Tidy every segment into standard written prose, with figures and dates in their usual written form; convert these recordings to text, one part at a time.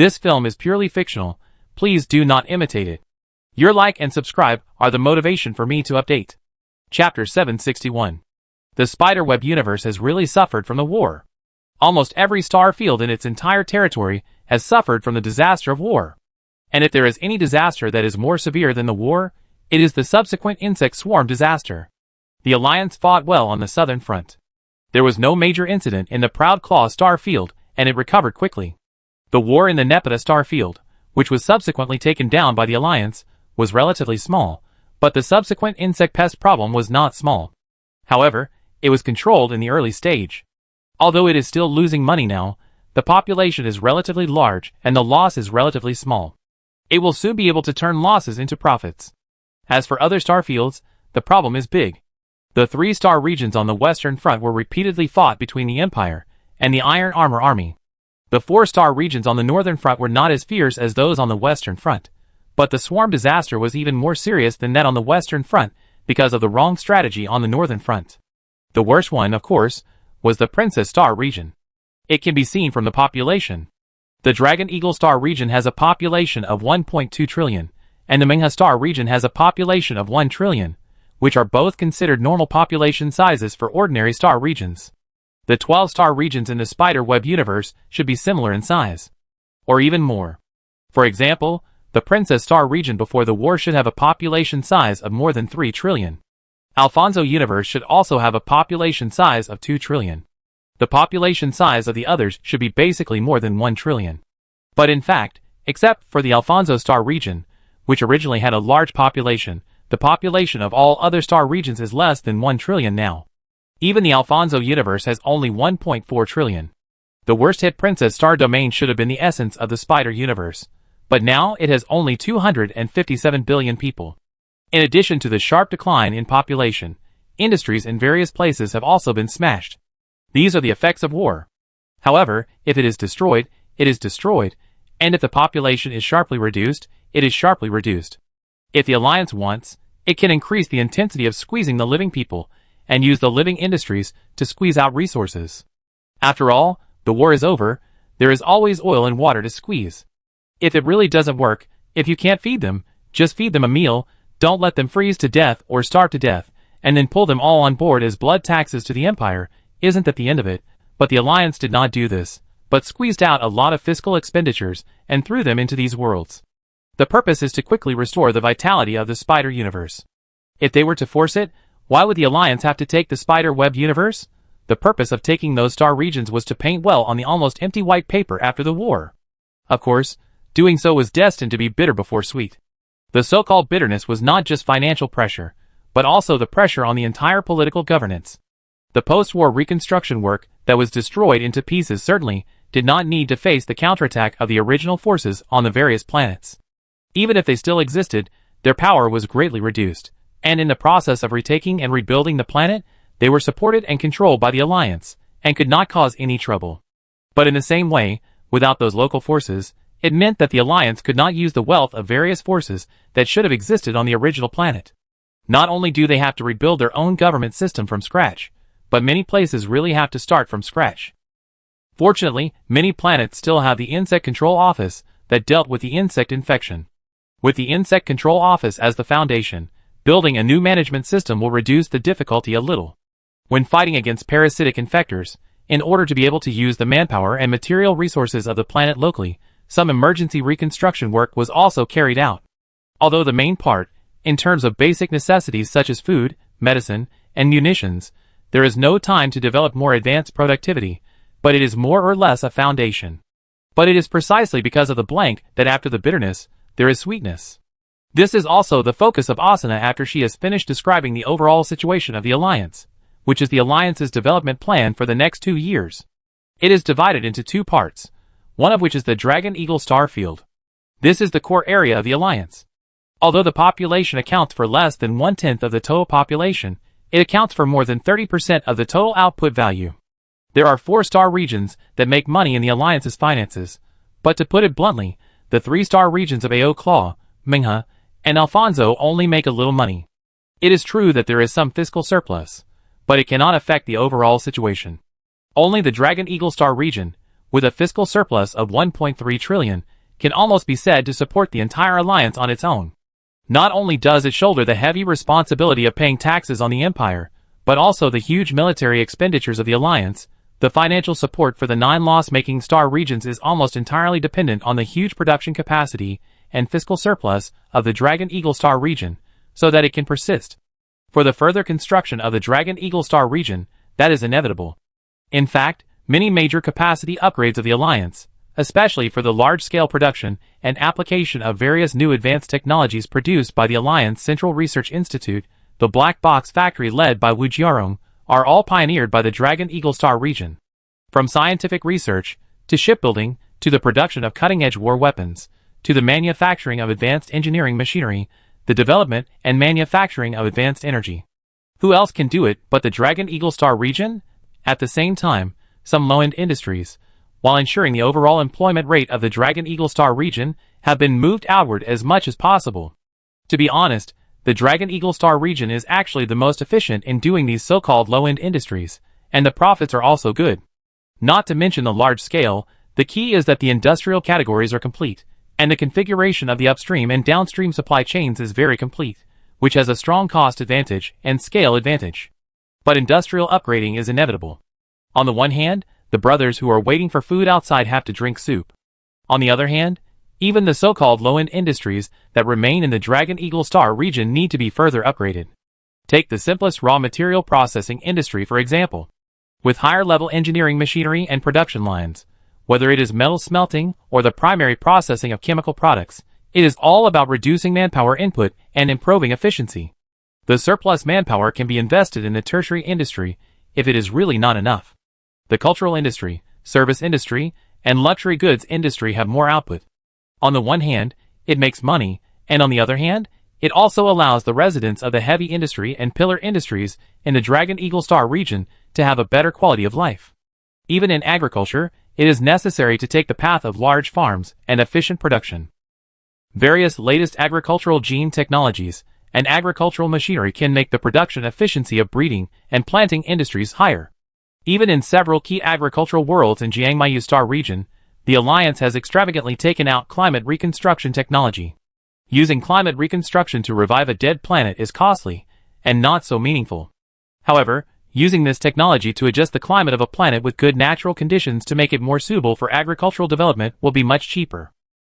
This film is purely fictional. Please do not imitate it. Your like and subscribe are the motivation for me to update. Chapter 761. The Spiderweb universe has really suffered from the war. Almost every star field in its entire territory has suffered from the disaster of war. And if there is any disaster that is more severe than the war, it is the subsequent insect swarm disaster. The Alliance fought well on the southern front. There was no major incident in the Proud Claw star field, and it recovered quickly. The war in the Nepeta star field, which was subsequently taken down by the Alliance, was relatively small, but the subsequent insect pest problem was not small. However, it was controlled in the early stage. Although it is still losing money now, the population is relatively large and the loss is relatively small. It will soon be able to turn losses into profits. As for other star fields, the problem is big. The 3-star regions on the western front were repeatedly fought between the Empire and the Iron Armor Army. The 4-star regions on the northern front were not as fierce as those on the western front, but the swarm disaster was even more serious than that on the western front because of the wrong strategy on the northern front. The worst one, of course, was the Princess Star region. It can be seen from the population. The Dragon Eagle Star region has a population of 1.2 trillion, and the Mingha Star region has a population of 1 trillion, which are both considered normal population sizes for ordinary star regions. The 12-star regions in the Spiderweb universe should be similar in size, or even more. For example, the Princess Star region before the war should have a population size of more than 3 trillion. Alfonso universe should also have a population size of 2 trillion. The population size of the others should be basically more than 1 trillion. But in fact, except for the Alfonso star region, which originally had a large population, the population of all other star regions is less than 1 trillion now. Even the Alfonso universe has only 1.4 trillion. The worst hit Princess Star domain should have been the essence of the Spider universe, but now it has only 257 billion people. In addition to the sharp decline in population, industries in various places have also been smashed. These are the effects of war. However, if it is destroyed, it is destroyed, and if the population is sharply reduced, it is sharply reduced. If the Alliance wants, it can increase the intensity of squeezing the living people, and use the living industries to squeeze out resources. After all, the war is over, there is always oil and water to squeeze. If it really doesn't work, if you can't feed them, just feed them a meal, don't let them freeze to death or starve to death, and then pull them all on board as blood taxes to the Empire. Isn't that the end of it? But the Alliance did not do this, but squeezed out a lot of fiscal expenditures and threw them into these worlds. The purpose is to quickly restore the vitality of the Spider universe. If they were to force it, why would the Alliance have to take the Spiderweb universe? The purpose of taking those star regions was to paint well on the almost empty white paper after the war. Of course, doing so was destined to be bitter before sweet. The so-called bitterness was not just financial pressure, but also the pressure on the entire political governance. The post-war reconstruction work that was destroyed into pieces certainly did not need to face the counterattack of the original forces on the various planets. Even if they still existed, their power was greatly reduced, and in the process of retaking and rebuilding the planet, they were supported and controlled by the Alliance, and could not cause any trouble. But in the same way, without those local forces, it meant that the Alliance could not use the wealth of various forces that should have existed on the original planet. Not only do they have to rebuild their own government system from scratch, but many places really have to start from scratch. Fortunately, many planets still have the Insect Control Office that dealt with the insect infection. With the Insect Control Office as the foundation, building a new management system will reduce the difficulty a little. When fighting against parasitic infectors, in order to be able to use the manpower and material resources of the planet locally, some emergency reconstruction work was also carried out. Although the main part, in terms of basic necessities such as food, medicine, and munitions, there is no time to develop more advanced productivity, but it is more or less a foundation. But it is precisely because of the blank that after the bitterness, there is sweetness. This is also the focus of Asuna after she has finished describing the overall situation of the Alliance, which is the Alliance's development plan for the next 2 years. It is divided into 2 parts, one of which is the Dragon Eagle Star Field. This is the core area of the Alliance. Although the population accounts for less than 1/10 of the total population, it accounts for more than 30% of the total output value. There are 4-star regions that make money in the Alliance's finances, but to put it bluntly, the 3-star regions of Ao Claw, Mingha, and Alfonso only make a little money. It is true that there is some fiscal surplus, but it cannot affect the overall situation. Only the Dragon Eagle Star region, with a fiscal surplus of 1.3 trillion, can almost be said to support the entire alliance on its own. Not only does it shoulder the heavy responsibility of paying taxes on the empire, but also the huge military expenditures of the alliance. The financial support for the 9 loss-making star regions is almost entirely dependent on the huge production capacity and fiscal surplus of the Dragon Eagle Star region, so that it can persist. For the further construction of the Dragon Eagle Star region, that is inevitable. In fact, many major capacity upgrades of the alliance, especially for the large-scale production and application of various new advanced technologies produced by the Alliance Central Research Institute, the Black Box Factory led by Wu Jiarong, are all pioneered by the Dragon Eagle Star region. From scientific research, to shipbuilding, to the production of cutting-edge war weapons, to the manufacturing of advanced engineering machinery, the development and manufacturing of advanced energy. Who else can do it but the Dragon Eagle Star region? At the same time, some low-end industries, while ensuring the overall employment rate of the Dragon Eagle Star region, have been moved outward as much as possible. To be honest, the Dragon Eagle Star region is actually the most efficient in doing these so-called low-end industries, and the profits are also good. Not to mention the large scale, the key is that the industrial categories are complete, and the configuration of the upstream and downstream supply chains is very complete, which has a strong cost advantage and scale advantage. But industrial upgrading is inevitable. On the one hand, the brothers who are waiting for food outside have to drink soup. On the other hand, even the so-called low-end industries that remain in the Dragon Eagle Star region need to be further upgraded. Take the simplest raw material processing industry for example. With higher-level engineering machinery and production lines, whether it is metal smelting or the primary processing of chemical products, it is all about reducing manpower input and improving efficiency. The surplus manpower can be invested in the tertiary industry if it is really not enough. The cultural industry, service industry, and luxury goods industry have more output. On the one hand, it makes money, and on the other hand, it also allows the residents of the heavy industry and pillar industries in the Dragon Eagle Star region to have a better quality of life. Even in agriculture, it is necessary to take the path of large farms and efficient production. Various latest agricultural gene technologies and agricultural machinery can make the production efficiency of breeding and planting industries higher. Even in several key agricultural worlds in Jiangmayu Star region, the Alliance has extravagantly taken out climate reconstruction technology. Using climate reconstruction to revive a dead planet is costly and not so meaningful. However, using this technology to adjust the climate of a planet with good natural conditions to make it more suitable for agricultural development will be much cheaper.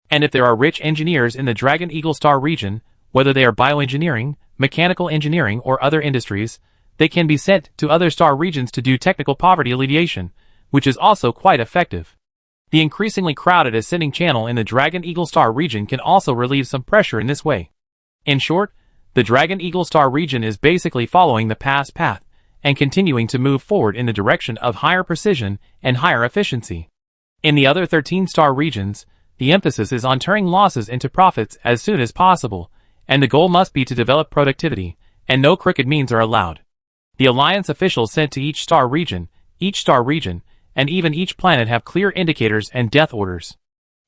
And if there are rich engineers in the Dragon Eagle Star region, whether they are bioengineering, mechanical engineering, or other industries, they can be sent to other star regions to do technical poverty alleviation, which is also quite effective. The increasingly crowded ascending channel in the Dragon Eagle Star region can also relieve some pressure in this way. In short, the Dragon Eagle Star region is basically following the past path and continuing to move forward in the direction of higher precision and higher efficiency. In the other 13 star regions, the emphasis is on turning losses into profits as soon as possible, and the goal must be to develop productivity, and no crooked means are allowed. The Alliance officials sent to each star region, and even each planet have clear indicators and death orders.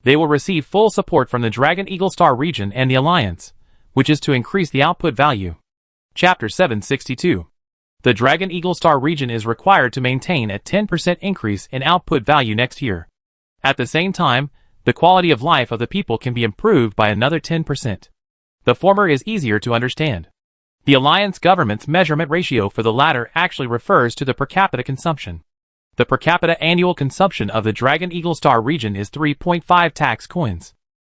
They will receive full support from the Dragon Eagle Star region and the Alliance, which is to increase the output value. Chapter 762. The Dragon Eagle Star region is required to maintain a 10% increase in output value next year. At the same time, the quality of life of the people can be improved by another 10%. The former is easier to understand. The Alliance government's measurement ratio for the latter actually refers to the per capita consumption. The per capita annual consumption of the Dragon Eagle Star region is 3.5 tax coins.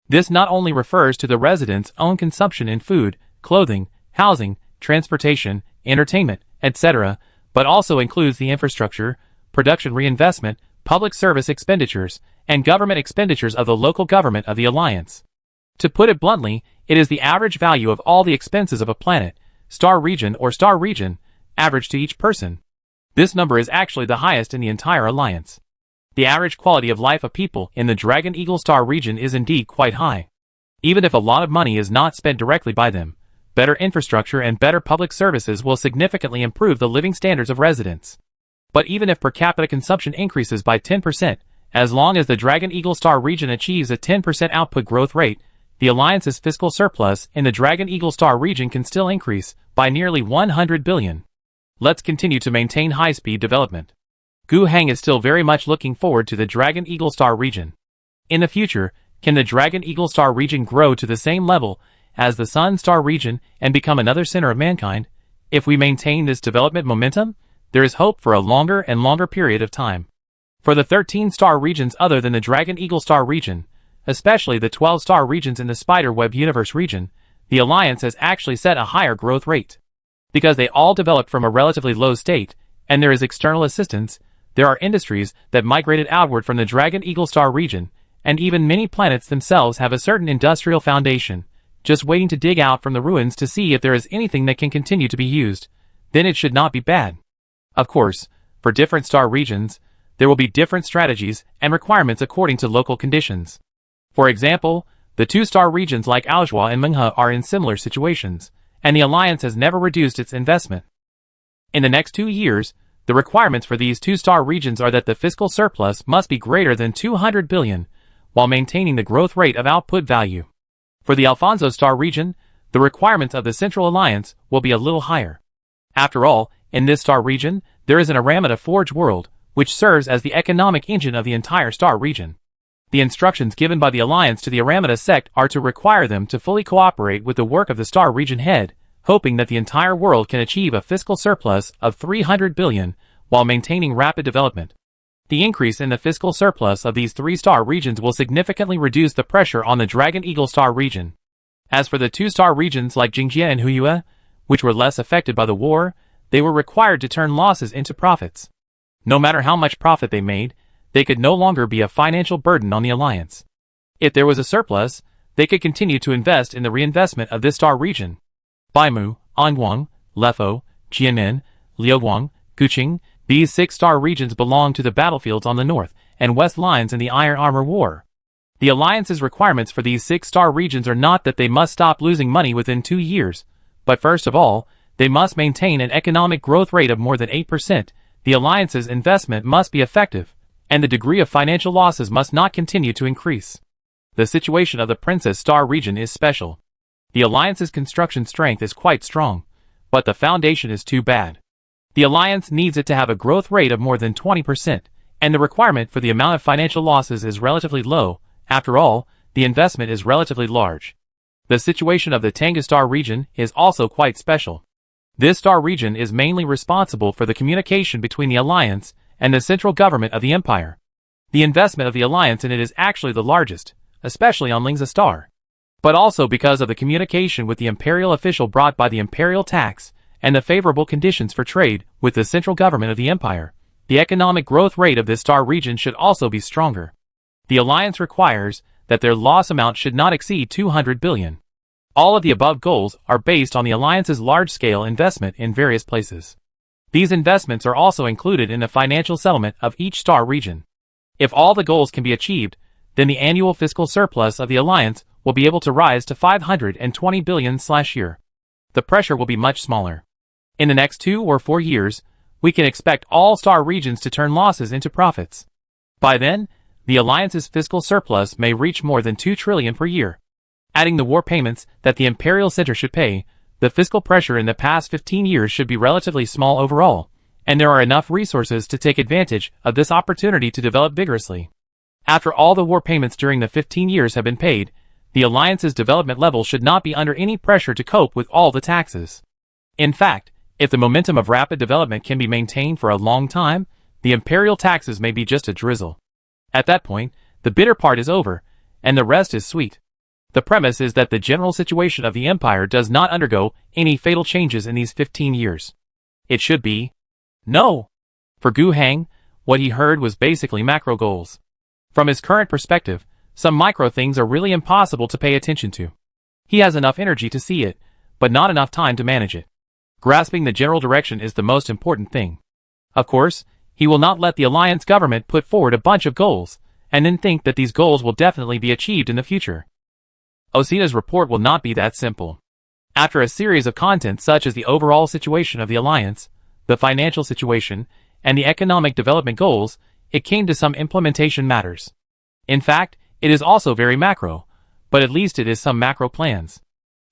This not only refers to the residents' own consumption in food, clothing, housing, transportation, entertainment, etc., but also includes the infrastructure, production reinvestment, public service expenditures, and government expenditures of the local government of the Alliance. To put it bluntly, it is the average value of all the expenses of a planet, star region, average to each person. This number is actually the highest in the entire Alliance. The average quality of life of people in the Dragon Eagle Star region is indeed quite high. Even if a lot of money is not spent directly by them, better infrastructure and better public services will significantly improve the living standards of residents. But even if per capita consumption increases by 10%, as long as the Dragon Eagle Star region achieves a 10% output growth rate, the Alliance's fiscal surplus in the Dragon Eagle Star region can still increase by nearly 100 billion. Let's continue to maintain high-speed development. Gu Heng is still very much looking forward to the Dragon Eagle Star region. In the future, can the Dragon Eagle Star region grow to the same level as the Sun Star region and become another center of mankind? If we maintain this development momentum, there is hope for a longer and longer period of time. For the 13 star regions other than the Dragon Eagle Star region, especially the 12 star regions in the Spiderweb Universe region, the Alliance has actually set a higher growth rate. Because they all developed from a relatively low state, and there is external assistance, there are industries that migrated outward from the Dragon Eagle Star region, and even many planets themselves have a certain industrial foundation, just waiting to dig out from the ruins to see if there is anything that can continue to be used. Then it should not be bad. Of course, for different star regions, there will be different strategies and requirements according to local conditions. For example, the 2-star regions like Aozhua and Menghe are in similar situations, and the Alliance has never reduced its investment. In the next 2 years, the requirements for these 2-star regions are that the fiscal surplus must be greater than 200 billion, while maintaining the growth rate of output value. For the Alfonso Star region, the requirements of the Central Alliance will be a little higher. After all, in this star region, there is an Aramida Forge world, which serves as the economic engine of the entire star region. The instructions given by the Alliance to the Aramida sect are to require them to fully cooperate with the work of the star region head, hoping that the entire world can achieve a fiscal surplus of 300 billion while maintaining rapid development. The increase in the fiscal surplus of these 3-star regions will significantly reduce the pressure on the Dragon Eagle Star region. As for the 2-star regions like Jingjie and Huyue, which were less affected by the war, they were required to turn losses into profits. No matter how much profit they made, they could no longer be a financial burden on the Alliance. If there was a surplus, they could continue to invest in the reinvestment of this star region. Baimu, Anguang, Lefo, Jianmen, Liuguang, Guqing, these 6-star regions belong to the battlefields on the north and west lines in the Iron Armor War. The Alliance's requirements for these 6-star regions are not that they must stop losing money within 2 years, but first of all, they must maintain an economic growth rate of more than 8%, the Alliance's investment must be effective, and the degree of financial losses must not continue to increase. The situation of the Princess Star region is special. The Alliance's construction strength is quite strong, but the foundation is too bad. The Alliance needs it to have a growth rate of more than 20%, and the requirement for the amount of financial losses is relatively low. After all, the investment is relatively large. The situation of the Tengu Star region is also quite special. This star region is mainly responsible for the communication between the Alliance and the central government of the Empire. The investment of the Alliance in it is actually the largest, especially on Lingzhe Star. But also because of the communication with the imperial official brought by the imperial tax and the favorable conditions for trade with the central government of the Empire, the economic growth rate of this star region should also be stronger. The Alliance requires that their loss amount should not exceed 200 billion. All of the above goals are based on the Alliance's large-scale investment in various places. These investments are also included in the financial settlement of each star region. If all the goals can be achieved, then the annual fiscal surplus of the Alliance will be able to rise to 520 billion/year. The pressure will be much smaller. In the next 2 or 4 years, we can expect all star regions to turn losses into profits. By then, the Alliance's fiscal surplus may reach more than 2 trillion per year. Adding the war payments that the Imperial Center should pay, the fiscal pressure in the past 15 years should be relatively small overall, and there are enough resources to take advantage of this opportunity to develop vigorously. After all the war payments during the 15 years have been paid, the Alliance's development level should not be under any pressure to cope with all the taxes. In fact, if the momentum of rapid development can be maintained for a long time, the imperial taxes may be just a drizzle. At that point, the bitter part is over, and the rest is sweet. The premise is that the general situation of the empire does not undergo any fatal changes in these 15 years. It should be. No! For Gu Heng, what he heard was basically macro goals. From his current perspective, some micro things are really impossible to pay attention to. He has enough energy to see it, but not enough time to manage it. Grasping the general direction is the most important thing. Of course, he will not let the alliance government put forward a bunch of goals, and then think that these goals will definitely be achieved in the future. Osita's report will not be that simple. After a series of contents such as the overall situation of the alliance, the financial situation, and the economic development goals, it came to some implementation matters. In fact, it is also very macro, but at least it is some macro plans.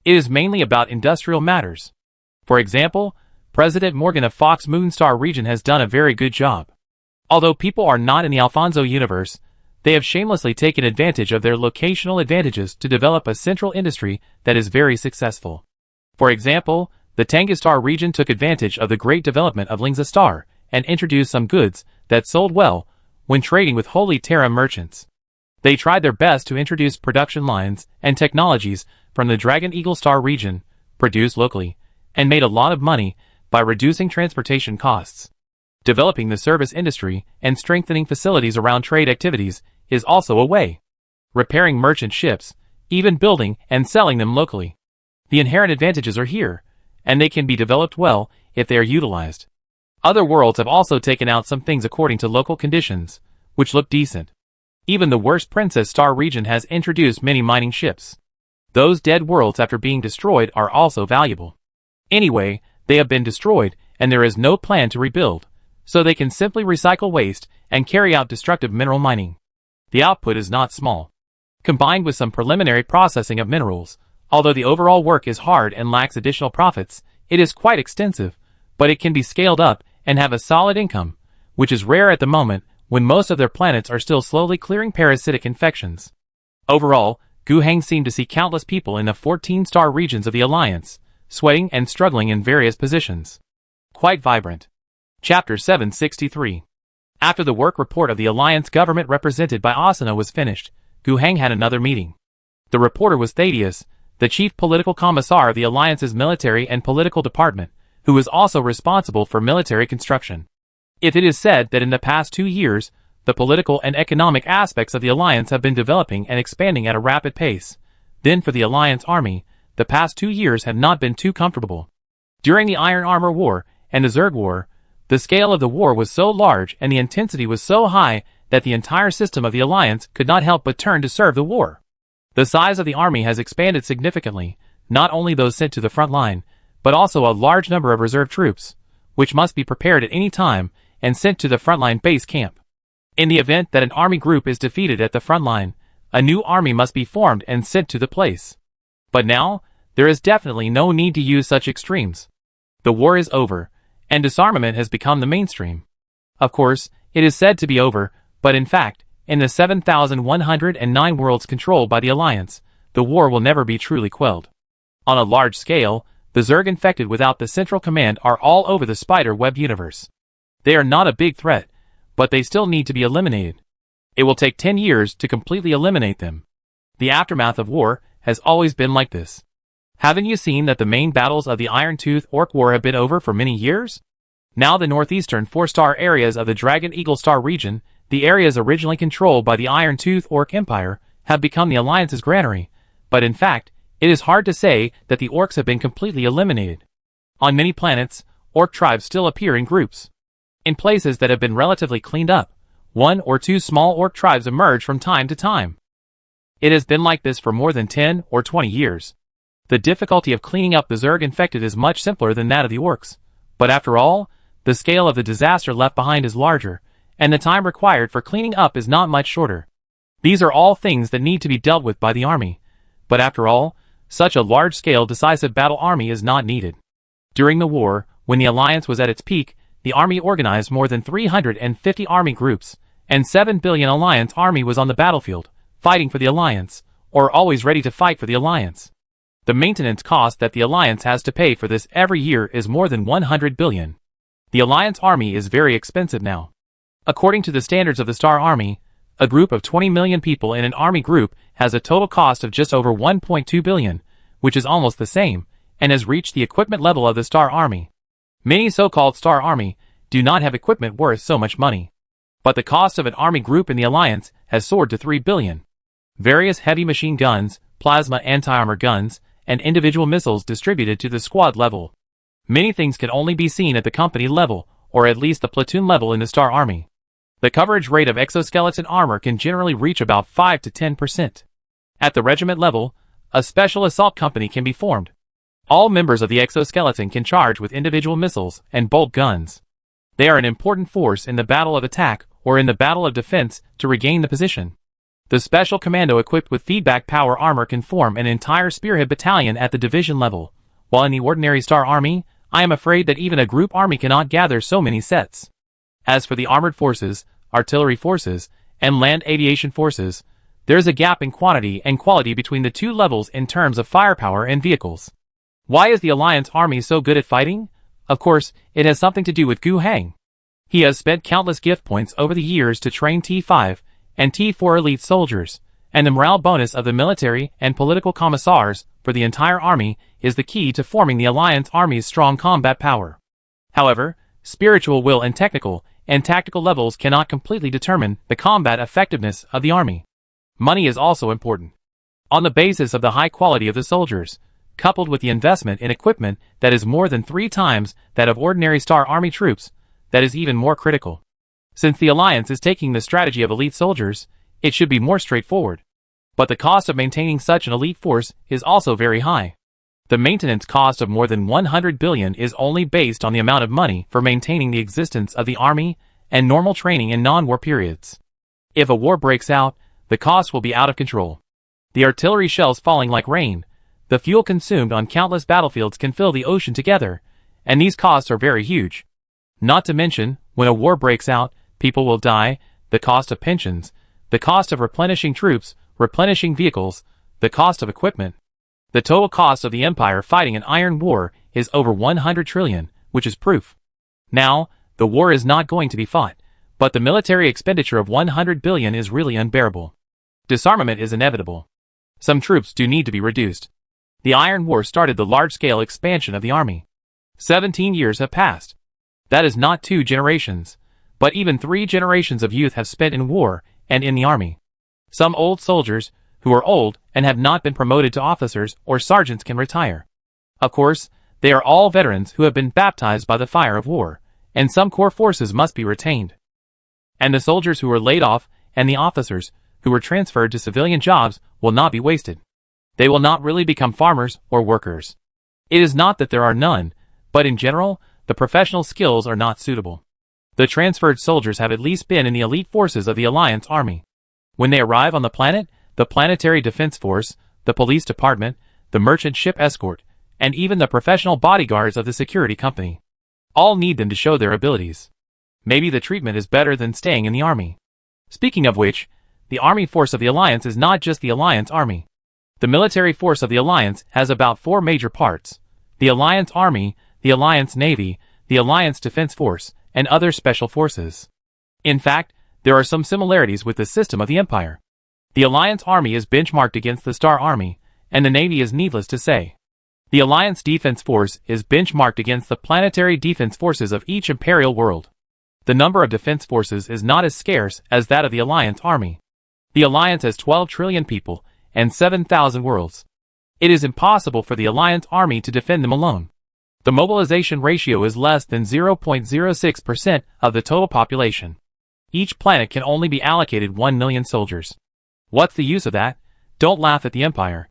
It is mainly about industrial matters. For example, President Morgan of Fox Moon Star region has done a very good job. Although people are not in the Alfonso universe, they have shamelessly taken advantage of their locational advantages to develop a central industry that is very successful. For example, the Tangistar region took advantage of the great development of Lingza Star and introduced some goods that sold well when trading with Holy Terra merchants. They tried their best to introduce production lines and technologies from the Dragon Eagle Star region, produced locally, and made a lot of money by reducing transportation costs. Developing the service industry and strengthening facilities around trade activities is also a way. Repairing merchant ships, even building and selling them locally. The inherent advantages are here, and they can be developed well if they are utilized. Other worlds have also taken out some things according to local conditions, which look decent. Even the worst Princess Star region has introduced many mining ships. Those dead worlds after being destroyed are also valuable. Anyway, they have been destroyed, and there is no plan to rebuild, so they can simply recycle waste and carry out destructive mineral mining. The output is not small. Combined with some preliminary processing of minerals, although the overall work is hard and lacks additional profits, it is quite extensive, but it can be scaled up and have a solid income, which is rare at the moment when most of their planets are still slowly clearing parasitic infections. Overall, Guheng seemed to see countless people in the 14-star regions of the Alliance, sweating and struggling in various positions. Quite vibrant. Chapter 763. After the work report of the Alliance government represented by Asuna was finished, Guheng had another meeting. The reporter was Thaddeus, the chief political commissar of the Alliance's military and political department, who was also responsible for military construction. It is said that in the past 2 years, the political and economic aspects of the Alliance have been developing and expanding at a rapid pace. Then for the Alliance army, the past 2 years have not been too comfortable. During the Iron Armor War and the Zerg War, the scale of the war was so large and the intensity was so high that the entire system of the Alliance could not help but turn to serve the war. The size of the army has expanded significantly, not only those sent to the front line, but also a large number of reserve troops, which must be prepared at any time and sent to the frontline base camp. In the event that an army group is defeated at the front line, a new army must be formed and sent to the place. But now, there is definitely no need to use such extremes. The war is over, and disarmament has become the mainstream. Of course, it is said to be over, but in fact, in the 7,109 worlds controlled by the Alliance, the war will never be truly quelled. On a large scale, the Zerg infected without the central command are all over the spider web universe. They are not a big threat, but they still need to be eliminated. It will take 10 years to completely eliminate them. The aftermath of war has always been like this. Haven't you seen that the main battles of the Iron Tooth Orc War have been over for many years? Now the northeastern 4-star areas of the Dragon Eagle Star region, the areas originally controlled by the Iron Tooth Orc Empire, have become the Alliance's granary, but in fact, it is hard to say that the orcs have been completely eliminated. On many planets, orc tribes still appear in groups. In places that have been relatively cleaned up, 1 or 2 small orc tribes emerge from time to time. It has been like this for more than 10 or 20 years. The difficulty of cleaning up the Zerg infected is much simpler than that of the orcs, but after all, the scale of the disaster left behind is larger, and the time required for cleaning up is not much shorter. These are all things that need to be dealt with by the army, but after all, such a large-scale decisive battle army is not needed. During the war, when the Alliance was at its peak, the army organized more than 350 army groups, and 7 billion Alliance army was on the battlefield, fighting for the Alliance, or always ready to fight for the Alliance. The maintenance cost that the Alliance has to pay for this every year is more than 100 billion. The Alliance army is very expensive now. According to the standards of the Star Army, a group of 20 million people in an army group has a total cost of just over 1.2 billion, which is almost the same, and has reached the equipment level of the Star Army. Many so-called Star Army do not have equipment worth so much money. But the cost of an army group in the Alliance has soared to 3 billion. Various heavy machine guns, plasma anti-armor guns, and individual missiles distributed to the squad level. Many things can only be seen at the company level, or at least the platoon level in the Star Army. The coverage rate of exoskeleton armor can generally reach about 5 to 10%. At the regiment level, a special assault company can be formed. All members of the exoskeleton can charge with individual missiles and bolt guns. They are an important force in the battle of attack or in the battle of defense to regain the position. The special commando equipped with feedback power armor can form an entire spearhead battalion at the division level, while in the ordinary Star Army, I am afraid that even a group army cannot gather so many sets. As for the armored forces, artillery forces, and land aviation forces, there's a gap in quantity and quality between the two levels in terms of firepower and vehicles. Why is the Alliance Army so good at fighting? Of course, it has something to do with Gu Hang. He has spent countless gift points over the years to train T5 and T4 elite soldiers, and the morale bonus of the military and political commissars for the entire army is the key to forming the Alliance Army's strong combat power. However, spiritual will and technical and tactical levels cannot completely determine the combat effectiveness of the army. Money is also important. On the basis of the high quality of the soldiers, coupled with the investment in equipment that is more than 3 times that of ordinary Star Army troops, that is even more critical. Since the Alliance is taking the strategy of elite soldiers, it should be more straightforward. But the cost of maintaining such an elite force is also very high. The maintenance cost of more than 100 billion is only based on the amount of money for maintaining the existence of the army and normal training in non-war periods. If a war breaks out, the cost will be out of control. The artillery shells falling like rain, the fuel consumed on countless battlefields can fill the ocean together, and these costs are very huge. Not to mention, when a war breaks out, people will die, the cost of pensions, the cost of replenishing troops, replenishing vehicles, the cost of equipment. The total cost of the empire fighting an iron war is over 100 trillion, which is proof. Now, the war is not going to be fought, but the military expenditure of 100 billion is really unbearable. Disarmament is inevitable. Some troops do need to be reduced. The Iron War started the large-scale expansion of the army. 17 years have passed. That is not 2 generations, but even 3 generations of youth have spent in war and in the army. Some old soldiers, who are old and have not been promoted to officers or sergeants, can retire. Of course, they are all veterans who have been baptized by the fire of war, and some core forces must be retained. And the soldiers who were laid off and the officers who were transferred to civilian jobs will not be wasted. They will not really become farmers or workers. It is not that there are none, but in general, the professional skills are not suitable. The transferred soldiers have at least been in the elite forces of the Alliance Army. When they arrive on the planet, the Planetary Defense Force, the police department, the merchant ship escort, and even the professional bodyguards of the security company all need them to show their abilities. Maybe the treatment is better than staying in the army. Speaking of which, the army force of the Alliance is not just the Alliance Army. The military force of the Alliance has about 4 major parts: the Alliance Army, the Alliance Navy, the Alliance Defense Force, and other special forces. In fact, there are some similarities with the system of the Empire. The Alliance Army is benchmarked against the Star Army, and the Navy is needless to say. The Alliance Defense Force is benchmarked against the planetary defense forces of each imperial world. The number of defense forces is not as scarce as that of the Alliance Army. The Alliance has 12 trillion people and 7,000 worlds. It is impossible for the Alliance Army to defend them alone. The mobilization ratio is less than 0.06% of the total population. Each planet can only be allocated 1 million soldiers. What's the use of that? Don't laugh at the Empire.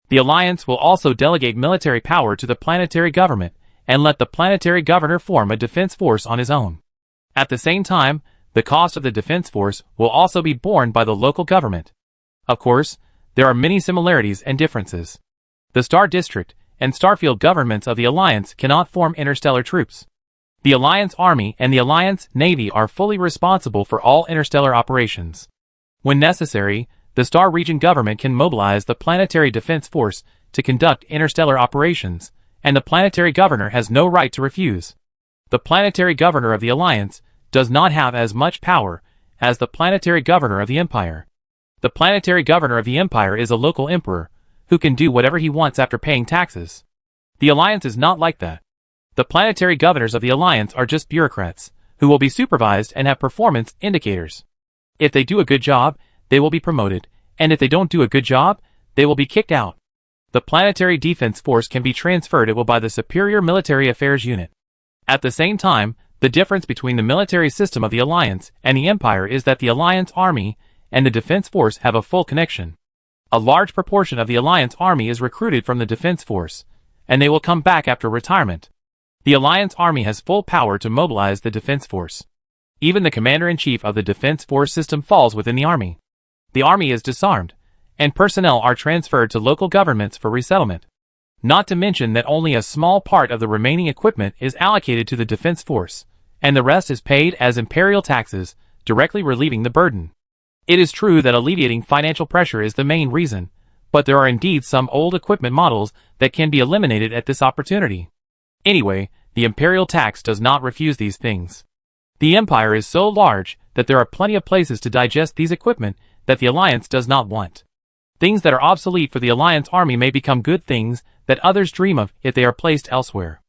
The Alliance will also delegate military power to the planetary government and let the planetary governor form a defense force on his own. At the same time, the cost of the defense force will also be borne by the local government. Of course, there are many similarities and differences. The Star District and Starfield governments of the Alliance cannot form interstellar troops. The Alliance Army and the Alliance Navy are fully responsible for all interstellar operations. When necessary, the Star Region government can mobilize the Planetary Defense Force to conduct interstellar operations, and the planetary governor has no right to refuse. The planetary governor of the Alliance does not have as much power as the planetary governor of the Empire. The planetary governor of the Empire is a local emperor, who can do whatever he wants after paying taxes. The Alliance is not like that. The planetary governors of the Alliance are just bureaucrats, who will be supervised and have performance indicators. If they do a good job, they will be promoted, and if they don't do a good job, they will be kicked out. The Planetary Defense Force can be transferred by the Superior Military Affairs Unit. At the same time, the difference between the military system of the Alliance and the Empire is that the Alliance Army and the Defense Force have a full connection. A large proportion of the Alliance Army is recruited from the Defense Force, and they will come back after retirement. The Alliance Army has full power to mobilize the Defense Force. Even the Commander-in-Chief of the Defense Force system falls within the Army. The Army is disarmed, and personnel are transferred to local governments for resettlement. Not to mention that only a small part of the remaining equipment is allocated to the Defense Force, and the rest is paid as imperial taxes, directly relieving the burden. It is true that alleviating financial pressure is the main reason, but there are indeed some old equipment models that can be eliminated at this opportunity. Anyway, the imperial tax does not refuse these things. The empire is so large that there are plenty of places to digest these equipment that the alliance does not want. Things that are obsolete for the alliance army may become good things that others dream of if they are placed elsewhere.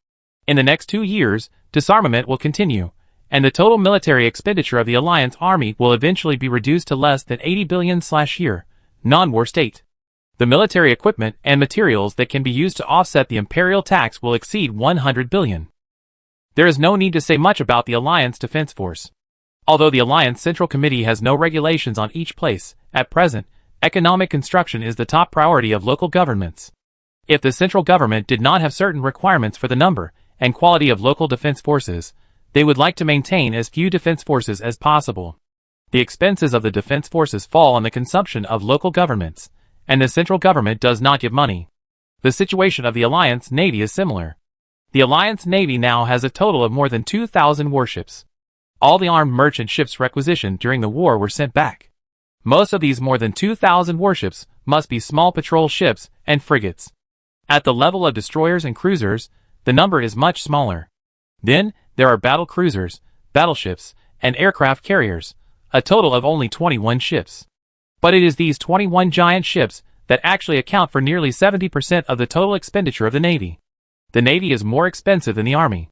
In the next 2 years, disarmament will continue, and the total military expenditure of the alliance army will eventually be reduced to less than 80 billion/year, non-war state. The military equipment and materials that can be used to offset the imperial tax will exceed 100 billion. There is no need to say much about the Alliance Defense Force. Although the Alliance Central Committee has no regulations on each place, at present, economic construction is the top priority of local governments. If the central government did not have certain requirements for the number and quality of local defense forces, they would like to maintain as few defense forces as possible. The expenses of the defense forces fall on the consumption of local governments, and the central government does not give money. The situation of the Alliance Navy is similar. The Alliance Navy now has a total of more than 2,000 warships. All the armed merchant ships requisitioned during the war were sent back. Most of these more than 2,000 warships must be small patrol ships and frigates. At the level of destroyers and cruisers, the number is much smaller. Then, there are battle cruisers, battleships, and aircraft carriers, a total of only 21 ships. But it is these 21 giant ships that actually account for nearly 70% of the total expenditure of the Navy. The Navy is more expensive than the Army.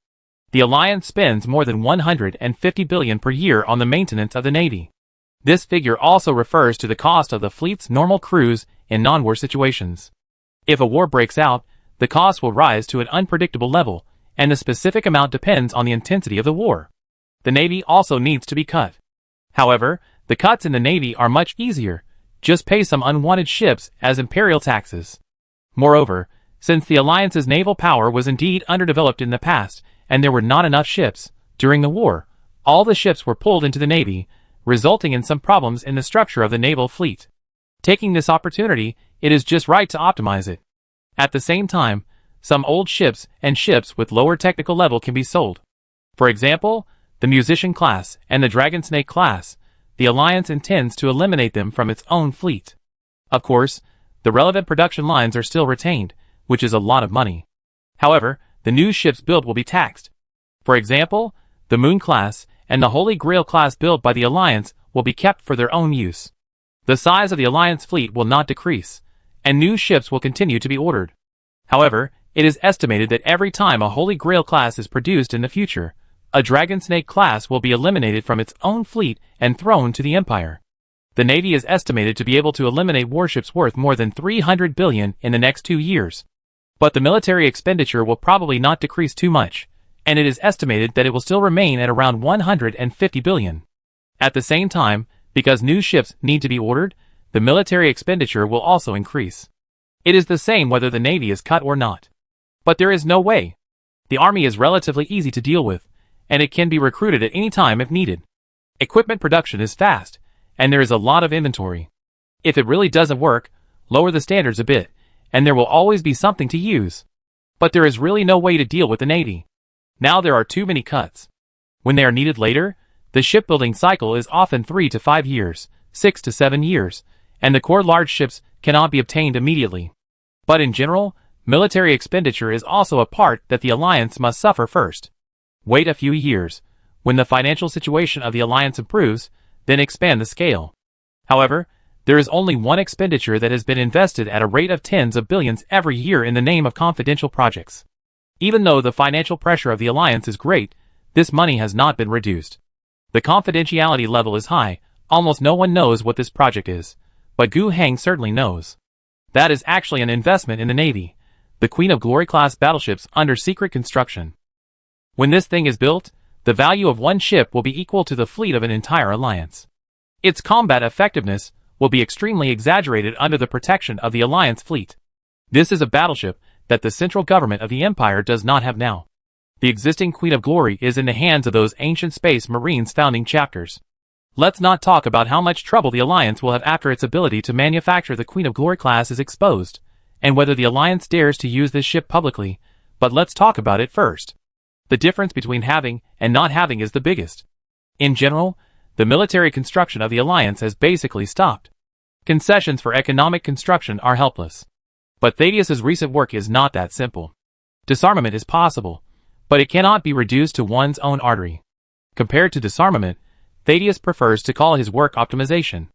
The Alliance spends more than 150 billion per year on the maintenance of the Navy. This figure also refers to the cost of the fleet's normal crews in non-war situations. If a war breaks out, the cost will rise to an unpredictable level, and the specific amount depends on the intensity of the war. The Navy also needs to be cut. However, the cuts in the Navy are much easier. Just pay some unwanted ships as imperial taxes. Moreover, since the Alliance's naval power was indeed underdeveloped in the past, and there were not enough ships, during the war, all the ships were pulled into the Navy, resulting in some problems in the structure of the naval fleet. Taking this opportunity, it is just right to optimize it. At the same time, some old ships and ships with lower technical level can be sold. For example, the Musician class and the Dragon Snake class, the Alliance intends to eliminate them from its own fleet. Of course, the relevant production lines are still retained, which is a lot of money. However, the new ships built will be taxed. For example, the Moon class and the Holy Grail class built by the Alliance will be kept for their own use. The size of the Alliance fleet will not decrease, and new ships will continue to be ordered. However, it is estimated that every time a Holy Grail class is produced in the future, a Dragon Snake class will be eliminated from its own fleet and thrown to the Empire. The Navy is estimated to be able to eliminate warships worth more than 300 billion in the next 2 years. But the military expenditure will probably not decrease too much, and it is estimated that it will still remain at around 150 billion. At the same time, because new ships need to be ordered, the military expenditure will also increase. It is the same whether the Navy is cut or not. But there is no way. The Army is relatively easy to deal with, and it can be recruited at any time if needed. Equipment production is fast, and there is a lot of inventory. If it really doesn't work, lower the standards a bit, and there will always be something to use. But there is really no way to deal with the Navy. Now there are too many cuts. When they are needed later, the shipbuilding cycle is often 3 to 5 years, 6 to 7 years, and the core large ships cannot be obtained immediately. But in general, military expenditure is also a part that the Alliance must suffer first. Wait a few years. When the financial situation of the Alliance improves, then expand the scale. However, there is only one expenditure that has been invested at a rate of tens of billions every year in the name of confidential projects. Even though the financial pressure of the Alliance is great, this money has not been reduced. The confidentiality level is high, almost no one knows what this project is, but Gu Heng certainly knows. That is actually an investment in the Navy, the Queen of Glory class battleships under secret construction. When this thing is built, the value of one ship will be equal to the fleet of an entire alliance. Its combat effectiveness will be extremely exaggerated under the protection of the Alliance fleet. This is a battleship that the central government of the Empire does not have now. The existing Queen of Glory is in the hands of those ancient Space Marines founding chapters. Let's not talk about how much trouble the Alliance will have after its ability to manufacture the Queen of Glory class is exposed, and whether the Alliance dares to use this ship publicly, but let's talk about it first. The difference between having and not having is the biggest. In general, the military construction of the alliance has basically stopped. Concessions for economic construction are helpless. But Thaddeus's recent work is not that simple. Disarmament is possible, but it cannot be reduced to one's own artery. Compared to disarmament, Thaddeus prefers to call his work optimization.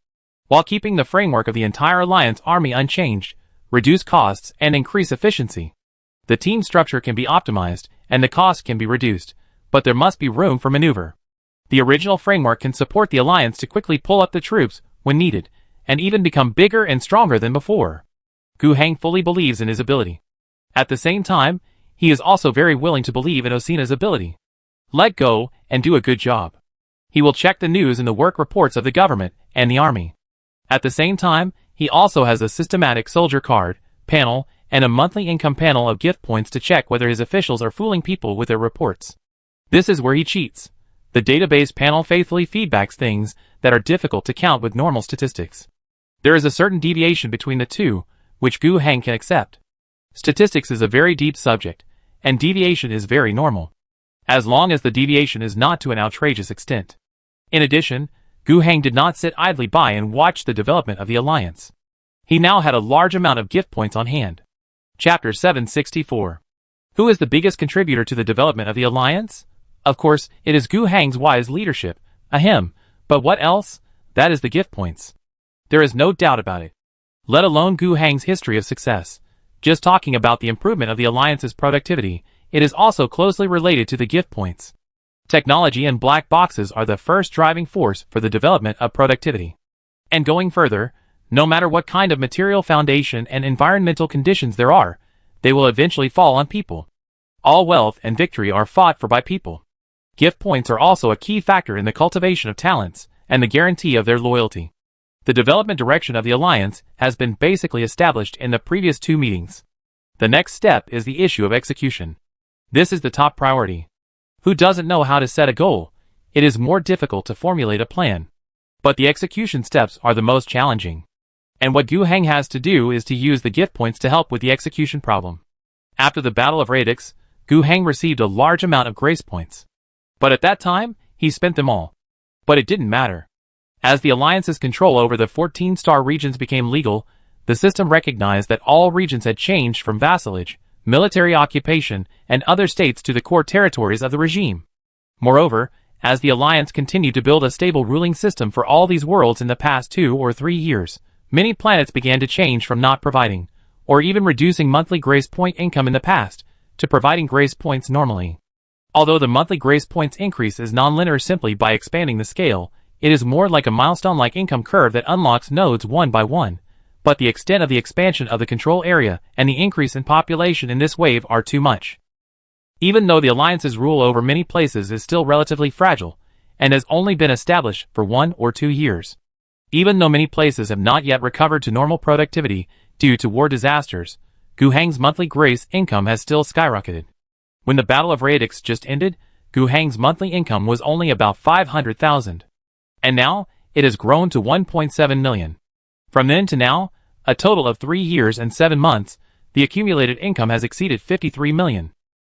While keeping the framework of the entire alliance army unchanged, reduce costs and increase efficiency. The team structure can be optimized, and the cost can be reduced, but there must be room for maneuver. The original framework can support the alliance to quickly pull up the troops when needed, and even become bigger and stronger than before. Gu Heng fully believes in his ability. At the same time, he is also very willing to believe in Osina's ability. Let go and do a good job. He will check the news and the work reports of the government and the army. At the same time, he also has a systematic soldier card panel and a monthly income panel of gift points to check whether his officials are fooling people with their reports. This is where he cheats. The database panel faithfully feedbacks things that are difficult to count with normal statistics. There is a certain deviation between the two, which Gu Heng can accept. Statistics is a very deep subject, and deviation is very normal, as long as the deviation is not to an outrageous extent. In addition, Gu Heng did not sit idly by and watch the development of the alliance. He now had a large amount of gift points on hand. Chapter 764. Who is the biggest contributor to the development of the alliance? Of course, it is Gu Heng's wise leadership, but what else? That is the gift points. There is no doubt about it. Let alone Gu Heng's history of success. Just talking about the improvement of the alliance's productivity, it is also closely related to the gift points. Technology and black boxes are the first driving force for the development of productivity. And going further, no matter what kind of material foundation and environmental conditions there are, they will eventually fall on people. All wealth and victory are fought for by people. Gift points are also a key factor in the cultivation of talents and the guarantee of their loyalty. The development direction of the alliance has been basically established in the previous two meetings. The next step is the issue of execution. This is the top priority. Who doesn't know how to set a goal? It is more difficult to formulate a plan. But the execution steps are the most challenging. And what Gu Heng has to do is to use the gift points to help with the execution problem. After the Battle of Radix, Gu Heng received a large amount of grace points. But at that time, he spent them all. But it didn't matter. As the alliance's control over the 14-star regions became legal, the system recognized that all regions had changed from vassalage, military occupation, and other states to the core territories of the regime. Moreover, as the alliance continued to build a stable ruling system for all these worlds in the past 2 or 3 years, many planets began to change from not providing, or even reducing monthly grace point income in the past, to providing grace points normally. Although the monthly grace points increase is nonlinear simply by expanding the scale, it is more like a milestone-like income curve that unlocks nodes one by one. But the extent of the expansion of the control area and the increase in population in this wave are too much. Even though the alliance's rule over many places is still relatively fragile, and has only been established for 1 or 2 years. Even though many places have not yet recovered to normal productivity due to war disasters, Gu Heng's monthly grace income has still skyrocketed. When the Battle of Radix just ended, Gu Heng's monthly income was only about 500,000. And now, it has grown to 1.7 million. From then to now, a total of 3 years and 7 months, the accumulated income has exceeded 53 million.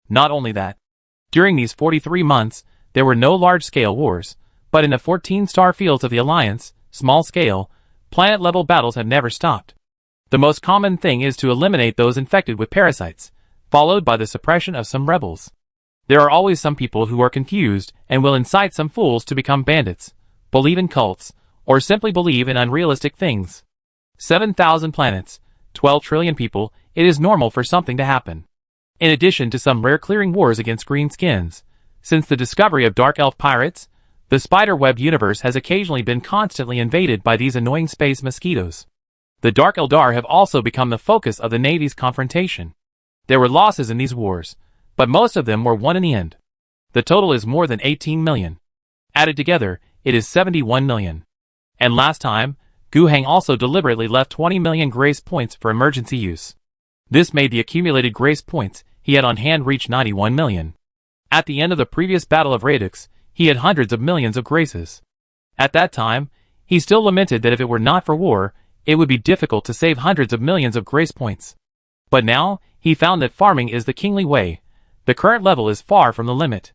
Not only that, during these 43 months, there were no large-scale wars, but in the 14-star fields of the Alliance, small-scale, planet-level battles have never stopped. The most common thing is to eliminate those infected with parasites, followed by the suppression of some rebels. There are always some people who are confused and will incite some fools to become bandits, believe in cults, or simply believe in unrealistic things. 7,000 planets, 12 trillion people, it is normal for something to happen. In addition to some rare clearing wars against greenskins, since the discovery of Dark Elf pirates, the spiderweb universe has occasionally been constantly invaded by these annoying space mosquitoes. The Dark Eldar have also become the focus of the Navy's confrontation. There were losses in these wars, but most of them were won in the end. The total is more than 18 million. Added together, it is 71 million. And last time, Gu Heng also deliberately left 20 million grace points for emergency use. This made the accumulated grace points he had on hand reach 91 million. At the end of the previous Battle of Radix, he had hundreds of millions of graces. At that time, he still lamented that if it were not for war, it would be difficult to save hundreds of millions of grace points. But now, he found that farming is the kingly way. The current level is far from the limit.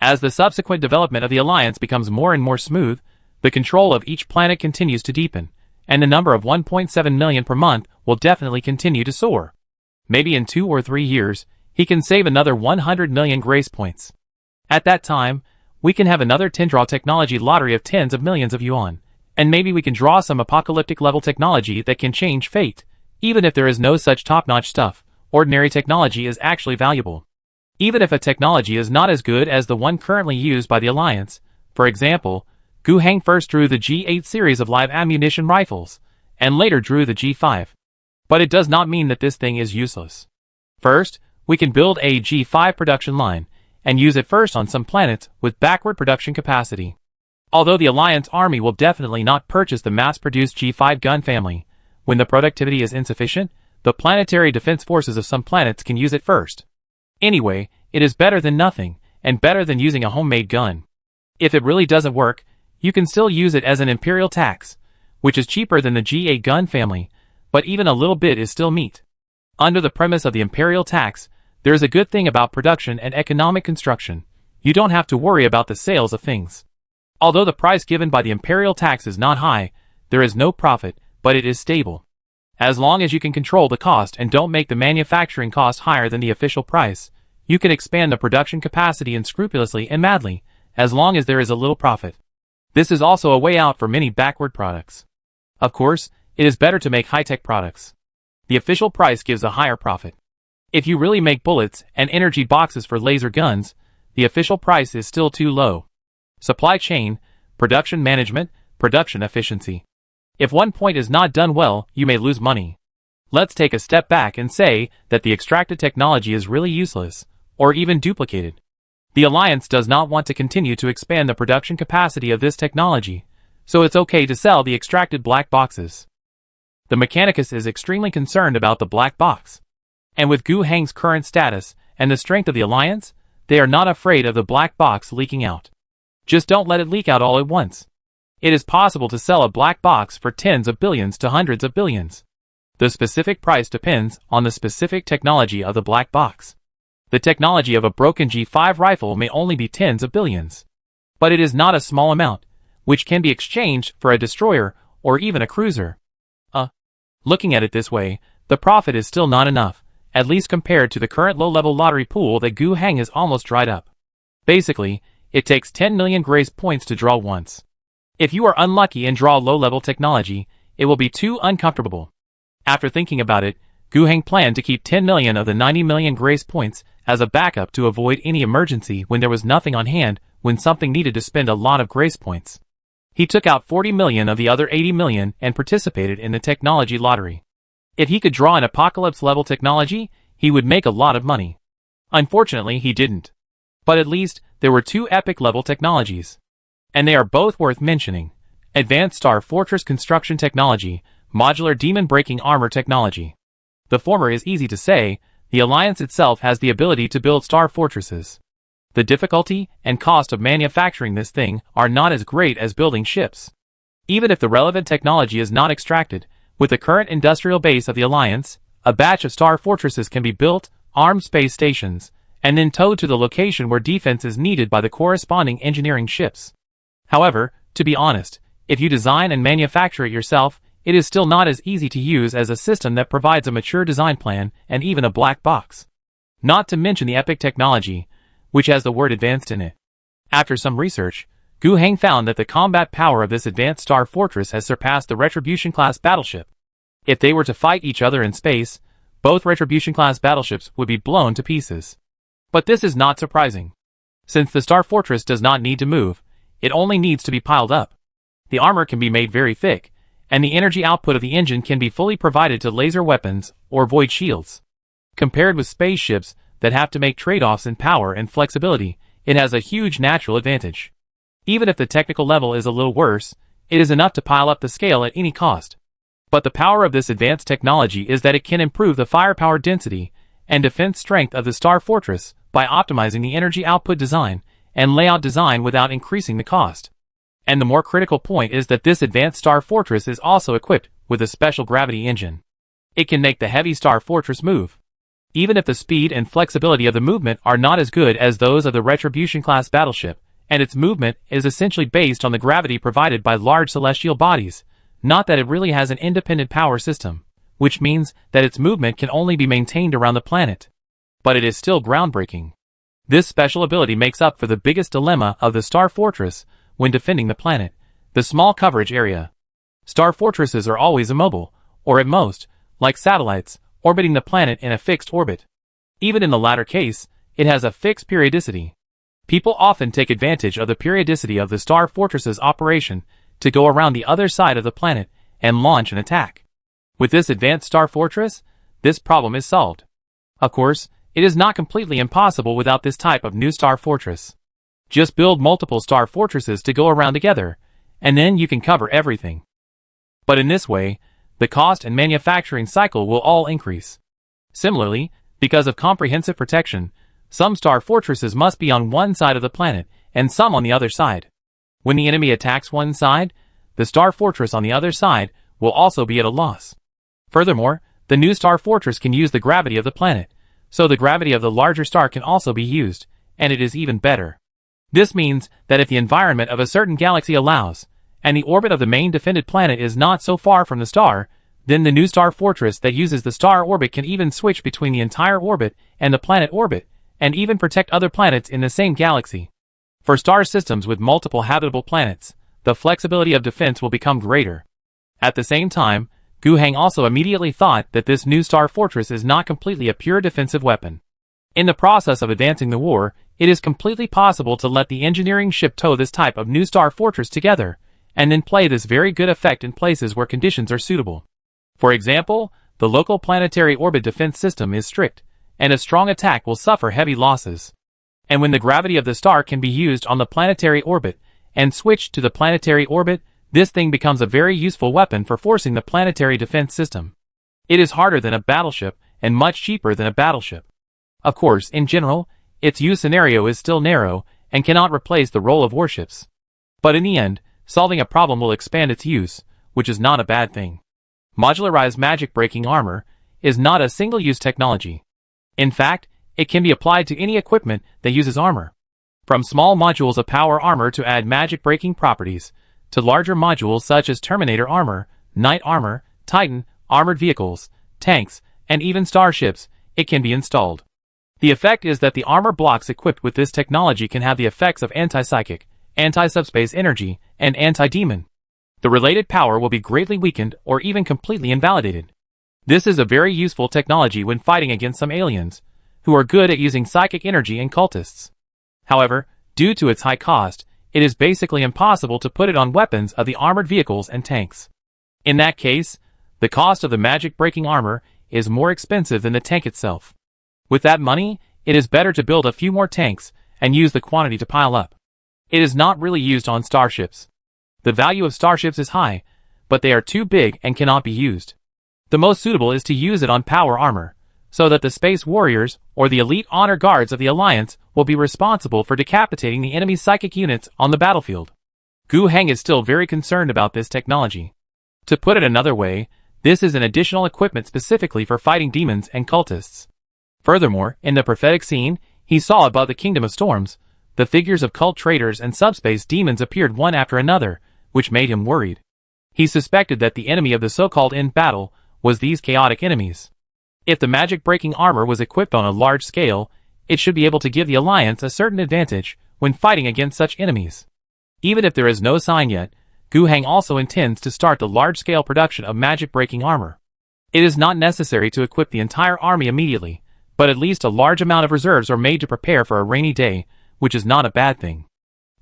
As the subsequent development of the Alliance becomes more and more smooth, the control of each planet continues to deepen, and the number of 1.7 million per month will definitely continue to soar. Maybe in 2 or 3 years, he can save another 100 million grace points. At that time, we can have another Tindraw technology lottery of tens of millions of yuan, and maybe we can draw some apocalyptic level technology that can change fate. Even if there is no such top-notch stuff, ordinary technology is actually valuable. Even if a technology is not as good as the one currently used by the Alliance, for example, Gu Heng first drew the G8 series of live ammunition rifles, and later drew the G5. But it does not mean that this thing is useless. First, we can build a G5 production line, and use it first on some planets with backward production capacity. Although the Alliance army will definitely not purchase the mass-produced G5 gun family, when the productivity is insufficient, the planetary defense forces of some planets can use it first. Anyway, it is better than nothing, and better than using a homemade gun. If it really doesn't work, you can still use it as an imperial tax, which is cheaper than the G8 gun family, but even a little bit is still meat. Under the premise of the imperial tax, there is a good thing about production and economic construction. You don't have to worry about the sales of things. Although the price given by the imperial tax is not high, there is no profit, but it is stable. As long as you can control the cost and don't make the manufacturing cost higher than the official price, you can expand the production capacity unscrupulously and madly, as long as there is a little profit. This is also a way out for many backward products. Of course, it is better to make high-tech products. The official price gives a higher profit. If you really make bullets and energy boxes for laser guns, the official price is still too low. Supply chain, production management, production efficiency. If one point is not done well, you may lose money. Let's take a step back and say that the extracted technology is really useless, or even duplicated. The Alliance does not want to continue to expand the production capacity of this technology, so it's okay to sell the extracted black boxes. The Mechanicus is extremely concerned about the black box. And with Gu Heng's current status and the strength of the Alliance, they are not afraid of the black box leaking out. Just don't let it leak out all at once. It is possible to sell a black box for tens of billions to hundreds of billions. The specific price depends on the specific technology of the black box. The technology of a broken G5 rifle may only be tens of billions. But it is not a small amount, which can be exchanged for a destroyer or even a cruiser. Looking at it this way, the profit is still not enough, at least compared to the current low-level lottery pool that Gu Heng is almost dried up. Basically, it takes 10 million grace points to draw once. If you are unlucky and draw low-level technology, it will be too uncomfortable. After thinking about it, Gu Heng planned to keep 10 million of the 90 million grace points as a backup to avoid any emergency when there was nothing on hand when something needed to spend a lot of grace points. He took out 40 million of the other 80 million and participated in the technology lottery. If he could draw an apocalypse-level technology, he would make a lot of money. Unfortunately, he didn't. But at least, there were 2 epic-level technologies. And they are both worth mentioning. Advanced Star Fortress Construction Technology, Modular Demon Breaking Armor Technology. The former is easy to say, the Alliance itself has the ability to build star fortresses. The difficulty and cost of manufacturing this thing are not as great as building ships. Even if the relevant technology is not extracted, with the current industrial base of the Alliance, a batch of star fortresses can be built, armed space stations, and then towed to the location where defense is needed by the corresponding engineering ships. However, to be honest, if you design and manufacture it yourself, it is still not as easy to use as a system that provides a mature design plan and even a black box. Not to mention the epic technology, which has the word advanced in it. After some research, Gu Heng found that the combat power of this advanced star fortress has surpassed the Retribution-class battleship. If they were to fight each other in space, both Retribution-class battleships would be blown to pieces. But this is not surprising. Since the star fortress does not need to move, it only needs to be piled up. The armor can be made very thick, and the energy output of the engine can be fully provided to laser weapons or void shields. Compared with spaceships that have to make trade-offs in power and flexibility, it has a huge natural advantage. Even if the technical level is a little worse, it is enough to pile up the scale at any cost. But the power of this advanced technology is that it can improve the firepower density and defense strength of the star fortress by optimizing the energy output design and layout design without increasing the cost. And the more critical point is that this advanced star fortress is also equipped with a special gravity engine. It can make the heavy star fortress move. Even if the speed and flexibility of the movement are not as good as those of the Retribution-class battleship, and its movement is essentially based on the gravity provided by large celestial bodies, not that it really has an independent power system, which means that its movement can only be maintained around the planet. But it is still groundbreaking. This special ability makes up for the biggest dilemma of the Star Fortress when defending the planet, the small coverage area. Star Fortresses are always immobile, or at most, like satellites, orbiting the planet in a fixed orbit. Even in the latter case, it has a fixed periodicity. People often take advantage of the periodicity of the Star Fortress's operation to go around the other side of the planet and launch an attack. With this advanced Star Fortress, this problem is solved. Of course, it is not completely impossible without this type of new Star Fortress. Just build multiple Star Fortresses to go around together, and then you can cover everything. But in this way, the cost and manufacturing cycle will all increase. Similarly, because of comprehensive protection, some Star Fortresses must be on one side of the planet, and some on the other side. When the enemy attacks one side, the Star Fortress on the other side will also be at a loss. Furthermore, the new Star Fortress can use the gravity of the planet, so the gravity of the larger star can also be used, and it is even better. This means that if the environment of a certain galaxy allows, and the orbit of the main defended planet is not so far from the star, then the new Star Fortress that uses the star orbit can even switch between the entire orbit and the planet orbit, and even protect other planets in the same galaxy. For star systems with multiple habitable planets, the flexibility of defense will become greater. At the same time, Gu Heng also immediately thought that this new Star Fortress is not completely a pure defensive weapon. In the process of advancing the war, it is completely possible to let the engineering ship tow this type of new Star Fortress together, and then play this very good effect in places where conditions are suitable. For example, the local planetary orbit defense system is strict, and a strong attack will suffer heavy losses. And when the gravity of the star can be used on the planetary orbit, and switched to the planetary orbit, this thing becomes a very useful weapon for forcing the planetary defense system. It is harder than a battleship, and much cheaper than a battleship. Of course, in general, its use scenario is still narrow, and cannot replace the role of warships. But in the end, solving a problem will expand its use, which is not a bad thing. Modularized magic-breaking armor is not a single-use technology. In fact, it can be applied to any equipment that uses armor. From small modules of power armor to add magic-breaking properties, to larger modules such as Terminator armor, Knight armor, Titan, armored vehicles, tanks, and even starships, it can be installed. The effect is that the armor blocks equipped with this technology can have the effects of anti-psychic, anti-subspace energy, and anti-demon. The related power will be greatly weakened or even completely invalidated. This is a very useful technology when fighting against some aliens, who are good at using psychic energy and cultists. However, due to its high cost, it is basically impossible to put it on weapons of the armored vehicles and tanks. In that case, the cost of the magic-breaking armor is more expensive than the tank itself. With that money, it is better to build a few more tanks and use the quantity to pile up. It is not really used on starships. The value of starships is high, but they are too big and cannot be used. The most suitable is to use it on power armor, so that the space warriors or the elite honor guards of the Alliance will be responsible for decapitating the enemy's psychic units on the battlefield. Gu Heng is still very concerned about this technology. To put it another way, this is an additional equipment specifically for fighting demons and cultists. Furthermore, in the prophetic scene, he saw above the Kingdom of Storms, the figures of cult traitors and subspace demons appeared one after another, which made him worried. He suspected that the enemy of the so-called end battle was these chaotic enemies. If the magic-breaking armor was equipped on a large scale, it should be able to give the Alliance a certain advantage when fighting against such enemies. Even if there is no sign yet, Gu Heng also intends to start the large-scale production of magic-breaking armor. It is not necessary to equip the entire army immediately, but at least a large amount of reserves are made to prepare for a rainy day, which is not a bad thing.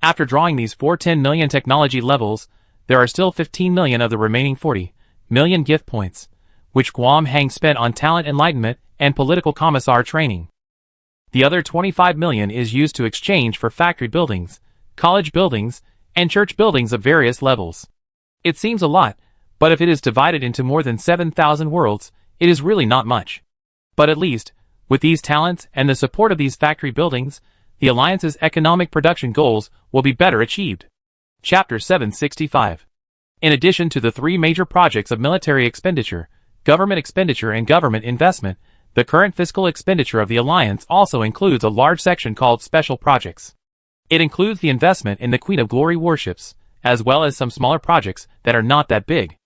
After drawing these 410 million technology levels, there are still 15 million of the remaining 40 million gift points, which Guam Hang spent on talent enlightenment and political commissar training. The other 25 million is used to exchange for factory buildings, college buildings, and church buildings of various levels. It seems a lot, but if it is divided into more than 7,000 worlds, it is really not much. But at least, with these talents and the support of these factory buildings, the Alliance's economic production goals will be better achieved. Chapter 765. In addition to the three major projects of military expenditure, government and government investment, The current fiscal expenditure of the Alliance also includes a large section called Special Projects. It includes the investment in the Queen of Glory warships, as well as some smaller projects that are not that big.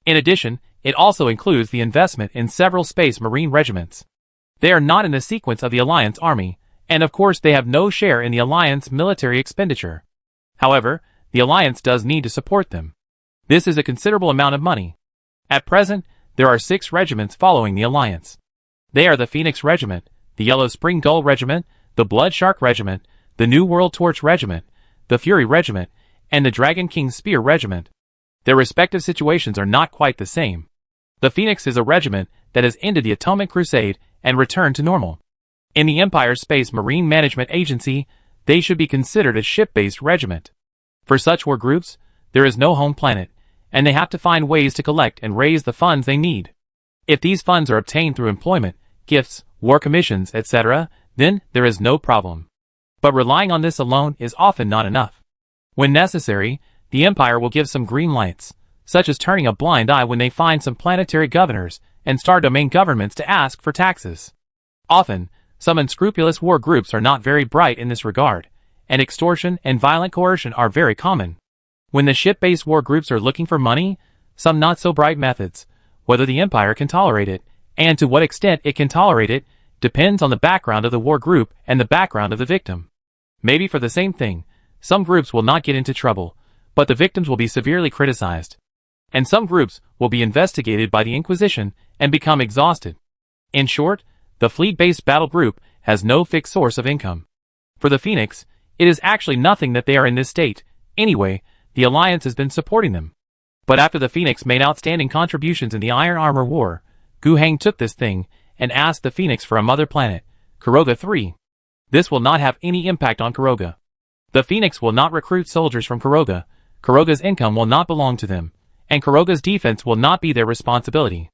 In addition, it also includes the investment in several Space Marine regiments. They are not in the sequence of the Alliance Army, and of course they have no share in the Alliance military expenditure. However, the Alliance does need to support them. This is a considerable amount of money. At present, there are 6 regiments following the Alliance. They are the Phoenix Regiment, the Yellow Spring Gull Regiment, the Blood Shark Regiment, the New World Torch Regiment, the Fury Regiment, and the Dragon King Spear Regiment. Their respective situations are not quite the same. The Phoenix is a regiment that has ended the Atomic Crusade and returned to normal. In the Empire Space Marine Management Agency, they should be considered a ship-based regiment. For such war groups, there is no home planet, and they have to find ways to collect and raise the funds they need. If these funds are obtained through employment, gifts, war commissions, etc., then there is no problem. But relying on this alone is often not enough. When necessary, the Empire will give some green lights, such as turning a blind eye when they find some planetary governors and star domain governments to ask for taxes. Often, some unscrupulous war groups are not very bright in this regard, and extortion and violent coercion are very common. When the ship-based war groups are looking for money, some not-so-bright methods, whether the Empire can tolerate it, and to what extent it can tolerate it, depends on the background of the war group and the background of the victim. Maybe for the same thing, some groups will not get into trouble, but the victims will be severely criticized. And some groups will be investigated by the Inquisition and become exhausted. In short, the fleet-based battle group has no fixed source of income. For the Phoenix, it is actually nothing that they are in this state. Anyway, the Alliance has been supporting them. But after the Phoenix made outstanding contributions in the Iron Armor War, Gu Heng took this thing and asked the Phoenix for a mother planet, Kuroga 3. This will not have any impact on Kuroga. The Phoenix will not recruit soldiers from Kuroga, Kuroga's income will not belong to them, and Kuroga's defense will not be their responsibility.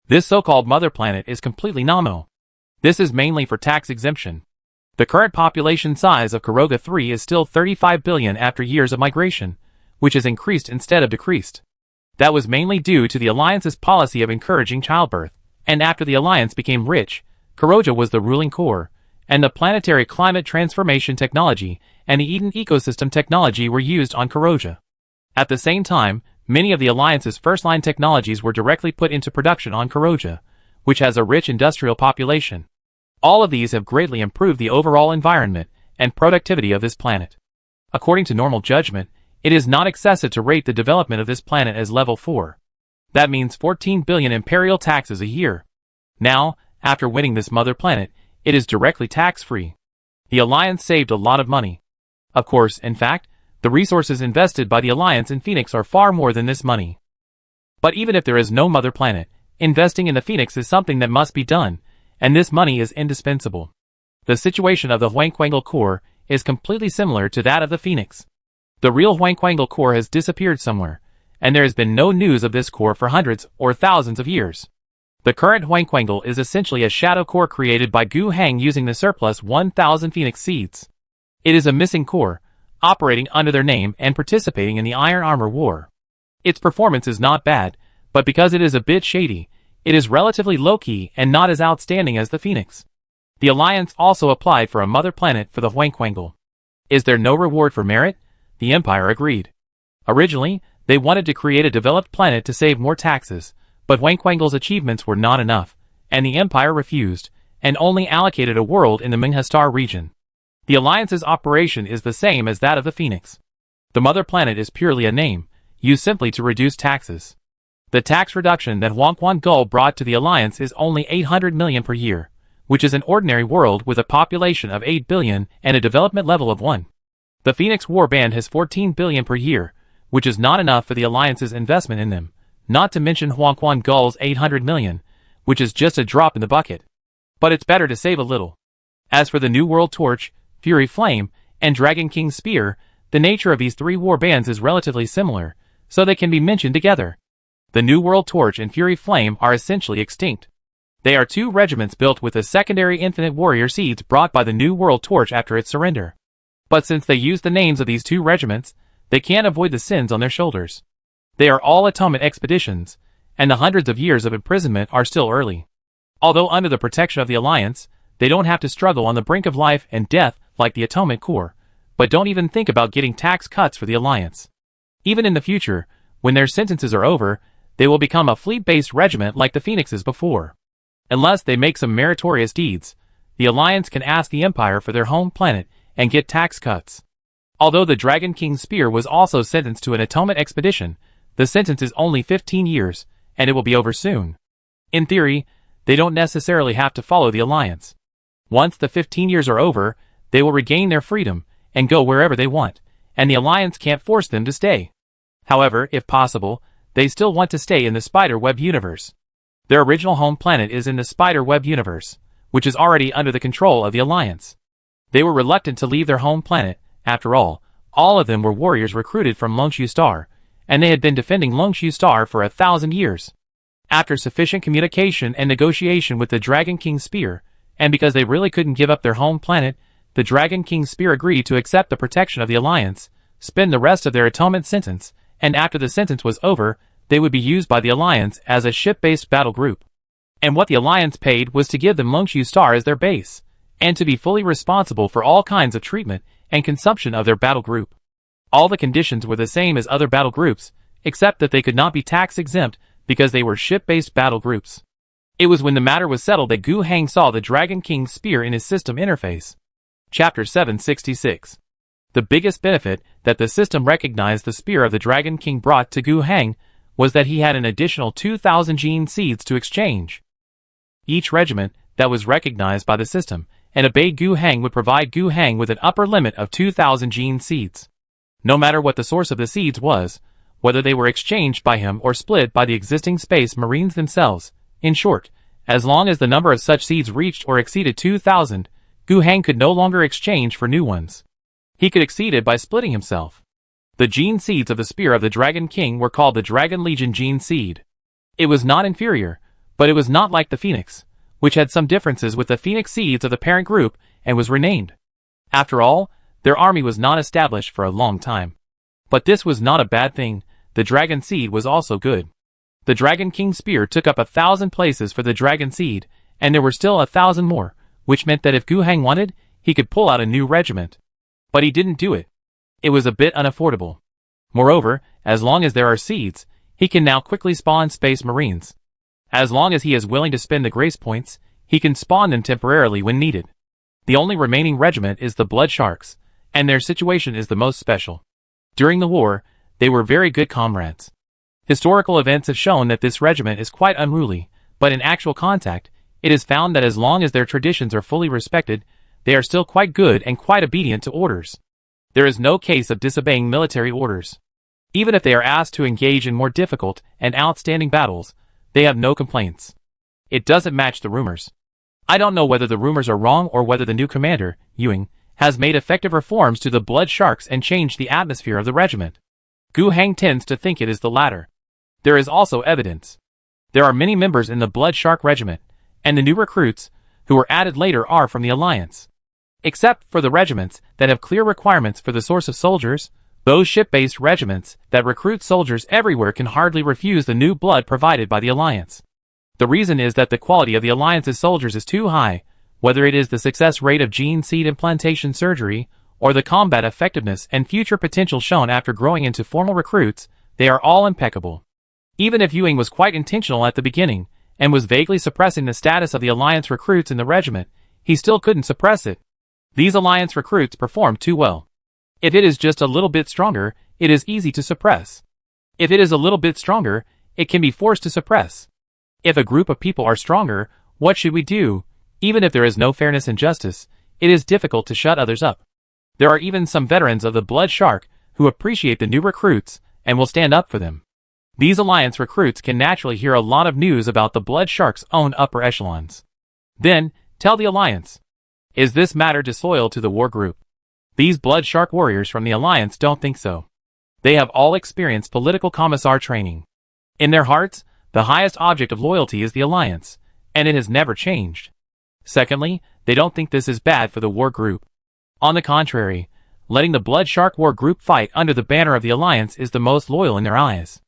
This so-called mother planet is completely nominal. This is mainly for tax exemption. The current population size of Kuroga 3 is still 35 billion after years of migration, which has increased instead of decreased. That was mainly due to the Alliance's policy of encouraging childbirth, and after the Alliance became rich, Kuroga was the ruling core, and the planetary climate transformation technology and the Eden ecosystem technology were used on Kuroga. At the same time, many of the Alliance's first-line technologies were directly put into production on Kuroga, which has a rich industrial population. All of these have greatly improved the overall environment and productivity of this planet. According to normal judgment, it is not excessive to rate the development of this planet as level 4. That means 14 billion imperial taxes a year. Now, after winning this mother planet, it is directly tax-free. The Alliance saved a lot of money. Of course, in fact, the resources invested by the Alliance in Phoenix are far more than this money. But even if there is no mother planet, investing in the Phoenix is something that must be done, and this money is indispensable. The situation of the Huangquangle Corps is completely similar to that of the Phoenix. The real Huangquangle Corps has disappeared somewhere, and there has been no news of this corps for hundreds or thousands of years. The current Huangquangle is essentially a shadow corps created by Gu Heng using the surplus 1,000 Phoenix seeds. It is a missing corps, operating under their name and participating in the Iron Armor War. Its performance is not bad, but because it is a bit shady, it is relatively low-key and not as outstanding as the Phoenix. The Alliance also applied for a mother planet for the Huangquangle. Is there no reward for merit? The Empire agreed. Originally, they wanted to create a developed planet to save more taxes, but Huangquangle's achievements were not enough, and the Empire refused, and only allocated a world in the Minghastar region. The Alliance's operation is the same as that of the Phoenix. The mother planet is purely a name, used simply to reduce taxes. The tax reduction that Huangquangle brought to the Alliance is only 800 million per year, which is an ordinary world with a population of 8 billion and a development level of 1. The Phoenix Warband has 14 billion per year, which is not enough for the Alliance's investment in them, not to mention Huangquangle's 800 million, which is just a drop in the bucket. But it's better to save a little. As for the New World Torch, Fury Flame, and Dragon King Spear, the nature of these 3 war bands is relatively similar, so they can be mentioned together. The New World Torch and Fury Flame are essentially extinct. They are 2 regiments built with the secondary Infinite Warrior seeds brought by the New World Torch after its surrender. But since they use the names of these 2 regiments, they can't avoid the sins on their shoulders. They are all atonement expeditions, and the hundreds of years of imprisonment are still early. Although under the protection of the Alliance, they don't have to struggle on the brink of life and death like the Atonement Corps, but don't even think about getting tax cuts for the Alliance. Even in the future, when their sentences are over, they will become a fleet-based regiment like the Phoenixes before. Unless they make some meritorious deeds, the Alliance can ask the Empire for their home planet and get tax cuts. Although the Dragon King's spear was also sentenced to an atonement expedition, the sentence is only 15 years, and it will be over soon. In theory, they don't necessarily have to follow the Alliance. Once the 15 years are over, they will regain their freedom and go wherever they want, and the Alliance can't force them to stay. However, if possible, they still want to stay in the Spider-Web universe. Their original home planet is in the Spider-Web universe, which is already under the control of the Alliance. They were reluctant to leave their home planet. After all of them were warriors recruited from Longshu Star, and they had been defending Longshu Star for 1,000 years. After sufficient communication and negotiation with the Dragon King's spear, and because they really couldn't give up their home planet, the Dragon King's spear agreed to accept the protection of the Alliance, spend the rest of their atonement sentence, and after the sentence was over, they would be used by the Alliance as a ship-based battle group. And what the Alliance paid was to give them Longshu Star as their base, and to be fully responsible for all kinds of treatment and consumption of their battle group. All the conditions were the same as other battle groups, except that they could not be tax-exempt because they were ship-based battle groups. It was when the matter was settled that Gu Hang saw the Dragon King's spear in his system interface. Chapter 766. The biggest benefit that the system recognized the spear of the Dragon King brought to Gu Hang was that he had an additional 2,000 gene seeds to exchange. Each regiment that was recognized by the system and obeyed Gu Hang would provide Gu Hang with an upper limit of 2,000 gene seeds. No matter what the source of the seeds was, whether they were exchanged by him or split by the existing Space Marines themselves, in short, as long as the number of such seeds reached or exceeded 2,000, Gu Hang could no longer exchange for new ones. He could exceed it by splitting himself. The gene seeds of the spear of the Dragon King were called the Dragon Legion gene seed. It was not inferior, but it was not like the Phoenix, which had some differences with the Phoenix seeds of the parent group and was renamed. After all, their army was not established for a long time. But this was not a bad thing. The Dragon Seed was also good. The Dragon King's spear took up 1,000 places for the Dragon Seed, and there were still 1,000 more, which meant that if Gu Hang wanted, he could pull out a new regiment. But he didn't do it. It was a bit unaffordable. Moreover, as long as there are seeds, he can now quickly spawn Space Marines. As long as he is willing to spend the grace points, he can spawn them temporarily when needed. The only remaining regiment is the Blood Sharks, and their situation is the most special. During the war, they were very good comrades. Historical events have shown that this regiment is quite unruly, but in actual contact, it is found that as long as their traditions are fully respected, they are still quite good and quite obedient to orders. There is no case of disobeying military orders. Even if they are asked to engage in more difficult and outstanding battles, they have no complaints. It doesn't match the rumors. I don't know whether the rumors are wrong or whether the new commander, Ewing, has made effective reforms to the Blood Sharks and changed the atmosphere of the regiment. Gu Hang tends to think it is the latter. There is also evidence. There are many members in the Blood Shark regiment, and the new recruits, who were added later, are from the Alliance. Except for the regiments that have clear requirements for the source of soldiers, those ship-based regiments that recruit soldiers everywhere can hardly refuse the new blood provided by the Alliance. The reason is that the quality of the Alliance's soldiers is too high, whether it is the success rate of gene seed implantation surgery, or the combat effectiveness and future potential shown after growing into formal recruits, they are all impeccable. Even if Ewing was quite intentional at the beginning, and was vaguely suppressing the status of the Alliance recruits in the regiment, he still couldn't suppress it. These Alliance recruits perform too well. If it is just a little bit stronger, it is easy to suppress. If it is a little bit stronger, it can be forced to suppress. If a group of people are stronger, what should we do? Even if there is no fairness and justice, it is difficult to shut others up. There are even some veterans of the Blood Shark who appreciate the new recruits and will stand up for them. These Alliance recruits can naturally hear a lot of news about the Blood Shark's own upper echelons. Then, tell the Alliance. Is this matter disloyal to the war group? These Blood Shark warriors from the Alliance don't think so. They have all experienced political commissar training. In their hearts, the highest object of loyalty is the Alliance, and it has never changed. Secondly, they don't think this is bad for the war group. On the contrary, letting the Blood Shark war group fight under the banner of the Alliance is the most loyal in their eyes.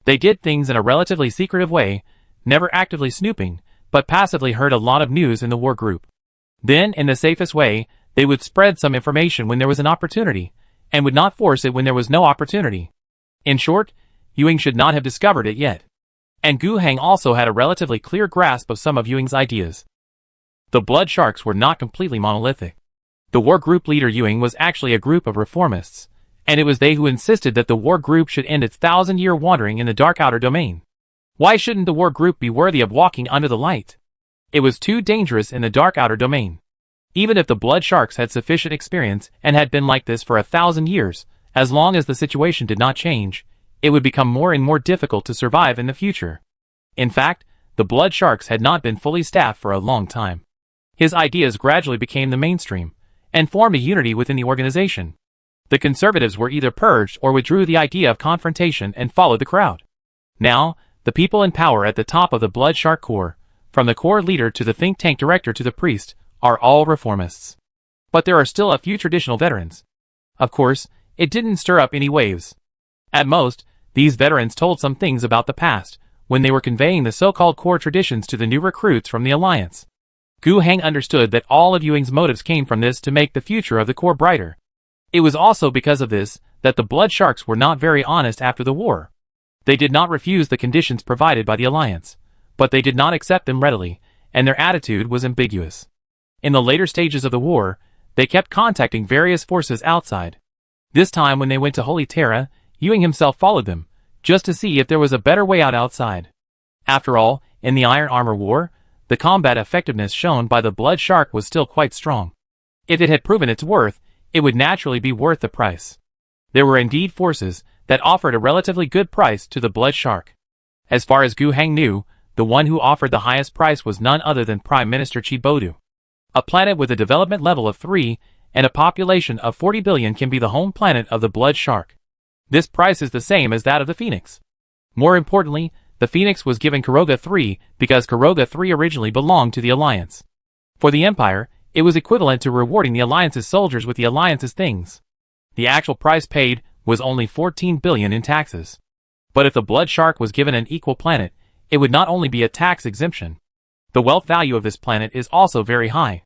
They did things in a relatively secretive way, never actively snooping, but passively heard a lot of news in the war group. Then, in the safest way, they would spread some information when there was an opportunity, and would not force it when there was no opportunity. In short, Ewing should not have discovered it yet. And Gu Heng also had a relatively clear grasp of some of Ewing's ideas. The Blood Sharks were not completely monolithic. The war group leader Ewing was actually a group of reformists, and it was they who insisted that the war group should end its 1,000-year wandering in the dark outer domain. Why shouldn't the war group be worthy of walking under the light? It was too dangerous in the dark outer domain. Even if the Blood Sharks had sufficient experience and had been like this for 1,000 years, as long as the situation did not change, it would become more and more difficult to survive in the future. In fact, the Blood Sharks had not been fully staffed for a long time. His ideas gradually became the mainstream, and formed a unity within the organization. The conservatives were either purged or withdrew the idea of confrontation and followed the crowd. Now, the people in power at the top of the Blood Shark Corps, from the Corps leader to the think tank director to the priest, are all reformists. But there are still a few traditional veterans. Of course, it didn't stir up any waves. At most, these veterans told some things about the past, when they were conveying the so-called core traditions to the new recruits from the Alliance. Gu Heng understood that all of Ewing's motives came from this to make the future of the Corps brighter. It was also because of this that the Blood Sharks were not very honest after the war. They did not refuse the conditions provided by the Alliance, but they did not accept them readily, and their attitude was ambiguous. In the later stages of the war, they kept contacting various forces outside. This time when they went to Holy Terra, Ewing himself followed them, just to see if there was a better way out outside. After all, in the Iron Armor War, the combat effectiveness shown by the Blood Shark was still quite strong. If it had proven its worth, it would naturally be worth the price. There were indeed forces that offered a relatively good price to the Blood Shark. As far as Gu Heng knew, the one who offered the highest price was none other than Prime Minister Chibodu. A planet with a development level of 3 and a population of 40 billion can be the home planet of the Blood Shark. This price is the same as that of the Phoenix. More importantly, the Phoenix was given Kuroga 3 because Kuroga 3 originally belonged to the Alliance. For the Empire, it was equivalent to rewarding the Alliance's soldiers with the Alliance's things. The actual price paid was only 14 billion in taxes. But if the Blood Shark was given an equal planet, it would not only be a tax exemption. The wealth value of this planet is also very high.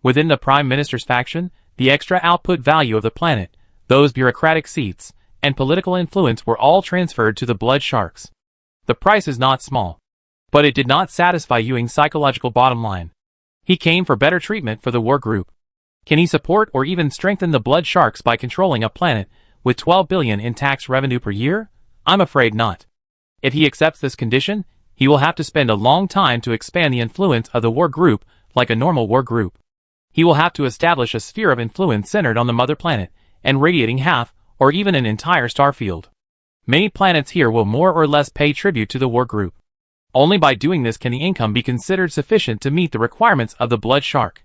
Within the Prime Minister's faction, the extra output value of the planet, those bureaucratic seats, and political influence were all transferred to the Blood Sharks. The price is not small. But it did not satisfy Ewing's psychological bottom line. He came for better treatment for the war group. Can he support or even strengthen the Blood Sharks by controlling a planet with 12 billion in tax revenue per year? I'm afraid not. If he accepts this condition, he will have to spend a long time to expand the influence of the war group like a normal war group. He will have to establish a sphere of influence centered on the mother planet and radiating half or even an entire star field. Many planets here will more or less pay tribute to the war group. Only by doing this can the income be considered sufficient to meet the requirements of the Blood Shark.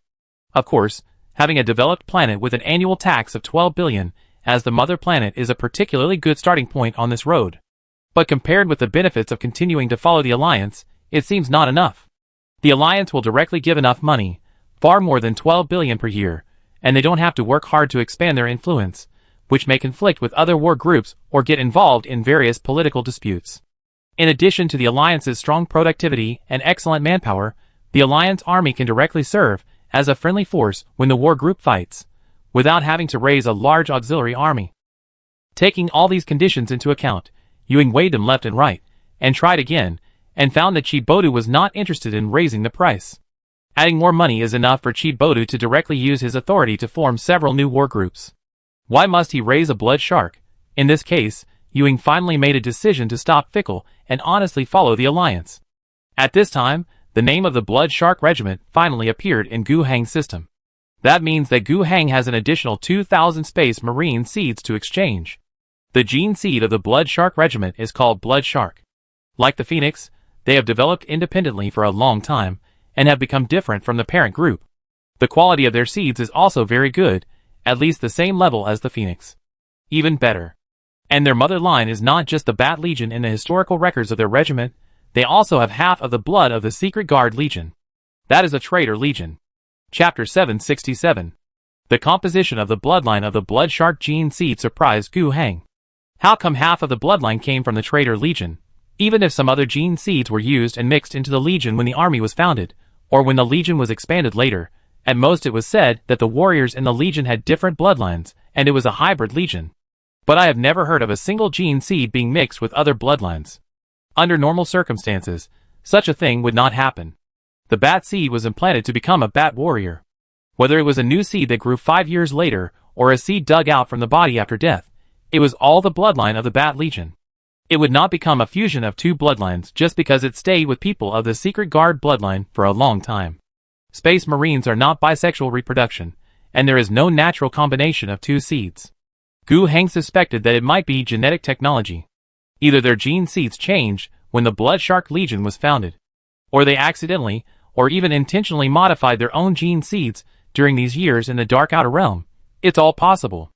Of course, having a developed planet with an annual tax of 12 billion as the mother planet is a particularly good starting point on this road. But compared with the benefits of continuing to follow the Alliance, it seems not enough. The Alliance will directly give enough money, far more than 12 billion per year, and they don't have to work hard to expand their influence, which may conflict with other war groups or get involved in various political disputes. In addition to the Alliance's strong productivity and excellent manpower, the Alliance army can directly serve as a friendly force when the war group fights, without having to raise a large auxiliary army. Taking all these conditions into account, Ewing weighed them left and right, and tried again, and found that Chibodu was not interested in raising the price. Adding more money is enough for Chibodu to directly use his authority to form several new war groups. Why must he raise a Blood Shark? In this case, Ewing finally made a decision to stop fickle and honestly follow the Alliance. At this time, the name of the Blood Shark Regiment finally appeared in Gu Heng's system. That means that Gu Heng has an additional 2,000 Space Marine seeds to exchange. The gene seed of the Blood Shark Regiment is called Blood Shark. Like the Phoenix, they have developed independently for a long time, and have become different from the parent group. The quality of their seeds is also very good, at least the same level as the Phoenix. Even better. And their mother line is not just the Bat Legion in the historical records of their regiment, they also have half of the blood of the Secret Guard Legion. That is a traitor legion. Chapter 767. The composition of the bloodline of the Blood Shark gene seed surprised Gu Heng. How come half of the bloodline came from the traitor legion? Even if some other gene seeds were used and mixed into the Legion when the army was founded, or when the Legion was expanded later, at most it was said that the warriors in the Legion had different bloodlines, and it was a hybrid Legion. But I have never heard of a single gene seed being mixed with other bloodlines. Under normal circumstances, such a thing would not happen. The bat seed was implanted to become a bat warrior. Whether it was a new seed that grew 5 years later, or a seed dug out from the body after death, it was all the bloodline of the Bat Legion. It would not become a fusion of two bloodlines just because it stayed with people of the Secret Guard bloodline for a long time. Space Marines are not bisexual reproduction, and there is no natural combination of two seeds. Gu Heng suspected that it might be genetic technology. Either their gene seeds changed when the Blood Shark Legion was founded, or they accidentally, or even intentionally modified their own gene seeds during these years in the Dark Outer Realm. It's all possible.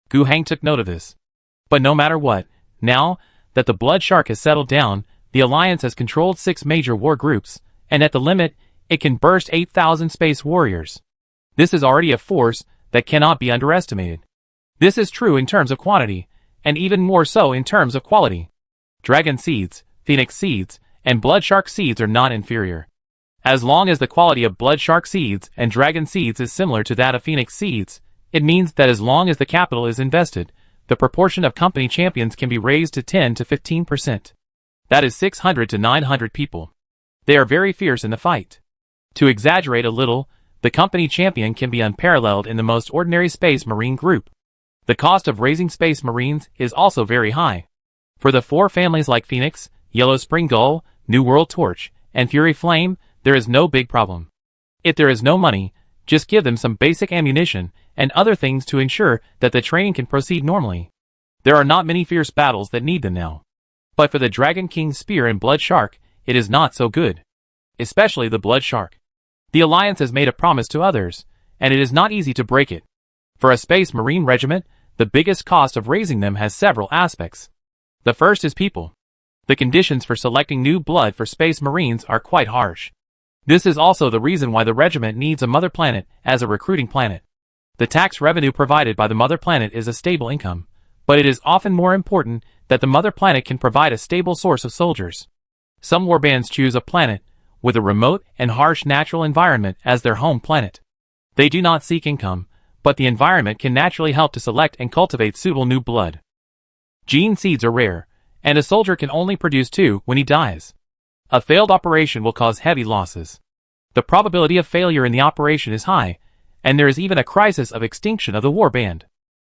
Gu Heng took note of this. But no matter what, now that the Blood Shark has settled down, the Alliance has controlled 6 major war groups, and at the limit, it can burst 8,000 space warriors. This is already a force that cannot be underestimated. This is true in terms of quantity, and even more so in terms of quality. Dragon seeds, Phoenix seeds, and Blood Shark seeds are not inferior. As long as the quality of Blood Shark seeds and Dragon seeds is similar to that of Phoenix seeds, it means that as long as the capital is invested, the proportion of company champions can be raised to 10 to 15%. That is 600 to 900 people. They are very fierce in the fight. To exaggerate a little, the company champion can be unparalleled in the most ordinary Space Marine group. The cost of raising Space Marines is also very high. For the 4 families like Phoenix, Yellow Spring Gull, New World Torch, and Fury Flame, there is no big problem. If there is no money, just give them some basic ammunition and other things to ensure that the training can proceed normally. There are not many fierce battles that need them now. But for the Dragon King Spear and Blood Shark, it is not so good. Especially the Blood Shark. The Alliance has made a promise to others, and it is not easy to break it. For a Space Marine regiment, the biggest cost of raising them has several aspects. The first is people. The conditions for selecting new blood for Space Marines are quite harsh. This is also the reason why the regiment needs a mother planet as a recruiting planet. The tax revenue provided by the mother planet is a stable income, but it is often more important that the mother planet can provide a stable source of soldiers. Some warbands choose a planet with a remote and harsh natural environment as their home planet. They do not seek income, but the environment can naturally help to select and cultivate suitable new blood. Gene seeds are rare, and a soldier can only produce 2 when he dies. A failed operation will cause heavy losses. The probability of failure in the operation is high, and there is even a crisis of extinction of the warband.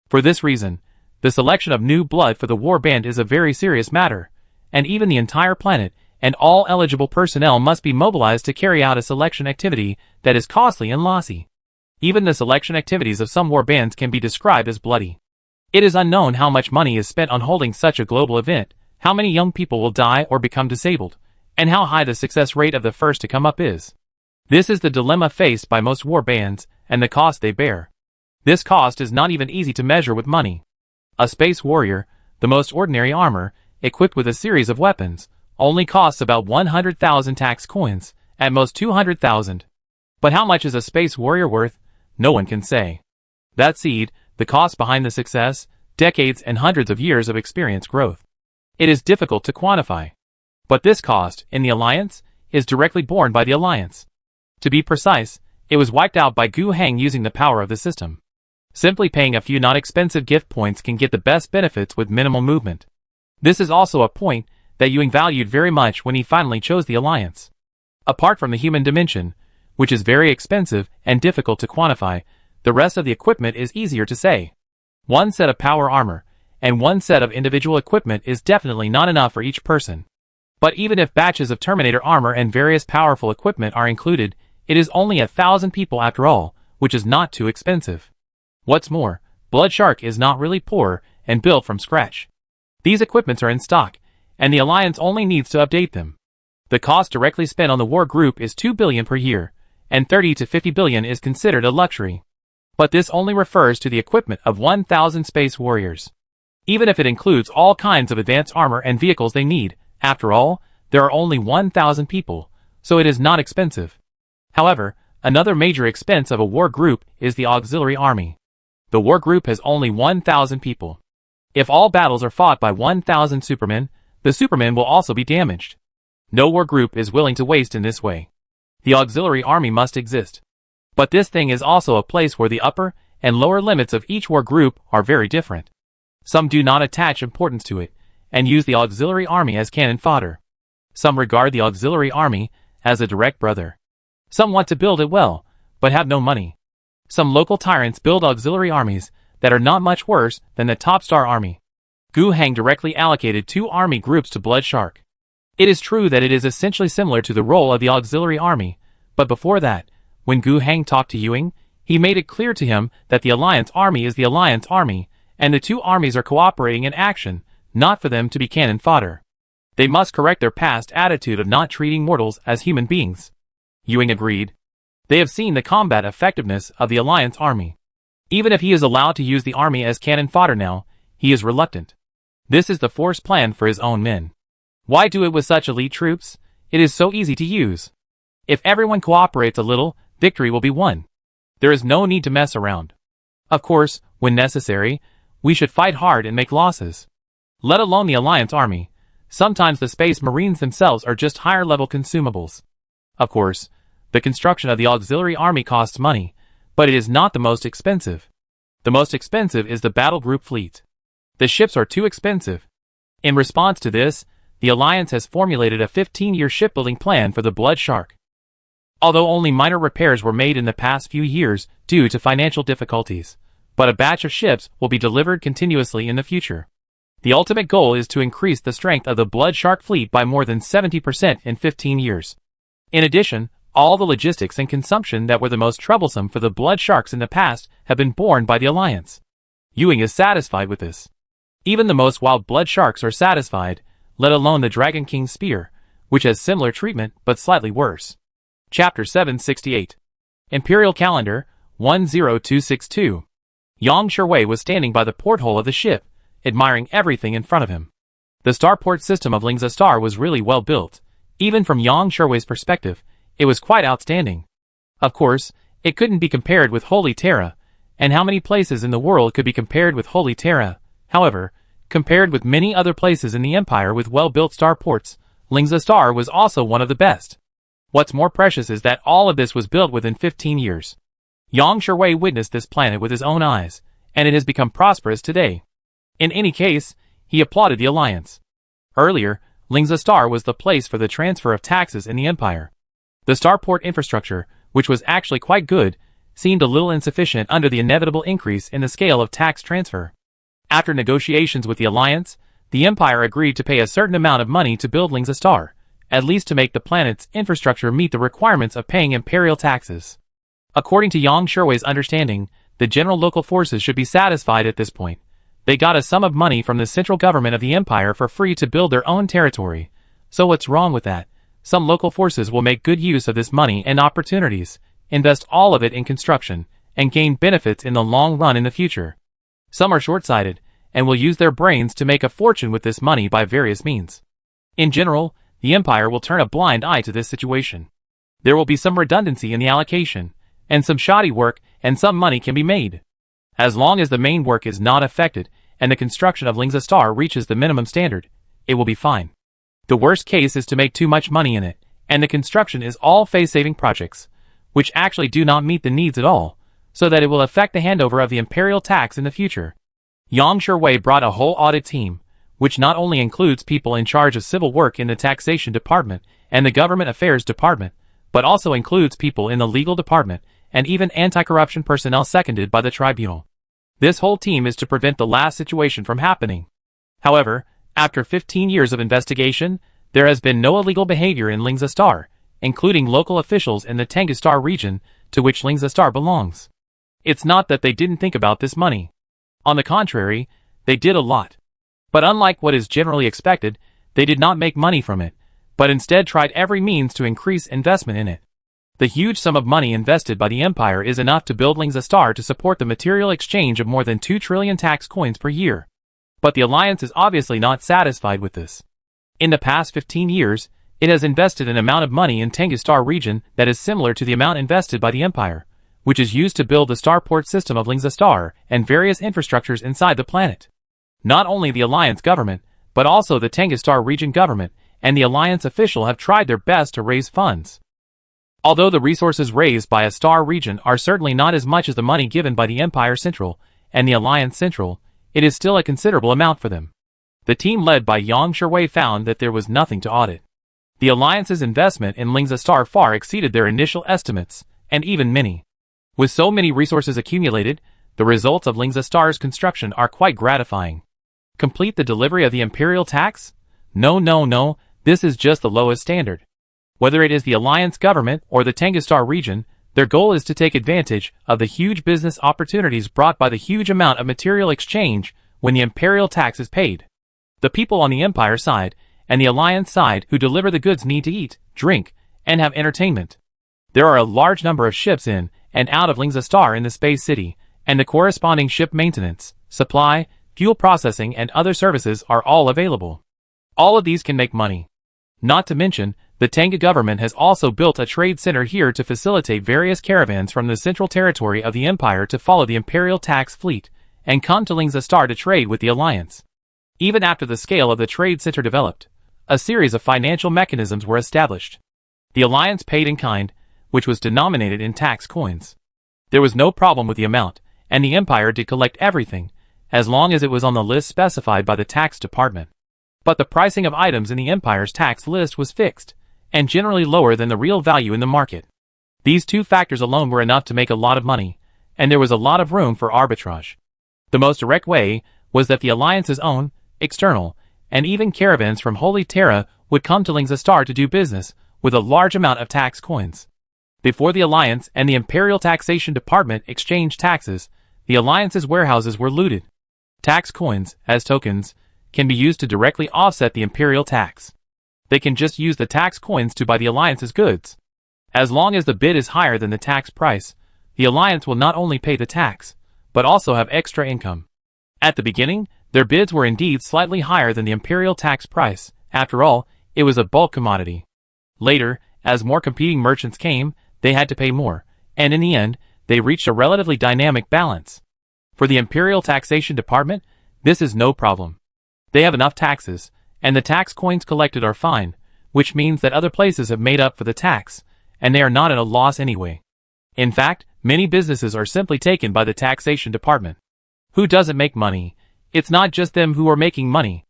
For this reason, the selection of new blood for the warband is a very serious matter, and even the entire planet and all eligible personnel must be mobilized to carry out a selection activity that is costly and lossy. Even the selection activities of some warbands can be described as bloody. It is unknown how much money is spent on holding such a global event, how many young people will die or become disabled, and how high the success rate of the first to come up is. This is the dilemma faced by most warbands, and the cost they bear. This cost is not even easy to measure with money. A space warrior, the most ordinary armor, equipped with a series of weapons, only costs about 100,000 tax coins, at most 200,000. But how much is a space warrior worth? No one can say. That seed, the cost behind the success, decades and hundreds of years of experience growth. It is difficult to quantify. But this cost, in the Alliance, is directly borne by the Alliance. To be precise, it was wiped out by Gu Heng using the power of the system. Simply paying a few not expensive gift points can get the best benefits with minimal movement. This is also a point that Ewing valued very much when he finally chose the Alliance. Apart from the human dimension, which is very expensive and difficult to quantify, the rest of the equipment is easier to say. One set of power armor, and one set of individual equipment is definitely not enough for each person. But even if batches of Terminator armor and various powerful equipment are included, it is only 1,000 people after all, which is not too expensive. What's more, Blood Shark is not really poor and built from scratch. These equipments are in stock, and the Alliance only needs to update them. The cost directly spent on the war group is 2 billion per year, and 30 to 50 billion is considered a luxury. But this only refers to the equipment of 1,000 space warriors. Even if it includes all kinds of advanced armor and vehicles they need, after all, there are only 1,000 people, so it is not expensive. However, another major expense of a war group is the auxiliary army. The war group has only 1,000 people. If all battles are fought by 1,000 supermen, the Superman will also be damaged. No war group is willing to waste in this way. The auxiliary army must exist. But this thing is also a place where the upper and lower limits of each war group are very different. Some do not attach importance to it, and use the auxiliary army as cannon fodder. Some regard the auxiliary army as a direct brother. Some want to build it well, but have no money. Some local tyrants build auxiliary armies that are not much worse than the top star army. Gu Hang directly allocated 2 army groups to Blood Shark. It is true that it is essentially similar to the role of the auxiliary army, but before that, when Gu Hang talked to Ewing, he made it clear to him that the Alliance army is the Alliance army, and the 2 armies are cooperating in action, not for them to be cannon fodder. They must correct their past attitude of not treating mortals as human beings. Ewing agreed. They have seen the combat effectiveness of the Alliance army. Even if he is allowed to use the army as cannon fodder now, he is reluctant. This is the force plan for his own men. Why do it with such elite troops? It is so easy to use. If everyone cooperates a little, victory will be won. There is no need to mess around. Of course, when necessary, we should fight hard and make losses. Let alone the Alliance army. Sometimes the Space Marines themselves are just higher-level consumables. Of course, the construction of the auxiliary army costs money, but it is not the most expensive. The most expensive is the battle group fleet. The ships are too expensive. In response to this, the Alliance has formulated a 15-year shipbuilding plan for the Blood Shark. Although only minor repairs were made in the past few years due to financial difficulties, but a batch of ships will be delivered continuously in the future. The ultimate goal is to increase the strength of the Blood Shark fleet by more than 70% in 15 years. In addition, all the logistics and consumption that were the most troublesome for the Blood Sharks in the past have been borne by the Alliance. Ewing is satisfied with this. Even the most wild Blood Sharks are satisfied, let alone the Dragon King's spear, which has similar treatment but slightly worse. Chapter 768. Imperial Calendar 10262. Yang Sherwei was standing by the porthole of the ship, admiring everything in front of him. The starport system of Lingza Star was really well built. Even from Yang Sherwei's perspective, it was quite outstanding. Of course, it couldn't be compared with Holy Terra, and how many places in the world could be compared with Holy Terra? However, compared with many other places in the Empire with well-built starports, Lingza Star was also one of the best. What's more precious is that all of this was built within 15 years. Yang Sherwei witnessed this planet with his own eyes, and it has become prosperous today. In any case, he applauded the Alliance. Earlier, Lingza Star was the place for the transfer of taxes in the Empire. The starport infrastructure, which was actually quite good, seemed a little insufficient under the inevitable increase in the scale of tax transfer. After negotiations with the Alliance, the Empire agreed to pay a certain amount of money to build Lingza Star, at least to make the planet's infrastructure meet the requirements of paying imperial taxes. According to Yang Sherwei's understanding, the general local forces should be satisfied at this point. They got a sum of money from the central government of the Empire for free to build their own territory. So what's wrong with that? Some local forces will make good use of this money and opportunities, invest all of it in construction, and gain benefits in the long run in the future. Some are short-sighted, and will use their brains to make a fortune with this money by various means. In general, the Empire will turn a blind eye to this situation. There will be some redundancy in the allocation, and some shoddy work, and some money can be made. As long as the main work is not affected, and the construction of Lingza Star reaches the minimum standard, it will be fine. The worst case is to make too much money in it, and the construction is all face-saving projects, which actually do not meet the needs at all, so that it will affect the handover of the imperial tax in the future. Yang Sherwei brought a whole audit team, which not only includes people in charge of civil work in the taxation department and the government affairs department, but also includes people in the legal department and even anti-corruption personnel seconded by the tribunal. This whole team is to prevent the last situation from happening. However, after 15 years of investigation, there has been no illegal behavior in Lingza Star, including local officials in the Tengu-Star region to which Lingza Star belongs. It's not that they didn't think about this money. On the contrary, they did a lot. But unlike what is generally expected, they did not make money from it, but instead tried every means to increase investment in it. The huge sum of money invested by the Empire is enough to build Lingza Star to support the material exchange of more than 2 trillion tax coins per year. But the Alliance is obviously not satisfied with this. In the past 15 years, it has invested an amount of money in Tengu-Star region that is similar to the amount invested by the Empire, which is used to build the starport system of Lingza Star and various infrastructures inside the planet. Not only the Alliance government, but also the Tengastar region government and the Alliance official have tried their best to raise funds. Although the resources raised by a Star region are certainly not as much as the money given by the Empire Central and the Alliance Central, it is still a considerable amount for them. The team led by Yang Shuwei found that there was nothing to audit. The Alliance's investment in Lingza Star far exceeded their initial estimates, and even many. With so many resources accumulated, the results of Lingza Star's construction are quite gratifying. Complete the delivery of the Imperial tax? No, this is just the lowest standard. Whether it is the Alliance government or the Tengastar region, their goal is to take advantage of the huge business opportunities brought by the huge amount of material exchange when the Imperial tax is paid. The people on the Empire side and the Alliance side who deliver the goods need to eat, drink, and have entertainment. There are a large number of ships in and out of Lingza Star in the Space City, and the corresponding ship maintenance, supply, fuel processing and other services are all available. All of these can make money. Not to mention, the Tenga government has also built a trade center here to facilitate various caravans from the central territory of the Empire to follow the Imperial tax fleet and come to Lingza Star to trade with the Alliance. Even after the scale of the trade center developed, a series of financial mechanisms were established. The Alliance paid in kind, which was denominated in tax coins. There was no problem with the amount, and the Empire did collect everything, as long as it was on the list specified by the tax department. But the pricing of items in the Empire's tax list was fixed, and generally lower than the real value in the market. These two factors alone were enough to make a lot of money, and there was a lot of room for arbitrage. The most direct way was that the Alliance's own, external, and even caravans from Holy Terra would come to Lingza Star to do business with a large amount of tax coins. Before the Alliance and the Imperial Taxation Department exchanged taxes, the Alliance's warehouses were looted. Tax coins, as tokens, can be used to directly offset the Imperial tax. They can just use the tax coins to buy the Alliance's goods. As long as the bid is higher than the tax price, the Alliance will not only pay the tax, but also have extra income. At the beginning, their bids were indeed slightly higher than the Imperial tax price. After all, it was a bulk commodity. Later, as more competing merchants came, they had to pay more, and in the end, they reached a relatively dynamic balance. For the Imperial Taxation Department, this is no problem. They have enough taxes, and the tax coins collected are fine, which means that other places have made up for the tax, and they are not at a loss anyway. In fact, many businesses are simply taken by the Taxation Department. Who doesn't make money? It's not just them who are making money.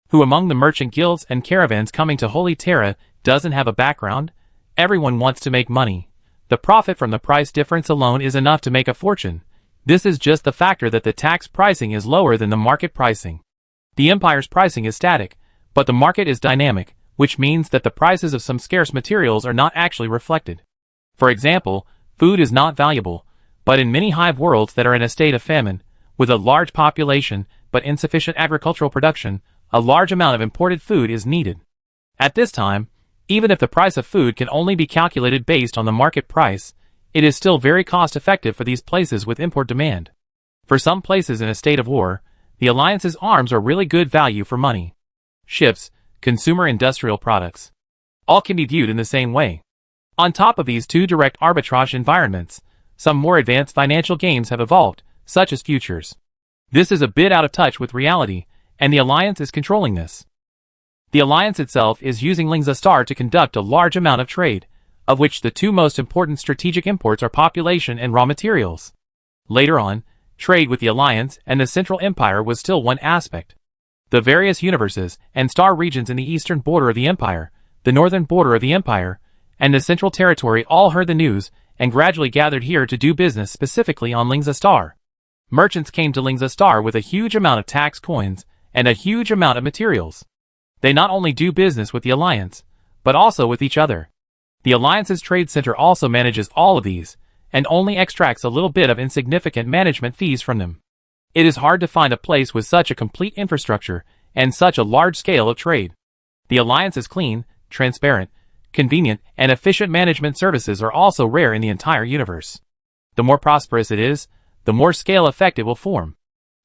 Who among the merchant guilds and caravans coming to Holy Terra doesn't have a background? Everyone wants to make money. The profit from the price difference alone is enough to make a fortune. This is just the factor that the tax pricing is lower than the market pricing. The Empire's pricing is static, but the market is dynamic, which means that the prices of some scarce materials are not actually reflected. For example, food is not valuable, but in many hive worlds that are in a state of famine, with a large population but insufficient agricultural production, a large amount of imported food is needed. At this time, even if the price of food can only be calculated based on the market price, it is still very cost-effective for these places with import demand. For some places in a state of war, the Alliance's arms are really good value for money. Ships, consumer industrial products. All can be viewed in the same way. On top of these two direct arbitrage environments, some more advanced financial games have evolved, such as futures. This is a bit out of touch with reality, and the Alliance is controlling this. The Alliance itself is using Lingza Star to conduct a large amount of trade, of which the two most important strategic imports are population and raw materials. Later on, trade with the Alliance and the Central Empire was still one aspect. The various universes and star regions in the eastern border of the Empire, the northern border of the Empire, and the Central Territory all heard the news and gradually gathered here to do business specifically on Lingza Star. Merchants came to Lingza Star with a huge amount of tax coins and a huge amount of materials. They not only do business with the Alliance, but also with each other. The Alliance's trade center also manages all of these, and only extracts a little bit of insignificant management fees from them. It is hard to find a place with such a complete infrastructure and such a large scale of trade. The Alliance's clean, transparent, convenient, and efficient management services are also rare in the entire universe. The more prosperous it is, the more scale effect it will form.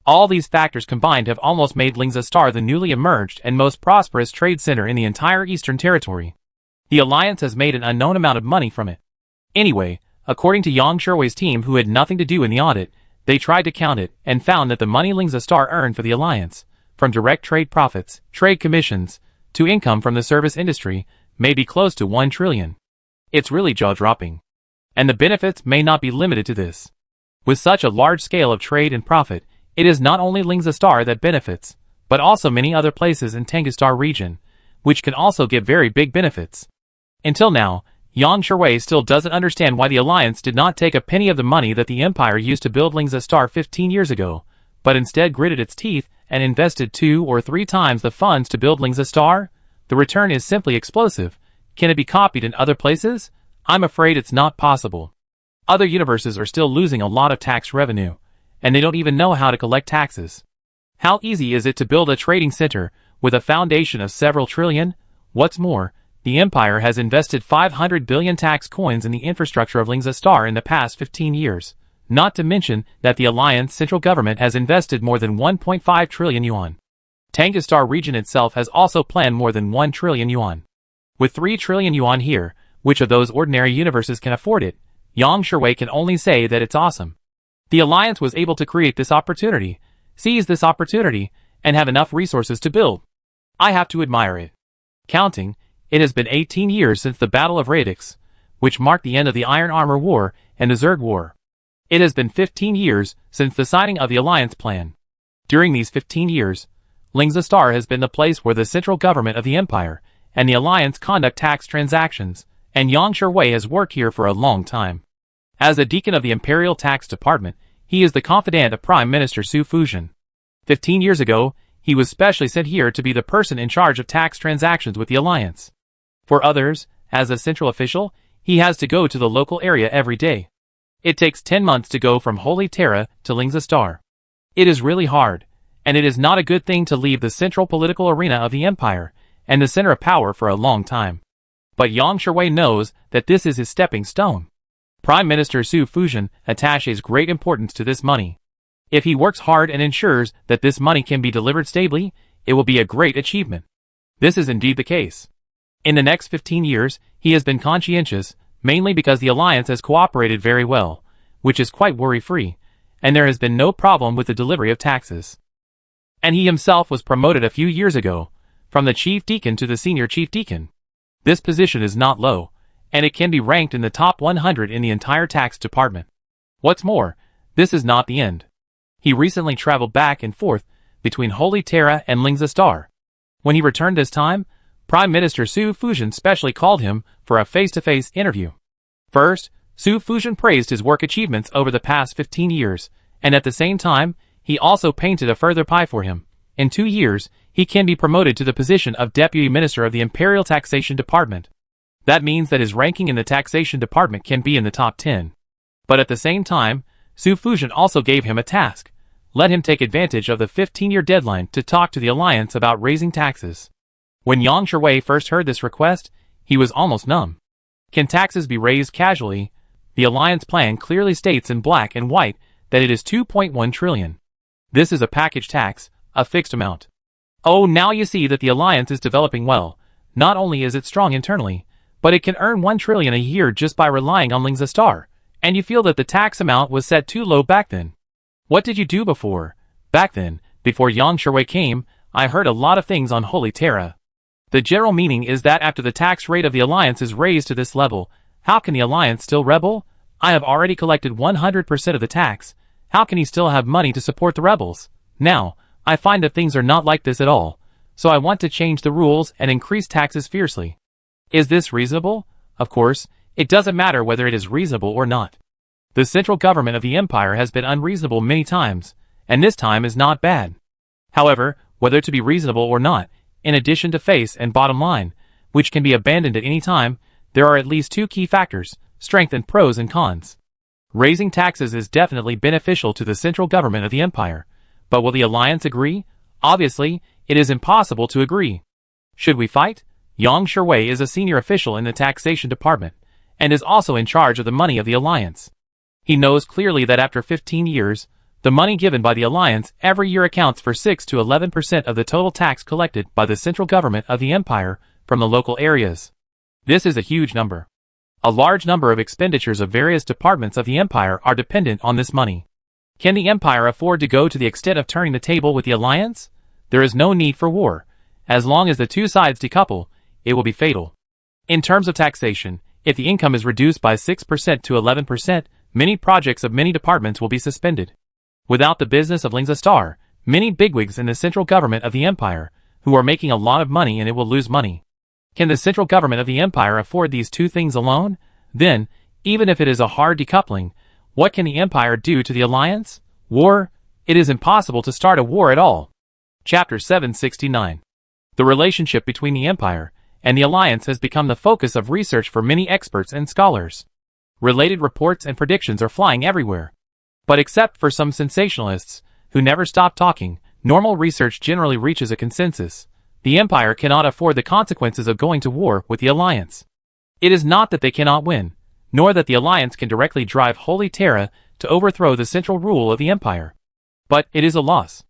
All these factors combined have almost made Lingza Star the newly emerged and most prosperous trade center in the entire Eastern Territory. The Alliance has made an unknown amount of money from it. Anyway, according to Yang Sherway's team who had nothing to do in the audit, they tried to count it and found that the money Lingza Star earned for the Alliance, from direct trade profits, trade commissions, to income from the service industry, may be close to 1 trillion. It's really jaw-dropping. And the benefits may not be limited to this. With such a large scale of trade and profit, it is not only Lingsastar that benefits, but also many other places in Tangastar region, which can also get very big benefits. Until now, Yang Shui still doesn't understand why the Alliance did not take a penny of the money that the Empire used to build Lingsastar 15 years ago, but instead gritted its teeth and invested 2 or 3 times the funds to build Lingsastar. The return is simply explosive. Can it be copied in other places? I'm afraid it's not possible. Other universes are still losing a lot of tax revenue, and they don't even know how to collect taxes. How easy is it to build a trading center with a foundation of several trillion? What's more, the Empire has invested 500 billion tax coins in the infrastructure of Lingsastar in the past 15 years, not to mention that the Alliance central government has invested more than 1.5 trillion yuan. Tangastar region itself has also planned more than 1 trillion yuan. With 3 trillion yuan here, which of those ordinary universes can afford it? Yang Shui can only say that it's awesome. The Alliance was able to create this opportunity, seize this opportunity, and have enough resources to build. I have to admire it. Counting, it has been 18 years since the Battle of Radix, which marked the end of the Iron Armor War and the Zerg War. It has been 15 years since the signing of the Alliance plan. During these 15 years, Lingsastar has been the place where the central government of the Empire and the Alliance conduct tax transactions, and Yang Shui has worked here for a long time. As a deacon of the Imperial Tax Department, he is the confidant of Prime Minister Su Fujian. 15 years ago, he was specially sent here to be the person in charge of tax transactions with the Alliance. For others, as a central official, he has to go to the local area every day. It takes 10 months to go from Holy Terra to Lingsastar. It is really hard, and it is not a good thing to leave the central political arena of the Empire and the center of power for a long time. But Yang Shui knows that this is his stepping stone. Prime Minister Su Fujian attaches great importance to this money. If he works hard and ensures that this money can be delivered stably, it will be a great achievement. This is indeed the case. In the next 15 years, he has been conscientious, mainly because the Alliance has cooperated very well, which is quite worry-free, and there has been no problem with the delivery of taxes. And he himself was promoted a few years ago, from the Chief Deacon to the Senior Chief Deacon. This position is not low, and it can be ranked in the top 100 in the entire tax department. What's more, this is not the end. He recently traveled back and forth between Holy Terra and Lingsastar. When he returned this time, Prime Minister Su Fujian specially called him for a face-to-face interview. First, Su Fujian praised his work achievements over the past 15 years, and at the same time, he also painted a further pie for him. In 2 years, he can be promoted to the position of Deputy Minister of the Imperial Taxation Department. That means that his ranking in the Taxation Department can be in the top 10. But at the same time, Su Fujian also gave him a task. Let him take advantage of the 15-year deadline to talk to the Alliance about raising taxes. When Yang Shui first heard this request, he was almost numb. Can taxes be raised casually? The Alliance plan clearly states in black and white that it is 2.1 trillion. This is a package tax, a fixed amount. Oh, now you see that the Alliance is developing well. Not only is it strong internally, but it can earn 1 trillion a year just by relying on Lingsastar. And you feel that the tax amount was set too low back then. What did you do before? Back then, before Yang Shui came, I heard a lot of things on Holy Terra. The general meaning is that after the tax rate of the Alliance is raised to this level, how can the Alliance still rebel? I have already collected 100% of the tax. How can he still have money to support the rebels? Now, I find that things are not like this at all, so I want to change the rules and increase taxes fiercely. Is this reasonable? Of course, it doesn't matter whether it is reasonable or not. The central government of the Empire has been unreasonable many times, and this time is not bad. However, whether to be reasonable or not, in addition to face and bottom line, which can be abandoned at any time, there are at least 2 key factors, strength and pros and cons. Raising taxes is definitely beneficial to the central government of the Empire, but will the Alliance agree? Obviously, it is impossible to agree. Should we fight? Yang Shui is a senior official in the taxation department, and is also in charge of the money of the Alliance. He knows clearly that after 15 years, the money given by the Alliance every year accounts for 6 to 11% of the total tax collected by the central government of the Empire from the local areas. This is a huge number. A large number of expenditures of various departments of the Empire are dependent on this money. Can the Empire afford to go to the extent of turning the table with the Alliance? there is no need for war. As long as the two sides decouple, it will be fatal. In terms of taxation, if the income is reduced by 6% to 11%, many projects of many departments will be suspended. Without the business of Lingza Star, many bigwigs in the central government of the empire, who are making a lot of money, and it will lose money. Can the central government of the empire afford these two things alone? Then, even if it is a hard decoupling, what can the empire do to the alliance? War? It is impossible to start a war at all. Chapter 769. The relationship between the empire and the alliance has become the focus of research for many experts and scholars. Related reports and predictions are flying everywhere. But except for some sensationalists, who never stop talking, normal research generally reaches a consensus. The empire cannot afford the consequences of going to war with the alliance. It is not that they cannot win, nor that the alliance can directly drive Holy Terra to overthrow the central rule of the empire. But it is a loss.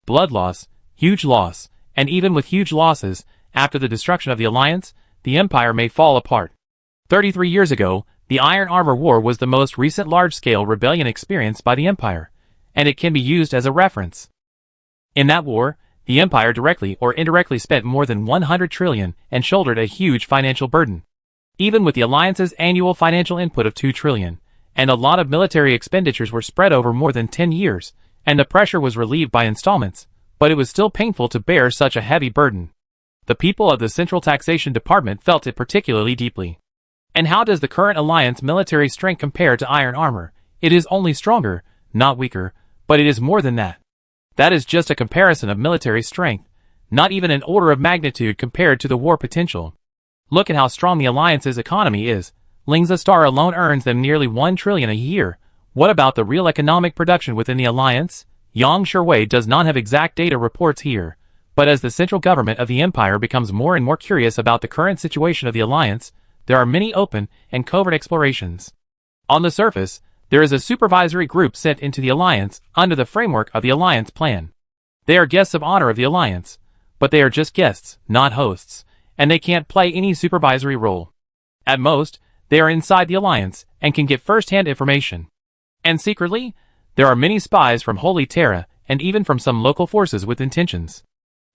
Blood loss, huge loss, and even with huge losses, after the destruction of the alliance, the empire may fall apart. 33 years ago, the Iron Armor War was the most recent large-scale rebellion experienced by the empire, and it can be used as a reference. In that war, the empire directly or indirectly spent more than 100 trillion and shouldered a huge financial burden. Even with the alliance's annual financial input of 2 trillion, and a lot of military expenditures were spread over more than 10 years, and the pressure was relieved by installments, but it was still painful to bear such a heavy burden. The people of the Central Taxation Department felt it particularly deeply. And how does the current alliance military strength compare to iron armor? It is only stronger, not weaker, but it is more than that. That is just a comparison of military strength, not even an order of magnitude compared to the war potential. Look at how strong the alliance's economy is. Lingza Star alone earns them nearly 1 trillion a year. What about the real economic production within the alliance? Yang Sherwei does not have exact data reports here, but as the central government of the empire becomes more and more curious about the current situation of the alliance, there are many open and covert explorations. On the surface, there is a supervisory group sent into the alliance under the framework of the alliance plan. They are guests of honor of the alliance, but they are just guests, not hosts, and they can't play any supervisory role. At most, they are inside the alliance and can get first-hand information. And secretly, there are many spies from Holy Terra and even from some local forces with intentions.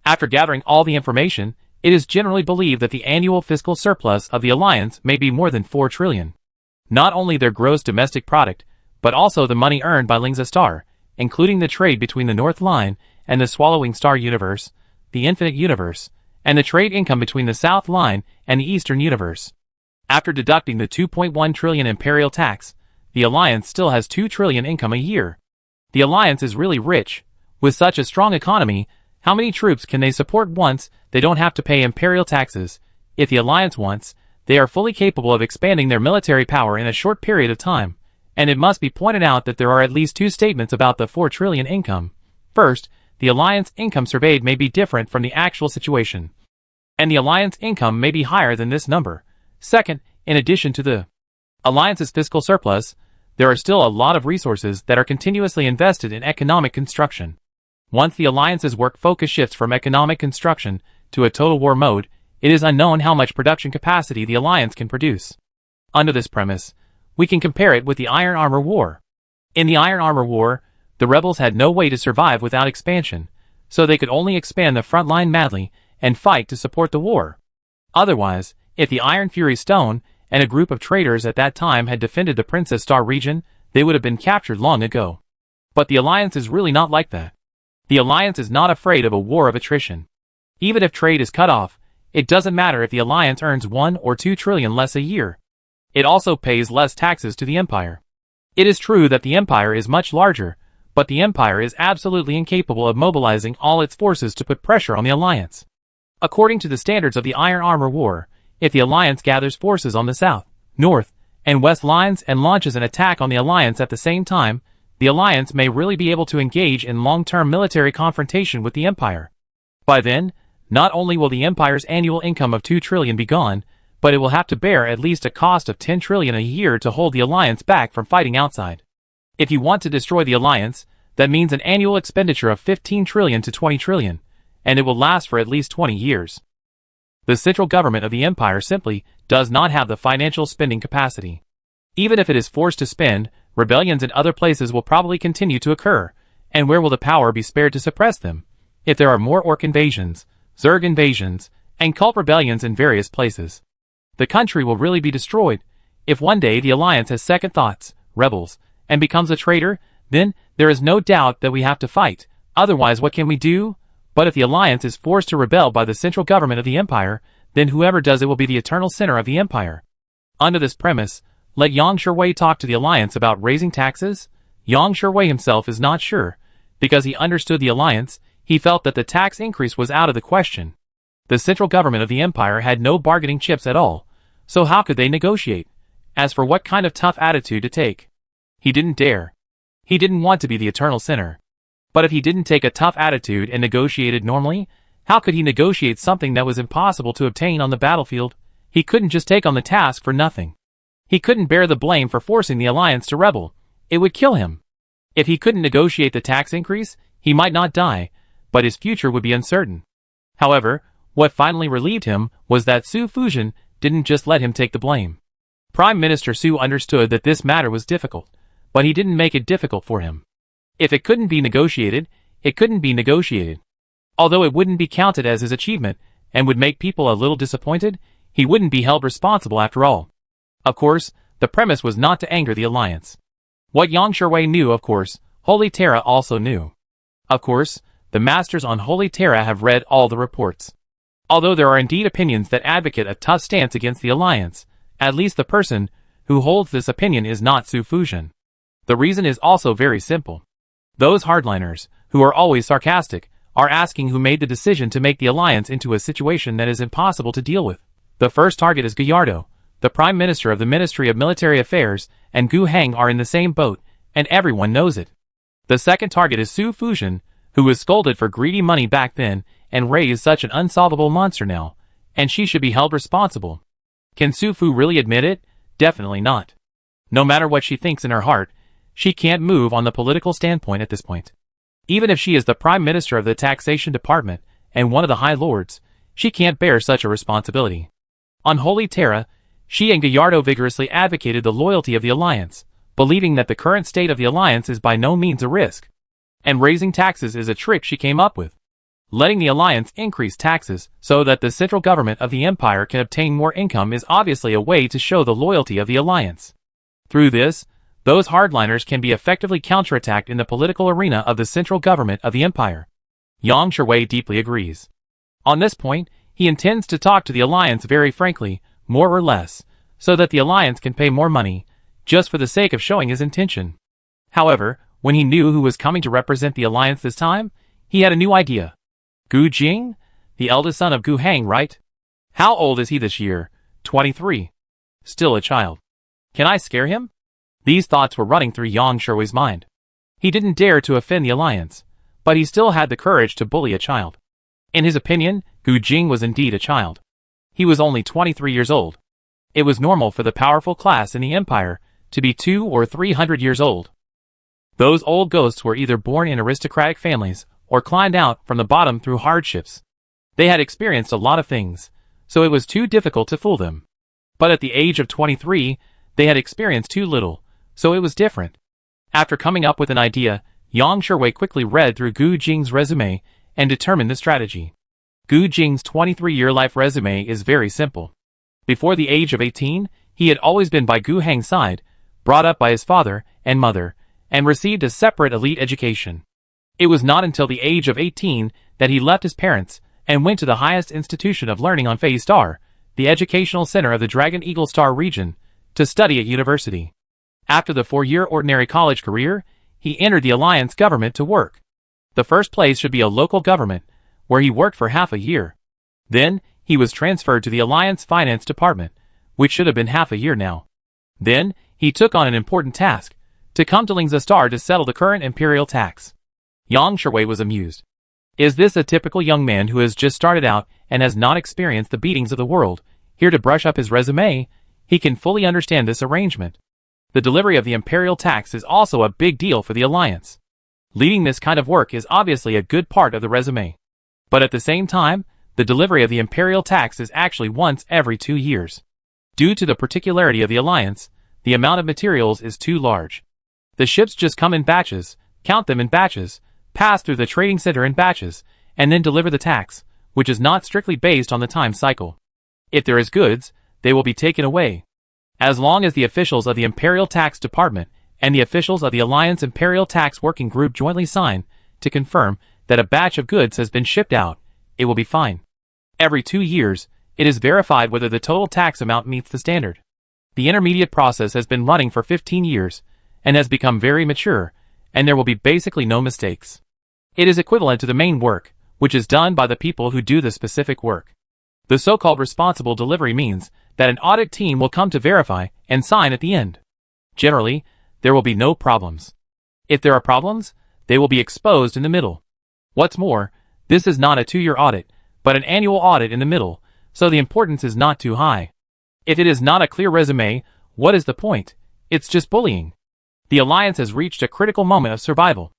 After gathering all the information, it is generally believed that the annual fiscal surplus of the alliance may be more than 4 trillion. Not only their gross domestic product, but also the money earned by Lingza Star, including the trade between the North Line and the Swallowing Star Universe, the Infinite Universe, and the trade income between the South Line and the Eastern Universe. After deducting the 2.1 trillion imperial tax, the alliance still has 2 trillion income a year. The alliance is really rich. With such a strong economy, how many troops can they support once they don't have to pay imperial taxes? If the alliance wants, they are fully capable of expanding their military power in a short period of time. And it must be pointed out that there are at least 2 statements about the 4 trillion income. First, the alliance income surveyed may be different from the actual situation, and the alliance income may be higher than this number. Second, in addition to the alliance's fiscal surplus, there are still a lot of resources that are continuously invested in economic construction. Once the alliance's work focus shifts from economic construction to a total war mode, it is unknown how much production capacity the alliance can produce. Under this premise, we can compare it with the Iron Armor War. In the Iron Armor War, the rebels had no way to survive without expansion, so they could only expand the front line madly and fight to support the war. Otherwise, if the Iron Fury Stone and a group of traders at that time had defended the Princess Star region, they would have been captured long ago. But the alliance is really not like that. The alliance is not afraid of a war of attrition. Even if trade is cut off, it doesn't matter if the alliance earns 1 or 2 trillion less a year. It also pays less taxes to the empire. It is true that the empire is much larger, but the empire is absolutely incapable of mobilizing all its forces to put pressure on the alliance. According to the standards of the Iron Armor War, if the alliance gathers forces on the south, north, and west lines and launches an attack on the alliance at the same time, the alliance may really be able to engage in long-term military confrontation with the empire. By then, not only will the empire's annual income of 2 trillion be gone, but it will have to bear at least a cost of 10 trillion a year to hold the alliance back from fighting outside. If you want to destroy the alliance, that means an annual expenditure of 15 trillion to 20 trillion, and it will last for at least 20 years. The central government of the empire simply does not have the financial spending capacity. Even if it is forced to spend, rebellions in other places will probably continue to occur, and where will the power be spared to suppress them? if there are more orc invasions, Zerg invasions, and cult rebellions in various places. The country will really be destroyed. If one day the Alliance has second thoughts, rebels, and becomes a traitor, then there is no doubt that we have to fight. Otherwise, what can we do? But if the Alliance is forced to rebel by the central government of the Empire, then whoever does it will be the eternal sinner of the Empire. Under this premise, let Yang Shuwei talk to the Alliance about raising taxes. Yang Shuwei himself is not sure. Because he understood the Alliance, he felt that the tax increase was out of the question. The central government of the Empire had no bargaining chips at all, so how could they negotiate? As for what kind of tough attitude to take, he didn't dare. He didn't want to be the eternal sinner. But if he didn't take a tough attitude and negotiated normally, how could he negotiate something that was impossible to obtain on the battlefield? He couldn't just take on the task for nothing. He couldn't bear the blame for forcing the Alliance to rebel. It would kill him. If he couldn't negotiate the tax increase, he might not die, but his future would be uncertain. However, what finally relieved him was that Su Fujian didn't just let him take the blame. Prime Minister Su understood that this matter was difficult, but he didn't make it difficult for him. If it couldn't be negotiated, it couldn't be negotiated. Although it wouldn't be counted as his achievement and would make people a little disappointed, he wouldn't be held responsible after all. Of course, the premise was not to anger the Alliance. What Yang Shuwei knew, of course, Holy Terra also knew. Of course, the masters on Holy Terra have read all the reports. Although there are indeed opinions that advocate a tough stance against the Alliance, at least the person who holds this opinion is not Su Fujian. The reason is also very simple. Those hardliners, who are always sarcastic, are asking who made the decision to make the Alliance into a situation that is impossible to deal with. The first target is Gallardo, the Prime Minister of the Ministry of Military Affairs, and Gu Heng are in the same boat, and everyone knows it. The second target is Su Fujian, who was scolded for greedy money back then, and Ray is such an unsolvable monster now, and she should be held responsible. Can Su Fu really admit it? Definitely not. No matter what she thinks in her heart, she can't move on the political standpoint at this point. Even if she is the Prime Minister of the Taxation Department and one of the High Lords, she can't bear such a responsibility. On Holy Terra, she and Gallardo vigorously advocated the loyalty of the Alliance, believing that the current state of the Alliance is by no means a risk. And raising taxes is a trick she came up with. Letting the Alliance increase taxes so that the central government of the Empire can obtain more income is obviously a way to show the loyalty of the Alliance. Through this, those hardliners can be effectively counterattacked in the political arena of the central government of the Empire. Yang Shuwei deeply agrees. On this point, he intends to talk to the Alliance very frankly, more or less, so that the Alliance can pay more money, just for the sake of showing his intention. However, when he knew who was coming to represent the Alliance this time, he had a new idea. Gu Jing? The eldest son of Gu Heng, right? How old is he this year? 23. Still a child. Can I scare him? These thoughts were running through Yang Shuwei's mind. He didn't dare to offend the Alliance, but he still had the courage to bully a child. In his opinion, Gu Jing was indeed a child. He was only 23 years old. It was normal for the powerful class in the Empire to be 200 or 300 years old. Those old ghosts were either born in aristocratic families or climbed out from the bottom through hardships. They had experienced a lot of things, so it was too difficult to fool them. But at the age of 23, they had experienced too little, so it was different. After coming up with an idea, Yang Shuwei quickly read through Gu Jing's resume and determined the strategy. Gu Jing's 23-year life resume is very simple. Before the age of 18, he had always been by Gu Heng's side, brought up by his father and mother, and received a separate elite education. It was not until the age of 18 that he left his parents and went to the highest institution of learning on Phase Star, the educational center of the Dragon Eagle Star region, to study at university. After the 4-year ordinary college career, he entered the Alliance government to work. The first place should be a local government, where he worked for half a year. Then, he was transferred to the Alliance Finance Department, which should have been half a year now. Then, he took on an important task, to come to Lingza Star to settle the current imperial tax. Yang Shuwei was amused. Is this a typical young man who has just started out and has not experienced the beatings of the world, here to brush up his resume? He can fully understand this arrangement. The delivery of the imperial tax is also a big deal for the Alliance. Leading this kind of work is obviously a good part of the resume. But at the same time, the delivery of the imperial tax is actually once every 2 years. Due to the particularity of the Alliance, the amount of materials is too large. The ships just come in batches, count them in batches, pass through the trading center in batches, and then deliver the tax, which is not strictly based on the time cycle. If there is goods, they will be taken away. As long as the officials of the Imperial Tax Department and the officials of the Alliance Imperial Tax Working Group jointly sign to confirm that a batch of goods has been shipped out, it will be fine. Every 2 years, it is verified whether the total tax amount meets the standard. The intermediate process has been running for 15 years and has become very mature, and there will be basically no mistakes. It is equivalent to the main work, which is done by the people who do the specific work. The so-called responsible delivery means that an audit team will come to verify and sign at the end. Generally, there will be no problems. If there are problems, they will be exposed in the middle. What's more, this is not a 2-year audit, but an annual audit in the middle, so the importance is not too high. If it is not a clear resume, what is the point? It's just bullying. The Alliance has reached a critical moment of survival.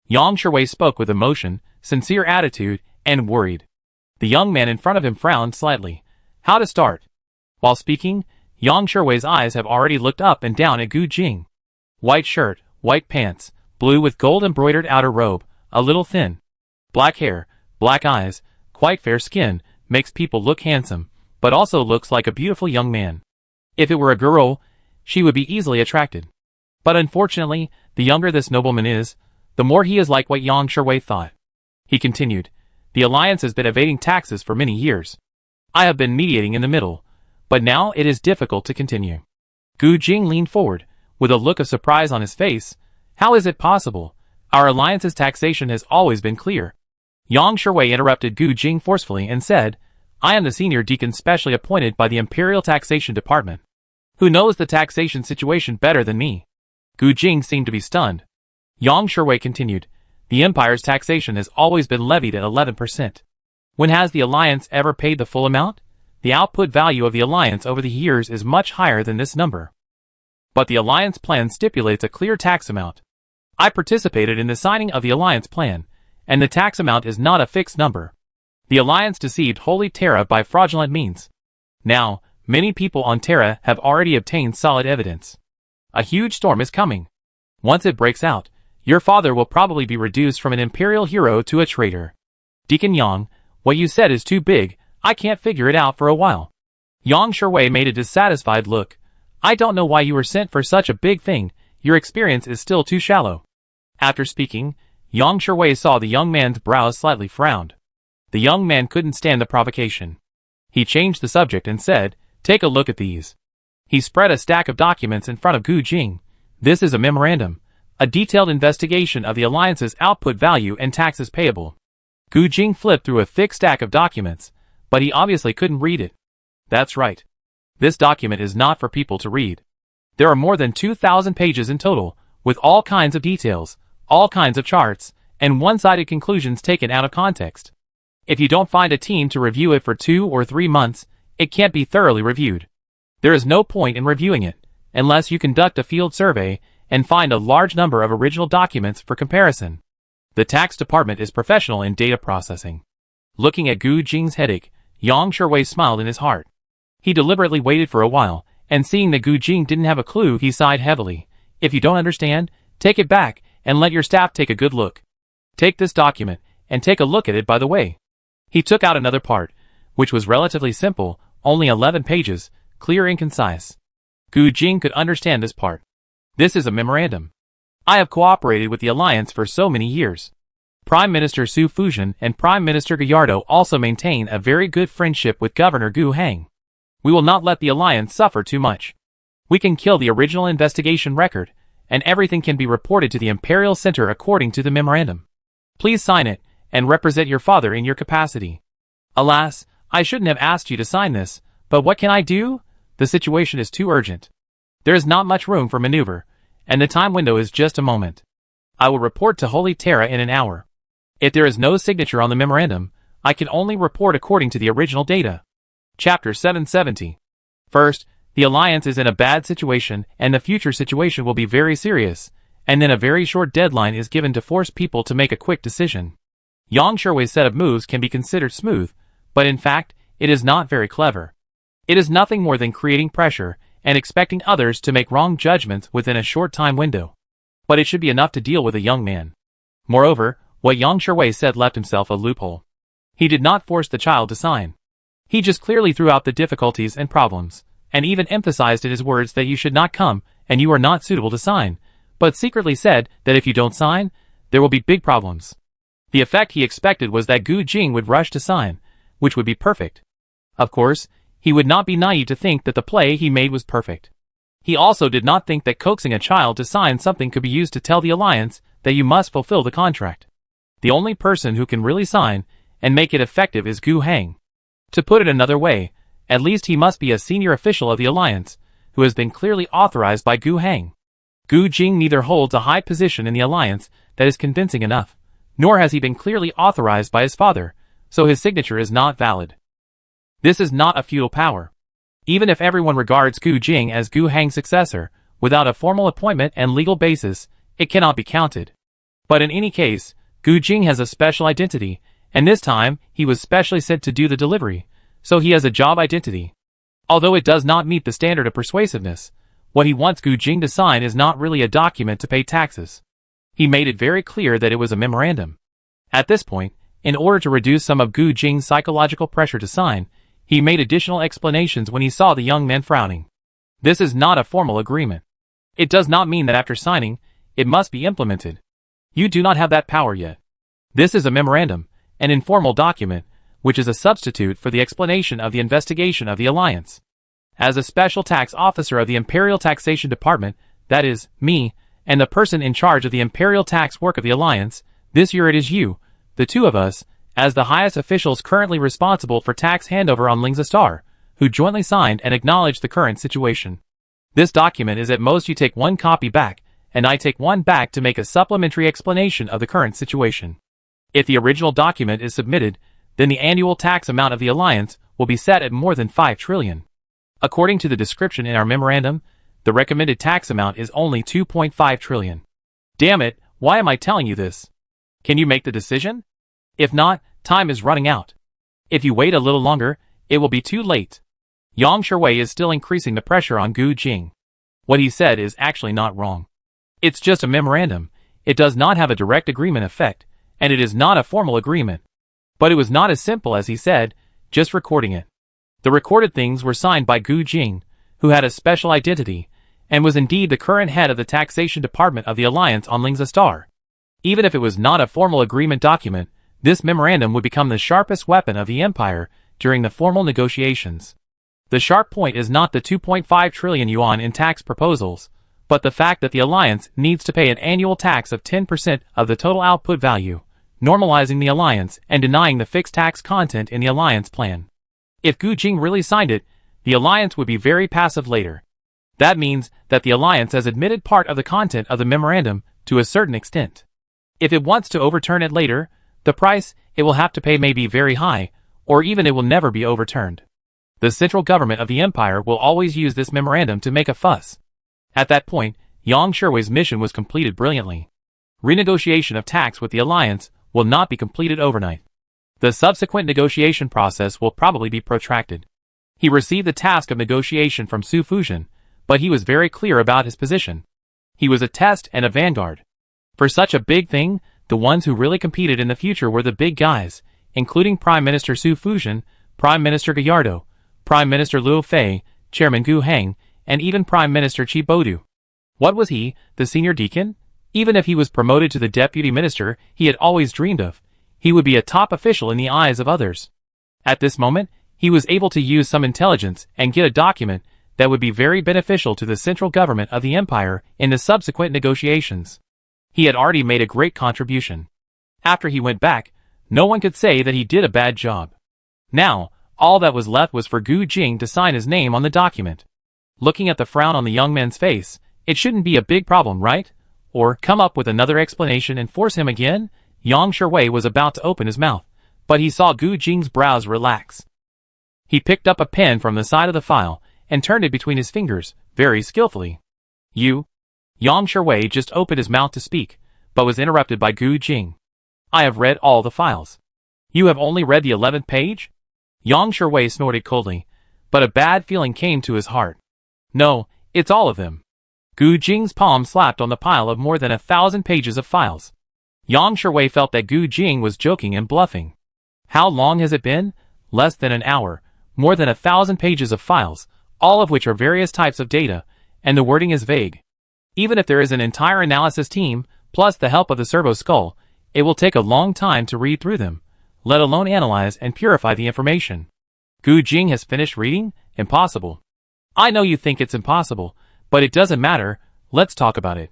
Yang Shuwei spoke with emotion, sincere attitude, and worried. The young man in front of him frowned slightly. How to start? While speaking, Yang Shuwei's eyes have already looked up and down at Gu Jing. White shirt, white pants, blue with gold embroidered outer robe, a little thin. Black hair, black eyes, quite fair skin, makes people look handsome, but also looks like a beautiful young man. If it were a girl, she would be easily attracted. But unfortunately, the younger this nobleman is, the more he is like what Yang Shuwei thought. He continued, the Alliance has been evading taxes for many years. I have been mediating in the middle, but now it is difficult to continue. Gu Jing leaned forward, with a look of surprise on his face. How is it possible? Our Alliance's taxation has always been clear. Yang Shuwei interrupted Gu Jing forcefully and said, I am the senior deacon specially appointed by the Imperial Taxation Department. Who knows the taxation situation better than me? Gu Jing seemed to be stunned. Yang Shuwei continued, the Empire's taxation has always been levied at 11%. When has the Alliance ever paid the full amount? The output value of the Alliance over the years is much higher than this number. But the Alliance plan stipulates a clear tax amount. I participated in the signing of the Alliance plan, and the tax amount is not a fixed number. The Alliance deceived Holy Terra by fraudulent means. Now, many people on Terra have already obtained solid evidence. A huge storm is coming. Once it breaks out, your father will probably be reduced from an imperial hero to a traitor. Deacon Yang, what you said is too big, I can't figure it out for a while. Yang Shuwei made a dissatisfied look. I don't know why you were sent for such a big thing, your experience is still too shallow. After speaking, Yang Shuwei saw the young man's brows slightly frowned. The young man couldn't stand the provocation. He changed the subject and said, take a look at these. He spread a stack of documents in front of Gu Jing. This is a memorandum, a detailed investigation of the Alliance's output value and taxes payable. Gu Jing flipped through a thick stack of documents, but he obviously couldn't read it. That's right. This document is not for people to read. There are more than 2,000 pages in total, with all kinds of details, all kinds of charts, and one-sided conclusions taken out of context. If you don't find a team to review it for 2 or 3 months, it can't be thoroughly reviewed. There is no point in reviewing it, unless you conduct a field survey and find a large number of original documents for comparison. The tax department is professional in data processing. Looking at Gu Jing's headache, Yang Shuwei smiled in his heart. He deliberately waited for a while, and seeing that Gu Jing didn't have a clue, he sighed heavily. If you don't understand, take it back, and let your staff take a good look. Take this document, and take a look at it by the way. He took out another part, which was relatively simple, only 11 pages, clear and concise. Gu Jing could understand this part. This is a memorandum. I have cooperated with the Alliance for so many years. Prime Minister Su Fujian and Prime Minister Gallardo also maintain a very good friendship with Governor Gu Hang. We will not let the Alliance suffer too much. We can kill the original investigation record, and everything can be reported to the Imperial Center according to the memorandum. Please sign it, and represent your father in your capacity. Alas, I shouldn't have asked you to sign this, but what can I do? The situation is too urgent. There is not much room for maneuver, and the time window is just a moment. I will report to Holy Terra in an hour. If there is no signature on the memorandum, I can only report according to the original data. Chapter 770. First, the Alliance is in a bad situation and the future situation will be very serious, and then a very short deadline is given to force people to make a quick decision. Yang Shuwei's set of moves can be considered smooth, but in fact, it is not very clever. It is nothing more than creating pressure and expecting others to make wrong judgments within a short time window. But it should be enough to deal with a young man. Moreover, what Yang Shuwei said left himself a loophole. He did not force the child to sign. He just clearly threw out the difficulties and problems, and even emphasized in his words that you should not come and you are not suitable to sign, but secretly said that if you don't sign, there will be big problems. The effect he expected was that Gu Jing would rush to sign, which would be perfect. Of course, he would not be naive to think that the play he made was perfect. He also did not think that coaxing a child to sign something could be used to tell the alliance that you must fulfill the contract. The only person who can really sign and make it effective is Gu Hang. To put it another way, at least he must be a senior official of the alliance, who has been clearly authorized by Gu Hang. Gu Jing neither holds a high position in the alliance that is convincing enough, nor has he been clearly authorized by his father, so his signature is not valid. This is not a feudal power. Even if everyone regards Gu Jing as Gu Hang's successor, without a formal appointment and legal basis, it cannot be counted. But in any case, Gu Jing has a special identity, and this time, he was specially sent to do the delivery, so he has a job identity. Although it does not meet the standard of persuasiveness, what he wants Gu Jing to sign is not really a document to pay taxes. He made it very clear that it was a memorandum. At this point, in order to reduce some of Gu Jing's psychological pressure to sign, he made additional explanations when he saw the young man frowning. This is not a formal agreement. It does not mean that after signing, it must be implemented. You do not have that power yet. This is a memorandum, an informal document, which is a substitute for the explanation of the investigation of the alliance. As a special tax officer of the Imperial Taxation Department, that is, me, and the person in charge of the imperial tax work of the alliance, this year it is you, the two of us, as the highest officials currently responsible for tax handover on Lingza Star, who jointly signed and acknowledged the current situation. This document is at most you take one copy back, and I take one back to make a supplementary explanation of the current situation. If the original document is submitted, then the annual tax amount of the alliance will be set at more than 5 trillion. According to the description in our memorandum, the recommended tax amount is only 2.5 trillion. Damn it, why am I telling you this? Can you make the decision? If not, time is running out. If you wait a little longer, it will be too late. Yang Shuwei is still increasing the pressure on Gu Jing. What he said is actually not wrong. It's just a memorandum, it does not have a direct agreement effect, and it is not a formal agreement. But it was not as simple as he said, just recording it. The recorded things were signed by Gu Jing, who had a special identity, and was indeed the current head of the taxation department of the alliance on Lingza Star. Even if it was not a formal agreement document, this memorandum would become the sharpest weapon of the empire during the formal negotiations. The sharp point is not the 2.5 trillion yuan in tax proposals, but the fact that the alliance needs to pay an annual tax of 10% of the total output value, normalizing the alliance and denying the fixed tax content in the alliance plan. If Gu Jing really signed it, the alliance would be very passive later. That means that the alliance has admitted part of the content of the memorandum to a certain extent. If it wants to overturn it later, the price it will have to pay may be very high, or even it will never be overturned. The central government of the empire will always use this memorandum to make a fuss. At that point, Yang Shuwei's mission was completed brilliantly. Renegotiation of tax with the alliance will not be completed overnight. The subsequent negotiation process will probably be protracted. He received the task of negotiation from Su Fuzhen, but he was very clear about his position. He was a test and a vanguard. For such a big thing, the ones who really competed in the future were the big guys, including Prime Minister Su Fuzhen, Prime Minister Gallardo, Prime Minister Luo Fei, Chairman Gu Heng, and even Prime Minister Chi Bodu. What was he, the senior deacon? Even if he was promoted to the deputy minister he had always dreamed of, he would be a top official in the eyes of others. At this moment, he was able to use some intelligence and get a document that would be very beneficial to the central government of the empire in the subsequent negotiations. He had already made a great contribution. After he went back, no one could say that he did a bad job. Now, all that was left was for Gu Jing to sign his name on the document. Looking at the frown on the young man's face, it shouldn't be a big problem, right? Or come up with another explanation and force him again? Yang Shuwei was about to open his mouth, but he saw Gu Jing's brows relax. He picked up a pen from the side of the file and turned it between his fingers, very skillfully. You? Yang Shuwei just opened his mouth to speak, but was interrupted by Gu Jing. I have read all the files. You have only read the 11th page? Yang Shuwei snorted coldly, but a bad feeling came to his heart. No, it's all of them. Gu Jing's palm slapped on the pile of more than 1,000 pages of files. Yang Shuwei felt that Gu Jing was joking and bluffing. How long has it been? Less than an hour. More than 1,000 pages of files, all of which are various types of data, and the wording is vague. Even if there is an entire analysis team, plus the help of the servo skull, it will take a long time to read through them, let alone analyze and purify the information. Gu Jing has finished reading? Impossible. I know you think it's impossible, but it doesn't matter. Let's talk about it.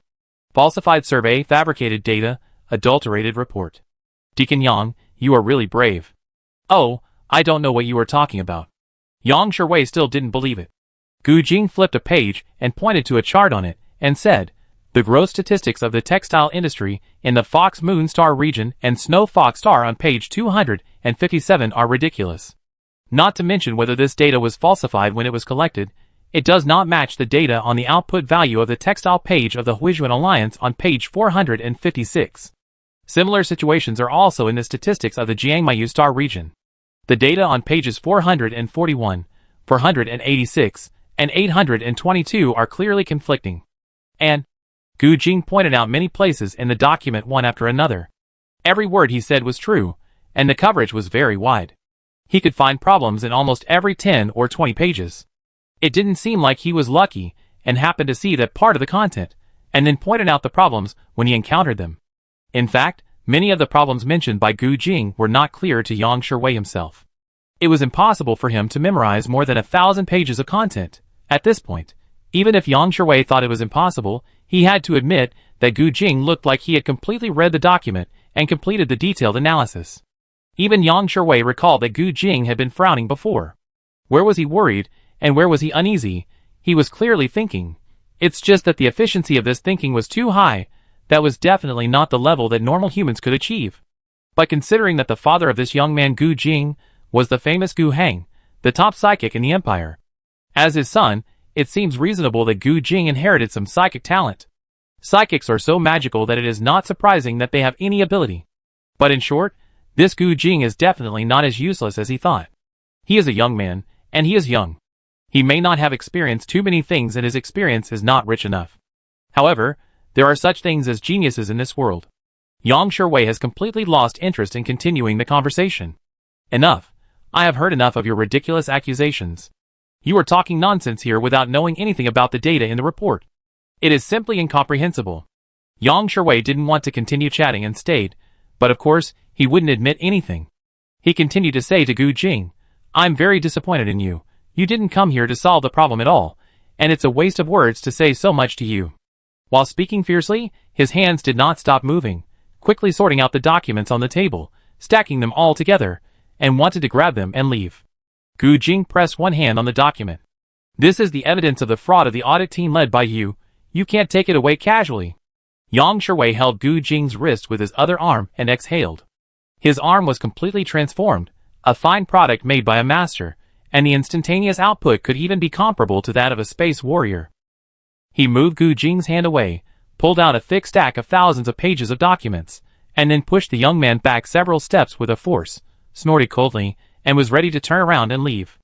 Falsified survey, fabricated data, adulterated report. Deacon Yang, you are really brave. Oh, I don't know what you are talking about. Yang Shiwei still didn't believe it. Gu Jing flipped a page and pointed to a chart on it, and said, the gross statistics of the textile industry in the Fox Moon Star region and Snow Fox Star on page 257 are ridiculous. Not to mention whether this data was falsified when it was collected, it does not match the data on the output value of the textile page of the Huijuan Alliance on page 456. Similar situations are also in the statistics of the Jiangmayu Star region. The data on pages 441, 486, and 822 are clearly conflicting. And Gu Jing pointed out many places in the document one after another. Every word he said was true, and the coverage was very wide. He could find problems in almost every 10 or 20 pages. It didn't seem like he was lucky and happened to see that part of the content, and then pointed out the problems when he encountered them. In fact, many of the problems mentioned by Gu Jing were not clear to Yang Shiwei himself. It was impossible for him to memorize more than 1,000 pages of content. At this point, even if Yang Shiwei thought it was impossible, he had to admit that Gu Jing looked like he had completely read the document and completed the detailed analysis. Even Yang Shiwei recalled that Gu Jing had been frowning before. Where was he worried, and where was he uneasy? He was clearly thinking. It's just that the efficiency of this thinking was too high. That was definitely not the level that normal humans could achieve. But considering that the father of this young man Gu Jing was the famous Gu Heng, the top psychic in the empire, as his son, it seems reasonable that Gu Jing inherited some psychic talent. Psychics are so magical that it is not surprising that they have any ability. But in short, this Gu Jing is definitely not as useless as he thought. He is a young man, and he is young. He may not have experienced too many things and his experience is not rich enough. However, there are such things as geniuses in this world. Yang Shiwei has completely lost interest in continuing the conversation. Enough. I have heard enough of your ridiculous accusations. You are talking nonsense here without knowing anything about the data in the report. It is simply incomprehensible. Yang Shiwei didn't want to continue chatting and stayed, but of course, he wouldn't admit anything. He continued to say to Gu Jing, I'm very disappointed in you. You didn't come here to solve the problem at all, and it's a waste of words to say so much to you. While speaking fiercely, his hands did not stop moving, quickly sorting out the documents on the table, stacking them all together, and wanted to grab them and leave. Gu Jing pressed one hand on the document. This is the evidence of the fraud of the audit team led by you. You can't take it away casually. Yang Shiwei held Gu Jing's wrist with his other arm and exhaled. His arm was completely transformed, a fine product made by a master, and the instantaneous output could even be comparable to that of a space warrior. He moved Gu Jing's hand away, pulled out a thick stack of thousands of pages of documents, and then pushed the young man back several steps with a force, snorted coldly, and was ready to turn around and leave.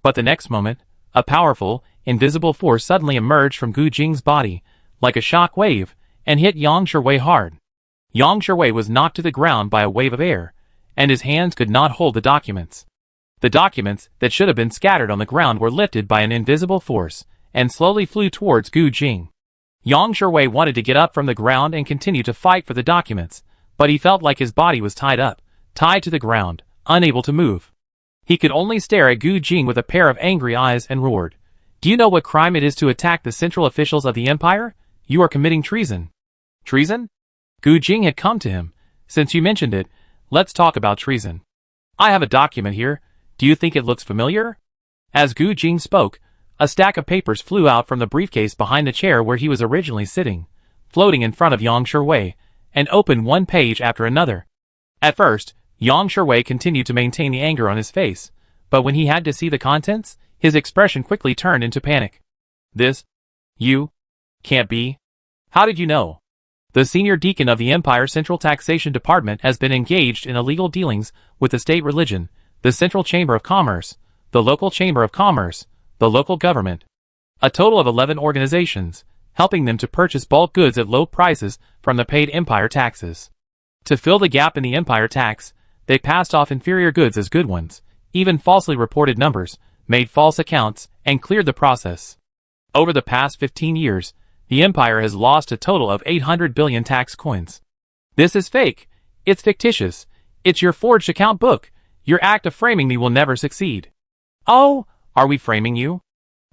But the next moment, a powerful, invisible force suddenly emerged from Gu Jing's body, like a shock wave, and hit Yang Shiwei hard. Yang Shiwei was knocked to the ground by a wave of air, and his hands could not hold the documents. The documents that should have been scattered on the ground were lifted by an invisible force, and slowly flew towards Gu Jing. Yang Shiwei wanted to get up from the ground and continue to fight for the documents, but he felt like his body was tied up, tied to the ground, unable to move. He could only stare at Gu Jing with a pair of angry eyes and roared, Do you know what crime it is to attack the central officials of the empire? You are committing treason. Treason? Gu Jing had come to him. Since you mentioned it, let's talk about treason. I have a document here. Do you think it looks familiar? As Gu Jing spoke, a stack of papers flew out from the briefcase behind the chair where he was originally sitting, floating in front of Yang Shiwei, and opened one page after another. At first, Yang Shiwei continued to maintain the anger on his face, but when he had to see the contents, his expression quickly turned into panic. This? You? Can't be. How did you know? The senior deacon of the Empire Central Taxation Department has been engaged in illegal dealings with the state religion, the Central Chamber of Commerce, the local Chamber of Commerce, the local government. A total of 11 organizations, helping them to purchase bulk goods at low prices from the paid empire taxes. To fill the gap in the empire tax, They passed off inferior goods as good ones, even falsely reported numbers, made false accounts, and cleared the process. Over the past 15 years, the empire has lost a total of 800 billion tax coins. This is fake. It's fictitious. It's your forged account book. Your act of framing me will never succeed. Oh, are we framing you?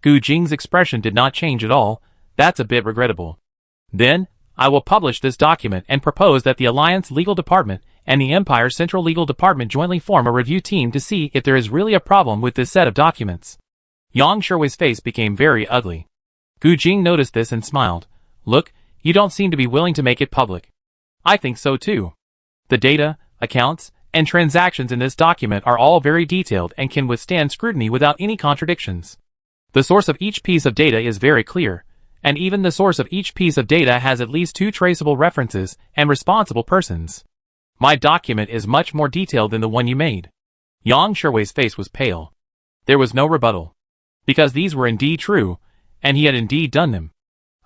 Gu Jing's expression did not change at all. That's a bit regrettable. Then, I will publish this document and propose that the Alliance Legal Department and the Empire Central Legal Department jointly form a review team to see if there is really a problem with this set of documents. Yang Sherwei's face became very ugly. Gu Jing noticed this and smiled. Look, you don't seem to be willing to make it public. I think so too. The data, accounts, and transactions in this document are all very detailed and can withstand scrutiny without any contradictions. The source of each piece of data is very clear, and even the source of each piece of data has at least 2 traceable references and responsible persons. My document is much more detailed than the one you made. Yang Sherwei's face was pale. There was no rebuttal. Because these were indeed true, and he had indeed done them.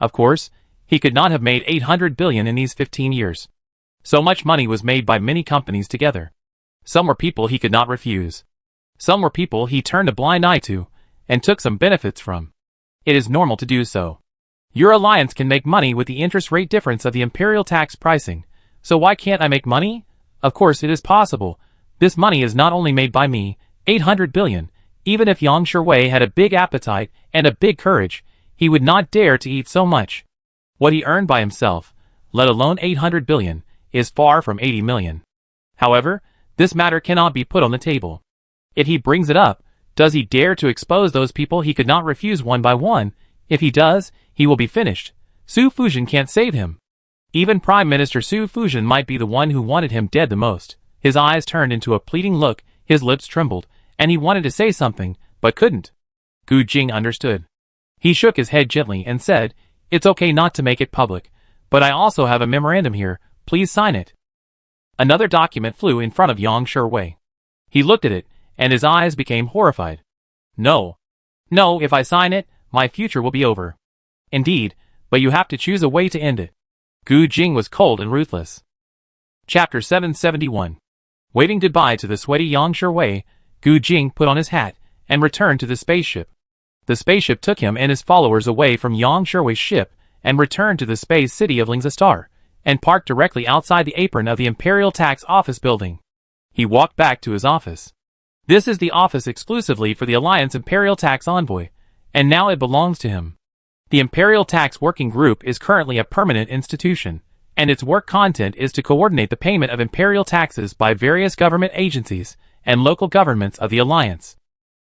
Of course, he could not have made 800 billion in these 15 years. So much money was made by many companies together. Some were people he could not refuse. Some were people he turned a blind eye to, and took some benefits from. It is normal to do so. Your alliance can make money with the interest rate difference of the imperial tax pricing, so why can't I make money? Of course it is possible. This money is not only made by me, 800 billion, even if Yang Sherwei had a big appetite and a big courage, he would not dare to eat so much. What he earned by himself, let alone 800 billion, is far from 80 million. However, this matter cannot be put on the table. If he brings it up, does he dare to expose those people he could not refuse one by one? If he does, he will be finished. Su Fujian can't save him. Even Prime Minister Su Fujian might be the one who wanted him dead the most. His eyes turned into a pleading look, his lips trembled, and he wanted to say something, but couldn't. Gu Jing understood. He shook his head gently and said, It's okay not to make it public, but I also have a memorandum here, please sign it. Another document flew in front of Yang Sherwei. He looked at it, and his eyes became horrified. No. No, if I sign it, my future will be over. Indeed, but you have to choose a way to end it. Gu Jing was cold and ruthless. Chapter 771. Waving goodbye to the sweaty Yang Sherwei, Gu Jing put on his hat and returned to the spaceship. The spaceship took him and his followers away from Yang Sherwei's ship and returned to the space city of Lingza Star, and parked directly outside the apron of the Imperial Tax Office building. He walked back to his office. This is the office exclusively for the Alliance Imperial Tax Envoy, and now it belongs to him. The Imperial Tax Working Group is currently a permanent institution, and its work content is to coordinate the payment of imperial taxes by various government agencies and local governments of the Alliance.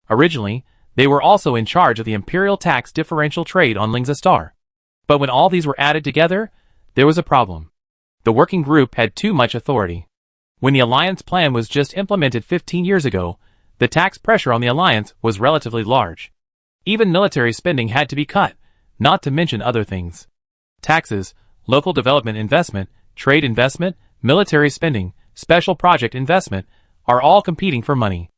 Originally, they were also in charge of the imperial tax differential trade on Lingza Star. But when all these were added together, there was a problem. The working group had too much authority. When the Alliance plan was just implemented 15 years ago, the tax pressure on the Alliance was relatively large. Even military spending had to be cut, not to mention other things. Taxes, local development investment, trade investment, military spending, special project investment, are all competing for money.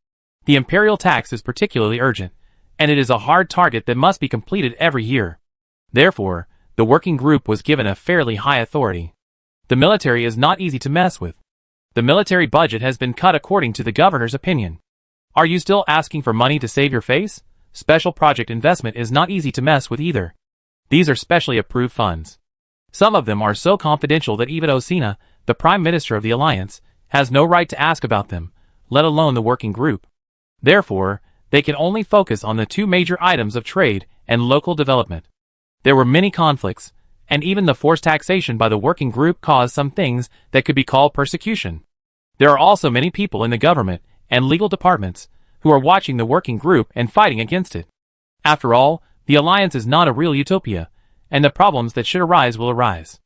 The imperial tax is particularly urgent, and it is a hard target that must be completed every year. Therefore, the working group was given a fairly high authority. The military is not easy to mess with. The military budget has been cut according to the governor's opinion. Are you still asking for money to save your face? Special project investment is not easy to mess with either. These are specially approved funds. Some of them are so confidential that even Osina, the Prime Minister of the Alliance, has no right to ask about them, let alone the working group. Therefore, they can only focus on the 2 major items of trade and local development. There were many conflicts, and even the forced taxation by the working group caused some things that could be called persecution. There are also many people in the government and legal departments who are watching the working group and fighting against it. After all, the Alliance is not a real utopia, and the problems that should arise will arise.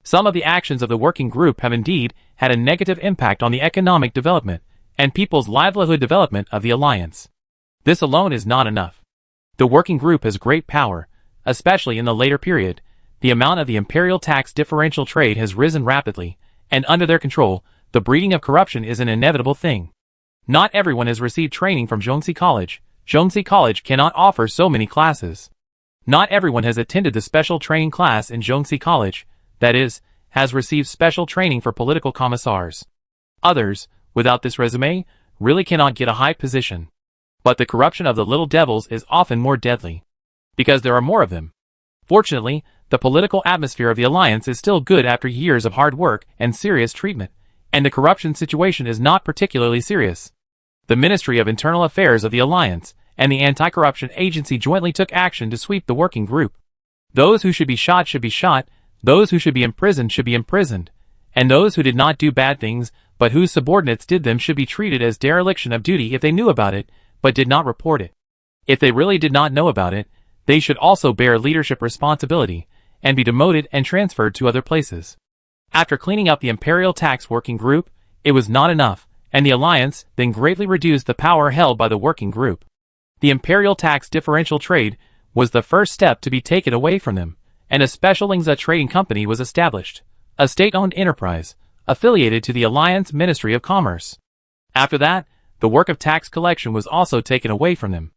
Some of the actions of the working group have indeed had a negative impact on the economic development and people's livelihood development of the Alliance. This alone is not enough. The working group has great power, especially in the later period. The amount of the imperial tax differential trade has risen rapidly, and under their control, the breeding of corruption is an inevitable thing. Not everyone has received training from Zhongxi College. Zhongxi College cannot offer so many classes. Not everyone has attended the special training class in Zhongxi College, that is, has received special training for political commissars. Others, without this resume, really cannot get a high position. But the corruption of the little devils is often more deadly, because there are more of them. Fortunately, the political atmosphere of the alliance is still good after years of hard work and serious treatment, and the corruption situation is not particularly serious. The Ministry of Internal Affairs of the alliance and the Anti-Corruption Agency jointly took action to sweep the working group. Those who should be shot, those who should be imprisoned, and those who did not do bad things but whose subordinates did them should be treated as dereliction of duty if they knew about it but did not report it. If they really did not know about it, they should also bear leadership responsibility and be demoted and transferred to other places. After cleaning up the Imperial Tax Working Group, it was not enough, and the alliance then greatly reduced the power held by the working group. The Imperial Tax Differential Trade was the first step to be taken away from them, and a special Lingza trading company was established, a state-owned enterprise, affiliated to the Alliance Ministry of Commerce. After that, the work of tax collection was also taken away from them.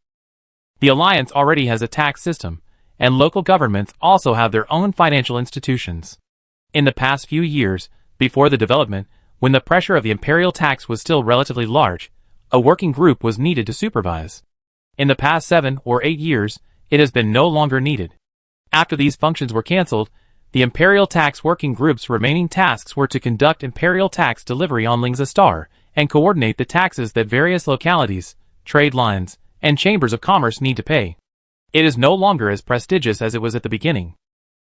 The alliance already has a tax system, and local governments also have their own financial institutions. In the past few years, before the development, when the pressure of the imperial tax was still relatively large, a working group was needed to supervise. In the past 7 or 8 years, it has been no longer needed. After these functions were cancelled, the Imperial Tax Working Group's remaining tasks were to conduct imperial tax delivery on Lingza Star and coordinate the taxes that various localities, trade lines, and chambers of commerce need to pay. It is no longer as prestigious as it was at the beginning.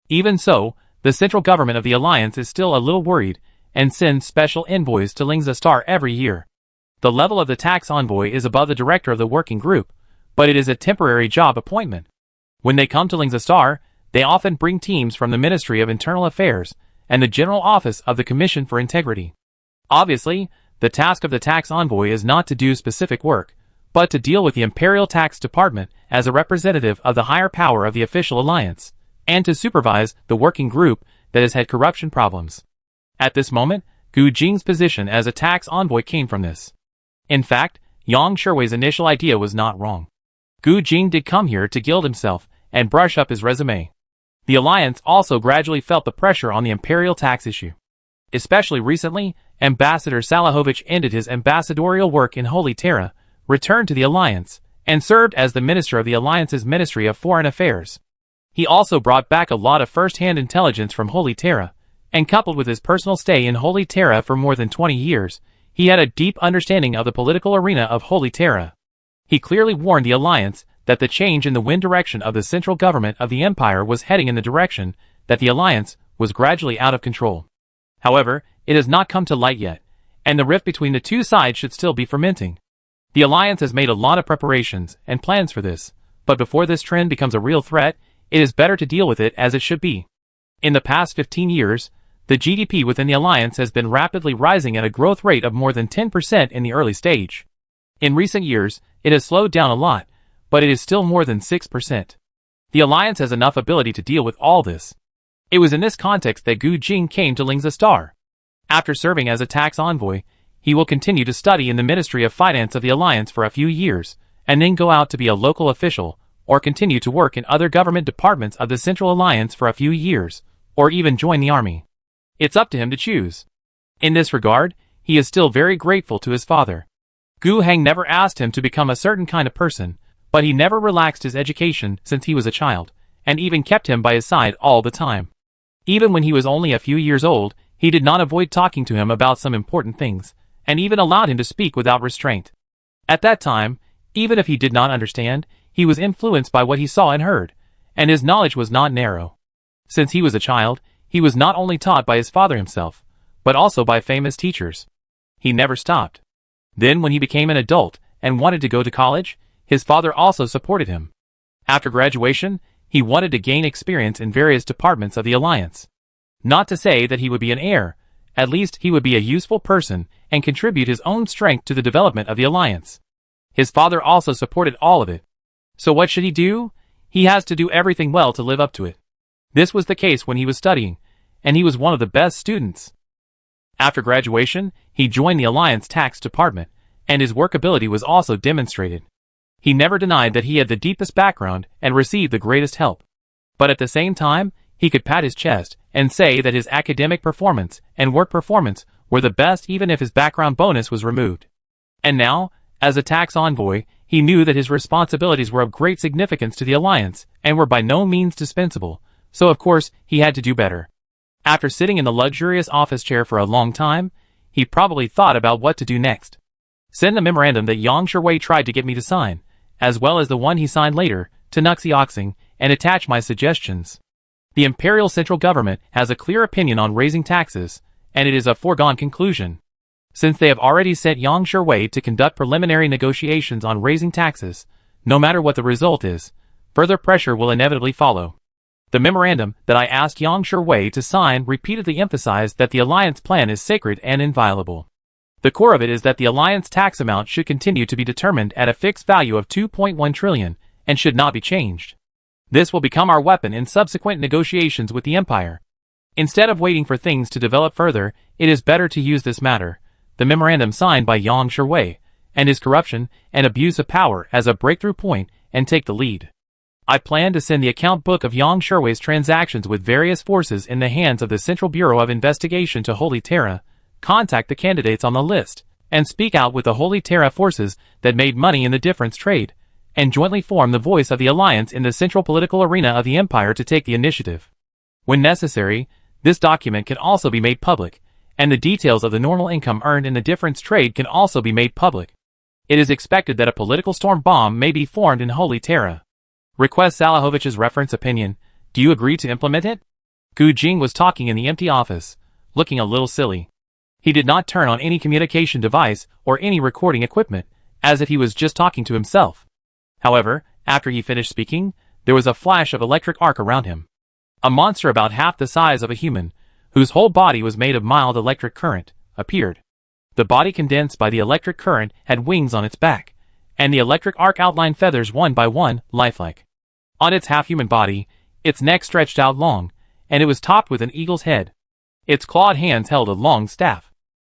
Even so, the central government of the alliance is still a little worried and sends special envoys to Lingza Star every year. The level of the tax envoy is above the director of the working group, but it is a temporary job appointment. When they come to Lingza Star, they often bring teams from the Ministry of Internal Affairs and the General Office of the Commission for Integrity. Obviously, the task of the tax envoy is not to do specific work, but to deal with the Imperial Tax Department as a representative of the higher power of the official alliance, and to supervise the working group that has had corruption problems. At this moment, Gu Jing's position as a tax envoy came from this. In fact, Yang Sherwei's initial idea was not wrong. Gu Jing did come here to gild himself and brush up his resume. The alliance also gradually felt the pressure on the imperial tax issue. Especially recently, Ambassador Salahovich ended his ambassadorial work in Holy Terra, returned to the alliance, and served as the minister of the alliance's Ministry of Foreign Affairs. He also brought back a lot of first-hand intelligence from Holy Terra, and coupled with his personal stay in Holy Terra for more than 20 years, he had a deep understanding of the political arena of Holy Terra. He clearly warned the alliance that the change in the wind direction of the central government of the empire was heading in the direction that the alliance was gradually out of control. However, it has not come to light yet, and the rift between the two sides should still be fermenting. The alliance has made a lot of preparations and plans for this, but before this trend becomes a real threat, it is better to deal with it as it should be. In the past 15 years, the GDP within the alliance has been rapidly rising at a growth rate of more than 10% in the early stage. In recent years, it has slowed down a lot, but it is still more than 6%. The alliance has enough ability to deal with all this. It was in this context that Gu Jing came to Lingza Star. After serving as a tax envoy, he will continue to study in the Ministry of Finance of the alliance for a few years, and then go out to be a local official, or continue to work in other government departments of the Central Alliance for a few years, or even join the army. It's up to him to choose. In this regard, he is still very grateful to his father. Gu Heng never asked him to become a certain kind of person, but he never relaxed his education since he was a child, and even kept him by his side all the time. Even when he was only a few years old, he did not avoid talking to him about some important things, and even allowed him to speak without restraint. At that time, even if he did not understand, he was influenced by what he saw and heard, and his knowledge was not narrow. Since he was a child, he was not only taught by his father himself, but also by famous teachers. He never stopped. Then when he became an adult and wanted to go to college, his father also supported him. After graduation, he wanted to gain experience in various departments of the alliance. Not to say that he would be an heir, at least he would be a useful person and contribute his own strength to the development of the alliance. His father also supported all of it. So what should he do? He has to do everything well to live up to it. This was the case when he was studying, and he was one of the best students. After graduation, he joined the Alliance Tax Department, and his work ability was also demonstrated. He never denied that he had the deepest background and received the greatest help. But at the same time, he could pat his chest and say that his academic performance and work performance were the best even if his background bonus was removed. And now, as a tax envoy, he knew that his responsibilities were of great significance to the Alliance and were by no means dispensable, so of course he had to do better. After sitting in the luxurious office chair for a long time, he probably thought about what to do next. Send the memorandum that Yang Shuwei tried to get me to sign, as well as the one he signed later, to Nuxioxing, and attach my suggestions. The Imperial Central Government has a clear opinion on raising taxes, and it is a foregone conclusion. Since they have already sent Yang Shuwei to conduct preliminary negotiations on raising taxes, no matter what the result is, further pressure will inevitably follow. The memorandum that I asked Yang Shuwei to sign repeatedly emphasized that the Alliance plan is sacred and inviolable. The core of it is that the Alliance tax amount should continue to be determined at a fixed value of 2.1 trillion and should not be changed. This will become our weapon in subsequent negotiations with the Empire. Instead of waiting for things to develop further, it is better to use this matter, the memorandum signed by Yang Shuwei, and his corruption and abuse of power as a breakthrough point and take the lead. I plan to send the account book of Yang Shuwei's transactions with various forces in the hands of the Central Bureau of Investigation to Holy Terra, contact the candidates on the list, and speak out with the Holy Terra forces that made money in the difference trade, and jointly form the voice of the Alliance in the central political arena of the Empire to take the initiative. When necessary, this document can also be made public, and the details of the normal income earned in the difference trade can also be made public. It is expected that a political storm bomb may be formed in Holy Terra. Request Salahovich's reference opinion. Do you agree to implement it? Gu Jing was talking in the empty office, looking a little silly. He did not turn on any communication device or any recording equipment, as if he was just talking to himself. However, after he finished speaking, there was a flash of electric arc around him. A monster about half the size of a human, whose whole body was made of mild electric current, appeared. The body condensed by the electric current had wings on its back, and the electric arc outlined feathers one by one, lifelike. On its half-human body, its neck stretched out long, and it was topped with an eagle's head. Its clawed hands held a long staff.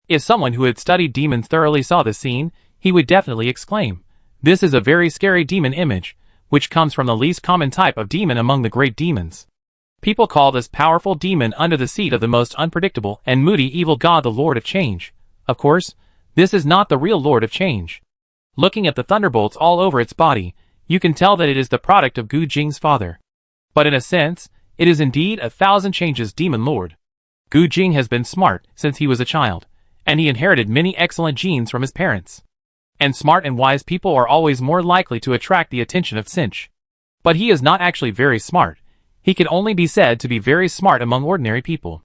If someone who had studied demons thoroughly saw this scene, he would definitely exclaim, "This is a very scary demon image, which comes from the least common type of demon among the great demons." People call this powerful demon under the seat of the most unpredictable and moody evil god the Lord of Change. Of course, this is not the real Lord of Change. Looking at the thunderbolts all over its body, you can tell that it is the product of Gu Jing's father. But in a sense, it is indeed a thousand changes demon lord. Gu Jing has been smart since he was a child, and he inherited many excellent genes from his parents. And smart and wise people are always more likely to attract the attention of Cinch. But he is not actually very smart. He can only be said to be very smart among ordinary people.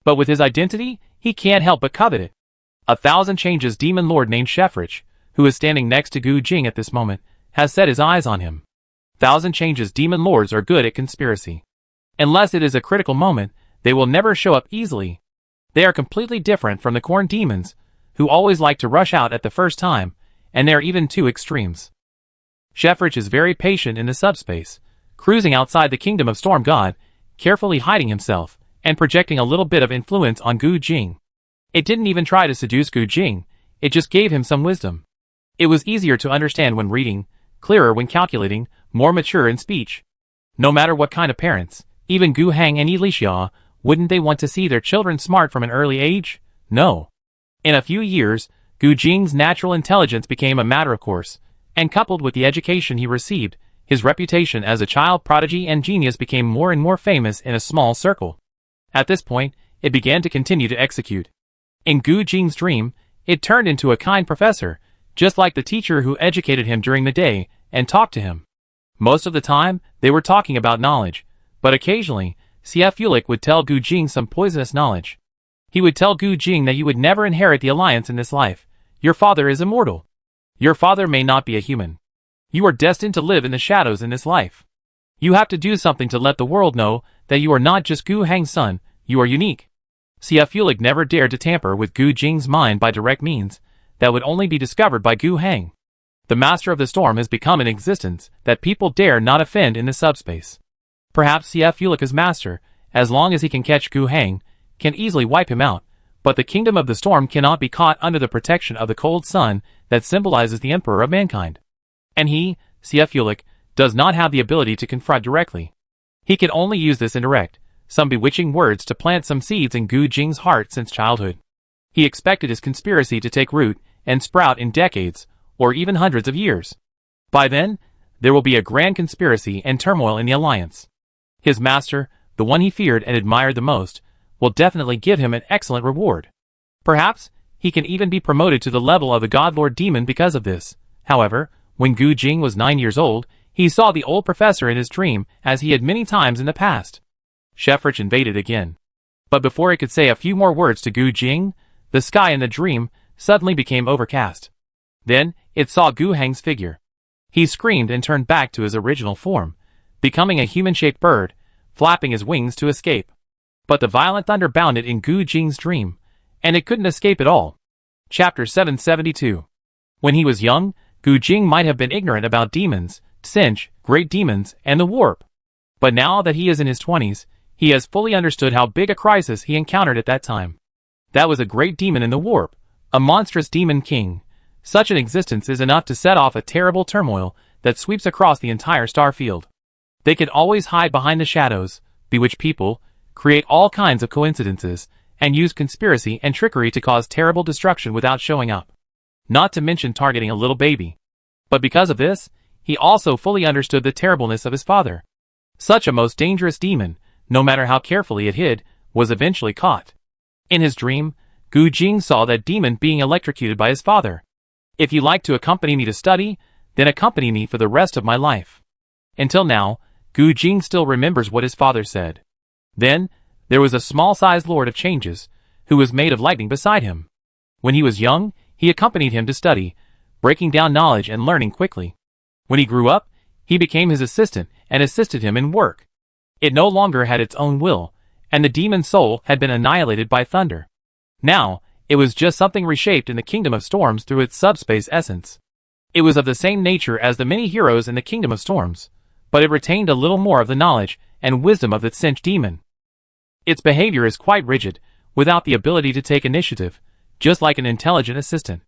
But with his identity, he can't help but covet it. A thousand changes demon lord named Shefrich, who is standing next to Gu Jing at this moment, has set his eyes on him. Thousand changes demon lords are good at conspiracy. Unless it is a critical moment, they will never show up easily. They are completely different from the corn demons, who always like to rush out at the first time, and they are even two extremes. Shefrich is very patient in the subspace, cruising outside the kingdom of Storm God, carefully hiding himself, and projecting a little bit of influence on Gu Jing. It didn't even try to seduce Gu Jing, it just gave him some wisdom. It was easier to understand when reading, clearer when calculating, more mature in speech. No matter what kind of parents, even Gu Hang and Yi Lixia, wouldn't they want to see their children smart from an early age? No. In a few years, Gu Jing's natural intelligence became a matter of course, and coupled with the education he received, his reputation as a child prodigy and genius became more and more famous in a small circle. At this point, it began to continue to execute. In Gu Jing's dream, it turned into a kind professor, just like the teacher who educated him during the day and talked to him. Most of the time, they were talking about knowledge, but occasionally, CF Ulick would tell Gu Jing some poisonous knowledge. He would tell Gu Jing that you would never inherit the Alliance in this life. Your father is immortal. Your father may not be a human. You are destined to live in the shadows in this life. You have to do something to let the world know that you are not just Gu Hang's son, you are unique. CF Ulick never dared to tamper with Gu Jing's mind by direct means, that would only be discovered by Gu Hang. The Master of the Storm has become an existence that people dare not offend in the subspace. Perhaps CF Ulick's master, as long as he can catch Gu Hang, can easily wipe him out, but the Kingdom of the Storm cannot be caught under the protection of the cold sun that symbolizes the Emperor of Mankind. And he, CF Ulick, does not have the ability to confront directly. He can only use this indirect, some bewitching words to plant some seeds in Gu Jing's heart since childhood. He expected his conspiracy to take root and sprout in decades, or even hundreds of years. By then, there will be a grand conspiracy and turmoil in the alliance. His master, the one he feared and admired the most, will definitely give him an excellent reward. Perhaps, he can even be promoted to the level of the Godlord demon because of this. However, when Gu Jing was 9 years old, he saw the old professor in his dream as he had many times in the past. Shephrich invaded again. But before he could say a few more words to Gu Jing, the sky in the dream suddenly became overcast. Then, it saw Gu Heng's figure. He screamed and turned back to his original form, becoming a human-shaped bird, flapping his wings to escape. But the violent thunder bounded in Gu Jing's dream, and it couldn't escape at all. Chapter 772. When he was young, Gu Jing might have been ignorant about demons, Tsinch, great demons, and the warp. But now that he is in his 20s, he has fully understood how big a crisis he encountered at that time. That was a great demon in the warp, a monstrous demon king. Such an existence is enough to set off a terrible turmoil that sweeps across the entire star field. They could always hide behind the shadows, bewitch people, create all kinds of coincidences, and use conspiracy and trickery to cause terrible destruction without showing up. Not to mention targeting a little baby. But because of this, he also fully understood the terribleness of his father. Such a most dangerous demon, no matter how carefully it hid, was eventually caught. In his dream, Gu Jing saw that demon being electrocuted by his father. If you like to accompany me to study, then accompany me for the rest of my life. Until now, Gu Jing still remembers what his father said. Then, there was a small-sized Lord of Changes, who was made of lightning beside him. When he was young, he accompanied him to study, breaking down knowledge and learning quickly. When he grew up, he became his assistant and assisted him in work. It no longer had its own will, and the demon soul had been annihilated by thunder. Now, it was just something reshaped in the Kingdom of Storms through its subspace essence. It was of the same nature as the many heroes in the Kingdom of Storms, but it retained a little more of the knowledge and wisdom of the Tsinch demon. Its behavior is quite rigid, without the ability to take initiative, just like an intelligent assistant.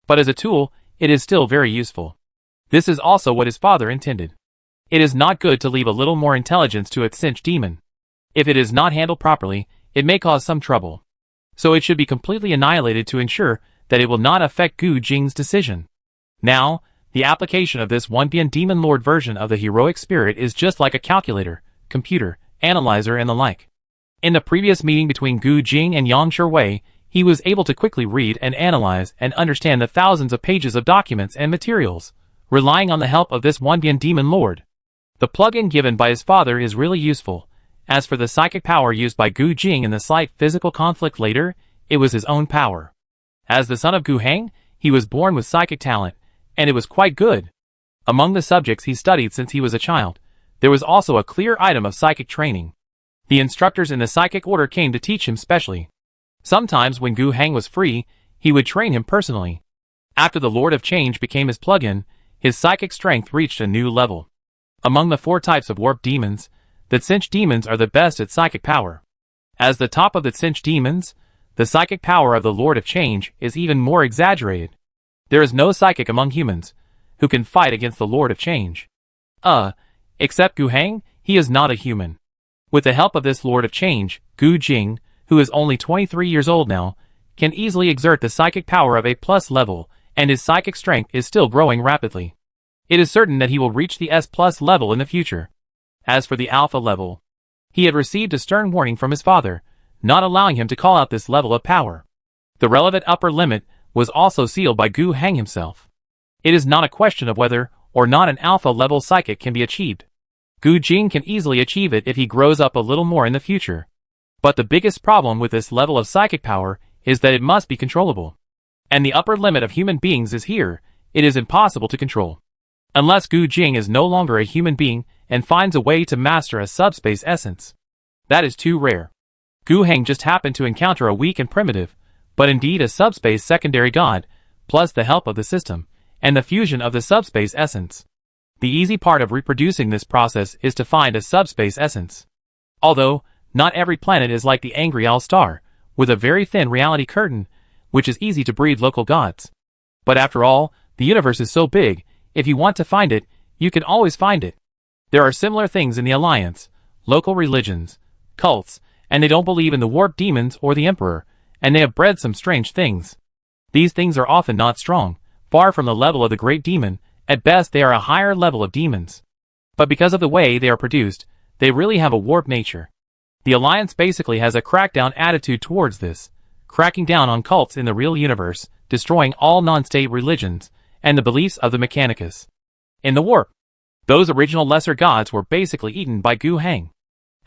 But as a tool, it is still very useful. This is also what his father intended. It is not good to leave a little more intelligence to a Tsinch demon. If it is not handled properly, it may cause some trouble. So it should be completely annihilated to ensure that it will not affect Gu Jing's decision. Now, the application of this Onbian Demon Lord version of the heroic spirit is just like a calculator, computer, analyzer and the like. In the previous meeting between Gu Jing and Yang Shiwei, he was able to quickly read and analyze and understand the thousands of pages of documents and materials, relying on the help of this Onbian Demon Lord. The plug-in given by his father is really useful. As for the psychic power used by Gu Jing in the slight physical conflict later, it was his own power. As the son of Gu Heng, he was born with psychic talent, and it was quite good. Among the subjects he studied since he was a child, there was also a clear item of psychic training. The instructors in the psychic order came to teach him specially. Sometimes when Gu Heng was free, he would train him personally. After the Lord of Change became his plug-in, his psychic strength reached a new level. Among the 4 types of warp demons, the Tsinch demons are the best at psychic power. As the top of the Tsinch demons, the psychic power of the Lord of Change is even more exaggerated. There is no psychic among humans who can fight against the Lord of Change. Except Gu Heng, he is not a human. With the help of this Lord of Change, Gu Jing, who is only 23 years old now, can easily exert the psychic power of A+ level, and his psychic strength is still growing rapidly. It is certain that he will reach the S+ level in the future. As for the Alpha level, he had received a stern warning from his father, not allowing him to call out this level of power. The relevant upper limit was also sealed by Gu Heng himself. It is not a question of whether or not an Alpha level psychic can be achieved. Gu Jing can easily achieve it if he grows up a little more in the future. But the biggest problem with this level of psychic power is that it must be controllable. And the upper limit of human beings is here. It is impossible to control. Unless Gu Jing is no longer a human being and finds a way to master a subspace essence. That is too rare. Gu Heng just happened to encounter a weak and primitive, but indeed a subspace secondary god, plus the help of the system, and the fusion of the subspace essence. The easy part of reproducing this process is to find a subspace essence. Although, not every planet is like the Angry Owl star, with a very thin reality curtain, which is easy to breed local gods. But after all, the universe is so big, if you want to find it, you can always find it. There are similar things in the Alliance, local religions, cults, and they don't believe in the warp demons or the Emperor, and they have bred some strange things. These things are often not strong, far from the level of the great demon. At best they are a higher level of demons. But because of the way they are produced, they really have a warped nature. The Alliance basically has a crackdown attitude towards this, cracking down on cults in the real universe, destroying all non-state religions, and the beliefs of the Mechanicus. In the warp, those original lesser gods were basically eaten by Gu Hang.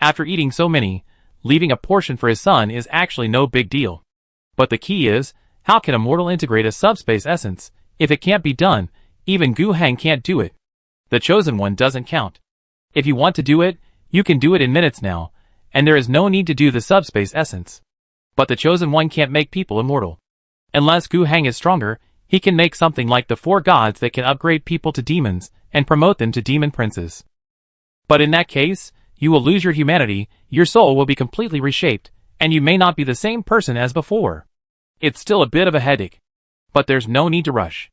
After eating so many, leaving a portion for his son is actually no big deal. But the key is, how can a mortal integrate a subspace essence? If it can't be done, even Gu Hang can't do it. The Chosen One doesn't count. If you want to do it, you can do it in minutes now, and there is no need to do the subspace essence. But the Chosen One can't make people immortal. Unless Gu Hang is stronger, he can make something like the 4 gods that can upgrade people to demons and promote them to demon princes. But in that case, you will lose your humanity, your soul will be completely reshaped, and you may not be the same person as before. It's still a bit of a headache. But there's no need to rush.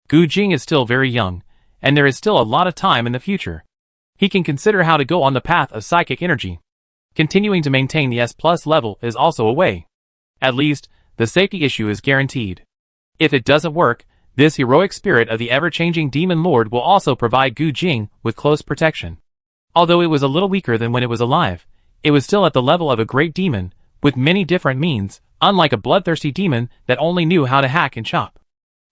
Gu Jing is still very young, and there is still a lot of time in the future. He can consider how to go on the path of psychic energy. Continuing to maintain the S+ level is also a way. At least, the safety issue is guaranteed. If it doesn't work, this heroic spirit of the ever-changing Demon Lord will also provide Gu Jing with close protection. Although it was a little weaker than when it was alive, it was still at the level of a great demon, with many different means, unlike a bloodthirsty demon that only knew how to hack and chop.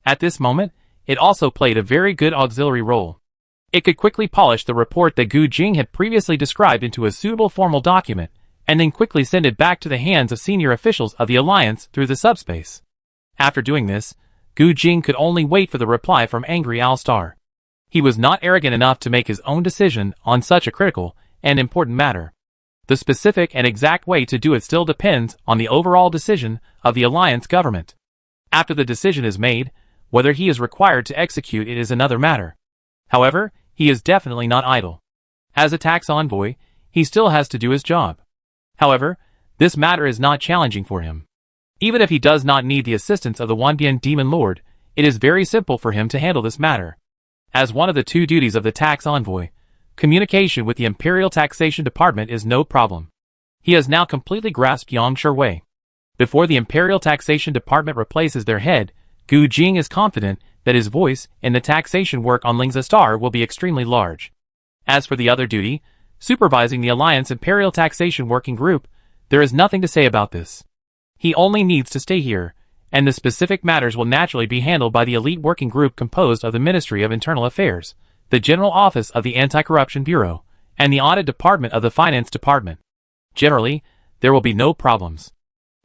At this moment, it also played a very good auxiliary role. It could quickly polish the report that Gu Jing had previously described into a suitable formal document, and then quickly send it back to the hands of senior officials of the Alliance through the subspace. After doing this, Gu Jing could only wait for the reply from Angry Owl Star. He was not arrogant enough to make his own decision on such a critical and important matter. The specific and exact way to do it still depends on the overall decision of the Alliance government. After the decision is made, whether he is required to execute it is another matter. However, he is definitely not idle. As a tax envoy, he still has to do his job. However, this matter is not challenging for him. Even if he does not need the assistance of the Wanbian Demon Lord, it is very simple for him to handle this matter. As one of the 2 duties of the tax envoy, communication with the Imperial Taxation Department is no problem. He has now completely grasped Yangshui Wei. Before the Imperial Taxation Department replaces their head, Gu Jing is confident that his voice in the taxation work on Lingza Star will be extremely large. As for the other duty, supervising the Alliance Imperial Taxation Working Group, there is nothing to say about this. He only needs to stay here, and the specific matters will naturally be handled by the elite working group composed of the Ministry of Internal Affairs, the General Office of the Anti-Corruption Bureau, and the Audit Department of the Finance Department. Generally, there will be no problems.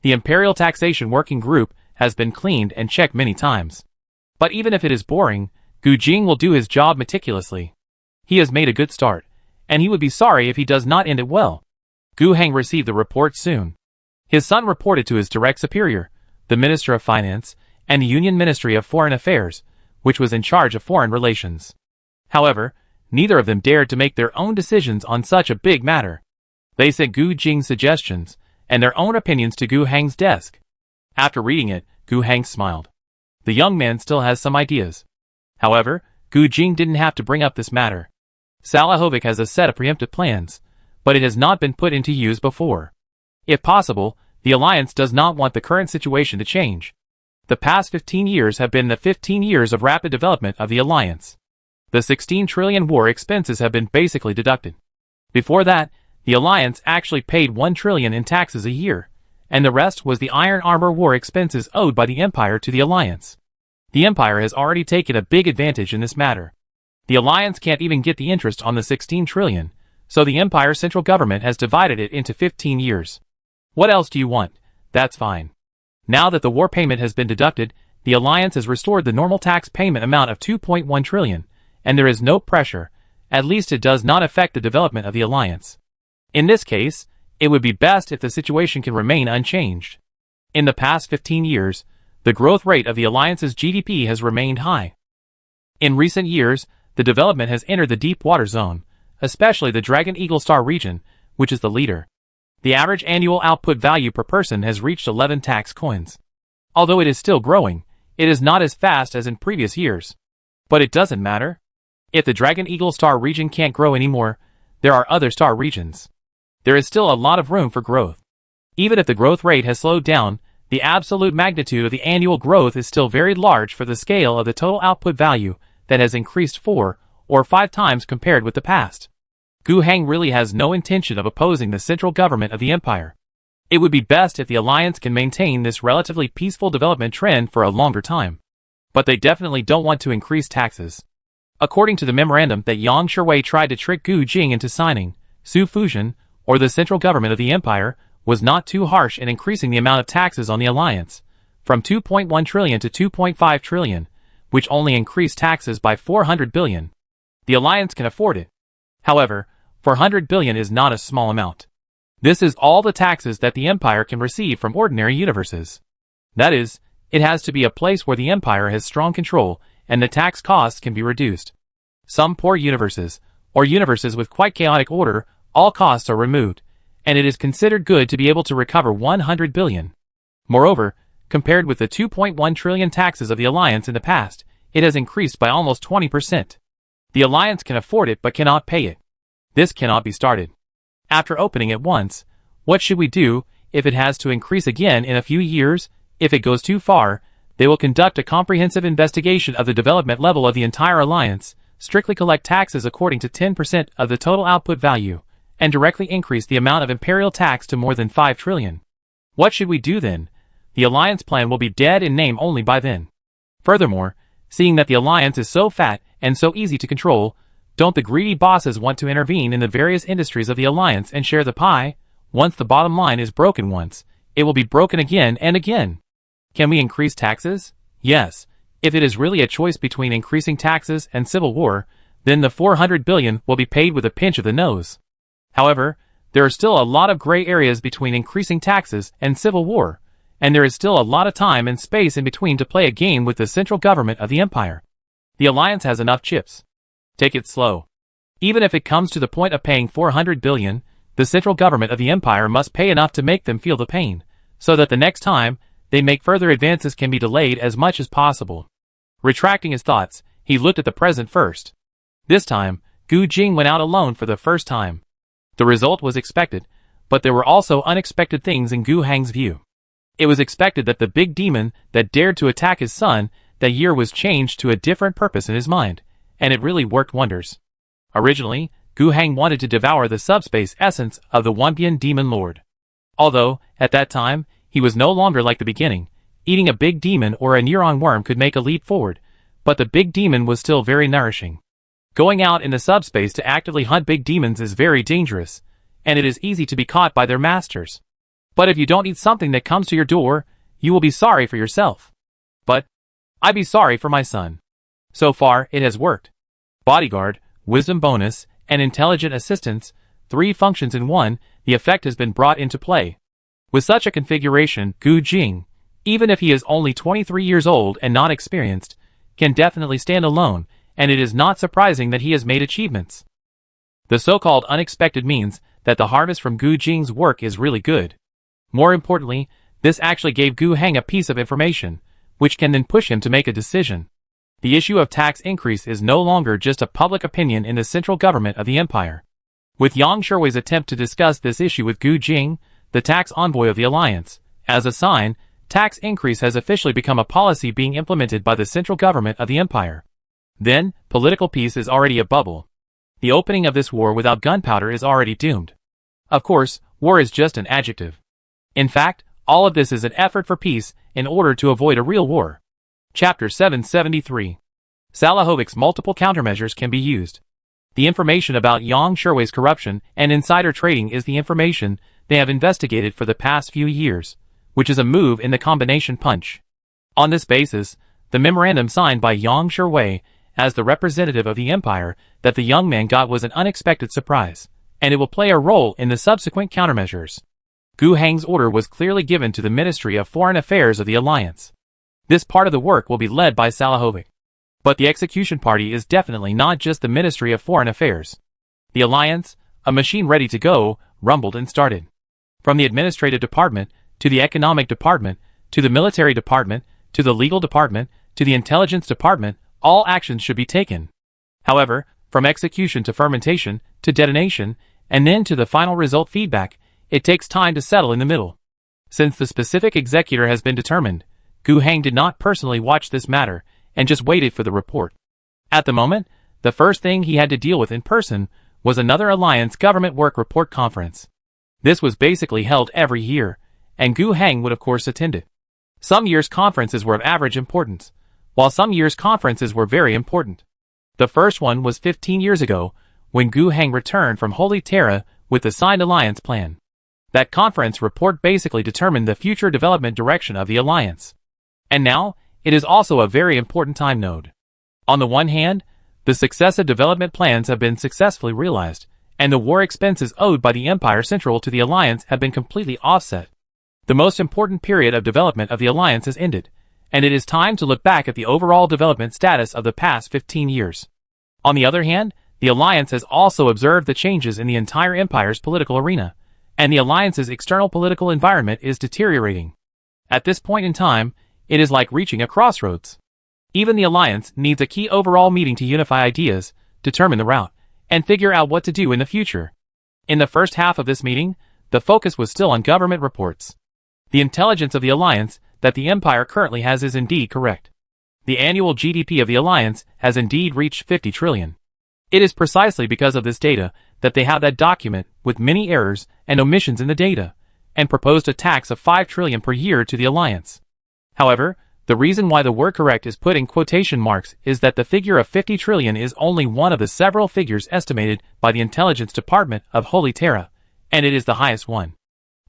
The Imperial Taxation Working Group has been cleaned and checked many times. But even if it is boring, Gu Jing will do his job meticulously. He has made a good start, and he would be sorry if he does not end it well. Gu Hang received the report soon. His son reported to his direct superior, the Minister of Finance, and the Union Ministry of Foreign Affairs, which was in charge of foreign relations. However, neither of them dared to make their own decisions on such a big matter. They sent Gu Jing's suggestions and their own opinions to Gu Hang's desk. After reading it, Gu Hang smiled. The young man still has some ideas. However, Gu Jing didn't have to bring up this matter. Salahovic has a set of preemptive plans, but it has not been put into use before. If possible, the Alliance does not want the current situation to change. The past 15 years have been the 15 years of rapid development of the Alliance. The 16 trillion war expenses have been basically deducted. Before that, the Alliance actually paid 1 trillion in taxes a year, and the rest was the iron armor war expenses owed by the Empire to the Alliance. The Empire has already taken a big advantage in this matter. The Alliance can't even get the interest on the 16 trillion, so the Empire central government has divided it into 15 years. What else do you want? That's fine. Now that the war payment has been deducted, the Alliance has restored the normal tax payment amount of 2.1 trillion, and there is no pressure, at least it does not affect the development of the Alliance. In this case, it would be best if the situation can remain unchanged. In the past 15 years, the growth rate of the Alliance's GDP has remained high. In recent years, the development has entered the deep water zone, especially the Dragon Eagle Star region, which is the leader. The average annual output value per person has reached 11 tax coins. Although it is still growing, it is not as fast as in previous years. But it doesn't matter. If the Dragon Eagle Star region can't grow anymore, there are other star regions. There is still a lot of room for growth. Even if the growth rate has slowed down, The absolute magnitude of the annual growth is still very large for the scale of the total output value that has increased 4 or 5 times compared with the past. Gu Heng really has no intention of opposing the central government of the empire. It would be best if the alliance can maintain this relatively peaceful development trend for a longer time. But they definitely don't want to increase taxes. According to the memorandum that Yang Shiwei tried to trick Gu Jing into signing, Su Fujian, or the central government of the empire, was not too harsh in increasing the amount of taxes on the alliance, from 2.1 trillion to 2.5 trillion, which only increased taxes by 400 billion. The alliance can afford it. However, 400 billion is not a small amount. This is all the taxes that the empire can receive from ordinary universes. That is, it has to be a place where the empire has strong control and the tax costs can be reduced. Some poor universes, or universes with quite chaotic order, all costs are removed, and it is considered good to be able to recover 100 billion. Moreover, compared with the 2.1 trillion taxes of the alliance in the past, it has increased by almost 20%. The alliance can afford it but cannot pay it. This cannot be started. After opening it once, what should we do if it has to increase again in a few years? If it goes too far, they will conduct a comprehensive investigation of the development level of the entire alliance, strictly collect taxes according to 10% of the total output value, and directly increase the amount of imperial tax to more than 5 trillion. What should we do then? The alliance plan will be dead in name only by then. Furthermore, seeing that the alliance is so fat and so easy to control, don't the greedy bosses want to intervene in the various industries of the alliance and share the pie? Once the bottom line is broken once, it will be broken again and again. Can we increase taxes? Yes. If it is really a choice between increasing taxes and civil war, then the 400 billion will be paid with a pinch of the nose. However, there are still a lot of gray areas between increasing taxes and civil war, and there is still a lot of time and space in between to play a game with the central government of the empire. The alliance has enough chips. Take it slow. Even if it comes to the point of paying 400 billion, the central government of the empire must pay enough to make them feel the pain, so that the next time they make further advances can be delayed as much as possible. Retracting his thoughts, he looked at the present first. This time, Gu Jing went out alone for the first time. The result was expected, but there were also unexpected things in Gu Heng's view. It was expected that the big demon that dared to attack his son that year was changed to a different purpose in his mind, and it really worked wonders. Originally, Gu Heng wanted to devour the subspace essence of the Wanbian Demon Lord. Although, at that time, he was no longer like the beginning. Eating a big demon or a neuron worm could make a leap forward, but the big demon was still very nourishing. Going out in the subspace to actively hunt big demons is very dangerous, and it is easy to be caught by their masters. But if you don't eat something that comes to your door, you will be sorry for yourself. But I'd be sorry for my son. So far, it has worked. Bodyguard, wisdom bonus, and intelligent assistance, 3 functions in one, the effect has been brought into play. With such a configuration, Gu Jing, even if he is only 23 years old and not experienced, can definitely stand alone, and it is not surprising that he has made achievements. The so-called unexpected means that the harvest from Gu Jing's work is really good. More importantly, this actually gave Gu Heng a piece of information, which can then push him to make a decision. The issue of tax increase is no longer just a public opinion in the central government of the empire. With Yang Shiwei's attempt to discuss this issue with Gu Jing, the tax envoy of the alliance, as a sign, tax increase has officially become a policy being implemented by the central government of the empire. Then, political peace is already a bubble. The opening of this war without gunpowder is already doomed. Of course, war is just an adjective. In fact, all of this is an effort for peace in order to avoid a real war. Chapter 773. Salahovic's multiple countermeasures can be used. The information about Yang Shiwei's corruption and insider trading is the information they have investigated for the past few years, which is a move in the combination punch. On this basis, the memorandum signed by Yang Shiwei as the representative of the empire that the young man got was an unexpected surprise, and it will play a role in the subsequent countermeasures. Gu Heng's order was clearly given to the Ministry of Foreign Affairs of the Alliance. This part of the work will be led by Salahovic. But the execution party is definitely not just the Ministry of Foreign Affairs. The Alliance, a machine ready to go, rumbled and started. From the administrative department, to the economic department, to the military department, to the legal department, to the intelligence department, all actions should be taken. However, from execution to fermentation, to detonation, and then to the final result feedback, it takes time to settle in the middle. Since the specific executor has been determined, Gu Heng did not personally watch this matter and just waited for the report. At the moment, the first thing he had to deal with in person was another Alliance Government Work Report Conference. This was basically held every year, and Gu Heng would of course attend it. Some years conferences were of average importance, while some years conferences were very important. The first one was 15 years ago, when Gu Heng returned from Holy Terra with the signed alliance plan. That conference report basically determined the future development direction of the alliance. And now, it is also a very important time node. On the one hand, the successive development plans have been successfully realized, and the war expenses owed by the Empire Central to the alliance have been completely offset. The most important period of development of the alliance has ended, and it is time to look back at the overall development status of the past 15 years. On the other hand, the alliance has also observed the changes in the entire empire's political arena, and the alliance's external political environment is deteriorating. At this point in time, it is like reaching a crossroads. Even the alliance needs a key overall meeting to unify ideas, determine the route, and figure out what to do in the future. In the first half of this meeting, the focus was still on government reports. The intelligence of the alliance that the empire currently has is indeed correct. The annual GDP of the alliance has indeed reached 50 trillion. It is precisely because of this data that they have that document with many errors and omissions in the data, and proposed a tax of 5 trillion per year to the alliance. However, the reason why the word correct is put in quotation marks is that the figure of 50 trillion is only one of the several figures estimated by the Intelligence Department of Holy Terra, and it is the highest one.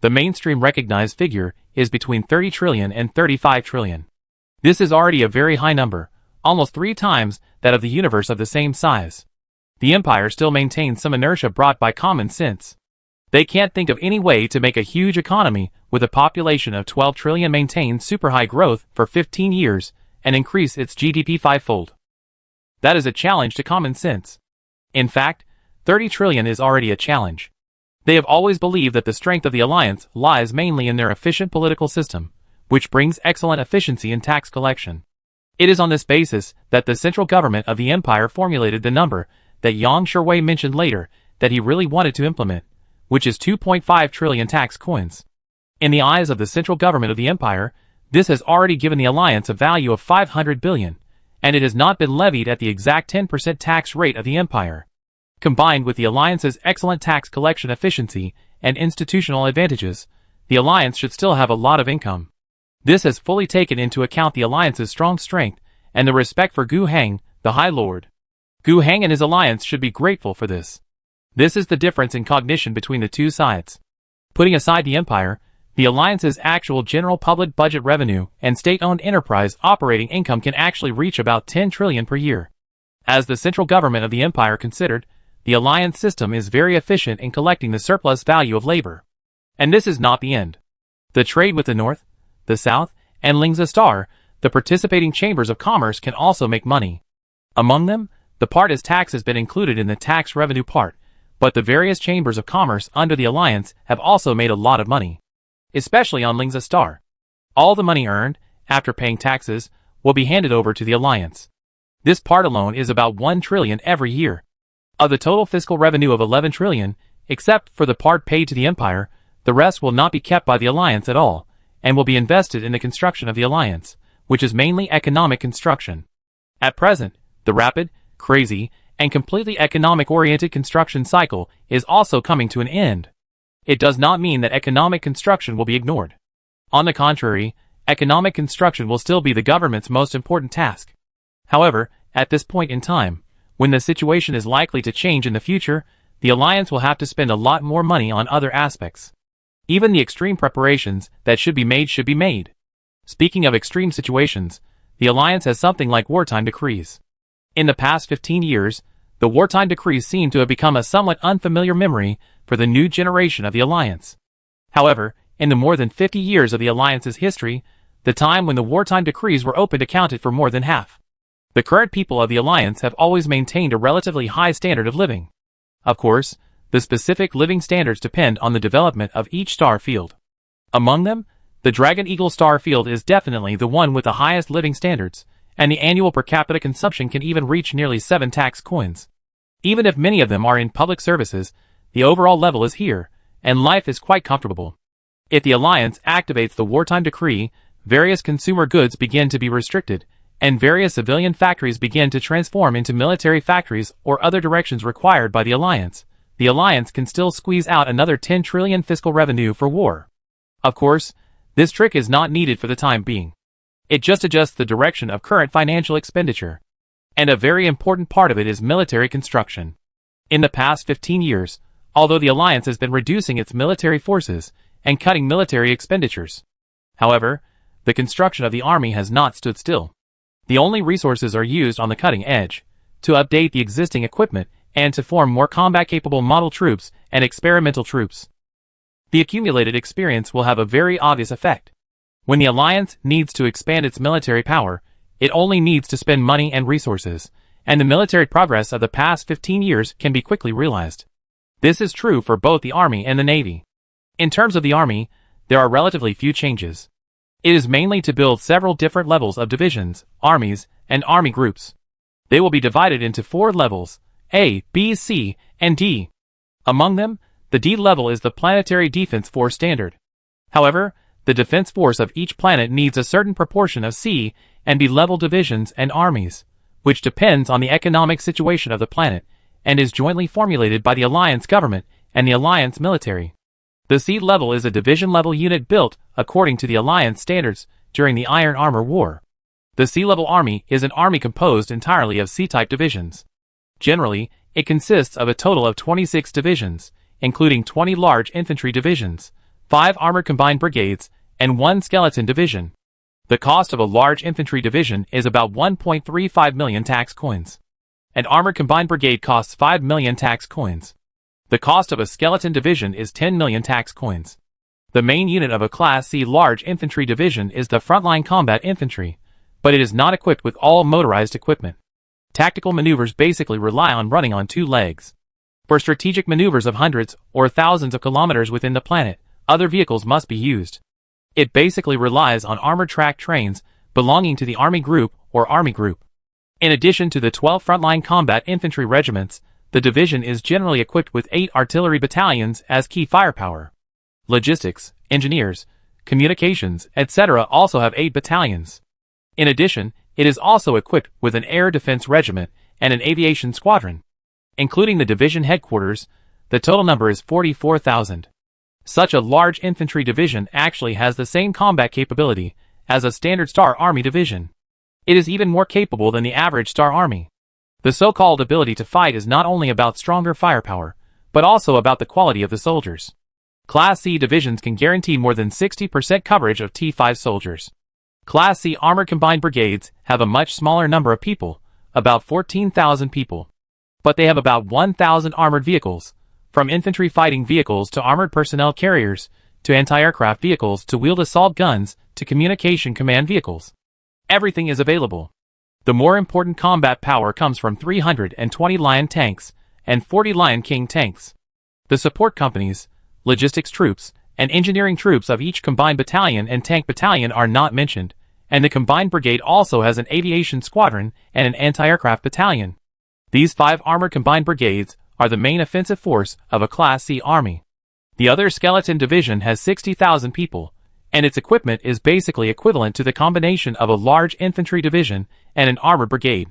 The mainstream recognized figure is between 30 trillion and 35 trillion. This is already a very high number, almost 3 times that of the universe of the same size. The empire still maintains some inertia brought by common sense. They can't think of any way to make a huge economy with a population of 12 trillion maintain super high growth for 15 years and increase its GDP 5-fold. That is a challenge to common sense. In fact, 30 trillion is already a challenge. They have always believed that the strength of the alliance lies mainly in their efficient political system, which brings excellent efficiency in tax collection. It is on this basis that the central government of the empire formulated the number that Yang Sherwei mentioned later that he really wanted to implement, which is 2.5 trillion tax coins. In the eyes of the central government of the empire, this has already given the alliance a value of 500 billion, and it has not been levied at the exact 10% tax rate of the empire. Combined with the alliance's excellent tax collection efficiency and institutional advantages, the alliance should still have a lot of income. This has fully taken into account the alliance's strong strength and the respect for Gu Heng, the High Lord. Gu Heng and his alliance should be grateful for this. This is the difference in cognition between the two sides. Putting aside the empire, the alliance's actual general public budget revenue and state-owned enterprise operating income can actually reach about 10 trillion per year. As the central government of the empire considered, the alliance system is very efficient in collecting the surplus value of labor. And this is not the end. The trade with the North, the South, and Lingza Star, the participating chambers of commerce, can also make money. Among them, the part as tax has been included in the tax revenue part, but the various chambers of commerce under the alliance have also made a lot of money. Especially on Lingza Star. All the money earned, after paying taxes, will be handed over to the alliance. This part alone is about 1 trillion every year. Of the total fiscal revenue of 11 trillion, except for the part paid to the empire, the rest will not be kept by the alliance at all, and will be invested in the construction of the alliance, which is mainly economic construction. At present, the rapid, crazy, and completely economic-oriented construction cycle is also coming to an end. It does not mean that economic construction will be ignored. On the contrary, economic construction will still be the government's most important task. However, at this point in time, when the situation is likely to change in the future, the alliance will have to spend a lot more money on other aspects. Even the extreme preparations that should be made. Speaking of extreme situations, the alliance has something like wartime decrees. In the past 15 years, the wartime decrees seem to have become a somewhat unfamiliar memory for the new generation of the alliance. However, in the more than 50 years of the alliance's history, the time when the wartime decrees were opened accounted for more than half. The current people of the alliance have always maintained a relatively high standard of living. Of course, the specific living standards depend on the development of each star field. Among them, the Dragon Eagle star field is definitely the one with the highest living standards, and the annual per capita consumption can even reach nearly 7 tax coins. Even if many of them are in public services, the overall level is here, and life is quite comfortable. If the alliance activates the wartime decree, various consumer goods begin to be restricted, and various civilian factories begin to transform into military factories or other directions required by the alliance. The alliance can still squeeze out another 10 trillion fiscal revenue for war. Of course, this trick is not needed for the time being. It just adjusts the direction of current financial expenditure. And a very important part of it is military construction. In the past 15 years, although the alliance has been reducing its military forces and cutting military expenditures, however, the construction of the army has not stood still. The only resources are used on the cutting edge, to update the existing equipment and to form more combat-capable model troops and experimental troops. The accumulated experience will have a very obvious effect. When the alliance needs to expand its military power, it only needs to spend money and resources, and the military progress of the past 15 years can be quickly realized. This is true for both the Army and the Navy. In terms of the Army, there are relatively few changes. It is mainly to build several different levels of divisions, armies, and army groups. They will be divided into 4 levels: A, B, C, and D. Among them, the D level is the Planetary Defense Force standard. However, the defense force of each planet needs a certain proportion of C and B level divisions and armies, which depends on the economic situation of the planet, and is jointly formulated by the Alliance government and the Alliance military. The C level is a division-level unit built according to the Alliance standards during the Iron Armor War. The C-level army is an army composed entirely of C-type divisions. Generally, it consists of a total of 26 divisions, including 20 large infantry divisions, 5 armored combined brigades, and 1 skeleton division. The cost of a large infantry division is about 1.35 million tax coins. An armored combined brigade costs 5 million tax coins. The cost of a skeleton division is 10 million tax coins. The main unit of a Class C large infantry division is the frontline combat infantry, but it is not equipped with all motorized equipment. Tactical maneuvers basically rely on running on 2 legs. For strategic maneuvers of hundreds or thousands of kilometers within the planet, other vehicles must be used. It basically relies on armored track trains belonging to the Army Group or Army Group. In addition to the 12 frontline combat infantry regiments, the division is generally equipped with 8 artillery battalions as key firepower. Logistics, engineers, communications, etc. also have 8 battalions. In addition, it is also equipped with an air defense regiment and an aviation squadron. Including the division headquarters, the total number is 44,000. Such a large infantry division actually has the same combat capability as a standard Star Army division. It is even more capable than the average Star Army. The so-called ability to fight is not only about stronger firepower, but also about the quality of the soldiers. Class C divisions can guarantee more than 60% coverage of T5 soldiers. Class C armored combined brigades have a much smaller number of people, about 14,000 people. But they have about 1,000 armored vehicles, from infantry fighting vehicles to armored personnel carriers, to anti-aircraft vehicles to wheeled assault guns to communication command vehicles. Everything is available. The more important combat power comes from 320 Lion tanks and 40 Lion King tanks. The support companies, logistics troops, and engineering troops of each combined battalion and tank battalion are not mentioned, and the combined brigade also has an aviation squadron and an anti-aircraft battalion. These 5 armored combined brigades are the main offensive force of a Class C army. The other skeleton division has 60,000 people, and its equipment is basically equivalent to the combination of a large infantry division and an armored brigade.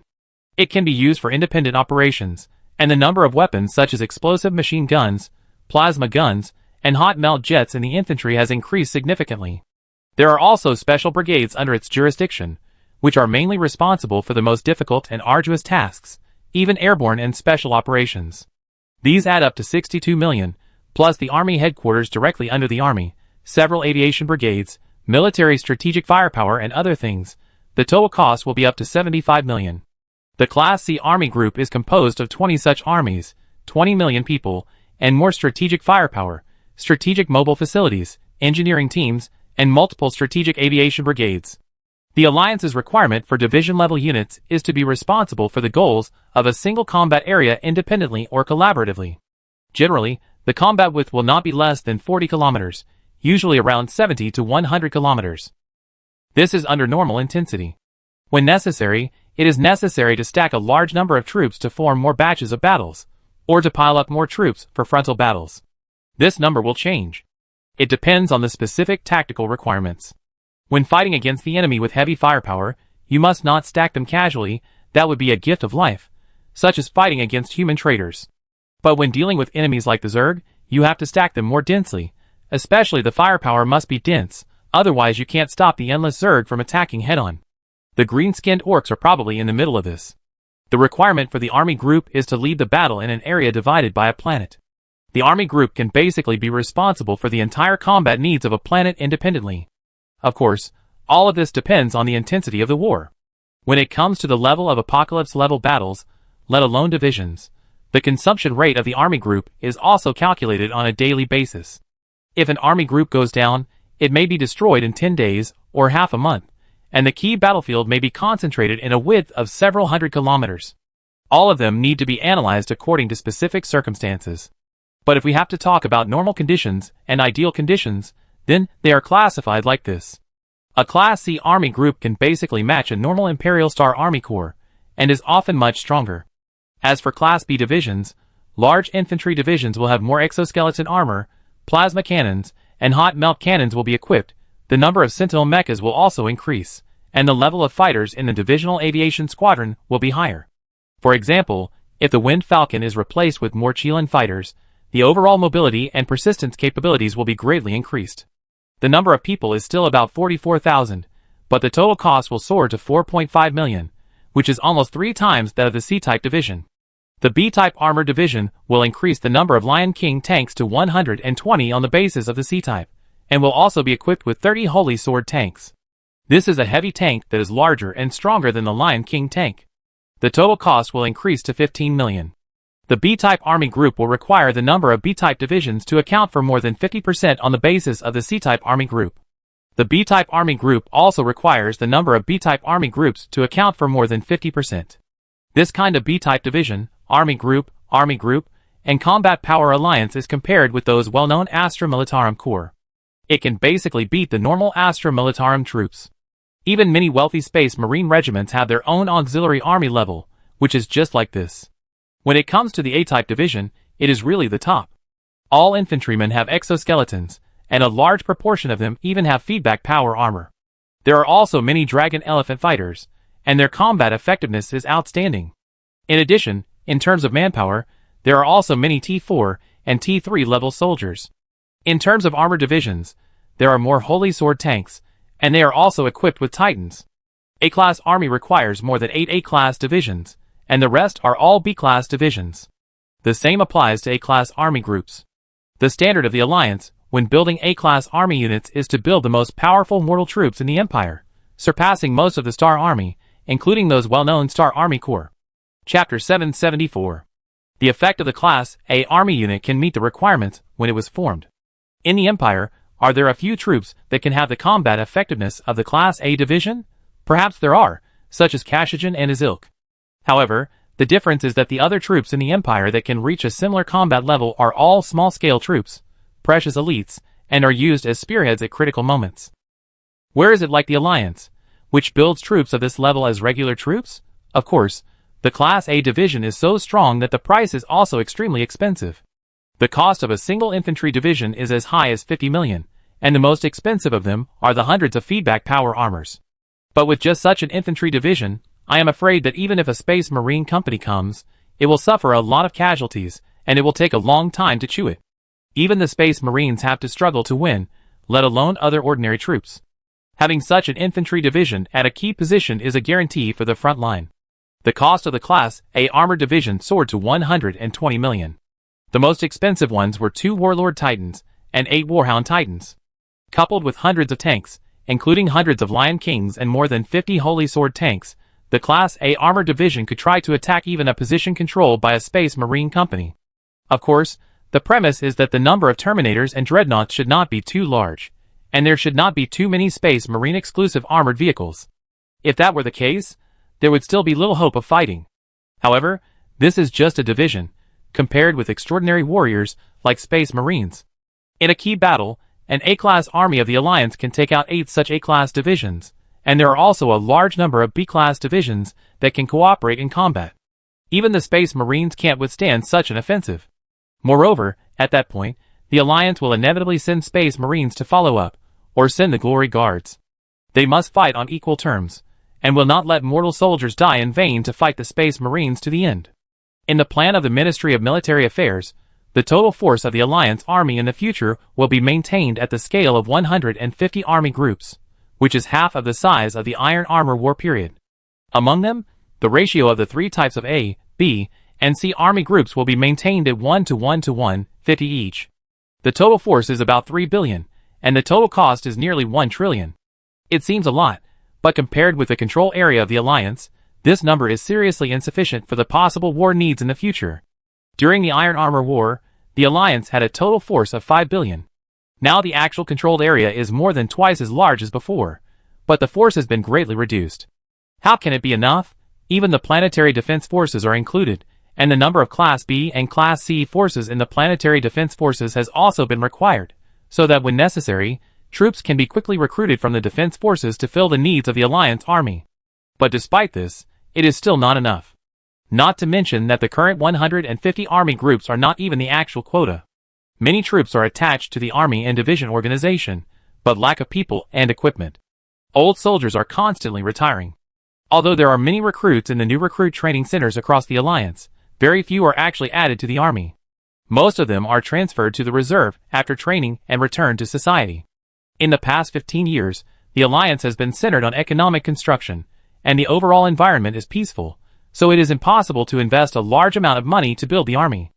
It can be used for independent operations, and the number of weapons such as explosive machine guns, plasma guns, and hot melt jets in the infantry has increased significantly. There are also special brigades under its jurisdiction, which are mainly responsible for the most difficult and arduous tasks, even airborne and special operations. These add up to 62 million, plus the Army headquarters directly under the Army, several aviation brigades, military strategic firepower and other things. The total cost will be up to 75 million. The Class C Army Group is composed of 20 such armies, 20 million people, and more strategic firepower, strategic mobile facilities, engineering teams, and multiple strategic aviation brigades. The Alliance's requirement for division-level units is to be responsible for the goals of a single combat area independently or collaboratively. Generally, the combat width will not be less than 40 kilometers, usually around 70 to 100 kilometers. This is under normal intensity. When necessary, it is necessary to stack a large number of troops to form more batches of battles, or to pile up more troops for frontal battles. This number will change. It depends on the specific tactical requirements. When fighting against the enemy with heavy firepower, you must not stack them casually, that would be a gift of life, such as fighting against human traitors. But when dealing with enemies like the Zerg, you have to stack them more densely, especially the firepower must be dense, otherwise you can't stop the endless Zerg from attacking head-on. The green-skinned orcs are probably in the middle of this. The requirement for the army group is to lead the battle in an area divided by a planet. The army group can basically be responsible for the entire combat needs of a planet independently. Of course, all of this depends on the intensity of the war. When it comes to the level of apocalypse-level battles, let alone divisions, the consumption rate of the army group is also calculated on a daily basis. If an army group goes down, it may be destroyed in 10 days or half a month, and the key battlefield may be concentrated in a width of several hundred kilometers. All of them need to be analyzed according to specific circumstances. But if we have to talk about normal conditions and ideal conditions, then they are classified like this. A Class C army group can basically match a normal Imperial Star Army Corps, and is often much stronger. As for Class B divisions, large infantry divisions will have more exoskeleton armor, plasma cannons, and hot melt cannons will be equipped, the number of Sentinel mechas will also increase, and the level of fighters in the Divisional Aviation Squadron will be higher. For example, if the Wind Falcon is replaced with more Chelan fighters, the overall mobility and persistence capabilities will be greatly increased. The number of people is still about 44,000, but the total cost will soar to 4.5 million, which is almost 3 times that of the C-type division. The B-type armor division will increase the number of Lion King tanks to 120 on the basis of the C-type, and will also be equipped with 30 Holy Sword tanks. This is a heavy tank that is larger and stronger than the Lion King tank. The total cost will increase to 15 million. The B-type army group will require the number of B-type divisions to account for more than 50% on the basis of the C-type army group. The B-type army group also requires the number of B-type army groups to account for more than 50%. This kind of B-type division, army group, and combat power alliance is compared with those well-known Astra Militarum Corps. It can basically beat the normal Astra Militarum troops. Even many wealthy space marine regiments have their own auxiliary army level, which is just like this. When it comes to the A-type division, it is really the top. All infantrymen have exoskeletons, and a large proportion of them even have feedback power armor. There are also many dragon elephant fighters, and their combat effectiveness is outstanding. In addition, in terms of manpower, there are also many T4 and T3 level soldiers. In terms of armor divisions, there are more Holy Sword tanks, and they are also equipped with Titans. A-class army requires more than 8 A-class divisions, and the rest are all B-class divisions. The same applies to A-class army groups. The standard of the Alliance, when building A-class army units, is to build the most powerful mortal troops in the Empire, surpassing most of the Star Army, including those well-known Star Army Corps. Chapter 774. The effect of the Class A army unit can meet the requirements when it was formed. In the Empire, are there a few troops that can have the combat effectiveness of the Class A division? Perhaps there are, such as Kashajan and his ilk. However, the difference is that the other troops in the Empire that can reach a similar combat level are all small-scale troops, precious elites, and are used as spearheads at critical moments. Where is it like the Alliance, which builds troops of this level as regular troops? Of course, the Class A division is so strong that the price is also extremely expensive. The cost of a single infantry division is as high as 50 million, and the most expensive of them are the hundreds of feedback power armors. But with just such an infantry division, I am afraid that even if a space marine company comes, it will suffer a lot of casualties, and it will take a long time to chew it. Even the space marines have to struggle to win, let alone other ordinary troops. Having such an infantry division at a key position is a guarantee for the front line. The cost of the Class A armored division soared to 120 million. The most expensive ones were 2 Warlord Titans and 8 Warhound Titans. Coupled with hundreds of tanks, including hundreds of Lion Kings and more than 50 Holy Sword tanks, the Class A armored division could try to attack even a position controlled by a space marine company. Of course, the premise is that the number of Terminators and Dreadnoughts should not be too large, and there should not be too many space marine exclusive armored vehicles. If that were the case, there would still be little hope of fighting. However, this is just a division, compared with extraordinary warriors like space marines. In a key battle, an A-class army of the Alliance can take out 8 such A-class divisions, and there are also a large number of B-class divisions that can cooperate in combat. Even the space marines can't withstand such an offensive. Moreover, at that point, the Alliance will inevitably send Space Marines to follow up, or send the Glory Guards. They must fight on equal terms, and will not let mortal soldiers die in vain to fight the Space Marines to the end. In the plan of the Ministry of Military Affairs, the total force of the Alliance Army in the future will be maintained at the scale of 150 army groups, which is half of the size of the Iron Armor War period. Among them, the ratio of the three types of A, B, and C army groups will be maintained at 1 to 1 to 150 each. The total force is about 3 billion, and the total cost is nearly 1 trillion. It seems a lot, but compared with the control area of the Alliance, this number is seriously insufficient for the possible war needs in the future. During the Iron Armor War, the Alliance had a total force of 5 billion. Now the actual controlled area is more than twice as large as before, but the force has been greatly reduced. How can it be enough? Even the planetary defense forces are included, and the number of Class B and Class C forces in the planetary defense forces has also been required, so that when necessary, troops can be quickly recruited from the defense forces to fill the needs of the Alliance Army. But despite this, it is still not enough. Not to mention that the current 150 army groups are not even the actual quota. Many troops are attached to the army and division organization, but lack of people and equipment. Old soldiers are constantly retiring. Although there are many recruits in the new recruit training centers across the Alliance, very few are actually added to the army. Most of them are transferred to the reserve after training and returned to society. In the past 15 years, the Alliance has been centered on economic construction, and the overall environment is peaceful, so it is impossible to invest a large amount of money to build the army.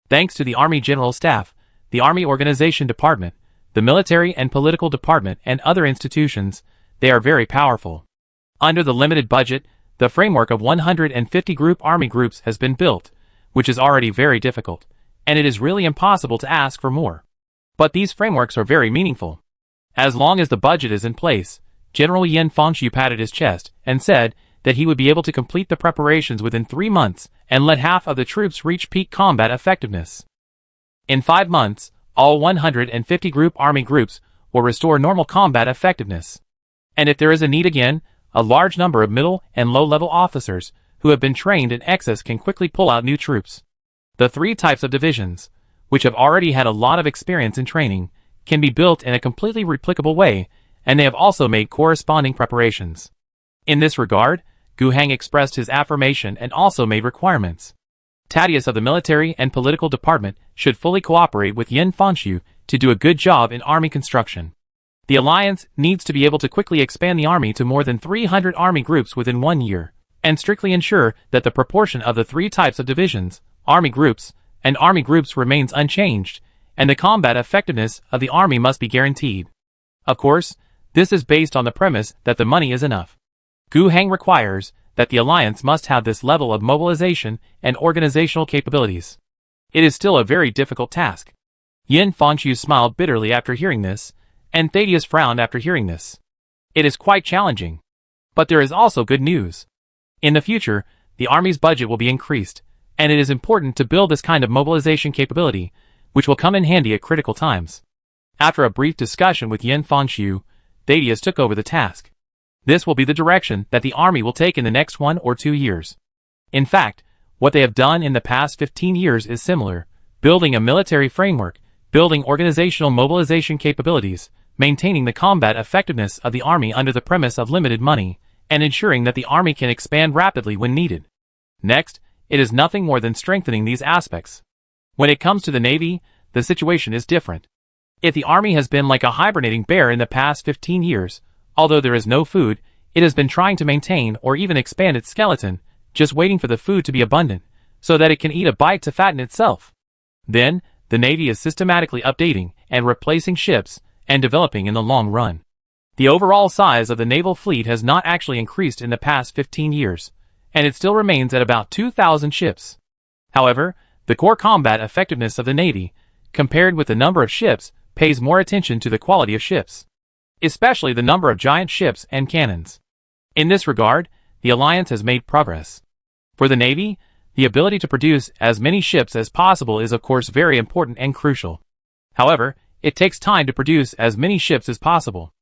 Thanks to the Army General Staff, the Army Organization Department, the Military and Political Department, and other institutions, they are very powerful. Under the limited budget, the framework of 150 army groups has been built, which is already very difficult, and it is really impossible to ask for more. But these frameworks are very meaningful. As long as the budget is in place, General Yin Fangxiu patted his chest and said that he would be able to complete the preparations within 3 months and let half of the troops reach peak combat effectiveness. In 5 months, all 150 army groups will restore normal combat effectiveness. And if there is a need again, a large number of middle and low-level officers who have been trained in excess can quickly pull out new troops. The 3 types of divisions, which have already had a lot of experience in training, can be built in a completely replicable way, and they have also made corresponding preparations. In this regard, Gu Hang expressed his affirmation and also made requirements. Thaddeus of the Military and Political Department should fully cooperate with Yin Fangxiu to do a good job in army construction. The Alliance needs to be able to quickly expand the army to more than 300 army groups within 1 year, and strictly ensure that the proportion of the 3 types of divisions, army groups, and army groups remains unchanged, and the combat effectiveness of the army must be guaranteed. Of course, this is based on the premise that the money is enough. Gu Hang requires that the Alliance must have this level of mobilization and organizational capabilities. It is still a very difficult task. Yin Fangxiu smiled bitterly after hearing this, and Thaddeus frowned after hearing this. It is quite challenging. But there is also good news. In the future, the army's budget will be increased, and it is important to build this kind of mobilization capability, which will come in handy at critical times. After a brief discussion with Yin Fangxiu, Thaddeus took over the task. This will be the direction that the army will take in the next 1 or 2 years. In fact, what they have done in the past 15 years is similar, building a military framework, building organizational mobilization capabilities, maintaining the combat effectiveness of the army under the premise of limited money, and ensuring that the army can expand rapidly when needed. Next, it is nothing more than strengthening these aspects. When it comes to the Navy, the situation is different. If the army has been like a hibernating bear in the past 15 years, although there is no food, it has been trying to maintain or even expand its skeleton, just waiting for the food to be abundant, so that it can eat a bite to fatten itself. Then, the Navy is systematically updating and replacing ships and developing in the long run. The overall size of the naval fleet has not actually increased in the past 15 years, and it still remains at about 2,000 ships. However, the core combat effectiveness of the Navy, compared with the number of ships, pays more attention to the quality of ships, especially the number of giant ships and cannons. In this regard, the Alliance has made progress. For the Navy, the ability to produce as many ships as possible is of course very important and crucial. However, it takes time to produce as many ships as possible.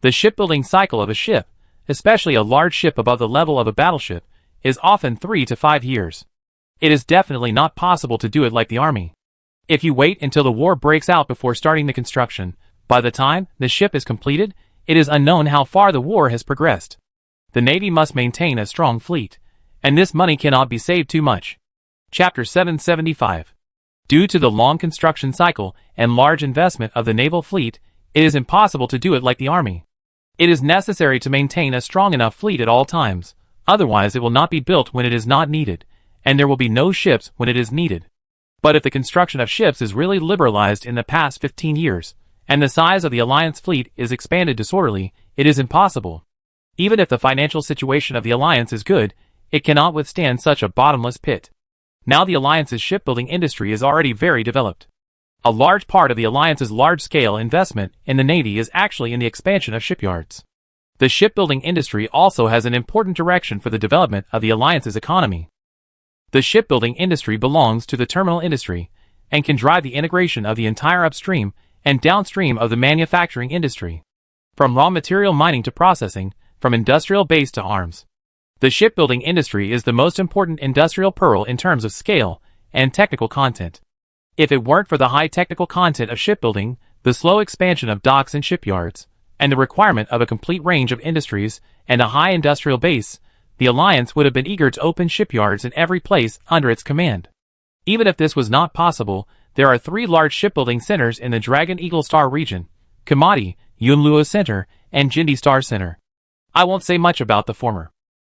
The shipbuilding cycle of a ship, especially a large ship above the level of a battleship, is often 3 to 5 years. It is definitely not possible to do it like the army. If you wait until the war breaks out before starting the construction, by the time the ship is completed, it is unknown how far the war has progressed. The Navy must maintain a strong fleet, and this money cannot be saved too much. Chapter 775. Due to the long construction cycle and large investment of the naval fleet, it is impossible to do it like the Army. It is necessary to maintain a strong enough fleet at all times, otherwise it will not be built when it is not needed, and there will be no ships when it is needed. But if the construction of ships is really liberalized in the past 15 years, and the size of the Alliance fleet is expanded disorderly, it is impossible. Even if the financial situation of the Alliance is good, it cannot withstand such a bottomless pit. Now the Alliance's shipbuilding industry is already very developed. A large part of the Alliance's large-scale investment in the Navy is actually in the expansion of shipyards. The shipbuilding industry also has an important direction for the development of the Alliance's economy. The shipbuilding industry belongs to the terminal industry and can drive the integration of the entire upstream and downstream of the manufacturing industry. From raw material mining to processing, from industrial base to arms. The shipbuilding industry is the most important industrial pearl in terms of scale and technical content. If it weren't for the high technical content of shipbuilding, the slow expansion of docks and shipyards, and the requirement of a complete range of industries and a high industrial base, the Alliance would have been eager to open shipyards in every place under its command. Even if this was not possible, there are 3 large shipbuilding centers in the Dragon Eagle Star region: Kamadi, Yunluo Center, and Jindy Star Center. I won't say much about the former.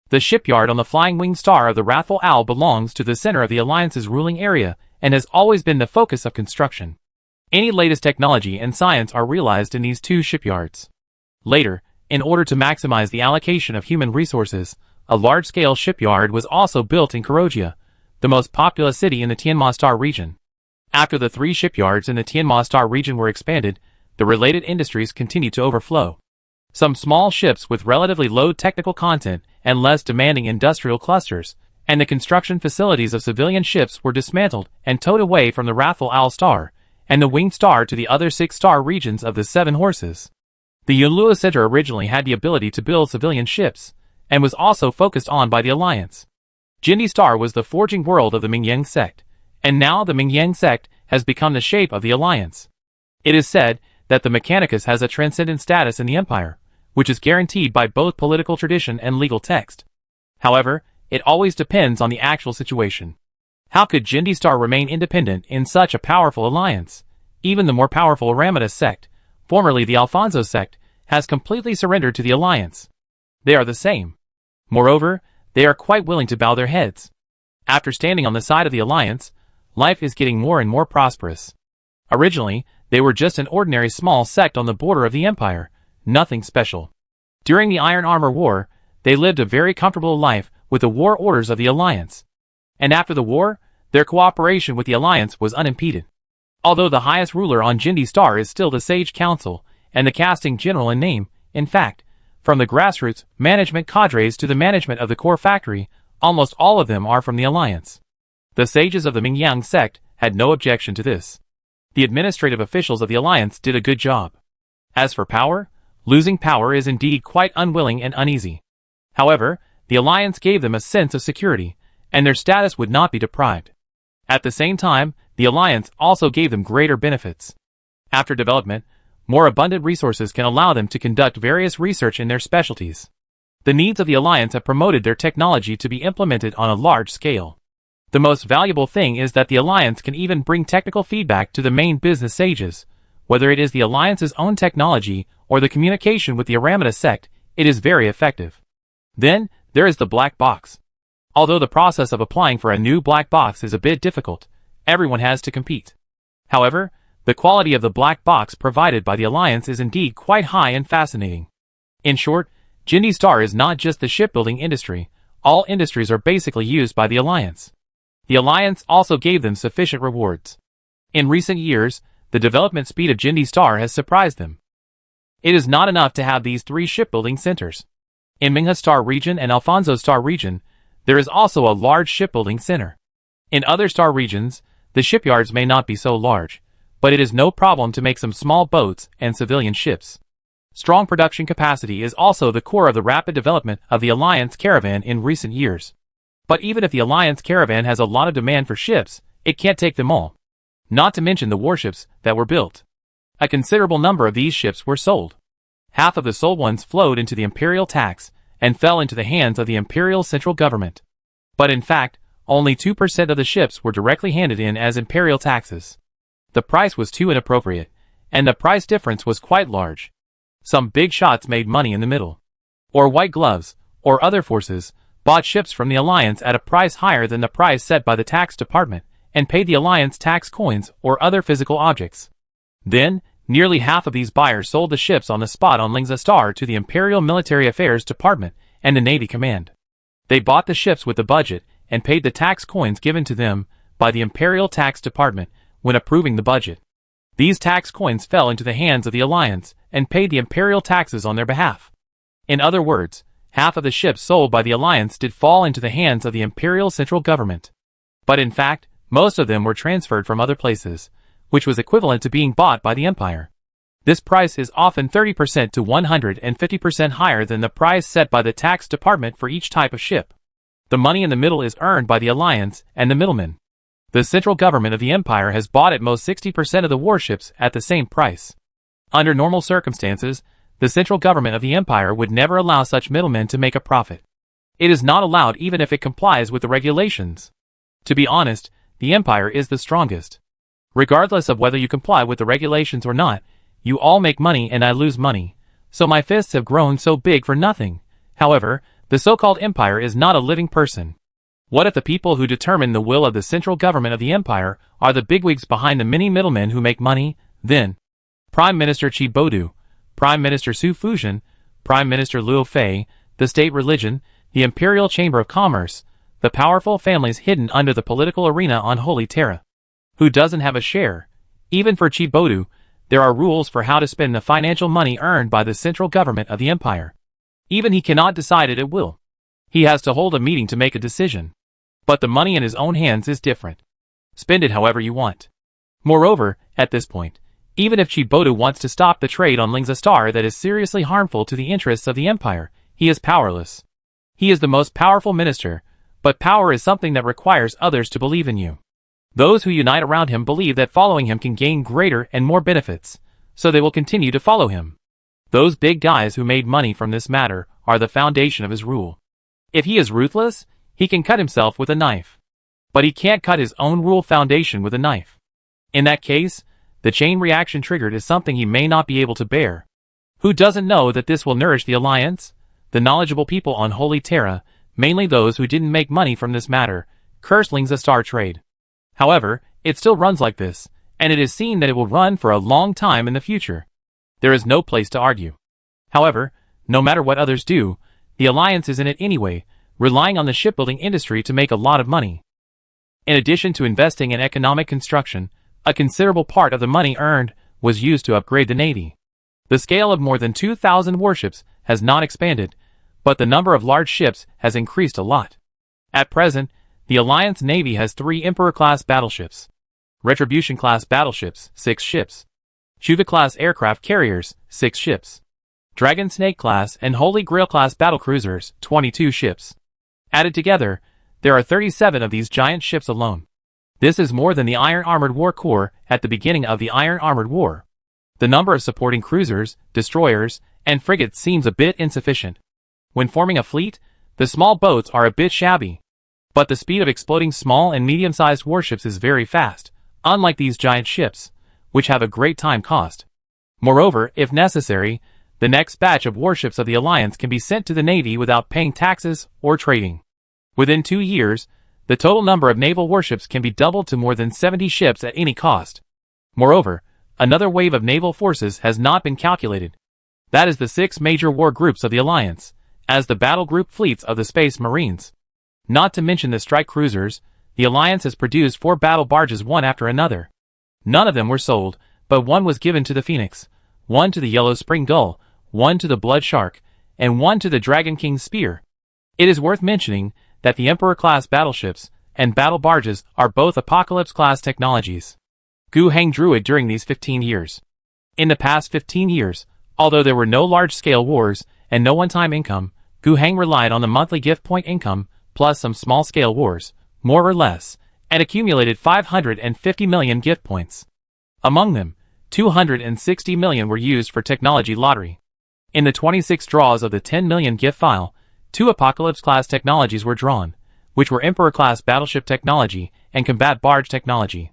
The shipyard on the Flying Wing Star of the Wrathful Owl belongs to the center of the Alliance's ruling area and has always been the focus of construction. Any latest technology and science are realized in these 2 shipyards. Later, in order to maximize the allocation of human resources, a large-scale shipyard was also built in Kurogia, the most populous city in the Tianma Star region. After the 3 shipyards in the Tianma Star region were expanded, the related industries continued to overflow. Some small ships with relatively low technical content and less demanding industrial clusters, and the construction facilities of civilian ships were dismantled and towed away from the Wrathful Owl Star and the Winged Star to the other 6-star regions of the 7 Horses. The Yunluo Center originally had the ability to build civilian ships, and was also focused on by the Alliance. Jindy Star was the forging world of the Mingyang sect, and now the Mingyang sect has become the shape of the Alliance. It is said that the Mechanicus has a transcendent status in the Empire, which is guaranteed by both political tradition and legal text. However, it always depends on the actual situation. How could Jindy Star remain independent in such a powerful alliance? Even the more powerful Ramada sect, formerly the Alfonso sect, has completely surrendered to the Alliance. They are the same. Moreover, they are quite willing to bow their heads. After standing on the side of the Alliance, life is getting more and more prosperous. Originally, they were just an ordinary small sect on the border of the Empire, nothing special. During the Iron Armor War, they lived a very comfortable life with the war orders of the Alliance. And after the war, their cooperation with the Alliance was unimpeded. Although the highest ruler on Jindy Star is still the Sage Council, and the casting general in name, in fact, from the grassroots management cadres to the management of the core factory, almost all of them are from the Alliance. The sages of the Mingyang sect had no objection to this. The administrative officials of the Alliance did a good job. As for power, losing power is indeed quite unwilling and uneasy. However, the Alliance gave them a sense of security, and their status would not be deprived. At the same time, the Alliance also gave them greater benefits. After development, more abundant resources can allow them to conduct various research in their specialties. The needs of the Alliance have promoted their technology to be implemented on a large scale. The most valuable thing is that the Alliance can even bring technical feedback to the main business sages. Whether it is the Alliance's own technology or the communication with the Aramida sect, it is very effective. Then, there is the black box. Although the process of applying for a new black box is a bit difficult, everyone has to compete. However, the quality of the black box provided by the Alliance is indeed quite high and fascinating. In short, Jindy Star is not just the shipbuilding industry, all industries are basically used by the Alliance. The Alliance also gave them sufficient rewards. In recent years, the development speed of Jindy Star has surprised them. It is not enough to have these 3 shipbuilding centers. In Mingha Star region and Alfonso Star region, there is also a large shipbuilding center. In other star regions, the shipyards may not be so large, but it is no problem to make some small boats and civilian ships. Strong production capacity is also the core of the rapid development of the Alliance caravan in recent years. But even if the Alliance caravan has a lot of demand for ships, it can't take them all. not to mention the warships that were built. A considerable number of these ships were sold. Half of the sold ones flowed into the imperial tax and fell into the hands of the imperial central government. But in fact, only 2% of the ships were directly handed in as imperial taxes. The price was too inappropriate, and the price difference was quite large. Some big shots made money in the middle. Or White Gloves, or other forces, bought ships from the Alliance at a price higher than the price set by the tax department, and paid the Alliance tax coins or other physical objects. Then, nearly half of these buyers sold the ships on the spot on Lingza Star to the Imperial Military Affairs Department and the Navy Command. They bought the ships with the budget and paid the tax coins given to them by the Imperial Tax Department when approving the budget. These tax coins fell into the hands of the Alliance and paid the imperial taxes on their behalf. In other words, half of the ships sold by the Alliance did fall into the hands of the imperial central government. But in fact, most of them were transferred from other places, which was equivalent to being bought by the Empire. This price is often 30% to 150% higher than the price set by the tax department for each type of ship. The money in the middle is earned by the Alliance and the middlemen. The central government of the Empire has bought at most 60% of the warships at the same price. Under normal circumstances, the central government of the Empire would never allow such middlemen to make a profit. It is not allowed even if it complies with the regulations. To be honest, the Empire is the strongest. Regardless of whether you comply with the regulations or not, you all make money and I lose money, so my fists have grown so big for nothing. However, the so-called Empire is not a living person. What if the people who determine the will of the central government of the Empire are the bigwigs behind the many middlemen who make money? Then, Prime Minister Chi Bodu, Prime Minister Su Fujian, Prime Minister Luo Fei, the state religion, the Imperial Chamber of Commerce, the powerful families hidden under the political arena on Holy Terra. Who doesn't have a share? Even for Chi Bodu, there are rules for how to spend the financial money earned by the central government of the Empire. Even he cannot decide it at will. He has to hold a meeting to make a decision. But the money in his own hands is different. Spend it however you want. Moreover, at this point, even if Chi Bodu wants to stop the trade on Lingza Star that is seriously harmful to the interests of the Empire, he is powerless. He is the most powerful minister, but power is something that requires others to believe in you. Those who unite around him believe that following him can gain greater and more benefits, so they will continue to follow him. Those big guys who made money from this matter are the foundation of his rule. If he is ruthless, he can cut himself with a knife. But he can't cut his own rule foundation with a knife. In that case, the chain reaction triggered is something he may not be able to bear. Who doesn't know that this will nourish the Alliance? The knowledgeable people on Holy Terra, mainly those who didn't make money from this matter, curse Lingza Star trade. However, it still runs like this, and it is seen that it will run for a long time in the future. There is no place to argue. However, no matter what others do, the Alliance is in it anyway, relying on the shipbuilding industry to make a lot of money. In addition to investing in economic construction, a considerable part of the money earned was used to upgrade the Navy. The scale of more than 2,000 warships has not expanded, but the number of large ships has increased a lot. At present, the Alliance Navy has 3 Emperor-class battleships, Retribution-class battleships, 6 ships, Shuva-class aircraft carriers, 6 ships, Dragon Snake-class and Holy Grail-class battlecruisers, 22 ships. Added together, there are 37 of these giant ships alone. This is more than the Iron Armored War Corps at the beginning of the Iron Armored War. The number of supporting cruisers, destroyers, and frigates seems a bit insufficient. When forming a fleet, the small boats are a bit shabby. But the speed of exploding small and medium-sized warships is very fast, unlike these giant ships, which have a great time cost. Moreover, if necessary, the next batch of warships of the Alliance can be sent to the Navy without paying taxes or trading. Within 2 years, the total number of naval warships can be doubled to more than 70 ships at any cost. Moreover, another wave of naval forces has not been calculated. That is the 6 major war groups of the Alliance, as the battle group fleets of the Space Marines. Not to mention the strike cruisers, the Alliance has produced 4 battle barges one after another. None of them were sold, but one was given to the Phoenix, one to the Yellow Spring Gull, one to the Blood Shark, and one to the Dragon King's Spear. It is worth mentioning that the Emperor-class battleships and battle barges are both Apocalypse-class technologies. Gu Heng drew it during these 15 years. In the past 15 years, although there were no large-scale wars and no one-time income, Gu Heng relied on the monthly gift point income, plus some small-scale wars, more or less, and accumulated 550 million gift points. Among them, 260 million were used for technology lottery. In the 26 draws of the 10 million gift file, 2 Apocalypse-class technologies were drawn, which were Emperor-class battleship technology and combat barge technology.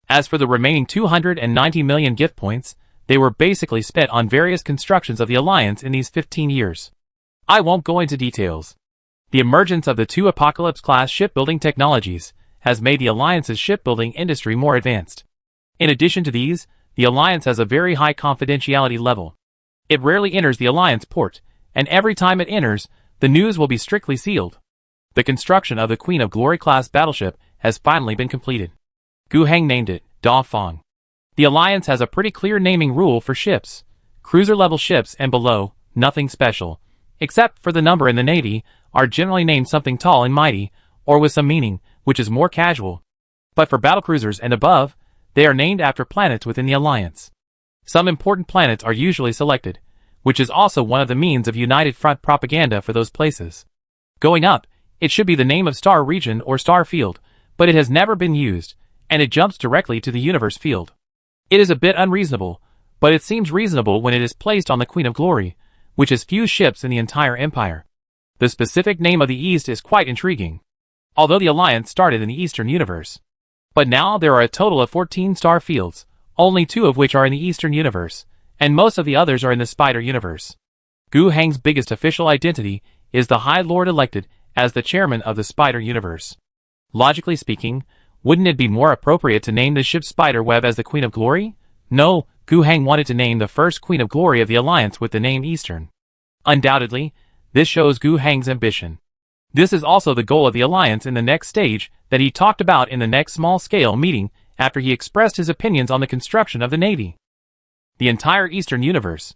As for the remaining 290 million gift points, they were basically spent on various constructions of the Alliance in these 15 years. I won't go into details. The emergence of the 2 Apocalypse-class shipbuilding technologies has made the Alliance's shipbuilding industry more advanced. In addition to these, the Alliance has a very high confidentiality level. It rarely enters the Alliance port, and every time it enters, the news will be strictly sealed. The construction of the Queen of Glory-class battleship has finally been completed. Gu Heng named it Da Fong. The Alliance has a pretty clear naming rule for ships. Cruiser-level ships and below, nothing special, except for the number in the Navy, are generally named something tall and mighty, or with some meaning, which is more casual. But for battlecruisers and above, they are named after planets within the Alliance. Some important planets are usually selected, which is also one of the means of United Front propaganda for those places. Going up, it should be the name of star region or star field, but it has never been used, and it jumps directly to the universe field. It is a bit unreasonable, but it seems reasonable when it is placed on the Queen of Glory, which has few ships in the entire Empire. The specific name of the East is quite intriguing, although the Alliance started in the Eastern Universe. But now there are a total of 14 star fields, only 2 of which are in the Eastern Universe, and most of the others are in the Spider Universe. Gu Heng's biggest official identity is the High Lord elected as the chairman of the Spider Universe. Logically speaking, wouldn't it be more appropriate to name the ship Spiderweb as the Queen of Glory? No, Gu Heng wanted to name the first Queen of Glory of the Alliance with the name Eastern. Undoubtedly, this shows Gu Heng's ambition. This is also the goal of the Alliance in the next stage that he talked about in the next small-scale meeting after he expressed his opinions on the construction of the Navy. The entire Eastern Universe.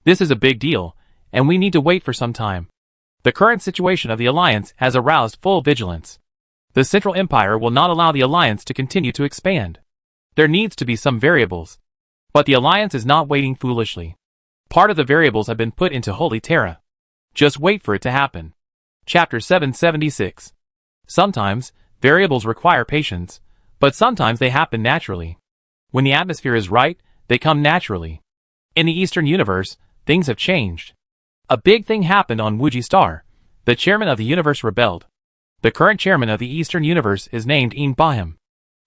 This is a big deal, and we need to wait for some time. The current situation of the Alliance has aroused full vigilance. The Central Empire will not allow the Alliance to continue to expand. There needs to be some variables. But the Alliance is not waiting foolishly. Part of the variables have been put into Holy Terra. Just wait for it to happen. Chapter 776. Sometimes, variables require patience, but sometimes they happen naturally. When the atmosphere is right, they come naturally. In the Eastern Universe, things have changed. A big thing happened on Wuji Star. The chairman of the universe rebelled. The current chairman of the Eastern Universe is named In Bahim.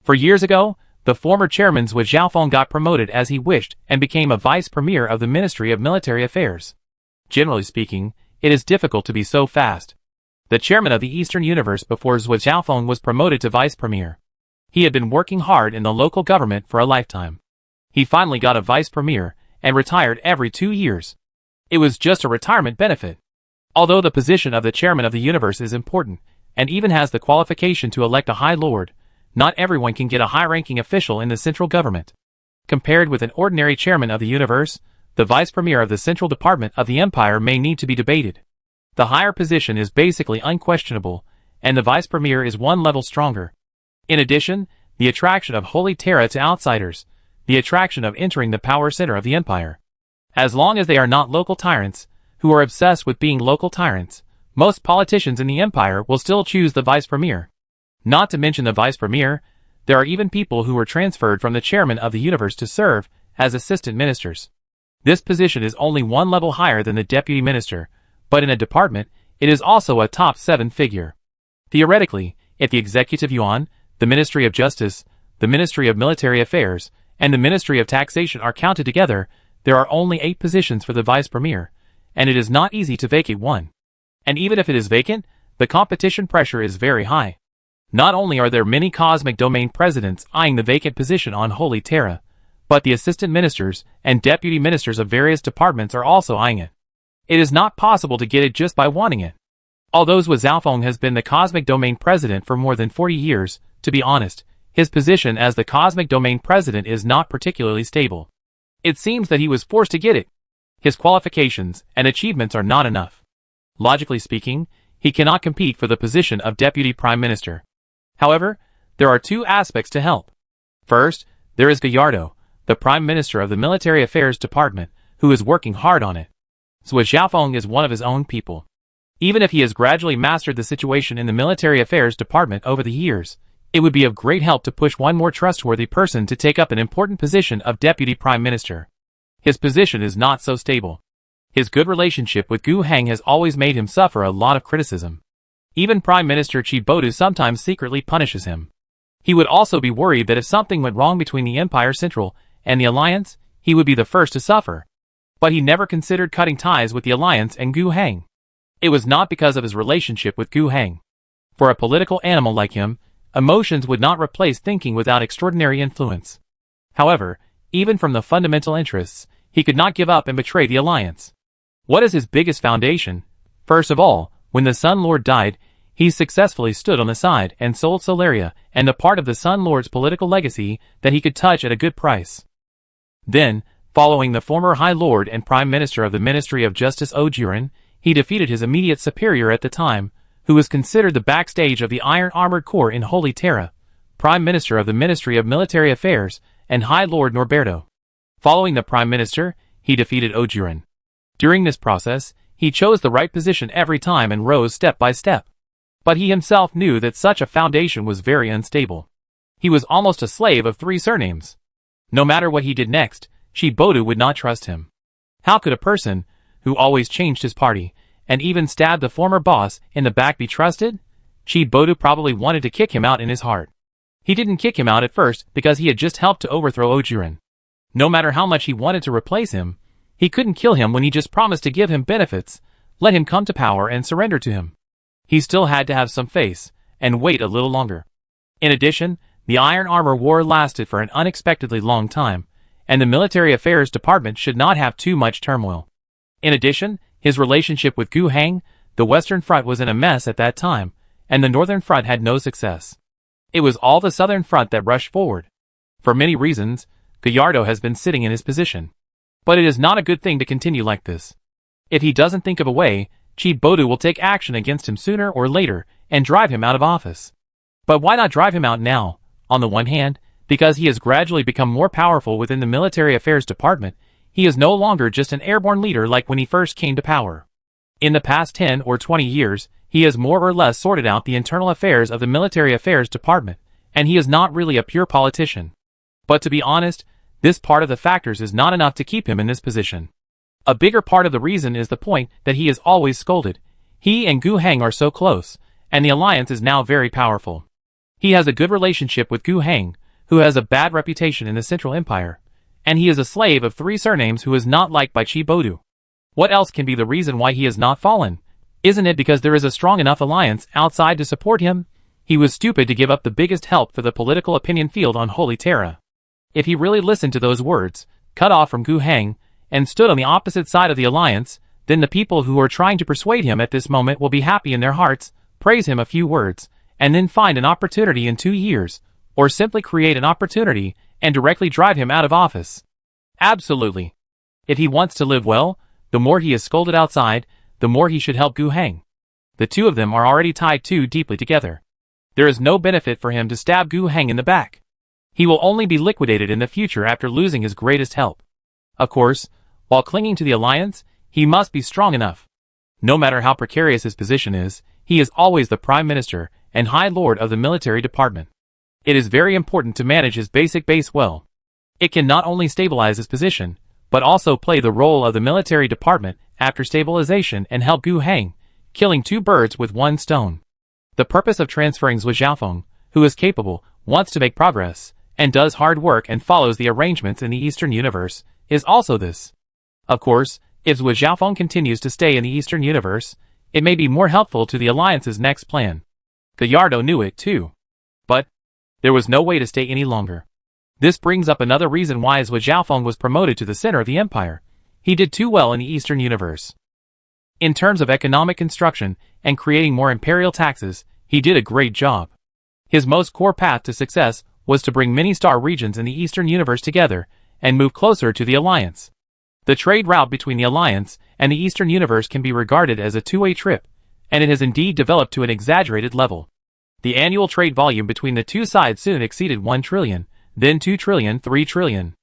For years ago, the former chairman Zhu Xiaofeng got promoted as he wished and became a vice premier of the Ministry of Military Affairs. Generally speaking, it is difficult to be so fast. The chairman of the Eastern Universe before Zhu Xiaofeng was promoted to vice premier. He had been working hard in the local government for a lifetime. He finally got a vice premier and retired every 2 years. It was just a retirement benefit. Although the position of the chairman of the universe is important, and even has the qualification to elect a High Lord, not everyone can get a high-ranking official in the central government. Compared with an ordinary chairman of the universe, the vice premier of the central department of the empire may need to be debated. The higher position is basically unquestionable, and the vice premier is one level stronger. In addition, the attraction of Holy Terra to outsiders, the attraction of entering the power center of the empire. As long as they are not local tyrants, who are obsessed with being local tyrants, most politicians in the empire will still choose the vice premier. Not to mention the vice premier, there are even people who were transferred from the chairman of the universe to serve as assistant ministers. This position is only one level higher than the deputy minister, but in a department, it is also a top 7 figure. Theoretically, if the Executive Yuan, the Ministry of Justice, the Ministry of Military Affairs, and the Ministry of Taxation are counted together, there are only 8 positions for the vice premier, and it is not easy to vacate one. And even if it is vacant, the competition pressure is very high. Not only are there many cosmic domain presidents eyeing the vacant position on Holy Terra, but the assistant ministers and deputy ministers of various departments are also eyeing it. It is not possible to get it just by wanting it. Although Zhu Xiaofeng has been the cosmic domain president for more than 40 years, to be honest, his position as the cosmic domain president is not particularly stable. It seems that he was forced to get it. His qualifications and achievements are not enough. Logically speaking, he cannot compete for the position of deputy prime minister. However, there are 2 aspects to help. First, there is Gallardo, the prime minister of the military affairs department, who is working hard on it. Zhu Xiaofeng is one of his own people. Even if he has gradually mastered the situation in the military affairs department over the years, It would be of great help to push one more trustworthy person to take up an important position of Deputy Prime Minister. His position is not so stable. His good relationship with Gu Heng has always made him suffer a lot of criticism. Even Prime Minister Chi Bodu sometimes secretly punishes him. He would also be worried that if something went wrong between the Empire Central and the Alliance, he would be the first to suffer. But he never considered cutting ties with the Alliance and Gu Heng. It was not because of his relationship with Gu Heng. For a political animal like him, emotions would not replace thinking without extraordinary influence. However, even from the fundamental interests, he could not give up and betray the Alliance. What is his biggest foundation? First of all, when the Sun Lord died, he successfully stood on the side and sold Solaria and the part of the Sun Lord's political legacy that he could touch at a good price. Then, following the former High Lord and Prime Minister of the Ministry of Justice Ojuran, he defeated his immediate superior at the time, who was considered the backstage of the Iron Armored Corps in Holy Terra, Prime Minister of the Ministry of Military Affairs, and High Lord Norberto. Following the Prime Minister, he defeated Ojuran. During this process, he chose the right position every time and rose step by step. But he himself knew that such a foundation was very unstable. He was almost a slave of 3 surnames. No matter what he did next, Chi Bodu would not trust him. How could a person, who always changed his party, and even stabbed the former boss in the back be trusted? Chi Bodu probably wanted to kick him out in his heart. He didn't kick him out at first because he had just helped to overthrow Ojuran. No matter how much he wanted to replace him, he couldn't kill him when he just promised to give him benefits, let him come to power and surrender to him. He still had to have some face, and wait a little longer. In addition, the Iron Armor War lasted for an unexpectedly long time, and the Military Affairs Department should not have too much turmoil. In addition, his relationship with Gu Heng, the Western Front was in a mess at that time, and the Northern Front had no success. It was all the Southern Front that rushed forward. For many reasons, Gallardo has been sitting in his position. But it is not a good thing to continue like this. If he doesn't think of a way, Chi Bodu will take action against him sooner or later and drive him out of office. But why not drive him out now? On the one hand, because he has gradually become more powerful within the Military Affairs Department, he is no longer just an airborne leader like when he first came to power. In the past 10 or 20 years, he has more or less sorted out the internal affairs of the Military Affairs Department, and he is not really a pure politician. But to be honest, this part of the factors is not enough to keep him in this position. A bigger part of the reason is the point that he is always scolded. He and Gu Heng are so close, and the alliance is now very powerful. He has a good relationship with Gu Heng, who has a bad reputation in the Central Empire, and he is a slave of 3 surnames who is not liked by Chi Bodu. What else can be the reason why he has not fallen? Isn't it because there is a strong enough alliance outside to support him? He was stupid to give up the biggest help for the political opinion field on Holy Terra. If he really listened to those words, cut off from Gu Heng, and stood on the opposite side of the alliance, then the people who are trying to persuade him at this moment will be happy in their hearts, praise him a few words, and then find an opportunity in 2 years, or simply create an opportunity and directly drive him out of office. Absolutely. If he wants to live well, the more he is scolded outside, the more he should help Gu Heng. The two of them are already tied too deeply together. There is no benefit for him to stab Gu Heng in the back. He will only be liquidated in the future after losing his greatest help. Of course, while clinging to the alliance, he must be strong enough. No matter how precarious his position is, he is always the Prime Minister and High Lord of the Military Department. It is very important to manage his basic base well. It can not only stabilize his position, but also play the role of the Military Department after stabilization and help Gu Heng, killing 2 birds with 1 stone. The purpose of transferring Zhou Xiaofeng, who is capable, wants to make progress, and does hard work and follows the arrangements in the Eastern Universe, is also this. Of course, if Zhou Xiaofeng continues to stay in the Eastern Universe, it may be more helpful to the Alliance's next plan. Gallardo knew it too. But there was no way to stay any longer. This brings up another reason why Zhou Xiaofeng was promoted to the center of the empire. He did too well in the Eastern Universe. In terms of economic construction and creating more imperial taxes, he did a great job. His most core path to success was to bring many star regions in the Eastern Universe together and move closer to the Alliance. The trade route between the Alliance and the Eastern Universe can be regarded as a two-way trip, and it has indeed developed to an exaggerated level. The annual trade volume between the two sides soon exceeded 1 trillion, then 2 trillion, 3 trillion.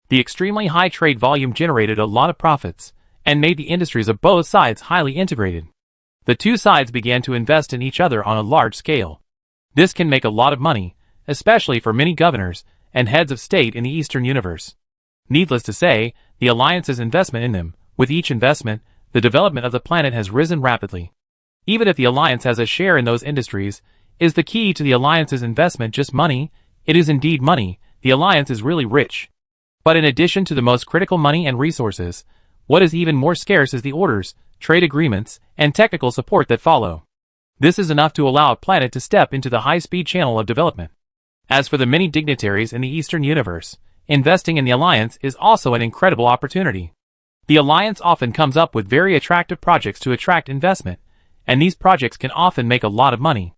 The extremely high trade volume generated a lot of profits, and made the industries of both sides highly integrated. The two sides began to invest in each other on a large scale. This can make a lot of money, especially for many governors and heads of state in the Eastern Universe. Needless to say, the Alliance's investment in them, with each investment, the development of the planet has risen rapidly. Even if the Alliance has a share in those industries, is the key to the Alliance's investment just money? It is indeed money. The Alliance is really rich. But in addition to the most critical money and resources, what is even more scarce is the orders, trade agreements, and technical support that follow. This is enough to allow a planet to step into the high-speed channel of development. As for the many dignitaries in the Eastern Universe, investing in the Alliance is also an incredible opportunity. The Alliance often comes up with very attractive projects to attract investment, and these projects can often make a lot of money.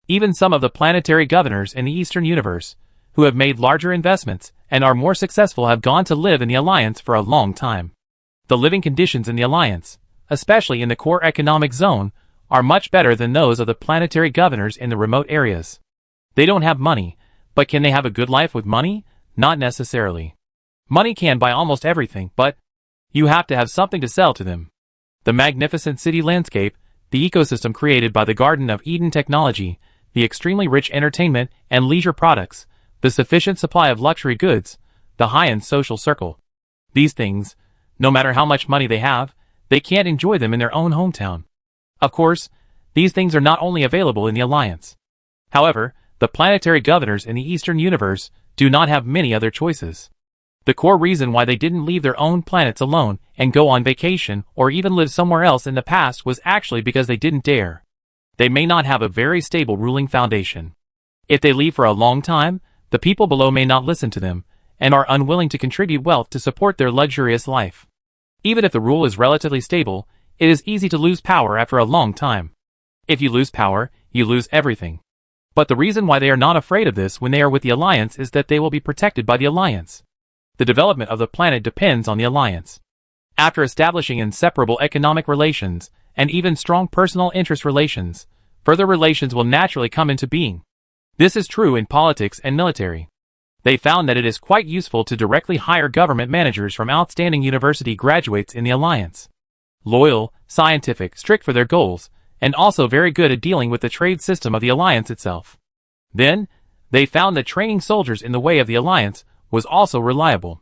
Even some of the planetary governors in the Eastern Universe, who have made larger investments and are more successful, have gone to live in the Alliance for a long time. The living conditions in the Alliance, especially in the core economic zone, are much better than those of the planetary governors in the remote areas. They don't have money, but can they have a good life with money? Not necessarily. Money can buy almost everything, but you have to have something to sell to them. The magnificent city landscape, the ecosystem created by the Garden of Eden technology, the extremely rich entertainment and leisure products, the sufficient supply of luxury goods, the high-end social circle. These things, no matter how much money they have, they can't enjoy them in their own hometown. Of course, these things are not only available in the Alliance. However, the planetary governors in the Eastern Universe do not have many other choices. The core reason why they didn't leave their own planets alone and go on vacation or even live somewhere else in the past was actually because they didn't dare. They may not have a very stable ruling foundation. If they leave for a long time, the people below may not listen to them and are unwilling to contribute wealth to support their luxurious life. Even if the rule is relatively stable, it is easy to lose power after a long time. If you lose power, you lose everything. But the reason why they are not afraid of this when they are with the Alliance is that they will be protected by the Alliance. The development of the planet depends on the Alliance. After establishing inseparable economic relations and even strong personal interest relations, further relations will naturally come into being. This is true in politics and military. They found that it is quite useful to directly hire government managers from outstanding university graduates in the Alliance. Loyal, scientific, strict for their goals, and also very good at dealing with the trade system of the Alliance itself. Then, they found that training soldiers in the way of the Alliance was also reliable.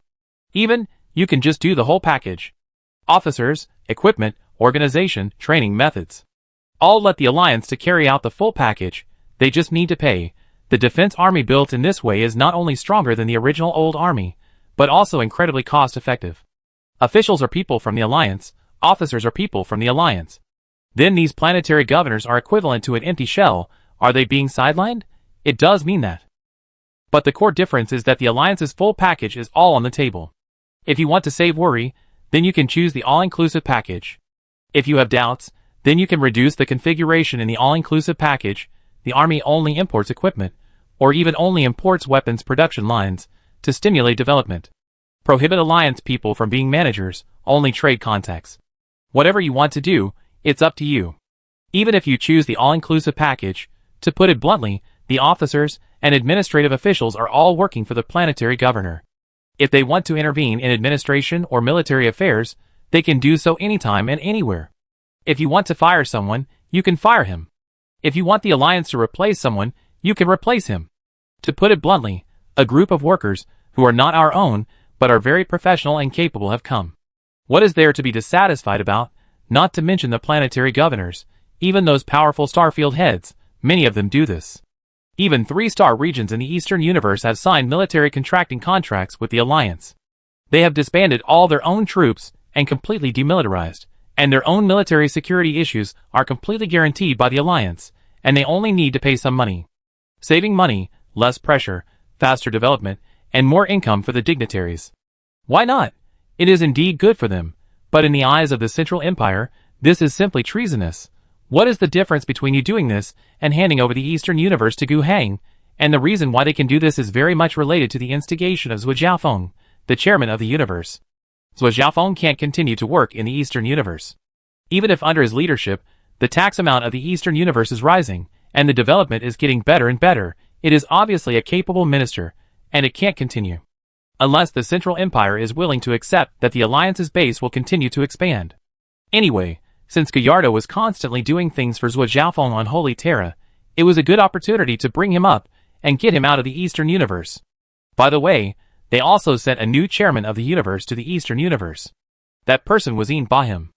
Even, you can just do the whole package. Officers, equipment, organization, training methods. All let the Alliance to carry out the full package, they just need to pay. The defense army built in this way is not only stronger than the original old army, but also incredibly cost-effective. Officials are people from the Alliance, officers are people from the Alliance. Then these planetary governors are equivalent to an empty shell. Are they being sidelined? It does mean that. But the core difference is that the Alliance's full package is all on the table. If you want to save worry, then you can choose the all-inclusive package. If you have doubts, then you can reduce the configuration in the all-inclusive package. The Army only imports equipment, or even only imports weapons production lines, to stimulate development. Prohibit Alliance people from being managers, only trade contacts. Whatever you want to do, it's up to you. Even if you choose the all-inclusive package, to put it bluntly, the officers and administrative officials are all working for the planetary governor. If they want to intervene in administration or military affairs, they can do so anytime and anywhere. If you want to fire someone, you can fire him. If you want the Alliance to replace someone, you can replace him. To put it bluntly, a group of workers, who are not our own, but are very professional and capable have come. What is there to be dissatisfied about? Not to mention the planetary governors, even those powerful starfield heads, many of them do this. Even 3-star regions in the Eastern Universe have signed military contracting contracts with the Alliance. They have disbanded all their own troops and completely demilitarized, and their own military security issues are completely guaranteed by the Alliance, and they only need to pay some money. Saving money, less pressure, faster development, and more income for the dignitaries. Why not? It is indeed good for them, but in the eyes of the Central Empire, this is simply treasonous. What is the difference between you doing this and handing over the Eastern Universe to Gu Hang? And the reason why they can do this is very much related to the instigation of Zhuo Jiafeng, the chairman of the universe. Zhuo Jiafeng can't continue to work in the Eastern Universe. Even if under his leadership, the tax amount of the Eastern Universe is rising, and the development is getting better and better, it is obviously a capable minister, and it can't continue. Unless the Central Empire is willing to accept that the Alliance's base will continue to expand. Anyway, since Gallardo was constantly doing things for Zhuo Jiafeng on Holy Terra, it was a good opportunity to bring him up and get him out of the Eastern Universe. By the way, they also sent a new chairman of the universe to the Eastern Universe. That person was Ian Bahim.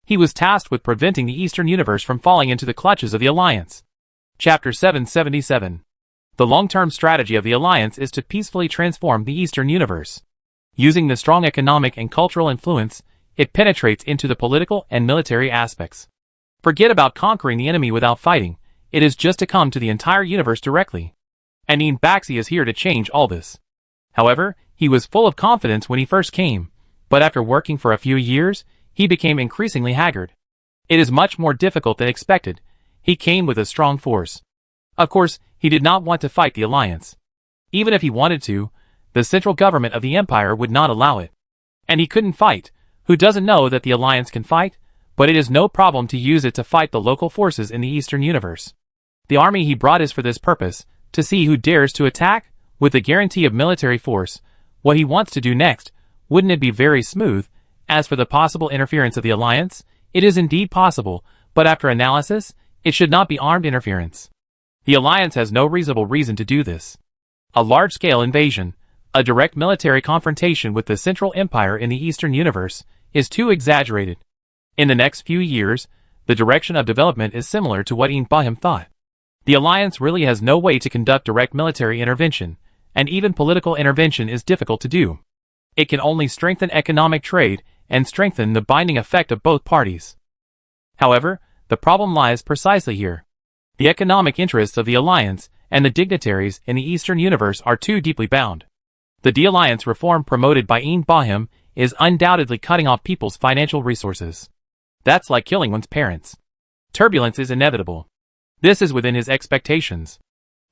He was tasked with preventing the Eastern Universe from falling into the clutches of the Alliance. Chapter 777. The long-term strategy of the Alliance is to peacefully transform the Eastern Universe. Using the strong economic and cultural influence, it penetrates into the political and military aspects. Forget about conquering the enemy without fighting, it is just to come to the entire universe directly. And Ian Baxi is here to change all this. However, he was full of confidence when he first came, but after working for a few years, he became increasingly haggard. It is much more difficult than expected. He came with a strong force. Of course, he did not want to fight the Alliance. Even if he wanted to, the central government of the Empire would not allow it. And he couldn't fight. Who doesn't know that the Alliance can fight? But it is no problem to use it to fight the local forces in the Eastern Universe. The army he brought is for this purpose, to see who dares to attack, with the guarantee of military force. What he wants to do next, wouldn't it be very smooth? As for the possible interference of the Alliance, it is indeed possible, but after analysis, it should not be armed interference. The Alliance has no reasonable reason to do this. A large-scale invasion, a direct military confrontation with the Central Empire in the Eastern Universe, is too exaggerated. In the next few years, the direction of development is similar to what Ian Bahim thought. The Alliance really has no way to conduct direct military intervention, and even political intervention is difficult to do. It can only strengthen economic trade and strengthen the binding effect of both parties. However, the problem lies precisely here. The economic interests of the Alliance and the dignitaries in the Eastern Universe are too deeply bound. The de-alliance reform promoted by Ian Bahim is undoubtedly cutting off people's financial resources. That's like killing one's parents. Turbulence is inevitable. This is within his expectations.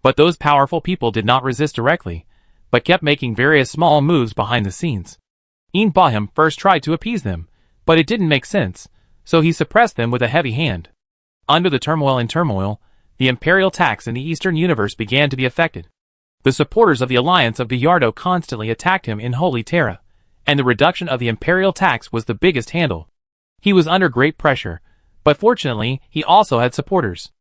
But those powerful people did not resist directly, but kept making various small moves behind the scenes. Ian Bahim first tried to appease them, but it didn't make sense, so he suppressed them with a heavy hand. Under the turmoil, the imperial tax in the Eastern Universe began to be affected. The supporters of the Alliance of Gallardo constantly attacked him in Holy Terra, and the reduction of the imperial tax was the biggest handle. He was under great pressure, but fortunately he also had supporters.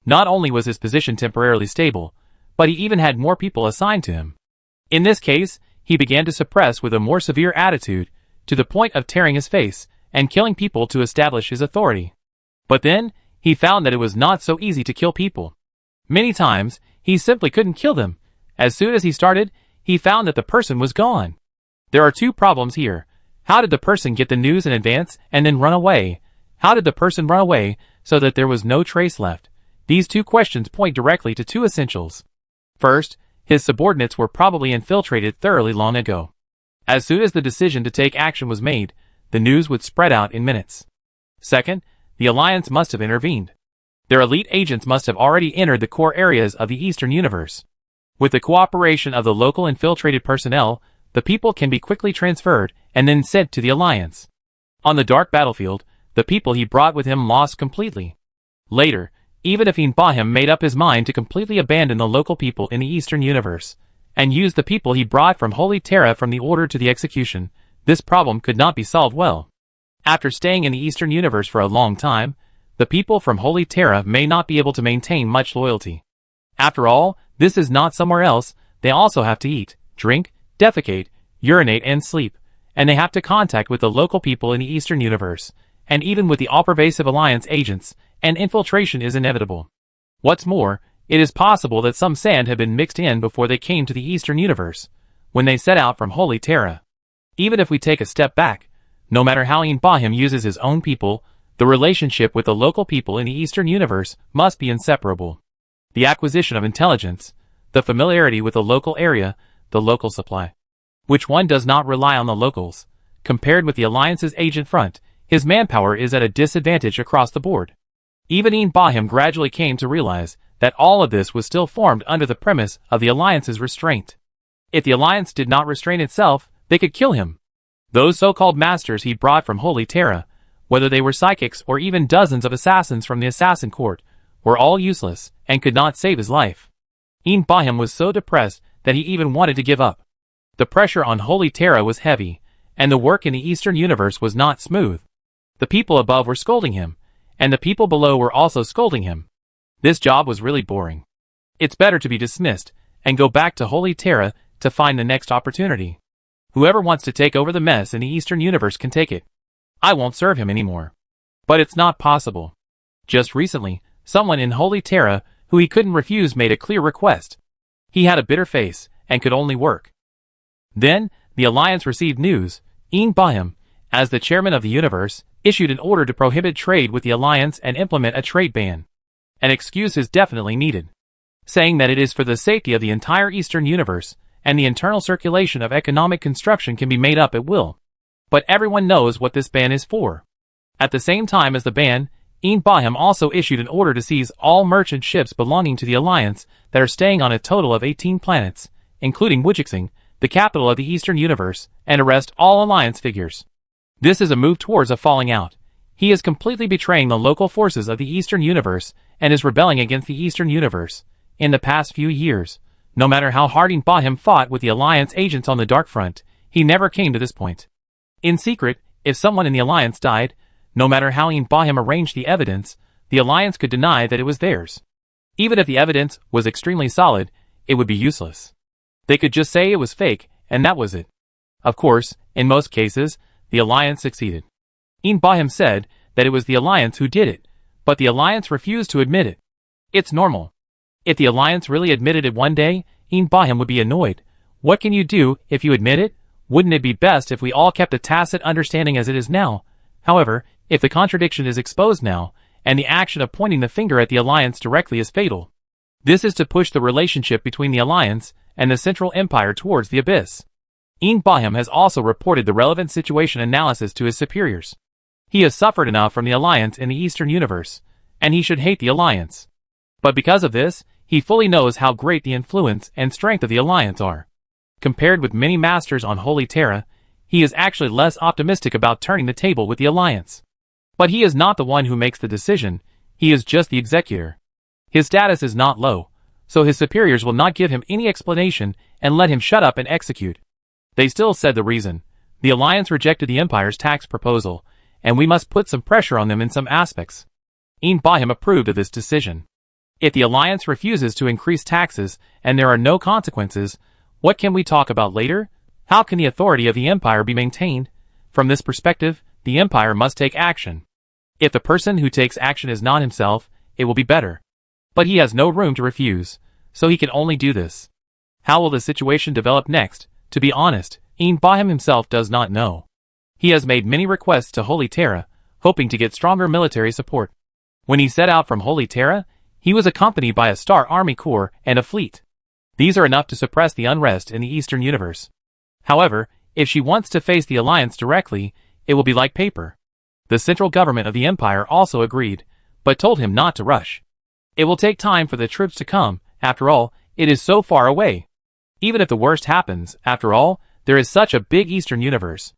Not only was his position temporarily stable, but he even had more people assigned to him. In this case, he began to suppress with a more severe attitude, to the point of tearing his face and killing people to establish his authority. But then, he found that it was not so easy to kill people. Many times, he simply couldn't kill them. As soon as he started, he found that the person was gone. There are two problems here. How did the person get the news in advance and then run away? How did the person run away so that there was no trace left? These two questions point directly to two essentials. First, his subordinates were probably infiltrated thoroughly long ago. As soon as the decision to take action was made, the news would spread out in minutes. Second, the Alliance must have intervened. Their elite agents must have already entered the core areas of the Eastern Universe. With the cooperation of the local infiltrated personnel, the people can be quickly transferred and then sent to the Alliance. On the dark battlefield, the people he brought with him lost completely. Later, even if Ian Bahim made up his mind to completely abandon the local people in the Eastern Universe, and use the people he brought from Holy Terra from the order to the execution, this problem could not be solved well. After staying in the Eastern Universe for a long time, the people from Holy Terra may not be able to maintain much loyalty. After all, this is not somewhere else, they also have to eat, drink, defecate, urinate and sleep, and they have to contact with the local people in the Eastern Universe, and even with the all-pervasive Alliance agents, and infiltration is inevitable. What's more, it is possible that some sand had been mixed in before they came to the Eastern Universe, when they set out from Holy Terra. Even if we take a step back, no matter how Ian Bahim uses his own people, the relationship with the local people in the Eastern Universe must be inseparable. The acquisition of intelligence, the familiarity with the local area, the local supply. Which one does not rely on the locals? Compared with the Alliance's agent front, his manpower is at a disadvantage across the board. Even Ian Bahim gradually came to realize that all of this was still formed under the premise of the Alliance's restraint. If the Alliance did not restrain itself, they could kill him. Those so-called masters he brought from Holy Terra, whether they were psychics or even dozens of assassins from the assassin court, were all useless and could not save his life. Ian Bahim was so depressed that he even wanted to give up. The pressure on Holy Terra was heavy, and the work in the Eastern Universe was not smooth. The people above were scolding him, and the people below were also scolding him. This job was really boring. It's better to be dismissed, and go back to Holy Terra to find the next opportunity. Whoever wants to take over the mess in the Eastern Universe can take it. I won't serve him anymore. But it's not possible. Just recently, someone in Holy Terra who he couldn't refuse made a clear request. He had a bitter face and could only work. Then, the Alliance received news. EP761, as the chairman of the universe, issued an order to prohibit trade with the Alliance and implement a trade ban. An excuse is definitely needed, saying that it is for the safety of the entire Eastern Universe, and the internal circulation of economic construction can be made up at will. But everyone knows what this ban is for. At the same time as the ban, EP761 also issued an order to seize all merchant ships belonging to the Alliance that are staying on a total of 18 planets, including Wasteland, the capital of the Eastern Universe, and arrest all Alliance figures. This is a move towards a falling out. He is completely betraying the local forces of the Eastern Universe and is rebelling against the Eastern Universe. In the past few years, no matter how hard EP761 fought with the Alliance agents on the Dark Front, he never came to this point. In secret, if someone in the Alliance died, no matter how EP761 arranged the evidence, the Alliance could deny that it was theirs. Even if the evidence was extremely solid, it would be useless. They could just say it was fake, and that was it. Of course, in most cases, the Alliance succeeded. EP761 said that it was the Alliance who did it, but the Alliance refused to admit it. It's normal. If the Alliance really admitted it one day, EP761 would be annoyed. What can you do if you admit it? Wouldn't it be best if we all kept a tacit understanding as it is now? However, if the contradiction is exposed now, and the action of pointing the finger at the Alliance directly is fatal, this is to push the relationship between the Alliance and the Central Empire towards the abyss. EP761 has also reported the relevant situation analysis to his superiors. He has suffered enough from the Alliance in the Eastern Universe, and he should hate the Alliance. But because of this, he fully knows how great the influence and strength of the Alliance are. Compared with many masters on Holy Terra, he is actually less optimistic about turning the table with the Alliance. But he is not the one who makes the decision, he is just the executor. His status is not low, so his superiors will not give him any explanation and let him shut up and execute. They still said the reason. The Alliance rejected the Empire's tax proposal, and we must put some pressure on them in some aspects. EP761 approved of this decision. If the Alliance refuses to increase taxes and there are no consequences, what can we talk about later? How can the authority of the Empire be maintained? From this perspective, the Empire must take action. If the person who takes action is not himself, it will be better. But he has no room to refuse, so he can only do this. How will the situation develop next? To be honest, EP761 himself does not know. He has made many requests to Holy Terra, hoping to get stronger military support. When he set out from Holy Terra, he was accompanied by a Star Army Corps and a fleet. These are enough to suppress the unrest in the Eastern Universe. However, if she wants to face the Alliance directly, it will be like paper. The central government of the Empire also agreed, but told him not to rush. It will take time for the troops to come, after all, it is so far away. Even if the worst happens, after all, there is such a big Eastern Universe.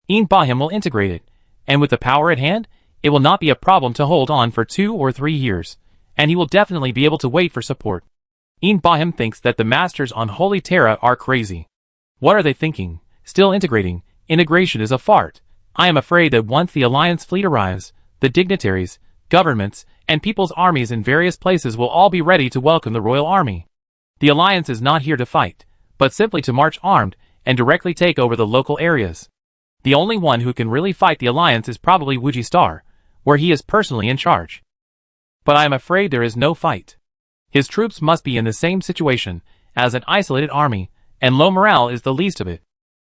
EP761 will integrate it, and with the power at hand, it will not be a problem to hold on for 2 or 3 years, and he will definitely be able to wait for support. EP761 thinks that the masters on Holy Terra are crazy. What are they thinking? Still integrating? Integration is a fart. I am afraid that once the Alliance fleet arrives, the dignitaries, governments, and people's armies in various places will all be ready to welcome the Royal Army. The Alliance is not here to fight, but simply to march armed and directly take over the local areas. The only one who can really fight the Alliance is probably Wuji Star, where he is personally in charge. But I am afraid there is no fight. His troops must be in the same situation as an isolated army, and low morale is the least of it.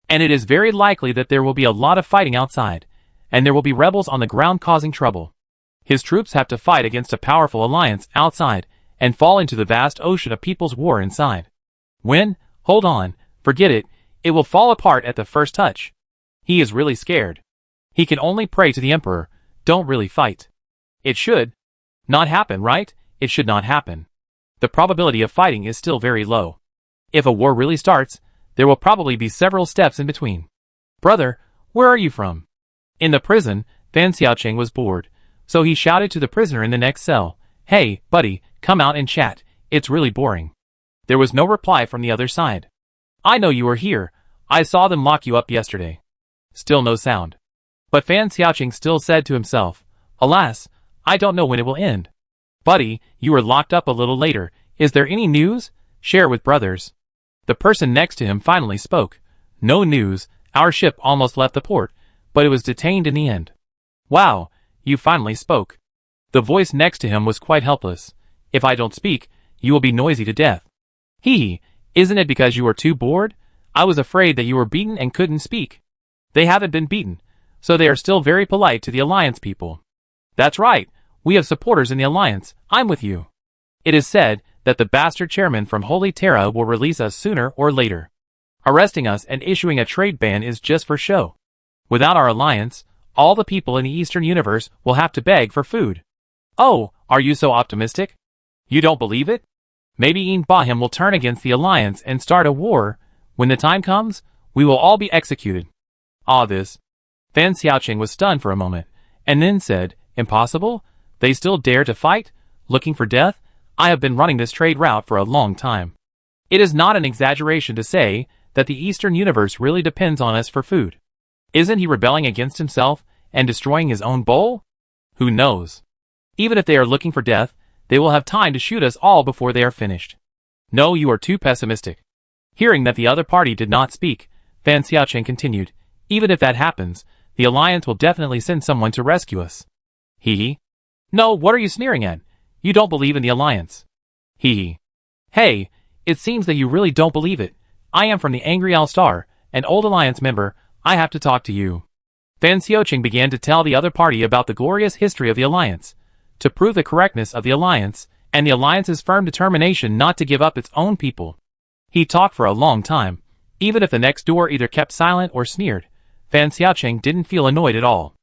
And it is very likely that there will be a lot of fighting outside, and there will be rebels on the ground causing trouble. His troops have to fight against a powerful Alliance outside, and fall into the vast ocean of people's war inside. Hold on, forget it, it will fall apart at the first touch. He is really scared. He can only pray to the Emperor, don't really fight. It should not happen, right? It should not happen. The probability of fighting is still very low. If a war really starts, there will probably be several steps in between. Brother, where are you from? In the prison, Fan Xiaocheng was bored, so he shouted to the prisoner in the next cell, "Hey, buddy, come out and chat, it's really boring." There was no reply from the other side. "I know you were here, I saw them lock you up yesterday." Still no sound. But Fan Xiaocheng still said to himself, "Alas, I don't know when it will end." "Buddy, you were locked up a little later, is there any news?" share with brothers. The person next to him finally spoke. No news, our ship almost left the port, but it was detained in the end. Wow, you finally spoke. The voice next to him was quite helpless. If I don't speak, you will be noisy to death. Hee, isn't it because you are too bored? I was afraid that you were beaten and couldn't speak. They haven't been beaten, so they are still very polite to the Alliance people. That's right, we have supporters in the Alliance, I'm with you. It is said that the bastard chairman from Holy Terra will release us sooner or later. Arresting us and issuing a trade ban is just for show. Without our alliance, all the people in the Eastern Universe will have to beg for food. Oh, are you so optimistic? You don't believe it? Maybe Ian Bahim will turn against the Alliance and start a war. When the time comes, we will all be executed. This. Fan Xiaoqing was stunned for a moment, and then said, Impossible? They still dare to fight? Looking for death? I have been running this trade route for a long time. It is not an exaggeration to say that the Eastern Universe really depends on us for food. Isn't he rebelling against himself and destroying his own bowl? Who knows? Even if they are looking for death, they will have time to shoot us all before they are finished. No, you are too pessimistic. Hearing that the other party did not speak, Fan Xiaoqing continued, Even if that happens, the Alliance will definitely send someone to rescue us. Hee. No, what are you sneering at? You don't believe in the Alliance. Hee. Hey, it seems that you really don't believe it. I am from the Angry Owl Star, an old Alliance member. I have to talk to you. Fan Xiaoqing began to tell the other party about the glorious history of the Alliance, to prove the correctness of the Alliance, and the Alliance's firm determination not to give up its own people. He talked for a long time. Even if the next door either kept silent or sneered, Fan Xiaoqing didn't feel annoyed at all.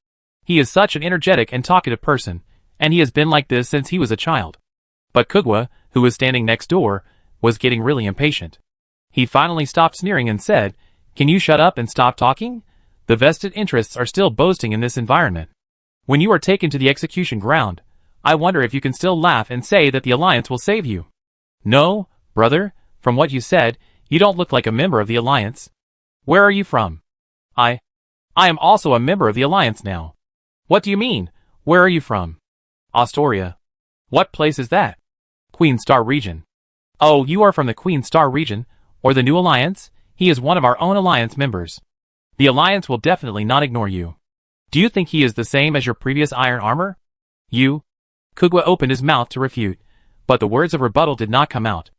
He is such an energetic and talkative person, and he has been like this since he was a child. But Kugwa, who was standing next door, was getting really impatient. He finally stopped sneering and said, Can you shut up and stop talking? The vested interests are still boasting in this environment. When you are taken to the execution ground, I wonder if you can still laugh and say that the Alliance will save you. No, brother, from what you said, you don't look like a member of the Alliance. Where are you from? I am also a member of the Alliance now. What do you mean? Where are you from? Astoria. What place is that? Queen Star region. Oh, you are from the Queen Star region, or the New Alliance? He is one of our own Alliance members. The Alliance will definitely not ignore you. Do you think he is the same as your previous iron armor? You? Kugwa opened his mouth to refute, but the words of rebuttal did not come out.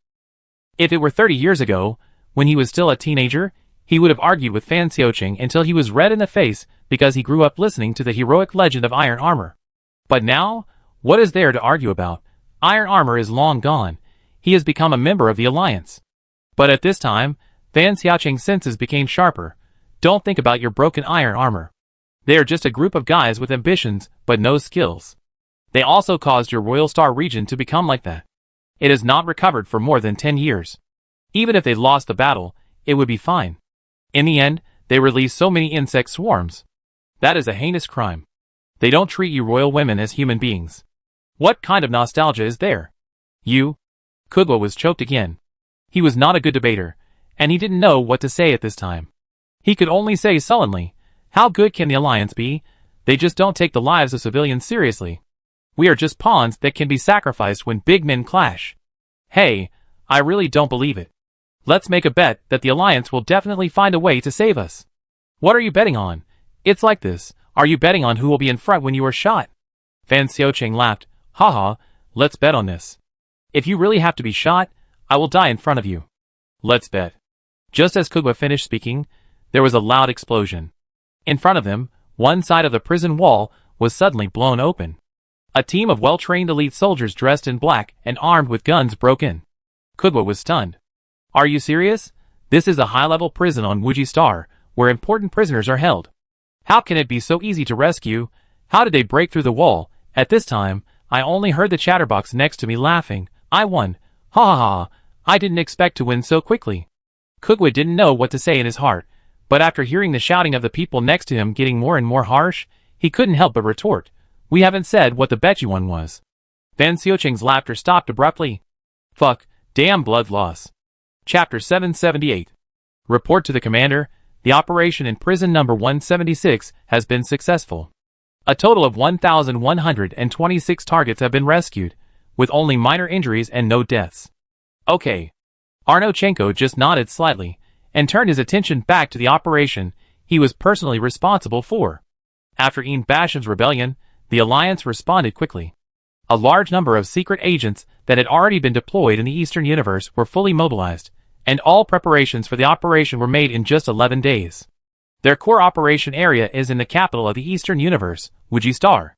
If it were 30 years ago, when he was still a teenager, he would have argued with Fan Xiaoqing until he was red in the face because he grew up listening to the heroic legend of iron armor. But now, what is there to argue about? Iron armor is long gone. He has become a member of the Alliance. But at this time, Fan Xiaoqing's senses became sharper. Don't think about your broken iron armor. They are just a group of guys with ambitions, but no skills. They also caused your Royal Star region to become like that. It has not recovered for more than 10 years. Even if they lost the battle, it would be fine. In the end, they released so many insect swarms. That is a heinous crime. They don't treat you royal women as human beings. What kind of nostalgia is there? You? Kugwa was choked again. He was not a good debater, and he didn't know what to say at this time. He could only say sullenly, How good can the Alliance be? They just don't take the lives of civilians seriously. We are just pawns that can be sacrificed when big men clash. Hey, I really don't believe it. Let's make a bet that the Alliance will definitely find a way to save us. What are you betting on? It's like this. Are you betting on who will be in front when you are shot? Fan Xiaoqing laughed. Haha, let's bet on this. If you really have to be shot, I will die in front of you. Let's bet. Just as Kugwa finished speaking, there was a loud explosion. In front of them, one side of the prison wall was suddenly blown open. A team of well-trained elite soldiers dressed in black and armed with guns broke in. Kugwa was stunned. Are you serious? This is a high-level prison on Wuji Star, where important prisoners are held. How can it be so easy to rescue? How did they break through the wall? At this time, I only heard the chatterbox next to me laughing. I won. Ha ha ha. I didn't expect to win so quickly. Kugwa didn't know what to say in his heart, but after hearing the shouting of the people next to him getting more and more harsh, he couldn't help but retort. We haven't said what the bet you won was. Fan Xiaoqing's laughter stopped abruptly. Fuck, damn blood loss. Chapter 778. Report to the commander. The operation in prison number 176 has been successful. A total of 1,126 targets have been rescued, with only minor injuries and no deaths. Okay. Arnochenko just nodded slightly, and turned his attention back to the operation he was personally responsible for. After Ian Basham's rebellion, the Alliance responded quickly. A large number of secret agents that had already been deployed in the Eastern Universe were fully mobilized, and all preparations for the operation were made in just 11 days. Their core operation area is in the capital of the Eastern Universe, Wuji-Star.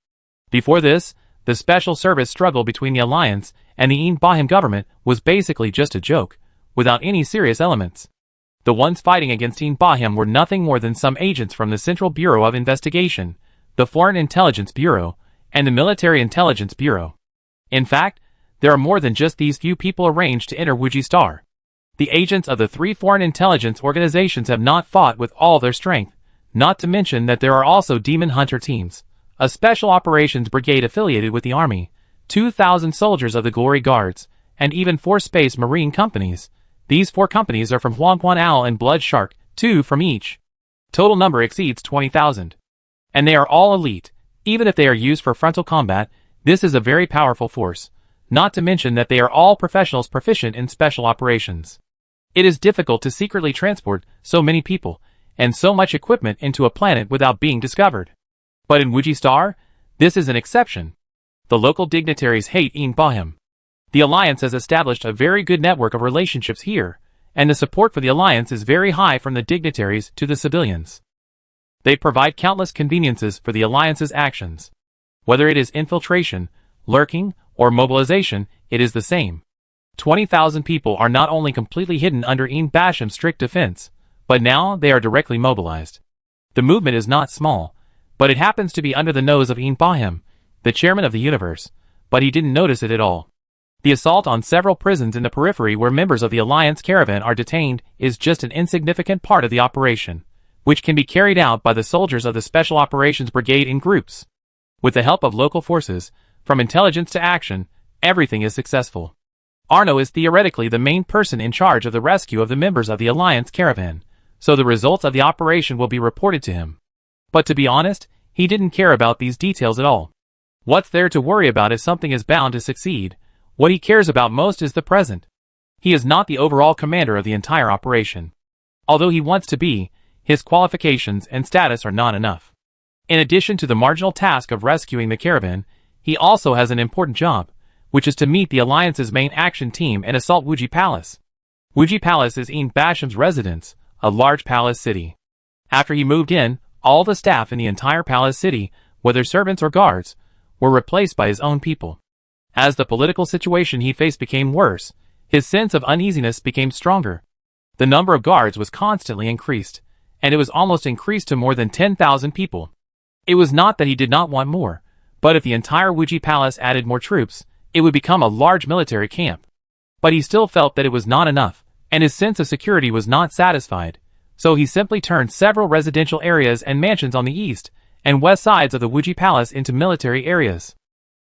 Before this, the special service struggle between the Alliance and the Ian Baham government was basically just a joke, without any serious elements. The ones fighting against Ian Baham were nothing more than some agents from the Central Bureau of Investigation, the Foreign Intelligence Bureau, and the Military Intelligence Bureau. In fact, there are more than just these few people arranged to enter Wuji-Star. The agents of the 3 foreign intelligence organizations have not fought with all their strength, not to mention that there are also Demon Hunter teams, a special operations brigade affiliated with the Army, 2,000 soldiers of the Glory Guards, and even 4 space marine companies. These 4 companies are from Huangquan Owl and Blood Shark, 2 from each. Total number exceeds 20,000. And they are all elite. Even if they are used for frontal combat, this is a very powerful force, not to mention that they are all professionals proficient in special operations. It is difficult to secretly transport so many people and so much equipment into a planet without being discovered. But in Wuji-Star, this is an exception. The local dignitaries hate Ian Baham. The Alliance has established a very good network of relationships here, and the support for the Alliance is very high from the dignitaries to the civilians. They provide countless conveniences for the Alliance's actions. Whether it is infiltration, lurking, or mobilization, it is the same. 20,000 people are not only completely hidden under Ian Basham's strict defense, but now they are directly mobilized. The movement is not small, but it happens to be under the nose of Ian Baham, the chairman of the universe, but he didn't notice it at all. The assault on several prisons in the periphery where members of the Alliance caravan are detained is just an insignificant part of the operation, which can be carried out by the soldiers of the Special Operations Brigade in groups. With the help of local forces, from intelligence to action, everything is successful. Arno is theoretically the main person in charge of the rescue of the members of the Alliance caravan, so the results of the operation will be reported to him. But to be honest, he didn't care about these details at all. What's there to worry about if something is bound to succeed? What he cares about most is the present. He is not the overall commander of the entire operation. Although he wants to be, his qualifications and status are not enough. In addition to the marginal task of rescuing the caravan, he also has an important job, which is to meet the Alliance's main action team and assault Wuji Palace. Wuji Palace is Ian Basham's residence, a large palace city. After he moved in, all the staff in the entire palace city, whether servants or guards, were replaced by his own people. As the political situation he faced became worse, his sense of uneasiness became stronger. The number of guards was constantly increased, and it was almost increased to more than 10,000 people. It was not that he did not want more, but if the entire Wuji Palace added more troops, it would become a large military camp. But he still felt that it was not enough, and his sense of security was not satisfied, so he simply turned several residential areas and mansions on the east and west sides of the Wuji Palace into military areas.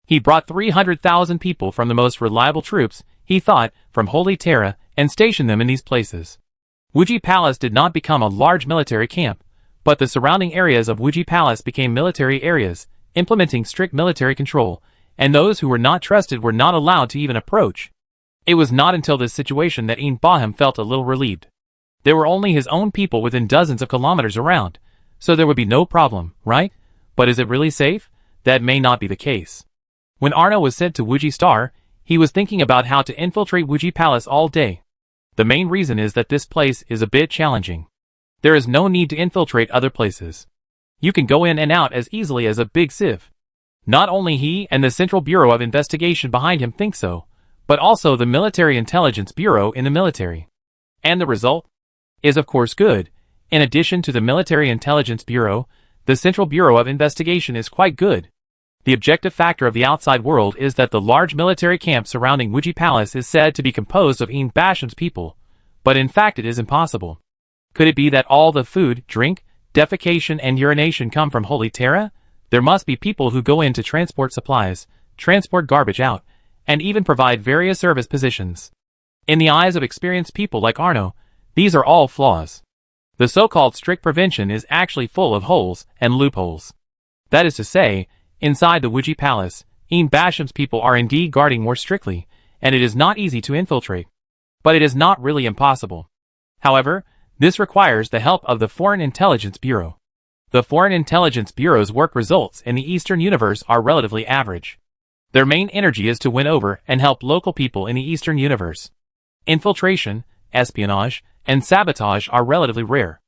He brought 300,000 people from the most reliable troops, he thought, from Holy Terra, and stationed them in these places. Wuji Palace did not become a large military camp, but the surrounding areas of Wuji Palace became military areas, implementing strict military control, and those who were not trusted were not allowed to even approach. It was not until this situation that Ian Baham felt a little relieved. There were only his own people within dozens of kilometers around, so there would be no problem, right? But is it really safe? That may not be the case. When Arno was sent to Wuji-Star, he was thinking about how to infiltrate Wuji Palace all day. The main reason is that this place is a bit challenging. There is no need to infiltrate other places. You can go in and out as easily as a big sieve. Not only he and the Central Bureau of Investigation behind him think so, but also the Military Intelligence Bureau in the military. And the result is of course good. In addition to the Military Intelligence Bureau, the Central Bureau of Investigation is quite good. The objective factor of the outside world is that the large military camp surrounding Wuji Palace is said to be composed of Ian Basham's people, but in fact it is impossible. Could it be that all the food, drink, defecation and urination come from Holy Terra? There must be people who go in to transport supplies, transport garbage out, and even provide various service positions. In the eyes of experienced people like Arno, these are all flaws. The so-called strict prevention is actually full of holes and loopholes. That is to say, inside the Wuji Palace, Ian Basham's people are indeed guarding more strictly, and it is not easy to infiltrate. but it is not really impossible. However, this requires the help of the Foreign Intelligence Bureau. The Foreign Intelligence Bureau's work results in the Eastern Universe are relatively average. Their main energy is to win over and help local people in the Eastern Universe. Infiltration, espionage, and sabotage are relatively rare.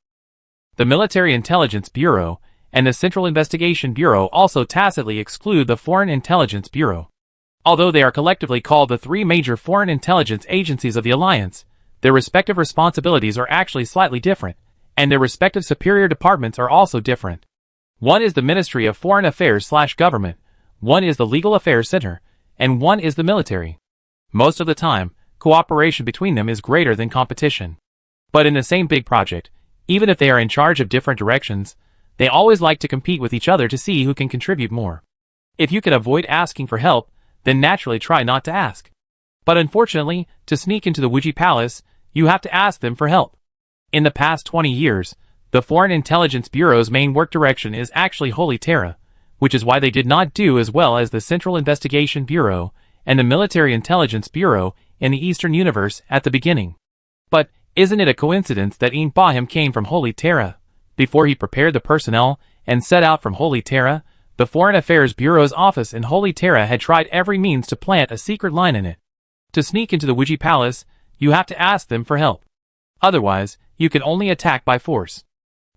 The Military Intelligence Bureau and the Central Investigation Bureau also tacitly exclude the Foreign Intelligence Bureau. Although they are collectively called the three major foreign intelligence agencies of the Alliance, their respective responsibilities are actually slightly different, and their respective superior departments are also different. One is the Ministry of Foreign Affairs/Government, one is the Legal Affairs Center, and one is the military. Most of the time, cooperation between them is greater than competition. But in the same big project, even if they are in charge of different directions, they always like to compete with each other to see who can contribute more. If you can avoid asking for help, then naturally try not to ask. But unfortunately, to sneak into the Wuji Palace, you have to ask them for help. In the past 20 years, the Foreign Intelligence Bureau's main work direction is actually Holy Terra, which is why they did not do as well as the Central Investigation Bureau and the Military Intelligence Bureau in the Eastern Universe at the beginning. But isn't it a coincidence that Bahim came from Holy Terra? Before he prepared the personnel and set out from Holy Terra, the Foreign Affairs Bureau's office in Holy Terra had tried every means to plant a secret line in it. To sneak into the Wuji Palace, you have to ask them for help. Otherwise, you can only attack by force.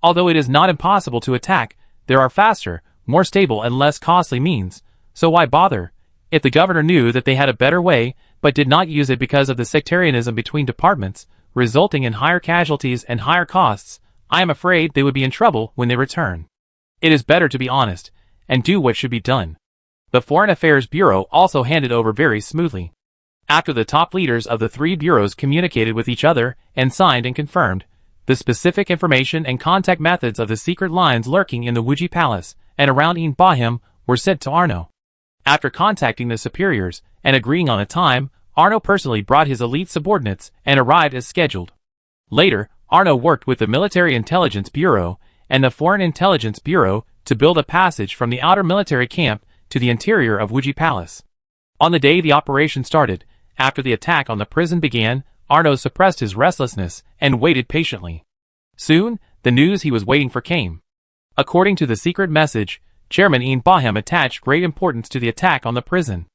Although it is not impossible to attack, there are faster, more stable and less costly means, so why bother? If the governor knew that they had a better way, but did not use it because of the sectarianism between departments, resulting in higher casualties and higher costs, I am afraid they would be in trouble when they return. It is better to be honest, and do what should be done. The Foreign Affairs Bureau also handed over very smoothly. After the top leaders of the three bureaus communicated with each other and signed and confirmed, the specific information and contact methods of the secret lines lurking in the Wuji Palace and around Bahim were sent to Arno. After contacting the superiors and agreeing on a time, Arno personally brought his elite subordinates and arrived as scheduled. Later, Arno worked with the Military Intelligence Bureau and the Foreign Intelligence Bureau to build a passage from the outer military camp to the interior of Wuji Palace. On the day the operation started, after the attack on the prison began, Arno suppressed his restlessness and waited patiently. Soon, the news he was waiting for came. According to the secret message, Chairman Bahim attached great importance to the attack on the prison.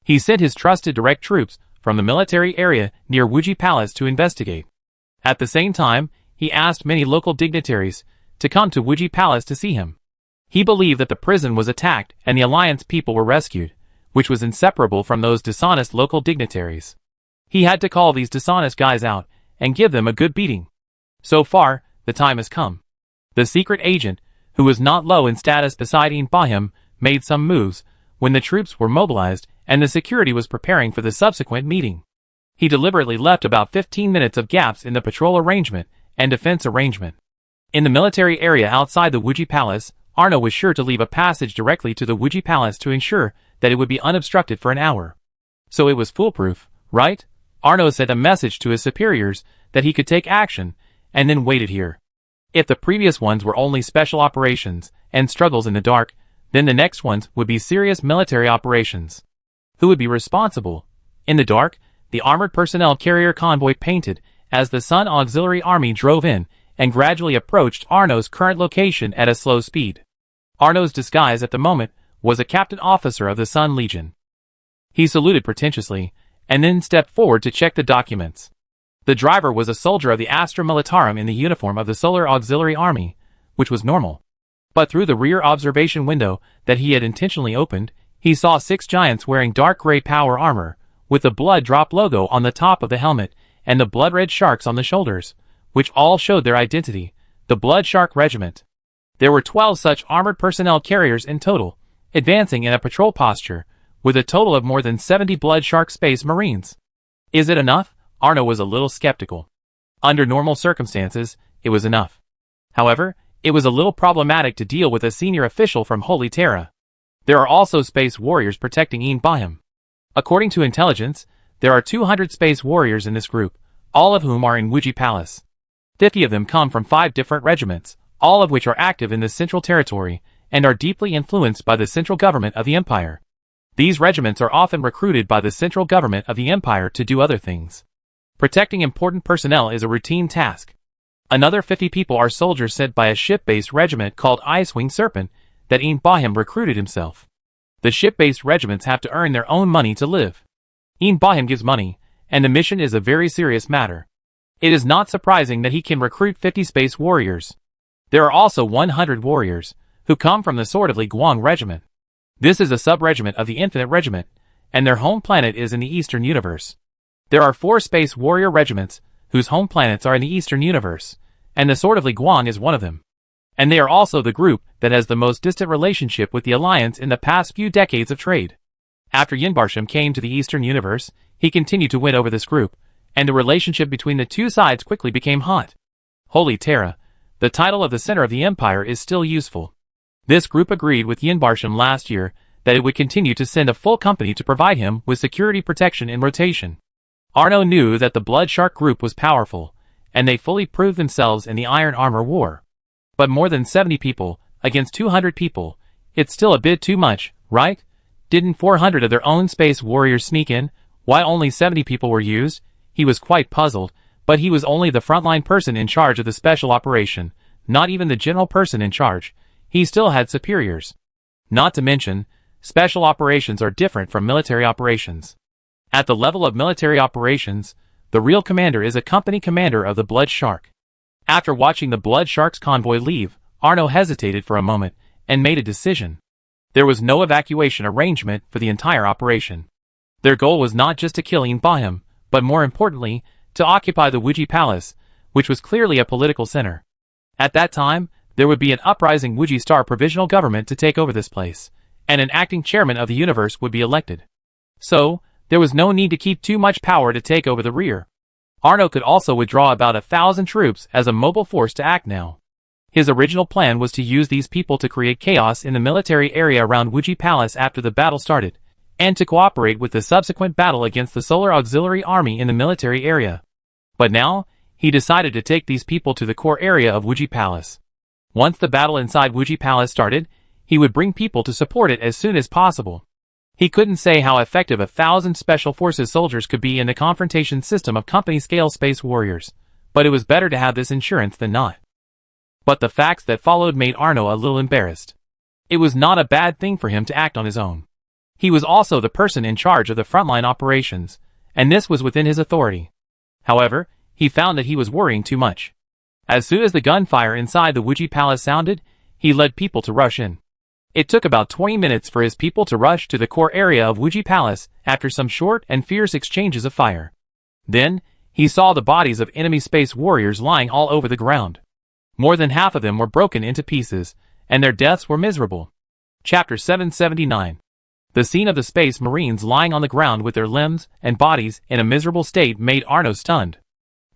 He sent his trusted direct troops from the military area near Wuji Palace to investigate. At the same time, he asked many local dignitaries to come to Wuji Palace to see him. He believed that the prison was attacked and the Alliance people were rescued, which was inseparable from those dishonest local dignitaries. He had to call these dishonest guys out and give them a good beating. So far, the time has come. The secret agent, who was not low in status beside Bahim, made some moves when the troops were mobilized and the security was preparing for the subsequent meeting. He deliberately left about 15 minutes of gaps in the patrol arrangement and defense arrangement. In the military area outside the Wuji Palace, Arno was sure to leave a passage directly to the Wuji Palace to ensure that it would be unobstructed for an hour. So it was foolproof, right? Arno sent a message to his superiors that he could take action, and then waited here. If the previous ones were only special operations and struggles in the dark, then the next ones would be serious military operations. Who would be responsible? In the dark, the armored personnel carrier convoy painted as the Sun Auxiliary Army drove in and gradually approached Arno's current location at a slow speed. Arno's disguise at the moment was a captain officer of the Sun Legion. He saluted pretentiously, and then stepped forward to check the documents. The driver was a soldier of the Astra Militarum in the uniform of the Solar Auxiliary Army, which was normal. But through the rear observation window that he had intentionally opened, he saw 6 giants wearing dark gray power armor, with the blood drop logo on the top of the helmet and the blood red sharks on the shoulders, which all showed their identity, the Blood Shark Regiment. There were 12 such armored personnel carriers in total, advancing in a patrol posture, with a total of more than 70 Blood Shark Space Marines. Is it enough? Arno was a little skeptical. Under normal circumstances, it was enough. However, it was a little problematic to deal with a senior official from Holy Terra. There are also space warriors protecting Bahim. According to intelligence, there are 200 space warriors in this group, all of whom are in Wuji Palace. 50 of them come from 5 different regiments, all of which are active in the Central Territory, and are deeply influenced by the central government of the Empire. These regiments are often recruited by the central government of the Empire to do other things. Protecting important personnel is a routine task. Another 50 people are soldiers sent by a ship-based regiment called Icewing Serpent that Bahim recruited himself. The ship-based regiments have to earn their own money to live. Bahim gives money, and the mission is a very serious matter. It is not surprising that he can recruit 50 space warriors. There are also 100 warriors, who come from the Sword of Li Guang Regiment. This is a sub-regiment of the Infinite Regiment, and their home planet is in the Eastern Universe. There are 4 space warrior regiments, whose home planets are in the Eastern Universe, and the Sword of Li Guang is one of them. And they are also the group that has the most distant relationship with the Alliance in the past few decades of trade. After Yinbarsham came to the Eastern Universe, he continued to win over this group, and the relationship between the two sides quickly became hot. Holy Terra, the title of the center of the empire is still useful. This group agreed with Yinbarsham last year that it would continue to send a full company to provide him with security protection in rotation. Arno knew that the Blood Shark group was powerful, and they fully proved themselves in the Iron Armor War. But more than 70 people, against 200 people, it's still a bit too much, right? Didn't 400 of their own space warriors sneak in? Why only 70 people were used? He was quite puzzled, but he was only the frontline person in charge of the special operation, not even the general person in charge. He still had superiors. Not to mention, special operations are different from military operations. At the level of military operations, the real commander is a company commander of the Blood Shark. After watching the Blood Shark's convoy leave, Arno hesitated for a moment and made a decision. There was no evacuation arrangement for the entire operation. Their goal was not just to kill Bahim, but more importantly, to occupy the Wuji Palace, which was clearly a political center. At that time, there would be an uprising Wuji Star provisional government to take over this place, and an acting chairman of the universe would be elected. So, there was no need to keep too much power to take over the rear. Arno could also withdraw about 1,000 troops as a mobile force to act now. His original plan was to use these people to create chaos in the military area around Wuji Palace after the battle started, and to cooperate with the subsequent battle against the Solar Auxiliary Army in the military area. But now, he decided to take these people to the core area of Wuji Palace. Once the battle inside Wuji Palace started, he would bring people to support it as soon as possible. He couldn't say how effective 1,000 Special Forces soldiers could be in the confrontation system of company-scale space warriors, but it was better to have this insurance than not. But the facts that followed made Arno a little embarrassed. It was not a bad thing for him to act on his own. He was also the person in charge of the frontline operations, and this was within his authority. However, he found that he was worrying too much. As soon as the gunfire inside the Wuji Palace sounded, he led people to rush in. It took about 20 minutes for his people to rush to the core area of Wuji Palace after some short and fierce exchanges of fire. Then, he saw the bodies of enemy space warriors lying all over the ground. More than half of them were broken into pieces, and their deaths were miserable. Chapter 779. The scene of the space marines lying on the ground with their limbs and bodies in a miserable state made Arno stunned.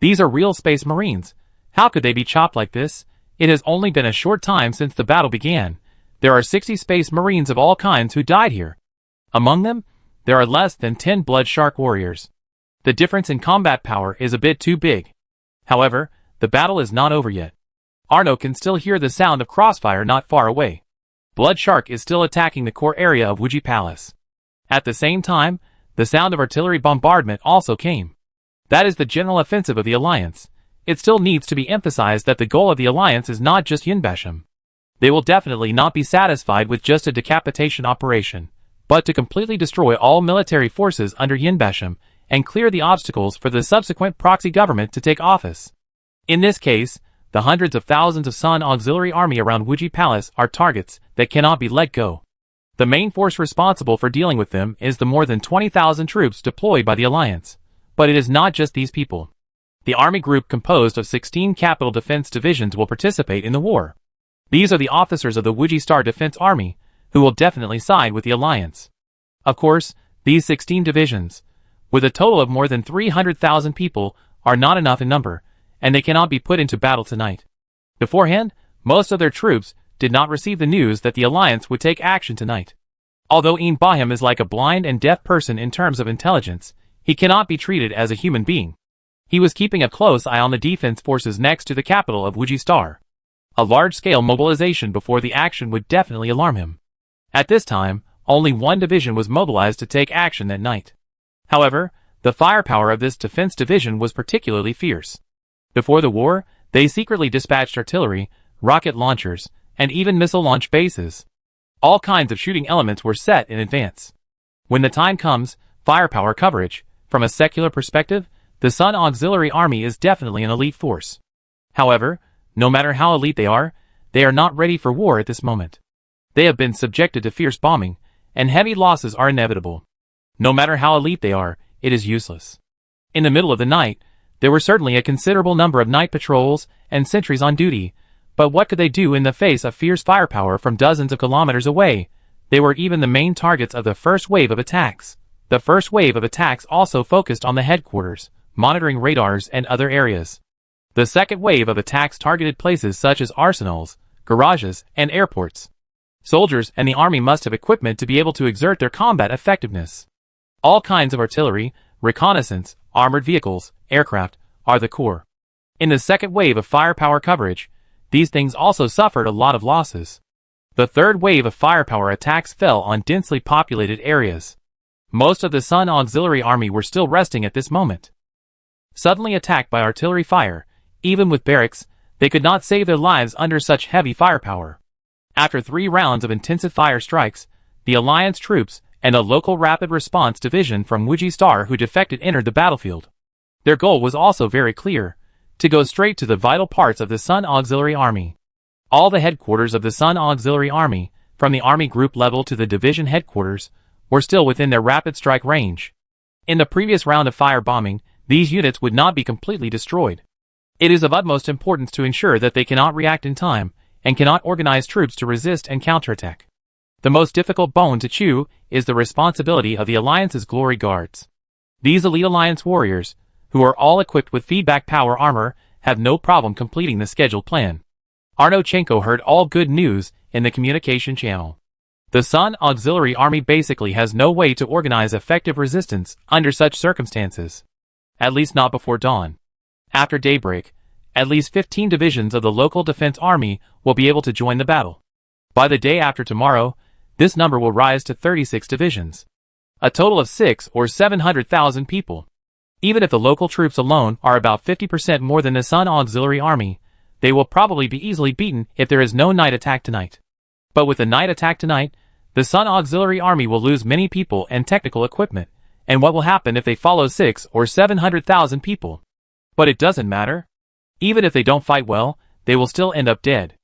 These are real space marines. How could they be chopped like this? It has only been a short time since the battle began. There are 60 space marines of all kinds who died here. Among them, there are less than 10 Blood Shark warriors. The difference in combat power is a bit too big. However, the battle is not over yet. Arno can still hear the sound of crossfire not far away. Blood Shark is still attacking the core area of Wuji Palace. At the same time, the sound of artillery bombardment also came. That is the general offensive of the Alliance. It still needs to be emphasized that the goal of the Alliance is not just Yinbasham. They will definitely not be satisfied with just a decapitation operation, but to completely destroy all military forces under Yinbasham and clear the obstacles for the subsequent proxy government to take office. In this case, the hundreds of thousands of Sun Auxiliary Army around Wuji Palace are targets that cannot be let go. The main force responsible for dealing with them is the more than 20,000 troops deployed by the Alliance. But it is not just these people. The army group composed of 16 capital defense divisions will participate in the war. These are the officers of the Wuji Star Defense Army, who will definitely side with the Alliance. Of course, these 16 divisions, with a total of more than 300,000 people, are not enough in number, and they cannot be put into battle tonight. Beforehand, most of their troops did not receive the news that the Alliance would take action tonight. Although Bahim is like a blind and deaf person in terms of intelligence, he cannot be treated as a human being. He was keeping a close eye on the defense forces next to the capital of Wuji Star. A large-scale mobilization before the action would definitely alarm him. At this time, only one division was mobilized to take action that night. However, The firepower of this defense division was particularly fierce. Before the war, they secretly dispatched artillery, rocket launchers, and even missile launch bases. All kinds of shooting elements were set in advance. When the time comes, firepower coverage, from a secular perspective, the Sun Auxiliary Army is definitely an elite force. However, no matter how elite they are not ready for war at this moment. They have been subjected to fierce bombing, and heavy losses are inevitable. No matter how elite they are, it is useless. In the middle of the night, there were certainly a considerable number of night patrols and sentries on duty, but what could they do in the face of fierce firepower from dozens of kilometers away? They were even the main targets of the first wave of attacks. The first wave of attacks also focused on the headquarters, monitoring radars and other areas. The second wave of attacks targeted places such as arsenals, garages, and airports. Soldiers and the army must have equipment to be able to exert their combat effectiveness. All kinds of artillery, reconnaissance, armored vehicles, aircraft, are the core. In the second wave of firepower coverage, these things also suffered a lot of losses. The third wave of firepower attacks fell on densely populated areas. Most of the Sun Auxiliary Army were still resting at this moment. Suddenly attacked by artillery fire, even with barracks, they could not save their lives under such heavy firepower. After 3 rounds of intensive fire strikes, the Alliance troops and a local rapid response division from Wuji Star who defected entered the battlefield. Their goal was also very clear: to go straight to the vital parts of the Sun Auxiliary Army. All the headquarters of the Sun Auxiliary Army, from the army group level to the division headquarters, were still within their rapid strike range. In the previous round of firebombing, these units would not be completely destroyed. It is of utmost importance to ensure that they cannot react in time, and cannot organize troops to resist and counterattack. The most difficult bone to chew is the responsibility of the Alliance's Glory Guards. These elite Alliance warriors, who are all equipped with feedback power armor, have no problem completing the scheduled plan. Arnochenko heard all good news in the communication channel. The Sun Auxiliary Army basically has no way to organize effective resistance under such circumstances. At least not before dawn. After daybreak, at least 15 divisions of the local defense army will be able to join the battle. By the day after tomorrow, this number will rise to 36 divisions. A total of 6 or 700,000 people. Even if the local troops alone are about 50% more than the Sun Auxiliary Army, they will probably be easily beaten if there is no night attack tonight. But with the night attack tonight, the Sun Auxiliary Army will lose many people and technical equipment, and what will happen if they follow 6 or 700,000 people? But it doesn't matter. Even if they don't fight well, they will still end up dead.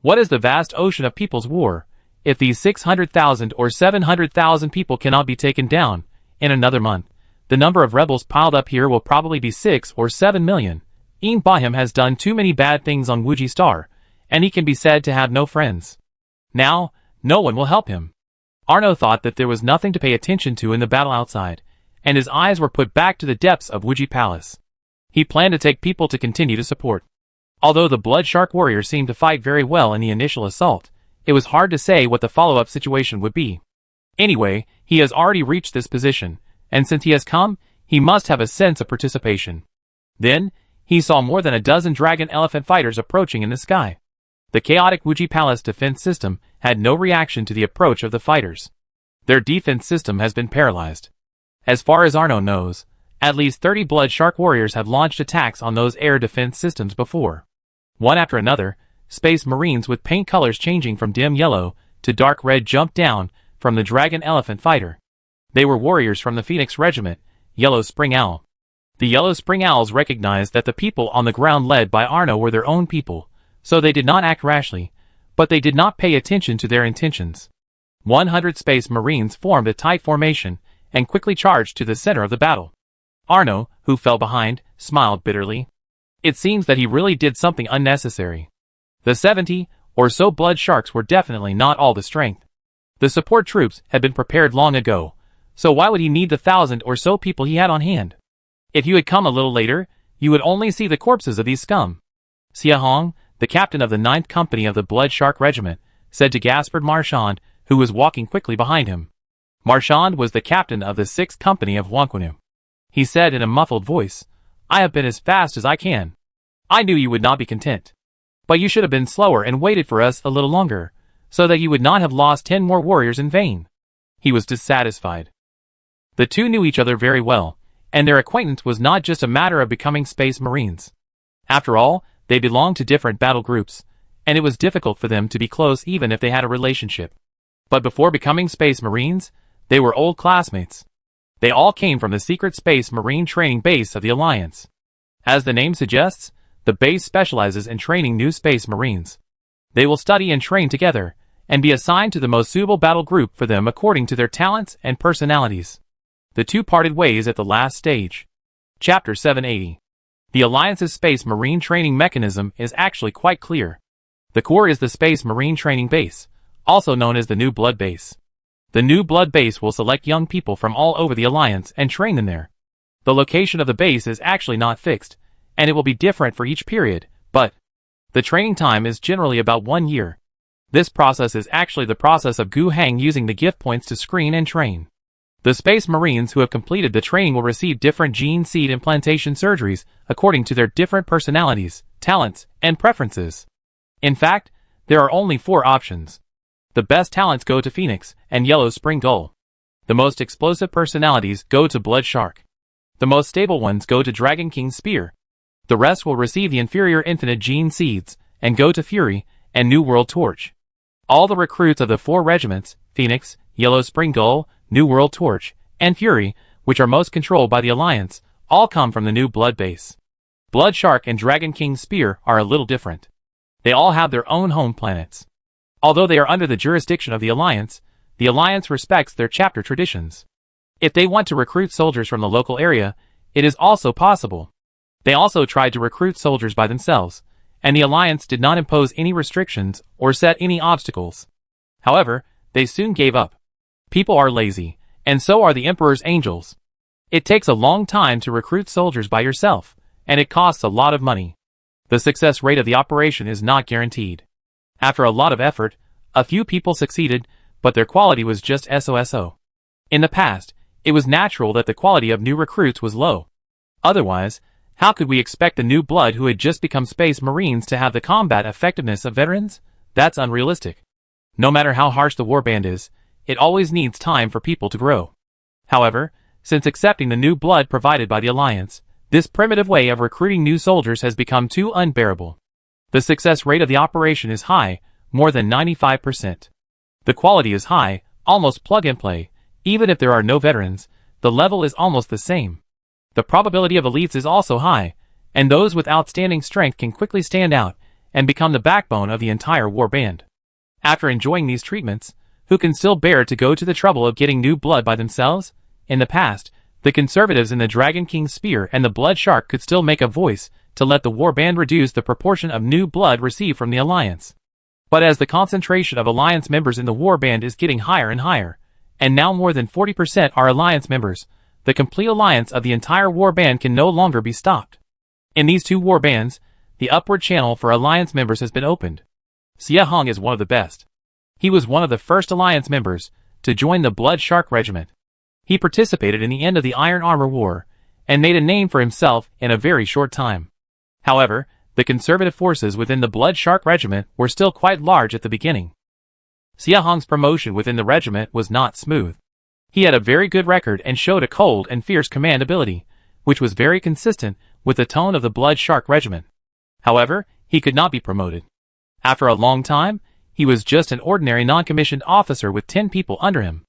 What is the vast ocean of people's war? If these 600,000 or 700,000 people cannot be taken down, in another month, the number of rebels piled up here will probably be 6 or 7 million. Bahim has done too many bad things on Wuji Star, and he can be said to have no friends. Now, no one will help him. Arno thought that there was nothing to pay attention to in the battle outside, and his eyes were put back to the depths of Wuji Palace. He planned to take people to continue to support. Although the Blood Shark warriors seemed to fight very well in the initial assault, it was hard to say what the follow-up situation would be. Anyway, he has already reached this position, and since he has come, he must have a sense of participation. Then, he saw more than a dozen dragon elephant fighters approaching in the sky. The chaotic Wuji Palace defense system had no reaction to the approach of the fighters. Their defense system has been paralyzed. As far as Arno knows, at least 30 Blood Shark warriors have launched attacks on those air defense systems before. One after another, Space Marines with paint colors changing from dim yellow to dark red jumped down from the dragon elephant fighter. They were warriors from the Phoenix Regiment, Yellow Spring Owl. The Yellow Spring Owls recognized that the people on the ground led by Arno were their own people, so they did not act rashly, but they did not pay attention to their intentions. 100 Space Marines formed a tight formation and quickly charged to the center of the battle. Arno, who fell behind, smiled bitterly. It seems that he really did something unnecessary. The 70 or so Blood Sharks were definitely not all the strength. The support troops had been prepared long ago, so why would he need the 1,000 or so people he had on hand? If you had come a little later, you would only see the corpses of these scum. Xia Hong, the captain of the 9th Company of the Blood Shark Regiment, said to Gaspard Marchand, who was walking quickly behind him. Marchand was the captain of the 6th Company of Wanquanu. He said in a muffled voice, "I have been as fast as I can. I knew you would not be content. But you should have been slower and waited for us a little longer, so that you would not have lost 10 more warriors in vain." He was dissatisfied. The two knew each other very well, and their acquaintance was not just a matter of becoming Space Marines. After all, they belonged to different battle groups, and it was difficult for them to be close even if they had a relationship. But before becoming Space Marines, they were old classmates. They all came from the secret Space Marine training base of the Alliance. As the name suggests, the base specializes in training new Space Marines. They will study and train together, and be assigned to the most suitable battle group for them according to their talents and personalities. The two parted ways at the last stage. Chapter 780. The Alliance's Space Marine training mechanism is actually quite clear. The core is the Space Marine training base, also known as the New Blood Base. The New Blood Base will select young people from all over the Alliance and train them there. The location of the base is actually not fixed, and it will be different for each period, but the training time is generally about 1 year. This process is actually the process of Gu Hang using the gift points to screen and train. The Space Marines who have completed the training will receive different gene seed implantation surgeries according to their different personalities, talents, and preferences. In fact, there are only 4 options. The best talents go to Phoenix and Yellow Spring Gull. The most explosive personalities go to Blood Shark. The most stable ones go to Dragon King Spear. The rest will receive the inferior infinite gene seeds and go to Fury and New World Torch. All the recruits of the 4 regiments, Phoenix, Yellow Spring Gull, New World Torch, and Fury, which are most controlled by the Alliance, all come from the New Blood Base. Blood Shark and Dragon King Spear are a little different. They all have their own home planets. Although they are under the jurisdiction of the Alliance respects their chapter traditions. If they want to recruit soldiers from the local area, it is also possible. They also tried to recruit soldiers by themselves, and the Alliance did not impose any restrictions or set any obstacles. However, they soon gave up. People are lazy, and so are the Emperor's angels. It takes a long time to recruit soldiers by yourself, and it costs a lot of money. The success rate of the operation is not guaranteed. After a lot of effort, a few people succeeded, but their quality was just so-so. In the past, it was natural that the quality of new recruits was low. Otherwise, how could we expect the new blood who had just become Space Marines to have the combat effectiveness of veterans? That's unrealistic. No matter how harsh the warband is, it always needs time for people to grow. However, since accepting the new blood provided by the Alliance, this primitive way of recruiting new soldiers has become too unbearable. The success rate of the operation is high, more than 95%. The quality is high, almost plug and play. Even if there are no veterans, the level is almost the same. The probability of elites is also high, and those with outstanding strength can quickly stand out and become the backbone of the entire warband. After enjoying these treatments, who can still bear to go to the trouble of getting new blood by themselves? In the past, the conservatives in the Dragon King Spear and the Blood Shark could still make a voice to let the warband reduce the proportion of new blood received from the Alliance. But as the concentration of Alliance members in the warband is getting higher and higher, and now more than 40% are Alliance members, the complete alliance of the entire warband can no longer be stopped. In these 2 warbands, the upward channel for Alliance members has been opened. Xie Hong is one of the best. He was one of the first Alliance members to join the Blood Shark Regiment. He participated in the end of the Iron Armor War, and made a name for himself in a very short time. However, the conservative forces within the Blood Shark Regiment were still quite large at the beginning. Xie Hong's promotion within the regiment was not smooth. He had a very good record and showed a cold and fierce command ability, which was very consistent with the tone of the Blood Shark Regiment. However, he could not be promoted. After a long time, he was just an ordinary non-commissioned officer with 10 people under him.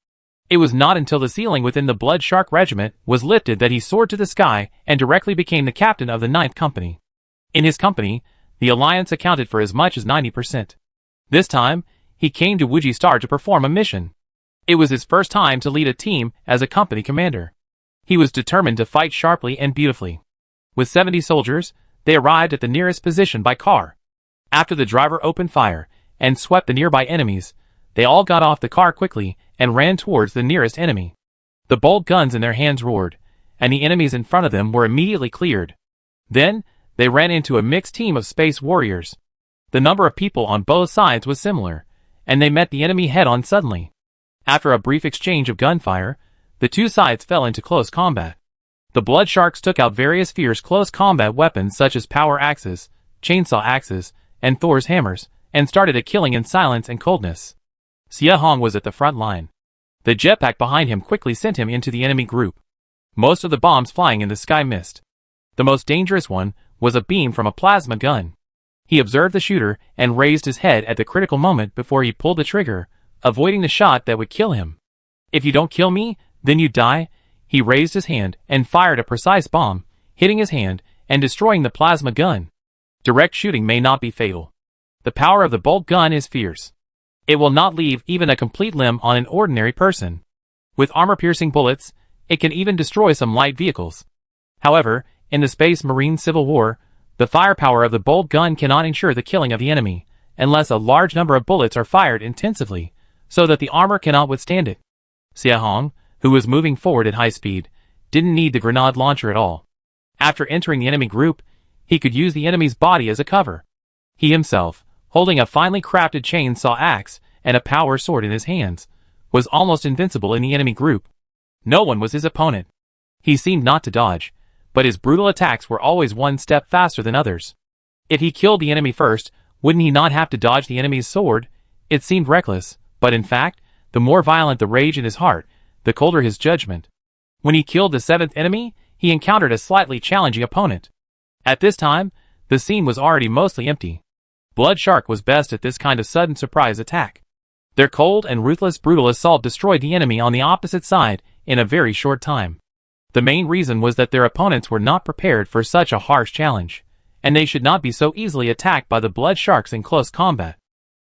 It was not until the ceiling within the Blood Shark Regiment was lifted that he soared to the sky and directly became the captain of the 9th Company. In his company, the Alliance accounted for as much as 90%. This time, he came to Wuji Star to perform a mission. It was his first time to lead a team as a company commander. He was determined to fight sharply and beautifully. With 70 soldiers, they arrived at the nearest position by car. After the driver opened fire and swept the nearby enemies, they all got off the car quickly and ran towards the nearest enemy. The bolt guns in their hands roared, and the enemies in front of them were immediately cleared. Then, they ran into a mixed team of space warriors. The number of people on both sides was similar, and they met the enemy head-on suddenly. After a brief exchange of gunfire, the 2 sides fell into close combat. The Blood Sharks took out various fierce close combat weapons such as power axes, chainsaw axes, and Thor's hammers, and started a killing in silence and coldness. Xie Hong was at the front line. The jetpack behind him quickly sent him into the enemy group. most of the bombs flying in the sky missed. The most dangerous one was a beam from a plasma gun. He observed the shooter and raised his head at the critical moment before he pulled the trigger, avoiding the shot that would kill him. "If you don't kill me, then you die." He raised his hand and fired a precise bomb, hitting his hand and destroying the plasma gun. Direct shooting may not be fatal. The power of the bolt gun is fierce. It will not leave even a complete limb on an ordinary person. With armor-piercing bullets, it can even destroy some light vehicles. However, in the Space Marine Civil War, the firepower of the bolt gun cannot ensure the killing of the enemy, unless a large number of bullets are fired intensively, so that the armor cannot withstand it. Xia Hong, who was moving forward at high speed, didn't need the grenade launcher at all. After entering the enemy group, he could use the enemy's body as a cover. He himself, holding a finely crafted chainsaw axe and a power sword in his hands, was almost invincible in the enemy group. No one was his opponent. He seemed not to dodge, but his brutal attacks were always one step faster than others. If he killed the enemy first, wouldn't he not have to dodge the enemy's sword? It seemed reckless, but in fact, the more violent the rage in his heart, the colder his judgment. When he killed the seventh enemy, he encountered a slightly challenging opponent. At this time, the scene was already mostly empty. Blood Shark was best at this kind of sudden surprise attack. Their cold and ruthless brutal assault destroyed the enemy on the opposite side in a very short time. The main reason was that their opponents were not prepared for such a harsh challenge, and they should not be so easily attacked by the Blood Sharks in close combat.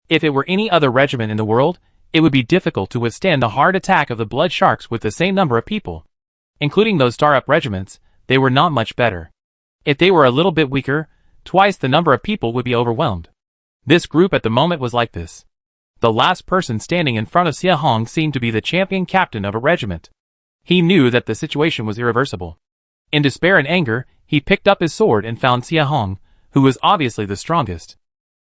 If it were any other regiment in the world, it would be difficult to withstand the hard attack of the Blood Sharks with the same number of people. Including those star-up regiments, they were not much better. If they were a little bit weaker, twice the number of people would be overwhelmed. This group at the moment was like this. The last person standing in front of Xia Hong seemed to be the champion captain of a regiment. He knew that the situation was irreversible. In despair and anger, he picked up his sword and found Xia Hong, who was obviously the strongest.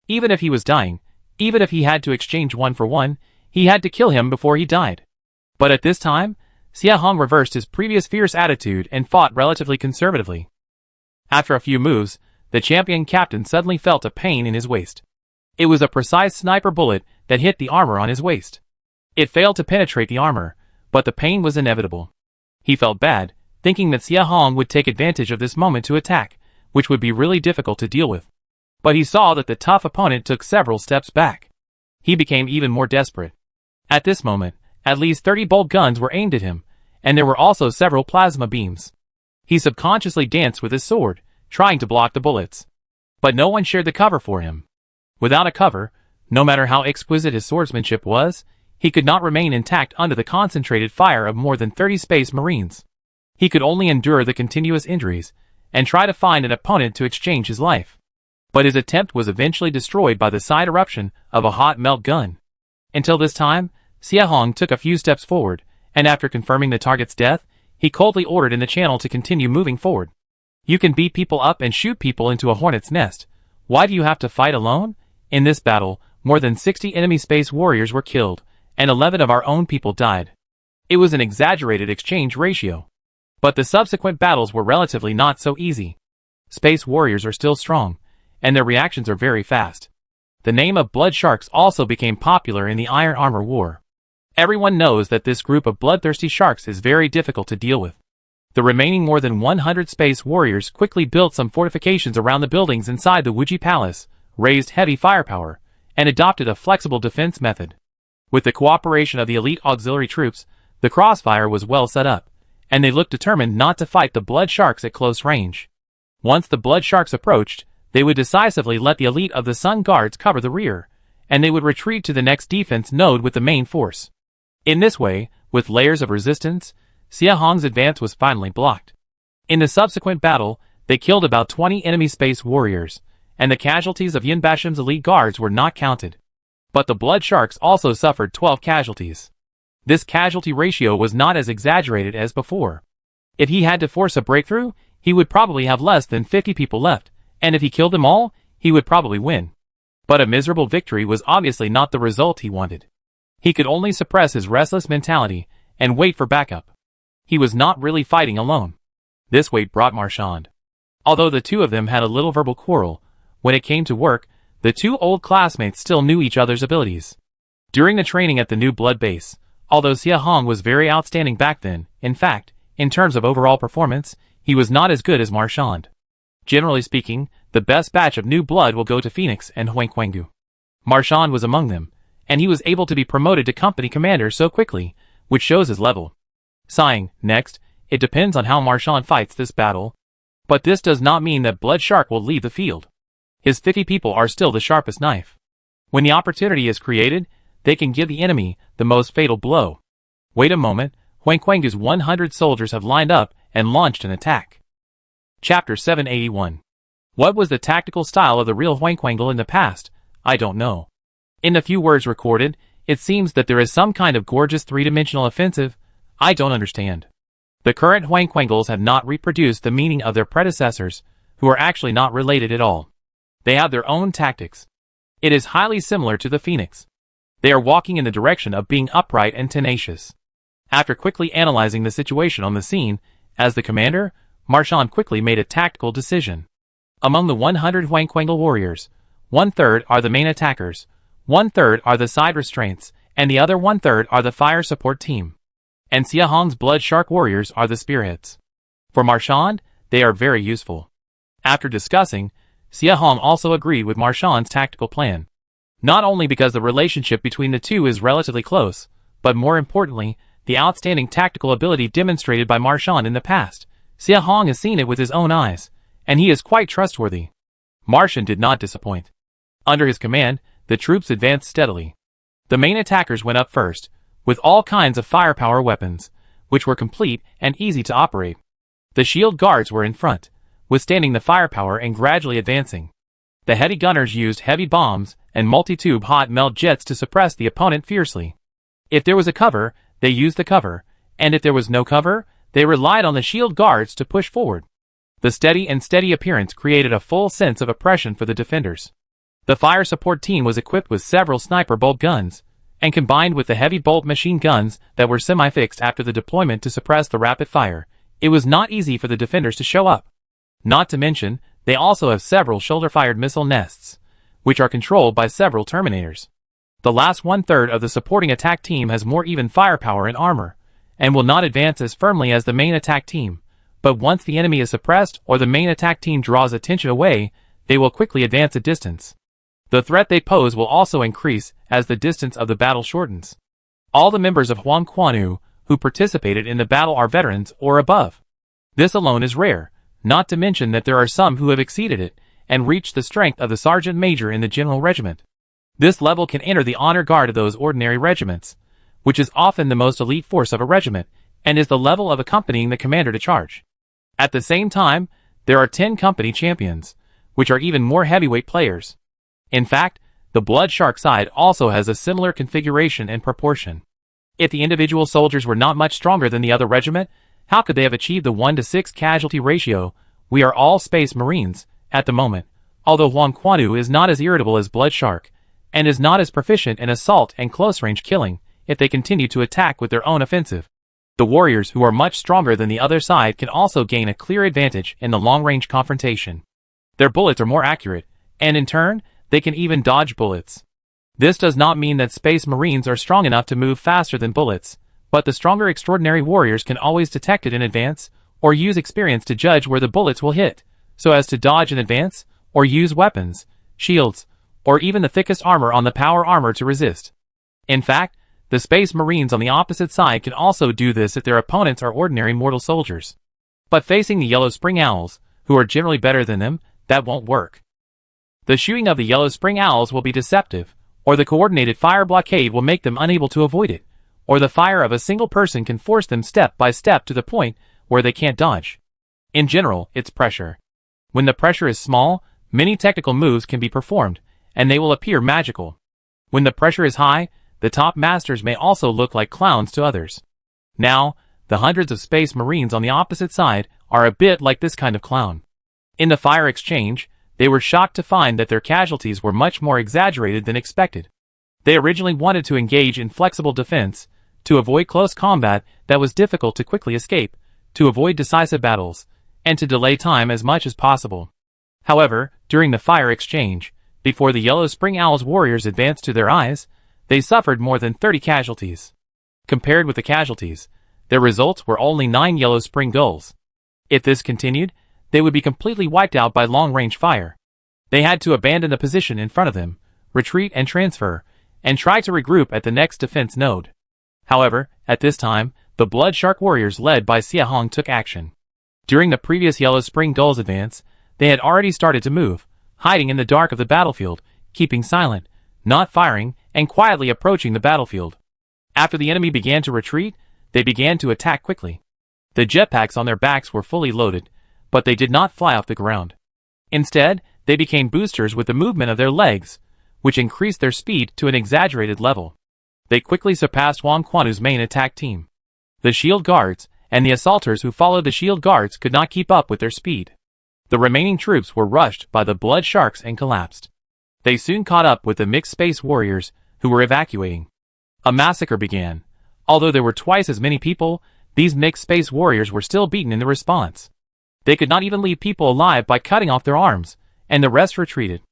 Even if he was dying, even if he had to exchange one for one, he had to kill him before he died. But at this time, Xia Hong reversed his previous fierce attitude and fought relatively conservatively. After a few moves, the champion captain suddenly felt a pain in his waist. It was a precise sniper bullet that hit the armor on his waist. It failed to penetrate the armor, but the pain was inevitable. He felt bad, thinking that Xia Hong would take advantage of this moment to attack, which would be really difficult to deal with. But he saw that the tough opponent took several steps back. He became even more desperate. At this moment, at least 30 bolt guns were aimed at him, and there were also several plasma beams. He subconsciously danced with his sword, trying to block the bullets. But no one shared the cover for him. Without a cover, no matter how exquisite his swordsmanship was, he could not remain intact under the concentrated fire of more than 30 Space Marines. He could only endure the continuous injuries, and try to find an opponent to exchange his life. But his attempt was eventually destroyed by the side eruption of a hot melt gun. Until this time, Xia Hong took a few steps forward, and after confirming the target's death, he coldly ordered in the channel to continue moving forward. "You can beat people up and shoot people into a hornet's nest. Why do you have to fight alone?" In this battle, more than 60 enemy space warriors were killed, and 11 of our own people died. It was an exaggerated exchange ratio. But the subsequent battles were relatively not so easy. Space warriors are still strong, and their reactions are very fast. The name of Blood Sharks also became popular in the Iron Armor War. Everyone knows that this group of bloodthirsty sharks is very difficult to deal with. The remaining more than 100 space warriors quickly built some fortifications around the buildings inside the Wuji Palace, raised heavy firepower, and adopted a flexible defense method. With the cooperation of the elite auxiliary troops, the crossfire was well set up, and they looked determined not to fight the Blood Sharks at close range. Once the Blood Sharks approached, they would decisively let the elite of the Sun Guards cover the rear, and they would retreat to the next defense node with the main force. In this way, with layers of resistance, Xia Hong's advance was finally blocked. In the subsequent battle, they killed about 20 enemy space warriors, and the casualties of Yin Basham's elite guards were not counted. But the Blood Sharks also suffered 12 casualties. This casualty ratio was not as exaggerated as before. If he had to force a breakthrough, he would probably have less than 50 people left, and if he killed them all, he would probably win. But a miserable victory was obviously not the result he wanted. He could only suppress his restless mentality and wait for backup. He was not really fighting alone. This wait brought Marchand. Although the two of them had a little verbal quarrel, when it came to work, the two old classmates still knew each other's abilities. During the training at the new blood base, although Xia Hong was very outstanding back then, in fact, in terms of overall performance, he was not as good as Marchand. Generally speaking, the best batch of new blood will go to Phoenix and Huangquangu. Marchand was among them, and he was able to be promoted to company commander so quickly, which shows his level. Sighing, next, it depends on how Marchand fights this battle. But this does not mean that Blood Shark will leave the field. His 50 people are still the sharpest knife. When the opportunity is created, they can give the enemy the most fatal blow. Wait a moment, Huangquangu's 100 soldiers have lined up and launched an attack. Chapter 781. What was the tactical style of the real Huangquangu in the past? I don't know. In the few words recorded, it seems that there is some kind of gorgeous three-dimensional offensive. I don't understand. The current Huangquangus have not reproduced the meaning of their predecessors, who are actually not related at all. They have their own tactics. It is highly similar to the Phoenix. They are walking in the direction of being upright and tenacious. After quickly analyzing the situation on the scene, as the commander, Marchand quickly made a tactical decision. Among the 100 Huangquangu warriors, 1/3 are the main attackers, 1/3 are the side restraints, and the other 1/3 are the fire support team. And Xia Hong's Blood Shark warriors are the spearheads. For Marchand, they are very useful. After discussing, Xia Hong also agreed with Marchand's tactical plan. Not only because the relationship between the two is relatively close, but more importantly, the outstanding tactical ability demonstrated by Marchand in the past. Xia Hong has seen it with his own eyes, and he is quite trustworthy. Marchand did not disappoint. Under his command, the troops advanced steadily. The main attackers went up first, with all kinds of firepower weapons, which were complete and easy to operate. The shield guards were in front, withstanding the firepower and gradually advancing. The heavy gunners used heavy bombs and multi-tube hot melt jets to suppress the opponent fiercely. If there was a cover, they used the cover, and if there was no cover, they relied on the shield guards to push forward. The steady appearance created a full sense of oppression for the defenders. The fire support team was equipped with several sniper bolt guns, and combined with the heavy bolt machine guns that were semi-fixed after the deployment to suppress the rapid fire, it was not easy for the defenders to show up. Not to mention, they also have several shoulder-fired missile nests, which are controlled by several terminators. The last 1/3 of the supporting attack team has more even firepower and armor, and will not advance as firmly as the main attack team, but once the enemy is suppressed or the main attack team draws attention away, they will quickly advance a distance. The threat they pose will also increase as the distance of the battle shortens. All the members of Huangquangu who participated in the battle are veterans or above. This alone is rare, not to mention that there are some who have exceeded it and reached the strength of the sergeant major in the general regiment. This level can enter the honor guard of those ordinary regiments, which is often the most elite force of a regiment, and is the level of accompanying the commander to charge. At the same time, there are 10 company champions, which are even more heavyweight players. In fact, the Blood Shark side also has a similar configuration and proportion. If the individual soldiers were not much stronger than the other regiment, how could they have achieved the 1-to-6 casualty ratio? We are all Space Marines, at the moment, although Huangquangu is not as irritable as Blood Shark, and is not as proficient in assault and close-range killing, if they continue to attack with their own offensive. The warriors who are much stronger than the other side can also gain a clear advantage in the long-range confrontation. Their bullets are more accurate, and in turn, they can even dodge bullets. This does not mean that Space Marines are strong enough to move faster than bullets, but the stronger extraordinary warriors can always detect it in advance, or use experience to judge where the bullets will hit, so as to dodge in advance, or use weapons, shields, or even the thickest armor on the power armor to resist. In fact, the Space Marines on the opposite side can also do this if their opponents are ordinary mortal soldiers. But facing the Yellow Spring Owls, who are generally better than them, that won't work. The shooting of the Yellow Spring Owls will be deceptive, or the coordinated fire blockade will make them unable to avoid it, or the fire of a single person can force them step by step to the point where they can't dodge. In general, it's pressure. When the pressure is small, many technical moves can be performed, and they will appear magical. When the pressure is high, the top masters may also look like clowns to others. Now, the hundreds of Space Marines on the opposite side are a bit like this kind of clown. In the fire exchange, they were shocked to find that their casualties were much more exaggerated than expected. They originally wanted to engage in flexible defense, to avoid close combat that was difficult to quickly escape, to avoid decisive battles, and to delay time as much as possible. However, during the fire exchange, before the Yellow Spring Owl's warriors advanced to their eyes, they suffered more than 30 casualties. Compared with the casualties, Their results were only 9 yellow spring gulls. If this continued, they would be completely wiped out by long-range fire. They had to abandon the position in front of them, retreat and transfer, and try to regroup at the next defense node. However, at this time, the Blood Shark warriors led by Xia Hong took action. During the previous Yellow Spring Gulls advance, they had already started to move, hiding in the dark of the battlefield, keeping silent, not firing, and quietly approaching the battlefield. After the enemy began to retreat, they began to attack quickly. The jetpacks on their backs were fully loaded, but they did not fly off the ground. Instead, they became boosters with the movement of their legs, which increased their speed to an exaggerated level. They quickly surpassed Wang Quan'u's main attack team. The shield guards and the assaulters who followed the shield guards could not keep up with their speed. The remaining troops were rushed by the blood sharks and collapsed. They soon caught up with the mixed space warriors, who were evacuating. A massacre began. Although there were twice as many people, these mixed space warriors were still beaten in the response. They could not even leave people alive by cutting off their arms, and the rest retreated.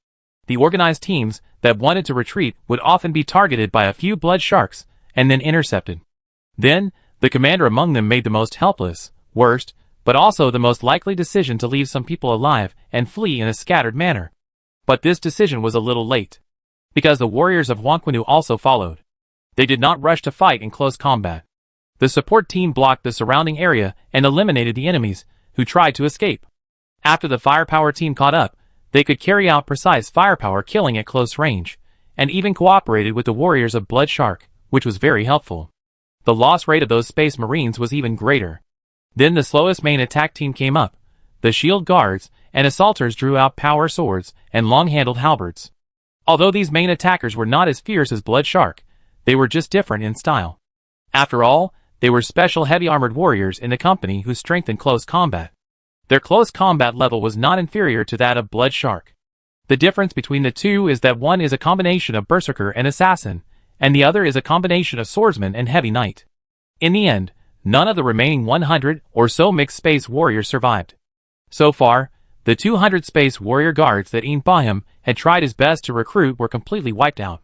The organized teams that wanted to retreat would often be targeted by a few blood sharks and then intercepted. Then, the commander among them made the most helpless, worst, but also the most likely decision to leave some people alive and flee in a scattered manner. But this decision was a little late, because the warriors of Wang Quan'u also followed. They did not rush to fight in close combat. The support team blocked the surrounding area and eliminated the enemies who tried to escape. After the firepower team caught up, they could carry out precise firepower killing at close range, and even cooperated with the warriors of Blood Shark, which was very helpful. The loss rate of those space marines was even greater. Then the slowest main attack team came up. The shield guards and assaulters drew out power swords and long-handled halberds. Although these main attackers were not as fierce as Blood Shark, they were just different in style. After all, they were special heavy-armored warriors in the company who strengthened close combat. Their close combat level was not inferior to that of Blood Shark. The difference between the two is that one is a combination of berserker and assassin, and the other is a combination of swordsman and heavy knight. In the end, none of the remaining 100 or so mixed space warriors survived. So far, the 200 space warrior guards that Yin Bahim had tried his best to recruit were completely wiped out.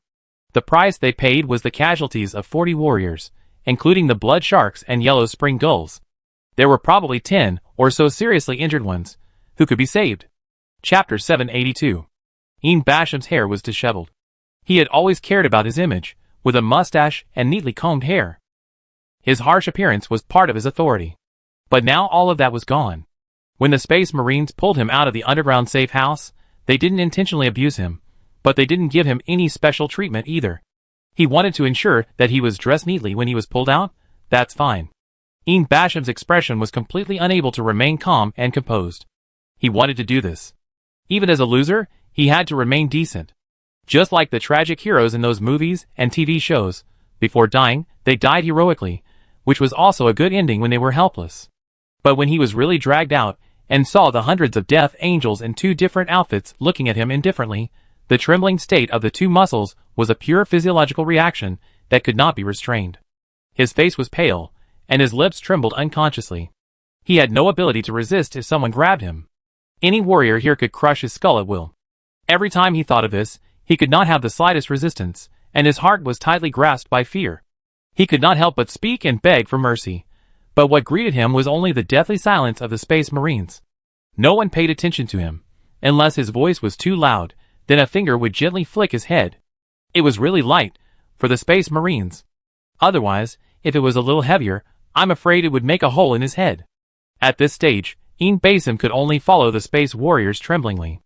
The price they paid was the casualties of 40 warriors, including the blood sharks and yellow spring gulls. There were probably 10 or so seriously injured ones, who could be saved. Chapter 782. Yin Bashim's hair was disheveled. He had always cared about his image, with a mustache and neatly combed hair. His harsh appearance was part of his authority. But now all of that was gone. When the Space Marines pulled him out of the underground safe house, they didn't intentionally abuse him, but they didn't give him any special treatment either. He wanted to ensure that he was dressed neatly when he was pulled out. That's fine. Yin Bashim's expression was completely unable to remain calm and composed. He wanted to do this. Even as a loser, he had to remain decent. Just like the tragic heroes in those movies and TV shows, before dying, they died heroically, which was also a good ending when they were helpless. But when he was really dragged out, and saw the hundreds of death angels in 2 different outfits looking at him indifferently, the trembling state of the 2 muscles was a pure physiological reaction that could not be restrained. His face was pale, and his lips trembled unconsciously. He had no ability to resist if someone grabbed him. Any warrior here could crush his skull at will. Every time he thought of this, he could not have the slightest resistance, and his heart was tightly grasped by fear. He could not help but speak and beg for mercy. But what greeted him was only the deathly silence of the Space Marines. No one paid attention to him. Unless his voice was too loud, then a finger would gently flick his head. It was really light, for the Space Marines. Otherwise, if it was a little heavier, I'm afraid it would make a hole in his head. At this stage, Yin Bashim could only follow the Space Warriors tremblingly.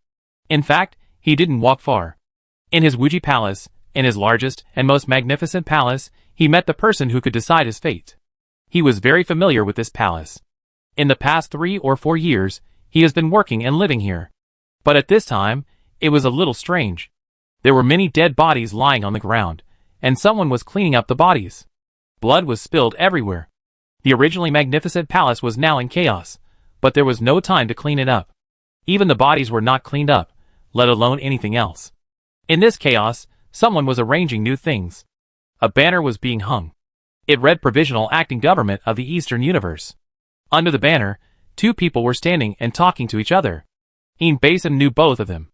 In fact, he didn't walk far. In his Wuji Palace, in his largest and most magnificent palace, he met the person who could decide his fate. He was very familiar with this palace. In the past 3 or 4 years, he has been working and living here. But at this time, it was a little strange. There were many dead bodies lying on the ground, and someone was cleaning up the bodies. Blood was spilled everywhere. The originally magnificent palace was now in chaos, but there was no time to clean it up. Even the bodies were not cleaned up, let alone anything else. In this chaos, someone was arranging new things. A banner was being hung. It read Provisional Acting Government of the Eastern Universe. Under the banner, 2 people were standing and talking to each other. Yin Bashim knew both of them.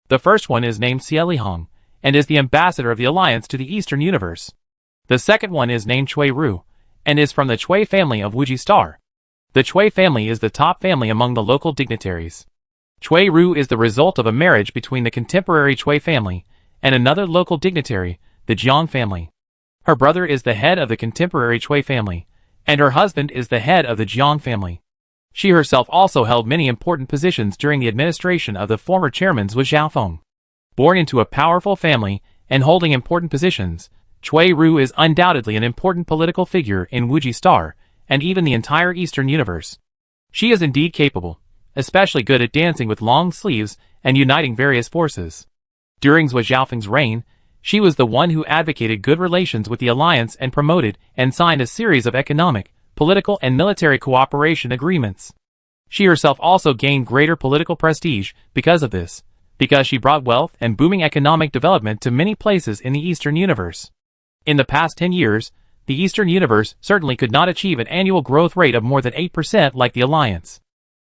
The first one is named Xia Lihong, and is the ambassador of the Alliance to the Eastern Universe. The second one is named Chui Ru, and is from the Chui family of Wuji Star. The Chui family is the top family among the local dignitaries. Chui Ru is the result of a marriage between the contemporary Chui family and another local dignitary, the Jiang family. Her brother is the head of the contemporary Chui family, and her husband is the head of the Jiang family. She herself also held many important positions during the administration of the former chairman Zhu Xiaofeng. Born into a powerful family and holding important positions, Chui Ru is undoubtedly an important political figure in Wuji Star and even the entire Eastern universe. She is indeed capable, especially good at dancing with long sleeves and uniting various forces. During Zhu Xiaofeng's reign, she was the one who advocated good relations with the alliance and promoted and signed a series of economic, political and military cooperation agreements. She herself also gained greater political prestige because of this, because she brought wealth and booming economic development to many places in the Eastern universe. In the past 10 years, the Eastern universe certainly could not achieve an annual growth rate of more than 8% like the alliance.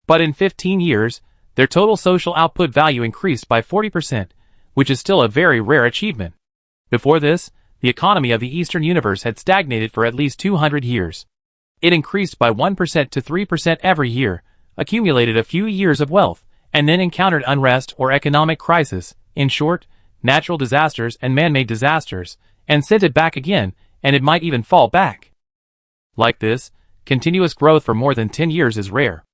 But in 15 years, their total social output value increased by 40%, which is still a very rare achievement. Before this, the economy of the Eastern universe had stagnated for at least 200 years. It increased by 1% to 3% every year, accumulated a few years of wealth, and then encountered unrest or economic crisis, in short, natural disasters and man-made disasters, and sent it back again, and it might even fall back. Like this, continuous growth for more than 10 years is rare.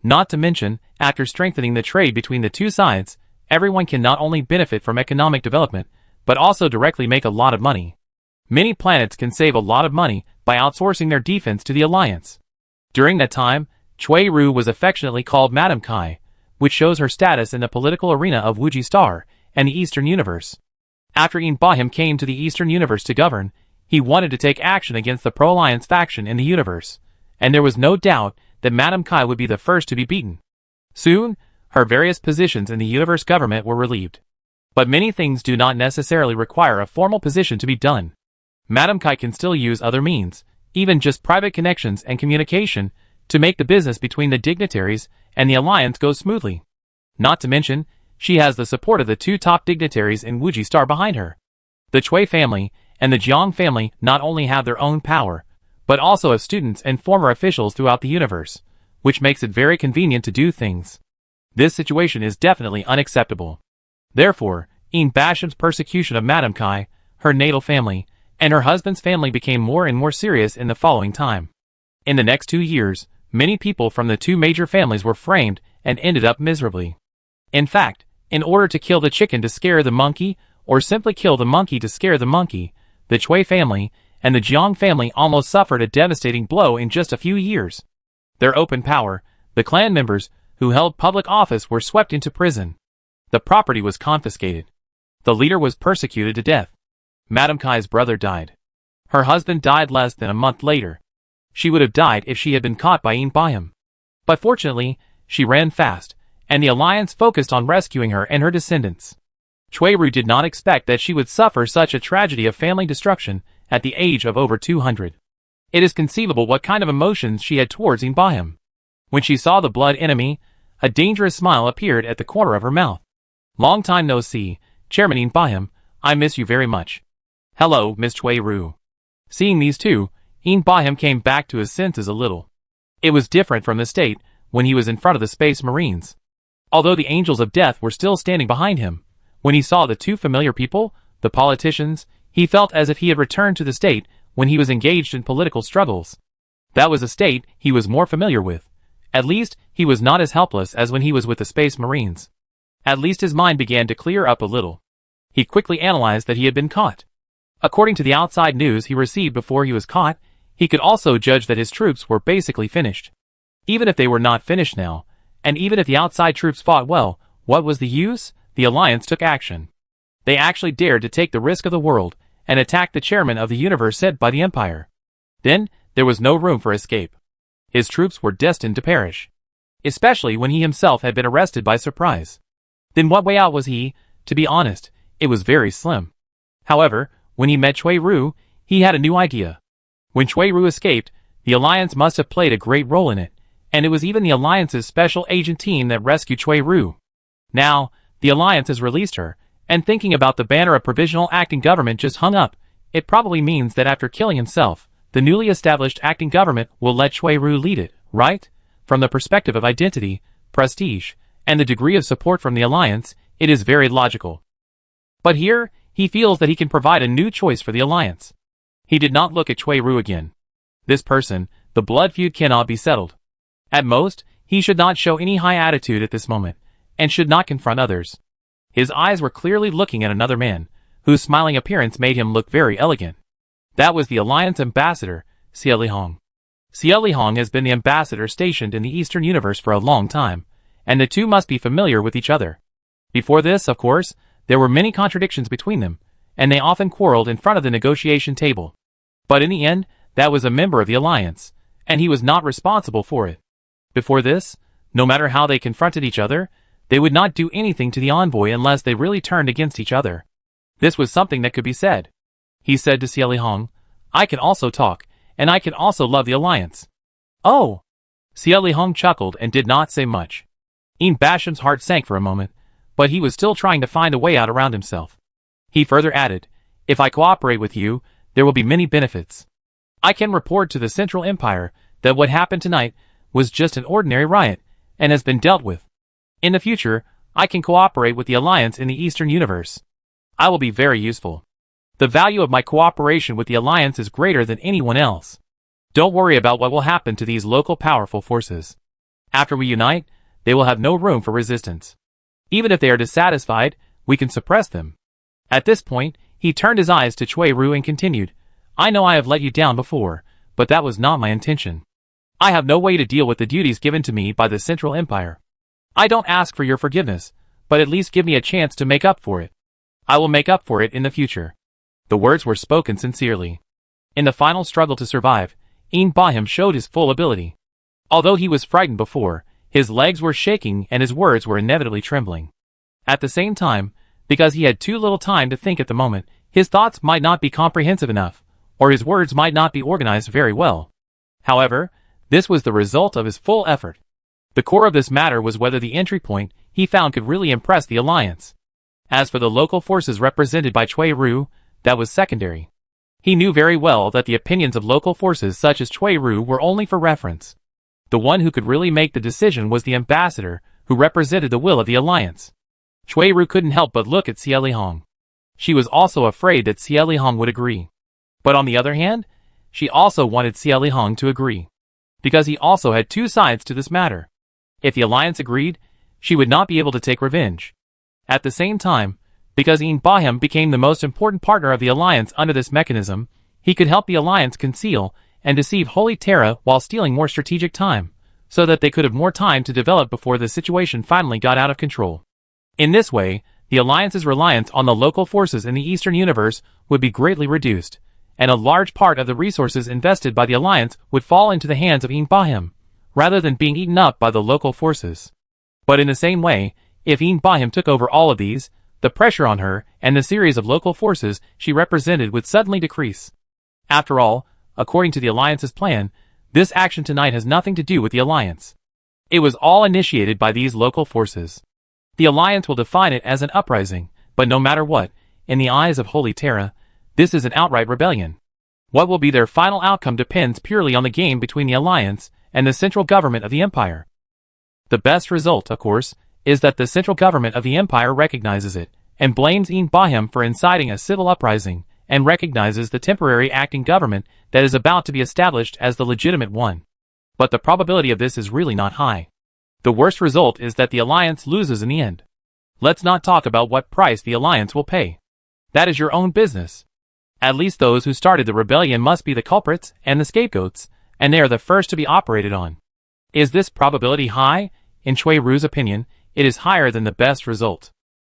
Not to mention, after strengthening the trade between the two sides, everyone can not only benefit from economic development, but also directly make a lot of money. Many planets can save a lot of money by outsourcing their defense to the alliance. During that time, Chui Ru was affectionately called Madam Kai, which shows her status in the political arena of Wuji Star and the Eastern universe. After Yin Bahim came to the Eastern universe to govern, he wanted to take action against the pro-alliance faction in the universe, and there was no doubt that Madam Kai would be the first to be beaten. Soon, her various positions in the universe government were relieved. But many things do not necessarily require a formal position to be done. Madam Kai can still use other means, even just private connections and communication, to make the business between the dignitaries and the alliance go smoothly. Not to mention, she has the support of the two top dignitaries in Wuji Star behind her. The Chui family and the Jiang family not only have their own power, but also have students and former officials throughout the universe, which makes it very convenient to do things. This situation is definitely unacceptable. Therefore, Yin Bashim's persecution of Madam Kai, her natal family, and her husband's family became more and more serious in the following time. In the next 2 years, many people from the two major families were framed and ended up miserably. In fact, in order to kill the chicken to scare the monkey, or simply kill the monkey to scare the monkey, the Chui family and the Jiang family almost suffered a devastating blow in just a few years. Their open power, the clan members who held public office were swept into prison. The property was confiscated. The leader was persecuted to death. Madam Kai's brother died. Her husband died less than a month later. She would have died if she had been caught by Yin Bahim. But fortunately, she ran fast, and the alliance focused on rescuing her and her descendants. Chui Ru did not expect that she would suffer such a tragedy of family destruction at the age of over 200. It is conceivable what kind of emotions she had towards Yin Bahim. When she saw the blood enemy, a dangerous smile appeared at the corner of her mouth. Long time no see, Chairman Yin Bahim, I miss you very much. Hello, Miss Chui Ru. Seeing these two, Yin Bahim came back to his senses a little. It was different from the state when he was in front of the Space Marines. Although the Angels of Death were still standing behind him, when he saw the two familiar people, the politicians, he felt as if he had returned to the state when he was engaged in political struggles. That was a state he was more familiar with. At least, he was not as helpless as when he was with the Space Marines. At least his mind began to clear up a little. He quickly analyzed that he had been caught. According to the outside news he received before he was caught, he could also judge that his troops were basically finished. Even if they were not finished now, and even if the outside troops fought well, what was the use? The alliance took action. They actually dared to take the risk of the world, and attack the chairman of the universe sent by the Empire. Then, there was no room for escape. His troops were destined to perish. Especially when he himself had been arrested by surprise. Then what way out was he? To be honest, it was very slim. However, when he met Chui Ru, he had a new idea. When Chui Ru escaped, the alliance must have played a great role in it, and it was even the alliance's special agent team that rescued Chui Ru. Now, the alliance has released her, and thinking about the banner of provisional acting government just hung up, it probably means that after killing himself, the newly established acting government will let Chui Ru lead it, right? From the perspective of identity, prestige, and the degree of support from the alliance, it is very logical. But here, he feels that he can provide a new choice for the alliance. He did not look at Chui Ru again. This person, the blood feud cannot be settled. At most, he should not show any high attitude at this moment, and should not confront others. His eyes were clearly looking at another man, whose smiling appearance made him look very elegant. That was the Alliance ambassador, Xie Lihong. Xie Lihong has been the ambassador stationed in the Eastern Universe for a long time, and the two must be familiar with each other. Before this, of course, there were many contradictions between them, and they often quarreled in front of the negotiation table. But in the end, that was a member of the Alliance, and he was not responsible for it. Before this, no matter how they confronted each other, they would not do anything to the envoy unless they really turned against each other. This was something that could be said. He said to Xie Lihong, "I can also talk, and I can also love the Alliance." Oh! Xie Lihong chuckled and did not say much. Basham's heart sank for a moment, but he was still trying to find a way out around himself. He further added, "If I cooperate with you, there will be many benefits. I can report to the Central Empire that what happened tonight was just an ordinary riot, and has been dealt with. In the future, I can cooperate with the Alliance in the Eastern Universe. I will be very useful. The value of my cooperation with the Alliance is greater than anyone else. Don't worry about what will happen to these local powerful forces. After we unite, they will have no room for resistance. Even if they are dissatisfied, we can suppress them." At this point, he turned his eyes to Chui Ru and continued, "I know I have let you down before, but that was not my intention. I have no way to deal with the duties given to me by the Central Empire. I don't ask for your forgiveness, but at least give me a chance to make up for it. I will make up for it in the future." The words were spoken sincerely. In the final struggle to survive, Baham showed his full ability. Although he was frightened before, his legs were shaking and his words were inevitably trembling. At the same time, because he had too little time to think at the moment, his thoughts might not be comprehensive enough, or his words might not be organized very well. However, this was the result of his full effort. The core of this matter was whether the entry point he found could really impress the Alliance. As for the local forces represented by Chui Ru, that was secondary. He knew very well that the opinions of local forces such as Chui Ru were only for reference. The one who could really make the decision was the ambassador, who represented the will of the Alliance. Chui Ru couldn't help but look at Xie Lihong. She was also afraid that Xie Lihong would agree. But on the other hand, she also wanted Xie Lihong to agree. Because he also had two sides to this matter. If the Alliance agreed, she would not be able to take revenge. At the same time, because Baham became the most important partner of the Alliance under this mechanism, he could help the Alliance conceal and deceive Holy Terra while stealing more strategic time, so that they could have more time to develop before the situation finally got out of control. In this way, the Alliance's reliance on the local forces in the Eastern Universe would be greatly reduced, and a large part of the resources invested by the Alliance would fall into the hands of Baham, rather than being eaten up by the local forces. But in the same way, if Baham took over all of these, the pressure on her and the series of local forces she represented would suddenly decrease. After all, according to the Alliance's plan, this action tonight has nothing to do with the Alliance. It was all initiated by these local forces. The Alliance will define it as an uprising, but no matter what, in the eyes of Holy Terra, this is an outright rebellion. What will be their final outcome depends purely on the game between the Alliance and the central government of the Empire. The best result, of course, is that the central government of the Empire recognizes it, and blames Baham for inciting a civil uprising, and recognizes the temporary acting government that is about to be established as the legitimate one. But the probability of this is really not high. The worst result is that the Alliance loses in the end. Let's not talk about what price the Alliance will pay. That is your own business. At least those who started the rebellion must be the culprits and the scapegoats, and they are the first to be operated on. Is this probability high? In Chui Ru's opinion, it is higher than the best result.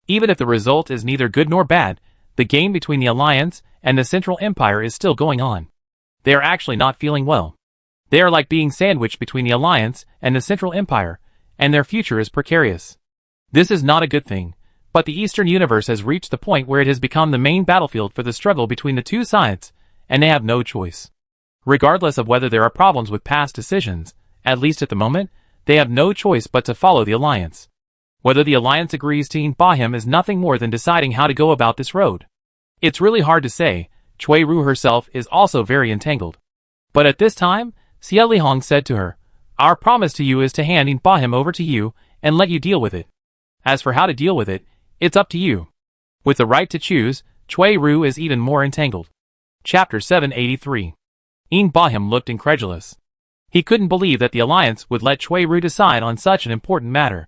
Even if the result is neither good nor bad, the game between the Alliance and the Central Empire is still going on. They are actually not feeling well. They are like being sandwiched between the Alliance and the Central Empire, and their future is precarious. This is not a good thing, but the Eastern Universe has reached the point where it has become the main battlefield for the struggle between the two sides, and they have no choice. Regardless of whether there are problems with past decisions, at least at the moment, they have no choice but to follow the Alliance. Whether the Alliance agrees to Baham is nothing more than deciding how to go about this road. It's really hard to say. Chui Ru herself is also very entangled. But at this time, Xie Lihong said to her, "Our promise to you is to hand In Bahim over to you and let you deal with it. As for how to deal with it, it's up to you." With the right to choose, Chui Ru is even more entangled. Chapter 783. In Bahim looked incredulous. He couldn't believe that the alliance would let Chui Ru decide on such an important matter.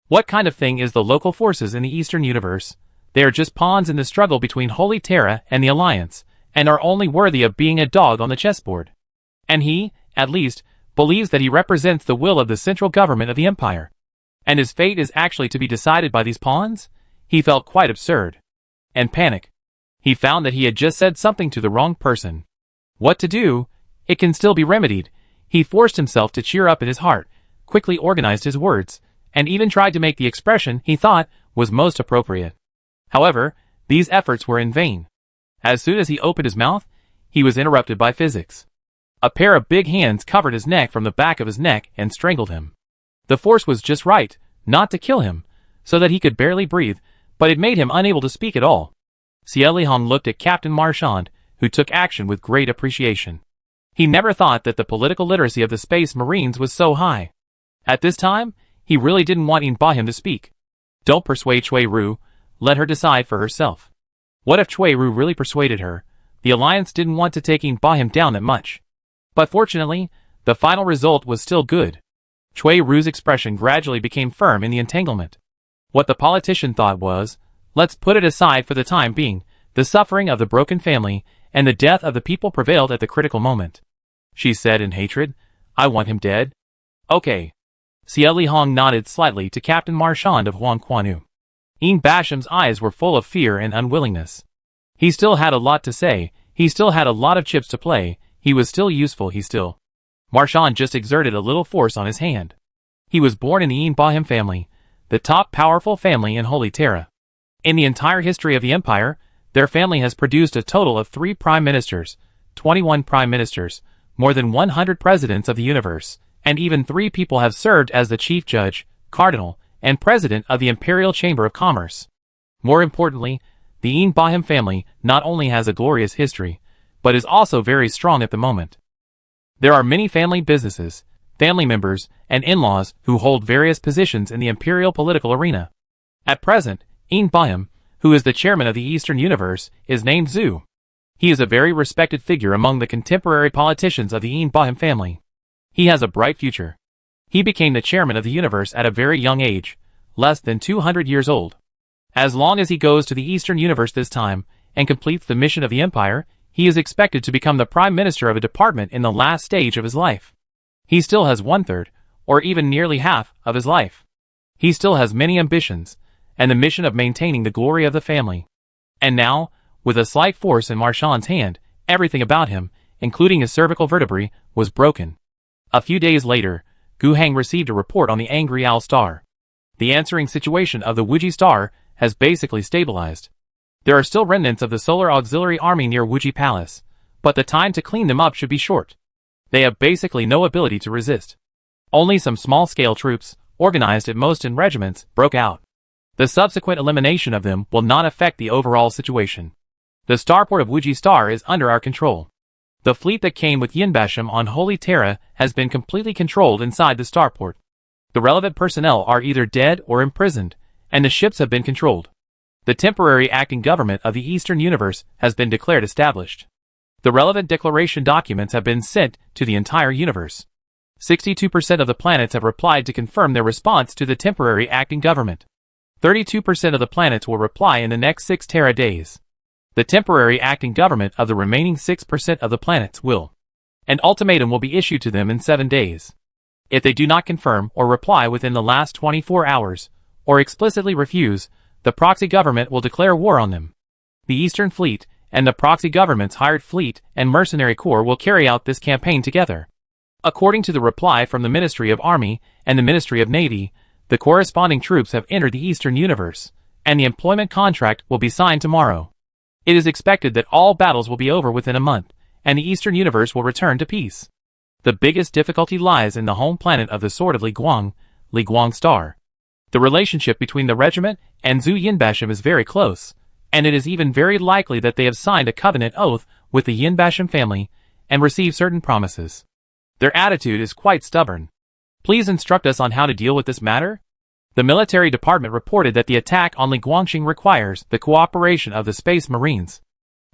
What kind of thing is the local forces in the Eastern Universe? They are just pawns in the struggle between Holy Terra and the Alliance, and are only worthy of being a dog on the chessboard. And he, at least, believes that he represents the will of the central government of the Empire. And his fate is actually to be decided by these pawns? He felt quite absurd. And panic. He found that he had just said something to the wrong person. What to do? It can still be remedied. He forced himself to cheer up in his heart, quickly organized his words, and even tried to make the expression he thought was most appropriate. However, these efforts were in vain. As soon as he opened his mouth, he was interrupted by physics. A pair of big hands covered his neck from the back of his neck and strangled him. The force was just right, not to kill him, so that he could barely breathe, but it made him unable to speak at all. Xie Lihong looked at Captain Marchand, who took action with great appreciation. He never thought that the political literacy of the Space Marines was so high. At this time, he really didn't want In Bahim to speak. Don't persuade Chui Ru, let her decide for herself. What if Chui Ru really persuaded her? The Alliance didn't want to take In Bahim down that much. But fortunately, the final result was still good. Chui Ru's expression gradually became firm in the entanglement. What the politician thought was, let's put it aside for the time being, the suffering of the broken family and the death of the people prevailed at the critical moment. She said in hatred, "I want him dead." Okay. Xie Lihong nodded slightly to Captain Marchand of Huang Quanu. In Bashim's eyes were full of fear and unwillingness. He still had a lot to say, he still had a lot of chips to play, he was still useful, Marchand just exerted a little force on his hand. He was born in the In Bahim family, the top powerful family in Holy Terra. In the entire history of the Empire, their family has produced a total of 3 prime ministers, 21 prime ministers, more than 100 presidents of the universe, and even 3 people have served as the chief judge, cardinal, and president of the Imperial Chamber of Commerce. More importantly, the In Bahim family not only has a glorious history, but is also very strong at the moment. There are many family businesses, family members, and in-laws who hold various positions in the imperial political arena. At present, In Bahim, who is the chairman of the Eastern Universe, is named Zhu. He is a very respected figure among the contemporary politicians of the In Bahim family. He has a bright future. He became the chairman of the universe at a very young age, less than 200 years old. As long as he goes to the Eastern Universe this time, and completes the mission of the Empire, he is expected to become the Prime Minister of a department in the last stage of his life. He still has 1/3, or even nearly half, of his life. He still has many ambitions, and the mission of maintaining the glory of the family. And now, with a slight force in Marchand's hand, everything about him, including his cervical vertebrae, was broken. A few days later, Gu Hang received a report on the Angry Owl Star. The answering situation of the Wuji Star has basically stabilized. There are still remnants of the Solar Auxiliary Army near Wuji Palace, but the time to clean them up should be short. They have basically no ability to resist. Only some small-scale troops, organized at most in regiments, broke out. The subsequent elimination of them will not affect the overall situation. The starport of Wuji Star is under our control. The fleet that came with Yinbasham on Holy Terra has been completely controlled inside the starport. The relevant personnel are either dead or imprisoned, and the ships have been controlled. The temporary acting government of the Eastern Universe has been declared established. The relevant declaration documents have been sent to the entire universe. 62% of the planets have replied to confirm their response to the temporary acting government. 32% of the planets will reply in the next 6 Terra days. The temporary acting government of the remaining 6% of the planets will. An ultimatum will be issued to them in 7 days. If they do not confirm or reply within the last 24 hours, or explicitly refuse, the proxy government will declare war on them. The Eastern Fleet and the proxy government's hired fleet and mercenary corps will carry out this campaign together. According to the reply from the Ministry of Army and the Ministry of Navy, the corresponding troops have entered the Eastern Universe, and the employment contract will be signed tomorrow. It is expected that all battles will be over within a month, and the Eastern Universe will return to peace. The biggest difficulty lies in the home planet of the Sword of Li Guang Star. The relationship between the regiment and Zhu Yinbasham is very close, and it is even very likely that they have signed a covenant oath with the Yinbasham family, and receive certain promises. Their attitude is quite stubborn. Please instruct us on how to deal with this matter? The military department reported that the attack on Li Guangxing requires the cooperation of the Space Marines.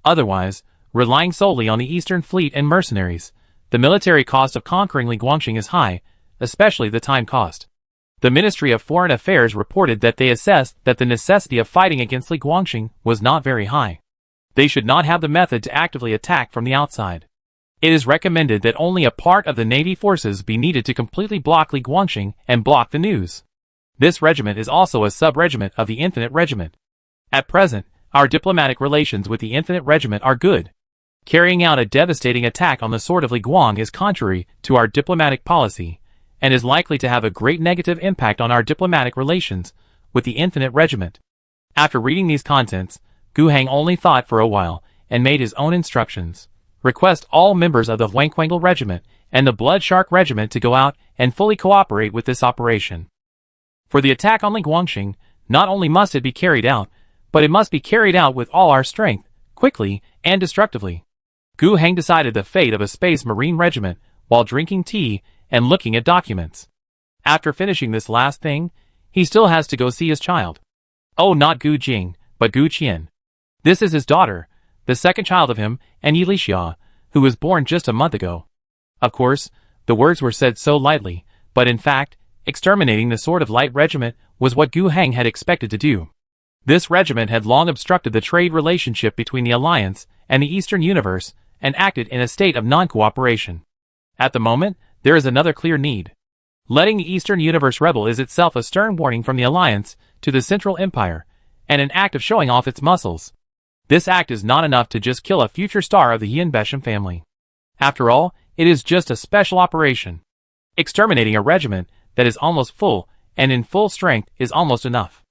Otherwise, relying solely on the Eastern Fleet and mercenaries, the military cost of conquering Li Guangxing is high, especially the time cost. The Ministry of Foreign Affairs reported that they assessed that the necessity of fighting against Li Guangxing was not very high. They should not have the method to actively attack from the outside. It is recommended that only a part of the Navy forces be needed to completely block Li Guangxing and block the news. This regiment is also a sub-regiment of the Infinite Regiment. At present, our diplomatic relations with the Infinite Regiment are good. Carrying out a devastating attack on the sword of Li Guang is contrary to our diplomatic policy, and is likely to have a great negative impact on our diplomatic relations with the Infinite Regiment. After reading these contents, Gu Heng only thought for a while, and made his own instructions. Request all members of the Huangquangle Regiment and the Blood Shark Regiment to go out and fully cooperate with this operation. For the attack on Li Guangxing, not only must it be carried out, but it must be carried out with all our strength, quickly, and destructively. Gu Heng decided the fate of a Space Marine regiment while drinking tea and looking at documents. After finishing this last thing, he still has to go see his child. Oh, not Gu Jing, but Gu Qian. This is his daughter, the second child of him and Yi Lixia, who was born just a month ago. Of course, the words were said so lightly, but in fact, exterminating the Sword of Light regiment was what Gu Heng had expected to do. This regiment had long obstructed the trade relationship between the Alliance and the Eastern Universe and acted in a state of non-cooperation. At the moment, there is another clear need. Letting the Eastern Universe rebel is itself a stern warning from the Alliance to the Central Empire, and an act of showing off its muscles. This act is not enough to just kill a future star of the Yin Besham family. After all, it is just a special operation. Exterminating a regiment that is almost full and in full strength is almost enough.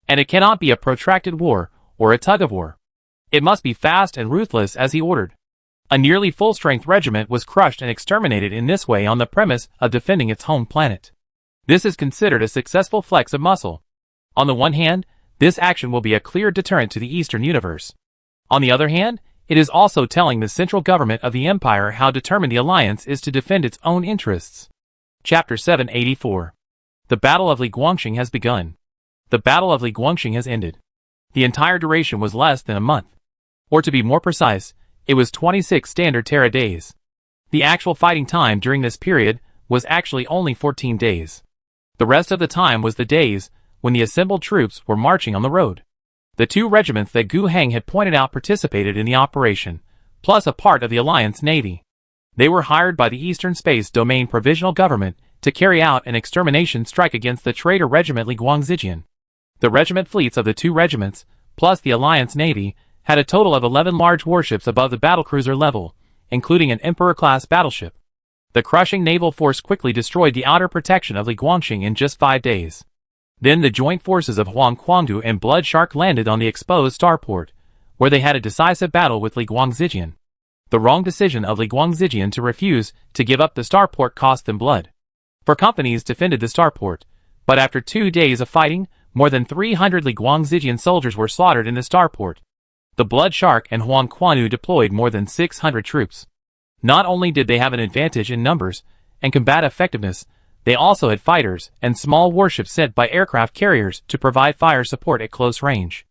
And it cannot be a protracted war or a tug-of-war. It must be fast and ruthless as he ordered. A nearly full-strength regiment was crushed and exterminated in this way on the premise of defending its home planet. This is considered a successful flex of muscle. On the one hand, this action will be a clear deterrent to the Eastern Universe. On the other hand, it is also telling the central government of the Empire how determined the Alliance is to defend its own interests. Chapter 784. The Battle of Li Guangxing has begun. The Battle of Li Guangxing has ended. The entire duration was less than a month. Or to be more precise, it was 26 standard Terra days. The actual fighting time during this period was actually only 14 days. The rest of the time was the days when the assembled troops were marching on the road. The two regiments that Gu Heng had pointed out participated in the operation, plus a part of the Alliance Navy. They were hired by the Eastern Space Domain Provisional Government to carry out an extermination strike against the traitor regiment Li Guangzijian. The regiment fleets of the two regiments, plus the Alliance Navy, had a total of 11 large warships above the battlecruiser level, including an Emperor-class battleship. The crushing naval force quickly destroyed the outer protection of Li Guangxing in just 5 days. Then the joint forces of Huangquangle and Blood Shark landed on the exposed starport, where they had a decisive battle with Li Guangzijian. The wrong decision of Li Guangzijian to refuse to give up the starport cost them blood. 4 companies defended the starport, but after 2 days of fighting, more than 300 Li Guangzijian soldiers were slaughtered in the starport. The Blood Shark and Huangquangle deployed more than 600 troops. Not only did they have an advantage in numbers and combat effectiveness, they also had fighters and small warships sent by aircraft carriers to provide fire support at close range.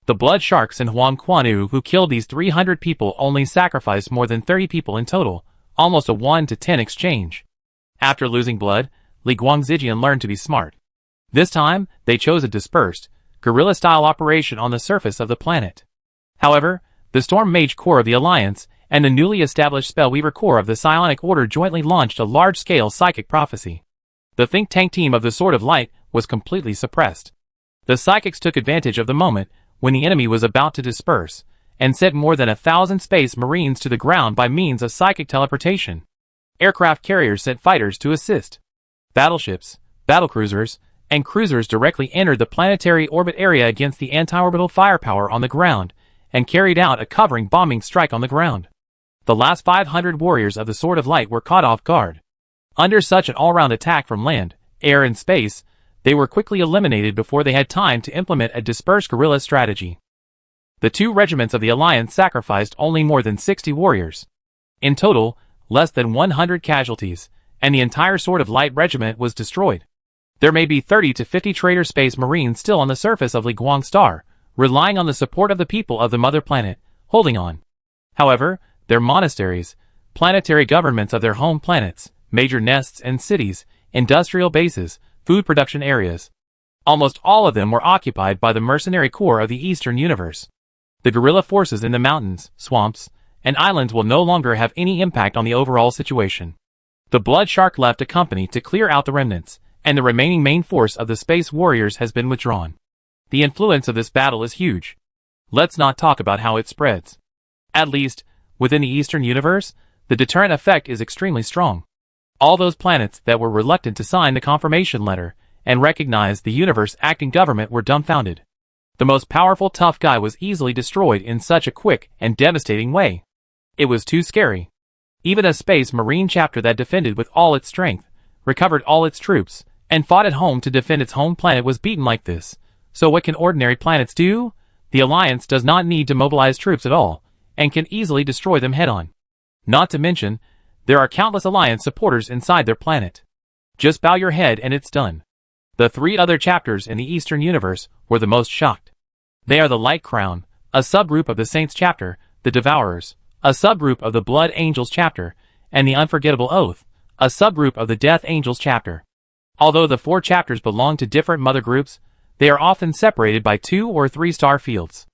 The Blood Sharks and Huangquangle who killed these 300 people only sacrificed more than 30 people in total, almost a 1-to-10 exchange. After losing blood, Li Guangzijian learned to be smart. This time, they chose a dispersed, guerrilla-style operation on the surface of the planet. However, the Storm Mage Corps of the Alliance and the newly established Spellweaver Corps of the Psionic Order jointly launched a large-scale psychic prophecy. The think tank team of the Sword of Light was completely suppressed. The psychics took advantage of the moment when the enemy was about to disperse, and sent more than 1,000 Space Marines to the ground by means of psychic teleportation. Aircraft carriers sent fighters to assist. Battleships, battlecruisers, and cruisers directly entered the planetary orbit area against the anti-orbital firepower on the ground, and carried out a covering bombing strike on the ground. The last 500 warriors of the Sword of Light were caught off guard. Under such an all-round attack from land, air and space, they were quickly eliminated before they had time to implement a dispersed guerrilla strategy. The 2 regiments of the Alliance sacrificed only more than 60 warriors. In total, less than 100 casualties, and the entire Sword of Light regiment was destroyed. There may be 30 to 50 traitor space marines still on the surface of Li Guang Star, relying on the support of the people of the mother planet, holding on. However, their monasteries, planetary governments of their home planets, major nests and cities, industrial bases, food production areas. Almost all of them were occupied by the mercenary corps of the Eastern Universe. The guerrilla forces in the mountains, swamps, and islands will no longer have any impact on the overall situation. The Blood Shark left a company to clear out the remnants, and the remaining main force of the Space Warriors has been withdrawn. The influence of this battle is huge. Let's not talk about how it spreads. At least, within the Eastern Universe, the deterrent effect is extremely strong. All those planets that were reluctant to sign the confirmation letter and recognize the universe-acting government were dumbfounded. The most powerful tough guy was easily destroyed in such a quick and devastating way. It was too scary. Even a Space Marine chapter that defended with all its strength, recovered all its troops, and fought at home to defend its home planet was beaten like this. So what can ordinary planets do? The Alliance does not need to mobilize troops at all, and can easily destroy them head-on. Not to mention, there are countless Alliance supporters inside their planet. Just bow your head and it's done. The three other chapters in the Eastern Universe were the most shocked. They are the Light Crown, a subgroup of the Saints chapter, the Devourers, a subgroup of the Blood Angels chapter, and the Unforgettable Oath, a subgroup of the Death Angels chapter. Although the four chapters belong to different mother groups, they are often separated by 2 or 3 star fields.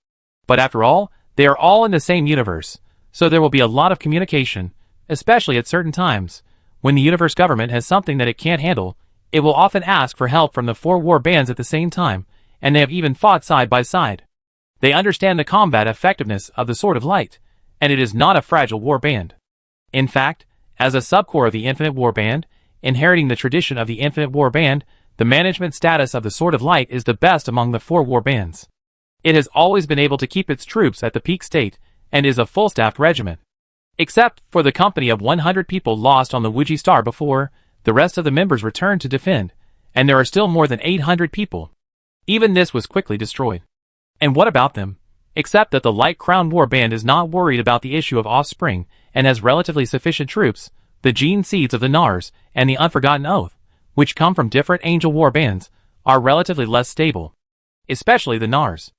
But after all, they are all in the same universe, so there will be a lot of communication, especially at certain times. When the universe government has something that it can't handle, it will often ask for help from the 4 war bands at the same time, and they have even fought side by side. They understand the combat effectiveness of the Sword of Light, and it is not a fragile war band. In fact, as a subcore of the Infinite War Band, inheriting the tradition of the Infinite War Band, the management status of the Sword of Light is the best among the 4 war bands. It has always been able to keep its troops at the peak state, and is a full-staffed regiment. Except for the company of 100 people lost on the Wuji Star before, the rest of the members returned to defend, and there are still more than 800 people. Even this was quickly destroyed. And what about them? Except that the Light Crown War Band is not worried about the issue of offspring, and has relatively sufficient troops, the gene seeds of the Nars, and the Unforgotten Oath, which come from different Angel War Bands, are relatively less stable. Especially the Nars.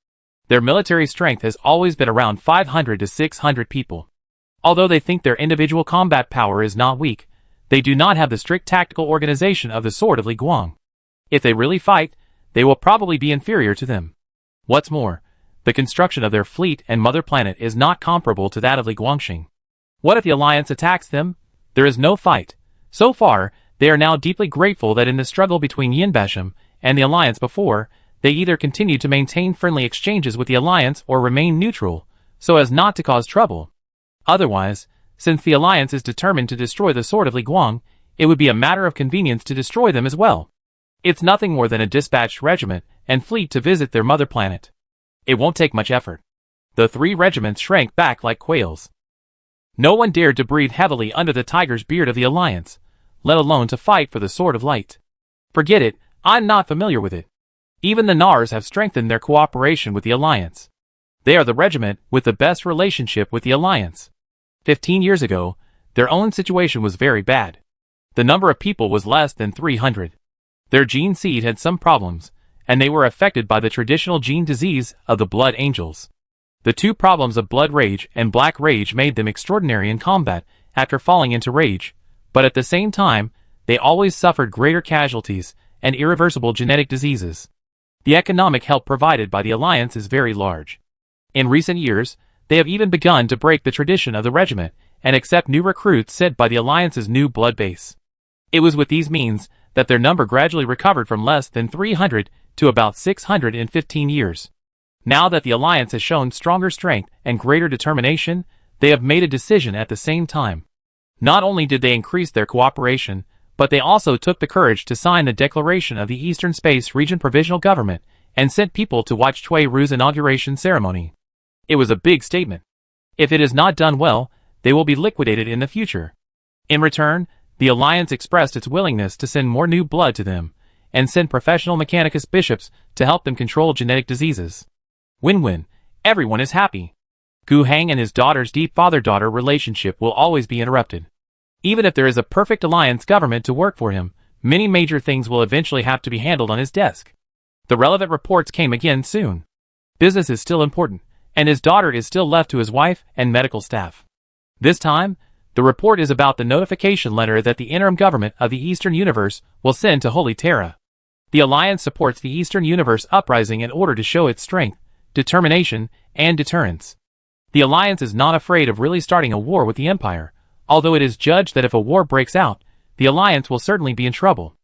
Their military strength has always been around 500 to 600 people. Although they think their individual combat power is not weak, they do not have the strict tactical organization of the Sword of Li Guang. If they really fight, they will probably be inferior to them. What's more, the construction of their fleet and mother planet is not comparable to that of Li Guangxing. What if the Alliance attacks them? There is no fight. So far, they are now deeply grateful that in the struggle between Yinbasham and the Alliance before, they either continued to maintain friendly exchanges with the Alliance or remain neutral, so as not to cause trouble. Otherwise, since the Alliance is determined to destroy the Sword of Li Guang, it would be a matter of convenience to destroy them as well. It's nothing more than a dispatched regiment and fleet to visit their mother planet. It won't take much effort. The 3 regiments shrank back like quails. No one dared to breathe heavily under the tiger's beard of the Alliance, let alone to fight for the Sword of Light. Forget it, I'm not familiar with it. Even the Nars have strengthened their cooperation with the Alliance. They are the regiment with the best relationship with the Alliance. 15 years ago, their own situation was very bad. The number of people was less than 300. Their gene seed had some problems, and they were affected by the traditional gene disease of the Blood Angels. The 2 problems of Blood Rage and Black Rage made them extraordinary in combat after falling into rage, but at the same time, they always suffered greater casualties and irreversible genetic diseases. The economic help provided by the Alliance is very large. In recent years, they have even begun to break the tradition of the regiment and accept new recruits sent by the Alliance's new blood base. It was with these means that their number gradually recovered from less than 300 to about 600 in 15 years. Now that the Alliance has shown stronger strength and greater determination, they have made a decision at the same time. Not only did they increase their cooperation, but they also took the courage to sign the declaration of the Eastern Space Region Provisional Government and sent people to watch Cui Ru's inauguration ceremony. It was a big statement. If it is not done well, they will be liquidated in the future. In return, the Alliance expressed its willingness to send more new blood to them, and send professional Mechanicus bishops to help them control genetic diseases. Win-win. Everyone is happy. Gu Hang and his daughter's deep father-daughter relationship will always be interrupted. Even if there is a perfect alliance government to work for him, many major things will eventually have to be handled on his desk. The relevant reports came again soon. Business is still important, and his daughter is still left to his wife and medical staff. This time, the report is about the notification letter that the interim government of the Eastern Universe will send to Holy Terra. The Alliance supports the Eastern Universe uprising in order to show its strength, determination, and deterrence. The Alliance is not afraid of really starting a war with the Empire, although it is judged that if a war breaks out, the Alliance will certainly be in trouble.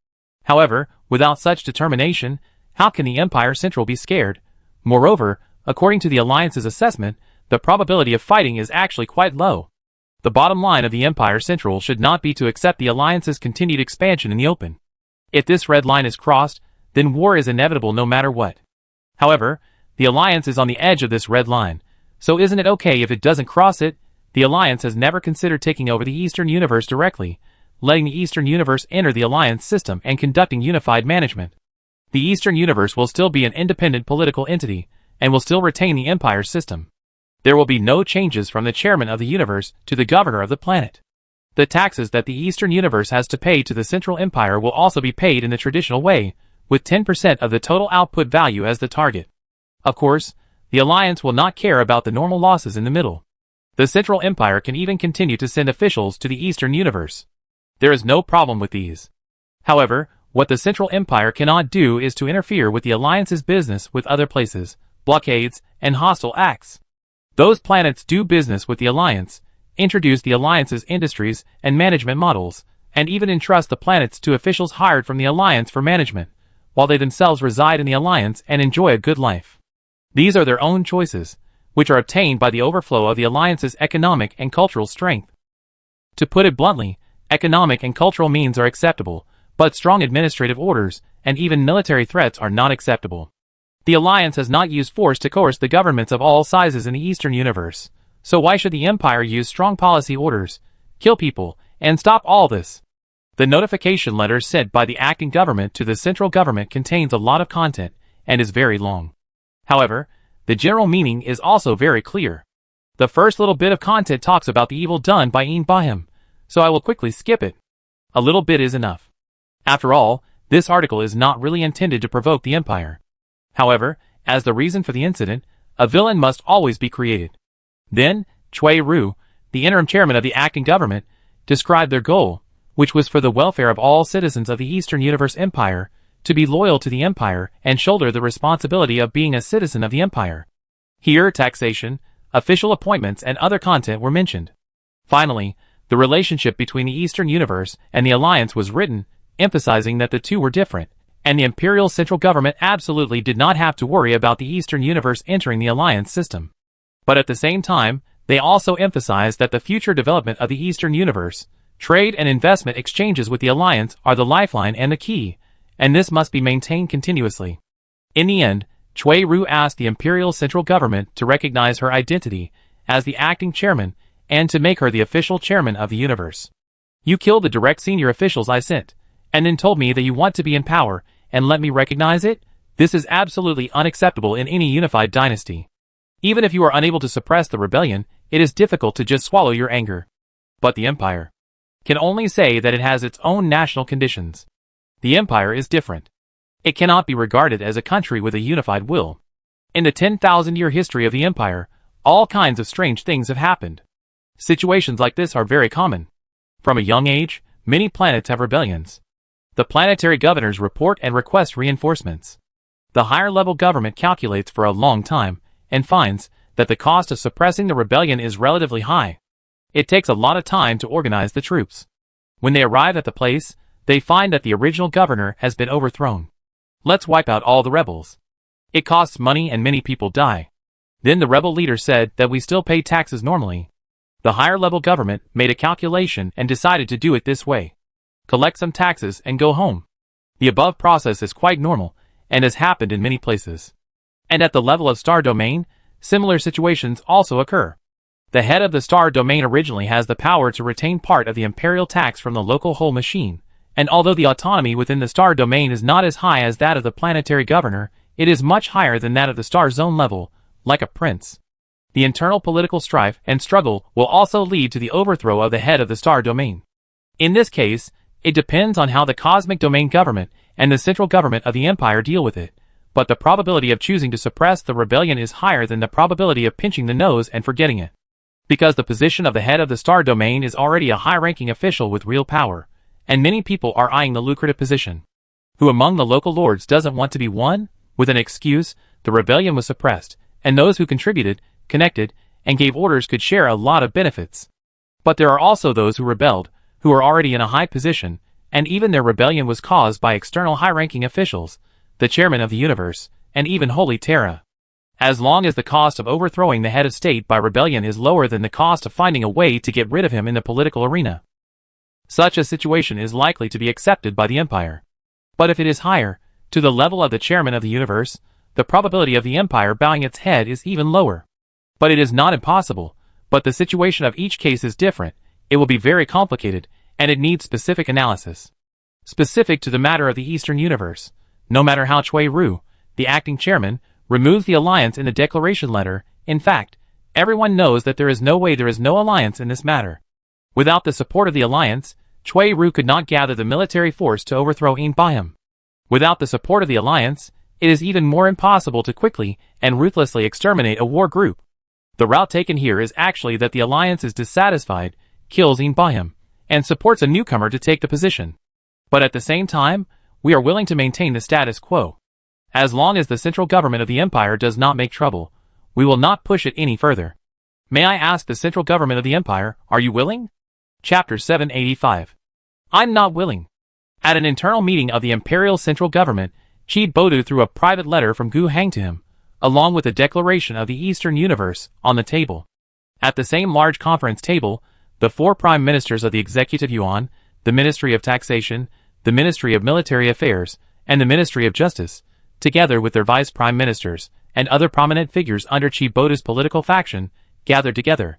However, without such determination, how can the Empire Central be scared? Moreover, according to the Alliance's assessment, the probability of fighting is actually quite low. The bottom line of the Empire Central should not be to accept the Alliance's continued expansion in the open. If this red line is crossed, then war is inevitable no matter what. However, the Alliance is on the edge of this red line, so isn't it okay if it doesn't cross it? The Alliance has never considered taking over the Eastern Universe directly, letting the Eastern Universe enter the Alliance system and conducting unified management. The Eastern Universe will still be an independent political entity, and will still retain the Empire system. There will be no changes from the chairman of the universe to the governor of the planet. The taxes that the Eastern Universe has to pay to the Central Empire will also be paid in the traditional way, with 10% of the total output value as the target. Of course, the Alliance will not care about the normal losses in the middle. The Central Empire can even continue to send officials to the Eastern Universe. There is no problem with these. However, what the Central Empire cannot do is to interfere with the Alliance's business with other places, blockades, and hostile acts. Those planets do business with the Alliance, introduce the Alliance's industries and management models, and even entrust the planets to officials hired from the Alliance for management, while they themselves reside in the Alliance and enjoy a good life. These are their own choices, which are obtained by the overflow of the Alliance's economic and cultural strength. To put it bluntly, economic and cultural means are acceptable, but strong administrative orders and even military threats are not acceptable. The Alliance has not used force to coerce the governments of all sizes in the Eastern Universe, so why should the Empire use strong policy orders, kill people, and stop all this? The notification letter sent by the acting government to the central government contains a lot of content and is very long. However, the general meaning is also very clear. The first little bit of content talks about the evil done by Een Bahim, so I will quickly skip it. A little bit is enough. After all, this article is not really intended to provoke the Empire. However, as the reason for the incident, a villain must always be created. Then, Cui Ru, the interim chairman of the acting government, described their goal, which was for the welfare of all citizens of the Eastern Universe Empire, to be loyal to the Empire and shoulder the responsibility of being a citizen of the Empire. Here, taxation, official appointments, and other content were mentioned. Finally, the relationship between the Eastern Universe and the Alliance was written, emphasizing that the two were different, and the Imperial Central Government absolutely did not have to worry about the Eastern Universe entering the Alliance system. But at the same time, they also emphasized that the future development of the Eastern Universe, trade and investment exchanges with the Alliance are the lifeline and the key, and this must be maintained continuously. In the end, Cui Ru asked the Imperial Central Government to recognize her identity as the acting chairman and to make her the official chairman of the universe. You killed the direct senior officials I sent, and then told me that you want to be in power and let me recognize it? This is absolutely unacceptable in any unified dynasty. Even if you are unable to suppress the rebellion, it is difficult to just swallow your anger. But the Empire can only say that it has its own national conditions. The Empire is different. It cannot be regarded as a country with a unified will. In the 10,000-year history of the Empire, all kinds of strange things have happened. Situations like this are very common. From a young age, many planets have rebellions. The planetary governors report and request reinforcements. The higher-level government calculates for a long time and finds that the cost of suppressing the rebellion is relatively high. It takes a lot of time to organize the troops. When they arrive at the place, they find that the original governor has been overthrown. Let's wipe out all the rebels. It costs money and many people die. Then the rebel leader said that we still pay taxes normally. The higher-level government made a calculation and decided to do it this way. Collect some taxes and go home. The above process is quite normal and has happened in many places. And at the level of star domain, similar situations also occur. The head of the star domain originally has the power to retain part of the imperial tax from the local whole machine, and although the autonomy within the star domain is not as high as that of the planetary governor, it is much higher than that of the star zone level, like a prince. The internal political strife and struggle will also lead to the overthrow of the head of the star domain. In this case, it depends on how the cosmic domain government and the central government of the empire deal with it, but the probability of choosing to suppress the rebellion is higher than the probability of pinching the nose and forgetting it. Because the position of the head of the star domain is already a high-ranking official with real power, and many people are eyeing the lucrative position. Who among the local lords doesn't want to be one? With an excuse, the rebellion was suppressed, and those who contributed, connected, and gave orders could share a lot of benefits. But there are also those who rebelled, who are already in a high position, and even their rebellion was caused by external high-ranking officials, the chairman of the universe, and even Holy Terra. As long as the cost of overthrowing the head of state by rebellion is lower than the cost of finding a way to get rid of him in the political arena, such a situation is likely to be accepted by the empire. But if it is higher, to the level of the chairman of the universe, the probability of the empire bowing its head is even lower. But it is not impossible, but the situation of each case is different, it will be very complicated, and it needs specific analysis. Specific to the matter of the Eastern universe, no matter how Chui Ru, the acting chairman, removes the alliance in the declaration letter, in fact, everyone knows that there is no alliance in this matter. Without the support of the alliance, Chui Ru could not gather the military force to overthrow Yin Baihem. Without the support of the alliance, it is even more impossible to quickly and ruthlessly exterminate a war group. The route taken here is actually that the alliance is dissatisfied, kills Yin Baihem, and supports a newcomer to take the position. But at the same time, we are willing to maintain the status quo. As long as the central government of the empire does not make trouble, we will not push it any further. May I ask the central government of the empire, are you willing? Chapter 785. I'm not willing. At an internal meeting of the imperial central government, Chi Bodu threw a private letter from Gu Hang to him, along with a declaration of the Eastern universe, on the table. At the same large conference table, the 4 prime ministers of the Executive Yuan, the Ministry of Taxation, the Ministry of Military Affairs, and the Ministry of Justice, together with their vice prime ministers, and other prominent figures under Chi Bodu's political faction, gathered together.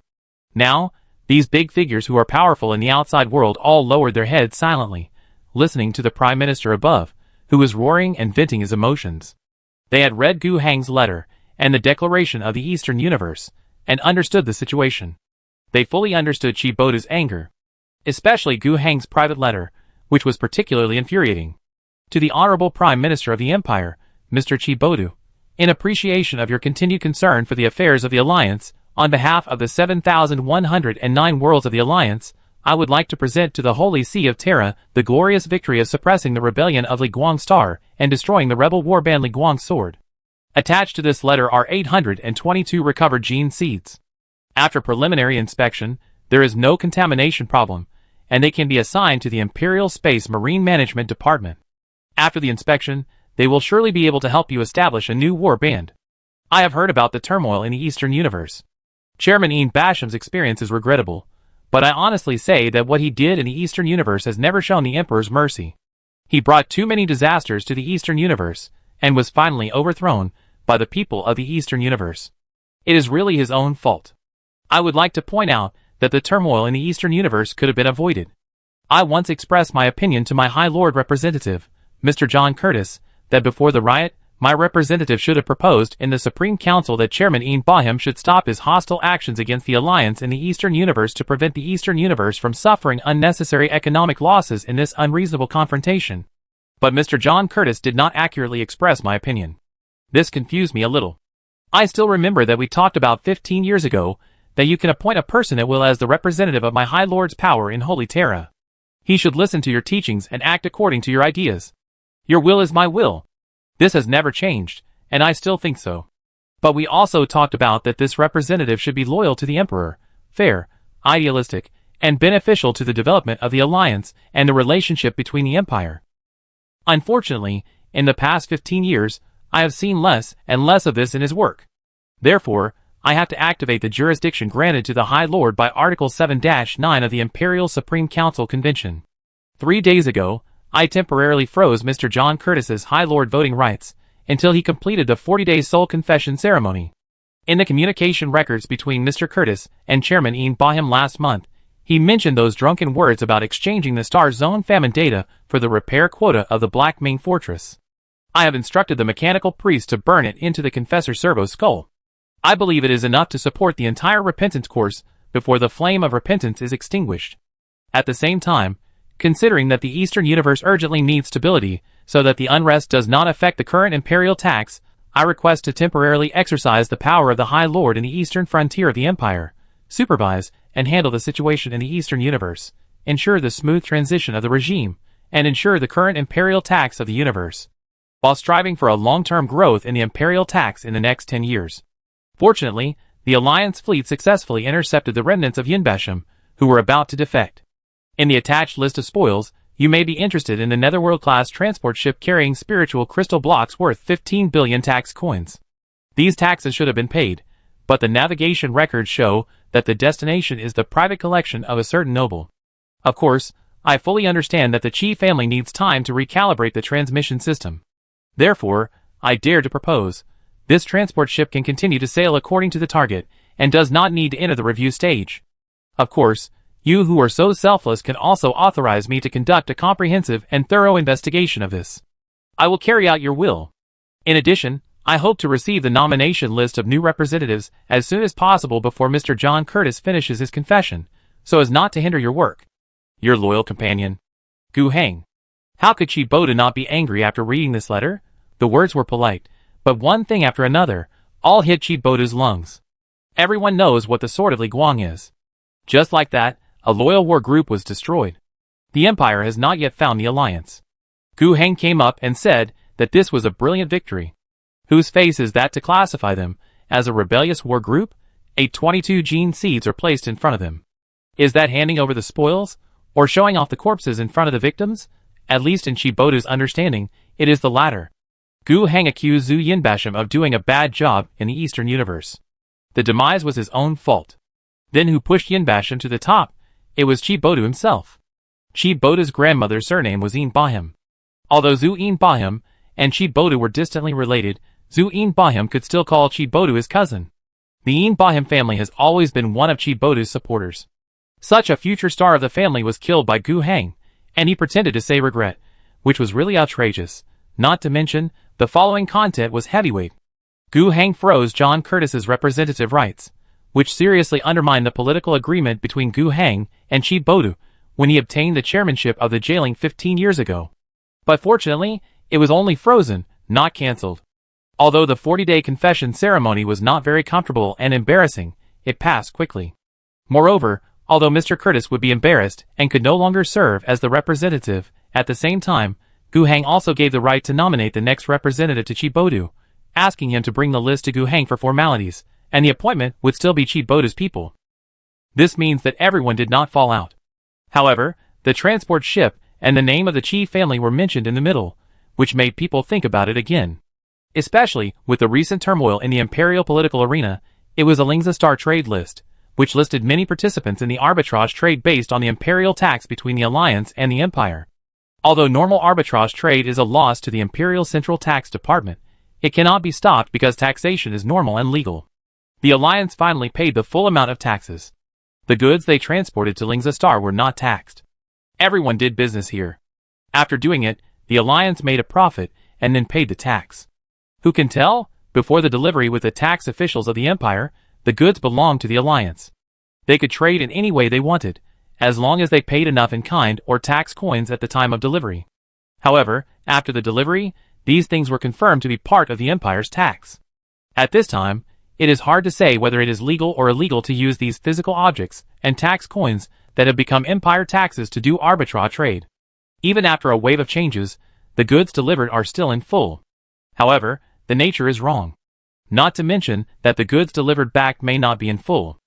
Now, these big figures who are powerful in the outside world all lowered their heads silently, listening to the prime minister above, who was roaring and venting his emotions. They had read Gu Hang's letter, and the declaration of the Eastern universe, and understood the situation. They fully understood Chi Bodu's anger, especially Gu Hang's private letter, which was particularly infuriating. To the Honorable Prime Minister of the Empire, Mr. Chi Bodu, in appreciation of your continued concern for the affairs of the Alliance, on behalf of the 7,109 worlds of the Alliance, I would like to present to the Holy See of Terra the glorious victory of suppressing the rebellion of Li Guang's star and destroying the rebel warband Li Guang's sword. Attached to this letter are 822 recovered gene seeds. After preliminary inspection, there is no contamination problem, and they can be assigned to the Imperial Space Marine Management Department. After the inspection, they will surely be able to help you establish a new war band. I have heard about the turmoil in the Eastern universe. Chairman Yin Baishem's experience is regrettable, but I honestly say that what he did in the Eastern universe has never shown the Emperor's mercy. He brought too many disasters to the Eastern universe, and was finally overthrown by the people of the Eastern universe. It is really his own fault. I would like to point out that the turmoil in the Eastern universe could have been avoided. I once expressed my opinion to my High Lord Representative, Mr. John Curtis, that before the riot, my representative should have proposed in the Supreme Council that Chairman Yin Baihem should stop his hostile actions against the Alliance in the Eastern universe to prevent the Eastern universe from suffering unnecessary economic losses in this unreasonable confrontation. But Mr. John Curtis did not accurately express my opinion. This confused me a little. I still remember that we talked about 15 years ago that you can appoint a person at will as the representative of my High Lord's power in Holy Terra. He should listen to your teachings and act according to your ideas. Your will is my will. This has never changed, and I still think so. But we also talked about that this representative should be loyal to the Emperor, fair, idealistic, and beneficial to the development of the Alliance and the relationship between the Empire. Unfortunately, in the past 15 years, I have seen less and less of this in his work. Therefore, I have to activate the jurisdiction granted to the High Lord by Article 7-9 of the Imperial Supreme Council Convention. 3 days ago, I temporarily froze Mr. John Curtis's High Lord voting rights until he completed the 40-day soul confession ceremony. In the communication records between Mr. Curtis and Chairman Yin Baihem last month, he mentioned those drunken words about exchanging the Star Zone famine data for the repair quota of the Black Ming Fortress. I have instructed the mechanical priest to burn it into the Confessor Servo's skull. I believe it is enough to support the entire repentance course before the flame of repentance is extinguished. At the same time, considering that the Eastern Universe urgently needs stability so that the unrest does not affect the current imperial tax, I request to temporarily exercise the power of the High Lord in the eastern frontier of the Empire, supervise and handle the situation in the Eastern Universe, ensure the smooth transition of the regime, and ensure the current imperial tax of the universe, while striving for a long-term growth in the imperial tax in the next 10 years. Fortunately, the Alliance fleet successfully intercepted the remnants of Yinbasham, who were about to defect. In the attached list of spoils, you may be interested in the Netherworld-class transport ship carrying spiritual crystal blocks worth 15 billion tax coins. These taxes should have been paid, but the navigation records show that the destination is the private collection of a certain noble. Of course, I fully understand that the Qi family needs time to recalibrate the transmission system. Therefore, I dare to propose, this transport ship can continue to sail according to the target, and does not need to enter the review stage. Of course, you who are so selfless can also authorize me to conduct a comprehensive and thorough investigation of this. I will carry out your will. In addition, I hope to receive the nomination list of new representatives as soon as possible before Mr. John Curtis finishes his confession, so as not to hinder your work. Your loyal companion, Gu Heng. How could Qi Boda not be angry after reading this letter? The words were polite, but one thing after another, all hit Qi Boda's lungs. Everyone knows what the Sword of Li Guang is. Just like that, a loyal war group was destroyed. The Empire has not yet found the Alliance. Gu Heng came up and said that this was a brilliant victory. Whose face is that to classify them as a rebellious war group? 22 gene seeds are placed in front of them. Is that handing over the spoils, or showing off the corpses in front of the victims? At least in Qi Boda's understanding, it is the latter. Gu Heng accused Zhu Yinbasham of doing a bad job in the Eastern Universe. The demise was his own fault. Then who pushed Yinbasham to the top? It was Qi Boda himself. Qi Boda's grandmother's surname was Yin Bahim. Although Zhu Yin Bahim and Qi Boda were distantly related, Zhu Yin Bahim could still call Qi Boda his cousin. The Yin Bahim family has always been one of Qi Boda's supporters. Such a future star of the family was killed by Gu Heng, and he pretended to say regret, which was really outrageous. Not to mention, the following content was heavyweight. Gu Heng froze John Curtis's representative rights, which seriously undermined the political agreement between Gu Heng and Qi Boda when he obtained the chairmanship of the jailing 15 years ago. But fortunately, it was only frozen, not cancelled. Although the 40-day confession ceremony was not very comfortable and embarrassing, it passed quickly. Moreover, although Mr. Curtis would be embarrassed and could no longer serve as the representative, at the same time, Gu Heng also gave the right to nominate the next representative to Qi Boda, asking him to bring the list to Gu Heng for formalities, and the appointment would still be Qi Boda's people. This means that everyone did not fall out. However, the transport ship and the name of the Qi family were mentioned in the middle, which made people think about it again. Especially with the recent turmoil in the imperial political arena, it was a Lingza Star trade list, which listed many participants in the arbitrage trade based on the imperial tax between the Alliance and the Empire. Although normal arbitrage trade is a loss to the Imperial Central Tax Department, it cannot be stopped because taxation is normal and legal. The Alliance finally paid the full amount of taxes. The goods they transported to Lingza Star were not taxed. Everyone did business here. After doing it, the Alliance made a profit and then paid the tax. Who can tell? Before the delivery with the tax officials of the Empire, the goods belonged to the Alliance. They could trade in any way they wanted, as long as they paid enough in kind or tax coins at the time of delivery. However, after the delivery, these things were confirmed to be part of the Empire's tax. At this time, it is hard to say whether it is legal or illegal to use these physical objects and tax coins that have become Empire taxes to do arbitrage trade. Even after a wave of changes, the goods delivered are still in full. However, the nature is wrong. Not to mention that the goods delivered back may not be in full.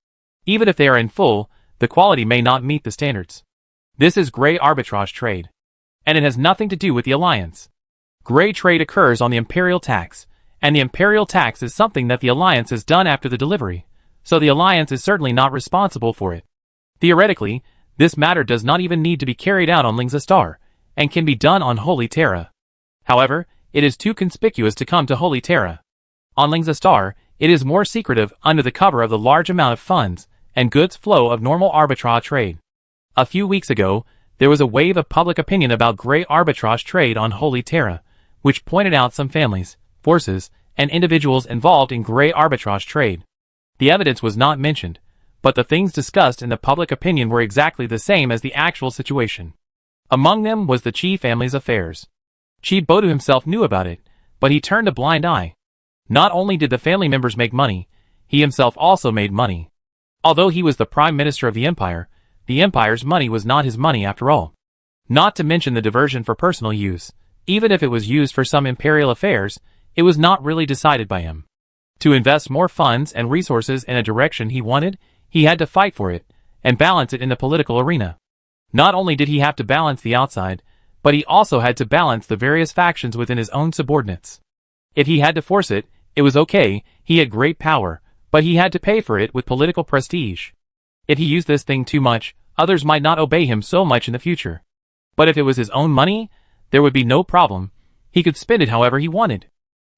Even if they are in full, the quality may not meet the standards. This is gray arbitrage trade. And it has nothing to do with the Alliance. Gray trade occurs on the imperial tax, and the imperial tax is something that the Alliance has done after the delivery, so the Alliance is certainly not responsible for it. Theoretically, this matter does not even need to be carried out on Lingza Star, and can be done on Holy Terra. However, it is too conspicuous to come to Holy Terra. On Lingza Star, it is more secretive under the cover of the large amount of funds and goods flow of normal arbitrage trade. A few weeks ago, there was a wave of public opinion about gray arbitrage trade on Holy Terra, which pointed out some families, forces, and individuals involved in gray arbitrage trade. The evidence was not mentioned, but the things discussed in the public opinion were exactly the same as the actual situation. Among them was the Chi family's affairs. Chi Bodu himself knew about it, but he turned a blind eye. Not only did the family members make money, he himself also made money. Although he was the prime minister of the empire's money was not his money after all. Not to mention the diversion for personal use, even if it was used for some imperial affairs, it was not really decided by him. To invest more funds and resources in a direction he wanted, he had to fight for it, and balance it in the political arena. Not only did he have to balance the outside, but he also had to balance the various factions within his own subordinates. If he had to force it, it was okay, he had great power, but he had to pay for it with political prestige. If he used this thing too much, others might not obey him so much in the future. But if it was his own money, there would be no problem. He could spend it however he wanted.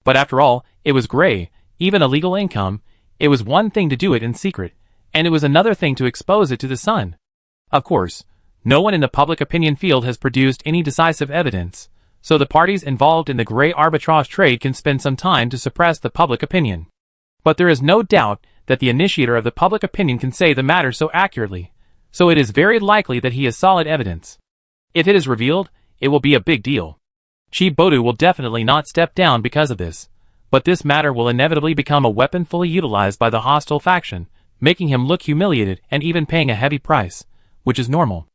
But after all, it was gray, even a legal income. It was one thing to do it in secret, and it was another thing to expose it to the sun. Of course, no one in the public opinion field has produced any decisive evidence, so the parties involved in the gray arbitrage trade can spend some time to suppress the public opinion. But there is no doubt that the initiator of the public opinion can say the matter so accurately, so it is very likely that he has solid evidence. If it is revealed, it will be a big deal. Chi Bodu will definitely not step down because of this, but this matter will inevitably become a weapon fully utilized by the hostile faction, making him look humiliated and even paying a heavy price, which is normal.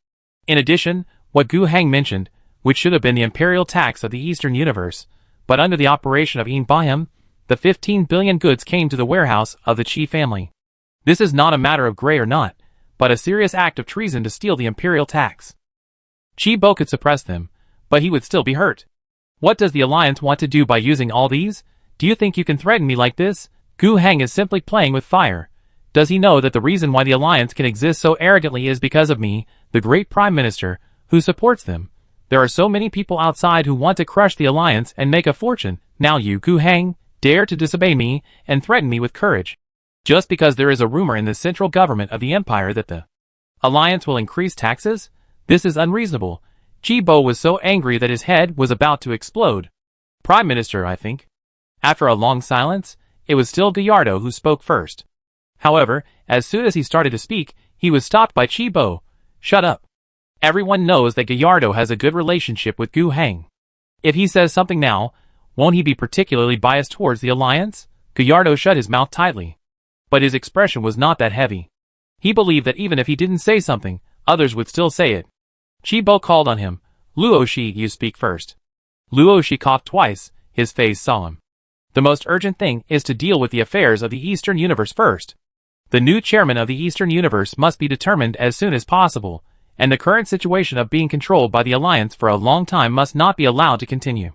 In addition, what Gu Heng mentioned, which should have been the imperial tax of the Eastern Universe, but under the operation of Yin Baham, the 15 billion goods came to the warehouse of the Chi family. This is not a matter of gray or not, but a serious act of treason to steal the imperial tax. Chi Bo could suppress them, but he would still be hurt. What does the Alliance want to do by using all these? Do you think you can threaten me like this? Gu Heng is simply playing with fire. Does he know that the reason why the Alliance can exist so arrogantly is because of me, the great Prime Minister, who supports them? There are so many people outside who want to crush the Alliance and make a fortune. Now you, Gu Heng, dare to disobey me and threaten me with courage. Just because there is a rumor in the central government of the Empire that the Alliance will increase taxes? This is unreasonable. Chi Bo was so angry that his head was about to explode. Prime Minister, I think. After a long silence, it was still Gallardo who spoke first. However, as soon as he started to speak, he was stopped by Chi Bo. Shut up. Everyone knows that Gallardo has a good relationship with Gu Heng. If he says something now, won't he be particularly biased towards the Alliance? Gallardo shut his mouth tightly. But his expression was not that heavy. He believed that even if he didn't say something, others would still say it. Chi Bo called on him. Luo Shi, you speak first. Luo Shi coughed twice, his face solemn. The most urgent thing is to deal with the affairs of the Eastern Universe first. The new chairman of the Eastern Universe must be determined as soon as possible, and the current situation of being controlled by the Alliance for a long time must not be allowed to continue.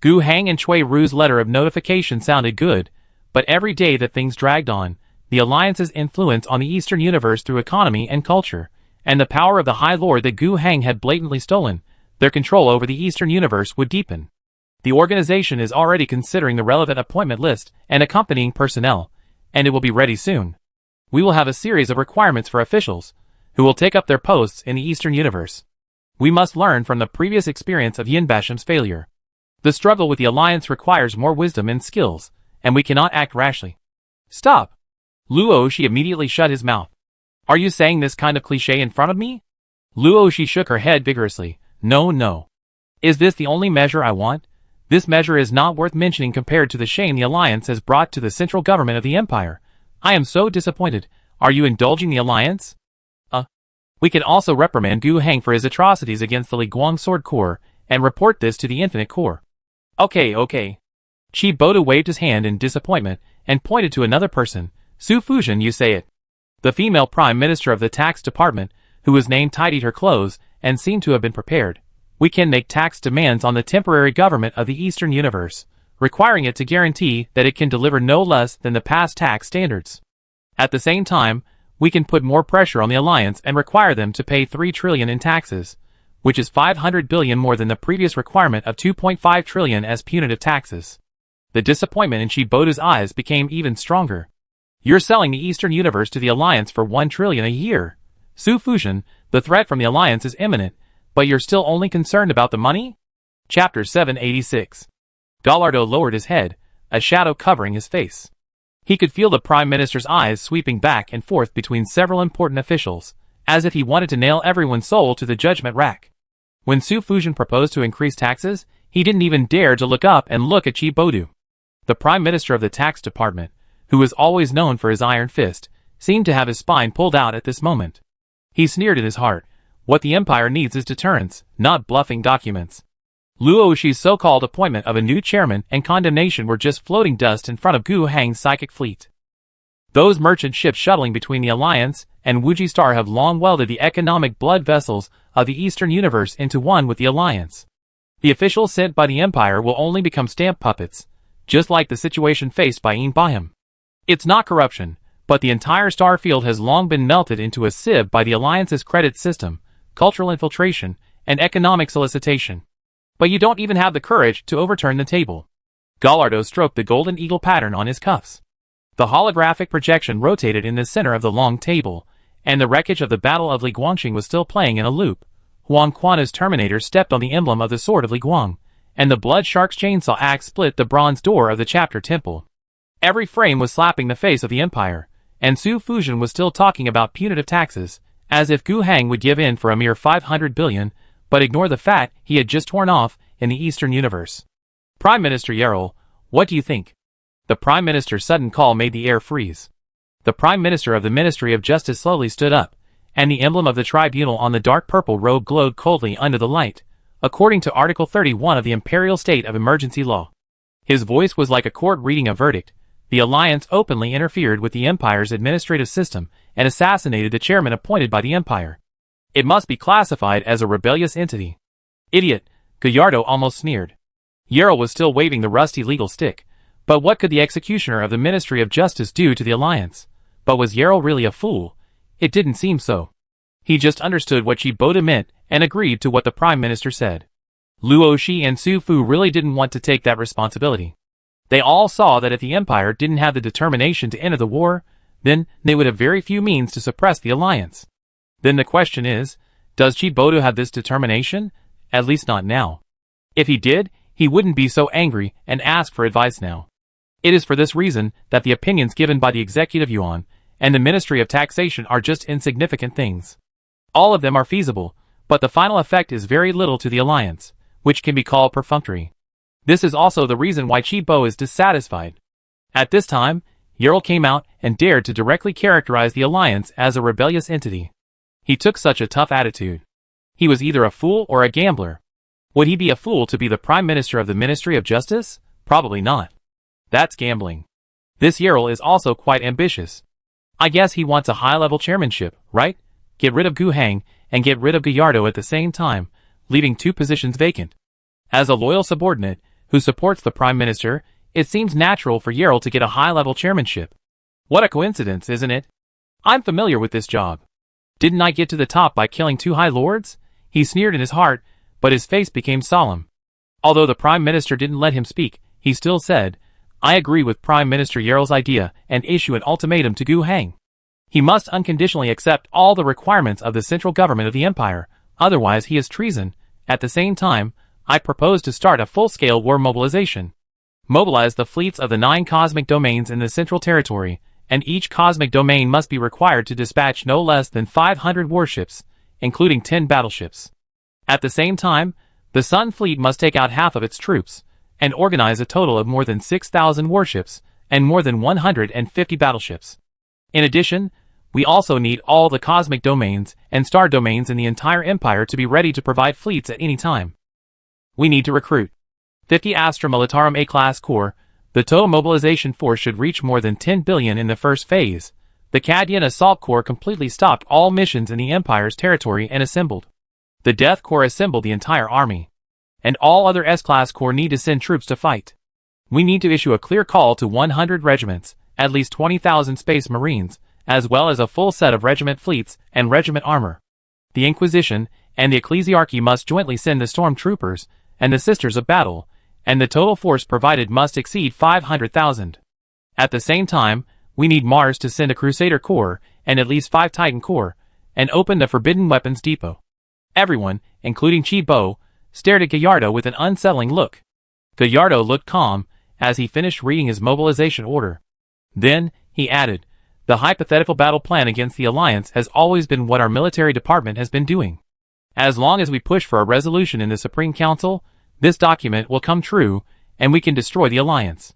Gu Heng and Cui Ru's letter of notification sounded good, but every day that things dragged on, the Alliance's influence on the Eastern Universe through economy and culture, and the power of the High Lord that Gu Heng had blatantly stolen, their control over the Eastern Universe would deepen. The organization is already considering the relevant appointment list and accompanying personnel, and it will be ready soon. We will have a series of requirements for officials, who will take up their posts in the Eastern Universe. We must learn from the previous experience of Yin Basham's failure. The struggle with the Alliance requires more wisdom and skills, and we cannot act rashly. Stop! Luo Shi immediately shut his mouth. Are you saying this kind of cliché in front of me? Luo Shi shook her head vigorously. No. Is this the only measure I want? This measure is not worth mentioning compared to the shame the Alliance has brought to the central government of the Empire. I am so disappointed. Are you indulging the Alliance? We can also reprimand Gu Heng for his atrocities against the Li Guang Sword Corps, and report this to the Infinite Corps. Okay. Chi Bodu waved his hand in disappointment, and pointed to another person. Su Fujian, you say it. The female Prime Minister of the Tax Department, who was named, tidied her clothes, and seemed to have been prepared. We can make tax demands on the temporary government of the Eastern Universe, requiring it to guarantee that it can deliver no less than the past tax standards. At the same time, we can put more pressure on the Alliance and require them to pay 3 trillion in taxes, which is 500 billion more than the previous requirement of 2.5 trillion as punitive taxes. The disappointment in Chi Bodu's eyes became even stronger. You're selling the Eastern Universe to the Alliance for 1 trillion a year. Su Fujian, the threat from the Alliance is imminent, but you're still only concerned about the money? Chapter 786. Gallardo lowered his head, a shadow covering his face. He could feel the Prime Minister's eyes sweeping back and forth between several important officials, as if he wanted to nail everyone's soul to the judgment rack. When Su Fujian proposed to increase taxes, he didn't even dare to look up and look at Chi Bodu. The Prime Minister of the Tax Department, who was always known for his iron fist, seemed to have his spine pulled out at this moment. He sneered in his heart, "What the Empire needs is deterrence, not bluffing documents." Luo Shi's so-called appointment of a new chairman and condemnation were just floating dust in front of Gu Hang's psychic fleet. Those merchant ships shuttling between the Alliance and Wuji Star have long welded the economic blood vessels of the Eastern Universe into one with the Alliance. The officials sent by the Empire will only become stamp puppets, just like the situation faced by Yin Bahim. It's not corruption, but the entire star field has long been melted into a sieve by the Alliance's credit system, cultural infiltration, and economic solicitation. But you don't even have the courage to overturn the table. Gallardo stroked the golden eagle pattern on his cuffs. The holographic projection rotated in the center of the long table, and the wreckage of the Battle of Li Guangxing was still playing in a loop. Huang Quan's Terminator stepped on the emblem of the Sword of Li Guang, and the Blood Shark's chainsaw axe split the bronze door of the chapter temple. Every frame was slapping the face of the Empire, and Su Fujian was still talking about punitive taxes, as if Gu Hang would give in for a mere 500 billion, but ignore the fat he had just torn off in the Eastern Universe. "Prime Minister Yerol, what do you think?" The Prime Minister's sudden call made the air freeze. The Prime Minister of the Ministry of Justice slowly stood up, and the emblem of the tribunal on the dark purple robe glowed coldly under the light, according to Article 31 of the Imperial State of Emergency Law. His voice was like a court reading a verdict. The Alliance openly interfered with the Empire's administrative system and assassinated the chairman appointed by the Empire. It must be classified as a rebellious entity. "Idiot," Gallardo almost sneered. Yerol was still waving the rusty legal stick, but what could the executioner of the Ministry of Justice do to the Alliance? But was Yerol really a fool? It didn't seem so. He just understood what Chi Boda meant and agreed to what the Prime Minister said. Luo Shi and Su Fu really didn't want to take that responsibility. They all saw that if the Empire didn't have the determination to enter the war, then they would have very few means to suppress the Alliance. Then the question is, does Chi Boda have this determination? At least not now. If he did, he wouldn't be so angry and ask for advice now. It is for this reason that the opinions given by the Executive Yuan and the Ministry of Taxation are just insignificant things. All of them are feasible, but the final effect is very little to the Alliance, which can be called perfunctory. This is also the reason why Chi Bo is dissatisfied. At this time, Yerol came out and dared to directly characterize the Alliance as a rebellious entity. He took such a tough attitude. He was either a fool or a gambler. Would he be a fool to be the Prime Minister of the Ministry of Justice? Probably not. That's gambling. This Yerol is also quite ambitious. I guess he wants a high-level chairmanship, right? Get rid of Gu Hang and get rid of Gallardo at the same time, leaving two positions vacant. As a loyal subordinate who supports the Prime Minister, it seems natural for Yerol to get a high-level chairmanship. What a coincidence, isn't it? I'm familiar with this job. Didn't I get to the top by killing two High Lords? He sneered in his heart, but his face became solemn. Although the Prime Minister didn't let him speak, he still said, "I agree with Prime Minister Yerol's idea and issue an ultimatum to Gu Hang. He must unconditionally accept all the requirements of the central government of the Empire, otherwise he is treason. At the same time, I propose to start a full-scale war mobilization. Mobilize the fleets of the 9 cosmic domains in the central territory, and each cosmic domain must be required to dispatch no less than 500 warships, including 10 battleships. At the same time, the Sun Fleet must take out half of its troops, and organize a total of more than 6,000 warships, and more than 150 battleships. In addition, we also need all the cosmic domains and star domains in the entire Empire to be ready to provide fleets at any time. We need to recruit 50 Astra Militarum A-Class Corps. The total mobilization force should reach more than 10 billion in the first phase. The Cadian Assault Corps completely stopped all missions in the Empire's territory and assembled. The Death Corps assembled the entire army. And all other S-Class Corps need to send troops to fight. We need to issue a clear call to 100 regiments, at least 20,000 Space Marines, as well as a full set of regiment fleets and regiment armor. The Inquisition and the Ecclesiarchy must jointly send the Stormtroopers and the Sisters of Battle, and the total force provided must exceed 500,000. At the same time, we need Mars to send a Crusader Corps and at least 5 Titan Corps, and open the Forbidden Weapons Depot. Everyone, including Chi Bo, stared at Gallardo with an unsettling look. Gallardo looked calm, as he finished reading his mobilization order. Then, he added, the hypothetical battle plan against the Alliance has always been what our military department has been doing. As long as we push for a resolution in the Supreme Council, this document will come true, and we can destroy the Alliance.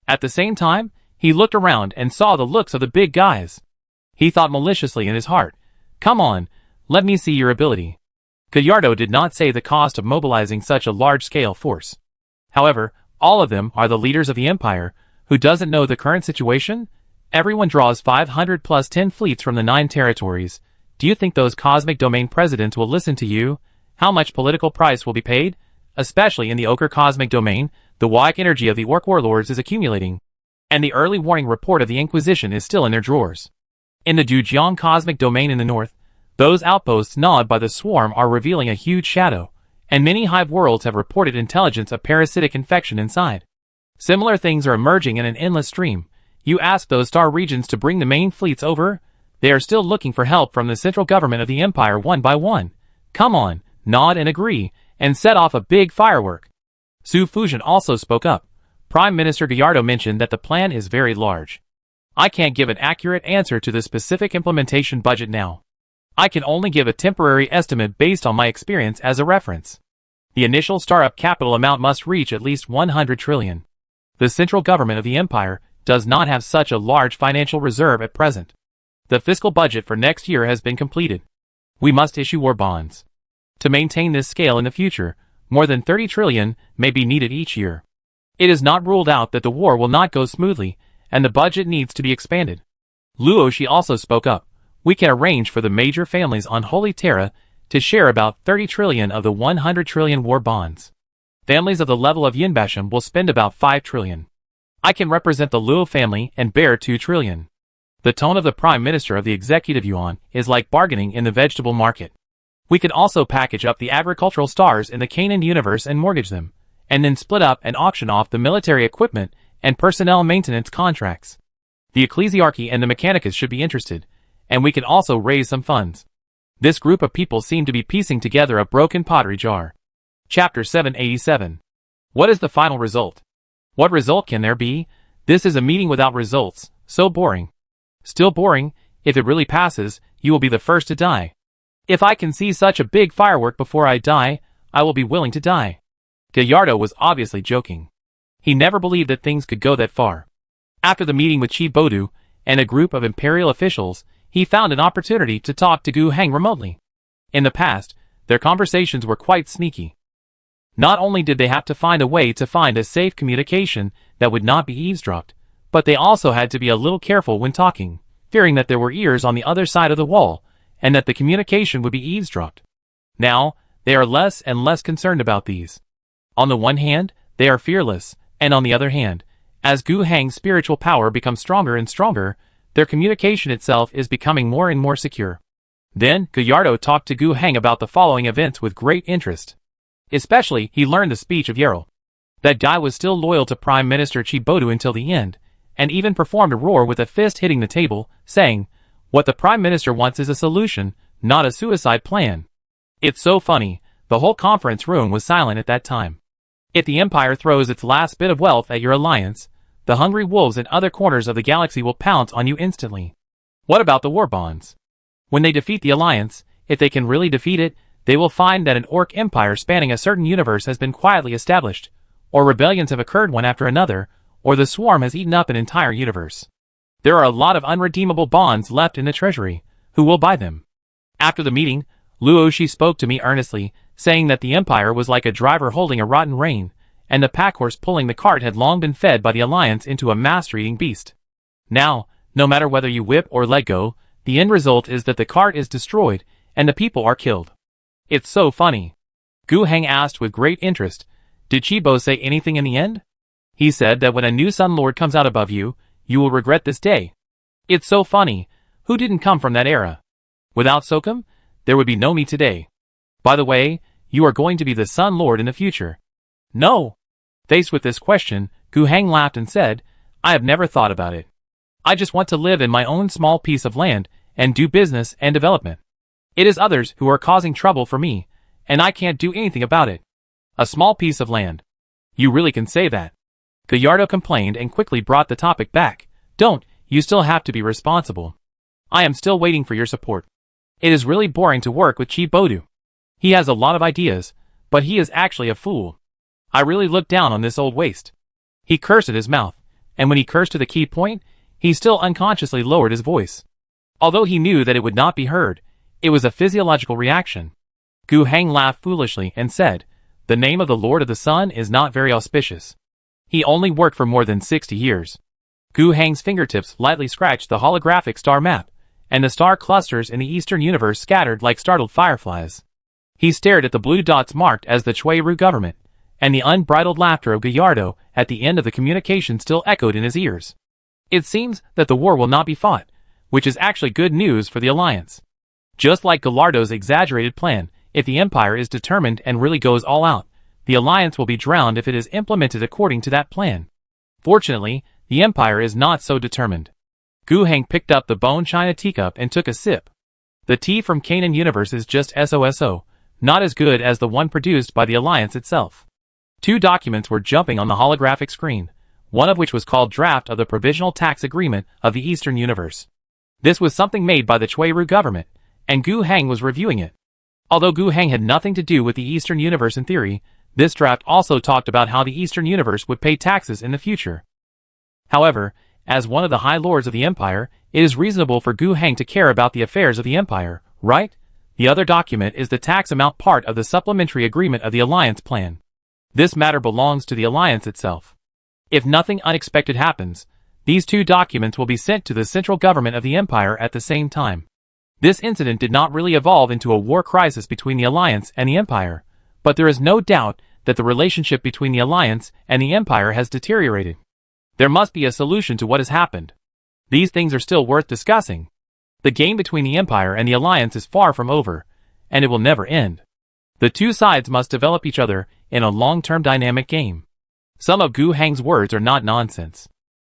At the same time, he looked around and saw the looks of the big guys. He thought maliciously in his heart, come on, let me see your ability. Gallardo did not say the cost of mobilizing such a large-scale force. However, all of them are the leaders of the Empire. Who doesn't know the current situation? Everyone draws 500 plus 10 fleets from the 9 territories. Do you think those cosmic domain presidents will listen to you? How much political price will be paid? Especially in the Ochre cosmic domain, the Waik energy of the Orc warlords is accumulating, and the early warning report of the Inquisition is still in their drawers. In the Dujiang cosmic domain in the north, those outposts gnawed by the swarm are revealing a huge shadow, and many hive worlds have reported intelligence of parasitic infection inside. Similar things are emerging in an endless stream. You ask those star regions to bring the main fleets over? They are still looking for help from the central government of the Empire one by one. Come on, nod and agree, and set off a big firework. Su Fujian also spoke up. Prime Minister Gallardo mentioned that the plan is very large. I can't give an accurate answer to the specific implementation budget now. I can only give a temporary estimate based on my experience as a reference. The initial startup capital amount must reach at least 100 trillion. The central government of the Empire does not have such a large financial reserve at present. The fiscal budget for next year has been completed. We must issue war bonds. To maintain this scale in the future, more than 30 trillion may be needed each year. It is not ruled out that the war will not go smoothly, and the budget needs to be expanded. Luoshi also spoke up. We can arrange for the major families on Holy Terra to share about 30 trillion of the 100 trillion war bonds. Families of the level of Yinbasham will spend about 5 trillion. I can represent the Luo family and bear 2 trillion. The tone of the Prime Minister of the Executive Yuan is like bargaining in the vegetable market. We can also package up the agricultural stars in the Canaan universe and mortgage them, and then split up and auction off the military equipment and personnel maintenance contracts. The Ecclesiarchy and the Mechanicus should be interested, and we can also raise some funds. This group of people seem to be piecing together a broken pottery jar. Chapter 787. What is the final result? What result can there be? This is a meeting without results, so boring. Still boring. If it really passes, you will be the first to die. If I can see such a big firework before I die, I will be willing to die. Gallardo was obviously joking. He never believed that things could go that far. After the meeting with Chi Bodu and a group of imperial officials, he found an opportunity to talk to Gu Heng remotely. In the past, their conversations were quite sneaky. Not only did they have to find a way to find a safe communication that would not be eavesdropped, but they also had to be a little careful when talking, fearing that there were ears on the other side of the wall, and that the communication would be eavesdropped. Now, they are less and less concerned about these. On the one hand, they are fearless, and on the other hand, as Gu Heng's spiritual power becomes stronger and stronger, their communication itself is becoming more and more secure. Then, Gallardo talked to Gu Heng about the following events with great interest. Especially, he learned the speech of Yarl. That guy was still loyal to Prime Minister Chi Bodu until the end, and even performed a roar with a fist hitting the table, saying, "What the Prime Minister wants is a solution, not a suicide plan." It's so funny, the whole conference room was silent at that time. If the Empire throws its last bit of wealth at your alliance, the hungry wolves in other corners of the galaxy will pounce on you instantly. What about the war bonds? When they defeat the Alliance, if they can really defeat it, they will find that an Orc empire spanning a certain universe has been quietly established, or rebellions have occurred one after another, or the swarm has eaten up an entire universe. There are a lot of unredeemable bonds left in the treasury. Who will buy them? After the meeting, Luoshi spoke to me earnestly, saying that the Empire was like a driver holding a rotten rein, and the packhorse pulling the cart had long been fed by the Alliance into a master-eating beast. Now, no matter whether you whip or let go, the end result is that the cart is destroyed, and the people are killed. It's so funny. Gu Heng asked with great interest, "Did Chibo say anything in the end?" He said that when a new Sun Lord comes out above you, you will regret this day. It's so funny. Who didn't come from that era? Without Sokum, there would be no me today. By the way, you are going to be the Sun Lord in the future. No. Faced with this question, Gu Heng laughed and said, "I have never thought about it. I just want to live in my own small piece of land and do business and development. It is others who are causing trouble for me, and I can't do anything about it. A small piece of land. You really can say that." Gallardo complained and quickly brought the topic back. Don't, you still have to be responsible. I am still waiting for your support. It is really boring to work with Chief Bodu. He has a lot of ideas, but he is actually a fool. I really look down on this old waste. He cursed at his mouth, and when he cursed to the key point, he still unconsciously lowered his voice. Although he knew that it would not be heard, it was a physiological reaction. Gu Heng laughed foolishly and said, "The name of the Lord of the Sun is not very auspicious. He only worked for more than 60 years. Gu Heng's fingertips lightly scratched the holographic star map, and the star clusters in the eastern universe scattered like startled fireflies. He stared at the blue dots marked as the Chueru government, and the unbridled laughter of Gallardo at the end of the communication still echoed in his ears. It seems that the war will not be fought, which is actually good news for the Alliance. Just like Gallardo's exaggerated plan, if the Empire is determined and really goes all out, the Alliance will be drowned if it is implemented according to that plan. Fortunately, the Empire is not so determined." Gu Heng picked up the bone china teacup and took a sip. The tea from Canaan Universe is just so, not as good as the one produced by the Alliance itself. Two documents were jumping on the holographic screen, one of which was called Draft of the Provisional Tax Agreement of the Eastern Universe. This was something made by the Chueru government, and Gu Heng was reviewing it. Although Gu Heng had nothing to do with the Eastern Universe in theory, this draft also talked about how the Eastern Universe would pay taxes in the future. However, as one of the High Lords of the Empire, it is reasonable for Gu Heng to care about the affairs of the Empire, right? The other document is the tax amount part of the supplementary agreement of the Alliance plan. This matter belongs to the Alliance itself. If nothing unexpected happens, these two documents will be sent to the central government of the Empire at the same time. This incident did not really evolve into a war crisis between the Alliance and the Empire, but there is no doubt that the relationship between the Alliance and the Empire has deteriorated. There must be a solution to what has happened. These things are still worth discussing. The game between the Empire and the Alliance is far from over, and it will never end. The two sides must develop each other in a long-term dynamic game. Some of Gu Heng's words are not nonsense.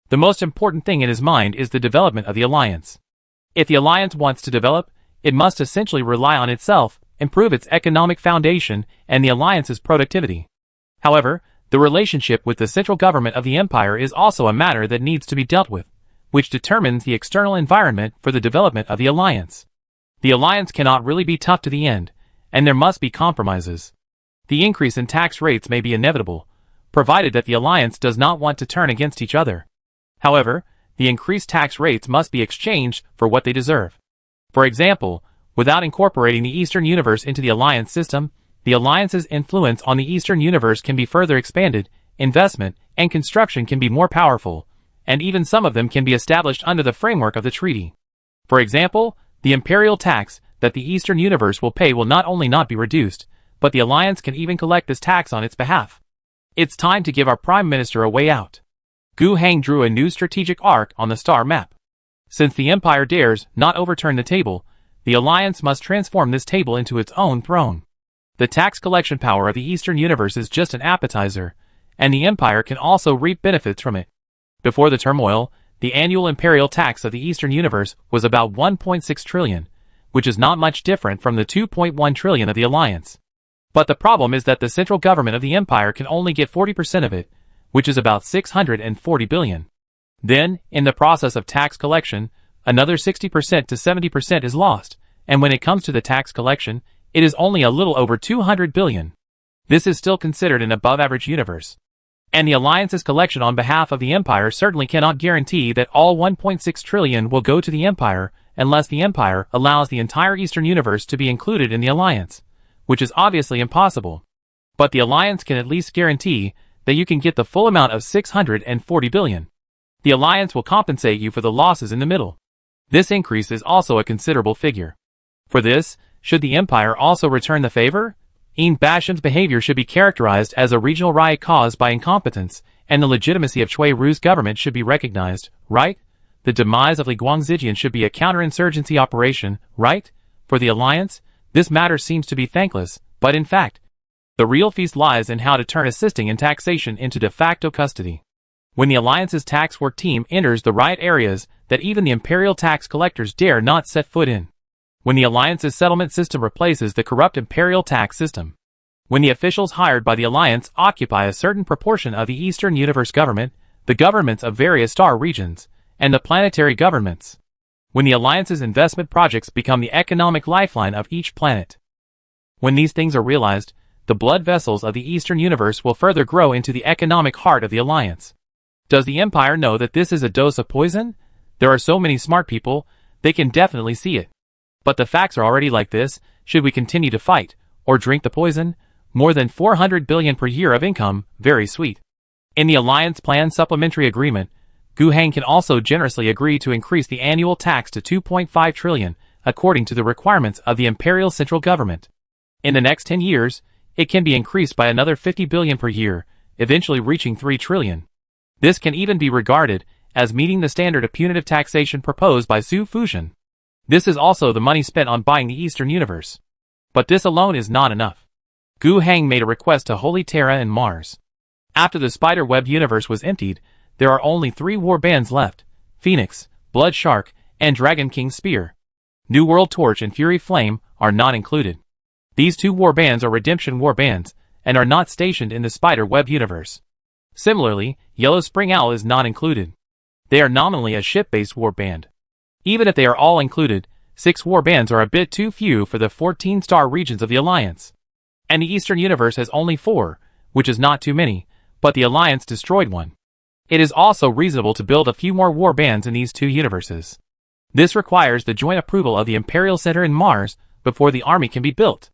The most important thing in his mind is the development of the Alliance. If the Alliance wants to develop, it must essentially rely on itself, improve its economic foundation, and the Alliance's productivity. However, the relationship with the central government of the Empire is also a matter that needs to be dealt with, which determines the external environment for the development of the Alliance. The Alliance cannot really be tough to the end, and there must be compromises. The increase in tax rates may be inevitable, provided that the Alliance does not want to turn against each other. However, the increased tax rates must be exchanged for what they deserve. For example, without incorporating the Eastern Universe into the Alliance system, the Alliance's influence on the Eastern Universe can be further expanded, investment and construction can be more powerful, and even some of them can be established under the framework of the treaty. For example, the imperial tax that the Eastern Universe will pay will not only not be reduced, but the Alliance can even collect this tax on its behalf. It's time to give our Prime Minister a way out. Gu Heng drew a new strategic arc on the star map. Since the Empire dares not overturn the table, the Alliance must transform this table into its own throne. The tax collection power of the Eastern Universe is just an appetizer, and the Empire can also reap benefits from it. Before the turmoil, the annual imperial tax of the Eastern Universe was about 1.6 trillion, which is not much different from the 2.1 trillion of the Alliance. But the problem is that the central government of the Empire can only get 40% of it, which is about 640 billion. Then, in the process of tax collection, another 60% to 70% is lost, and when it comes to the tax collection, it is only a little over 200 billion. This is still considered an above-average universe. And the Alliance's collection on behalf of the Empire certainly cannot guarantee that all 1.6 trillion will go to the Empire unless the Empire allows the entire Eastern Universe to be included in the Alliance, which is obviously impossible. But the Alliance can at least guarantee that you can get the full amount of 640 billion. The Alliance will compensate you for the losses in the middle. This increase is also a considerable figure. For this, should the Empire also return the favor? Ian Basham's behavior should be characterized as a regional riot caused by incompetence, and the legitimacy of Chueru's government should be recognized, right? The demise of Li Guangzijian should be a counterinsurgency operation, right? For the Alliance, this matter seems to be thankless, but in fact, the real feast lies in how to turn assisting in taxation into de facto custody. When the Alliance's tax work team enters the riot areas that even the imperial tax collectors dare not set foot in. When the Alliance's settlement system replaces the corrupt imperial tax system. When the officials hired by the Alliance occupy a certain proportion of the Eastern Universe government, the governments of various star regions, and the planetary governments. When the Alliance's investment projects become the economic lifeline of each planet. When these things are realized, the blood vessels of the Eastern Universe will further grow into the economic heart of the Alliance. Does the Empire know that this is a dose of poison? There are so many smart people, they can definitely see it. But the facts are already like this. Should we continue to fight, or drink the poison? More than 400 billion per year of income, very sweet. In the Alliance Plan Supplementary Agreement, Gu Heng can also generously agree to increase the annual tax to 2.5 trillion, according to the requirements of the Imperial Central Government. In the next 10 years, it can be increased by another 50 billion per year, eventually reaching 3 trillion. This can even be regarded as meeting the standard of punitive taxation proposed by Su Fusion. This is also the money spent on buying the Eastern Universe. But this alone is not enough. Gu Heng made a request to Holy Terra and Mars. After the Spider Web universe was emptied, there are only 3 war bands left: Phoenix, Blood Shark, and Dragon King Spear. New World Torch and Fury Flame are not included. These 2 war bands are redemption war bands, and are not stationed in the Spider Web universe. Similarly, Yellow Spring Owl is not included. They are nominally a ship-based war band. Even if they are all included, 6 war bands are a bit too few for the 14 star regions of the Alliance. And the Eastern Universe has only 4, which is not too many, but the Alliance destroyed one. It is also reasonable to build a few more war bands in these 2 universes. This requires the joint approval of the Imperial Center in Mars before the army can be built.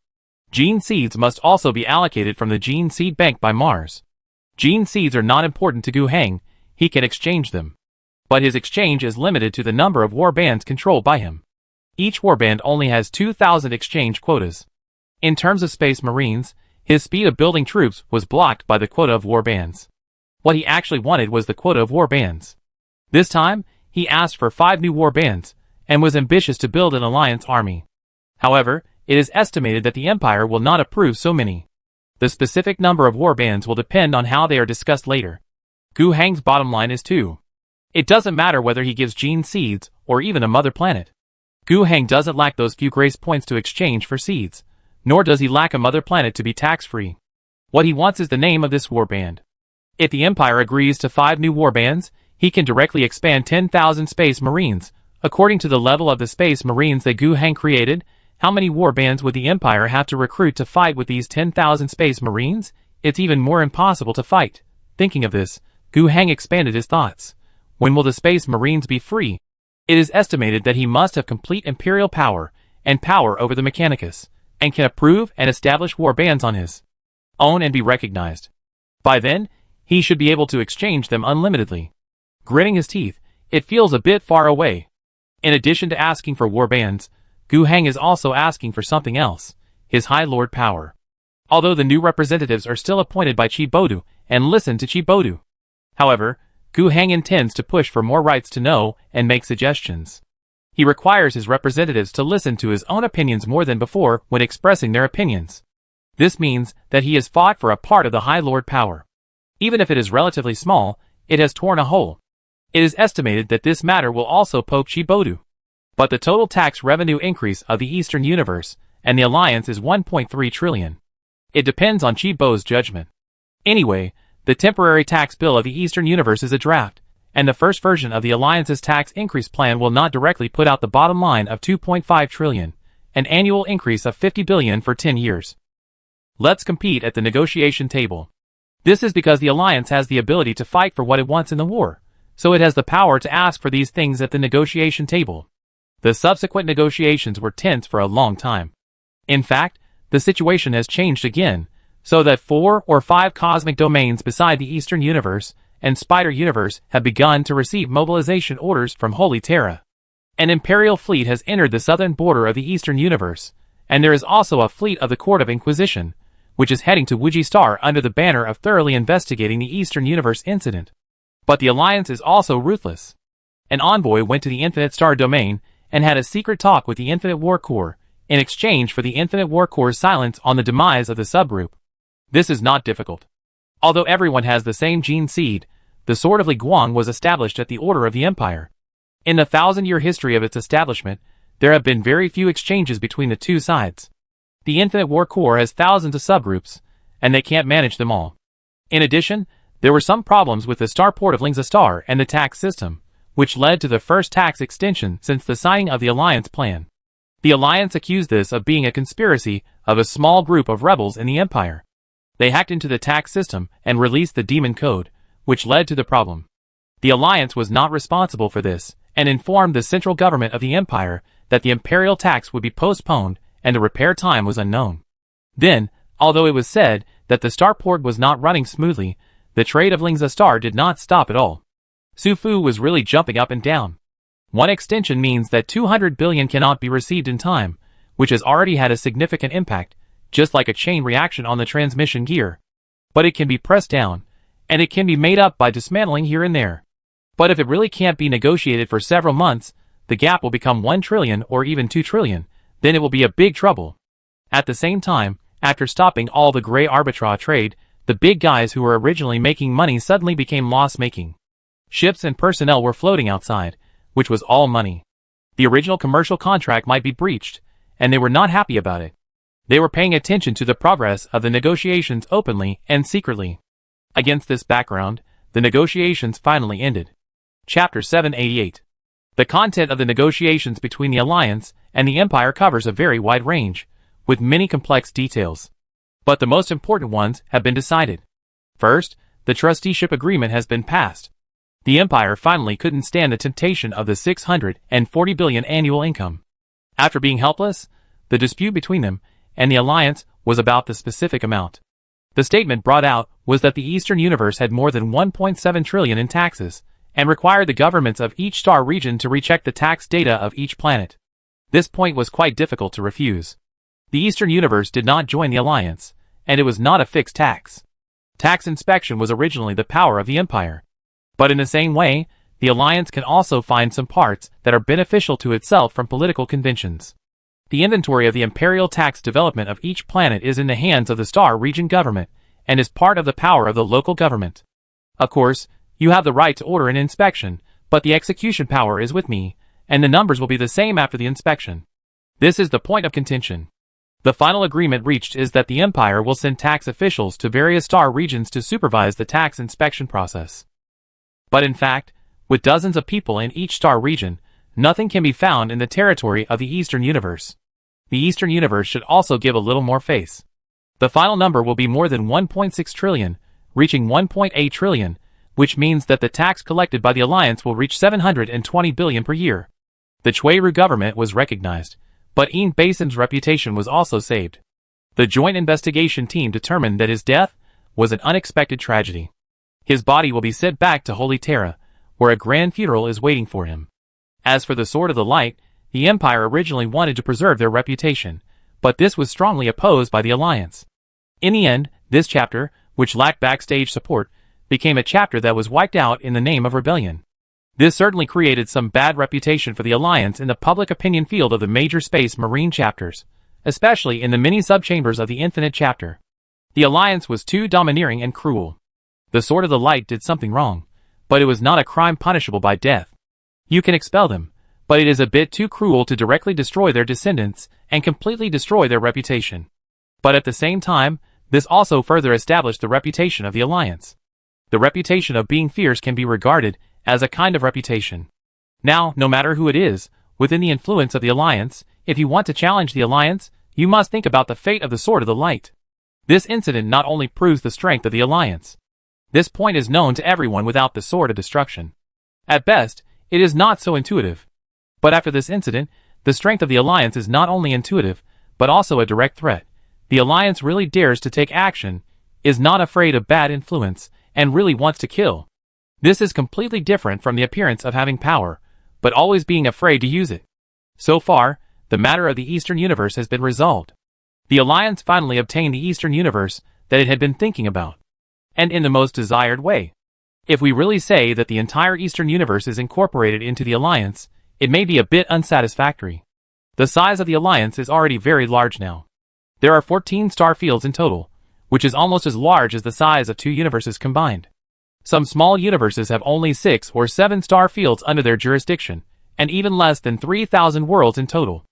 Gene seeds must also be allocated from the Gene Seed Bank by Mars. Gene seeds are not important to Gu Heng, he can exchange them. But his exchange is limited to the number of war bands controlled by him. Each warband only has 2,000 exchange quotas. In terms of Space Marines, his speed of building troops was blocked by the quota of war bands. What he actually wanted was the quota of war bands. This time, he asked for 5 new war bands, and was ambitious to build an alliance army. However, it is estimated that the Empire will not approve so many. The specific number of war bands will depend on how they are discussed later. Gu Heng's bottom line is 2. It doesn't matter whether he gives gene seeds, or even a mother planet. Gu Heng doesn't lack those few grace points to exchange for seeds, nor does he lack a mother planet to be tax-free. What he wants is the name of this warband. If the Empire agrees to 5 new warbands, he can directly expand 10,000 Space Marines. According to the level of the Space Marines that Gu Heng created, how many warbands would the Empire have to recruit to fight with these 10,000 Space Marines? It's even more impossible to fight. Thinking of this, Gu Heng expanded his thoughts. When will the Space Marines be free? It is estimated that he must have complete Imperial power, and power over the Mechanicus, and can approve and establish warbands on his own and be recognized. By then, he should be able to exchange them unlimitedly. Gritting his teeth, it feels a bit far away. In addition to asking for warbands, Gu Heng is also asking for something else, his High Lord power. Although the new representatives are still appointed by Chi Bodu, and listen to Chi Bodu. However, Gu Heng intends to push for more rights to know and make suggestions. He requires his representatives to listen to his own opinions more than before when expressing their opinions. This means that he has fought for a part of the High Lord power. Even if it is relatively small, it has torn a hole. It is estimated that this matter will also poke Chi Bodu. But the total tax revenue increase of the Eastern Universe and the Alliance is 1.3 trillion. It depends on Chi Bo's judgment. Anyway, the temporary tax bill of the Eastern Universe is a draft, and the first version of the Alliance's tax increase plan will not directly put out the bottom line of 2.5 trillion, an annual increase of 50 billion for 10 years. Let's compete at the negotiation table. This is because the Alliance has the ability to fight for what it wants in the war, so it has the power to ask for these things at the negotiation table. The subsequent negotiations were tense for a long time. In fact, the situation has changed again, so that 4 or 5 cosmic domains beside the Eastern Universe and Spider Universe have begun to receive mobilization orders from Holy Terra. An Imperial fleet has entered the southern border of the Eastern Universe, and there is also a fleet of the Court of Inquisition, which is heading to Wuji Star under the banner of thoroughly investigating the Eastern Universe incident. But the Alliance is also ruthless. An envoy went to the Infinite Star domain and had a secret talk with the Infinite War Corps, in exchange for the Infinite War Corps' silence on the demise of the subgroup. This is not difficult. Although everyone has the same gene seed, the Sword of Li Guang was established at the order of the Empire. In the 1,000-year history of its establishment, there have been very few exchanges between the two sides. The Infinite War Corps has thousands of subgroups, and they can't manage them all. In addition, there were some problems with the starport of Lingza Star and the tax system, which led to the first tax extension since the signing of the Alliance plan. The Alliance accused this of being a conspiracy of a small group of rebels in the Empire. They hacked into the tax system and released the Demon Code, which led to the problem. The Alliance was not responsible for this, and informed the central government of the Empire that the imperial tax would be postponed and the repair time was unknown. Then, although it was said that the starport was not running smoothly, the trade of Lingza Star did not stop at all. Su Fu was really jumping up and down. One extension means that 200 billion cannot be received in time, which has already had a significant impact, just like a chain reaction on the transmission gear. But it can be pressed down, and it can be made up by dismantling here and there. But if it really can't be negotiated for several months, the gap will become 1 trillion or even 2 trillion, then it will be a big trouble. At the same time, after stopping all the gray arbitrage trade, the big guys who were originally making money suddenly became loss-making. Ships and personnel were floating outside, which was all money. The original commercial contract might be breached, and they were not happy about it. They were paying attention to the progress of the negotiations openly and secretly. Against this background, the negotiations finally ended. Chapter 788. The content of the negotiations between the Alliance and the Empire covers a very wide range, with many complex details. But the most important ones have been decided. First, the trusteeship agreement has been passed. The Empire finally couldn't stand the temptation of the 640 billion annual income. After being helpless, the dispute between them and the Alliance was about the specific amount. The statement brought out was that the Eastern Universe had more than 1.7 trillion in taxes, and required the governments of each star region to recheck the tax data of each planet. This point was quite difficult to refuse. The Eastern Universe did not join the Alliance, and it was not a fixed tax. Tax inspection was originally the power of the Empire. But in the same way, the Alliance can also find some parts that are beneficial to itself from political conventions. The inventory of the imperial tax development of each planet is in the hands of the star region government, and is part of the power of the local government. Of course, you have the right to order an inspection, but the execution power is with me, and the numbers will be the same after the inspection. This is the point of contention. The final agreement reached is that the Empire will send tax officials to various star regions to supervise the tax inspection process. But in fact, with dozens of people in each star region, nothing can be found in the territory of the Eastern Universe. The Eastern Universe should also give a little more face. The final number will be more than 1.6 trillion, reaching 1.8 trillion, which means that the tax collected by the Alliance will reach 720 billion per year. The Chuiru government was recognized, but Ian Basin's reputation was also saved. The joint investigation team determined that his death was an unexpected tragedy. His body will be sent back to Holy Terra, where a grand funeral is waiting for him. As for the Sword of the Light, the Empire originally wanted to preserve their reputation, but this was strongly opposed by the Alliance. In the end, this chapter, which lacked backstage support, became a chapter that was wiped out in the name of rebellion. This certainly created some bad reputation for the Alliance in the public opinion field of the major space marine chapters, especially in the many subchambers of the Infinite chapter. The Alliance was too domineering and cruel. The Sword of the Light did something wrong, but it was not a crime punishable by death. You can expel them, but it is a bit too cruel to directly destroy their descendants and completely destroy their reputation. But at the same time, this also further established the reputation of the Alliance. The reputation of being fierce can be regarded as a kind of reputation. Now, no matter who it is, within the influence of the Alliance, if you want to challenge the Alliance, you must think about the fate of the Sword of the Light. This incident not only proves the strength of the Alliance. This point is known to everyone without the Sword of Destruction. At best, it is not so intuitive. But after this incident, the strength of the Alliance is not only intuitive, but also a direct threat. The Alliance really dares to take action, is not afraid of bad influence, and really wants to kill. This is completely different from the appearance of having power, but always being afraid to use it. So far, the matter of the Eastern Universe has been resolved. The Alliance finally obtained the Eastern Universe that it had been thinking about. And in the most desired way. If we really say that the entire Eastern Universe is incorporated into the Alliance, it may be a bit unsatisfactory. The size of the Alliance is already very large now. There are 14 star fields in total, which is almost as large as the size of 2 universes combined. Some small universes have only 6 or 7 star fields under their jurisdiction, and even less than 3,000 worlds in total.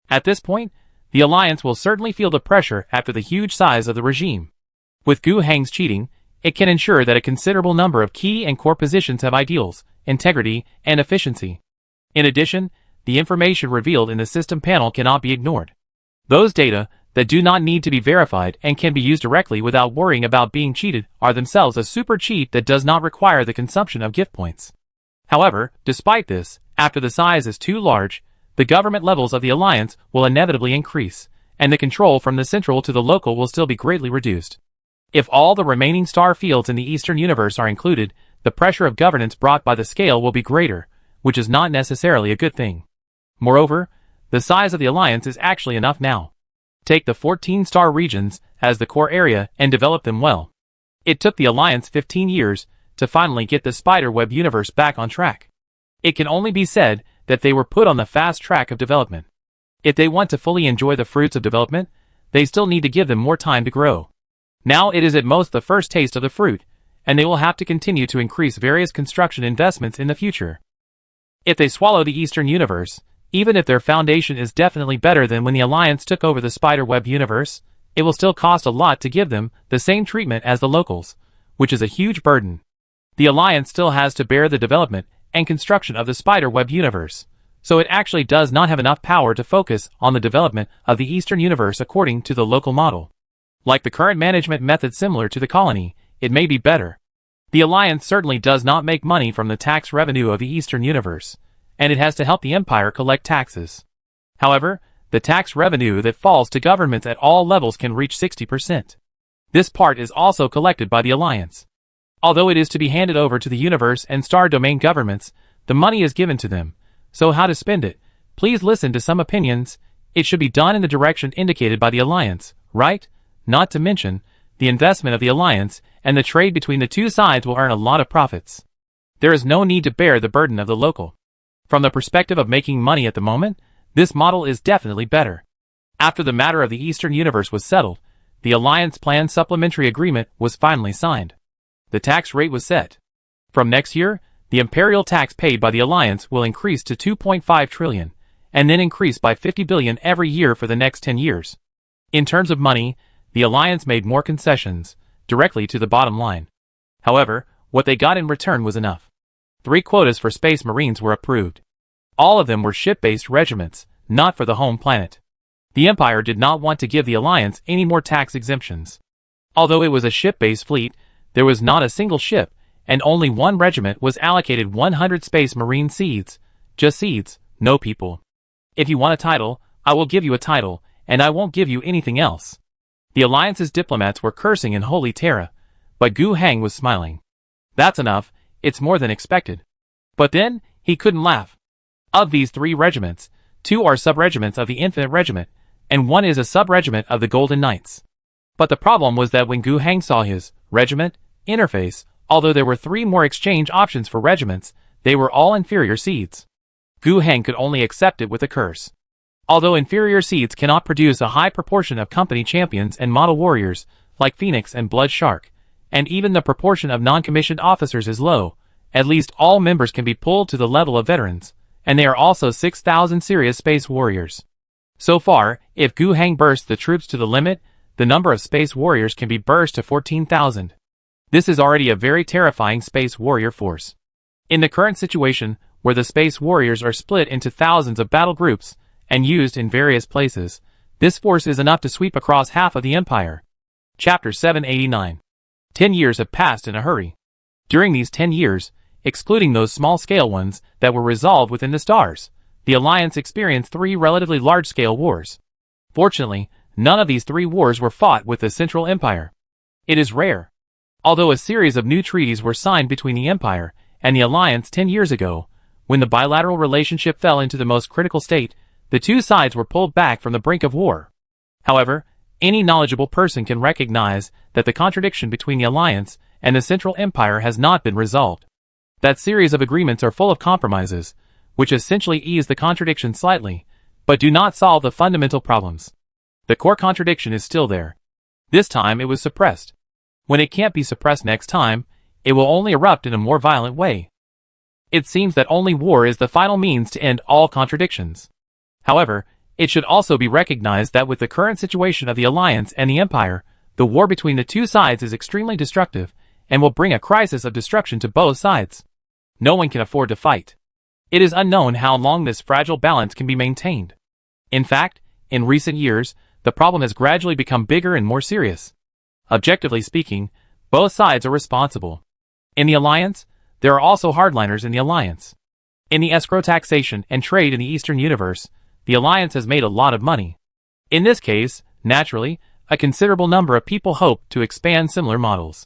At this point, the Alliance will certainly feel the pressure after the huge size of the regime. With Gu Hang's cheating, it can ensure that a considerable number of key and core positions have ideals, integrity, and efficiency. In addition, the information revealed in the system panel cannot be ignored. Those data that do not need to be verified and can be used directly without worrying about being cheated are themselves a super cheat that does not require the consumption of gift points. However, despite this, after the size is too large, the government levels of the alliance will inevitably increase, and the control from the central to the local will still be greatly reduced. If all the remaining star fields in the Eastern Universe are included, the pressure of governance brought by the scale will be greater, which is not necessarily a good thing. Moreover, the size of the alliance is actually enough now. Take the 14 star regions as the core area and develop them well. It took the alliance 15 years to finally get the spiderweb universe back on track. It can only be said that they were put on the fast track of development. If they want to fully enjoy the fruits of development, they still need to give them more time to grow. Now it is at most the first taste of the fruit, and they will have to continue to increase various construction investments in the future. If they swallow the Eastern Universe, even if their foundation is definitely better than when the Alliance took over the spiderweb universe, it will still cost a lot to give them the same treatment as the locals, which is a huge burden. The Alliance still has to bear the development and construction of the spiderweb universe, so it actually does not have enough power to focus on the development of the Eastern Universe according to the local model. Like the current management method similar to the colony, it may be better. The Alliance certainly does not make money from the tax revenue of the Eastern Universe, and it has to help the Empire collect taxes. However, the tax revenue that falls to governments at all levels can reach 60%. This part is also collected by the Alliance. Although it is to be handed over to the universe and star domain governments, the money is given to them, so how to spend it? Please listen to some opinions. It should be done in the direction indicated by the Alliance, right? Not to mention, the investment of the Alliance and the trade between the two sides will earn a lot of profits. There is no need to bear the burden of the local. From the perspective of making money at the moment, this model is definitely better. After the matter of the Eastern Universe was settled, the Alliance Plan Supplementary Agreement was finally signed. The tax rate was set. From next year, the imperial tax paid by the Alliance will increase to 2.5 trillion, and then increase by 50 billion every year for the next 10 years. In terms of money, the Alliance made more concessions, directly to the bottom line. However, what they got in return was enough. 3 quotas for Space Marines were approved. All of them were ship-based regiments, not for the home planet. The Empire did not want to give the Alliance any more tax exemptions. Although it was a ship-based fleet, there was not a single ship, and only one regiment was allocated 100 Space Marine seeds. Just seeds, no people. If you want a title, I will give you a title, and I won't give you anything else. The Alliance's diplomats were cursing in holy terror, but Gu Hang was smiling. That's enough, it's more than expected. But then, he couldn't laugh. Of these 3 regiments, 2 are sub-regiments of the Infinite Regiment, and 1 is a sub-regiment of the Golden Knights. But the problem was that when Gu Hang saw his regiment interface, although there were 3 more exchange options for regiments, they were all inferior seeds. Gu Hang could only accept it with a curse. Although inferior seeds cannot produce a high proportion of company champions and model warriors, like Phoenix and Blood Shark, and even the proportion of non-commissioned officers is low, at least all members can be pulled to the level of veterans, and they are also 6,000 serious space warriors. So far, if Gu Hang bursts the troops to the limit, the number of space warriors can be burst to 14,000. This is already a very terrifying space warrior force. In the current situation, where the space warriors are split into thousands of battle groups, and used in various places, this force is enough to sweep across half of the Empire. Chapter 789. 10 years have passed in a hurry. During these 10 years, excluding those small-scale ones that were resolved within the stars, the Alliance experienced 3 relatively large-scale wars. Fortunately, none of these 3 wars were fought with the Central Empire. It is rare. Although a series of new treaties were signed between the Empire and the Alliance 10 years ago, when the bilateral relationship fell into the most critical state, the 2 sides were pulled back from the brink of war. However, any knowledgeable person can recognize that the contradiction between the Alliance and the Central Empire has not been resolved. That series of agreements are full of compromises, which essentially ease the contradiction slightly, but do not solve the fundamental problems. The core contradiction is still there. This time it was suppressed. When it can't be suppressed next time, it will only erupt in a more violent way. It seems that only war is the final means to end all contradictions. However, it should also be recognized that with the current situation of the Alliance and the Empire, The war between the two sides is extremely destructive and will bring a crisis of destruction to both sides. No one can afford to fight. It is unknown how long this fragile balance can be maintained. In fact, in recent years, the problem has gradually become bigger and more serious. Objectively speaking, both sides are responsible. In the alliance, there are also hardliners in the alliance. In the escrow taxation and trade in the Eastern Universe, the alliance has made a lot of money. In this case, naturally, a considerable number of people hope to expand similar models.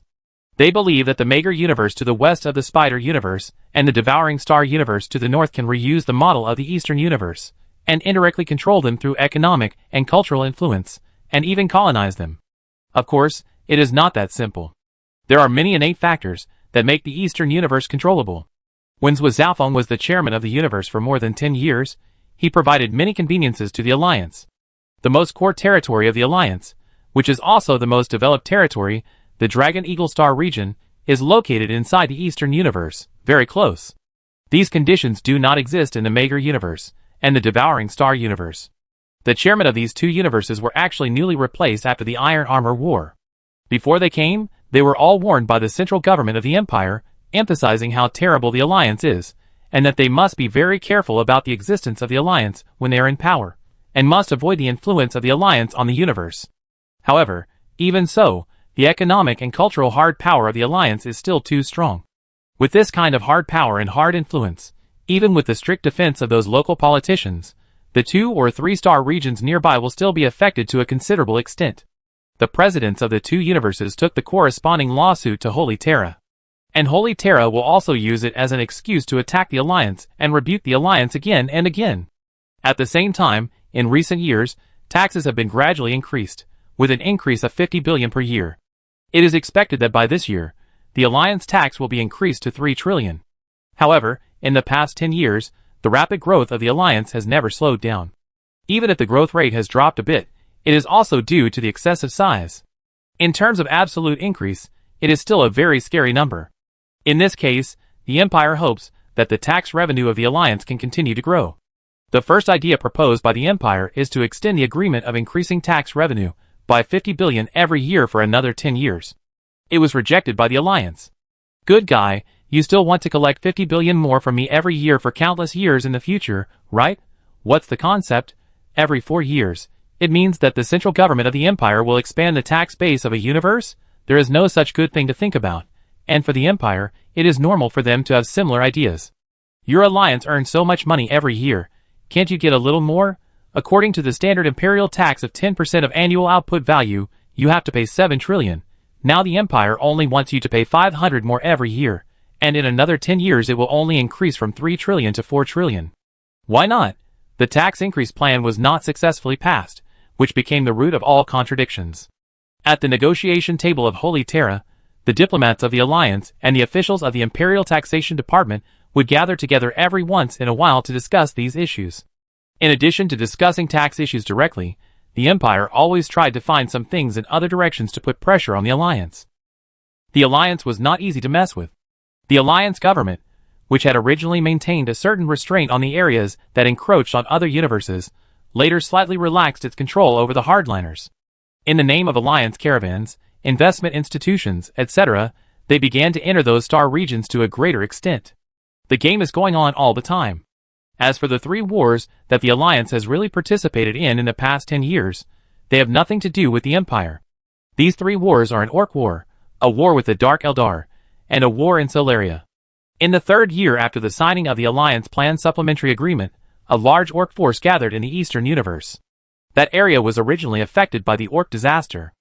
They believe that the Mager universe to the west of the Spider universe and the Devouring Star universe to the north can reuse the model of the Eastern Universe and indirectly control them through economic and cultural influence, and even colonize them. Of course, it is not that simple. There are many innate factors that make the Eastern Universe controllable. When Zhuo Xiaofeng was the chairman of the universe for more than 10 years, he provided many conveniences to the Alliance. The most core territory of the Alliance, which is also the most developed territory, the Dragon Eagle Star region, is located inside the Eastern Universe, very close. These conditions do not exist in the Mager universe and the Devouring Star universe. The chairmen of these two universes were actually newly replaced after the Iron Armor War. Before they came, they were all warned by the central government of the Empire, emphasizing how terrible the Alliance is, and that they must be very careful about the existence of the Alliance when they are in power, and must avoid the influence of the Alliance on the universe. However, even so, the economic and cultural hard power of the Alliance is still too strong. With this kind of hard power and hard influence, even with the strict defense of those local politicians, the 2- or 3-star regions nearby will still be affected to a considerable extent. The presidents of the two universes took the corresponding lawsuit to Holy Terra. And Holy Terra will also use it as an excuse to attack the Alliance and rebuke the Alliance again and again. At the same time, in recent years, taxes have been gradually increased, with an increase of 50 billion per year. It is expected that by this year, the Alliance tax will be increased to 3 trillion. However, in the past 10 years, the rapid growth of the Alliance has never slowed down. Even if the growth rate has dropped a bit, it is also due to the excessive size. In terms of absolute increase, it is still a very scary number. In this case, the Empire hopes that the tax revenue of the Alliance can continue to grow. The first idea proposed by the Empire is to extend the agreement of increasing tax revenue by 50 billion every year for another 10 years. It was rejected by the Alliance. Good guy, you still want to collect 50 billion more from me every year for countless years in the future, right? What's the concept? Every 4 years. It means that the central government of the Empire will expand the tax base of a universe? There is no such good thing to think about. And for the Empire, it is normal for them to have similar ideas. Your Alliance earns so much money every year. Can't you get a little more? According to the standard imperial tax of 10% of annual output value, you have to pay 7 trillion. Now the Empire only wants you to pay 500 more every year, and in another 10 years it will only increase from 3 trillion to 4 trillion. Why not? The tax increase plan was not successfully passed, which became the root of all contradictions. At the negotiation table of Holy Terra, the diplomats of the Alliance and the officials of the Imperial Taxation Department would gather together every once in a while to discuss these issues. In addition to discussing tax issues directly, the Empire always tried to find some things in other directions to put pressure on the Alliance. The Alliance was not easy to mess with. The Alliance government, which had originally maintained a certain restraint on the areas that encroached on other universes, later slightly relaxed its control over the hardliners. In the name of Alliance caravans, investment institutions, etc., they began to enter those star regions to a greater extent. The game is going on all the time. As for the 3 wars that the Alliance has really participated in the past 10 years, they have nothing to do with the Empire. These 3 wars are an Orc War, a war with the Dark Eldar, and a war in Solaria. In the 3rd year after the signing of the Alliance Plan Supplementary Agreement, a large Orc force gathered in the Eastern Universe. That area was originally affected by the Orc disaster.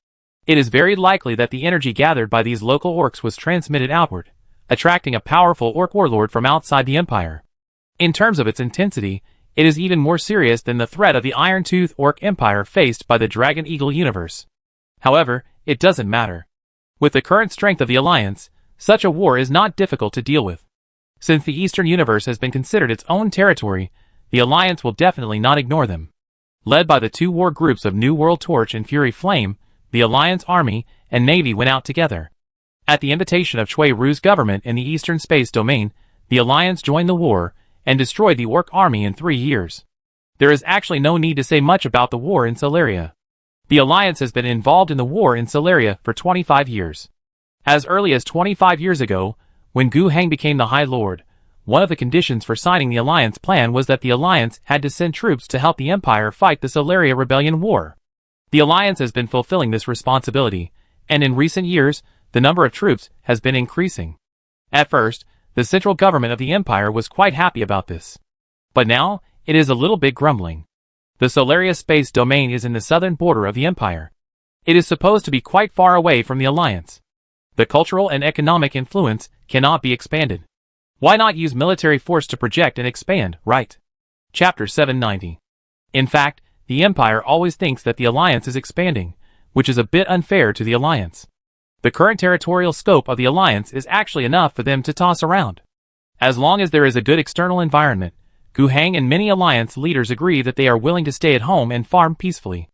It is very likely that the energy gathered by these local Orcs was transmitted outward, attracting a powerful Orc warlord from outside the Empire. In terms of its intensity, it is even more serious than the threat of the Iron Tooth Orc Empire faced by the Dragon Eagle universe. However, it doesn't matter. With the current strength of the Alliance, such a war is not difficult to deal with. Since the Eastern Universe has been considered its own territory, the Alliance will definitely not ignore them. Led by the 2 war groups of New World Torch and Fury Flame, the Alliance Army and Navy went out together. At the invitation of Chui Ru's government in the Eastern Space Domain, the Alliance joined the war and destroyed the Orc army in 3 years. There is actually no need to say much about the war in Solaria. The Alliance has been involved in the war in Solaria for 25 years. As early as 25 years ago, when Gu Heng became the High Lord, one of the conditions for signing the Alliance plan was that the Alliance had to send troops to help the Empire fight the Solaria Rebellion War. The Alliance has been fulfilling this responsibility, and in recent years, the number of troops has been increasing. At first, the central government of the Empire was quite happy about this. But now, it is a little bit grumbling. The Solaria space domain is in the southern border of the Empire. It is supposed to be quite far away from the Alliance. The cultural and economic influence cannot be expanded. Why not use military force to project and expand, right? Chapter 790. In fact, the Empire always thinks that the Alliance is expanding, which is a bit unfair to the Alliance. The current territorial scope of the Alliance is actually enough for them to toss around. As long as there is a good external environment, Gu Heng and many Alliance leaders agree that they are willing to stay at home and farm peacefully.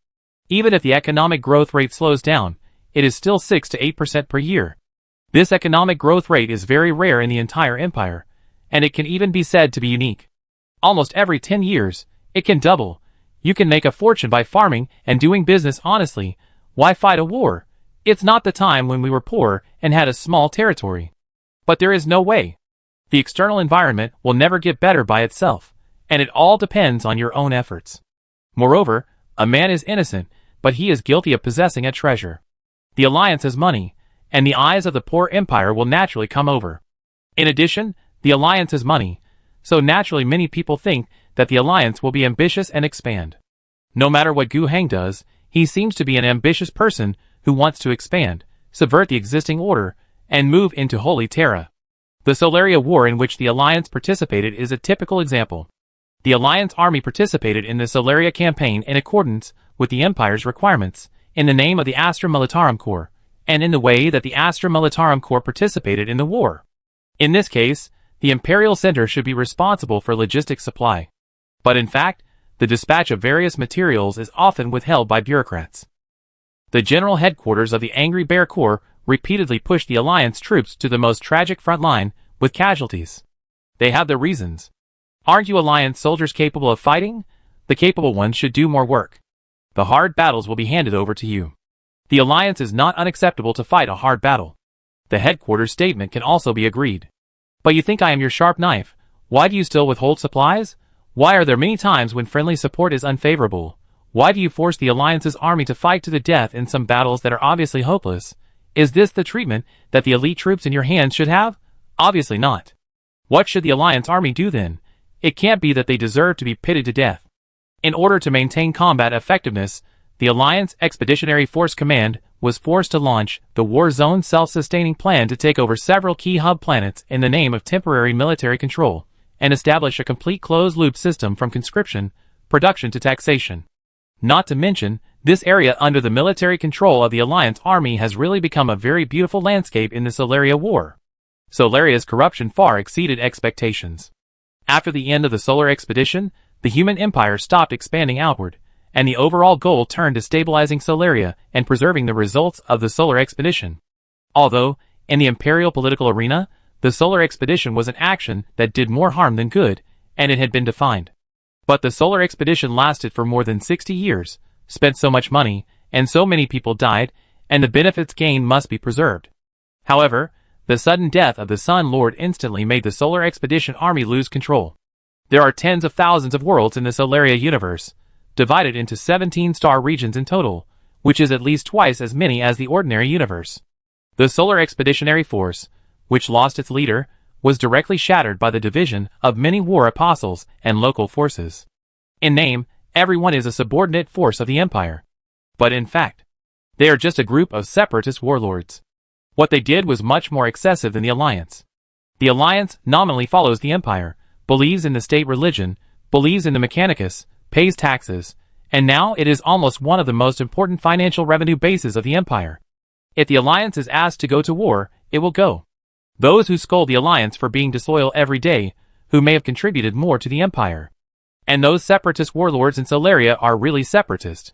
Even if the economic growth rate slows down, it is still 6 to 8% per year. This economic growth rate is very rare in the entire empire, and it can even be said to be unique. Almost every 10 years, it can double. You can make a fortune by farming and doing business honestly. Why fight a war? It's not the time when we were poor and had a small territory. But there is no way. The external environment will never get better by itself, and it all depends on your own efforts. Moreover, a man is innocent, but he is guilty of possessing a treasure. The Alliance has money, and the eyes of the poor empire will naturally come over. In addition, the Alliance has money, so naturally many people think that the Alliance will be ambitious and expand. No matter what Gu Heng does, he seems to be an ambitious person who wants to expand, subvert the existing order, and move into Holy Terra. The Solaria War in which the Alliance participated is a typical example. The Alliance army participated in the Solaria campaign in accordance with the Empire's requirements, in the name of the Astra Militarum Corps, and in the way that the Astra Militarum Corps participated in the war. In this case, the Imperial Center should be responsible for logistics supply. But in fact, the dispatch of various materials is often withheld by bureaucrats. The general headquarters of the Angry Bear Corps repeatedly pushed the Alliance troops to the most tragic front line, with casualties. They have their reasons. Aren't you Alliance soldiers capable of fighting? The capable ones should do more work. The hard battles will be handed over to you. The Alliance is not unacceptable to fight a hard battle. The headquarters statement can also be agreed. But you think I am your sharp knife? Why do you still withhold supplies? Why are there many times when friendly support is unfavorable? Why do you force the Alliance's army to fight to the death in some battles that are obviously hopeless? Is this the treatment that the elite troops in your hands should have? Obviously not. What should the Alliance army do then? It can't be that they deserve to be pitted to death. In order to maintain combat effectiveness, the Alliance Expeditionary Force Command was forced to launch the War Zone self-sustaining plan to take over several key hub planets in the name of temporary military control, and establish a complete closed-loop system from conscription, production to taxation. Not to mention, this area under the military control of the Alliance army has really become a very beautiful landscape in the Solaria War. Solaria's corruption far exceeded expectations. After the end of the Solar Expedition, the human empire stopped expanding outward, and the overall goal turned to stabilizing Solaria and preserving the results of the Solar Expedition. Although, in the imperial political arena, the Solar Expedition was an action that did more harm than good, and it had been defined. But the Solar Expedition lasted for more than 60 years, spent so much money, and so many people died, and the benefits gained must be preserved. However, the sudden death of the Sun Lord instantly made the Solar Expedition army lose control. There are tens of thousands of worlds in the Solaria universe, divided into 17 star regions in total, which is at least twice as many as the ordinary universe. The Solar Expeditionary Force, which lost its leader, was directly shattered by the division of many war apostles and local forces. In name, everyone is a subordinate force of the Empire. But in fact, they are just a group of separatist warlords. What they did was much more excessive than the Alliance. The Alliance nominally follows the Empire, believes in the state religion, believes in the Mechanicus, pays taxes, and now it is almost one of the most important financial revenue bases of the Empire. If the Alliance is asked to go to war, it will go. Those who scold the Alliance for being disloyal every day, who may have contributed more to the Empire. And those separatist warlords in Solaria are really separatist.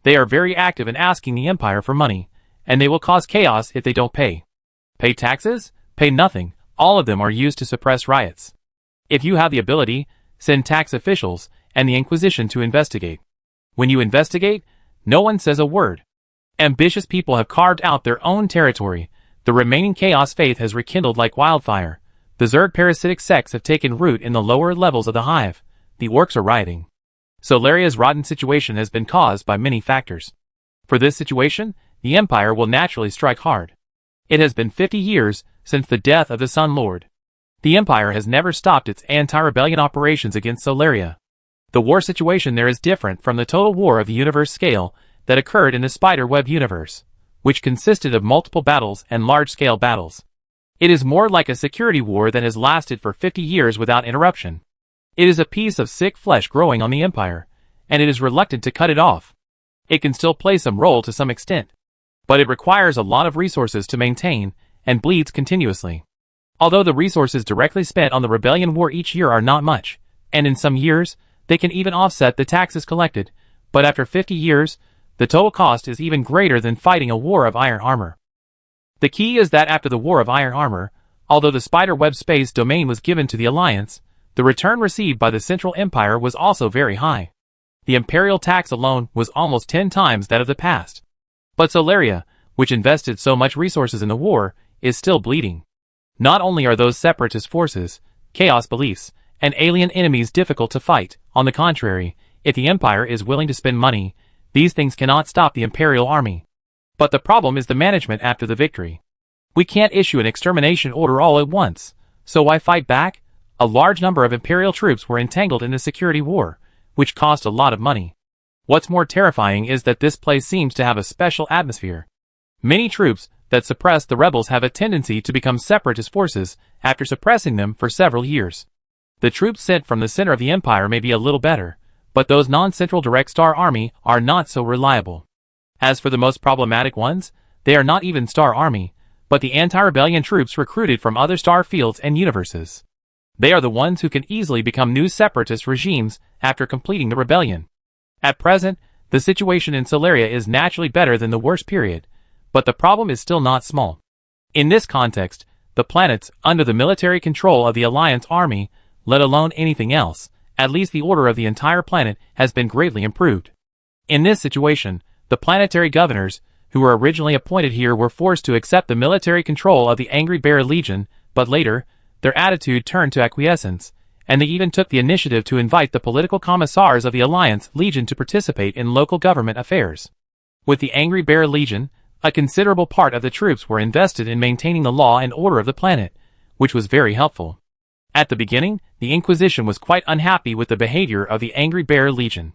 They are very active in asking the Empire for money, and they will cause chaos if they don't pay. Pay taxes? Pay nothing. All of them are used to suppress riots. If you have the ability, send tax officials and the Inquisition to investigate. When you investigate, No one says a word. Ambitious people have carved out their own territory. The remaining chaos faith has rekindled like wildfire. The Zerg parasitic sects have taken root in the lower levels of the hive. The orcs are rioting. Solaria's rotten situation has been caused by many factors. For this situation, the Empire will naturally strike hard. It has been 50 years since the death of the Sun Lord. The Empire has never stopped its anti-rebellion operations against Solaria. The war situation there is different from the total war of the universe scale that occurred in the Spiderweb universe, which consisted of multiple battles and large-scale battles. It is more like a security war that has lasted for 50 years without interruption. It is a piece of sick flesh growing on the Empire, and it is reluctant to cut it off. It can still play some role to some extent, but it requires a lot of resources to maintain and bleeds continuously. Although the resources directly spent on the rebellion war each year are not much, and in some years, they can even offset the taxes collected, but after 50 years, the total cost is even greater than fighting a war of iron armor. The key is that after the War of Iron Armor, although the Spiderweb space domain was given to the Alliance, the return received by the Central Empire was also very high. The Imperial tax alone was almost 10 times that of the past. But Solaria, which invested so much resources in the war, is still bleeding. Not only are those separatist forces, chaos beliefs, and alien enemies difficult to fight, on the contrary, if the Empire is willing to spend money, these things cannot stop the Imperial army. But the problem is the management after the victory. We can't issue an extermination order all at once, so why fight back? A large number of Imperial troops were entangled in the security war, which cost a lot of money. What's more terrifying is that this place seems to have a special atmosphere. Many troops that suppress the rebels have a tendency to become separatist forces after suppressing them for several years. The troops sent from the center of the Empire may be a little better, but those non-central direct star army are not so reliable. As for the most problematic ones, they are not even Star Army, but the anti-rebellion troops recruited from other star fields and universes. They are the ones who can easily become new separatist regimes after completing the rebellion. At present, the situation in Solaria is naturally better than the worst period, but the problem is still not small. In this context, the planets under the military control of the Alliance army, let alone anything else, at least the order of the entire planet has been greatly improved. In this situation, the planetary governors, who were originally appointed here, were forced to accept the military control of the Angry Bear Legion, but later, their attitude turned to acquiescence, and they even took the initiative to invite the political commissars of the Alliance Legion to participate in local government affairs. With the Angry Bear Legion, a considerable part of the troops were invested in maintaining the law and order of the planet, which was very helpful. At the beginning, the Inquisition was quite unhappy with the behavior of the Angry Bear Legion.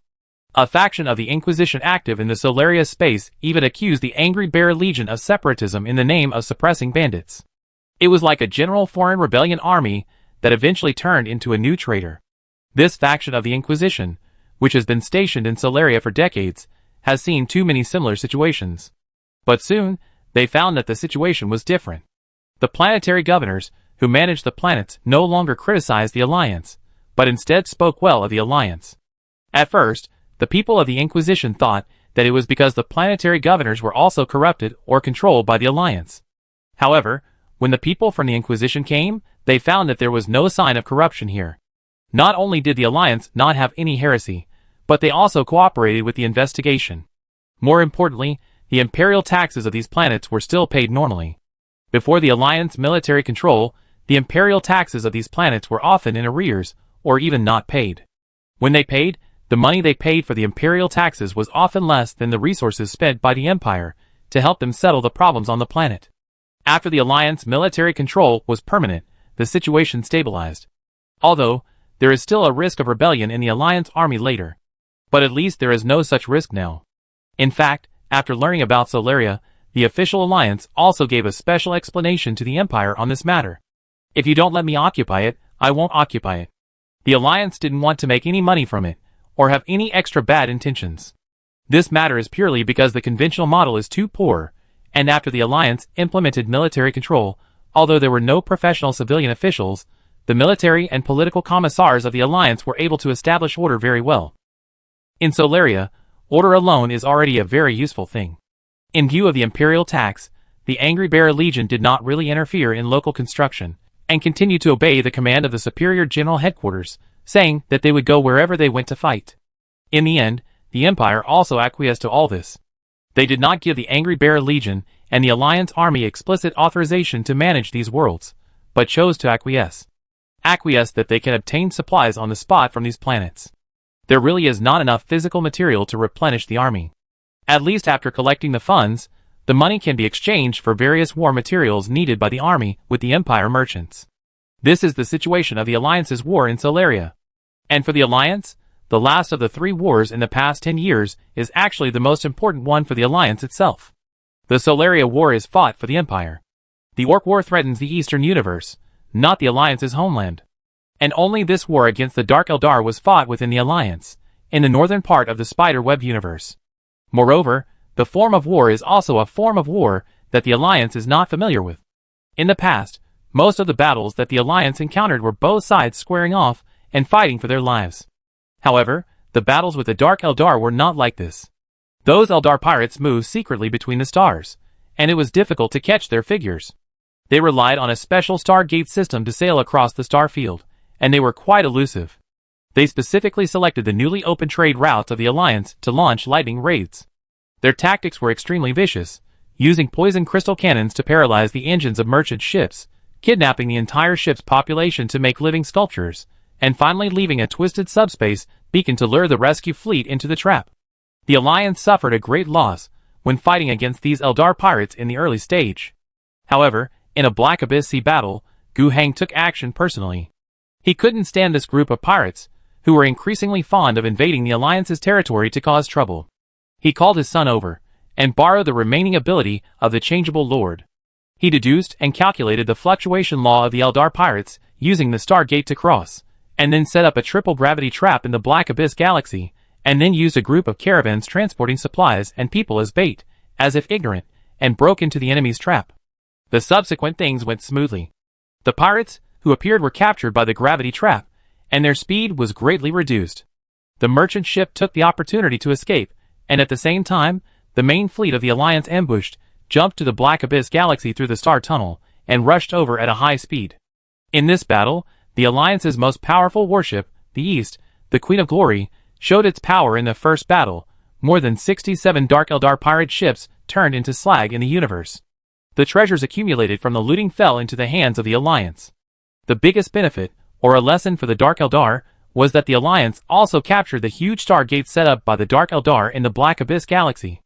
A faction of the Inquisition active in the Solaria space even accused the Angry Bear Legion of separatism in the name of suppressing bandits. It was like a general foreign rebellion army that eventually turned into a new traitor. This faction of the Inquisition, which has been stationed in Solaria for decades, has seen too many similar situations. But soon, they found that the situation was different. The planetary governors, who managed the planets, no longer criticized the Alliance, but instead spoke well of the Alliance. At first, the people of the Inquisition thought that it was because the planetary governors were also corrupted or controlled by the Alliance. However, when the people from the Inquisition came, they found that there was no sign of corruption here. Not only did the Alliance not have any heresy, but they also cooperated with the investigation. More importantly, the imperial taxes of these planets were still paid normally. Before the Alliance military control, the imperial taxes of these planets were often in arrears, or even not paid. When they paid, the money they paid for the imperial taxes was often less than the resources spent by the Empire to help them settle the problems on the planet. After the Alliance military control was permanent, the situation stabilized. Although, there is still a risk of rebellion in the Alliance army later. But at least there is no such risk now. In fact, after learning about Solaria, the official Alliance also gave a special explanation to the Empire on this matter. If you don't let me occupy it, I won't occupy it. The Alliance didn't want to make any money from it, or have any extra bad intentions. This matter is purely because the conventional model is too poor, and after the Alliance implemented military control, although there were no professional civilian officials, the military and political commissars of the Alliance were able to establish order very well. In Solaria, order alone is already a very useful thing. In view of the imperial tax, the Angry Bear Legion did not really interfere in local construction, and continued to obey the command of the superior general headquarters, saying that they would go wherever they went to fight. In the end, the Empire also acquiesced to all this. They did not give the Angry Bear Legion and the Alliance Army explicit authorization to manage these worlds, but chose to acquiesce. Acquiesce that they can obtain supplies on the spot from these planets. There really is not enough physical material to replenish the army. At least after collecting the funds, the money can be exchanged for various war materials needed by the army with the Empire merchants. This is the situation of the Alliance's war in Solaria. And for the Alliance, the last of the 3 wars in the past 10 years is actually the most important one for the Alliance itself. The Solaria War is fought for the Empire. The Orc War threatens the Eastern Universe, not the Alliance's homeland. And only this war against the Dark Eldar was fought within the Alliance, in the northern part of the Spider-Web universe. Moreover, the form of war is also a form of war that the Alliance is not familiar with. In the past, most of the battles that the Alliance encountered were both sides squaring off and fighting for their lives. However, the battles with the Dark Eldar were not like this. Those Eldar pirates moved secretly between the stars, and it was difficult to catch their figures. They relied on a special Stargate system to sail across the star field, and they were quite elusive. They specifically selected the newly open trade routes of the Alliance to launch lightning raids. Their tactics were extremely vicious, using poison crystal cannons to paralyze the engines of merchant ships, kidnapping the entire ship's population to make living sculptures, and finally leaving a twisted subspace beacon to lure the rescue fleet into the trap. The Alliance suffered a great loss when fighting against these Eldar pirates in the early stage. However, in a Black Abyss Sea battle, Gu Hang took action personally. He couldn't stand this group of pirates, who were increasingly fond of invading the Alliance's territory to cause trouble. He called his son over, and borrowed the remaining ability of the Changeable Lord. He deduced and calculated the fluctuation law of the Eldar pirates using the Stargate to cross, and then set up a triple gravity trap in the Black Abyss galaxy, and then used a group of caravans transporting supplies and people as bait, as if ignorant, and broke into the enemy's trap. The subsequent things went smoothly. The pirates who appeared were captured by the gravity trap, and their speed was greatly reduced. The merchant ship took the opportunity to escape, and at the same time, the main fleet of the Alliance ambushed, jumped to the Black Abyss galaxy through the Star Tunnel, and rushed over at a high speed. In this battle, the Alliance's most powerful warship, the East, the Queen of Glory, showed its power in the first battle. More than 67 Dark Eldar pirate ships turned into slag in the universe. The treasures accumulated from the looting fell into the hands of the Alliance. The biggest benefit, or a lesson for the Dark Eldar, was that the Alliance also captured the huge Stargate set up by the Dark Eldar in the Black Abyss galaxy.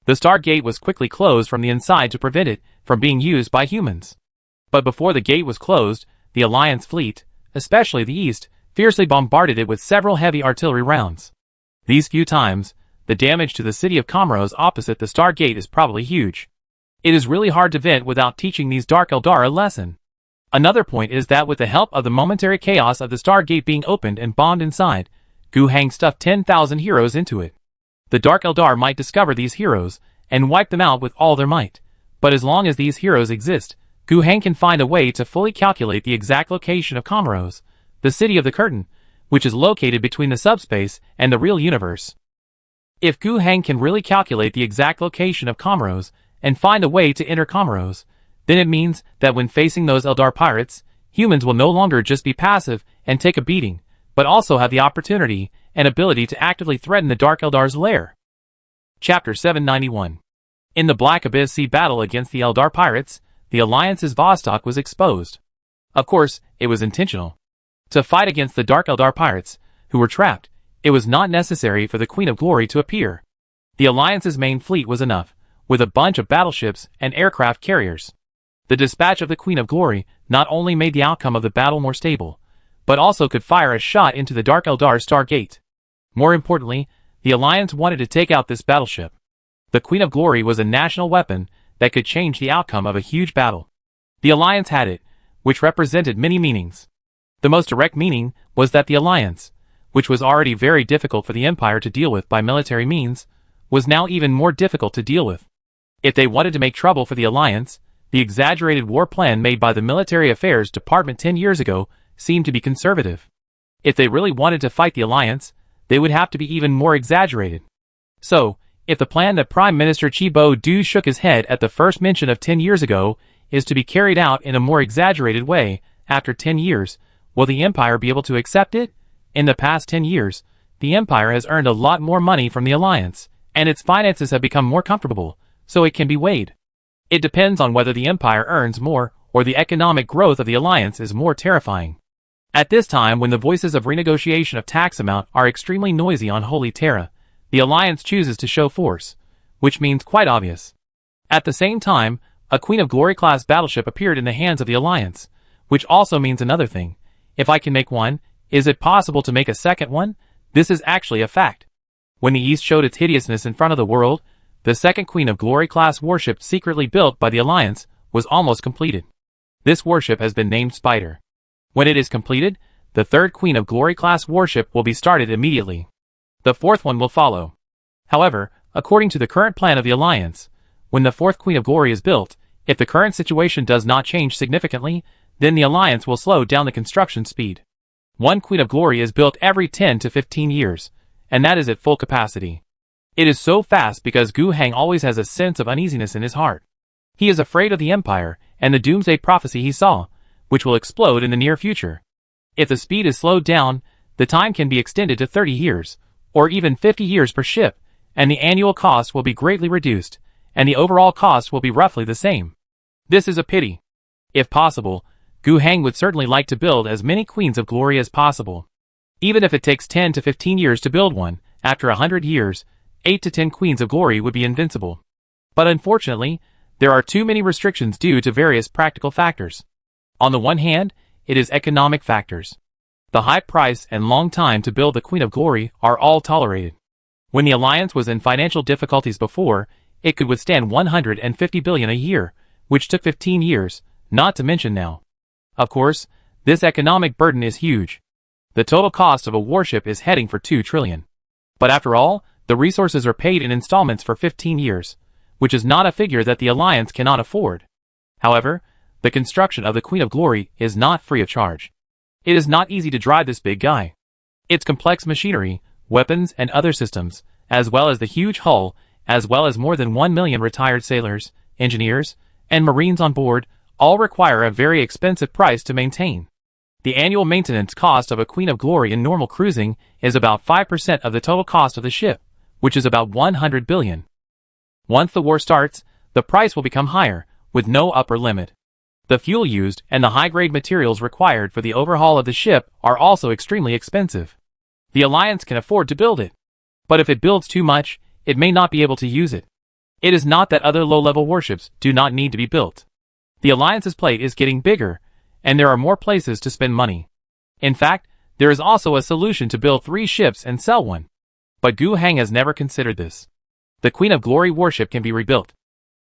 The Stargate was quickly closed from the inside to prevent it from being used by humans. But before the gate was closed, the Alliance fleet, especially the East, fiercely bombarded it with several heavy artillery rounds. These few times, the damage to the city of Comoros opposite the Stargate is probably huge. It is really hard to vent without teaching these Dark Eldar a lesson. Another point is that with the help of the momentary chaos of the Stargate being opened and bombed inside, Gu Hang stuffed 10,000 heroes into it. The Dark Eldar might discover these heroes and wipe them out with all their might, but as long as these heroes exist, Gu Hang can find a way to fully calculate the exact location of Comoros, the city of the curtain, which is located between the subspace and the real universe. If Gu Hang can really calculate the exact location of Comoros and find a way to enter Comoros, then it means that when facing those Eldar pirates, humans will no longer just be passive and take a beating, but also have the opportunity and ability to actively threaten the Dark Eldar's lair. Chapter 791. In the Black Abyss Sea battle against the Eldar pirates, the Alliance's Vostok was exposed. Of course, it was intentional. To fight against the Dark Eldar pirates, who were trapped, it was not necessary for the Queen of Glory to appear. The Alliance's main fleet was enough, with a bunch of battleships and aircraft carriers. The dispatch of the Queen of Glory not only made the outcome of the battle more stable, but also could fire a shot into the Dark Eldar Stargate. More importantly, the Alliance wanted to take out this battleship. The Queen of Glory was a national weapon that could change the outcome of a huge battle. The Alliance had it, which represented many meanings. The most direct meaning was that the Alliance, which was already very difficult for the Empire to deal with by military means, was now even more difficult to deal with. If they wanted to make trouble for the Alliance, the exaggerated war plan made by the Military Affairs Department 10 years ago seemed to be conservative. If they really wanted to fight the Alliance, they would have to be even more exaggerated. So, if the plan that Prime Minister Chibo Du shook his head at the first mention of 10 years ago is to be carried out in a more exaggerated way after 10 years, will the Empire be able to accept it? In the past 10 years, the Empire has earned a lot more money from the Alliance, and its finances have become more comfortable, so it can be weighed. It depends on whether the Empire earns more or the economic growth of the Alliance is more terrifying. At this time, when the voices of renegotiation of tax amount are extremely noisy on Holy Terra, the Alliance chooses to show force, which means quite obvious. At the same time, a Queen of Glory class battleship appeared in the hands of the Alliance, which also means another thing. If I can make one, is it possible to make a second one? This is actually a fact. When the East showed its hideousness in front of the world, the second Queen of Glory class warship secretly built by the Alliance was almost completed. This warship has been named Spider. When it is completed, the third Queen of Glory class warship will be started immediately. The fourth one will follow. However, according to the current plan of the Alliance, when the fourth Queen of Glory is built, if the current situation does not change significantly, then the Alliance will slow down the construction speed. One Queen of Glory is built every 10 to 15 years, and that is at full capacity. It is so fast because Gu Hang always has a sense of uneasiness in his heart. He is afraid of the Empire and the doomsday prophecy he saw, which will explode in the near future. If the speed is slowed down, the time can be extended to 30 years, or even 50 years per ship, and the annual cost will be greatly reduced, and the overall cost will be roughly the same. This is a pity. If possible, Gu Hang would certainly like to build as many Queens of Glory as possible. Even if it takes 10 to 15 years to build one, after 100 years, 8 to 10 Queens of Glory would be invincible. But unfortunately, there are too many restrictions due to various practical factors. On the one hand, it is economic factors. The high price and long time to build the Queen of Glory are all tolerated. When the Alliance was in financial difficulties before, it could withstand 150 billion a year, which took 15 years, not to mention now. Of course, this economic burden is huge. The total cost of a warship is heading for 2 trillion. But after all, the resources are paid in installments for 15 years, which is not a figure that the Alliance cannot afford. However, the construction of the Queen of Glory is not free of charge. It is not easy to drive this big guy. Its complex machinery, weapons and other systems, as well as the huge hull, as well as more than 1 million retired sailors, engineers, and marines on board, all require a very expensive price to maintain. The annual maintenance cost of a Queen of Glory in normal cruising is about 5% of the total cost of the ship, which is about 100 billion. Once the war starts, the price will become higher, with no upper limit. The fuel used and the high-grade materials required for the overhaul of the ship are also extremely expensive. The Alliance can afford to build it. But if it builds too much, it may not be able to use it. It is not that other low-level warships do not need to be built. The Alliance's plate is getting bigger, and there are more places to spend money. In fact, there is also a solution to build 3 ships and sell one. But Gu Hang has never considered this. The Queen of Glory warship can be rebuilt.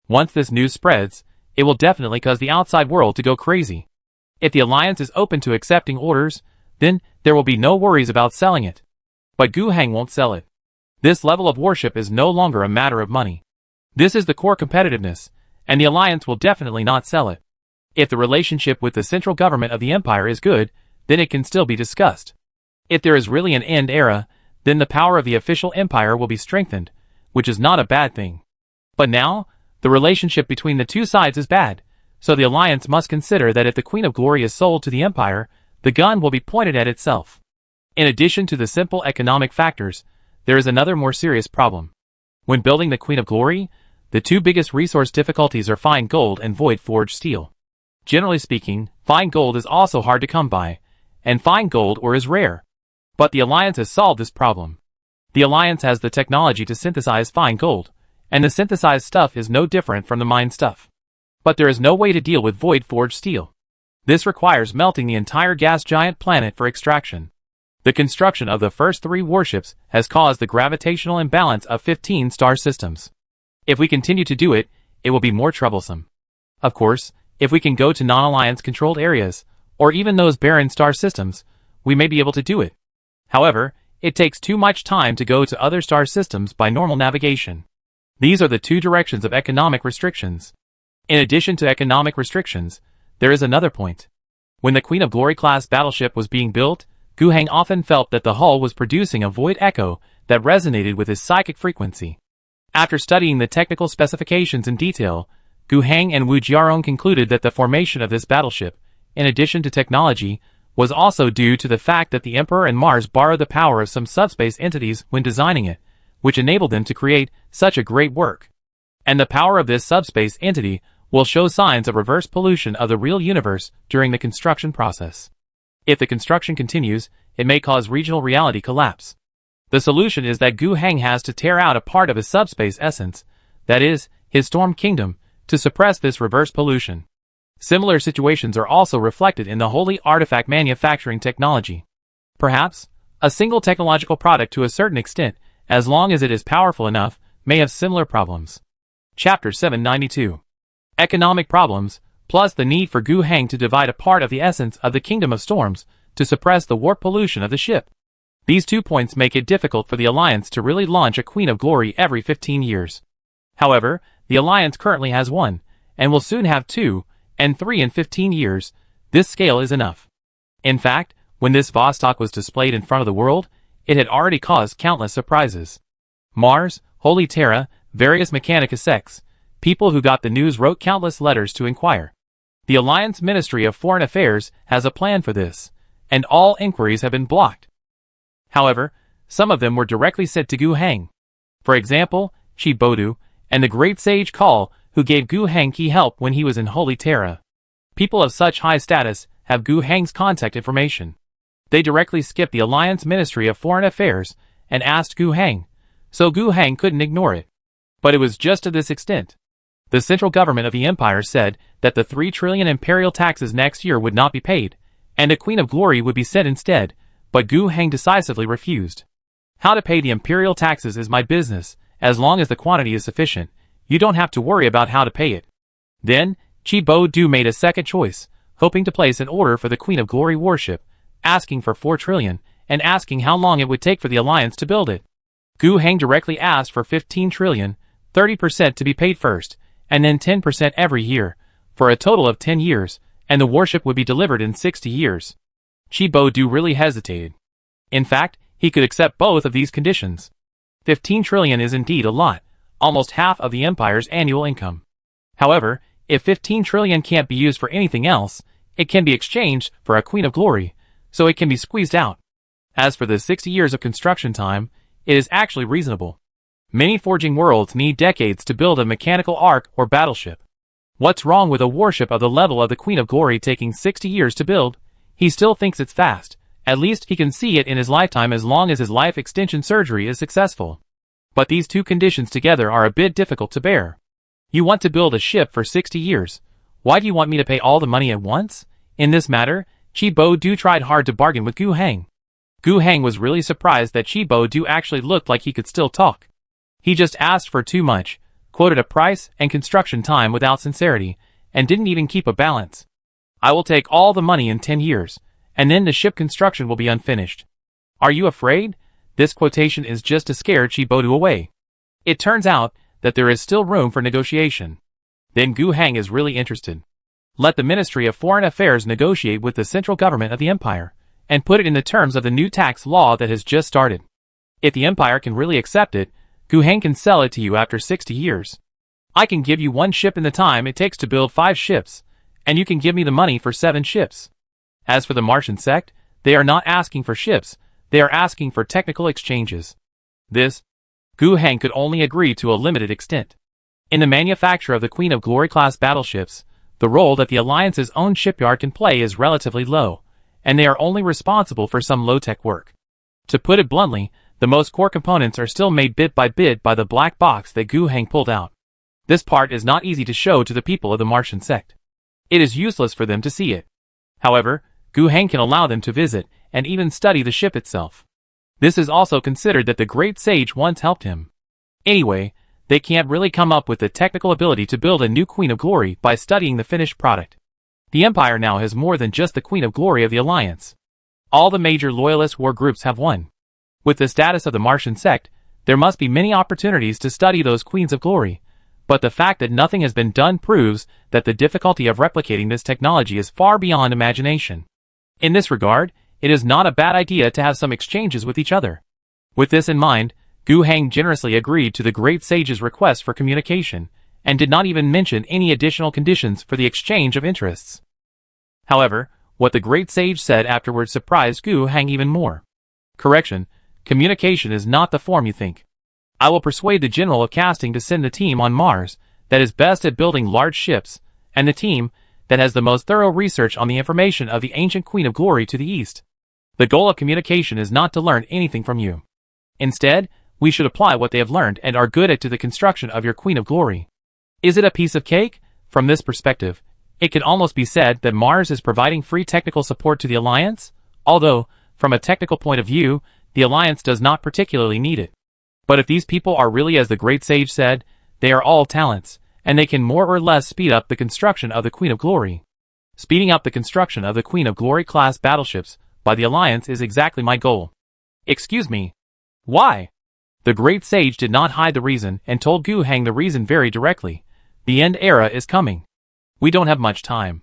Once this news spreads, it will definitely cause the outside world to go crazy. If the Alliance is open to accepting orders, then there will be no worries about selling it. But Gu Hang won't sell it. This level of warship is no longer a matter of money. This is the core competitiveness, and the Alliance will definitely not sell it. If the relationship with the central government of the Empire is good, then it can still be discussed. If there is really an end era, then the power of the official Empire will be strengthened, which is not a bad thing. But now, the relationship between the two sides is bad, so the Alliance must consider that if the Queen of Glory is sold to the Empire, the gun will be pointed at itself. In addition to the simple economic factors, there is another more serious problem. When building the Queen of Glory, the 2 biggest resource difficulties are fine gold and void forged steel. Generally speaking, fine gold is also hard to come by, and fine gold ore is rare. But the Alliance has solved this problem. The Alliance has the technology to synthesize fine gold, and the synthesized stuff is no different from the mined stuff. But there is no way to deal with void forged steel. This requires melting the entire gas giant planet for extraction. The construction of the first 3 warships has caused the gravitational imbalance of 15 star systems. If we continue to do it, it will be more troublesome. Of course, if we can go to non-Alliance controlled areas, or even those barren star systems, we may be able to do it. However, it takes too much time to go to other star systems by normal navigation. These are the 2 directions of economic restrictions. In addition to economic restrictions, there is another point. When the Queen of Glory class battleship was being built, Gu Hang often felt that the hull was producing a void echo that resonated with his psychic frequency. After studying the technical specifications in detail, Gu Hang and Wu Jiarong concluded that the formation of this battleship, in addition to technology, was also due to the fact that the Emperor and Mars borrowed the power of some subspace entities when designing it, which enabled them to create such a great work. And the power of this subspace entity will show signs of reverse pollution of the real universe during the construction process. If the construction continues, it may cause regional reality collapse. The solution is that Gu Heng has to tear out a part of his subspace essence, that is, his storm kingdom, to suppress this reverse pollution. Similar situations are also reflected in the holy artifact manufacturing technology. Perhaps, a single technological product to a certain extent, as long as it is powerful enough, may have similar problems. Chapter 792. Economic problems, plus the need for Gu Heng to divide a part of the essence of the Kingdom of Storms to suppress the warp pollution of the ship. These 2 points make it difficult for the Alliance to really launch a Queen of Glory every 15 years. However, the Alliance currently has 1, and will soon have 2, and 3 in 15 years. This scale is enough. In fact, when this Vostok was displayed in front of the world, it had already caused countless surprises. Mars, Holy Terra, various Mechanica sects, people who got the news wrote countless letters to inquire. The Alliance Ministry of Foreign Affairs has a plan for this, and all inquiries have been blocked. However, some of them were directly sent to Gu Heng. For example, Chi Bodu, and the great sage Kal, who gave Gu Heng key help when he was in Holy Terra. People of such high status have Gu Heng's contact information. They directly skipped the Alliance Ministry of Foreign Affairs and asked Gu Heng, so Gu Heng couldn't ignore it. But it was just to this extent. The central government of the Empire said that the 3 trillion imperial taxes next year would not be paid, and a Queen of Glory would be sent instead, but Gu Heng decisively refused. How to pay the imperial taxes is my business, as long as the quantity is sufficient. You don't have to worry about how to pay it. Then, Chi Bodu made a second choice, hoping to place an order for the Queen of Glory warship, asking for 4 trillion, and asking how long it would take for the Alliance to build it. Gu Heng directly asked for 15 trillion, 30% to be paid first, and then 10% every year, for a total of 10 years, and the warship would be delivered in 60 years. Chi Bodu really hesitated. In fact, he could accept both of these conditions. 15 trillion is indeed a lot, almost half of the Empire's annual income. However, if 15 trillion can't be used for anything else, it can be exchanged for a Queen of Glory, so it can be squeezed out. As for the 60 years of construction time, it is actually reasonable. Many forging worlds need decades to build a mechanical ark or battleship. What's wrong with a warship of the level of the Queen of Glory taking 60 years to build? He still thinks it's fast. At least he can see it in his lifetime as long as his life extension surgery is successful. But these 2 conditions together are a bit difficult to bear. You want to build a ship for 60 years. Why do you want me to pay all the money at once? In this matter, Chi Bodu tried hard to bargain with Gu Heng. Gu Heng was really surprised that Chi Bodu actually looked like he could still talk. He just asked for too much, quoted a price and construction time without sincerity, and didn't even keep a balance. I will take all the money in 10 years, and then the ship construction will be unfinished. Are you afraid? This quotation is just to scare Chi Bodu away. It turns out that there is still room for negotiation. Then Gu Heng is really interested. Let the Ministry of Foreign Affairs negotiate with the central government of the Empire, and put it in the terms of the new tax law that has just started. If the Empire can really accept it, Gu Heng can sell it to you after 60 years. I can give you 1 ship in the time it takes to build 5 ships, and you can give me the money for 7 ships. As for the Martian sect, they are not asking for ships, they are asking for technical exchanges. This, Gu Heng could only agree to a limited extent. In the manufacture of the Queen of Glory class battleships, the role that the Alliance's own shipyard can play is relatively low, and they are only responsible for some low-tech work. To put it bluntly, the most core components are still made bit by the black box that Gu Heng pulled out. This part is not easy to show to the people of the Martian sect. It is useless for them to see it. However, Gu Heng can allow them to visit, and even study the ship itself. This is also considered that the great sage once helped him. Anyway, they can't really come up with the technical ability to build a new Queen of Glory by studying the finished product. The Empire now has more than just the Queen of Glory of the Alliance. All the major loyalist war groups have one. With the status of the Martian sect, there must be many opportunities to study those Queens of Glory, but the fact that nothing has been done proves that the difficulty of replicating this technology is far beyond imagination. In this regard, it is not a bad idea to have some exchanges with each other. With this in mind, Gu Heng generously agreed to the great sage's request for communication, and did not even mention any additional conditions for the exchange of interests. However, What the great sage said afterwards surprised Gu Hang even more. Correction, communication is not the form you think. I will persuade the General of Casting to send the team on Mars that is best at building large ships, and the team that has the most thorough research on the information of the ancient Queen of Glory to the east. The goal of communication is not to learn anything from you. Instead, we should apply what they have learned and are good at to the construction of your Queen of Glory. Is it a piece of cake? From this perspective, it can almost be said that Mars is providing free technical support to the Alliance, although, from a technical point of view, the Alliance does not particularly need it. But if these people are really as the great sage said, they are all talents, and they can more or less speed up the construction of the Queen of Glory. Speeding up the construction of the Queen of Glory class battleships by the Alliance is exactly my goal. Excuse me. Why? The great sage did not hide the reason and told Gu Hang the reason very directly. The end era is coming. We don't have much time.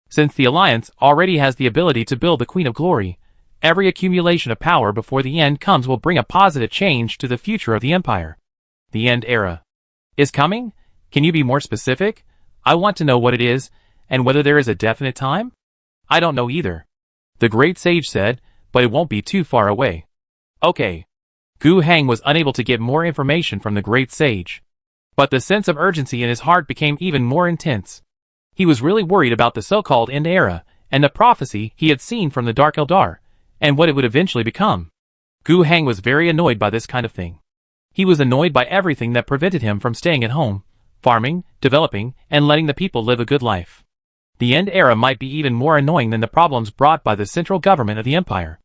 Since the Alliance already has the ability to build the Queen of Glory, every accumulation of power before the end comes will bring a positive change to the future of the Empire. The end era is coming? Can you be more specific? I want to know what it is, and whether there is a definite time? I don't know either. The great sage said, but it won't be too far away. Okay. Gu Hang was unable to get more information from the great sage. But the sense of urgency in his heart became even more intense. He was really worried about the so-called end era, and the prophecy he had seen from the Dark Eldar, and what it would eventually become. Gu Hang was very annoyed by this kind of thing. He was annoyed by everything that prevented him from staying at home, farming, developing, and letting the people live a good life. The end era might be even more annoying than the problems brought by the central government of the Empire.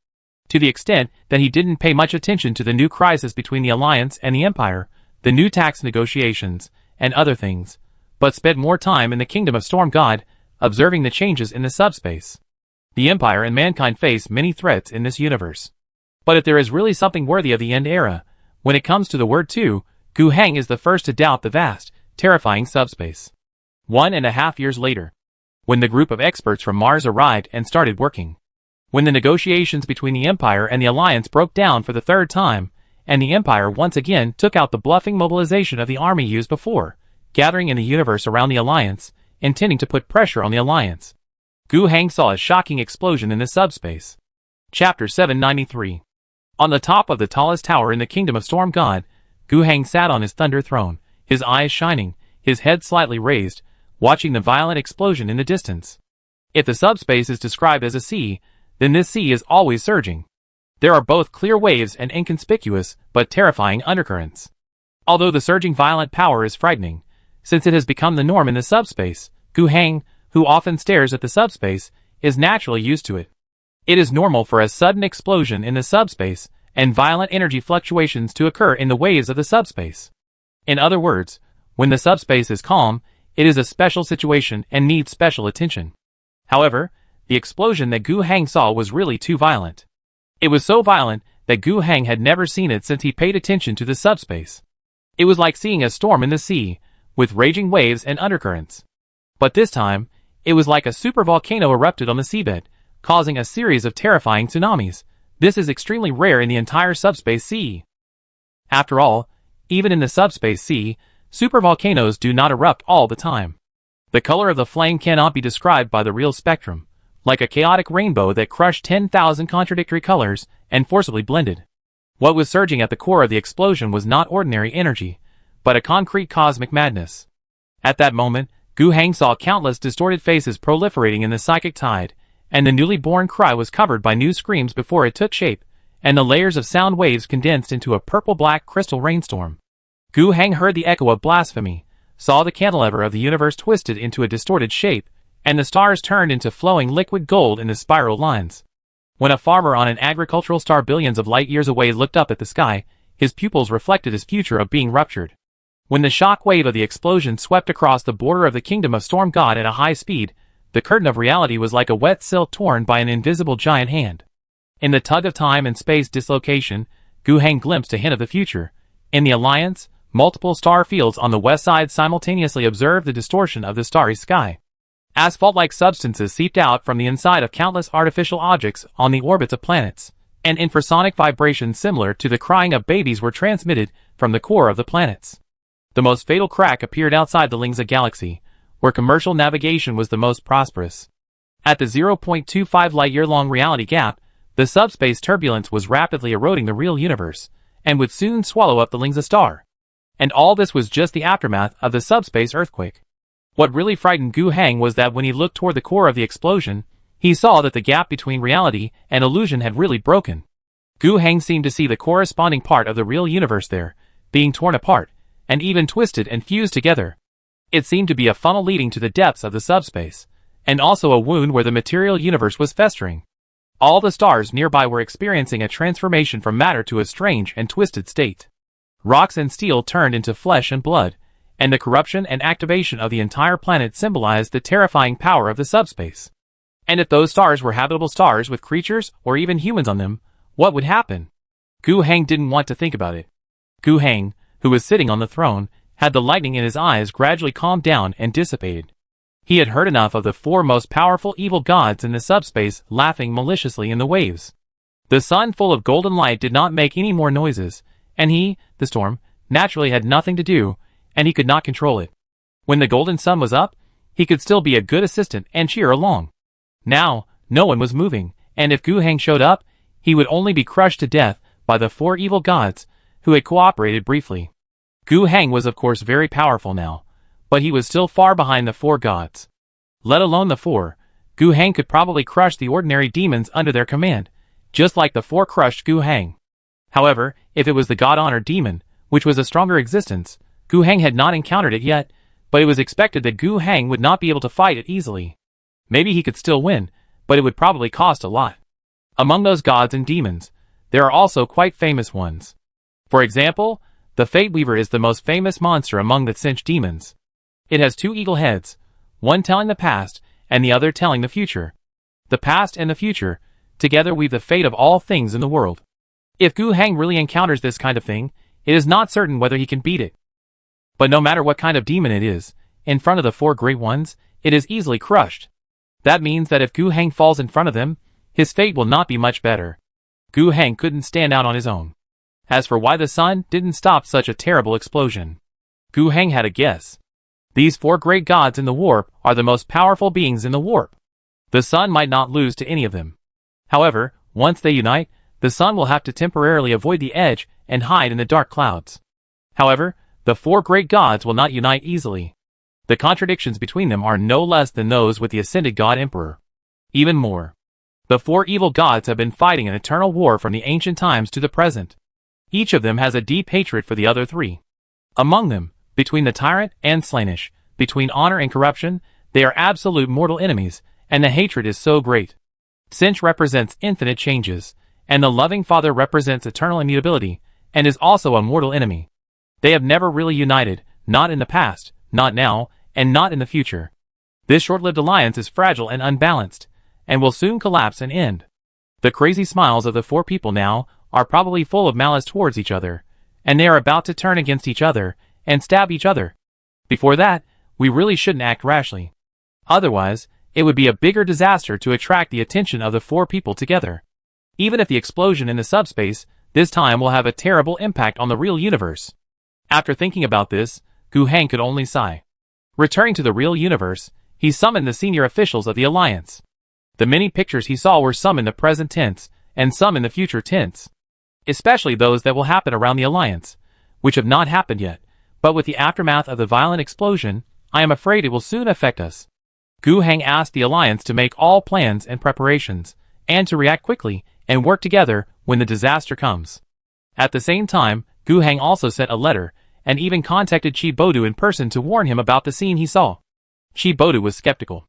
To the extent that he didn't pay much attention to the new crisis between the Alliance and the Empire, the new tax negotiations, and other things, but spent more time in the Kingdom of Storm God, observing the changes in the subspace. The Empire and mankind face many threats in this universe. But if there is really something worthy of the end era, when it comes to the word two, Gu Hang is the first to doubt the vast, terrifying subspace. 1.5 years later, when the group of experts from Mars arrived and started working. When the negotiations between the Empire and the Alliance broke down for the third time, and the Empire once again took out the bluffing mobilization of the army used before, gathering in the universe around the Alliance, intending to put pressure on the Alliance. Gu Hang saw a shocking explosion in the subspace. Chapter 793. On the top of the tallest tower in the Kingdom of Storm God, Gu Hang sat on his thunder throne, his eyes shining, his head slightly raised, watching the violent explosion in the distance. If the subspace is described as a sea, then this sea is always surging. There are both clear waves and inconspicuous but terrifying undercurrents. Although the surging violent power is frightening, since it has become the norm in the subspace, Gu Hang, who often stares at the subspace, is naturally used to it. It is normal for a sudden explosion in the subspace and violent energy fluctuations to occur in the waves of the subspace. In other words, when the subspace is calm, it is a special situation and needs special attention. However, the explosion that Gu Hang saw was really too violent. It was so violent that Gu Hang had never seen it since he paid attention to the subspace. It was like seeing a storm in the sea, with raging waves and undercurrents. But this time, it was like a supervolcano erupted on the seabed, causing a series of terrifying tsunamis. This is extremely rare in the entire subspace sea. After all, even in the subspace sea, supervolcanoes do not erupt all the time. The color of the flame cannot be described by the real spectrum, like a chaotic rainbow that crushed 10,000 contradictory colors and forcibly blended. What was surging at the core of the explosion was not ordinary energy, but a concrete cosmic madness. At that moment, Gu Hang saw countless distorted faces proliferating in the psychic tide, and the newly born cry was covered by new screams before it took shape, and the layers of sound waves condensed into a purple-black crystal rainstorm. Gu Hang heard the echo of blasphemy, saw the cantilever of the universe twisted into a distorted shape, and the stars turned into flowing liquid gold in the spiral lines. When a farmer on an agricultural star billions of light years away looked up at the sky, his pupils reflected his future of being ruptured. When the shock wave of the explosion swept across the border of the Kingdom of Storm God at a high speed, the curtain of reality was like a wet silk torn by an invisible giant hand. In the tug of time and space dislocation, Gu Hang glimpsed a hint of the future. In the Alliance, multiple star fields on the west side simultaneously observed the distortion of the starry sky. Asphalt-like substances seeped out from the inside of countless artificial objects on the orbits of planets, and infrasonic vibrations similar to the crying of babies were transmitted from the core of the planets. The most fatal crack appeared outside the Lingza galaxy, where commercial navigation was the most prosperous. At the 0.25 light-year-long reality gap, the subspace turbulence was rapidly eroding the real universe, and would soon swallow up the Lingza star. And all this was just the aftermath of the subspace earthquake. What really frightened Gu Heng was that when he looked toward the core of the explosion, he saw that the gap between reality and illusion had really broken. Gu Heng seemed to see the corresponding part of the real universe there, being torn apart, and even twisted and fused together. It seemed to be a funnel leading to the depths of the subspace, and also a wound where the material universe was festering. All the stars nearby were experiencing a transformation from matter to a strange and twisted state. Rocks and steel turned into flesh and blood, and the corruption and activation of the entire planet symbolized the terrifying power of the subspace. And if those stars were habitable stars with creatures or even humans on them, what would happen? Gu Heng didn't want to think about it. Gu Heng, who was sitting on the throne, had the lightning in his eyes gradually calmed down and dissipated. He had heard enough of the four most powerful evil gods in the subspace laughing maliciously in the waves. The sun full of golden light did not make any more noises, and he, the storm, naturally had nothing to do, and he could not control it. When the golden sun was up, he could still be a good assistant and cheer along. Now, no one was moving, and if Gu Heng showed up, he would only be crushed to death by the four evil gods, who had cooperated briefly. Gu Heng was of course very powerful now, but he was still far behind the four gods. Let alone the four, Gu Heng could probably crush the ordinary demons under their command, just like the four crushed Gu Heng. However, if it was the God-honored demon, which was a stronger existence, Gu Heng had not encountered it yet, but it was expected that Gu Heng would not be able to fight it easily. Maybe he could still win, but it would probably cost a lot. Among those gods and demons, there are also quite famous ones. For example, the Fate Weaver is the most famous monster among the cinch demons. It has two eagle heads, one telling the past and the other telling the future. The past and the future together weave the fate of all things in the world. If Gu Heng really encounters this kind of thing, it is not certain whether he can beat it. But no matter what kind of demon it is, in front of the four great ones, it is easily crushed. That means that if Gu Heng falls in front of them, his fate will not be much better. Gu Heng couldn't stand out on his own. As for why the sun didn't stop such a terrible explosion, Gu Heng had a guess. These four great gods in the warp are the most powerful beings in the warp. The sun might not lose to any of them. However, once they unite, the sun will have to temporarily avoid the edge and hide in the dark clouds. However, the four great gods will not unite easily. The contradictions between them are no less than those with the ascended god emperor. Even more, the four evil gods have been fighting an eternal war from the ancient times to the present. Each of them has a deep hatred for the other three. Among them, between the tyrant and Slaanesh, between honor and corruption, they are absolute mortal enemies, and the hatred is so great. Cinch represents infinite changes, and the loving father represents eternal immutability, and is also a mortal enemy. They have never really united, not in the past, not now, and not in the future. This short-lived alliance is fragile and unbalanced, and will soon collapse and end. The crazy smiles of the four people now are probably full of malice towards each other, and they are about to turn against each other and stab each other. Before that, we really shouldn't act rashly. Otherwise, it would be a bigger disaster to attract the attention of the four people together. Even if the explosion in the subspace this time will have a terrible impact on the real universe. After thinking about this, Gu Heng could only sigh. Returning to the real universe, he summoned the senior officials of the Alliance. The many pictures he saw were some in the present tense, and some in the future tense. Especially those that will happen around the Alliance, which have not happened yet, but with the aftermath of the violent explosion, I am afraid it will soon affect us. Gu Heng asked the Alliance to make all plans and preparations, and to react quickly and work together when the disaster comes. At the same time, Gu Heng also sent a letter, and even contacted Chi Bodu in person to warn him about the scene he saw. Chi Bodu was skeptical.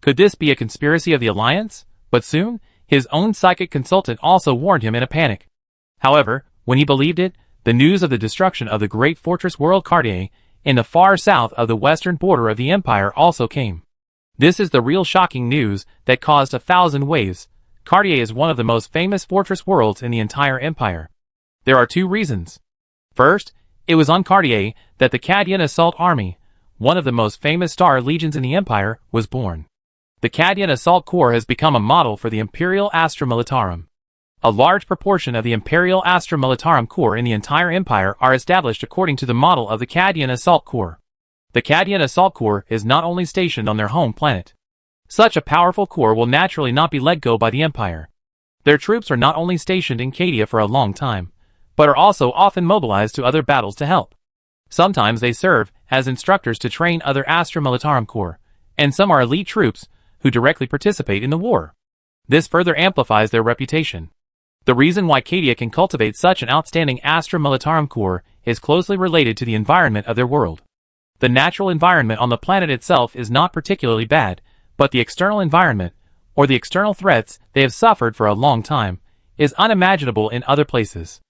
Could this be a conspiracy of the Alliance? But soon, his own psychic consultant also warned him in a panic. However, when he believed it, the news of the destruction of the great fortress world Cartier, in the far south of the western border of the empire also came. This is the real shocking news that caused 1,000 waves. Cartier is one of the most famous fortress worlds in the entire empire. There are two reasons. First, it was on Cartier that the Cadian Assault Army, one of the most famous star legions in the empire, was born. The Cadian Assault Corps has become a model for the Imperial Astra Militarum. A large proportion of the Imperial Astra Militarum Corps in the entire empire are established according to the model of the Cadian Assault Corps. The Cadian Assault Corps is not only stationed on their home planet, Such a powerful core will naturally not be let go by the Empire. Their troops are not only stationed in Cadia for a long time, but are also often mobilized to other battles to help. Sometimes they serve as instructors to train other Astra Militarum Corps, and some are elite troops who directly participate in the war. This further amplifies their reputation. The reason why Cadia can cultivate such an outstanding Astra Militarum Corps is closely related to the environment of their world. The natural environment on the planet itself is not particularly bad, but the external environment, or the external threats they have suffered for a long time, is unimaginable in other places.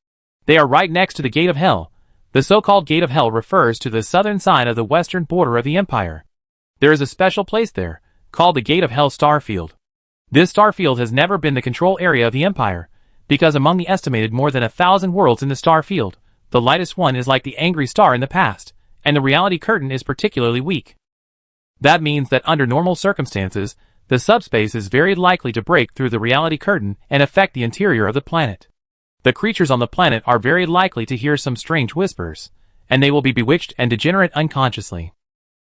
They are right next to the Gate of Hell. The so-called Gate of Hell refers to the southern side of the western border of the Empire. There is a special place there, called the Gate of Hell Starfield. This starfield has never been the control area of the Empire, because among the estimated more than 1,000 worlds in the starfield, the lightest one is like the angry star in the past, and the reality curtain is particularly weak. That means that under normal circumstances, the subspace is very likely to break through the reality curtain and affect the interior of the planet. The creatures on the planet are very likely to hear some strange whispers, and they will be bewitched and degenerate unconsciously.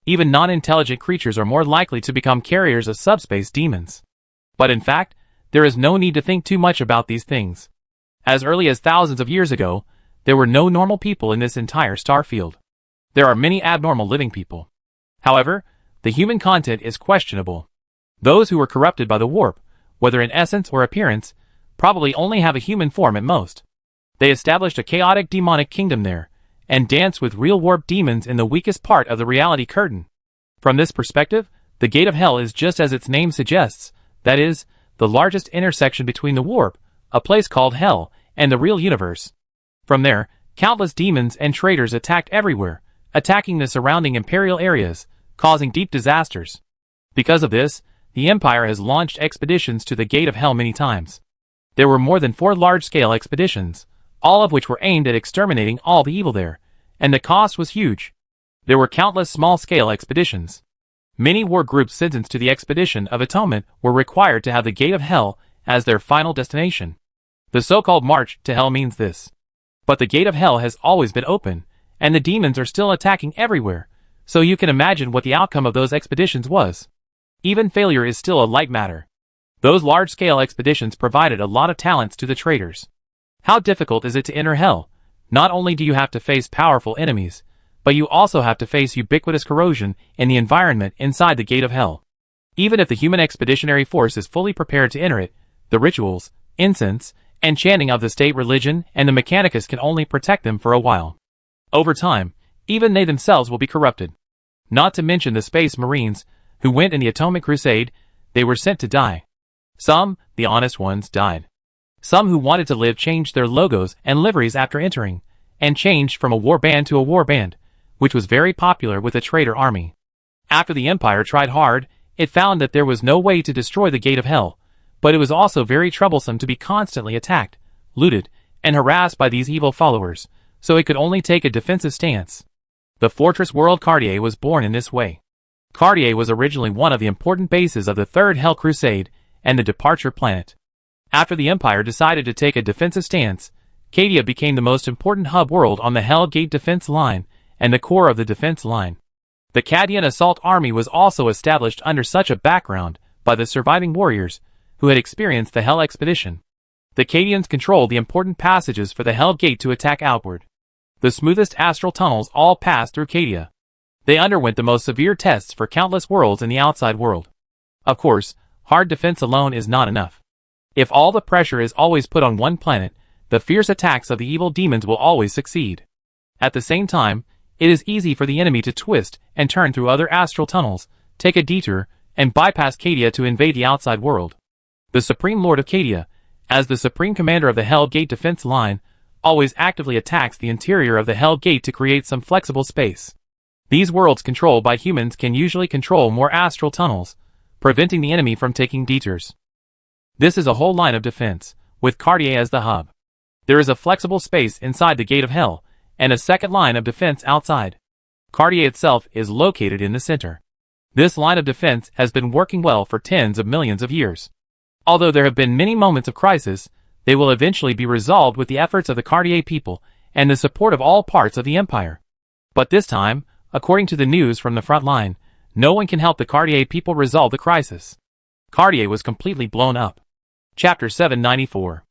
Even non-intelligent creatures are more likely to become carriers of subspace demons. But in fact, there is no need to think too much about these things. As early as thousands of years ago, there were no normal people in this entire starfield. There are many abnormal living people. However, the human content is questionable. Those who were corrupted by the warp, whether in essence or appearance, probably only have a human form at most. They established a chaotic demonic kingdom there, and dance with real warp demons in the weakest part of the reality curtain. From this perspective, the Gate of Hell is just as its name suggests, that is, the largest intersection between the warp, a place called Hell, and the real universe. From there, countless demons and traitors attacked everywhere, attacking the surrounding imperial areas, causing deep disasters. Because of this, the Empire has launched expeditions to the Gate of Hell many times. There were more than 4 large-scale expeditions, all of which were aimed at exterminating all the evil there, and the cost was huge. There were countless small-scale expeditions. Many war groups sentenced to the Expedition of Atonement were required to have the Gate of Hell as their final destination. The so-called March to Hell means this. But the Gate of Hell has always been open, and the demons are still attacking everywhere, so you can imagine what the outcome of those expeditions was. Even failure is still a light matter. Those large-scale expeditions provided a lot of talents to the traitors. How difficult is it to enter Hell? Not only do you have to face powerful enemies, but you also have to face ubiquitous corrosion in the environment inside the Gate of Hell. Even if the human expeditionary force is fully prepared to enter it, the rituals, incense, and chanting of the state religion and the Mechanicus can only protect them for a while. Over time, even they themselves will be corrupted. Not to mention the Space Marines, who went in the Atomic Crusade, they were sent to die. Some, the honest ones, died. Some who wanted to live changed their logos and liveries after entering, and changed from a war band to a war band, which was very popular with the traitor army. After the Empire tried hard, it found that there was no way to destroy the Gate of Hell, but it was also very troublesome to be constantly attacked, looted, and harassed by these evil followers, so it could only take a defensive stance. The fortress world Cartier was born in this way. Cartier was originally one of the important bases of the Third Hell Crusade and the Departure Planet. After the Empire decided to take a defensive stance, Cadia became the most important hub world on the Hell Gate defense line and the core of the defense line. The Cadian Assault Army was also established under such a background by the surviving warriors who had experienced the Hell Expedition. The Cadians controlled the important passages for the Hell Gate to attack outward. The smoothest astral tunnels all passed through Cadia. They underwent the most severe tests for countless worlds in the outside world. Of course, hard defense alone is not enough. If all the pressure is always put on one planet, the fierce attacks of the evil demons will always succeed. At the same time, it is easy for the enemy to twist and turn through other astral tunnels, take a detour, and bypass Cadia to invade the outside world. The Supreme Lord of Cadia, as the Supreme Commander of the Hell Gate defense line, always actively attacks the interior of the Hell Gate to create some flexible space. These worlds controlled by humans can usually control more astral tunnels, preventing the enemy from taking detours. This is a whole line of defense, with Cartier as the hub. There is a flexible space inside the Gate of Hell, and a second line of defense outside. Cartier itself is located in the center. This line of defense has been working well for tens of millions of years. Although there have been many moments of crisis, they will eventually be resolved with the efforts of the Cartier people and the support of all parts of the Empire. But this time, according to the news from the front line, no one can help the Cartier people resolve the crisis. Cartier was completely blown up. Chapter 794.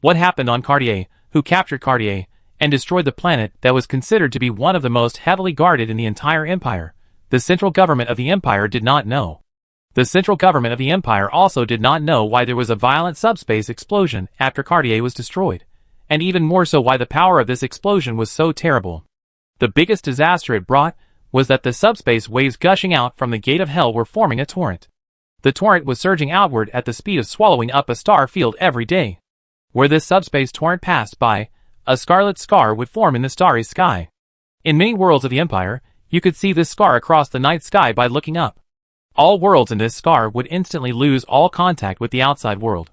What happened on Cartier, who captured Cartier, and destroyed the planet that was considered to be one of the most heavily guarded in the entire empire. The central government of the empire did not know. The central government of the empire also did not know why there was a violent subspace explosion after Cartier was destroyed, and even more so why the power of this explosion was so terrible. The biggest disaster it brought was that the subspace waves gushing out from the gate of hell were forming a torrent. The torrent was surging outward at the speed of swallowing up a star field every day. Where this subspace torrent passed by, a scarlet scar would form in the starry sky. In many worlds of the empire, you could see this scar across the night sky by looking up. All worlds in this scar would instantly lose all contact with the outside world.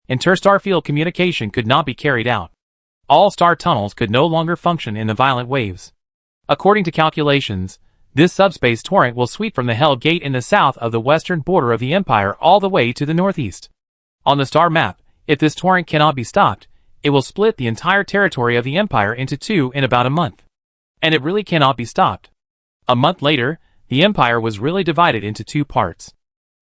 Interstar field communication could not be carried out. All star tunnels could no longer function in the violent waves. According to calculations, this subspace torrent will sweep from the Hell Gate in the south of the western border of the empire all the way to the northeast. On the star map, if this torrent cannot be stopped, it will split the entire territory of the empire into two in about a month. And it really cannot be stopped. A month later, the empire was really divided into two parts.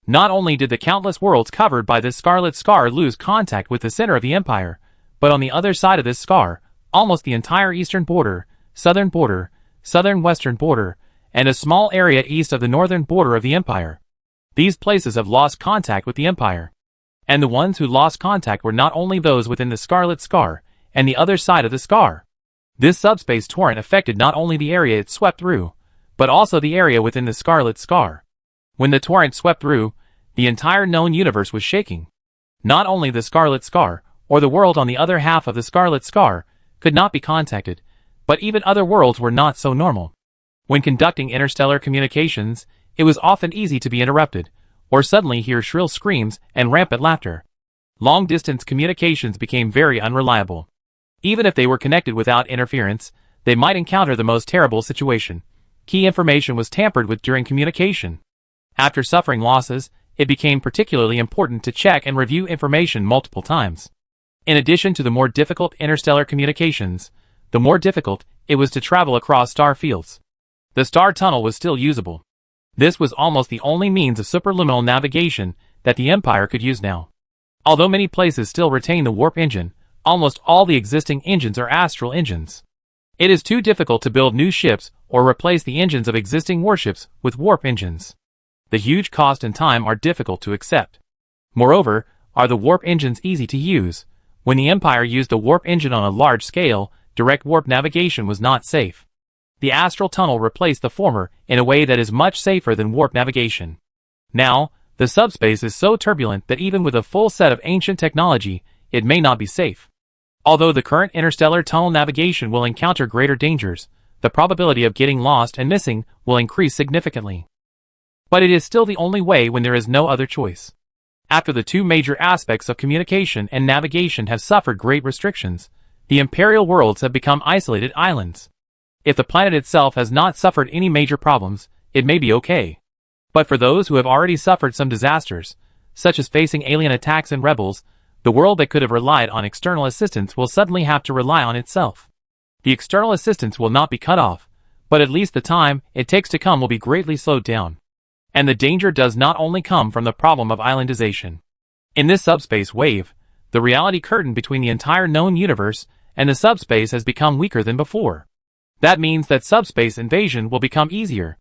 Not only did the countless worlds covered by this scarlet scar lose contact with the center of the empire, but on the other side of this scar, almost the entire eastern border, southern western border, and a small area east of the northern border of the empire. These places have lost contact with the empire. And the ones who lost contact were not only those within the scarlet scar, and the other side of the scar. This subspace torrent affected not only the area it swept through, but also the area within the scarlet scar. When the torrent swept through, the entire known universe was shaking. Not only the scarlet scar, or the world on the other half of the scarlet scar, could not be contacted, but even other worlds were not so normal. When conducting interstellar communications, it was often easy to be interrupted, or suddenly hear shrill screams and rampant laughter. Long-distance communications became very unreliable. Even if they were connected without interference, they might encounter the most terrible situation. Key information was tampered with during communication. After suffering losses, it became particularly important to check and review information multiple times. In addition to the more difficult interstellar communications, the more difficult it was to travel across star fields. The star tunnel was still usable. This was almost the only means of superluminal navigation that the Empire could use now. Although many places still retain the warp engine, almost all the existing engines are astral engines. It is too difficult to build new ships or replace the engines of existing warships with warp engines. The huge cost and time are difficult to accept. Moreover, are the warp engines easy to use? When the Empire used a warp engine on a large scale, direct warp navigation was not safe. The astral tunnel replaced the former in a way that is much safer than warp navigation. Now, the subspace is so turbulent that even with a full set of ancient technology, it may not be safe. Although the current interstellar tunnel navigation will encounter greater dangers, the probability of getting lost and missing will increase significantly. But it is still the only way when there is no other choice. After the two major aspects of communication and navigation have suffered great restrictions, the imperial worlds have become isolated islands. If the planet itself has not suffered any major problems, it may be okay. But for those who have already suffered some disasters, such as facing alien attacks and rebels, the world that could have relied on external assistance will suddenly have to rely on itself. The external assistance will not be cut off, but at least the time it takes to come will be greatly slowed down. And the danger does not only come from the problem of islandization. In this subspace wave, the reality curtain between the entire known universe and the subspace has become weaker than before. That means that subspace invasion will become easier.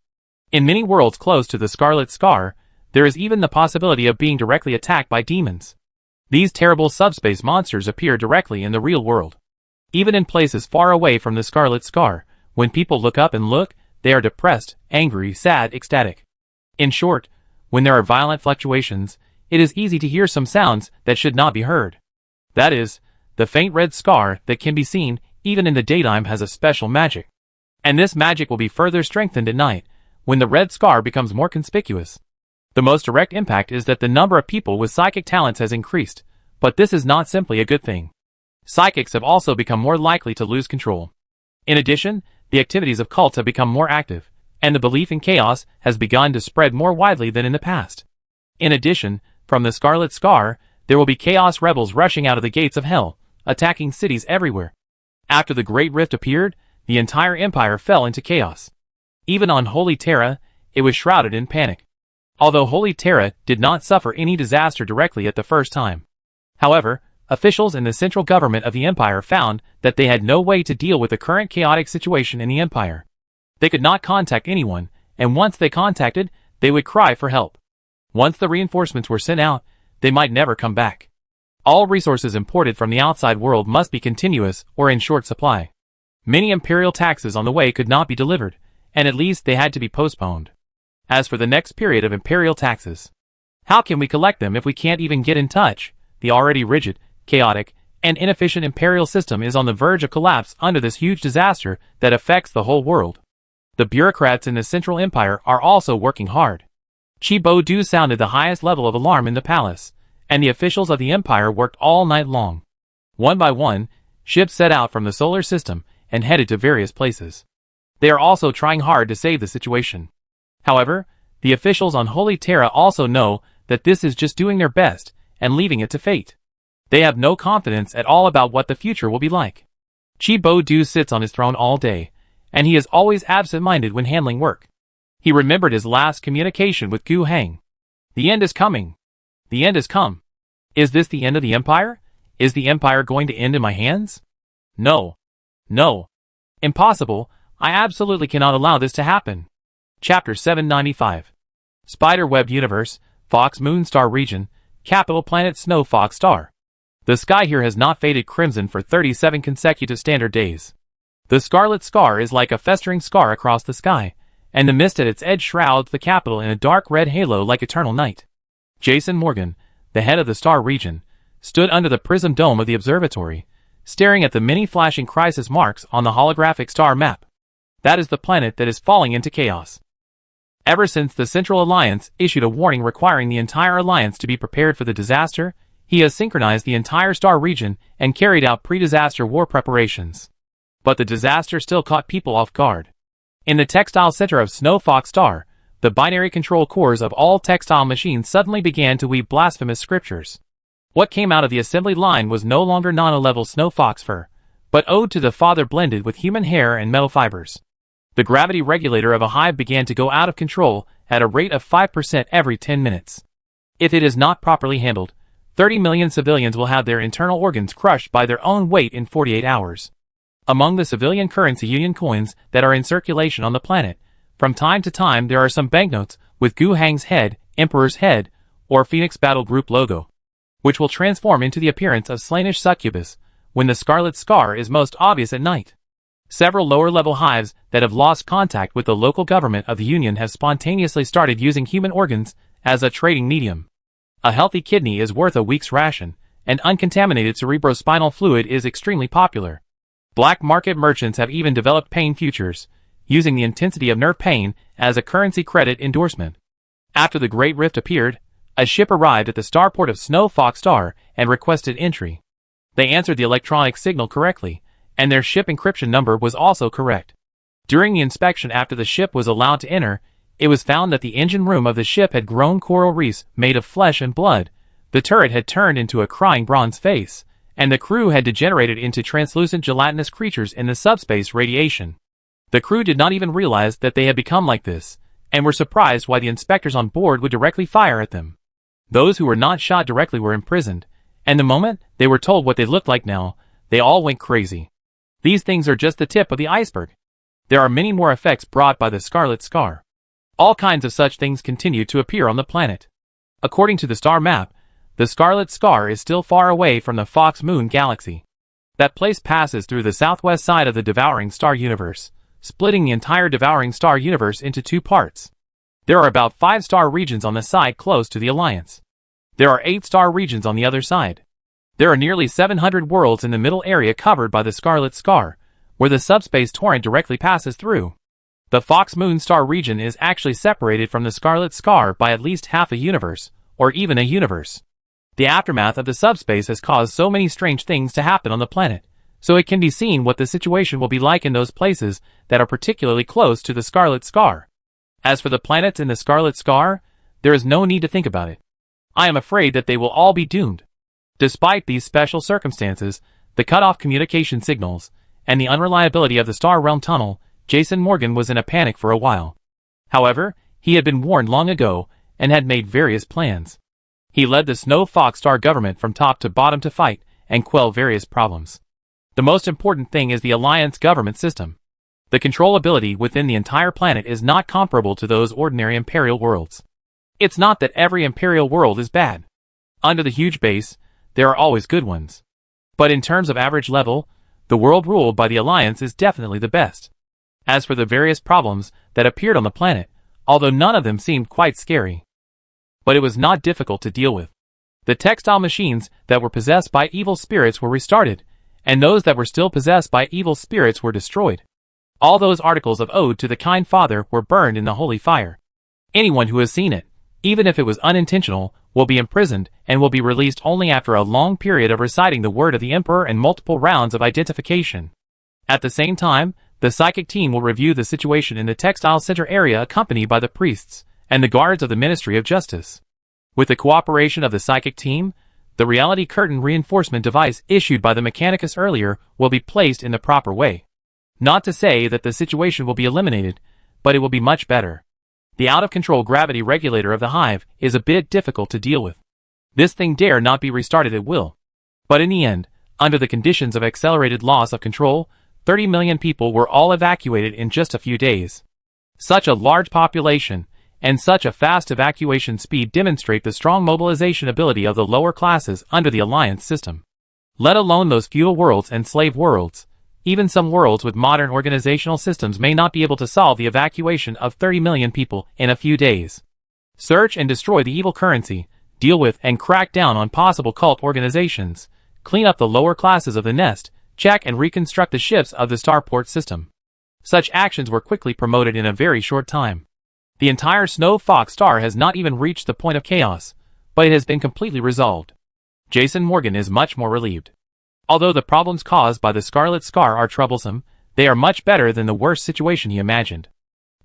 In many worlds close to the Scarlet Scar, there is even the possibility of being directly attacked by demons. These terrible subspace monsters appear directly in the real world. Even in places far away from the Scarlet Scar, when people look up and look, they are depressed, angry, sad, ecstatic. In short, when there are violent fluctuations, it is easy to hear some sounds that should not be heard. That is, the faint red scar that can be seen even in the daytime has a special magic. And this magic will be further strengthened at night, when the red scar becomes more conspicuous. The most direct impact is that the number of people with psychic talents has increased, but this is not simply a good thing. Psychics have also become more likely to lose control. In addition, the activities of cults have become more active, and the belief in chaos has begun to spread more widely than in the past. In addition, from the Scarlet Scar, there will be chaos rebels rushing out of the gates of hell, attacking cities everywhere. After the Great Rift appeared, the entire empire fell into chaos. Even on Holy Terra, it was shrouded in panic. although Holy Terra did not suffer any disaster directly at the first time. However, officials in the central government of the Empire found that they had no way to deal with the current chaotic situation in the Empire. They could not contact anyone, and once they contacted, they would cry for help. Once the reinforcements were sent out, they might never come back. All resources imported from the outside world must be continuous or in short supply. Many imperial taxes on the way could not be delivered, and at least they had to be postponed. As for the next period of imperial taxes, how can we collect them if we can't even get in touch? The already rigid, chaotic, and inefficient imperial system is on the verge of collapse under this huge disaster that affects the whole world. The bureaucrats in the Central Empire are also working hard. Chi-Bo-Du sounded the highest level of alarm in the palace, and the officials of the Empire worked all night long. One by one, ships set out from the solar system and headed to various places. They are also trying hard to save the situation. However, the officials on Holy Terra also know that this is just doing their best and leaving it to fate. They have no confidence at all about what the future will be like. Chi-Bo-Du sits on his throne all day, and he is always absent-minded when handling work. He remembered his last communication with Gu Hang. The end is coming. The end has come. Is this the end of the Empire? Is the Empire going to end in my hands? No. No. Impossible. I absolutely cannot allow this to happen. Chapter 795. Spiderweb Universe, Fox Moon Star Region, Capital Planet Snow Fox Star. The sky here has not faded crimson for 37 consecutive standard days. The scarlet scar is like a festering scar across the sky, and the mist at its edge shrouds the capital in a dark red halo like eternal night. Jason Morgan, the head of the star region, stood under the prism dome of the observatory, staring at the many flashing crisis marks on the holographic star map. That is the planet that is falling into chaos. Ever since the Central Alliance issued a warning requiring the entire alliance to be prepared for the disaster, he has synchronized the entire star region and carried out pre-disaster war preparations. But the disaster still caught people off guard. In the textile center of Snow Fox Star, the binary control cores of all textile machines suddenly began to weave blasphemous scriptures. What came out of the assembly line was no longer nano-level snow fox fur, but ode to the father blended with human hair and metal fibers. The gravity regulator of a hive began to go out of control at a rate of 5% every 10 minutes. If it is not properly handled, 30 million civilians will have their internal organs crushed by their own weight in 48 hours. Among the civilian currency union coins that are in circulation on the planet, from time to time there are some banknotes with Gu Hang's head, Emperor's head, or Phoenix Battle Group logo, which will transform into the appearance of slainish succubus when the scarlet scar is most obvious at night. Several lower-level hives that have lost contact with the local government of the Union have spontaneously started using human organs as a trading medium. A healthy kidney is worth a week's ration, and uncontaminated cerebrospinal fluid is extremely popular. Black market merchants have even developed pain futures, using the intensity of nerve pain as a currency credit endorsement. After the Great Rift appeared, a ship arrived at the starport of Snow Fox Star and requested entry. They answered the electronic signal correctly, and their ship encryption number was also correct. During the inspection after the ship was allowed to enter, it was found that the engine room of the ship had grown coral reefs made of flesh and blood, the turret had turned into a crying bronze face, and the crew had degenerated into translucent gelatinous creatures in the subspace radiation. The crew did not even realize that they had become like this, and were surprised why the inspectors on board would directly fire at them. Those who were not shot directly were imprisoned, and the moment they were told what they looked like now, they all went crazy. These things are just the tip of the iceberg. There are many more effects brought by the Scarlet Scar. All kinds of such things continue to appear on the planet. According to the star map, the Scarlet Scar is still far away from the Fox Moon Galaxy. That place passes through the southwest side of the Devouring Star Universe, splitting the entire Devouring Star Universe into two parts. There are about 5 star regions on the side close to the Alliance. There are 8 star regions on the other side. There are nearly 700 worlds in the middle area covered by the Scarlet Scar, where the subspace torrent directly passes through. The Fox Moon Star region is actually separated from the Scarlet Scar by at least half a universe, or even a universe. The aftermath of the subspace has caused so many strange things to happen on the planet, so it can be seen what the situation will be like in those places that are particularly close to the Scarlet Scar. As for the planets in the Scarlet Scar, there is no need to think about it. I am afraid that they will all be doomed. Despite these special circumstances, the cut-off communication signals, and the unreliability of the Star Realm Tunnel, Jason Morgan was in a panic for a while. However, he had been warned long ago, and had made various plans. He led the Snow Fox Star government from top to bottom to fight and quell various problems. The most important thing is the Alliance government system. The controllability within the entire planet is not comparable to those ordinary Imperial worlds. It's not that every Imperial world is bad. Under the huge base, there are always good ones. But in terms of average level, the world ruled by the Alliance is definitely the best. As for the various problems that appeared on the planet, although none of them seemed quite scary, but it was not difficult to deal with. The textile machines that were possessed by evil spirits were restarted, and those that were still possessed by evil spirits were destroyed. All those articles of Ode to the Kind Father were burned in the holy fire. Anyone who has seen it, even if it was unintentional, will be imprisoned and will be released only after a long period of reciting the word of the Emperor and multiple rounds of identification. At the same time, the psychic team will review the situation in the textile center area accompanied by the priests and the guards of the Ministry of Justice. With the cooperation of the psychic team, the reality curtain reinforcement device issued by the Mechanicus earlier will be placed in the proper way. Not to say that the situation will be eliminated, but it will be much better. The out-of-control gravity regulator of the hive is a bit difficult to deal with. This thing dare not be restarted at will. But in the end, under the conditions of accelerated loss of control, 30 million people were all evacuated in just a few days. Such a large population, and such a fast evacuation speed demonstrate the strong mobilization ability of the lower classes under the Alliance system. Let alone those feudal worlds and slave worlds. Even some worlds with modern organizational systems may not be able to solve the evacuation of 30 million people in a few days. Search and destroy the evil currency, deal with and crack down on possible cult organizations, clean up the lower classes of the nest, check and reconstruct the ships of the starport system. Such actions were quickly promoted in a very short time. The entire Snow Fox Star has not even reached the point of chaos, but it has been completely resolved. Jason Morgan is much more relieved. Although the problems caused by the Scarlet Scar are troublesome, they are much better than the worst situation he imagined.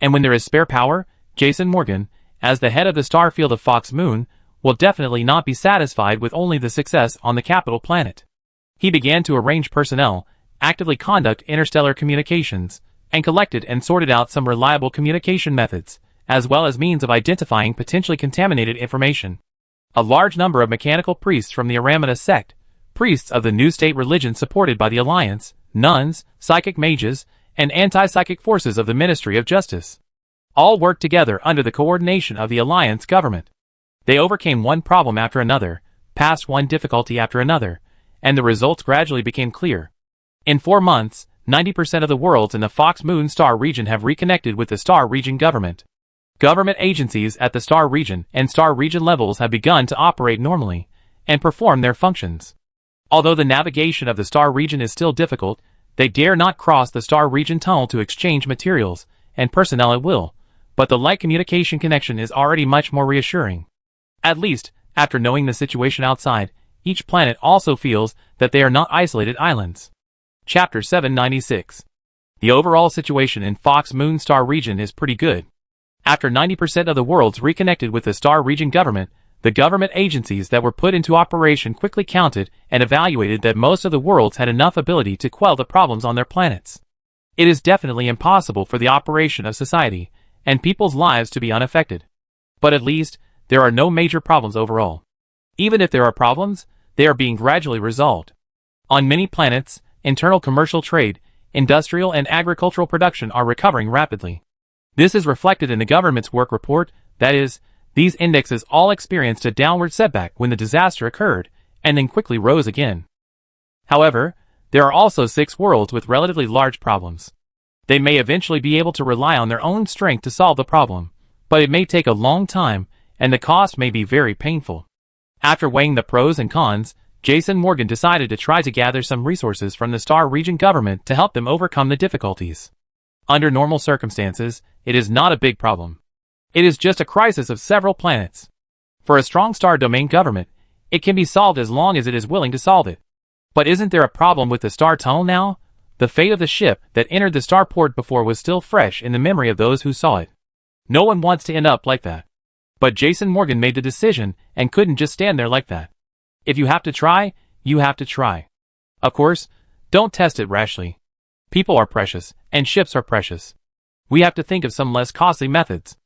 And when there is spare power, Jason Morgan, as the head of the star field of Fox Moon, will definitely not be satisfied with only the success on the capital planet. He began to arrange personnel, actively conduct interstellar communications, and collected and sorted out some reliable communication methods, as well as means of identifying potentially contaminated information. A large number of mechanical priests from the Aramita sect, priests of the new state religion supported by the Alliance, nuns, psychic mages, and anti-psychic forces of the Ministry of Justice, all worked together under the coordination of the Alliance government. They overcame one problem after another, passed one difficulty after another, and the results gradually became clear. In 4 months, 90% of the worlds in the Fox Moon Star region have reconnected with the Star region government. Government agencies at the Star region and Star region levels have begun to operate normally and perform their functions. Although the navigation of the Star region is still difficult, they dare not cross the Star region tunnel to exchange materials and personnel at will, but the light communication connection is already much more reassuring. At least, after knowing the situation outside, each planet also feels that they are not isolated islands. Chapter 796. The overall situation in Fox Moon Star region is pretty good. After 90% of the worlds reconnected with the Star region government, the government agencies that were put into operation quickly counted and evaluated that most of the worlds had enough ability to quell the problems on their planets. It is definitely impossible for the operation of society and people's lives to be unaffected. But at least, there are no major problems overall. Even if there are problems, they are being gradually resolved. On many planets, internal commercial trade, industrial and agricultural production are recovering rapidly. This is reflected in the government's work report, that is, these indexes all experienced a downward setback when the disaster occurred, and then quickly rose again. However, there are also 6 worlds with relatively large problems. They may eventually be able to rely on their own strength to solve the problem, but it may take a long time, and the cost may be very painful. After weighing the pros and cons, Jason Morgan decided to try to gather some resources from the Star region government to help them overcome the difficulties. Under normal circumstances, it is not a big problem. It is just a crisis of several planets. For a strong star domain government, it can be solved as long as it is willing to solve it. But isn't there a problem with the star tunnel now? The fate of the ship that entered the starport before was still fresh in the memory of those who saw it. No one wants to end up like that. But Jason Morgan made the decision and couldn't just stand there like that. If you have to try, you have to try. Of course, don't test it rashly. People are precious, and ships are precious. We have to think of some less costly methods.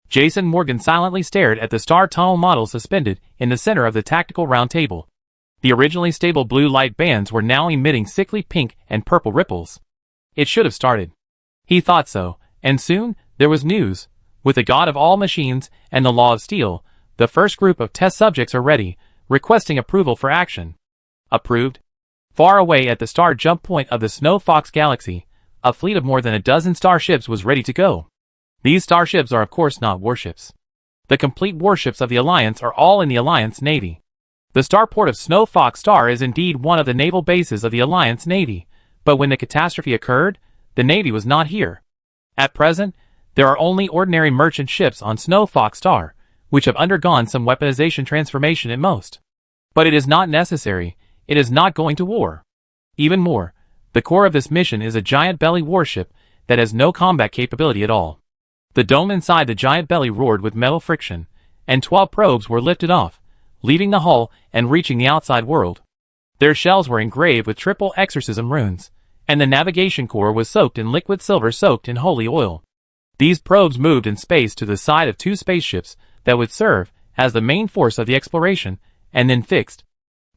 Jason Morgan silently stared at the star tunnel model suspended in the center of the tactical round table. The originally stable blue light bands were now emitting sickly pink and purple ripples. It should have started. He thought so, and soon, there was news. With the god of all machines and the law of steel, the first group of test subjects are ready, requesting approval for action. Approved? Far away at the star jump point of the Snow Fox galaxy, a fleet of more than a dozen starships was ready to go. These starships are of course not warships. The complete warships of the Alliance are all in the Alliance Navy. The starport of Snow Fox Star is indeed one of the naval bases of the Alliance Navy, but when the catastrophe occurred, the Navy was not here. At present, there are only ordinary merchant ships on Snow Fox Star, which have undergone some weaponization transformation at most. But it is not necessary, it is not going to war. Even more, the core of this mission is a giant belly warship that has no combat capability at all. The dome inside the giant belly roared with metal friction, and 12 probes were lifted off, leaving the hull and reaching the outside world. Their shells were engraved with triple exorcism runes, and the navigation core was soaked in liquid silver soaked in holy oil. These probes moved in space to the side of 2 spaceships that would serve as the main force of the exploration, and then fixed.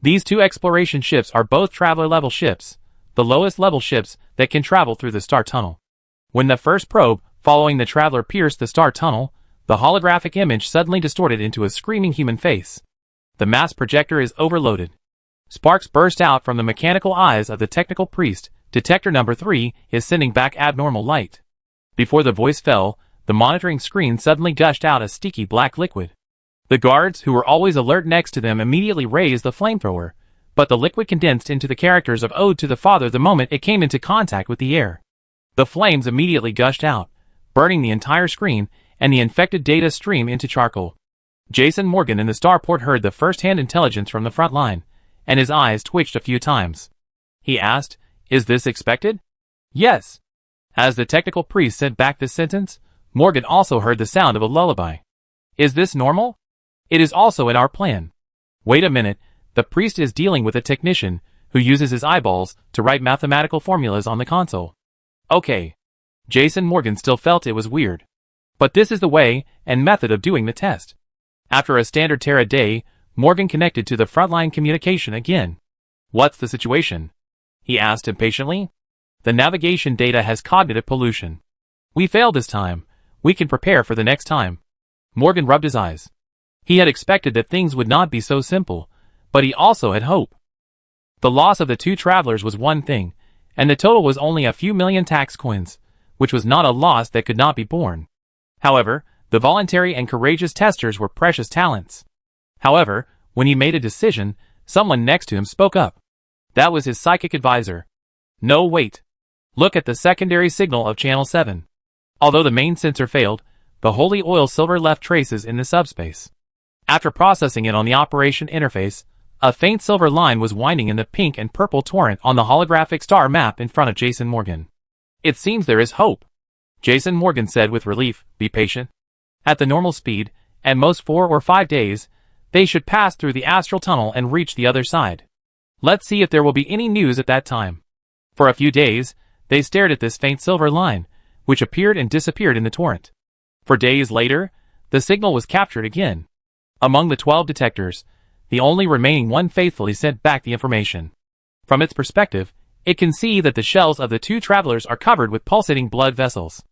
These 2 exploration ships are both traveler-level ships, the lowest-level ships that can travel through the star tunnel. When the first probe, following the traveler, pierced the star tunnel, the holographic image suddenly distorted into a screaming human face. The mass projector is overloaded. Sparks burst out from the mechanical eyes of the technical priest. Detector number 3 is sending back abnormal light. Before the voice fell, the monitoring screen suddenly gushed out a sticky black liquid. The guards, who were always alert next to them, immediately raised the flamethrower, but the liquid condensed into the characters of Ode to the Father the moment it came into contact with the air. The flames immediately gushed out, burning the entire screen and the infected data stream into charcoal. Jason Morgan in the starport heard the first-hand intelligence from the front line, and his eyes twitched a few times. He asked, "Is this expected?" "Yes." As the technical priest sent back this sentence, Morgan also heard the sound of a lullaby. "Is this normal?" "It is also in our plan." "Wait a minute, the priest is dealing with a technician who uses his eyeballs to write mathematical formulas on the console." "Okay." Jason Morgan still felt it was weird. But this is the way and method of doing the test. After a standard Terra day, Morgan connected to the frontline communication again. "What's the situation?" he asked impatiently. "The navigation data has cognitive pollution. We failed this time. We can prepare for the next time." Morgan rubbed his eyes. He had expected that things would not be so simple, but he also had hope. The loss of the 2 travelers was one thing, and the total was only a few million tax coins, which was not a loss that could not be borne. However, the voluntary and courageous testers were precious talents. However, when he made a decision, someone next to him spoke up. That was his psychic advisor. "No, wait. Look at the secondary signal of Channel 7. Although the main sensor failed, the holy oil silver left traces in the subspace. After processing it on the operation interface, a faint silver line was winding in the pink and purple torrent on the holographic star map in front of Jason Morgan. It seems there is hope." Jason Morgan said with relief, "Be patient. At the normal speed, at most 4 or 5 days, they should pass through the astral tunnel and reach the other side. Let's see if there will be any news at that time." For a few days, they stared at this faint silver line, which appeared and disappeared in the torrent. For days later, the signal was captured again. Among the 12 detectors, the only remaining one faithfully sent back the information. From its perspective, it can see that the shells of the 2 travelers are covered with pulsating blood vessels.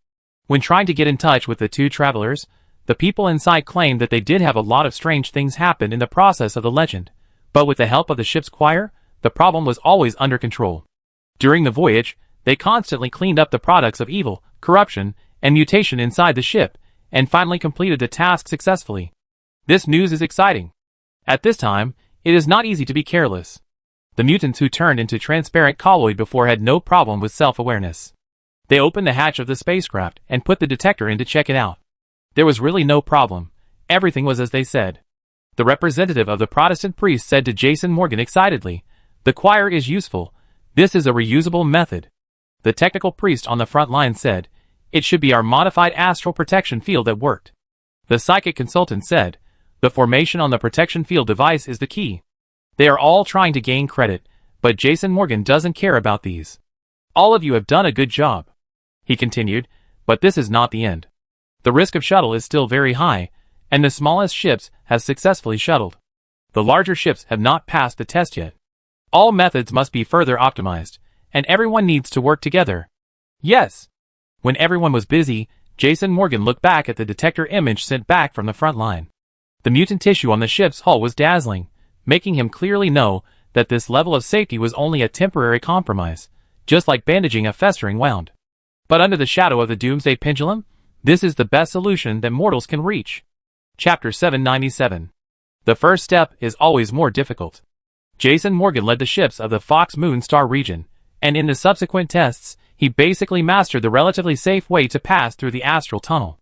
When trying to get in touch with the 2 travelers, the people inside claimed that they did have a lot of strange things happen in the process of the legend, but with the help of the ship's choir, the problem was always under control. During the voyage, they constantly cleaned up the products of evil, corruption, and mutation inside the ship, and finally completed the task successfully. This news is exciting. At this time, it is not easy to be careless. The mutants who turned into transparent colloid before had no problem with self-awareness. They opened the hatch of the spacecraft and put the detector in to check it out. There was really no problem. Everything was as they said. The representative of the Protestant priest said to Jason Morgan excitedly, "The choir is useful. This is a reusable method." The technical priest on the front line said, "It should be our modified astral protection field that worked." The psychic consultant said, "The formation on the protection field device is the key." They are all trying to gain credit, but Jason Morgan doesn't care about these. "All of you have done a good job," he continued, "but this is not the end. The risk of shuttle is still very high, and the smallest ships have successfully shuttled. The larger ships have not passed the test yet. All methods must be further optimized, and everyone needs to work together. Yes. When everyone was busy, Jason Morgan looked back at the detector image sent back from the front line. The mutant tissue on the ship's hull was dazzling, making him clearly know that this level of safety was only a temporary compromise, just like bandaging a festering wound. But under the shadow of the doomsday pendulum, this is the best solution that mortals can reach. Chapter 797. The first step is always more difficult. Jason Morgan led the ships of the Fox Moon Star region, and in the subsequent tests, he basically mastered the relatively safe way to pass through the astral tunnel.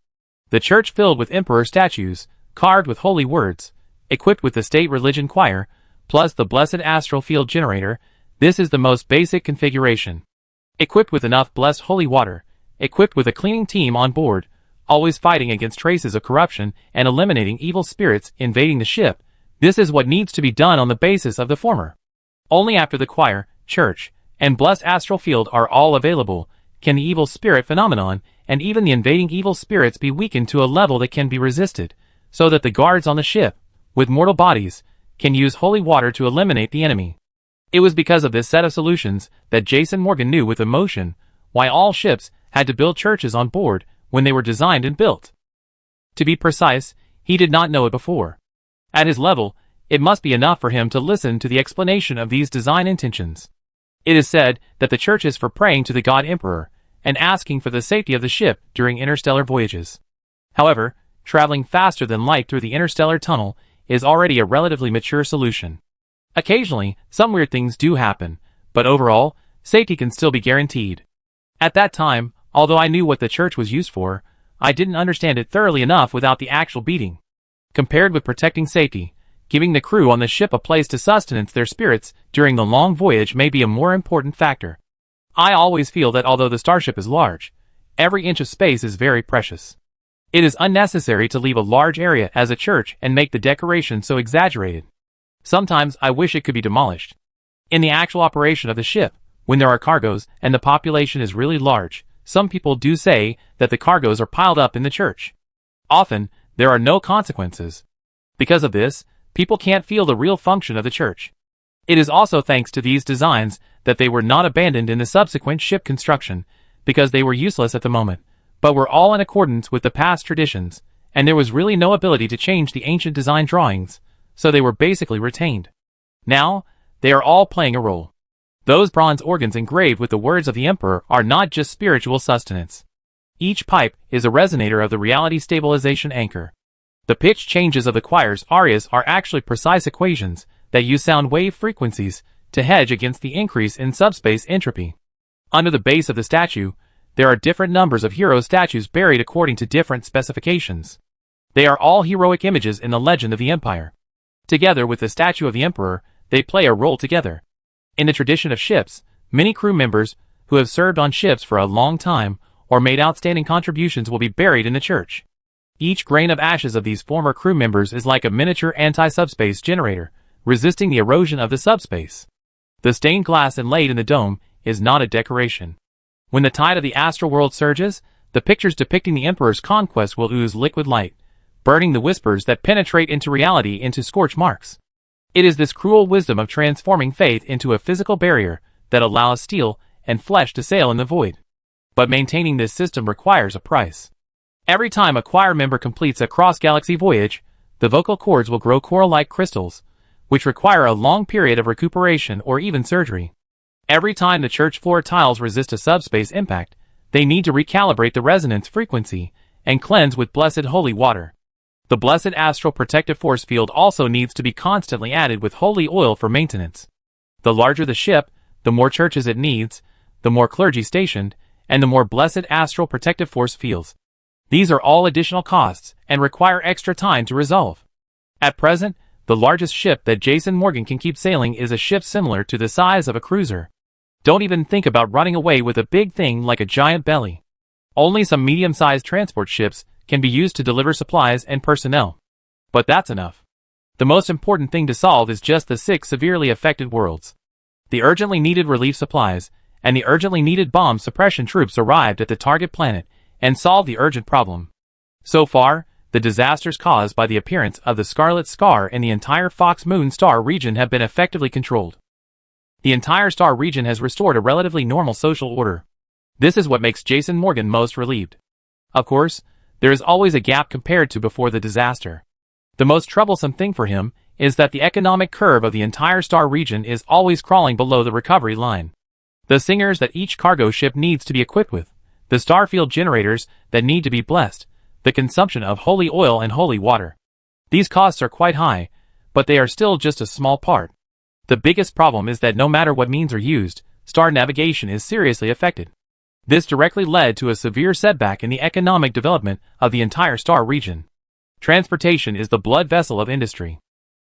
The church filled with emperor statues, carved with holy words, equipped with the state religion choir, plus the blessed astral field generator. This is the most basic configuration. Equipped with enough blessed holy water, equipped with a cleaning team on board, always fighting against traces of corruption and eliminating evil spirits invading the ship, this is what needs to be done on the basis of the former. Only after the choir, church, and blessed astral field are all available, can the evil spirit phenomenon and even the invading evil spirits be weakened to a level that can be resisted, so that the guards on the ship, with mortal bodies, can use holy water to eliminate the enemy. It was because of this set of solutions that Jason Morgan knew with emotion why all ships had to build churches on board when they were designed and built. To be precise, he did not know it before. At his level, it must be enough for him to listen to the explanation of these design intentions. It is said that the church is for praying to the God Emperor and asking for the safety of the ship during interstellar voyages. However, traveling faster than light through the interstellar tunnel is already a relatively mature solution. Occasionally, some weird things do happen, but overall, safety can still be guaranteed. At that time, although I knew what the church was used for, I didn't understand it thoroughly enough without the actual beating. Compared with protecting safety, giving the crew on the ship a place to sustenance their spirits during the long voyage may be a more important factor. I always feel that although the starship is large, every inch of space is very precious. It is unnecessary to leave a large area as a church and make the decoration so exaggerated. Sometimes I wish it could be demolished. In the actual operation of the ship, when there are cargoes and the population is really large, some people do say that the cargoes are piled up in the church. Often, there are no consequences. Because of this, people can't feel the real function of the church. It is also thanks to these designs that they were not abandoned in the subsequent ship construction, because they were useless at the moment, but were all in accordance with the past traditions, and there was really no ability to change the ancient design drawings, so they were basically retained. Now, they are all playing a role. Those bronze organs engraved with the words of the Emperor are not just spiritual sustenance. Each pipe is a resonator of the reality stabilization anchor. The pitch changes of the choir's arias are actually precise equations that use sound wave frequencies to hedge against the increase in subspace entropy. Under the base of the statue, there are different numbers of hero statues buried according to different specifications. They are all heroic images in the legend of the Empire. Together with the statue of the Emperor, they play a role together. In the tradition of ships, many crew members who have served on ships for a long time or made outstanding contributions will be buried in the church. Each grain of ashes of these former crew members is like a miniature anti-subspace generator, resisting the erosion of the subspace. The stained glass inlaid in the dome is not a decoration. When the tide of the astral world surges, the pictures depicting the Emperor's conquest will ooze liquid light, burning the whispers that penetrate into reality into scorch marks. It is this cruel wisdom of transforming faith into a physical barrier that allows steel and flesh to sail in the void. But maintaining this system requires a price. Every time a choir member completes a cross-galaxy voyage, the vocal cords will grow coral-like crystals, which require a long period of recuperation or even surgery. Every time the church floor tiles resist a subspace impact, they need to recalibrate the resonance frequency and cleanse with blessed holy water. The blessed astral protective force field also needs to be constantly added with holy oil for maintenance. The larger the ship, the more churches it needs, the more clergy stationed, and the more blessed astral protective force fields. These are all additional costs and require extra time to resolve. At present, the largest ship that Jason Morgan can keep sailing is a ship similar to the size of a cruiser. Don't even think about running away with a big thing like a giant belly. Only some medium-sized transport ships can be used to deliver supplies and personnel. But that's enough. The most important thing to solve is just the 6 severely affected worlds. The urgently needed relief supplies and the urgently needed bomb suppression troops arrived at the target planet and solved the urgent problem. So far, the disasters caused by the appearance of the Scarlet Scar in the entire Fox Moon star region have been effectively controlled. The entire star region has restored a relatively normal social order. This is what makes Jason Morgan most relieved. Of course, there is always a gap compared to before the disaster. The most troublesome thing for him is that the economic curve of the entire star region is always crawling below the recovery line. The singers that each cargo ship needs to be equipped with, the starfield generators that need to be blessed, the consumption of holy oil and holy water. These costs are quite high, but they are still just a small part. The biggest problem is that no matter what means are used, star navigation is seriously affected. This directly led to a severe setback in the economic development of the entire star region. Transportation is the blood vessel of industry.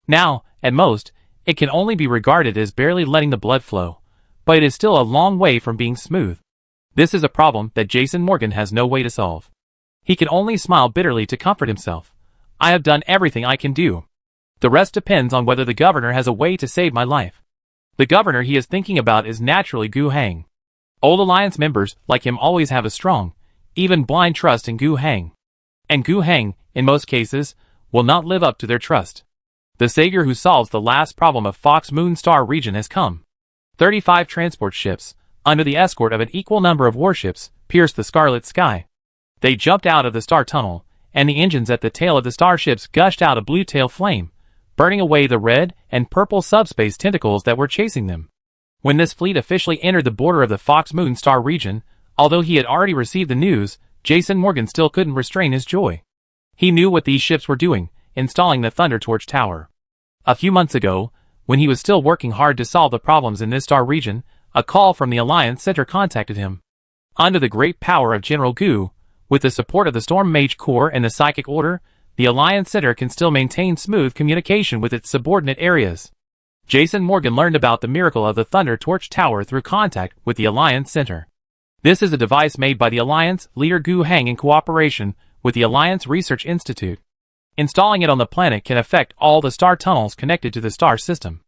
Now, at most, it can only be regarded as barely letting the blood flow, but it is still a long way from being smooth. This is a problem that Jason Morgan has no way to solve. He can only smile bitterly to comfort himself. I have done everything I can do. The rest depends on whether the governor has a way to save my life. The governor he is thinking about is naturally Gu Hang. Old Alliance members like him always have a strong, even blind trust in Gu Hang. And Gu Hang, in most cases, will not live up to their trust. The savior who solves the last problem of Fox Moon Star region has come. 35 transport ships, under the escort of an equal number of warships, pierced the scarlet sky. They jumped out of the star tunnel, and the engines at the tail of the starships gushed out a blue tail flame, burning away the red and purple subspace tentacles that were chasing them. When this fleet officially entered the border of the Fox Moon Star region, although he had already received the news, Jason Morgan still couldn't restrain his joy. He knew what these ships were doing, installing the Thunder Torch Tower. A few months ago, when he was still working hard to solve the problems in this star region, a call from the Alliance Center contacted him. Under the great power of General Gu, with the support of the Storm Mage Corps and the Psychic Order, the Alliance Center can still maintain smooth communication with its subordinate areas. Jason Morgan learned about the miracle of the Thunder Torch Tower through contact with the Alliance Center. This is a device made by the Alliance leader Gu Hang in cooperation with the Alliance Research Institute. Installing it on the planet can affect all the star tunnels connected to the star system.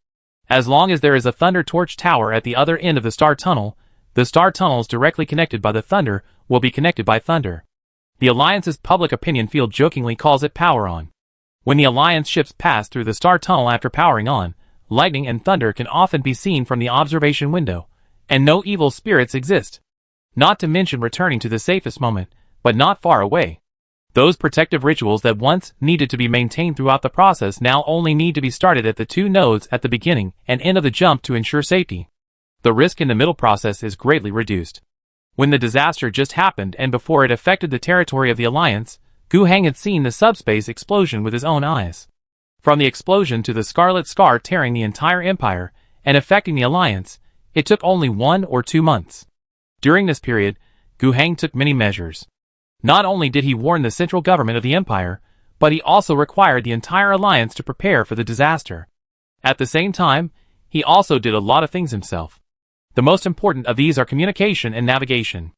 As long as there is a Thunder Torch Tower at the other end of the star tunnel, the star tunnels directly connected by the Thunder will be connected by Thunder. The Alliance's public opinion field jokingly calls it Power On. When the Alliance ships pass through the star tunnel after powering on, lightning and thunder can often be seen from the observation window, and no evil spirits exist. Not to mention returning to the safest moment, but not far away. Those protective rituals that once needed to be maintained throughout the process now only need to be started at the two nodes at the beginning and end of the jump to ensure safety. The risk in the middle process is greatly reduced. When the disaster just happened and before it affected the territory of the Alliance, Gu Hang had seen the subspace explosion with his own eyes. From the explosion to the Scarlet Scar tearing the entire Empire and affecting the Alliance, it took only 1 or 2 months. During this period, Gu Hang took many measures. Not only did he warn the central government of the Empire, but he also required the entire Alliance to prepare for the disaster. At the same time, he also did a lot of things himself. The most important of these are communication and navigation.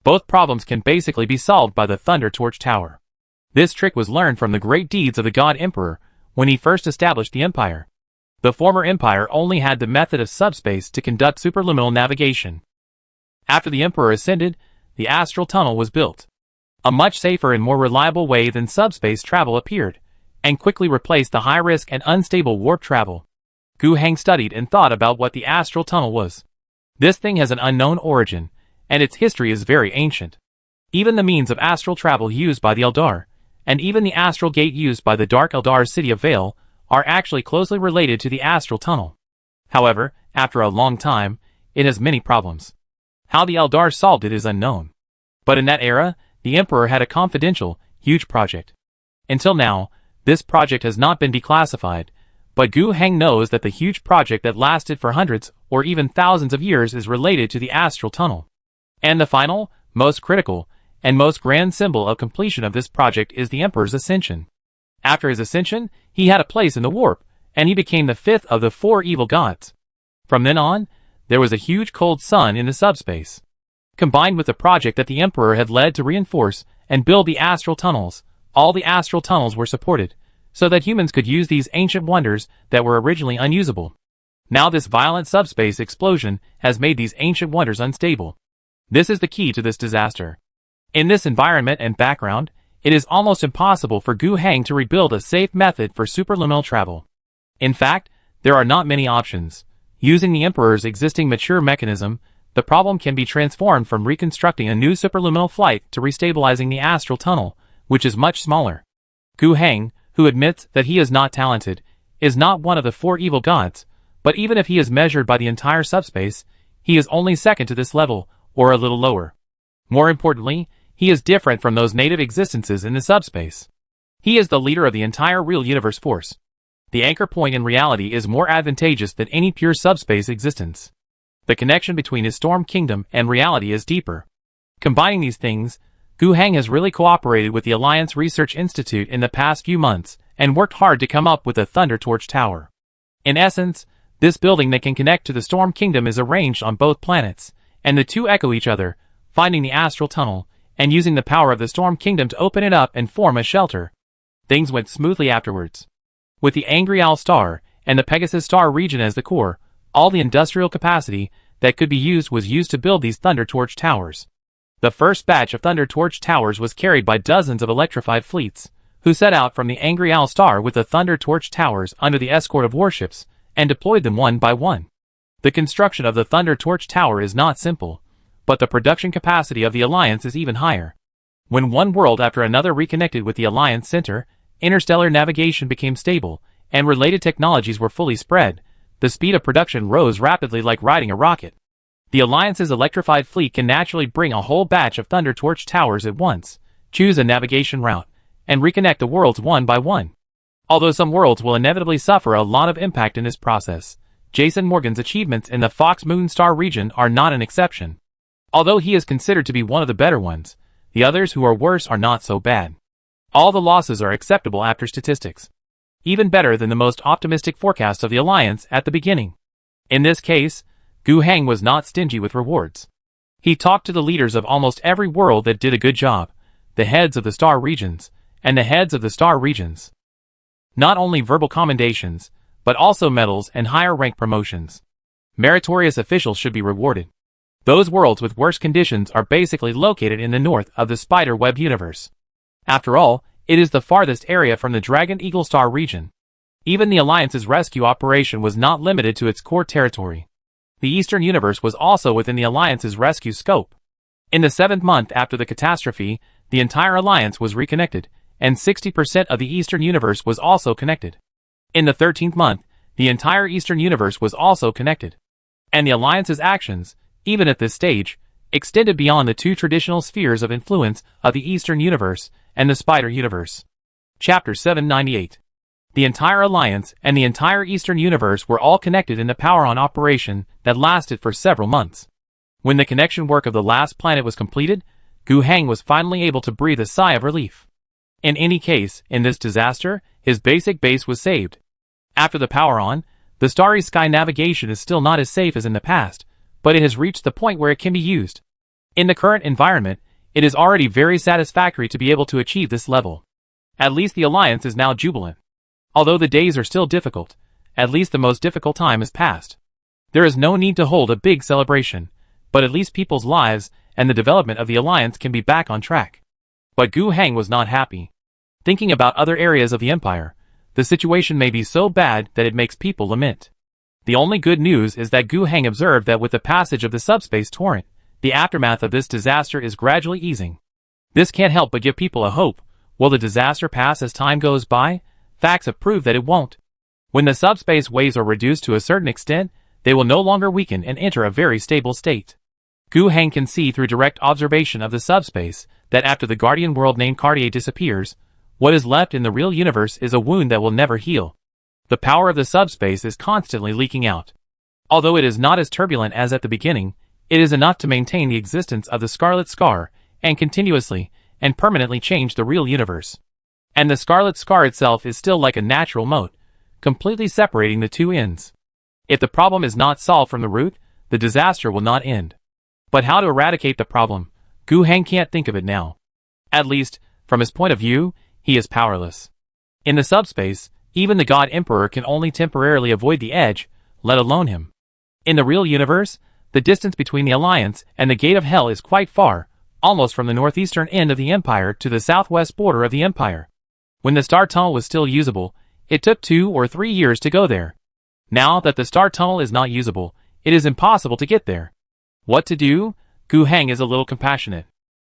Both problems can basically be solved by the Thunder Torch Tower. This trick was learned from the great deeds of the God Emperor when he first established the Empire. The former Empire only had the method of subspace to conduct superluminal navigation. After the Emperor ascended, the Astral Tunnel was built. A much safer and more reliable way than subspace travel appeared, and quickly replaced the high-risk and unstable warp travel. Gu Hang studied and thought about what the Astral Tunnel was. This thing has an unknown origin, and its history is very ancient. Even the means of astral travel used by the Eldar, and even the astral gate used by the Dark Eldar city of Vale, are actually closely related to the Astral Tunnel. However, after a long time, it has many problems. How the Eldar solved it is unknown. But in that era, the Emperor had a confidential, huge project. Until now, this project has not been declassified, but Gu Hang knows that the huge project that lasted for hundreds or even thousands of years is related to the Astral Tunnel. And the final, most critical, and most grand symbol of completion of this project is the Emperor's ascension. After his ascension, he had a place in the warp, and he became the 5th of the 4 evil gods. From then on, there was a huge cold sun in the subspace. Combined with the project that the Emperor had led to reinforce and build the astral tunnels, all the astral tunnels were supported, so that humans could use these ancient wonders that were originally unusable. Now this violent subspace explosion has made these ancient wonders unstable. This is the key to this disaster. In this environment and background, it is almost impossible for Gu Heng to rebuild a safe method for superluminal travel. In fact, there are not many options. Using the Emperor's existing mature mechanism, the problem can be transformed from reconstructing a new superluminal flight to restabilizing the astral tunnel, which is much smaller. Gu Heng, who admits that he is not talented, is not one of the 4 evil gods, but even if he is measured by the entire subspace, he is only second to this level, or a little lower. More importantly, he is different from those native existences in the subspace. He is the leader of the entire real universe force. The anchor point in reality is more advantageous than any pure subspace existence. The connection between his storm kingdom and reality is deeper. Combining these things, Gu Heng has really cooperated with the Alliance Research Institute in the past few months and worked hard to come up with a Thunder Torch Tower. In essence, this building that can connect to the Storm Kingdom is arranged on both planets, and the two echo each other, finding the astral tunnel, and using the power of the Storm Kingdom to open it up and form a shelter. Things went smoothly afterwards. With the Angry Owl Star and the Pegasus Star region as the core, all the industrial capacity that could be used was used to build these Thunder Torch Towers. The first batch of Thunder Torch Towers was carried by dozens of electrified fleets, who set out from the Angry Owl Star with the Thunder Torch Towers under the escort of warships, and deployed them one by one. The construction of the Thunder Torch Tower is not simple, but the production capacity of the Alliance is even higher. When one world after another reconnected with the Alliance Center, interstellar navigation became stable, and related technologies were fully spread, the speed of production rose rapidly like riding a rocket. The Alliance's electrified fleet can naturally bring a whole batch of Thunder Torch Towers at once, choose a navigation route, and reconnect the worlds one by one. Although some worlds will inevitably suffer a lot of impact in this process, Jason Morgan's achievements in the Fox Moon Star region are not an exception. Although he is considered to be one of the better ones, the others who are worse are not so bad. All the losses are acceptable after statistics. Even better than the most optimistic forecast of the Alliance at the beginning. In this case, Gu Heng was not stingy with rewards. He talked to the leaders of almost every world that did a good job, the heads of the star regions, and the heads of the star regions. Not only verbal commendations, but also medals and higher rank promotions. Meritorious officials should be rewarded. Those worlds with worse conditions are basically located in the north of the Spider Web universe. After all, it is the farthest area from the Dragon Eagle Star region. Even the Alliance's rescue operation was not limited to its core territory. The Eastern Universe was also within the Alliance's rescue scope. In the 7th month after the catastrophe, the entire Alliance was reconnected, and 60% of the Eastern Universe was also connected. In the 13th month, the entire Eastern Universe was also connected. And the Alliance's actions, even at this stage, extended beyond the two traditional spheres of influence of the Eastern Universe and the Spider Universe. Chapter 798. The entire Alliance and the entire Eastern Universe were all connected in a power-on operation that lasted for several months. When the connection work of the last planet was completed, Gu Heng was finally able to breathe a sigh of relief. In any case, in this disaster, his basic base was saved. After the power-on, the Starry Sky navigation is still not as safe as in the past, but it has reached the point where it can be used. In the current environment, it is already very satisfactory to be able to achieve this level. At least the Alliance is now jubilant. Although the days are still difficult, at least the most difficult time is past. There is no need to hold a big celebration, but at least people's lives and the development of the Alliance can be back on track. But Gu Heng was not happy. Thinking about other areas of the Empire, the situation may be so bad that it makes people lament. The only good news is that Gu Heng observed that with the passage of the subspace torrent, the aftermath of this disaster is gradually easing. This can't help but give people a hope. Will the disaster pass as time goes by? Facts have proved that it won't. When the subspace waves are reduced to a certain extent, they will no longer weaken and enter a very stable state. Gu Heng can see through direct observation of the subspace that after the guardian world named Cartier disappears, what is left in the real universe is a wound that will never heal. The power of the subspace is constantly leaking out. Although it is not as turbulent as at the beginning, it is enough to maintain the existence of the Scarlet Scar and continuously and permanently change the real universe. And the Scarlet Scar itself is still like a natural moat, completely separating the two ends. If the problem is not solved from the root, the disaster will not end. But how to eradicate the problem? Gu Heng can't think of it now. At least, from his point of view, he is powerless. In the subspace, even the God Emperor can only temporarily avoid the edge, let alone him. In the real universe, the distance between the Alliance and the Gate of Hell is quite far, almost from the northeastern end of the Empire to the southwest border of the Empire. When the star tunnel was still usable, it took 2 or 3 years to go there. Now that the star tunnel is not usable, it is impossible to get there. What to do? Gu Heng is a little compassionate.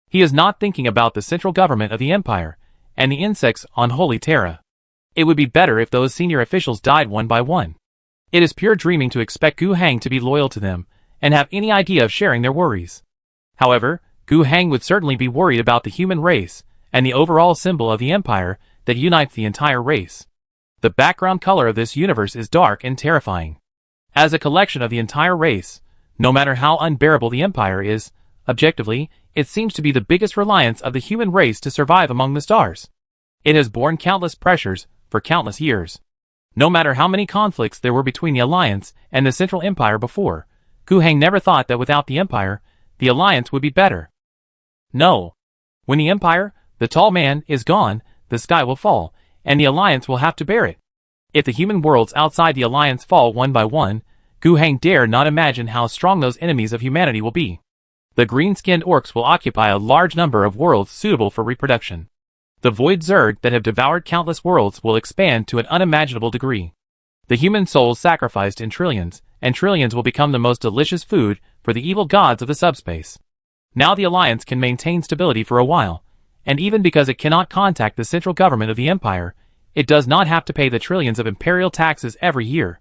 He is not thinking about the central government of the Empire and the insects on Holy Terra. It would be better if those senior officials died one by one. It is pure dreaming to expect Gu Heng to be loyal to them and have any idea of sharing their worries. However, Gu Heng would certainly be worried about the human race and the overall symbol of the Empire that unites the entire race. The background color of this universe is dark and terrifying. As a collection of the entire race, no matter how unbearable the Empire is, objectively, it seems to be the biggest reliance of the human race to survive among the stars. It has borne countless pressures for countless years. No matter how many conflicts there were between the Alliance and the Central Empire before, Gu Heng never thought that without the Empire, the Alliance would be better. No. When the Empire, the tall man, is gone, the sky will fall, and the Alliance will have to bear it. If the human worlds outside the Alliance fall one by one, Gu Heng dare not imagine how strong those enemies of humanity will be. The green-skinned orcs will occupy a large number of worlds suitable for reproduction. The void Zerg that have devoured countless worlds will expand to an unimaginable degree. The human souls sacrificed in trillions, and trillions will become the most delicious food for the evil gods of the subspace. Now the Alliance can maintain stability for a while, and even because it cannot contact the central government of the Empire, it does not have to pay the trillions of imperial taxes every year.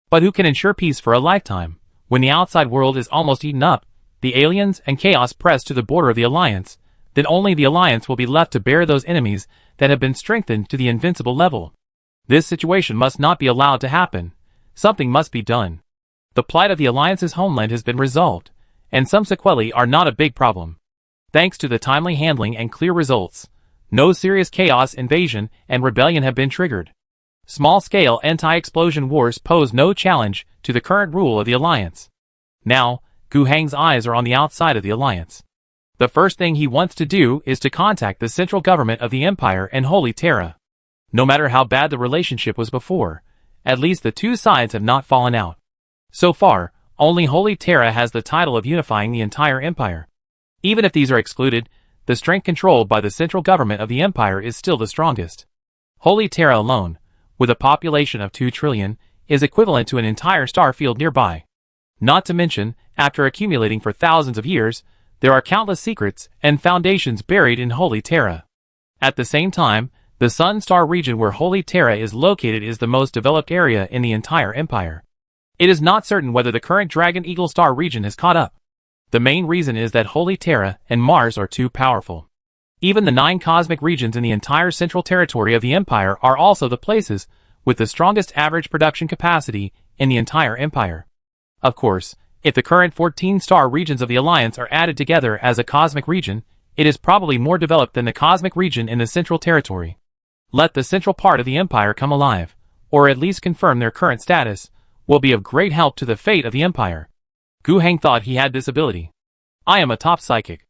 But who can ensure peace for a lifetime? When the outside world is almost eaten up, the aliens and chaos press to the border of the Alliance, then only the Alliance will be left to bear those enemies that have been strengthened to the invincible level. This situation must not be allowed to happen. Something must be done. The plight of the Alliance's homeland has been resolved, and some sequelae are not a big problem. Thanks to the timely handling and clear results, no serious chaos, invasion, and rebellion have been triggered. Small-scale anti-explosion wars pose no challenge to the current rule of the Alliance. Now, Gu Heng's eyes are on the outside of the Alliance. The first thing he wants to do is to contact the central government of the Empire and Holy Terra. No matter how bad the relationship was before, at least the two sides have not fallen out. So far, only Holy Terra has the title of unifying the entire Empire. Even if these are excluded, the strength controlled by the central government of the Empire is still the strongest. Holy Terra alone, with a population of 2 trillion, is equivalent to an entire star field nearby. Not to mention, after accumulating for thousands of years, there are countless secrets and foundations buried in Holy Terra. At the same time, the Sun Star region where Holy Terra is located is the most developed area in the entire Empire. It is not certain whether the current Dragon Eagle Star region has caught up. The main reason is that Holy Terra and Mars are too powerful. Even the 9 cosmic regions in the entire central territory of the Empire are also the places with the strongest average production capacity in the entire Empire. Of course, if the current 14 star regions of the Alliance are added together as a cosmic region, it is probably more developed than the cosmic region in the central territory. Let the central part of the Empire come alive, or at least confirm their current status, will be of great help to the fate of the Empire. Gu Heng thought he had this ability. I am a top psychic.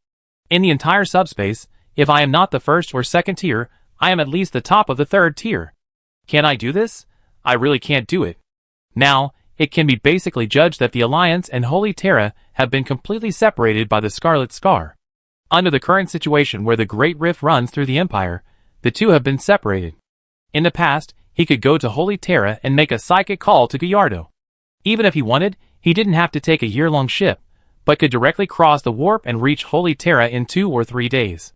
In the entire subspace, if I am not the first or second tier, I am at least the top of the 3rd tier. Can I do this? I really can't do it. Now, it can be basically judged that the Alliance and Holy Terra have been completely separated by the Scarlet Scar. Under the current situation where the Great Rift runs through the Empire, the two have been separated. In the past, he could go to Holy Terra and make a psychic call to Gallardo. Even if he wanted, he didn't have to take a year-long ship, but could directly cross the warp and reach Holy Terra in 2 or 3 days.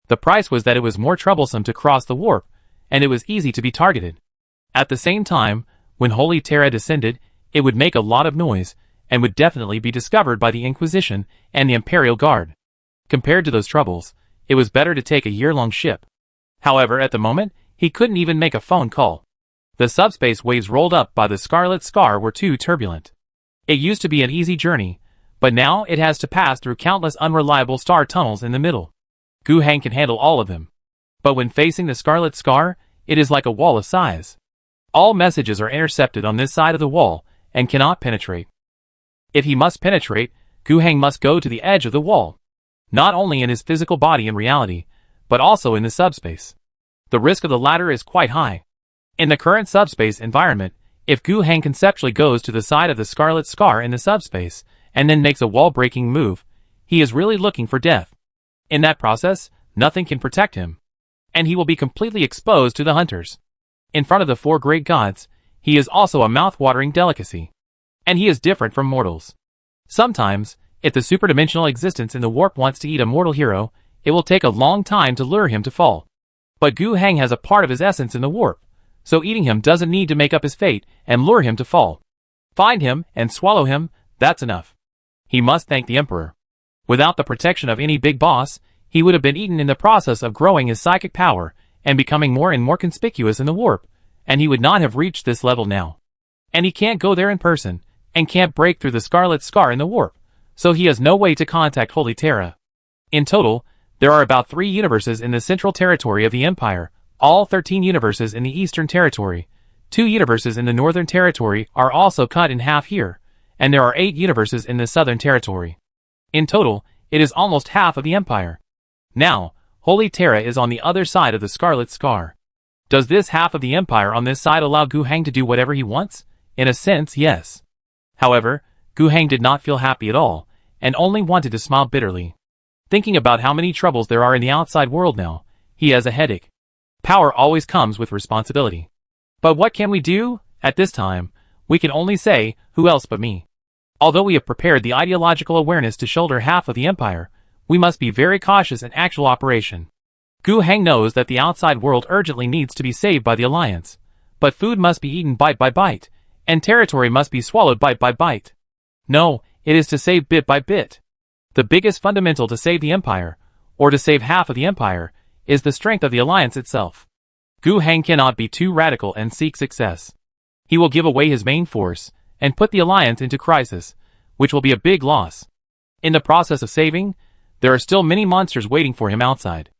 The price was that it was more troublesome to cross the warp, and it was easy to be targeted. At the same time, when Holy Terra descended, it would make a lot of noise, and would definitely be discovered by the Inquisition and the Imperial Guard. Compared to those troubles, it was better to take a year-long ship. However, at the moment, he couldn't even make a phone call. The subspace waves rolled up by the Scarlet Scar were too turbulent. It used to be an easy journey, but now it has to pass through countless unreliable star tunnels in the middle. Gu Heng can handle all of them. But when facing the Scarlet Scar, it is like a wall of size. All messages are intercepted on this side of the wall, and cannot penetrate. If he must penetrate, Gu Heng must go to the edge of the wall. Not only in his physical body in reality, but also in the subspace. The risk of the latter is quite high. In the current subspace environment, if Gu Heng conceptually goes to the side of the Scarlet Scar in the subspace, and then makes a wall-breaking move, he is really looking for death. In that process, nothing can protect him, and he will be completely exposed to the hunters. In front of the four great gods, he is also a mouth-watering delicacy, and he is different from mortals. Sometimes, if the superdimensional existence in the warp wants to eat a mortal hero, it will take a long time to lure him to fall. But Gu Heng has a part of his essence in the warp, so eating him doesn't need to make up his fate and lure him to fall. Find him and swallow him, that's enough. He must thank the Emperor. Without the protection of any big boss, he would have been eaten in the process of growing his psychic power and becoming more and more conspicuous in the warp, and he would not have reached this level now. And he can't go there in person, and can't break through the Scarlet Scar in the warp, so he has no way to contact Holy Terra. In total, there are about 3 universes in the central territory of the Empire, all 13 universes in the Eastern Territory. 2 universes in the Northern Territory are also cut in half here, and there are 8 universes in the Southern Territory. In total, it is almost half of the Empire. Now, Holy Terra is on the other side of the Scarlet Scar. Does this half of the Empire on this side allow Gu Heng to do whatever he wants? In a sense, yes. However, Gu Heng did not feel happy at all, and only wanted to smile bitterly. Thinking about how many troubles there are in the outside world now, he has a headache. Power always comes with responsibility. But what can we do? At this time, we can only say, who else but me? Although we have prepared the ideological awareness to shoulder half of the Empire, we must be very cautious in actual operation. Gu Heng knows that the outside world urgently needs to be saved by the Alliance, but food must be eaten bite by bite, and territory must be swallowed bite by bite. No, it is to save bit by bit. The biggest fundamental to save the Empire, or to save half of the Empire, is the strength of the Alliance itself. Gu Heng cannot be too radical and seek success. He will give away his main force, and put the Alliance into crisis, which will be a big loss. In the process of saving, there are still many monsters waiting for him outside.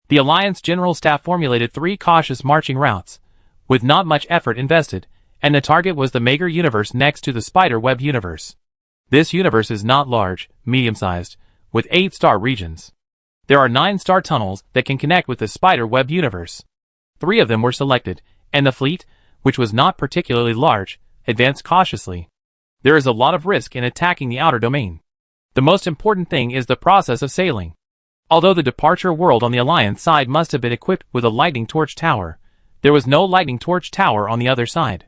The Alliance General Staff formulated 3 cautious marching routes, with not much effort invested, and the target was the Mager universe next to the Spider-Web universe. This universe is not large, medium-sized, with 8 star regions. There are 9 star tunnels that can connect with the Spider-Web universe. 3 of them were selected, and the fleet, which was not particularly large, advanced cautiously. There is a lot of risk in attacking the outer domain. The most important thing is the process of sailing. Although the departure world on the Alliance side must have been equipped with a lightning torch tower, there was no lightning torch tower on the other side.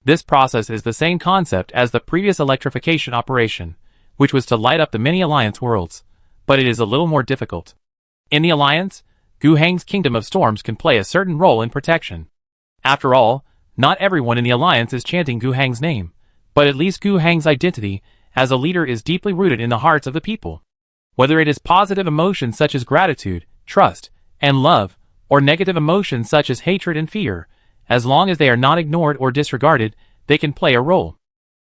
This process is the same concept as the previous electrification operation, which was to light up the many Alliance worlds, but it is a little more difficult. In the Alliance, Gu Heng's Kingdom of Storms can play a certain role in protection. After all, not everyone in the Alliance is chanting Gu Heng's name, but at least Gu Heng's identity as a leader is deeply rooted in the hearts of the people. Whether it is positive emotions such as gratitude, trust, and love, or negative emotions such as hatred and fear, as long as they are not ignored or disregarded, they can play a role.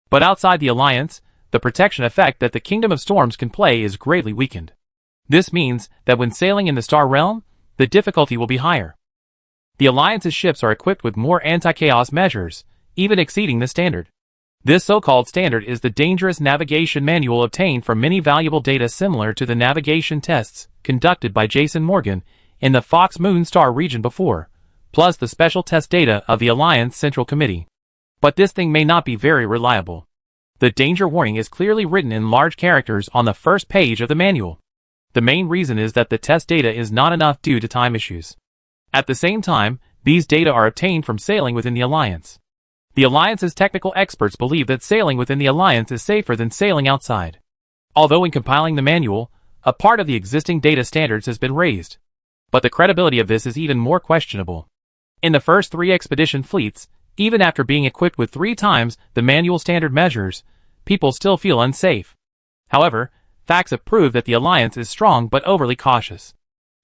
But outside the Alliance, the protection effect that the Kingdom of Storms can play is greatly weakened. This means that when sailing in the Star Realm, the difficulty will be higher. The Alliance's ships are equipped with more anti-chaos measures, even exceeding the standard. This so-called standard is the dangerous navigation manual obtained from many valuable data similar to the navigation tests conducted by Jason Morgan in the Fox Moon Star region before, plus the special test data of the Alliance Central Committee. But this thing may not be very reliable. The danger warning is clearly written in large characters on the first page of the manual. The main reason is that the test data is not enough due to time issues. At the same time, these data are obtained from sailing within the Alliance. The Alliance's technical experts believe that sailing within the Alliance is safer than sailing outside. Although in compiling the manual, a part of the existing data standards has been raised. But the credibility of this is even more questionable. In the first 3 expedition fleets, even after being equipped with 3 times the manual standard measures, people still feel unsafe. However, facts have proved that the Alliance is strong but overly cautious.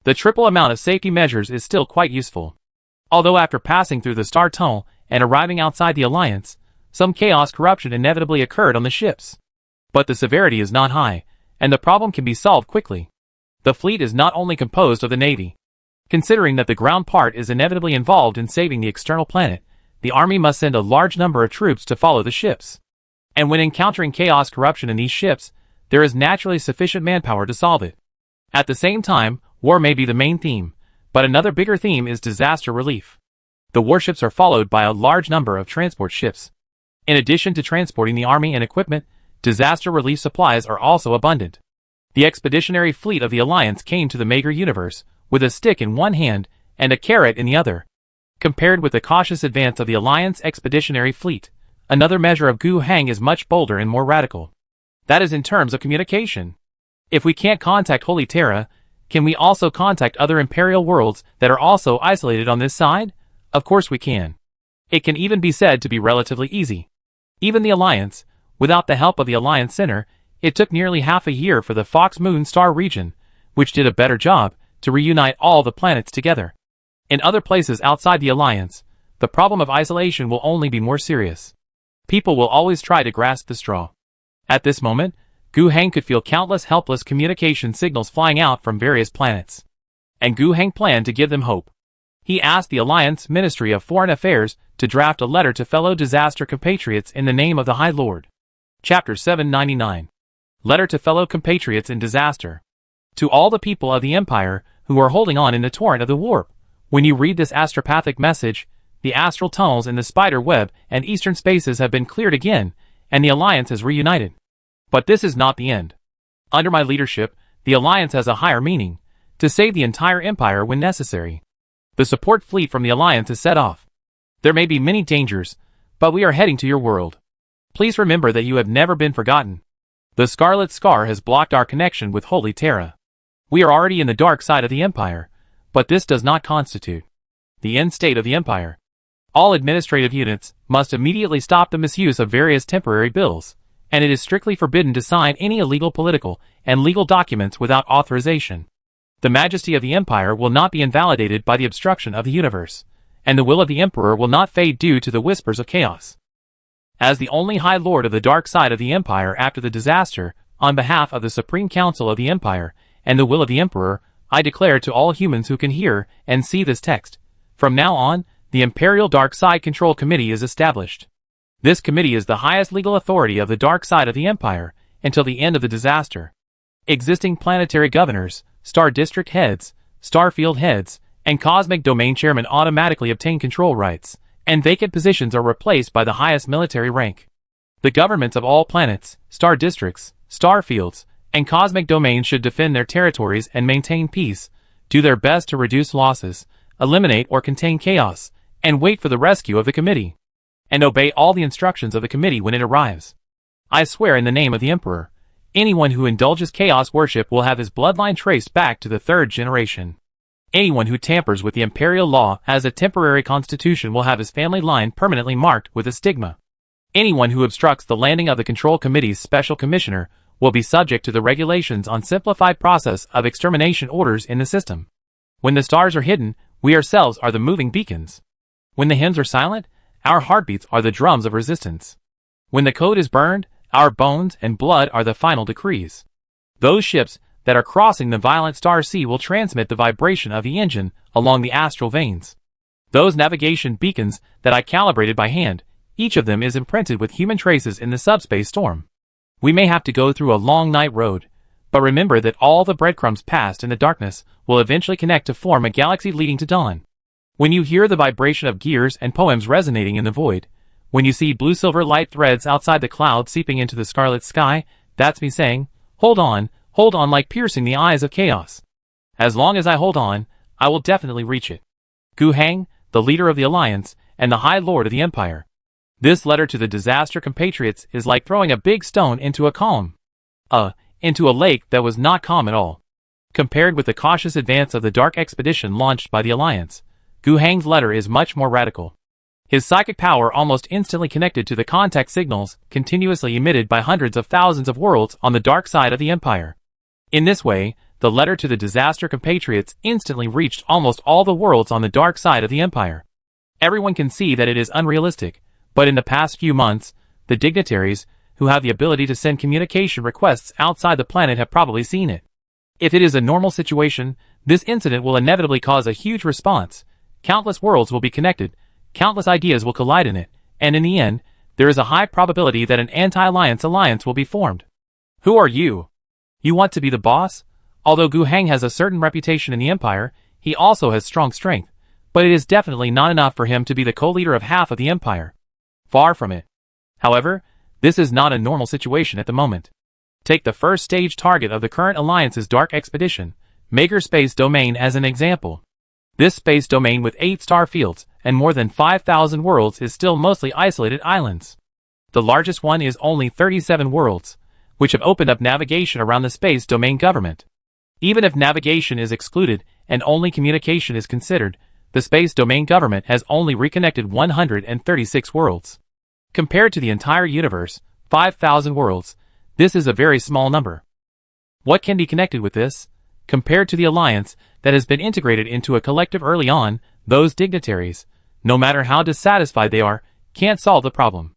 The triple amount of safety measures is still quite useful. Although after passing through the Star Tunnel and arriving outside the Alliance, some chaos corruption inevitably occurred on the ships. But the severity is not high, and the problem can be solved quickly. The fleet is not only composed of the Navy. Considering that the ground part is inevitably involved in saving the external planet, the Army must send a large number of troops to follow the ships. And when encountering chaos corruption in these ships, there is naturally sufficient manpower to solve it. At the same time, war may be the main theme, but another bigger theme is disaster relief. The warships are followed by a large number of transport ships. In addition to transporting the army and equipment, disaster relief supplies are also abundant. The The expeditionary fleet of the Alliance came to the Maker universe, with a stick in one hand and a carrot in the other. Compared with the cautious advance of the Alliance expeditionary fleet, another measure of Gu Hang is much bolder and more radical. That is in terms of communication. If we can't contact Holy Terra, can we also contact other Imperial worlds that are also isolated on this side? Of course we can. It can even be said to be relatively easy. Even the Alliance, without the help of the Alliance Center, it took nearly half a year for the Fox Moon Star region, which did a better job, to reunite all the planets together. In other places outside the Alliance, the problem of isolation will only be more serious. People will always try to grasp the straw. At this moment, Gu Hang could feel countless helpless communication signals flying out from various planets. And Gu Hang planned to give them hope. He asked the Alliance Ministry of Foreign Affairs to draft a letter to fellow disaster compatriots in the name of the High Lord. Chapter 799. Letter to fellow compatriots in disaster. To all the people of the Empire who are holding on in the torrent of the warp, when you read this astropathic message, the astral tunnels in the spider web and eastern spaces have been cleared again, and the Alliance is reunited. But this is not the end. Under my leadership, the Alliance has a higher meaning, to save the entire Empire when necessary. The support fleet from the Alliance is set off. There may be many dangers, but we are heading to your world. Please remember that you have never been forgotten. The Scarlet Scar has blocked our connection with Holy Terra. We are already in the dark side of the Empire, but this does not constitute the end state of the Empire. All administrative units must immediately stop the misuse of various temporary bills, and it is strictly forbidden to sign any illegal political and legal documents without authorization. The majesty of the Empire will not be invalidated by the obstruction of the universe, and the will of the Emperor will not fade due to the whispers of chaos. As the only High Lord of the dark side of the Empire after the disaster, on behalf of the Supreme Council of the Empire and the will of the Emperor, I declare to all humans who can hear and see this text, from now on, the Imperial Dark Side Control Committee is established. This committee is the highest legal authority of the dark side of the Empire until the end of the disaster. Existing planetary governors, star district heads, starfield heads, and cosmic domain chairmen automatically obtain control rights, and vacant positions are replaced by the highest military rank. The governments of all planets, star districts, starfields, and cosmic domains should defend their territories and maintain peace, do their best to reduce losses, eliminate or contain chaos, and wait for the rescue of the committee. And obey all the instructions of the committee when it arrives. I swear in the name of the Emperor, anyone who indulges chaos worship will have his bloodline traced back to the 3rd generation. Anyone who tampers with the imperial law as a temporary constitution will have his family line permanently marked with a stigma. Anyone who obstructs the landing of the Control Committee's Special Commissioner will be subject to the regulations on simplified process of extermination orders in the system. When the stars are hidden, we ourselves are the moving beacons. When the hymns are silent, our heartbeats are the drums of resistance. When the code is burned, our bones and blood are the final decrees. Those ships that are crossing the violent star sea will transmit the vibration of the engine along the astral veins. Those navigation beacons that I calibrated by hand, each of them is imprinted with human traces in the subspace storm. We may have to go through a long night road, but remember that all the breadcrumbs passed in the darkness will eventually connect to form a galaxy leading to dawn. When you hear the vibration of gears and poems resonating in the void, when you see blue-silver light threads outside the clouds seeping into the scarlet sky, that's me saying, hold on, like piercing the eyes of chaos. As long as I hold on, I will definitely reach it. Gu Hang, the leader of the Alliance, and the High Lord of the Empire. This letter to the disaster compatriots is like throwing a big stone into a calm. Into a lake that was not calm at all. Compared with the cautious advance of the dark expedition launched by the Alliance, Gu Hang's letter is much more radical. His psychic power almost instantly connected to the contact signals continuously emitted by hundreds of thousands of worlds on the dark side of the Empire. In this way, the letter to the disaster compatriots instantly reached almost all the worlds on the dark side of the Empire. Everyone can see that it is unrealistic, but in the past few months, the dignitaries, who have the ability to send communication requests outside the planet have probably seen it. If it is a normal situation, this incident will inevitably cause a huge response. Countless worlds will be connected, countless ideas will collide in it, and in the end, there is a high probability that an anti-alliance alliance will be formed. Who are you? You want to be the boss? Although Gu Hang has a certain reputation in the Empire, he also has strong strength, but it is definitely not enough for him to be the co-leader of half of the Empire. Far from it. However, this is not a normal situation at the moment. Take the first stage target of the current alliance's dark expedition, Maker Space Domain, as an example. This space domain with 8 star fields and more than 5,000 worlds is still mostly isolated islands. The largest one is only 37 worlds, which have opened up navigation around the space domain government. Even if navigation is excluded and only communication is considered, the space domain government has only reconnected 136 worlds. Compared to the entire universe, 5,000 worlds, this is a very small number. What can be connected with this? Compared to the alliance that has been integrated into a collective early on, those dignitaries, no matter how dissatisfied they are, can't solve the problem.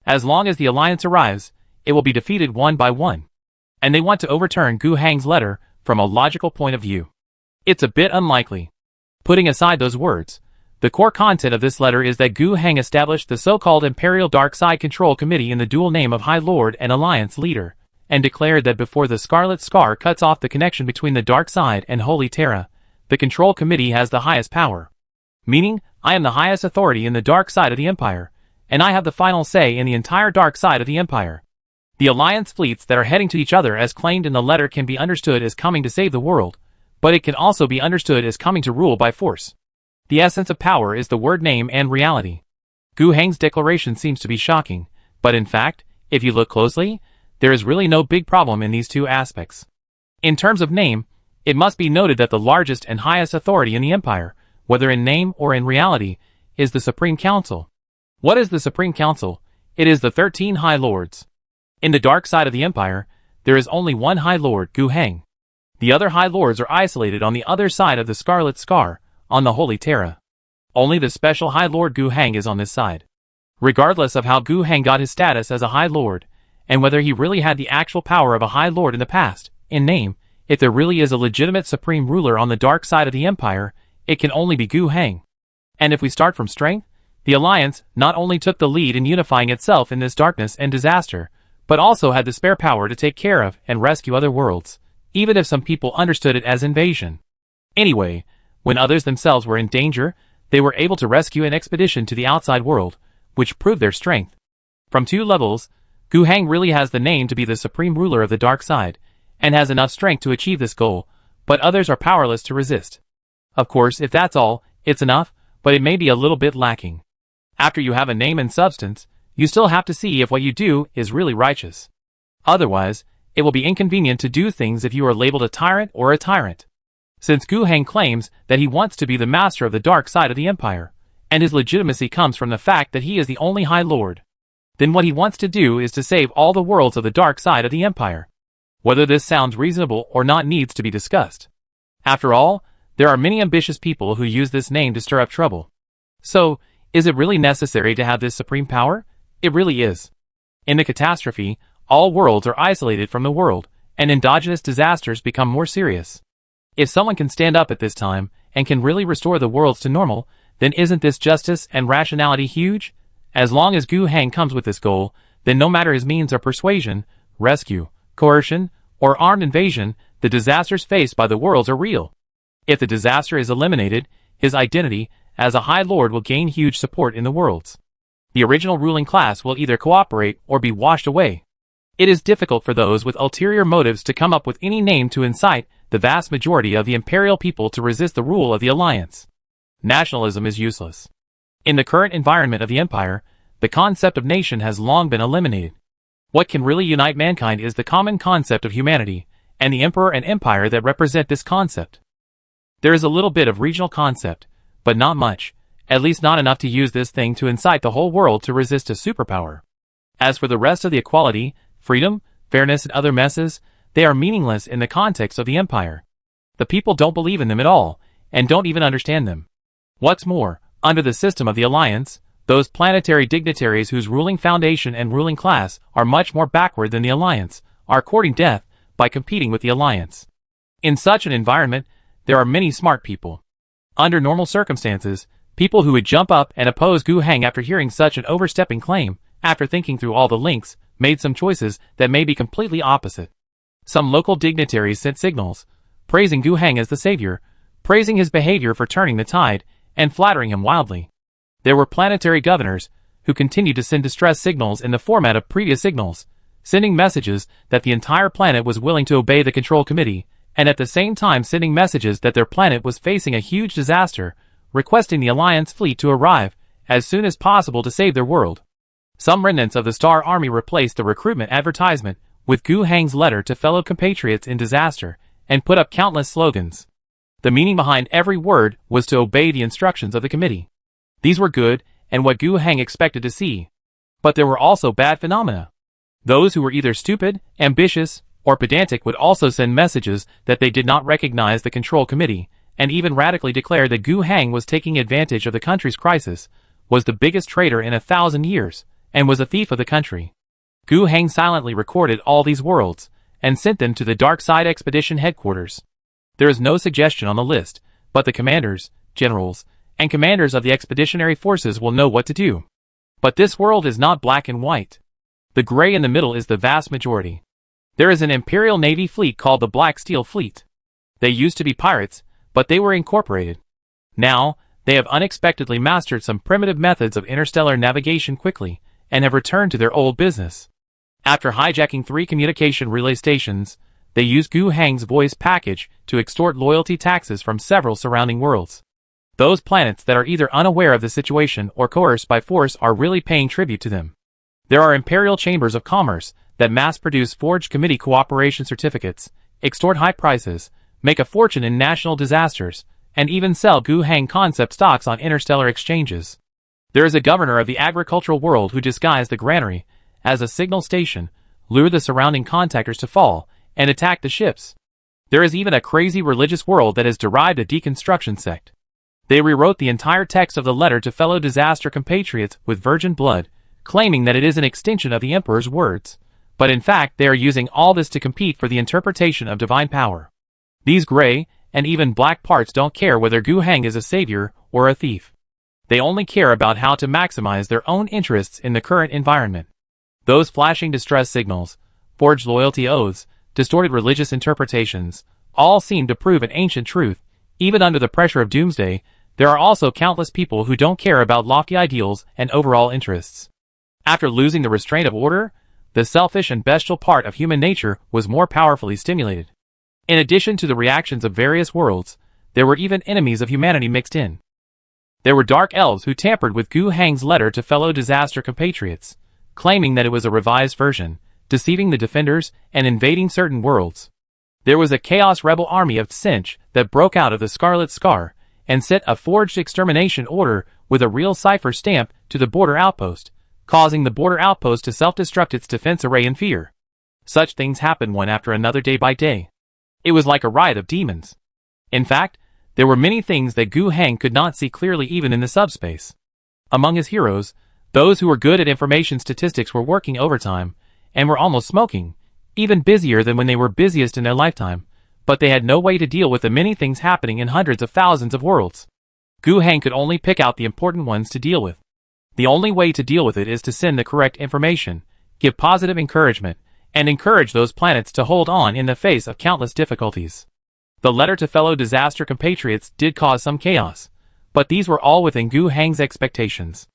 As long as the alliance arrives, it will be defeated one by one. And they want to overturn Gu Hang's letter from a logical point of view. It's a bit unlikely. Putting aside those words, the core content of this letter is that Gu Hang established the so-called Imperial Dark Side Control Committee in the dual name of High Lord and Alliance Leader, and declared that before the Scarlet Scar cuts off the connection between the Dark Side and Holy Terra, the Control Committee has the highest power. Meaning, I am the highest authority in the dark side of the Empire, and I have the final say in the entire dark side of the Empire. The Alliance fleets that are heading to each other as claimed in the letter can be understood as coming to save the world, but it can also be understood as coming to rule by force. The essence of power is the word name and reality. Gu Hang's declaration seems to be shocking, but in fact, if you look closely, there is really no big problem in these two aspects. In terms of name, it must be noted that the largest and highest authority in the Empire, whether in name or in reality, is the Supreme Council. What is the Supreme Council? It is the 13 High Lords. In the dark side of the Empire, there is only one High Lord, Gu Hang. The other High Lords are isolated on the other side of the Scarlet Scar, on the Holy Terra. Only the special High Lord Gu Hang is on this side. Regardless of how Gu Hang got his status as a High Lord, and whether he really had the actual power of a High Lord in the past, in name, if there really is a legitimate supreme ruler on the dark side of the Empire, it can only be Gu Hang. And if we start from strength, the Alliance not only took the lead in unifying itself in this darkness and disaster, but also had the spare power to take care of and rescue other worlds, even if some people understood it as invasion. Anyway, when others themselves were in danger, they were able to rescue an expedition to the outside world, which proved their strength. From 2 levels, Gu Hang really has the name to be the supreme ruler of the dark side, and has enough strength to achieve this goal, but others are powerless to resist. Of course, if that's all, it's enough, but it may be a little bit lacking. After you have a name and substance, you still have to see if what you do is really righteous. Otherwise, it will be inconvenient to do things if you are labeled a tyrant or a tyrant. Since Gu Hang claims that he wants to be the master of the dark side of the Empire, and his legitimacy comes from the fact that he is the only High Lord, then what he wants to do is to save all the worlds of the dark side of the Empire. Whether this sounds reasonable or not needs to be discussed. After all, there are many ambitious people who use this name to stir up trouble. So, is it really necessary to have this supreme power? It really is. In the catastrophe, all worlds are isolated from the world, and endogenous disasters become more serious. If someone can stand up at this time, and can really restore the worlds to normal, then isn't this justice and rationality huge? As long as Gu Hang comes with this goal, then no matter his means of persuasion, rescue, coercion, or armed invasion, the disasters faced by the worlds are real. If the disaster is eliminated, his identity as a High Lord will gain huge support in the worlds. The original ruling class will either cooperate or be washed away. It is difficult for those with ulterior motives to come up with any name to incite the vast majority of the imperial people to resist the rule of the Alliance. Nationalism is useless. In the current environment of the Empire, the concept of nation has long been eliminated. What can really unite mankind is the common concept of humanity, and the Emperor and Empire that represent this concept. There is a little bit of regional concept, but not much, at least not enough to use this thing to incite the whole world to resist a superpower. As for the rest of the equality, freedom, fairness and other messes, they are meaningless in the context of the Empire. The people don't believe in them at all, and don't even understand them. What's more, under the system of the Alliance, those planetary dignitaries whose ruling foundation and ruling class are much more backward than the Alliance, are courting death by competing with the Alliance. In such an environment, there are many smart people. Under normal circumstances, people who would jump up and oppose Gu Hang after hearing such an overstepping claim, after thinking through all the links, made some choices that may be completely opposite. Some local dignitaries sent signals, praising Gu Hang as the savior, praising his behavior for turning the tide, and flattering him wildly. There were planetary governors, who continued to send distress signals in the format of previous signals, sending messages that the entire planet was willing to obey the Control Committee, and at the same time sending messages that their planet was facing a huge disaster, requesting the Alliance fleet to arrive as soon as possible to save their world. Some remnants of the Star Army replaced the recruitment advertisement with Gu Hang's letter to fellow compatriots in disaster, and put up countless slogans. The meaning behind every word was to obey the instructions of the committee. These were good, and what Gu Hang expected to see. But there were also bad phenomena. Those who were either stupid, ambitious, or pedantic would also send messages that they did not recognize the Control Committee, and even radically declare that Gu Hang was taking advantage of the country's crisis, was the biggest traitor in 1,000 years, and was a thief of the country. Gu Hang silently recorded all these worlds, and sent them to the Dark Side Expedition headquarters. There is no suggestion on the list, but the commanders, generals, and commanders of the expeditionary forces will know what to do. But this world is not black and white. The gray in the middle is the vast majority. There is an Imperial Navy fleet called the Black Steel Fleet. They used to be pirates, but they were incorporated. Now, they have unexpectedly mastered some primitive methods of interstellar navigation quickly, and have returned to their old business. After hijacking 3 communication relay stations, they used Gu Hang's voice package to extort loyalty taxes from several surrounding worlds. Those planets that are either unaware of the situation or coerced by force are really paying tribute to them. There are Imperial Chambers of Commerce that mass-produce forged committee cooperation certificates, extort high prices, make a fortune in national disasters, and even sell Gu Hang concept stocks on interstellar exchanges. There is a governor of the agricultural world who disguised the granary as a signal station, lured the surrounding contactors to fall, and attacked the ships. There is even a crazy religious world that has derived a deconstruction sect. They rewrote the entire text of the letter to fellow disaster compatriots with virgin blood, claiming that it is an extension of the Emperor's words. But in fact they are using all this to compete for the interpretation of divine power. These gray, and even black parts don't care whether Gu Hang is a savior or a thief. They only care about how to maximize their own interests in the current environment. Those flashing distress signals, forged loyalty oaths, distorted religious interpretations, all seem to prove an ancient truth. Even under the pressure of doomsday, there are also countless people who don't care about lofty ideals and overall interests. After losing the restraint of order, the selfish and bestial part of human nature was more powerfully stimulated. In addition to the reactions of various worlds, there were even enemies of humanity mixed in. There were dark elves who tampered with Gu Hang's letter to fellow disaster compatriots, claiming that it was a revised version, deceiving the defenders and invading certain worlds. There was a chaos rebel army of Tsinch that broke out of the Scarlet Scar and sent a forged extermination order with a real cipher stamp to the border outpost, causing the border outpost to self-destruct its defense array in fear. Such things happened one after another day by day. It was like a riot of demons. In fact, there were many things that Gu Hang could not see clearly even in the subspace. Among his heroes, those who were good at information statistics were working overtime, and were almost smoking, even busier than when they were busiest in their lifetime, but they had no way to deal with the many things happening in hundreds of thousands of worlds. Gu Hang could only pick out the important ones to deal with. The only way to deal with it is to send the correct information, give positive encouragement, and encourage those planets to hold on in the face of countless difficulties. The letter to fellow disaster compatriots did cause some chaos, but these were all within Gu Hang's expectations.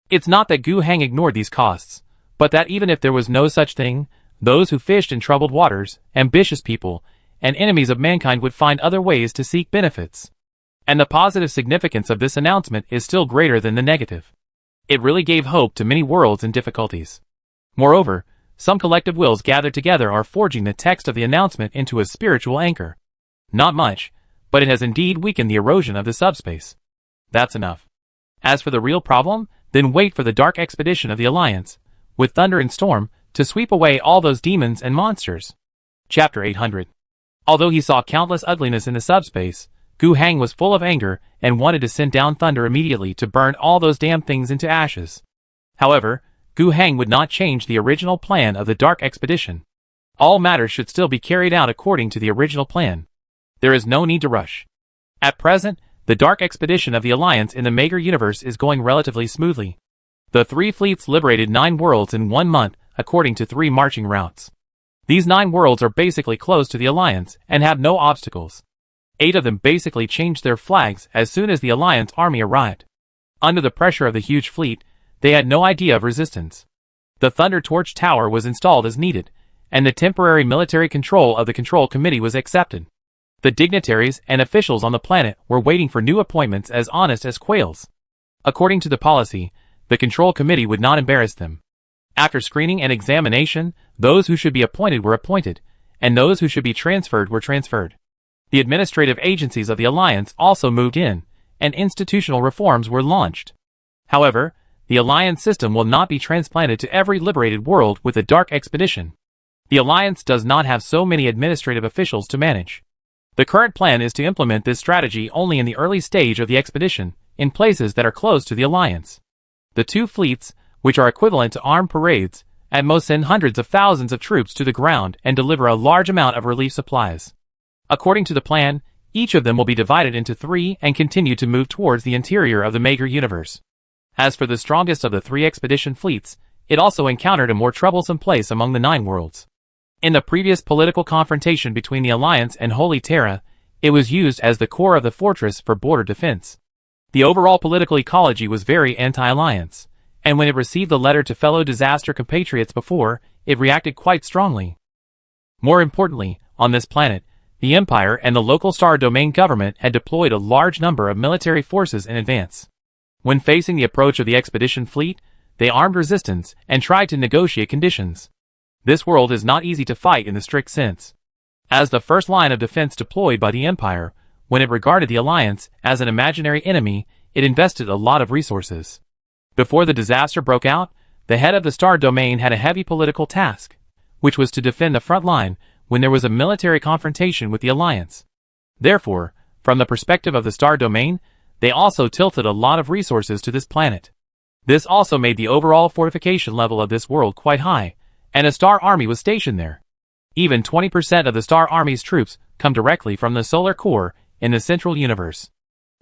It's not that Gu Hang ignored these costs, but that even if there was no such thing, those who fished in troubled waters, ambitious people, and enemies of mankind would find other ways to seek benefits. And the positive significance of this announcement is still greater than the negative. It really gave hope to many worlds in difficulties. Moreover, some collective wills gathered together are forging the text of the announcement into a spiritual anchor. Not much, but it has indeed weakened the erosion of the subspace. That's enough. As for the real problem, then wait for the dark expedition of the Alliance, with thunder and storm, to sweep away all those demons and monsters. Chapter 800. Although he saw countless ugliness in the subspace, Gu Hang was full of anger and wanted to send down thunder immediately to burn all those damn things into ashes. However, Gu Hang would not change the original plan of the dark expedition. All matters should still be carried out according to the original plan. There is no need to rush. At present, the dark expedition of the Alliance in the Mager universe is going relatively smoothly. The 3 fleets liberated 9 worlds in 1 month, according to 3 marching routes. These 9 worlds are basically close to the Alliance and have no obstacles. 8 of them basically changed their flags as soon as the Alliance army arrived. Under the pressure of the huge fleet, they had no idea of resistance. The Thunder Torch Tower was installed as needed, and the temporary military control of the Control Committee was accepted. The dignitaries and officials on the planet were waiting for new appointments as honest as quails. According to the policy, the Control Committee would not embarrass them. After screening and examination, those who should be appointed were appointed, and those who should be transferred were transferred. The administrative agencies of the Alliance also moved in, and institutional reforms were launched. However, the Alliance system will not be transplanted to every liberated world with a dark expedition. The Alliance does not have so many administrative officials to manage. The current plan is to implement this strategy only in the early stage of the expedition, in places that are close to the Alliance. The two fleets, which are equivalent to armed parades, at most send hundreds of thousands of troops to the ground and deliver a large amount of relief supplies. According to the plan, each of them will be divided into 3 and continue to move towards the interior of the major universe. As for the strongest of the 3 expedition fleets, it also encountered a more troublesome place among the 9 worlds. In the previous political confrontation between the Alliance and Holy Terra, it was used as the core of the fortress for border defense. The overall political ecology was very anti-Alliance, and when it received the letter to fellow disaster compatriots before, it reacted quite strongly. More importantly, on this planet, the Empire and the local star domain government had deployed a large number of military forces in advance. When facing the approach of the expedition fleet, they armed resistance and tried to negotiate conditions. This world is not easy to fight in the strict sense. As the first line of defense deployed by the Empire, when it regarded the Alliance as an imaginary enemy, it invested a lot of resources. Before the disaster broke out, the head of the star domain had a heavy political task, which was to defend the front line when there was a military confrontation with the Alliance. Therefore, from the perspective of the star domain, they also tilted a lot of resources to this planet. This also made the overall fortification level of this world quite high, and a star army was stationed there. Even 20% of the star army's troops come directly from the solar core in the central universe.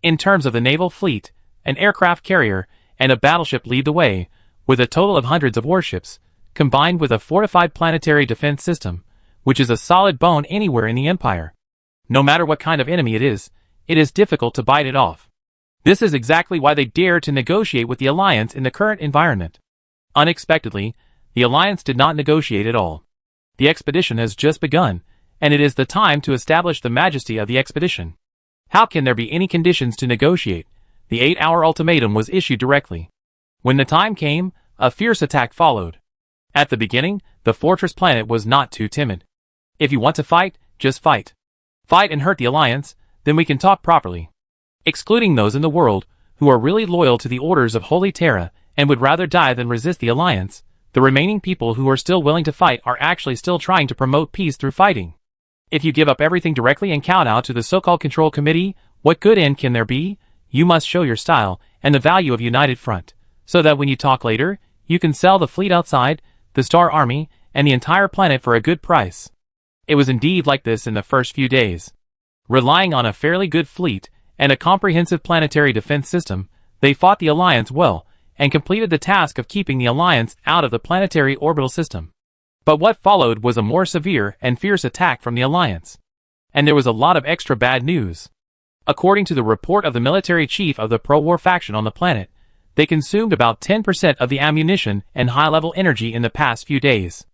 In terms of the naval fleet, an aircraft carrier and a battleship lead the way, with a total of hundreds of warships, combined with a fortified planetary defense system, which is a solid bone anywhere in the Empire. No matter what kind of enemy it is difficult to bite it off. This is exactly why they dare to negotiate with the Alliance in the current environment. Unexpectedly, the Alliance did not negotiate at all. The expedition has just begun, and it is the time to establish the majesty of the expedition. How can there be any conditions to negotiate? The 8-hour ultimatum was issued directly. When the time came, a fierce attack followed. At the beginning, the fortress planet was not too timid. If you want to fight, just fight. Fight and hurt the Alliance, then we can talk properly. Excluding those in the world who are really loyal to the orders of Holy Terra and would rather die than resist the Alliance, the remaining people who are still willing to fight are actually still trying to promote peace through fighting. If you give up everything directly and kowtow to the so-called Control Committee, what good end can there be? You must show your style and the value of united front, so that when you talk later, you can sell the fleet outside, the Star Army, and the entire planet for a good price. It was indeed like this in the first few days. Relying on a fairly good fleet and a comprehensive planetary defense system, they fought the Alliance well, and completed the task of keeping the Alliance out of the planetary orbital system. But what followed was a more severe and fierce attack from the Alliance. And there was a lot of extra bad news. According to the report of the military chief of the pro-war faction on the planet, they consumed about 10% of the ammunition and high-level energy in the past few days.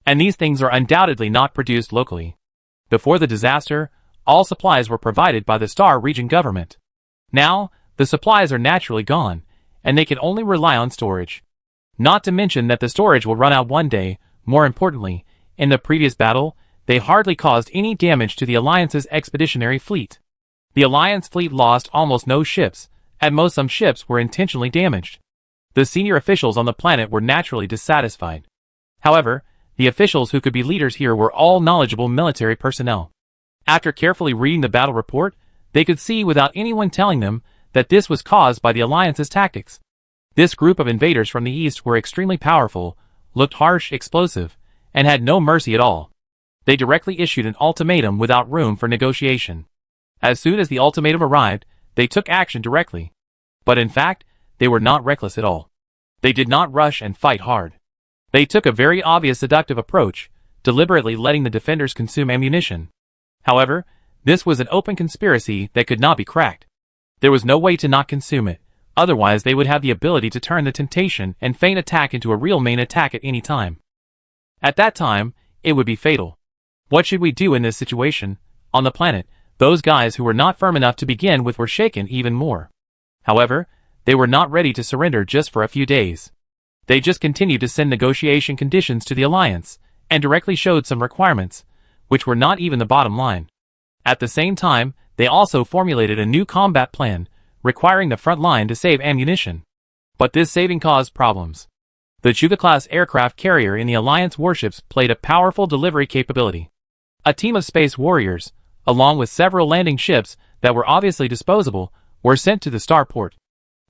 And these things are undoubtedly not produced locally. Before the disaster, all supplies were provided by the Star Region government. Now, the supplies are naturally gone, and they can only rely on storage. Not to mention that the storage will run out one day. More importantly, in the previous battle, they hardly caused any damage to the Alliance's expeditionary fleet. The Alliance fleet lost almost no ships, at most some ships were intentionally damaged. The senior officials on the planet were naturally dissatisfied. However, the officials who could be leaders here were all knowledgeable military personnel. After carefully reading the battle report, they could see without anyone telling them that this was caused by the Alliance's tactics. This group of invaders from the east were extremely powerful, looked harsh, explosive, and had no mercy at all. They directly issued an ultimatum without room for negotiation. As soon as the ultimatum arrived, they took action directly. But in fact, they were not reckless at all. They did not rush and fight hard. They took a very obvious seductive approach, deliberately letting the defenders consume ammunition. However, this was an open conspiracy that could not be cracked. There was no way to not consume it, Otherwise they would have the ability to turn the temptation and feint attack into a real main attack at any time. At that time, it would be fatal. What should we do in this situation? On the planet, those guys who were not firm enough to begin with were shaken even more. However, they were not ready to surrender just for a few days. They just continued to send negotiation conditions to the Alliance, and directly showed some requirements, which were not even the bottom line. At the same time, they also formulated a new combat plan, requiring the front line to save ammunition. But this saving caused problems. The Chuga-class aircraft carrier in the Alliance warships played a powerful delivery capability. A team of space warriors, along with several landing ships that were obviously disposable, were sent to the starport.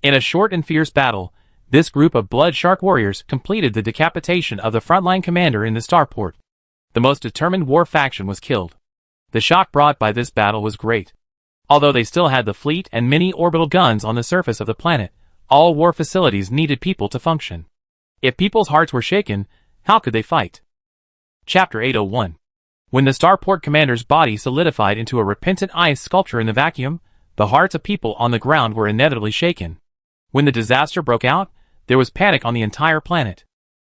In a short and fierce battle, this group of blood shark warriors completed the decapitation of the frontline commander in the starport. The most determined war faction was killed. The shock brought by this battle was great. Although they still had the fleet and many orbital guns on the surface of the planet, all war facilities needed people to function. If people's hearts were shaken, how could they fight? Chapter 801. When the starport commander's body solidified into a repentant ice sculpture in the vacuum, the hearts of people on the ground were inevitably shaken. When the disaster broke out, there was panic on the entire planet.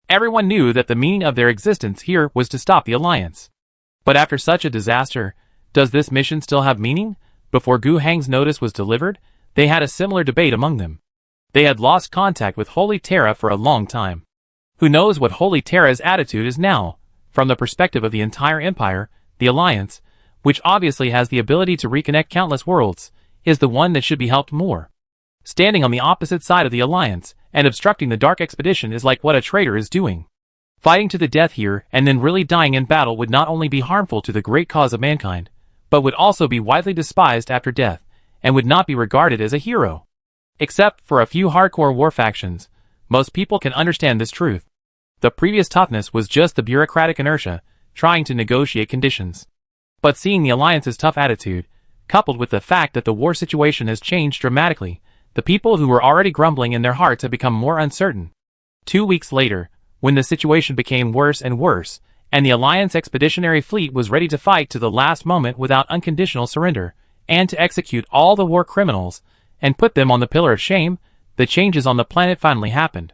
Everyone knew that the meaning of their existence here was to stop the Alliance. But after such a disaster, does this mission still have meaning? Before Gu Hang's notice was delivered, they had a similar debate among them. They had lost contact with Holy Terra for a long time. Who knows what Holy Terra's attitude is now? From the perspective of the entire Empire, the Alliance, which obviously has the ability to reconnect countless worlds, is the one that should be helped more. Standing on the opposite side of the Alliance and obstructing the Dark Expedition is like what a traitor is doing. Fighting to the death here and then really dying in battle would not only be harmful to the great cause of mankind, but would also be widely despised after death, and would not be regarded as a hero. Except for a few hardcore war factions, most people can understand this truth. The previous toughness was just the bureaucratic inertia, trying to negotiate conditions. But seeing the Alliance's tough attitude, coupled with the fact that the war situation has changed dramatically, the people who were already grumbling in their hearts have become more uncertain. 2 weeks later, when the situation became worse and worse, and the Alliance expeditionary fleet was ready to fight to the last moment without unconditional surrender, and to execute all the war criminals, and put them on the pillar of shame, the changes on the planet finally happened.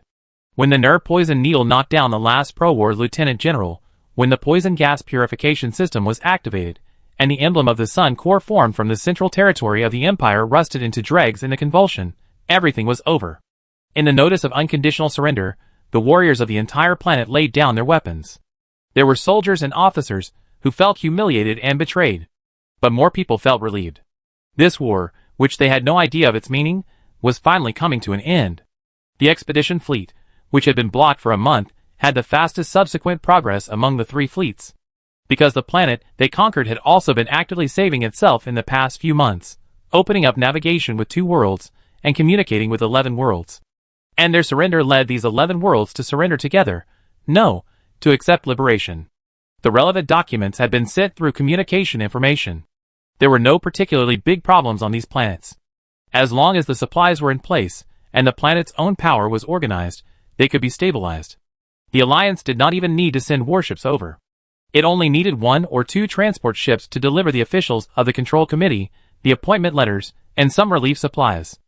When the nerve poison needle knocked down the last pro-war lieutenant general, when the poison gas purification system was activated, and the emblem of the Sun Core formed from the central territory of the Empire rusted into dregs in a convulsion, everything was over. In the notice of unconditional surrender, the warriors of the entire planet laid down their weapons. There were soldiers and officers who felt humiliated and betrayed. But more people felt relieved. This war, which they had no idea of its meaning, was finally coming to an end. The expedition fleet, which had been blocked for a month, had the fastest subsequent progress among the three fleets. Because the planet they conquered had also been actively saving itself in the past few months, opening up navigation with 2 worlds, and communicating with 11 worlds. And their surrender led these 11 worlds to surrender together, to accept liberation. The relevant documents had been sent through communication information. There were no particularly big problems on these planets. As long as the supplies were in place, and the planet's own power was organized, they could be stabilized. The Alliance did not even need to send warships over. It only needed 1 or 2 transport ships to deliver the officials of the Control Committee, the appointment letters, and some relief supplies.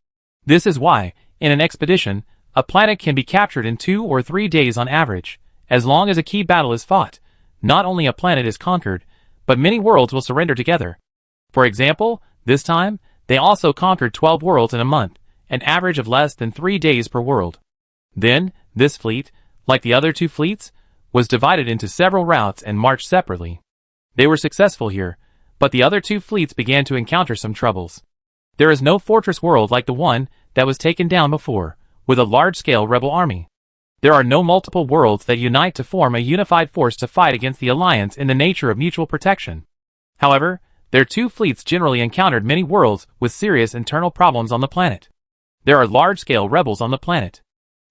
This is why, in an expedition, a planet can be captured in 2 or 3 days on average. As long as a key battle is fought, not only a planet is conquered, but many worlds will surrender together. For example, this time, they also conquered 12 worlds in a month, an average of less than 3 days per world. Then, this fleet, like the other 2 fleets, was divided into several routes and marched separately. They were successful here, but the other 2 fleets began to encounter some troubles. There is no fortress world like the one that was taken down before, with a large-scale rebel army. There are no multiple worlds that unite to form a unified force to fight against the Alliance in the nature of mutual protection. However, their 2 fleets generally encountered many worlds with serious internal problems on the planet. There are large-scale rebels on the planet.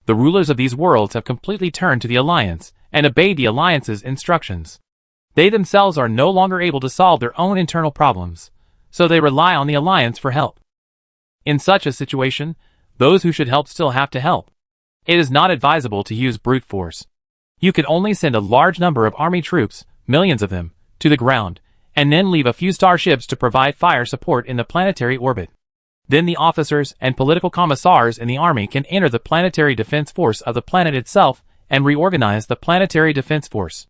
The rulers of these worlds have completely turned to the Alliance and obeyed the Alliance's instructions. They themselves are no longer able to solve their own internal problems, so they rely on the Alliance for help. In such a situation, those who should help still have to help. It is not advisable to use brute force. You can only send a large number of army troops, millions of them, to the ground, and then leave a few starships to provide fire support in the planetary orbit. Then the officers and political commissars in the army can enter the planetary defense force of the planet itself and reorganize the planetary defense force.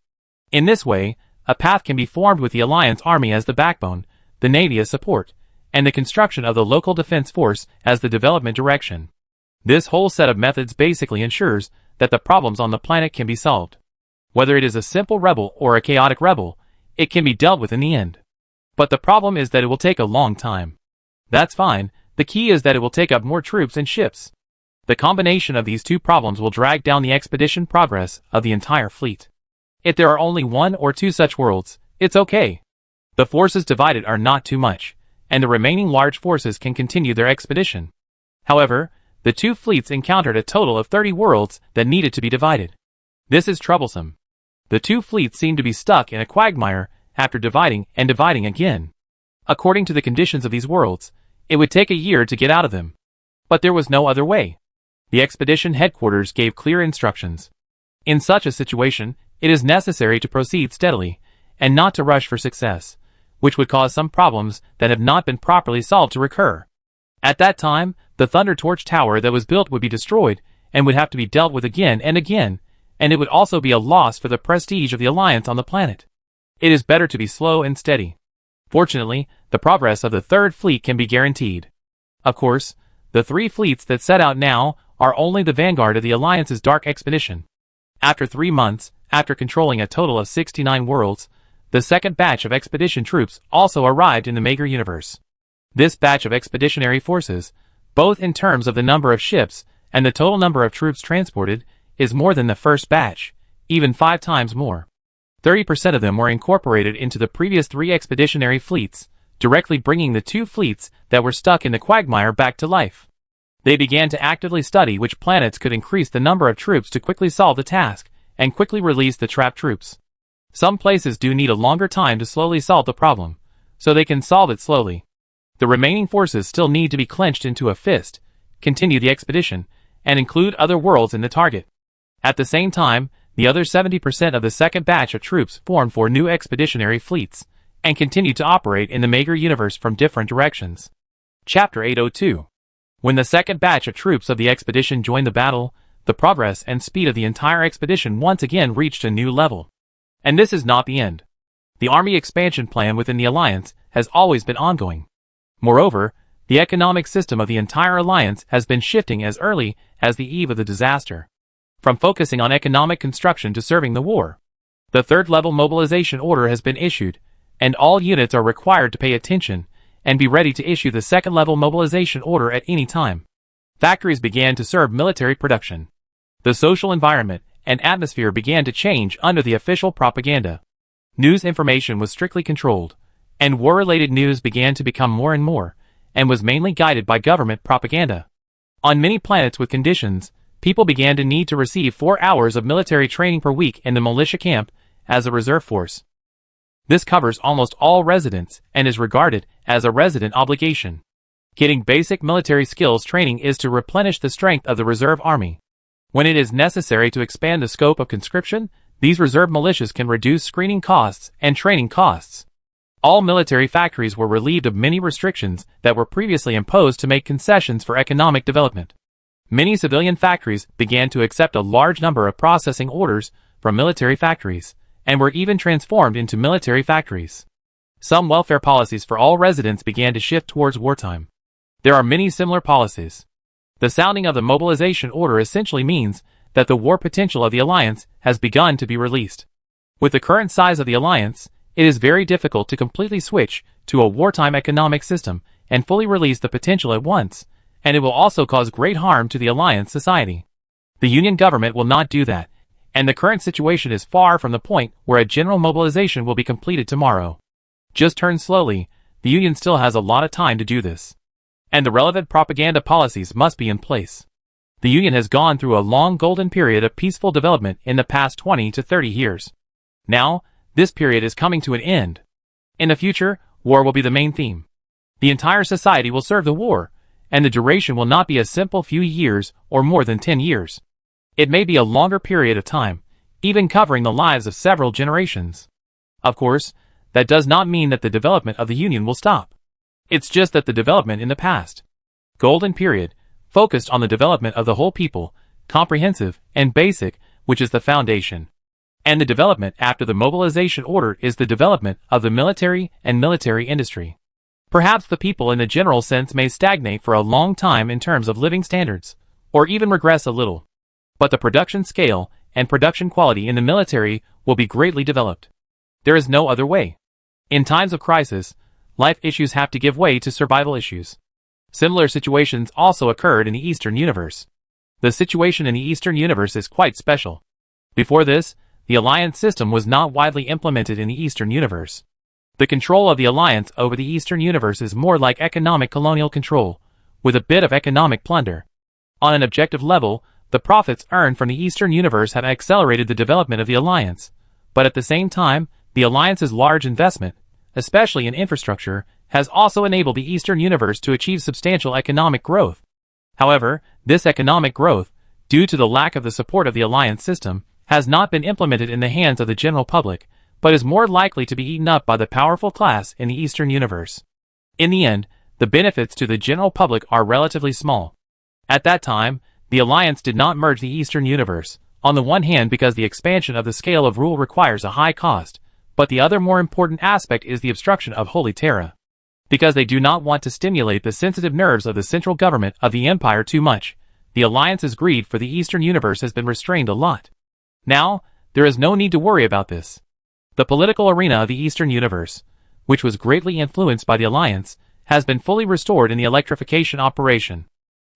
In this way, a path can be formed with the Alliance Army as the backbone, the Navy as support, and the construction of the local defense force as the development direction. This whole set of methods basically ensures that the problems on the planet can be solved. Whether it is a simple rebel or a chaotic rebel, it can be dealt with in the end. But the problem is that it will take a long time. That's fine, the key is that it will take up more troops and ships. The combination of these two problems will drag down the expedition progress of the entire fleet. If there are only one or two such worlds, it's okay. The forces divided are not too much, and the remaining large forces can continue their expedition. However, the two fleets encountered a total of 30 worlds that needed to be divided. This is troublesome. The two fleets seem to be stuck in a quagmire after dividing and dividing again. According to the conditions of these worlds, it would take a year to get out of them. But there was no other way. The expedition headquarters gave clear instructions. In such a situation, it is necessary to proceed steadily, and not to rush for success, which would cause some problems that have not been properly solved to recur. At that time, the Thunder Torch Tower that was built would be destroyed, and would have to be dealt with again, and it would also be a loss for the prestige of the Alliance on the planet. It is better to be slow and steady. Fortunately, the progress of the Third Fleet can be guaranteed. Of course, the three fleets that set out now are only the vanguard of the Alliance's dark expedition. After 3 months, after controlling a total of 69 worlds, the second batch of expedition troops also arrived in the Mager universe. This batch of expeditionary forces, both in terms of the number of ships and the total number of troops transported, is more than the first batch, even 5 times more. 30% of them were incorporated into the previous 3 expeditionary fleets, directly bringing the 2 fleets that were stuck in the quagmire back to life. They began to actively study which planets could increase the number of troops to quickly solve the task, and quickly release the trapped troops. Some places do need a longer time to slowly solve the problem, so they can solve it slowly. The remaining forces still need to be clenched into a fist, continue the expedition, and include other worlds in the target. At the same time, the other 70% of the second batch of troops formed 4 new expeditionary fleets, and continue to operate in the Mager universe from different directions. Chapter 802. When the second batch of troops of the expedition joined the battle, the progress and speed of the entire expedition once again reached a new level. And this is not the end. The army expansion plan within the Alliance has always been ongoing. Moreover, the economic system of the entire Alliance has been shifting as early as the eve of the disaster. From focusing on economic construction to serving the war. The third-level mobilization order has been issued, and all units are required to pay attention and be ready to issue the second-level mobilization order at any time. Factories began to serve military production. The social environment and atmosphere began to change under the official propaganda. News information was strictly controlled, and war-related news began to become more and more, and was mainly guided by government propaganda. On many planets with conditions, people began to need to receive 4 hours of military training per week in the militia camp as a reserve force. This covers almost all residents and is regarded as a resident obligation. Getting basic military skills training is to replenish the strength of the reserve army. When it is necessary to expand the scope of conscription, these reserve militias can reduce screening costs and training costs. All military factories were relieved of many restrictions that were previously imposed to make concessions for economic development. Many civilian factories began to accept a large number of processing orders from military factories, and were even transformed into military factories. Some welfare policies for all residents began to shift towards wartime. There are many similar policies. The sounding of the mobilization order essentially means that the war potential of the Alliance has begun to be released. With the current size of the Alliance, it is very difficult to completely switch to a wartime economic system and fully release the potential at once, and it will also cause great harm to the Alliance society. The Union government will not do that, and the current situation is far from the point where a general mobilization will be completed tomorrow. Just turn slowly, the Union still has a lot of time to do this. And the relevant propaganda policies must be in place. The Union has gone through a long golden period of peaceful development in the past 20 to 30 years. Now, this period is coming to an end. In the future, war will be the main theme. The entire society will serve the war, and the duration will not be a simple few years or more than 10 years. It may be a longer period of time, even covering the lives of several generations. Of course, that does not mean that the development of the Union will stop. It's just that the development in the past Golden period, focused on the development of the whole people, comprehensive and basic, which is the foundation. And the development after the mobilization order is the development of the military and military industry. Perhaps the people in the general sense may stagnate for a long time in terms of living standards, or even regress a little. But the production scale and production quality in the military will be greatly developed. There is no other way. In times of crisis, life issues have to give way to survival issues. Similar situations also occurred in the Eastern Universe. The situation in the Eastern Universe is quite special. Before this, the Alliance system was not widely implemented in the Eastern Universe. The control of the Alliance over the Eastern Universe is more like economic colonial control, with a bit of economic plunder. On an objective level, the profits earned from the Eastern Universe have accelerated the development of the Alliance, but at the same time, the Alliance's large investment, especially in infrastructure, has also enabled the Eastern Universe to achieve substantial economic growth. However, this economic growth, due to the lack of the support of the Alliance system, has not been implemented in the hands of the general public, but is more likely to be eaten up by the powerful class in the Eastern Universe. In the end, the benefits to the general public are relatively small. At that time, the Alliance did not merge the Eastern Universe, on the one hand because the expansion of the scale of rule requires a high cost, but the other more important aspect is the obstruction of Holy Terra. Because they do not want to stimulate the sensitive nerves of the central government of the Empire too much, the Alliance's greed for the Eastern Universe has been restrained a lot. Now, there is no need to worry about this. The political arena of the Eastern Universe, which was greatly influenced by the Alliance, has been fully restored in the electrification operation.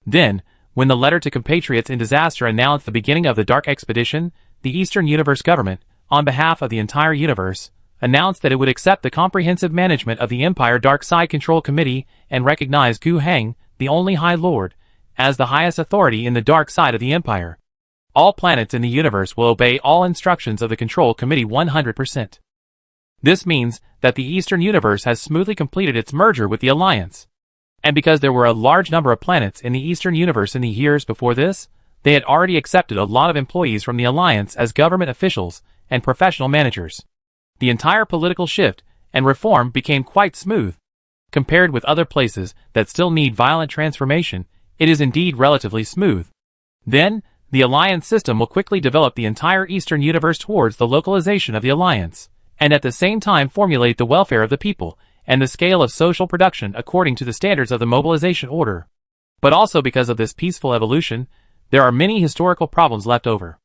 Then, when the letter to compatriots in disaster announced the beginning of the Dark Expedition, the Eastern Universe government, on behalf of the entire universe, announced that it would accept the comprehensive management of the Empire Dark Side Control Committee and recognize Gu Heng, the only High Lord, as the highest authority in the dark side of the Empire. All planets in the universe will obey all instructions of the Control Committee 100%. This means that the Eastern Universe has smoothly completed its merger with the Alliance. And because there were a large number of planets in the Eastern Universe in the years before this, they had already accepted a lot of employees from the Alliance as government officials and professional managers. The entire political shift and reform became quite smooth. Compared with other places that still need violent transformation, it is indeed relatively smooth. Then, the Alliance system will quickly develop the entire Eastern Universe towards the localization of the Alliance, and at the same time formulate the welfare of the people and the scale of social production according to the standards of the mobilization order. But also because of this peaceful evolution, there are many historical problems left over.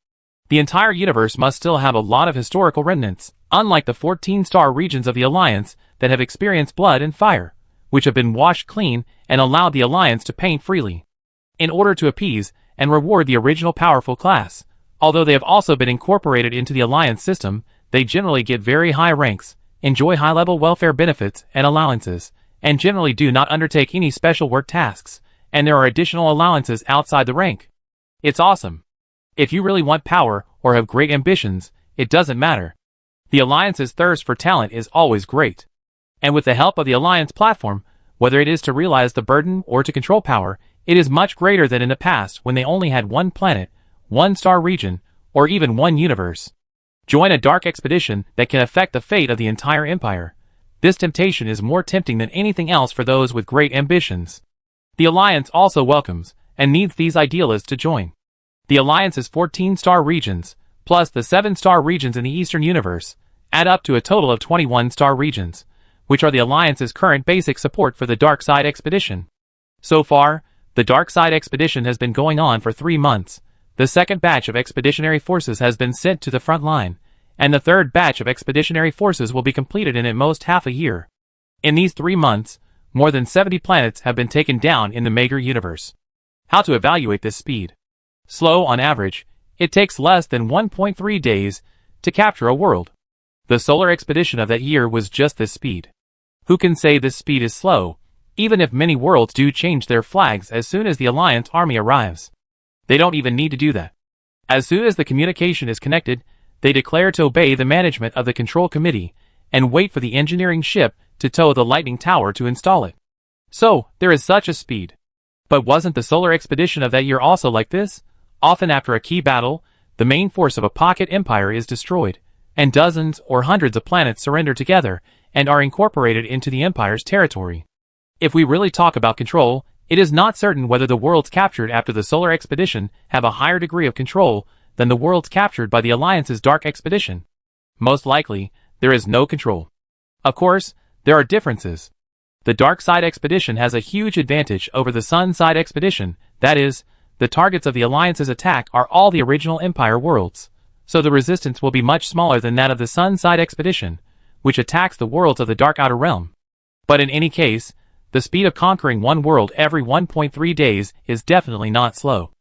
The entire universe must still have a lot of historical remnants, unlike the 14-star regions of the Alliance that have experienced blood and fire, which have been washed clean and allowed the Alliance to paint freely. In order to appease and reward the original powerful class, although they have also been incorporated into the Alliance system, they generally get very high ranks, enjoy high-level welfare benefits and allowances, and generally do not undertake any special work tasks, and there are additional allowances outside the rank. It's awesome. If you really want power or have great ambitions, it doesn't matter. The Alliance's thirst for talent is always great. And with the help of the Alliance platform, whether it is to realize the burden or to control power, it is much greater than in the past when they only had one planet, one star region, or even one universe. Join a dark expedition that can affect the fate of the entire empire. This temptation is more tempting than anything else for those with great ambitions. The Alliance also welcomes and needs these idealists to join. The Alliance's 14-star regions, plus the 7-star regions in the Eastern Universe, add up to a total of 21-star regions, which are the Alliance's current basic support for the Dark Side Expedition. So far, the Dark Side Expedition has been going on for 3 months. The second batch of expeditionary forces has been sent to the front line, and the third batch of expeditionary forces will be completed in at most half a year. In these 3 months, more than 70 planets have been taken down in the major universe. How to evaluate this speed? Slow on average, it takes less than 1.3 days to capture a world. The solar expedition of that year was just this speed. Who can say this speed is slow, even if many worlds do change their flags as soon as the Alliance army arrives? They don't even need to do that. As soon as the communication is connected, they declare to obey the management of the Control Committee and wait for the engineering ship to tow the Lightning Tower to install it. So, there is such a speed. But wasn't the solar expedition of that year also like this? Often after a key battle, the main force of a pocket empire is destroyed, and dozens or hundreds of planets surrender together and are incorporated into the empire's territory. If we really talk about control, It is not certain whether the worlds captured after the Solar Expedition have a higher degree of control than the worlds captured by the Alliance's Dark Expedition. Most likely, there is no control. Of course, there are differences. The Dark Side Expedition has a huge advantage over the Sun Side Expedition, that is, the targets of the Alliance's attack are all the original Empire worlds, so the resistance will be much smaller than that of the Sun Side Expedition, which attacks the worlds of the Dark Outer Realm. But in any case, the speed of conquering one world every 1.3 days is definitely not slow.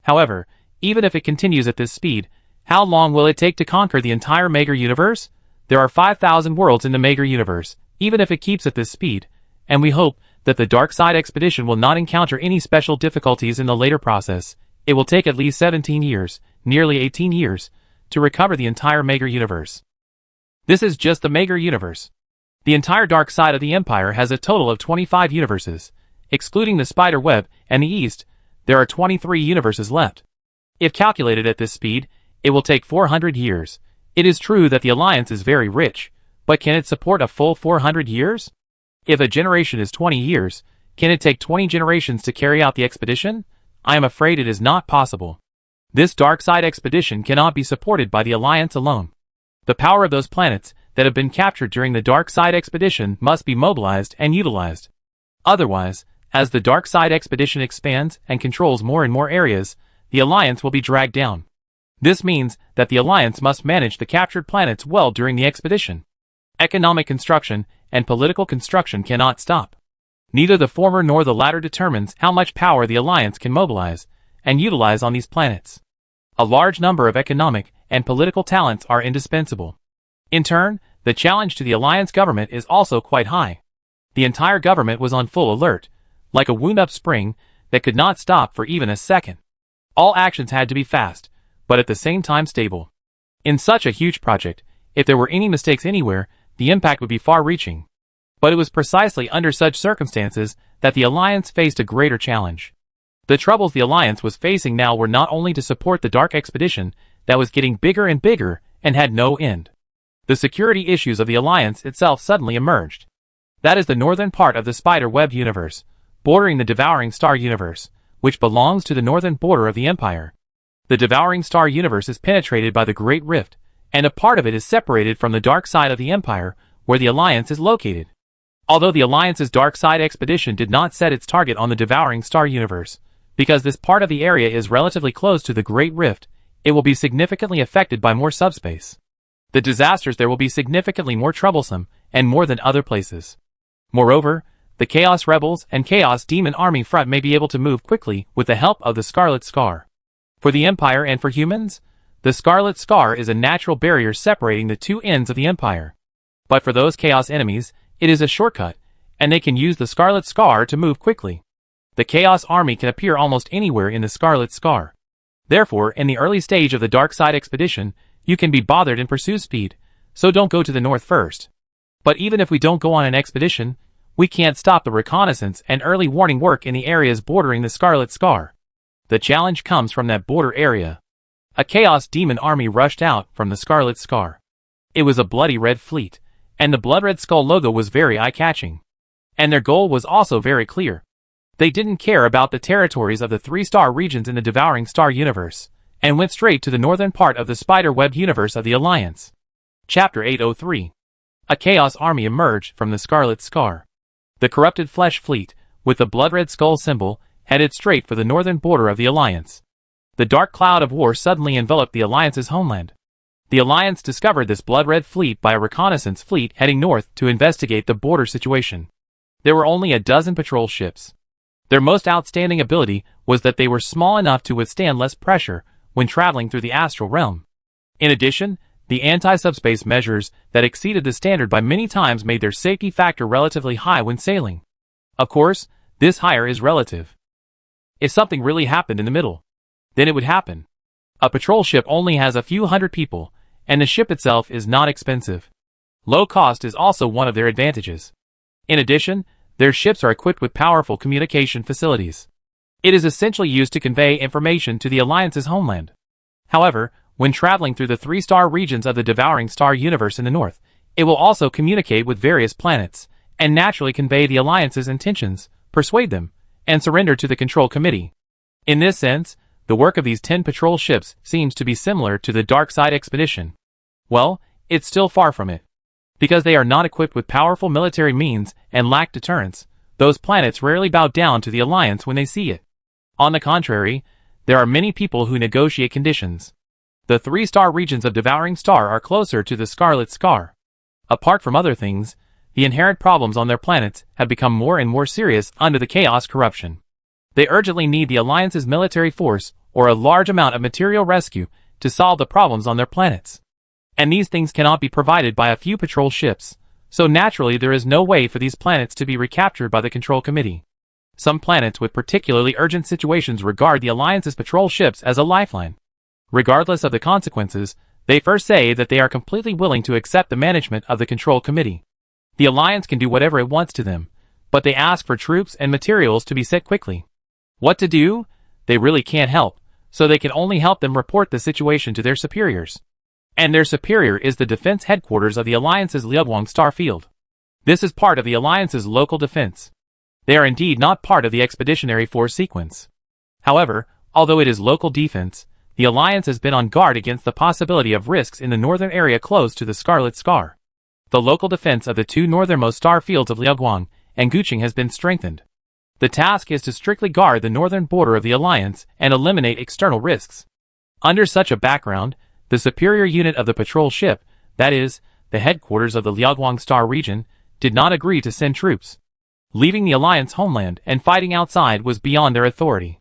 However, even if it continues at this speed, how long will it take to conquer the entire Mager universe? There are 5,000 worlds in the Mager universe, even if it keeps at this speed, and we hope that the Dark Side Expedition will not encounter any special difficulties in the later process. It will take at least 17 years, nearly 18 years, to recover the entire Mager universe. This is just the Mager universe. The entire dark side of the Empire has a total of 25 universes. Excluding the spider web and the East, there are 23 universes left. If calculated at this speed, it will take 400 years. It is true that the Alliance is very rich, but can it support a full 400 years? If a generation is 20 years, can it take 20 generations to carry out the expedition? I am afraid it is not possible. This dark side expedition cannot be supported by the Alliance alone. The power of those planets that have been captured during the Dark Side Expedition must be mobilized and utilized. Otherwise, as the Dark Side Expedition expands and controls more and more areas, the Alliance will be dragged down. This means that the Alliance must manage the captured planets well during the expedition. Economic construction and political construction cannot stop. Neither the former nor the latter determines how much power the Alliance can mobilize and utilize on these planets. A large number of economic and political talents are indispensable. In turn, the challenge to the Alliance government is also quite high. The entire government was on full alert, like a wound-up spring that could not stop for even a second. All actions had to be fast, but at the same time stable. In such a huge project, if there were any mistakes anywhere, the impact would be far-reaching. But it was precisely under such circumstances that the Alliance faced a greater challenge. The troubles the Alliance was facing now were not only to support the Dark Expedition that was getting bigger and bigger and had no end. The security issues of the Alliance itself suddenly emerged. That is the northern part of the Spider Web universe, bordering the Devouring Star universe, which belongs to the northern border of the Empire. The Devouring Star universe is penetrated by the Great Rift, and a part of it is separated from the dark side of the Empire, where the Alliance is located. Although the Alliance's Dark Side Expedition did not set its target on the Devouring Star universe, because this part of the area is relatively close to the Great Rift, it will be significantly affected by more subspace. The disasters there will be significantly more troublesome and more than other places. Moreover, the Chaos Rebels and Chaos Demon Army front may be able to move quickly with the help of the Scarlet Scar. For the Empire and for humans, the Scarlet Scar is a natural barrier separating the two ends of the Empire. But for those Chaos enemies, it is a shortcut, and they can use the Scarlet Scar to move quickly. The Chaos Army can appear almost anywhere in the Scarlet Scar. Therefore, in the early stage of the Dark Side Expedition, you can be bothered and pursue speed, so don't go to the north first. But even if we don't go on an expedition, we can't stop the reconnaissance and early warning work in the areas bordering the Scarlet Scar. The challenge comes from that border area. A Chaos Demon Army rushed out from the Scarlet Scar. It was a bloody red fleet, and the Blood Red Skull logo was very eye-catching. And their goal was also very clear. They didn't care about the territories of the 3-star regions in the Devouring Star universe, and went straight to the northern part of the Spider Web universe of the Alliance. Chapter 803. A Chaos Army emerged from the Scarlet Scar. The Corrupted Flesh Fleet, with the Blood Red Skull symbol, headed straight for the northern border of the Alliance. The dark cloud of war suddenly enveloped the Alliance's homeland. The Alliance discovered this Blood Red Fleet by a reconnaissance fleet heading north to investigate the border situation. There were only a dozen patrol ships. Their most outstanding ability was that they were small enough to withstand less pressure when traveling through the astral realm. In addition, the anti-subspace measures that exceeded the standard by many times made their safety factor relatively high when sailing. Of course, this higher is relative. If something really happened in the middle, then it would happen. A patrol ship only has a few hundred people, and the ship itself is not expensive. Low cost is also one of their advantages. In addition, their ships are equipped with powerful communication facilities. It is essentially used to convey information to the Alliance's homeland. However, when traveling through the 3-star regions of the Devouring Star universe in the north, it will also communicate with various planets, and naturally convey the Alliance's intentions, persuade them, and surrender to the Control Committee. In this sense, the work of these 10 patrol ships seems to be similar to the Dark Side expedition. Well, it's still far from it. Because they are not equipped with powerful military means and lack deterrence, those planets rarely bow down to the Alliance when they see it. On the contrary, there are many people who negotiate conditions. The 3-star regions of Devouring Star are closer to the Scarlet Scar. Apart from other things, the inherent problems on their planets have become more and more serious under the chaos corruption. They urgently need the Alliance's military force or a large amount of material rescue to solve the problems on their planets. And these things cannot be provided by a few patrol ships, so naturally there is no way for these planets to be recaptured by the Control Committee. Some planets with particularly urgent situations regard the Alliance's patrol ships as a lifeline. Regardless of the consequences, they first say that they are completely willing to accept the management of the Control Committee. The Alliance can do whatever it wants to them, but they ask for troops and materials to be sent quickly. What to do? They really can't help, so they can only help them report the situation to their superiors. And their superior is the defense headquarters of the Alliance's Liuguang Star Field. This is part of the Alliance's local defense. They are indeed not part of the expeditionary force sequence. However, although it is local defense, the Alliance has been on guard against the possibility of risks in the northern area close to the Scarlet Scar. The local defense of the 2 northernmost star fields of Liuguang and Guqing has been strengthened. The task is to strictly guard the northern border of the Alliance and eliminate external risks. Under such a background, the superior unit of the patrol ship, that is, the headquarters of the Liuguang Star region, did not agree to send troops. Leaving the Alliance homeland and fighting outside was beyond their authority.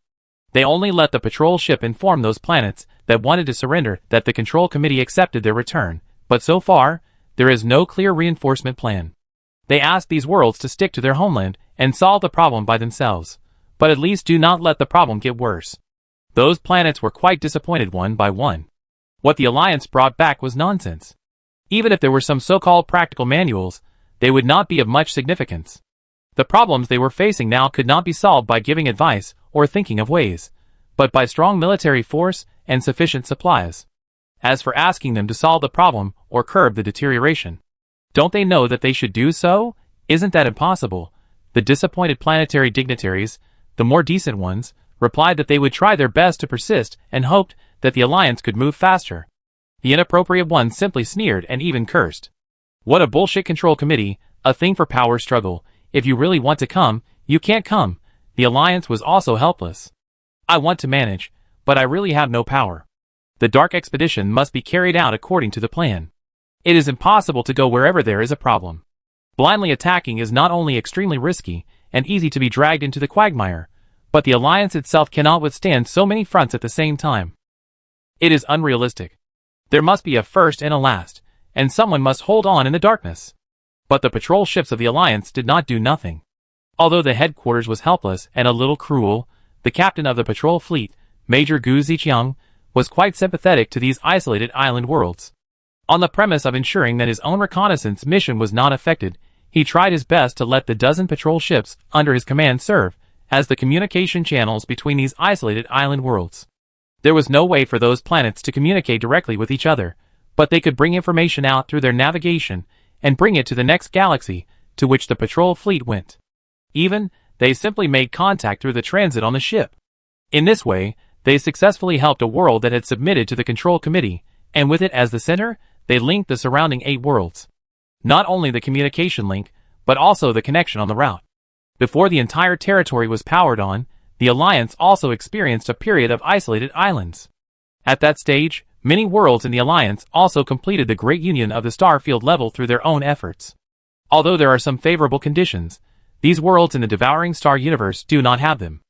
They only let the patrol ship inform those planets that wanted to surrender that the Control Committee accepted their return, but so far, there is no clear reinforcement plan. They ask these worlds to stick to their homeland and solve the problem by themselves, but at least do not let the problem get worse. Those planets were quite disappointed one by one. What the Alliance brought back was nonsense. Even if there were some so-called practical manuals, they would not be of much significance. The problems they were facing now could not be solved by giving advice or thinking of ways, but by strong military force and sufficient supplies. As for asking them to solve the problem or curb the deterioration, don't they know that they should do so? Isn't that impossible? The disappointed planetary dignitaries, the more decent ones, replied that they would try their best to persist and hoped that the Alliance could move faster. The inappropriate ones simply sneered and even cursed. What a bullshit Control Committee, a thing for power struggle. If you really want to come, you can't come. The Alliance was also helpless. I want to manage, but I really have no power. The Dark Expedition must be carried out according to the plan. It is impossible to go wherever there is a problem. Blindly attacking is not only extremely risky and easy to be dragged into the quagmire, but the Alliance itself cannot withstand so many fronts at the same time. It is unrealistic. There must be a first and a last, and someone must hold on in the darkness. But the patrol ships of the Alliance did not do nothing. Although the headquarters was helpless and a little cruel, the captain of the patrol fleet, Major Gu Ziqiang, was quite sympathetic to these isolated island worlds. On the premise of ensuring that his own reconnaissance mission was not affected, he tried his best to let the dozen patrol ships under his command serve as the communication channels between these isolated island worlds. There was no way for those planets to communicate directly with each other, but they could bring information out through their navigation and bring it to the next galaxy to which the patrol fleet went. Even, they simply made contact through the transit on the ship. In this way, they successfully helped a world that had submitted to the Control Committee, and with it as the center, they linked the surrounding 8 worlds. Not only the communication link, but also the connection on the route. Before the entire territory was powered on, the Alliance also experienced a period of isolated islands. At that stage, many worlds in the Alliance also completed the Great Union of the star field level through their own efforts. Although there are some favorable conditions, these worlds in the Devouring Star universe do not have them.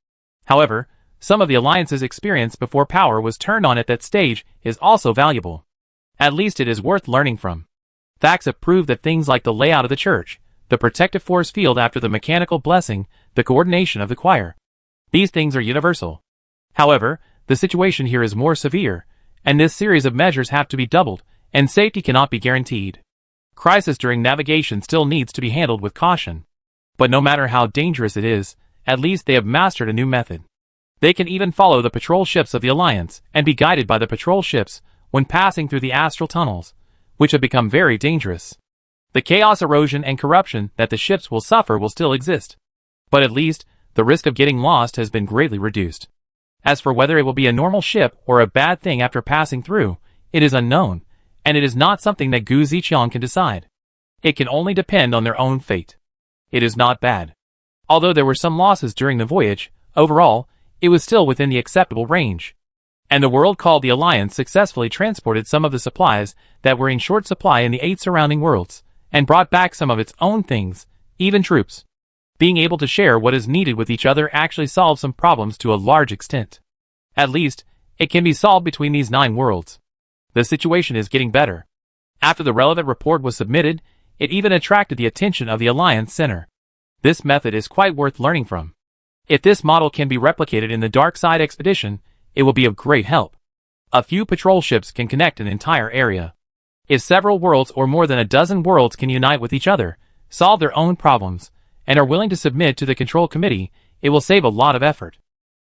However, some of the Alliance's experience before power was turned on at that stage is also valuable. At least it is worth learning from. Facts have proved that things like the layout of the church, the protective force field after the mechanical blessing, the coordination of the choir. These things are universal. However, the situation here is more severe, and this series of measures have to be doubled, and safety cannot be guaranteed. Crisis during navigation still needs to be handled with caution. But no matter how dangerous it is, at least they have mastered a new method. They can even follow the patrol ships of the Alliance and be guided by the patrol ships when passing through the astral tunnels, which have become very dangerous. The chaos, erosion, and corruption that the ships will suffer will still exist. But at least, The risk of getting lost has been greatly reduced. As for whether it will be a normal ship or a bad thing after passing through, it is unknown, and it is not something that Gu Ziqiang can decide. It can only depend on their own fate. It is not bad. Although there were some losses during the voyage, overall, it was still within the acceptable range. And the world called the Alliance successfully transported some of the supplies that were in short supply in the 8 surrounding worlds, and brought back some of its own things, even troops. Being able to share what is needed with each other actually solves some problems to a large extent. At least, it can be solved between these 9 worlds. The situation is getting better. After the relevant report was submitted, it even attracted the attention of the Alliance Center. This method is quite worth learning from. If this model can be replicated in the Dark Side expedition, it will be of great help. A few patrol ships can connect an entire area. If several worlds or more than a dozen worlds can unite with each other, solve their own problems, and are willing to submit to the control committee, it will save a lot of effort.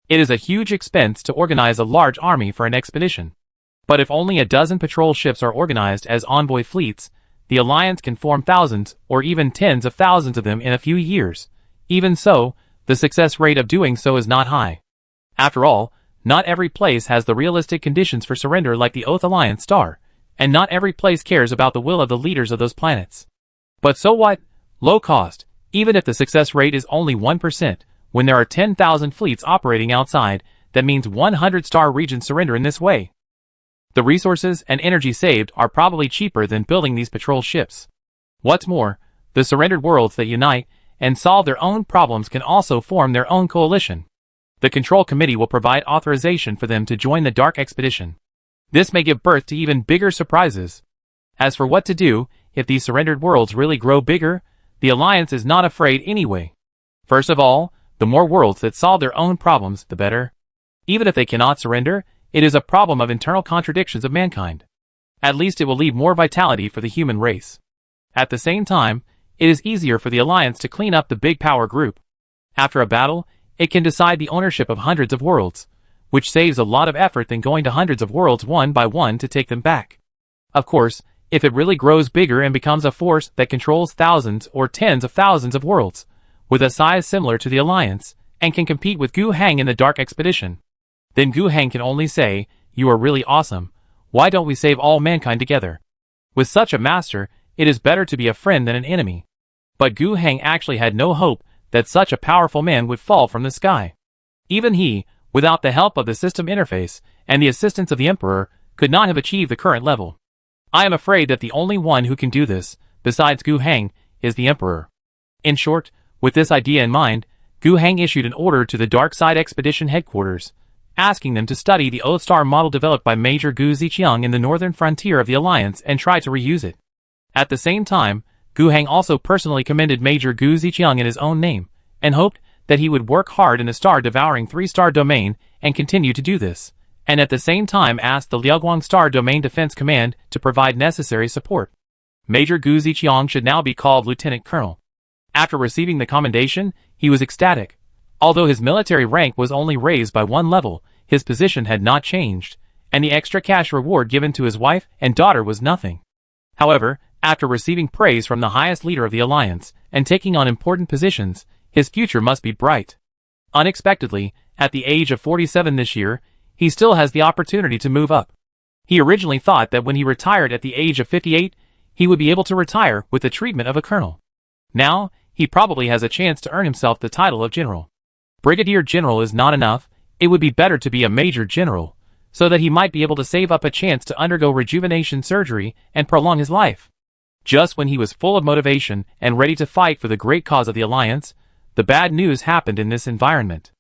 It is a huge expense to organize a large army for an expedition. But if only a dozen patrol ships are organized as envoy fleets, the Alliance can form thousands or even tens of thousands of them in a few years. Even so, the success rate of doing so is not high. After all, not every place has the realistic conditions for surrender like the Oath Alliance star, and not every place cares about the will of the leaders of those planets. But so what? Low cost, even if the success rate is only 1%, when there are 10,000 fleets operating outside, that means 100-star regions surrender in this way. The resources and energy saved are probably cheaper than building these patrol ships. What's more, the surrendered worlds that unite and solve their own problems can also form their own coalition. The control committee will provide authorization for them to join the Dark Expedition. This may give birth to even bigger surprises. As for what to do, if these surrendered worlds really grow bigger, the Alliance is not afraid anyway. First of all, the more worlds that solve their own problems, the better. Even if they cannot surrender, it is a problem of internal contradictions of mankind. At least it will leave more vitality for the human race. At the same time, it is easier for the Alliance to clean up the big power group. After a battle, it can decide the ownership of hundreds of worlds, which saves a lot of effort than going to hundreds of worlds one by one to take them back. Of course, if it really grows bigger and becomes a force that controls thousands or tens of thousands of worlds, with a size similar to the Alliance, and can compete with Gu Hang in the Dark Expedition, then Gu Hang can only say, "You are really awesome. Why don't we save all mankind together?" With such a master, it is better to be a friend than an enemy. But Gu Hang actually had no hope that such a powerful man would fall from the sky. Even he, without the help of the system interface and the assistance of the Emperor, could not have achieved the current level. I am afraid that the only one who can do this, besides Gu Hang, is the Emperor. In short, with this idea in mind, Gu Hang issued an order to the Dark Side Expedition headquarters, asking them to study the Oath Star model developed by Major Gu Ziqiang in the northern frontier of the Alliance and try to reuse it. At the same time, Gu Hang also personally commended Major Gu Ziqiang in his own name, and hoped that he would work hard in the star-devouring 3-star domain and continue to do this, and at the same time asked the Liaoguang Star Domain Defense Command to provide necessary support. Major Gu Ziqiang should now be called Lieutenant Colonel. After receiving the commendation, he was ecstatic. Although his military rank was only raised by 1 level, his position had not changed, and the extra cash reward given to his wife and daughter was nothing. However, after receiving praise from the highest leader of the Alliance and taking on important positions, his future must be bright. Unexpectedly, at the age of 47 this year, he still has the opportunity to move up. He originally thought that when he retired at the age of 58, he would be able to retire with the treatment of a colonel. Now, he probably has a chance to earn himself the title of general. Brigadier General is not enough, it would be better to be a Major General, so that he might be able to save up a chance to undergo rejuvenation surgery and prolong his life. Just when he was full of motivation and ready to fight for the great cause of the Alliance, the bad news happened in this environment.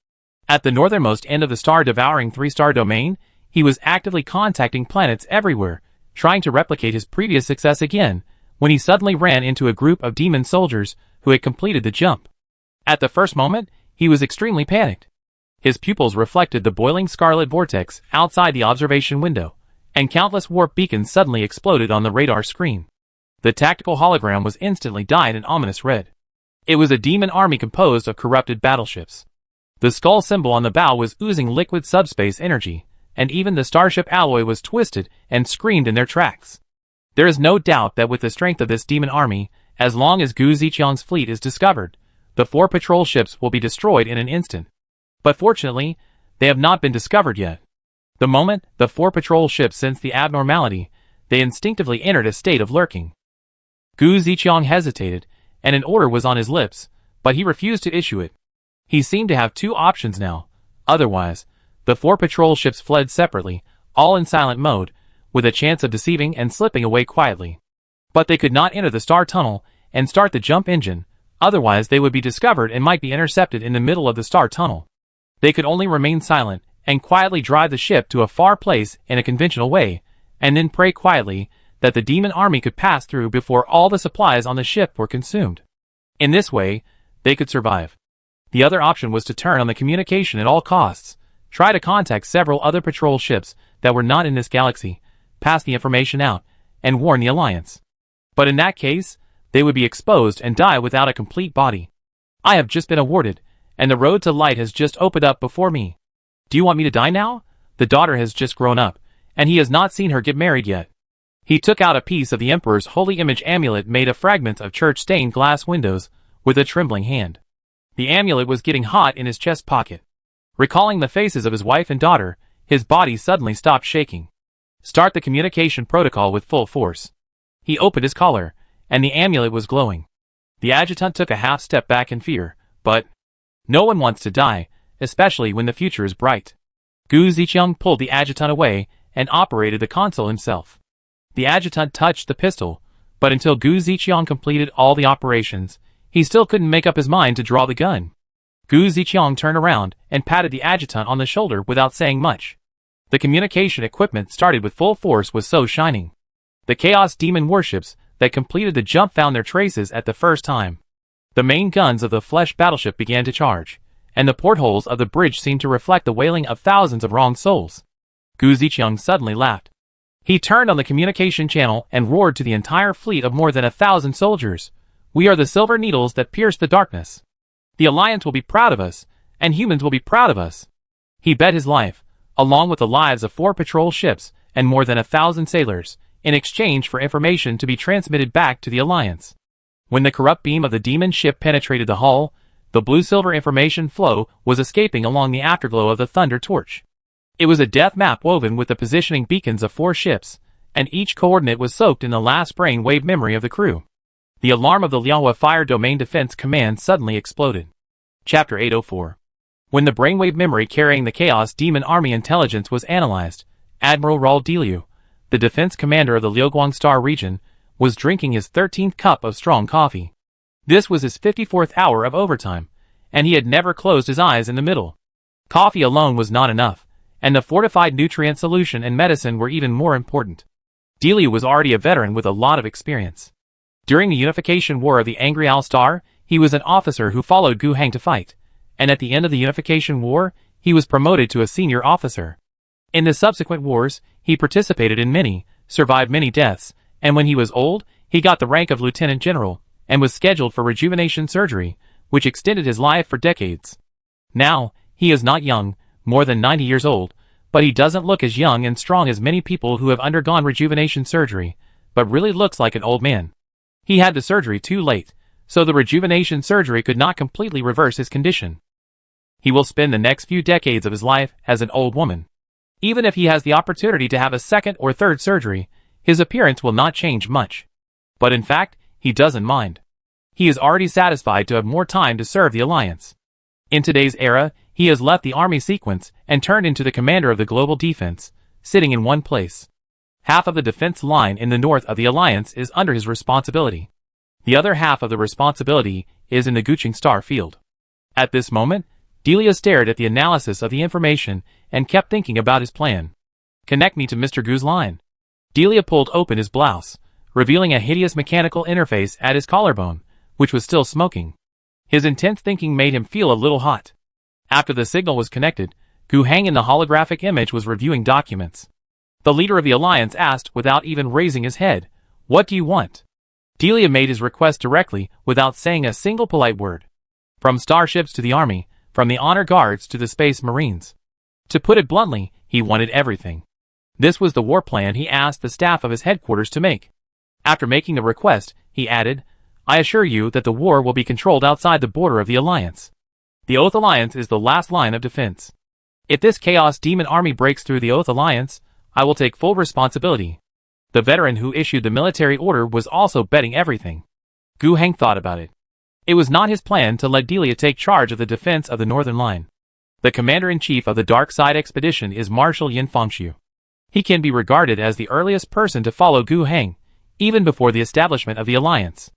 At the northernmost end of the star-devouring 3-star domain, he was actively contacting planets everywhere, trying to replicate his previous success again, when he suddenly ran into a group of demon soldiers who had completed the jump. At the first moment, he was extremely panicked. His pupils reflected the boiling scarlet vortex outside the observation window, and countless warp beacons suddenly exploded on the radar screen. The tactical hologram was instantly dyed an ominous red. It was a demon army composed of corrupted battleships. The skull symbol on the bow was oozing liquid subspace energy, and even the starship alloy was twisted and screamed in their tracks. There is no doubt that with the strength of this demon army, as long as Gu Ziqiang's fleet is discovered, the 4 patrol ships will be destroyed in an instant. But fortunately, they have not been discovered yet. The moment the 4 patrol ships sensed the abnormality, they instinctively entered a state of lurking. Gu Ziqiang hesitated, and an order was on his lips, but he refused to issue it. He seemed to have 2 options now. Otherwise, the 4 patrol ships fled separately, all in silent mode, with a chance of deceiving and slipping away quietly. But they could not enter the star tunnel and start the jump engine, otherwise they would be discovered and might be intercepted in the middle of the star tunnel. They could only remain silent and quietly drive the ship to a far place in a conventional way, and then pray quietly that the demon army could pass through before all the supplies on the ship were consumed. In this way, they could survive. The other option was to turn on the communication at all costs, try to contact several other patrol ships that were not in this galaxy, pass the information out, and warn the Alliance. But in that case, they would be exposed and die without a complete body. I have just been awarded, and the road to light has just opened up before me. Do you want me to die now? The daughter has just grown up, and he has not seen her get married yet. He took out a piece of the Emperor's holy image amulet made of fragments of church-stained glass windows, with a trembling hand. The amulet was getting hot in his chest pocket. Recalling the faces of his wife and daughter, his body suddenly stopped shaking. Start the communication protocol with full force. He opened his collar, and the amulet was glowing. The adjutant took a half step back in fear, but no one wants to die, especially when the future is bright. Gu Ziqiang pulled the adjutant away and operated the console himself. The adjutant touched the pistol, but until Gu Ziqiang completed all the operations, he still couldn't make up his mind to draw the gun. Gu Ziqiang turned around and patted the adjutant on the shoulder without saying much. The communication equipment started with full force was so shining. The Chaos Demon warships that completed the jump found their traces at the first time. The main guns of the flesh battleship began to charge, and the portholes of the bridge seemed to reflect the wailing of thousands of wronged souls. Gu Ziqiang suddenly laughed. He turned on the communication channel and roared to the entire fleet of more than 1,000 soldiers. We are the silver needles that pierce the darkness. The Alliance will be proud of us, and humans will be proud of us. He bet his life, along with the lives of 4 patrol ships and more than 1,000 sailors, in exchange for information to be transmitted back to the Alliance. When the corrupt beam of the demon ship penetrated the hull, the blue-silver information flow was escaping along the afterglow of the Thunder Torch. It was a death map woven with the positioning beacons of 4 ships, and each coordinate was soaked in the last brainwave memory of the crew. The alarm of the Liaohua Fire Domain Defense Command suddenly exploded. Chapter 804. When the brainwave memory carrying the Chaos Demon Army intelligence was analyzed, Admiral Raul Deliu, the defense commander of the Liuguang Star region, was drinking his 13th cup of strong coffee. This was his 54th hour of overtime, and he had never closed his eyes in the middle. Coffee alone was not enough, and the fortified nutrient solution and medicine were even more important. Deliu was already a veteran with a lot of experience. During the unification war of the Angry Owl Star, he was an officer who followed Gu Hang to fight, and at the end of the unification war, he was promoted to a senior officer. In the subsequent wars, he participated in many, survived many deaths, and when he was old, he got the rank of lieutenant general, and was scheduled for rejuvenation surgery, which extended his life for decades. Now, he is not young, more than 90 years old, but he doesn't look as young and strong as many people who have undergone rejuvenation surgery, but really looks like an old man. He had the surgery too late, so the rejuvenation surgery could not completely reverse his condition. He will spend the next few decades of his life as an old woman. Even if he has the opportunity to have a second or third surgery, his appearance will not change much. But in fact, he doesn't mind. He is already satisfied to have more time to serve the Alliance. In today's era, he has left the army sequence and turned into the commander of the global defense, sitting in one place. Half of the defense line in the north of the Alliance is under his responsibility. The other half of the responsibility is in the Guqing Star field. At this moment, Delia stared at the analysis of the information and kept thinking about his plan. Connect me to Mr. Gu's line. Delia pulled open his blouse, revealing a hideous mechanical interface at his collarbone, which was still smoking. His intense thinking made him feel a little hot. After the signal was connected, Gu Hang in the holographic image was reviewing documents. The leader of the Alliance asked without even raising his head, "What do you want?" Delia made his request directly without saying a single polite word. From starships to the army, from the honor guards to the space marines. To put it bluntly, he wanted everything. This was the war plan he asked the staff of his headquarters to make. After making the request, he added, I assure you that the war will be controlled outside the border of the Alliance. The Oath Alliance is the last line of defense. If this Chaos Demon army breaks through the Oath Alliance, I will take full responsibility. The veteran who issued the military order was also betting everything. Gu Heng thought about it. It was not his plan to let Delia take charge of the defense of the northern line. The commander-in-chief of the Dark Side Expedition is Marshal Yin Fangxiu. He can be regarded as the earliest person to follow Gu Heng, even before the establishment of the Alliance.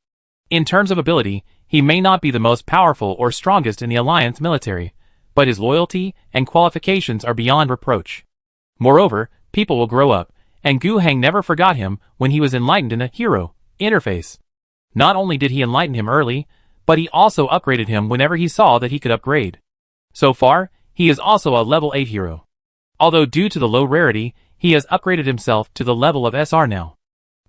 In terms of ability, he may not be the most powerful or strongest in the Alliance military, but his loyalty and qualifications are beyond reproach. Moreover, people will grow up, and Gu Heng never forgot him when he was enlightened in a hero interface. Not only did he enlighten him early, but he also upgraded him whenever he saw that he could upgrade. So far, he is also a level 8 hero. Although due to the low rarity, he has upgraded himself to the level of SR now.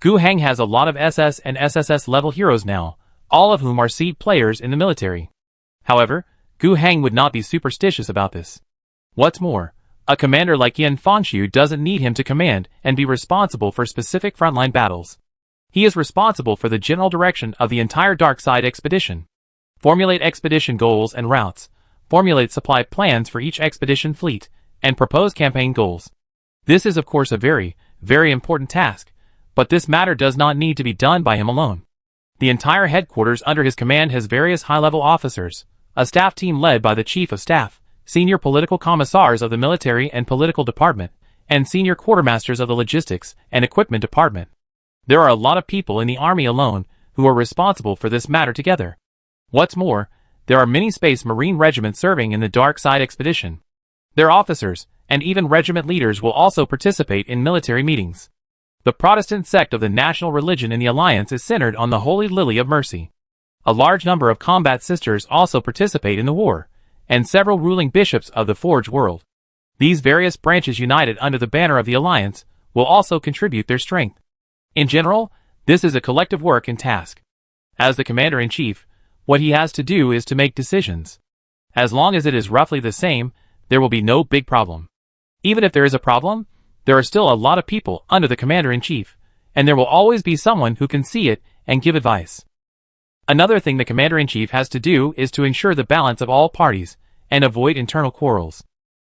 Gu Heng has a lot of SS and SSS level heroes now, all of whom are seed players in the military. However, Gu Heng would not be superstitious about this. What's more, a commander like Yin Fangxiu doesn't need him to command and be responsible for specific frontline battles. He is responsible for the general direction of the entire Dark Side expedition. Formulate expedition goals and routes, formulate supply plans for each expedition fleet, and propose campaign goals. This is of course a very, very important task, but this matter does not need to be done by him alone. The entire headquarters under his command has various high-level officers, a staff team led by the Chief of Staff, senior political commissars of the military and political department, and senior quartermasters of the logistics and equipment department. There are a lot of people in the army alone who are responsible for this matter together. What's more, there are many Space Marine regiments serving in the Dark Side expedition. Their officers, and even regiment leaders will also participate in military meetings. The Protestant sect of the national religion in the Alliance is centered on the Holy Lily of Mercy. A large number of combat sisters also participate in the war, and several ruling bishops of the Forge world. These various branches united under the banner of the Alliance will also contribute their strength. In general, this is a collective work and task. As the commander-in-chief, what he has to do is to make decisions. As long as it is roughly the same, there will be no big problem. Even if there is a problem, there are still a lot of people under the commander-in-chief, and there will always be someone who can see it and give advice. Another thing the commander-in-chief has to do is to ensure the balance of all parties and avoid internal quarrels.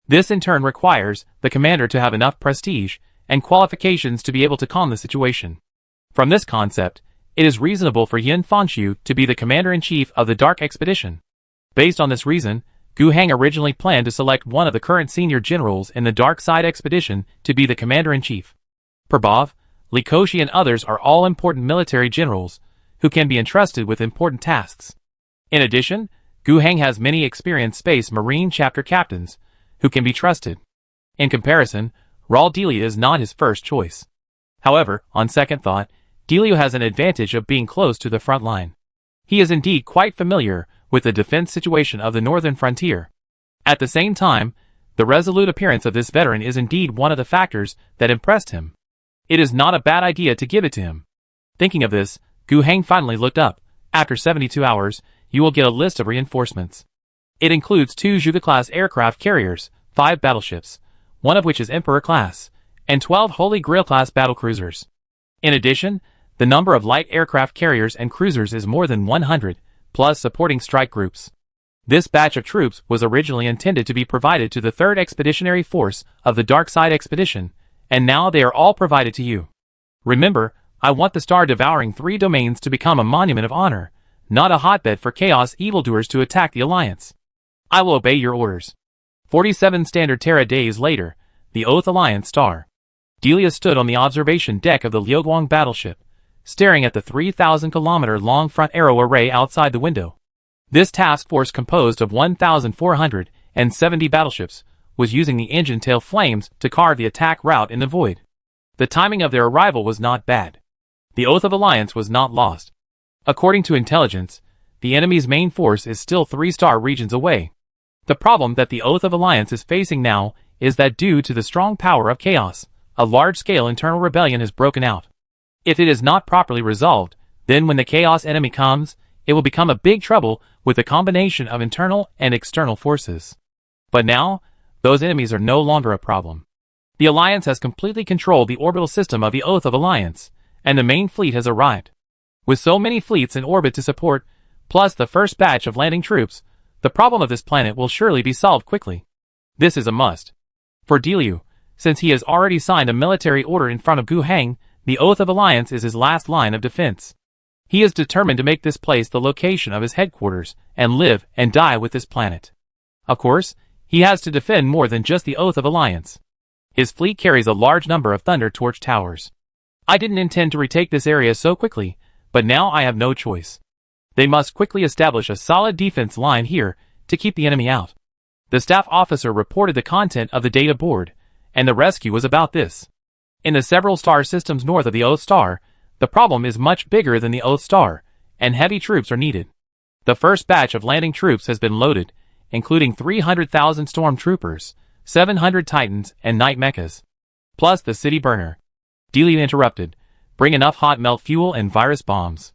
This in turn requires the commander to have enough prestige and qualifications to be able to calm the situation. From this concept, it is reasonable for Yin Fangxiu to be the commander-in-chief of the Dark Expedition. Based on this reason, Gu Heng originally planned to select one of the current senior generals in the Dark Side Expedition to be the commander-in-chief. Perbov, Li Koshi and others are all important military generals who can be entrusted with important tasks. In addition, Gu Heng has many experienced Space Marine chapter captains who can be trusted. In comparison, Raul Delia is not his first choice. However, on second thought, Delio has an advantage of being close to the front line. He is indeed quite familiar with the defense situation of the northern frontier. At the same time, the resolute appearance of this veteran is indeed one of the factors that impressed him. It is not a bad idea to give it to him. Thinking of this, Gu Heng finally looked up. After 72 hours, you will get a list of reinforcements. It includes 2 Zhuge-class aircraft carriers, 5 battleships, one of which is Emperor class, and 12 Holy Grail-class battlecruisers. In addition, the number of light aircraft carriers and cruisers is more than 100, plus supporting strike groups. This batch of troops was originally intended to be provided to the 3rd Expeditionary Force of the Dark Side Expedition, and now they are all provided to you. Remember, I want the star-devouring 3 domains to become a monument of honor, not a hotbed for chaos evildoers to attack the Alliance. I will obey your orders. 47 Standard Terra days later, the Oath Alliance star. Delia stood on the observation deck of the Liuguang battleship, staring at the 3,000-kilometer-long front arrow array outside the window. This task force, composed of 1,470 battleships, was using the engine tail flames to carve the attack route in the void. The timing of their arrival was not bad. The Oath of Alliance was not lost. According to intelligence, the enemy's main force is still 3-star regions away. The problem that the Oath of Alliance is facing now is that due to the strong power of chaos, a large-scale internal rebellion has broken out. If it is not properly resolved, then when the chaos enemy comes, it will become a big trouble with the combination of internal and external forces. But now, those enemies are no longer a problem. The Alliance has completely controlled the orbital system of the Oath of Alliance, and the main fleet has arrived. With so many fleets in orbit to support, plus the first batch of landing troops, the problem of this planet will surely be solved quickly. This is a must. For Diliu, since he has already signed a military order in front of Gu Heng, the Oath of Alliance is his last line of defense. He is determined to make this place the location of his headquarters, and live and die with this planet. Of course, he has to defend more than just the Oath of Alliance. His fleet carries a large number of Thunder Torch towers. I didn't intend to retake this area so quickly, but now I have no choice. They must quickly establish a solid defense line here to keep the enemy out. The staff officer reported the content of the data board, and the rescue was about this. In the several star systems north of the Oath Star, the problem is much bigger than the Oath Star, and heavy troops are needed. The first batch of landing troops has been loaded, including 300,000 stormtroopers, 700 Titans, and night mechas. Plus the city burner. Diliu interrupted. Bring enough hot melt fuel and virus bombs.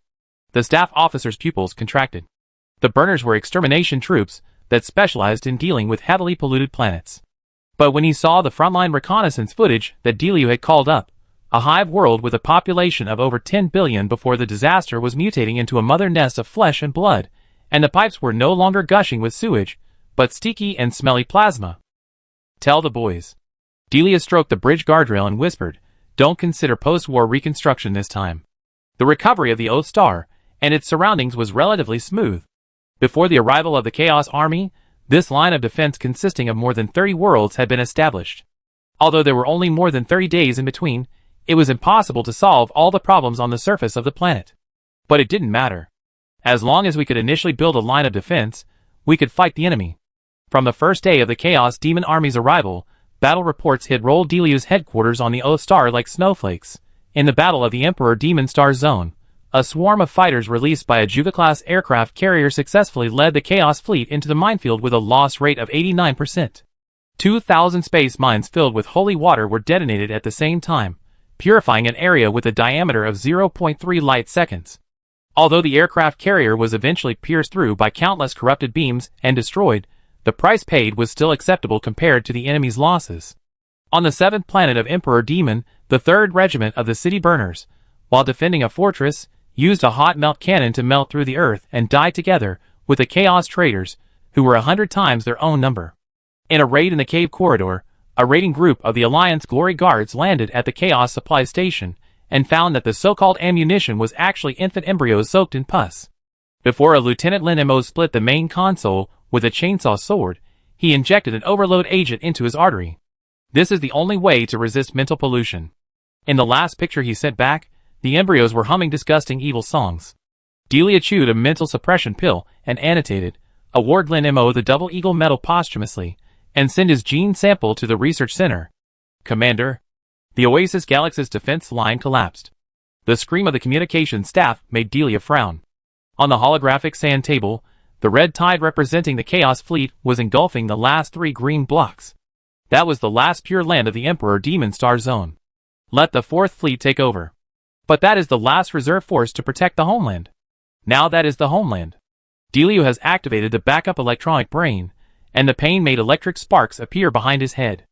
The staff officer's pupils contracted. The burners were extermination troops that specialized in dealing with heavily polluted planets. But when he saw the frontline reconnaissance footage that Diliu had called up, a hive world with a population of over 10 billion before the disaster was mutating into a mother nest of flesh and blood, and the pipes were no longer gushing with sewage, but sticky and smelly plasma. Tell the boys. Diliu stroked the bridge guardrail and whispered, don't consider post-war reconstruction this time. The recovery of the Oath Star and its surroundings was relatively smooth. Before the arrival of the Chaos Army, this line of defense consisting of more than 30 worlds had been established. Although there were only more than 30 days in between, it was impossible to solve all the problems on the surface of the planet. But it didn't matter. As long as we could initially build a line of defense, we could fight the enemy. From the first day of the Chaos Demon Army's arrival, battle reports hit rolled Diliu's headquarters on the Oath Star like snowflakes. In the Battle of the Emperor Demon Star Zone, a swarm of fighters released by a Juga-class aircraft carrier successfully led the Chaos Fleet into the minefield with a loss rate of 89%. 2,000 space mines filled with holy water were detonated at the same time, purifying an area with a diameter of 0.3 light seconds. Although the aircraft carrier was eventually pierced through by countless corrupted beams and destroyed, the price paid was still acceptable compared to the enemy's losses. On the 7th planet of Emperor Demon, the 3rd Regiment of the City Burners, while defending a fortress, used a hot melt cannon to melt through the earth and die together with the Chaos Traders, who were 100 times their own number. In a raid in the cave corridor, a raiding group of the Alliance Glory Guards landed at the Chaos Supply Station and found that the so-called ammunition was actually infant embryos soaked in pus. Before a Lieutenant Lin Mo split the main console with a chainsaw sword, he injected an overload agent into his artery. This is the only way to resist mental pollution. In the last picture he sent back, the embryos were humming disgusting evil songs. Diliu chewed a mental suppression pill and annotated, award Lin Mo the Double Eagle Medal posthumously, and send his gene sample to the research center. Commander. The Oasis Galaxy's defense line collapsed. The scream of the communications staff made Diliu frown. On the holographic sand table, the red tide representing the Chaos Fleet was engulfing the last 3 green blocks. That was the last pure land of the Emperor Demon Star Zone. Let the 4th Fleet take over. But that is the last reserve force to protect the homeland. Now that is the homeland. Diliu has activated the backup electronic brain, and the pain made electric sparks appear behind his head.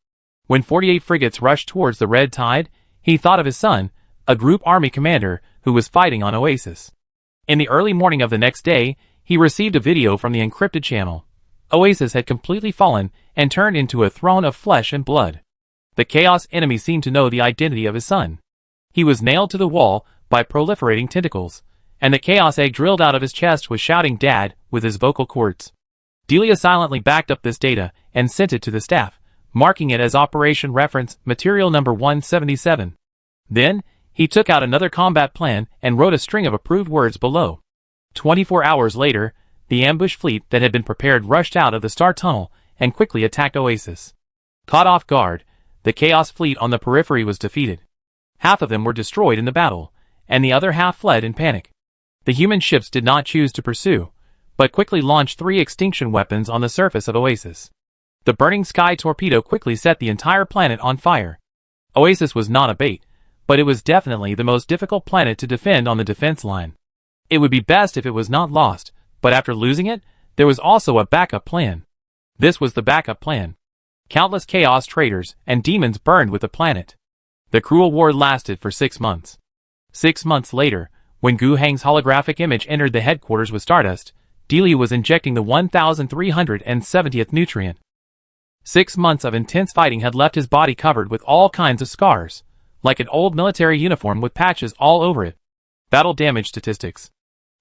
When 48 frigates rushed towards the red tide, he thought of his son, a group army commander who was fighting on Oasis. In the early morning of the next day, he received a video from the encrypted channel. Oasis had completely fallen and turned into a throne of flesh and blood. The Chaos enemy seemed to know the identity of his son. He was nailed to the wall by proliferating tentacles, and the Chaos egg drilled out of his chest was shouting "Dad" with his vocal cords. Diliu silently backed up this data and sent it to the staff, marking it as Operation Reference Material Number 177. Then, he took out another combat plan and wrote a string of approved words below. 24 hours later, the ambush fleet that had been prepared rushed out of the Star Tunnel and quickly attacked Oasis. Caught off guard, the Chaos Fleet on the periphery was defeated. Half of them were destroyed in the battle, and the other half fled in panic. The human ships did not choose to pursue, but quickly launched 3 extinction weapons on the surface of Oasis. The burning sky torpedo quickly set the entire planet on fire. Oasis was not a bait, but it was definitely the most difficult planet to defend on the defense line. It would be best if it was not lost, but after losing it, there was also a backup plan. This was the backup plan. Countless Chaos Traders and demons burned with the planet. The cruel war lasted for 6 months. 6 months later, When Gu Heng's holographic image entered the headquarters with Stardust, Delia was injecting the 1370th nutrient. 6 months of intense fighting had left his body covered with all kinds of scars, like an old military uniform with patches all over it. Battle damage statistics.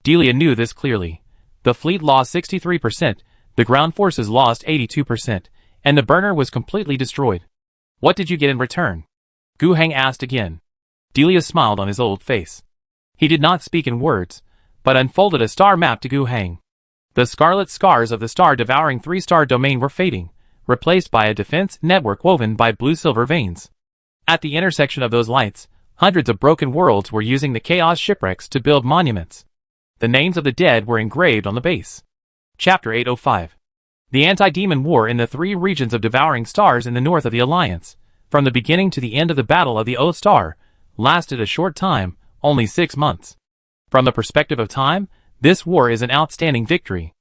Delia knew this clearly. The fleet lost 63%, the ground forces lost 82%, and the burner was completely destroyed. What did you get in return? Gu Heng asked again. Delia smiled on his old face. He did not speak in words, but unfolded a star map to Gu Heng. The scarlet scars of the star-devouring 3-star domain were fading, replaced by a defense network woven by blue-silver veins. At the intersection of those lights, hundreds of broken worlds were using the chaos shipwrecks to build monuments. The names of the dead were engraved on the base. Chapter 805. The anti-demon war in the 3 regions of devouring stars in the north of the Alliance, from the beginning to the end of the Battle of the Oath Star, lasted a short time, only 6 months. From the perspective of time, this war is an outstanding victory.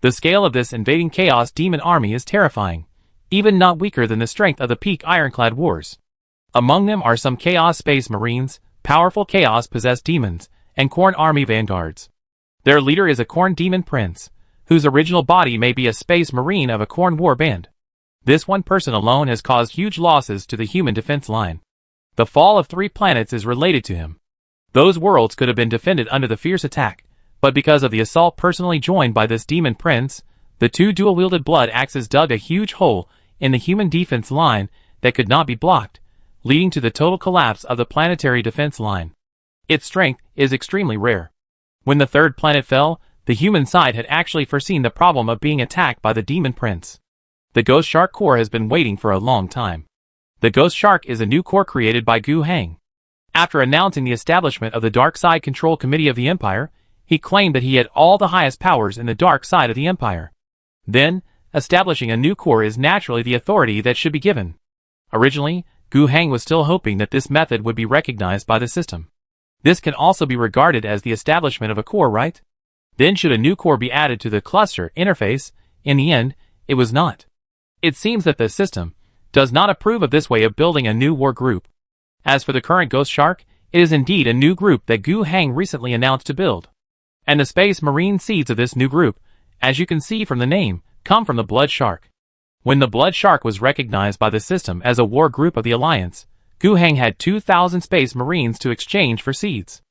The scale of this invading chaos demon army is terrifying, even not weaker than the strength of the peak ironclad wars. Among them are some chaos space marines, powerful chaos-possessed demons, and Khorne army vanguards. Their leader is a Khorne demon prince, whose original body may be a space marine of a Khorne war band. This one person alone has caused huge losses to the human defense line. The fall of 3 planets is related to him. Those worlds could have been defended under the fierce attack, but because of the assault personally joined by this demon prince, the 2 dual-wielded blood axes dug a huge hole in the human defense line that could not be blocked, leading to the total collapse of the planetary defense line. Its strength is extremely rare. When the 3rd planet fell, the human side had actually foreseen the problem of being attacked by the demon prince. The Ghost Shark Corps has been waiting for a long time. The Ghost Shark is a new corps created by Gu Heng. After announcing the establishment of the Dark Side Control Committee of the Empire, he claimed that he had all the highest powers in the dark side of the Empire. Then, establishing a new corps is naturally the authority that should be given. Originally, Gu Heng was still hoping that this method would be recognized by the system. This can also be regarded as the establishment of a corps, right? Then should a new corps be added to the cluster interface? In the end, it was not. It seems that the system does not approve of this way of building a new war group. As for the current Ghost Shark, it is indeed a new group that Gu Heng recently announced to build. And the Space Marine seeds of this new group, as you can see from the name, come from the Blood Shark. When the Blood Shark was recognized by the system as a war group of the Alliance, Gu Heng had 2,000 Space Marines to exchange for seeds.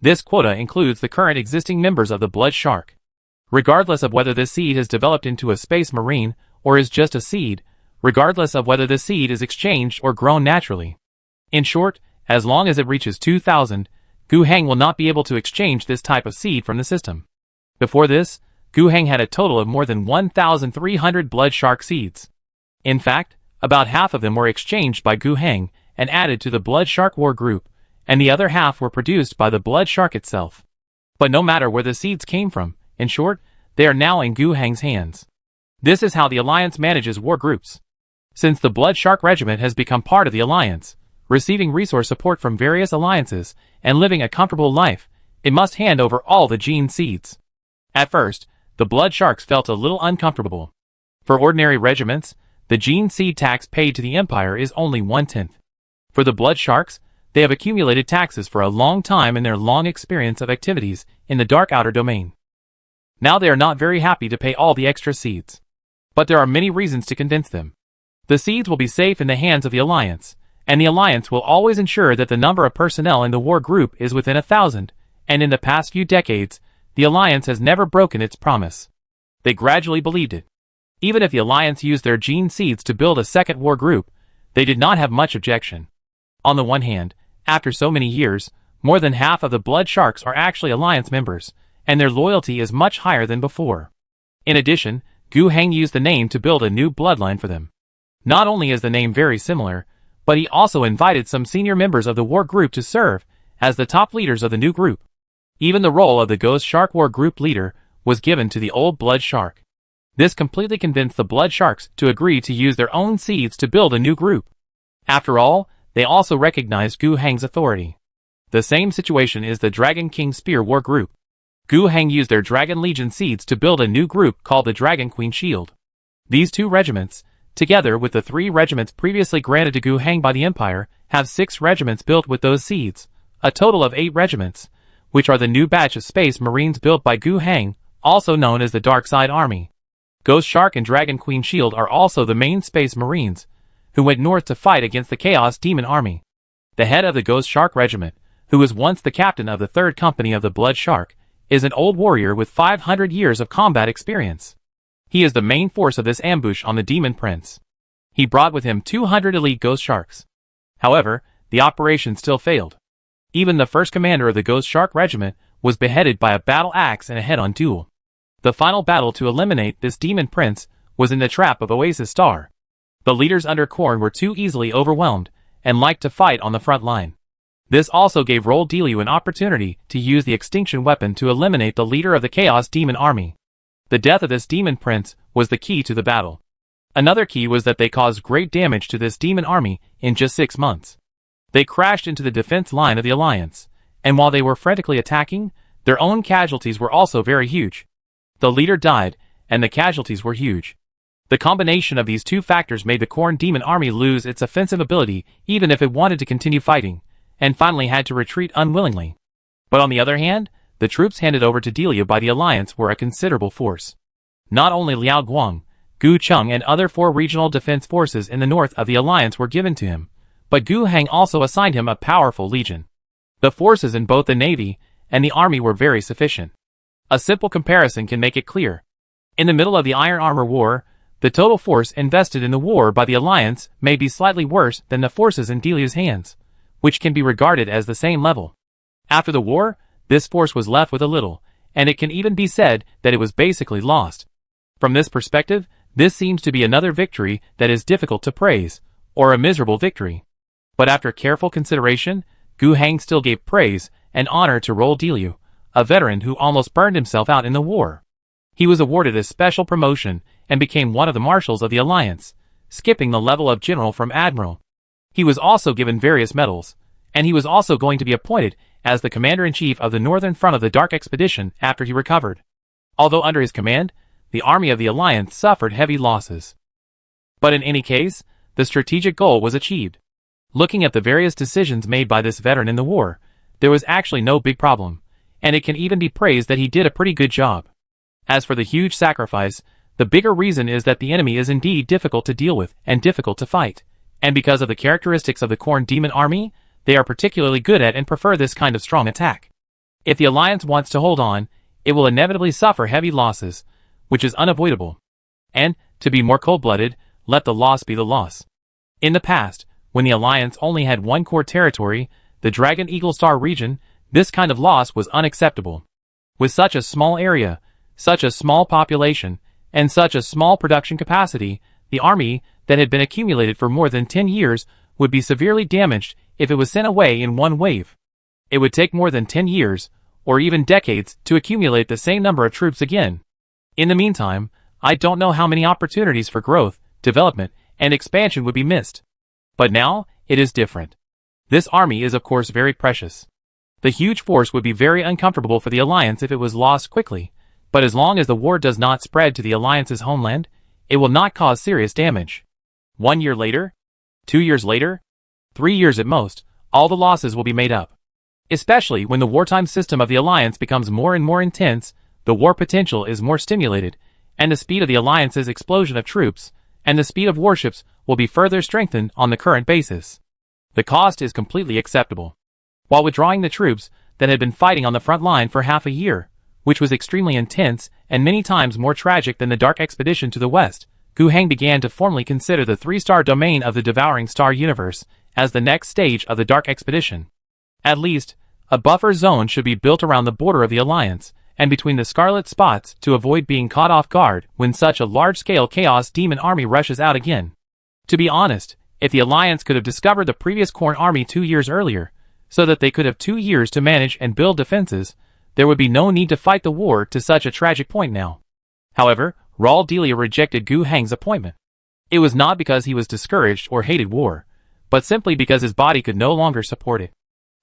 This quota includes the current existing members of the Blood Shark. Regardless of whether this seed has developed into a Space Marine or is just a seed, regardless of whether the seed is exchanged or grown naturally. In short, as long as it reaches 2,000, Gu Heng will not be able to exchange this type of seed from the system. Before this, Gu Heng had a total of more than 1,300 Blood Shark seeds. In fact, about half of them were exchanged by Gu Heng and added to the Blood Shark war group, and the other half were produced by the Blood Shark itself. But no matter where the seeds came from, in short, they are now in Gu Heng's hands. This is how the Alliance manages war groups. Since the Blood Shark Regiment has become part of the Alliance, receiving resource support from various alliances, and living a comfortable life, it must hand over all the gene seeds. At first, the Blood Sharks felt a little uncomfortable. For ordinary regiments, the gene seed tax paid to the Empire is only 1/10. For the Blood Sharks, they have accumulated taxes for a long time in their long experience of activities in the Dark Outer Domain. Now they are not very happy to pay all the extra seeds. But there are many reasons to convince them. The seeds will be safe in the hands of the Alliance, and the Alliance will always ensure that the number of personnel in the war group is within 1,000, and in the past few decades, the Alliance has never broken its promise. They gradually believed it. Even if the Alliance used their gene seeds to build a second war group, they did not have much objection. On the one hand, after so many years, more than half of the Blood Sharks are actually Alliance members, and their loyalty is much higher than before. In addition, Gu Heng used the name to build a new bloodline for them. Not only is the name very similar, but he also invited some senior members of the war group to serve as the top leaders of the new group. Even the role of the Ghost Shark war group leader was given to the old Blood Shark. This completely convinced the Blood Sharks to agree to use their own seeds to build a new group. After all, they also recognized Gu Heng's authority. The same situation is the Dragon King Spear war group. Gu Heng used their Dragon Legion seeds to build a new group called the Dragon Queen Shield. These 2 regiments, together with the 3 regiments previously granted to Gu Heng by the Empire, have 6 regiments built with those seeds, a total of 8 regiments, which are the new batch of Space Marines built by Gu Hang, also known as the Dark Side Army. Ghost Shark and Dragon Queen Shield are also the main Space Marines, who went north to fight against the Chaos Demon Army. The head of the Ghost Shark Regiment, who was once the captain of the 3rd Company of the Blood Shark, is an old warrior with 500 years of combat experience. He is the main force of this ambush on the Demon Prince. He brought with him 200 elite Ghost Sharks. However, the operation still failed. Even the first commander of the Ghost Shark Regiment was beheaded by a battle axe in a head-on duel. The final battle to eliminate this Demon Prince was in the trap of Oasis Star. The leaders under Khorne were too easily overwhelmed and liked to fight on the front line. This also gave Rol Deliu an opportunity to use the extinction weapon to eliminate the leader of the Chaos Demon Army. The death of this Demon Prince was the key to the battle. Another key was that they caused great damage to this Demon Army in just 6 months. They crashed into the defense line of the Alliance, and while they were frantically attacking, their own casualties were also very huge. The leader died, and the casualties were huge. The combination of these two factors made the Khorne Demon Army lose its offensive ability even if it wanted to continue fighting, and finally had to retreat unwillingly. But on the other hand, the troops handed over to Deliu by the Alliance were a considerable force. Not only Liao Guang, Gu Chung and other 4 regional defense forces in the north of the Alliance were given to him, but Gu Hang also assigned him a powerful legion. The forces in both the Navy and the Army were very sufficient. A simple comparison can make it clear. In the middle of the Iron Armor War, the total force invested in the war by the Alliance may be slightly worse than the forces in Deliu's hands, which can be regarded as the same level. After the war, this force was left with a little, and it can even be said that it was basically lost. From this perspective, this seems to be another victory that is difficult to praise, or a miserable victory. But after careful consideration, Gu Hang still gave praise and honor to Rol Deliu, a veteran who almost burned himself out in the war. He was awarded a special promotion and became one of the marshals of the Alliance, skipping the level of general from admiral. He was also given various medals, and he was also going to be appointed as the commander-in-chief of the northern front of the Dark Expedition after he recovered. Although under his command, the army of the Alliance suffered heavy losses. But in any case, the strategic goal was achieved. Looking at the various decisions made by this veteran in the war, there was actually no big problem, and it can even be praised that he did a pretty good job. As for the huge sacrifice, the bigger reason is that the enemy is indeed difficult to deal with and difficult to fight, and because of the characteristics of the Khorne Demon Army, they are particularly good at and prefer this kind of strong attack. If the Alliance wants to hold on, it will inevitably suffer heavy losses, which is unavoidable. And, to be more cold-blooded, let the loss be the loss. In the past, when the Alliance only had one core territory, the Dragon Eagle Star region, this kind of loss was unacceptable. With such a small area, such a small population, and such a small production capacity, the army that had been accumulated for more than 10 years would be severely damaged if it was sent away in one wave. It would take more than 10 years, or even decades, to accumulate the same number of troops again. In the meantime, I don't know how many opportunities for growth, development, and expansion would be missed. But now, it is different. This army is of course very precious. The huge force would be very uncomfortable for the Alliance if it was lost quickly, but as long as the war does not spread to the Alliance's homeland, it will not cause serious damage. 1 year later? 2 years later? 3 years at most, all the losses will be made up. Especially when the wartime system of the Alliance becomes more and more intense, the war potential is more stimulated, and the speed of the Alliance's explosion of troops, and the speed of warships will be further strengthened on the current basis. The cost is completely acceptable. While withdrawing the troops that had been fighting on the front line for half a year, which was extremely intense and many times more tragic than the Dark Expedition to the west, Gu Hang began to formally consider the 3-star domain of the Devouring Star universe as the next stage of the Dark Expedition. At least, a buffer zone should be built around the border of the Alliance and between the Scarlet Spots to avoid being caught off guard when such a large-scale Chaos Demon army rushes out again. To be honest, if the Alliance could have discovered the previous Khorne army 2 years earlier, so that they could have 2 years to manage and build defenses, there would be no need to fight the war to such a tragic point now. However, Rol Deliu rejected Gu Hang's appointment. It was not because he was discouraged or hated war, but simply because his body could no longer support it.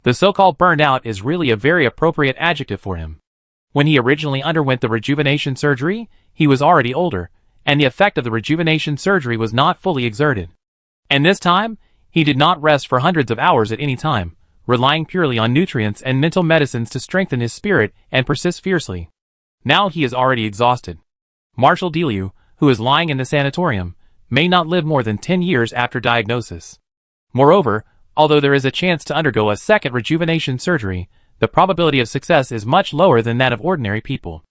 The so-called burned out is really a very appropriate adjective for him. When he originally underwent the rejuvenation surgery, he was already older, and the effect of the rejuvenation surgery was not fully exerted. And this time, he did not rest for hundreds of hours at any time, relying purely on nutrients and mental medicines to strengthen his spirit and persist fiercely. Now he is already exhausted. Marshal Deliu, who is lying in the sanatorium, may not live more than 10 years after diagnosis. Moreover, although there is a chance to undergo a second rejuvenation surgery, the probability of success is much lower than that of ordinary people.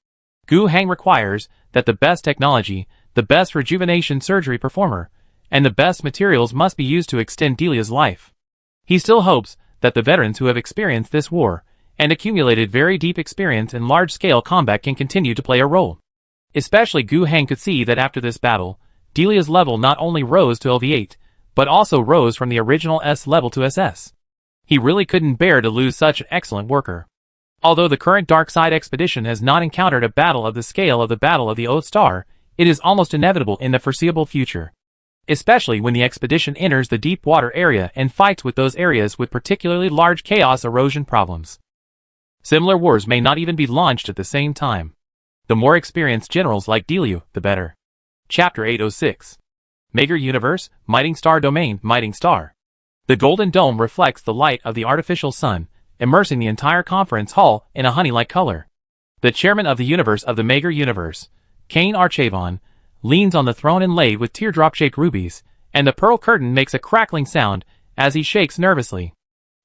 Gu Hang requires that the best technology, the best rejuvenation surgery performer, and the best materials must be used to extend Delia's life. He still hopes that the veterans who have experienced this war and accumulated very deep experience in large-scale combat can continue to play a role. Especially Gu Hang could see that after this battle, Delia's level not only rose to LV8, but also rose from the original S level to SS. He really couldn't bear to lose such an excellent worker. Although the current Dark Side expedition has not encountered a battle of the scale of the Battle of the Oath Star, it is almost inevitable in the foreseeable future. Especially when the expedition enters the deep water area and fights with those areas with particularly large chaos erosion problems. Similar wars may not even be launched at the same time. The more experienced generals like Deliu, the better. Chapter 806. Mager Universe, Mighting Star Domain, Mighting Star. The golden dome reflects the light of the artificial sun, immersing the entire conference hall in a honey-like color. The chairman of the universe of the Mager Universe, Cain Archavon, leans on the throne inlaid with teardrop-shaped rubies, and the pearl curtain makes a crackling sound as he shakes nervously.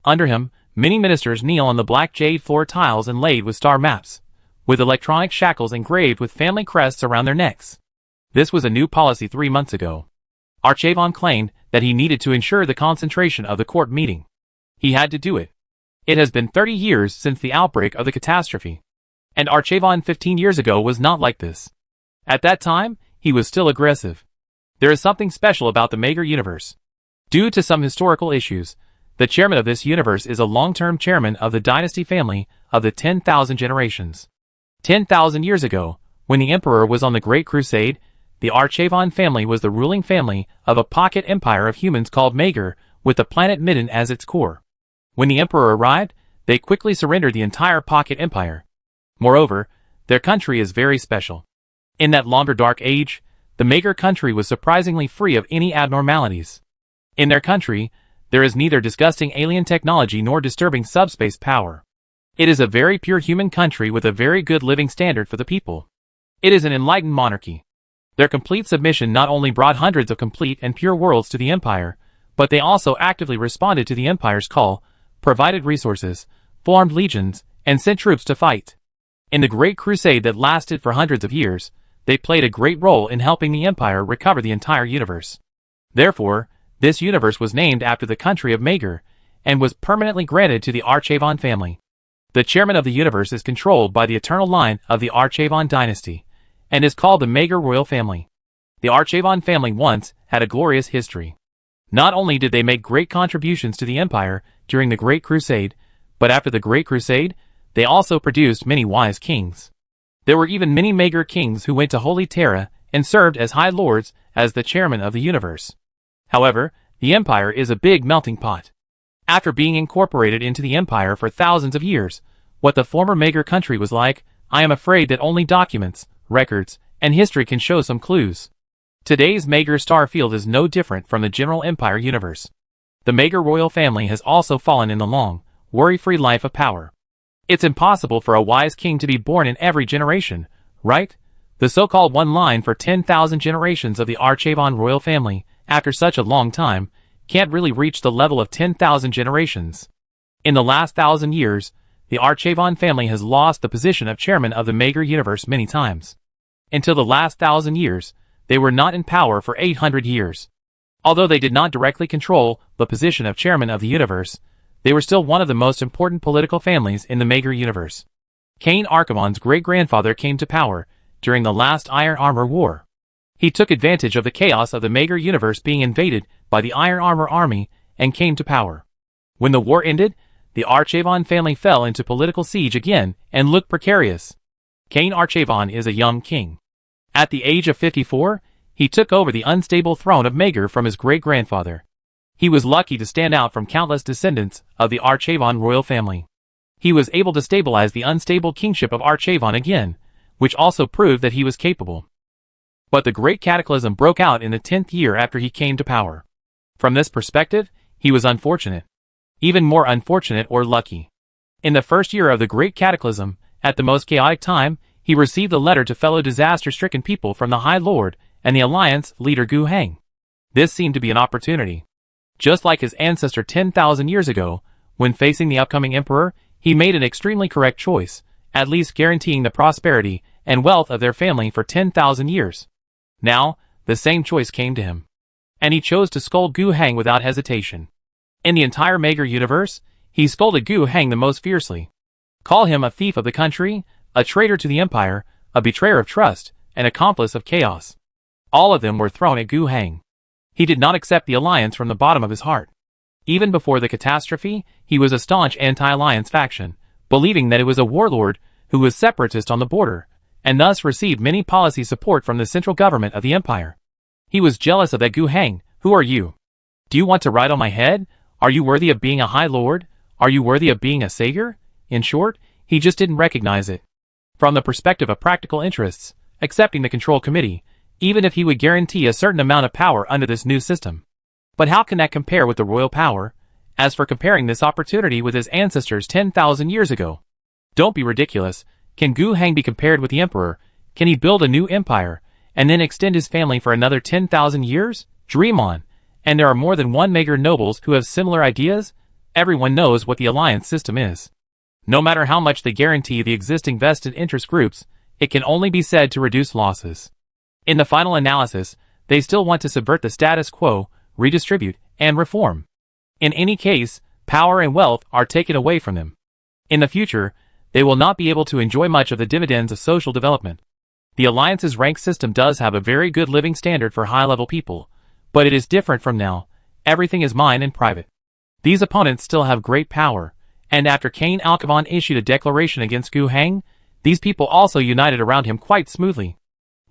Under him, many ministers kneel on the black jade floor tiles inlaid with star maps, with electronic shackles engraved with family crests around their necks. This was a new policy 3 months ago. Archavon claimed that he needed to ensure the concentration of the court meeting. He had to do it. It has been 30 years since the outbreak of the catastrophe. And Archavon 15 years ago was not like this. At that time, he was still aggressive. There is something special about the Mager Universe. Due to some historical issues, the chairman of this universe is a long-term chairman of the dynasty family of the 10,000 generations. 10,000 years ago, when the emperor was on the Great Crusade, the Archavon family was the ruling family of a pocket empire of humans called Mager, with the planet Midden as its core. When the emperor arrived, they quickly surrendered the entire pocket empire. Moreover, their country is very special. In that longer dark age, the Mager country was surprisingly free of any abnormalities. In their country, there is neither disgusting alien technology nor disturbing subspace power. It is a very pure human country with a very good living standard for the people. It is an enlightened monarchy. Their complete submission not only brought hundreds of complete and pure worlds to the empire, but they also actively responded to the empire's call, provided resources, formed legions, and sent troops to fight. In the Great Crusade that lasted for hundreds of years, they played a great role in helping the empire recover the entire universe. Therefore, this universe was named after the country of Mager, and was permanently granted to the Archavon family. The chairman of the universe is controlled by the eternal line of the Archavon dynasty, and is called the Mager royal family. The Archavon family once had a glorious history. Not only did they make great contributions to the empire during the Great Crusade, but after the Great Crusade, they also produced many wise kings. There were even many Mager kings who went to Holy Terra and served as high lords as the chairman of the universe. However, the empire is a big melting pot. After being incorporated into the empire for thousands of years, what the former Mager country was like, I am afraid that only documents, records, and history can show some clues. Today's Mager star field is no different from the general empire universe. The Mager royal family has also fallen in the long, worry-free life of power. It's impossible for a wise king to be born in every generation, right? The so-called one line for 10,000 generations of the Archavon royal family, after such a long time, can't really reach the level of 10,000 generations. In the last 1,000 years, the Archavon family has lost the position of chairman of the Mager universe many times. Until the last 1,000 years, they were not in power for 800 years. Although they did not directly control the position of chairman of the universe, they were still one of the most important political families in the Mager universe. Cain Archavon's great-grandfather came to power during the last Iron Armor War. He took advantage of the chaos of the Mager universe being invaded by the Iron Armor army and came to power. When the war ended, the Archavon family fell into political siege again and looked precarious. Cain Archavon is a young king. At the age of 54, he took over the unstable throne of Mager from his great-grandfather. He was lucky to stand out from countless descendants of the Archavon royal family. He was able to stabilize the unstable kingship of Archavon again, which also proved that he was capable. But the great cataclysm broke out in the 10th year after he came to power. From this perspective, he was unfortunate. Even more unfortunate or lucky. In the first year of the Great Cataclysm, at the most chaotic time, he received a letter to fellow disaster-stricken people from the High Lord and the Alliance leader Gu Heng. This seemed to be an opportunity. Just like his ancestor 10,000 years ago, when facing the upcoming emperor, he made an extremely correct choice, at least guaranteeing the prosperity and wealth of their family for 10,000 years. Now, the same choice came to him. And he chose to scold Gu Heng without hesitation. In the entire Mager universe, he scolded Gu Heng the most fiercely. Call him a thief of the country, a traitor to the empire, a betrayer of trust, an accomplice of chaos. All of them were thrown at Gu Heng. He did not accept the alliance from the bottom of his heart. Even before the catastrophe, he was a staunch anti-alliance faction, believing that it was a warlord who was separatist on the border, and thus received many policy support from the central government of the empire. He was jealous of that Gu Heng. Who are you? Do you want to ride on my head? Are you worthy of being a high lord? Are you worthy of being a savior? In short, he just didn't recognize it. From the perspective of practical interests, accepting the control committee, even if he would guarantee a certain amount of power under this new system. But how can that compare with the royal power? As for comparing this opportunity with his ancestors 10,000 years ago. Don't be ridiculous. Can Gu Heng be compared with the emperor? Can he build a new empire, and then extend his family for another 10,000 years? Dream on. And there are more than one Mager nobles who have similar ideas. Everyone knows what the alliance system is. No matter how much they guarantee the existing vested interest groups, it can only be said to reduce losses. In the final analysis, they still want to subvert the status quo, redistribute, and reform. In any case, power and wealth are taken away from them. In the future, they will not be able to enjoy much of the dividends of social development. The alliance's rank system does have a very good living standard for high-level people, but it is different from now. Everything is mine and private. These opponents still have great power, and after Cain Alcavan issued a declaration against Gu Heng, these people also united around him quite smoothly.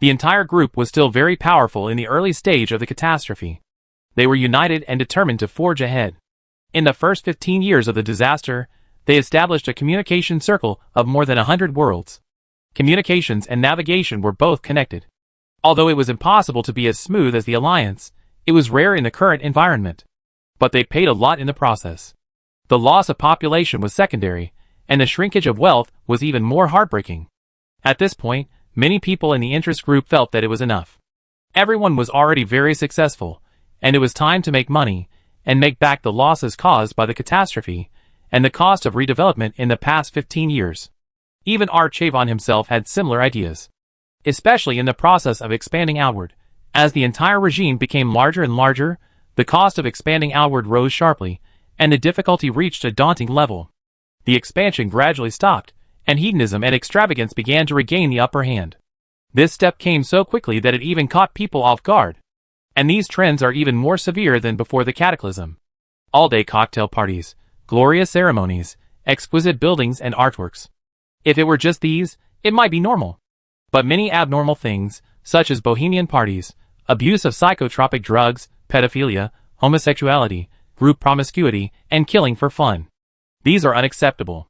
The entire group was still very powerful in the early stage of the catastrophe. They were united and determined to forge ahead. In the first 15 years of the disaster, they established a communication circle of more than 100 worlds. Communications and navigation were both connected. Although it was impossible to be as smooth as the alliance, it was rare in the current environment. But they paid a lot in the process. The loss of population was secondary, and the shrinkage of wealth was even more heartbreaking. At this point, many people in the interest group felt that it was enough. Everyone was already very successful, and it was time to make money and make back the losses caused by the catastrophe and the cost of redevelopment in the past 15 years. Even Archavon himself had similar ideas, especially in the process of expanding outward. As the entire regime became larger and larger, the cost of expanding outward rose sharply, and the difficulty reached a daunting level. The expansion gradually stopped, and hedonism and extravagance began to regain the upper hand. This step came so quickly that it even caught people off guard. And these trends are even more severe than before the cataclysm. All-day cocktail parties, glorious ceremonies, exquisite buildings and artworks. If it were just these, it might be normal. But many abnormal things, such as bohemian parties, abuse of psychotropic drugs, pedophilia, homosexuality, group promiscuity, and killing for fun. These are unacceptable.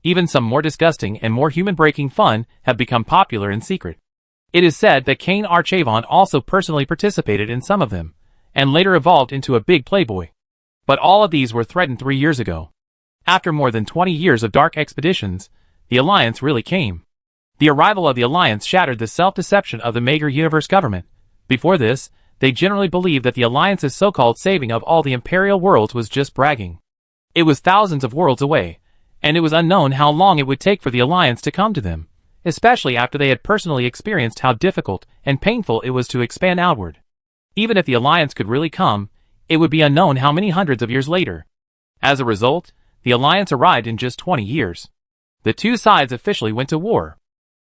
Even some more disgusting and more human-breaking fun have become popular in secret. It is said that Cain Archavon also personally participated in some of them, and later evolved into a big playboy. But all of these were threatened 3 years ago. After more than 20 years of dark expeditions, the Alliance really came. The arrival of the Alliance shattered the self-deception of the Mager Universe government. Before this, they generally believed that the Alliance's so-called saving of all the Imperial worlds was just bragging. It was thousands of worlds away, and it was unknown how long it would take for the Alliance to come to them, especially after they had personally experienced how difficult and painful it was to expand outward. Even if the Alliance could really come, it would be unknown how many hundreds of years later. As a result, the Alliance arrived in just 20 years. The two sides officially went to war.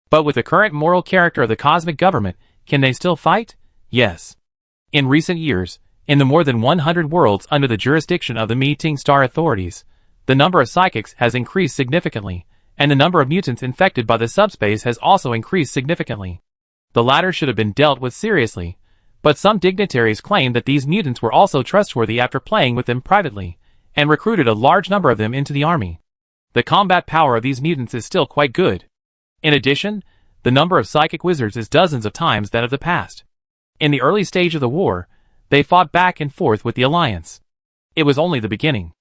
But with the current moral character of the cosmic government, can they still fight? Yes. In recent years, in the more than 100 worlds under the jurisdiction of the Meeting Star authorities, the number of psychics has increased significantly, and the number of mutants infected by the subspace has also increased significantly. The latter should have been dealt with seriously, but some dignitaries claim that these mutants were also trustworthy after playing with them privately, and recruited a large number of them into the army. The combat power of these mutants is still quite good. In addition, the number of psychic wizards is dozens of times that of the past. In the early stage of the war, they fought back and forth with the Alliance. It was only the beginning.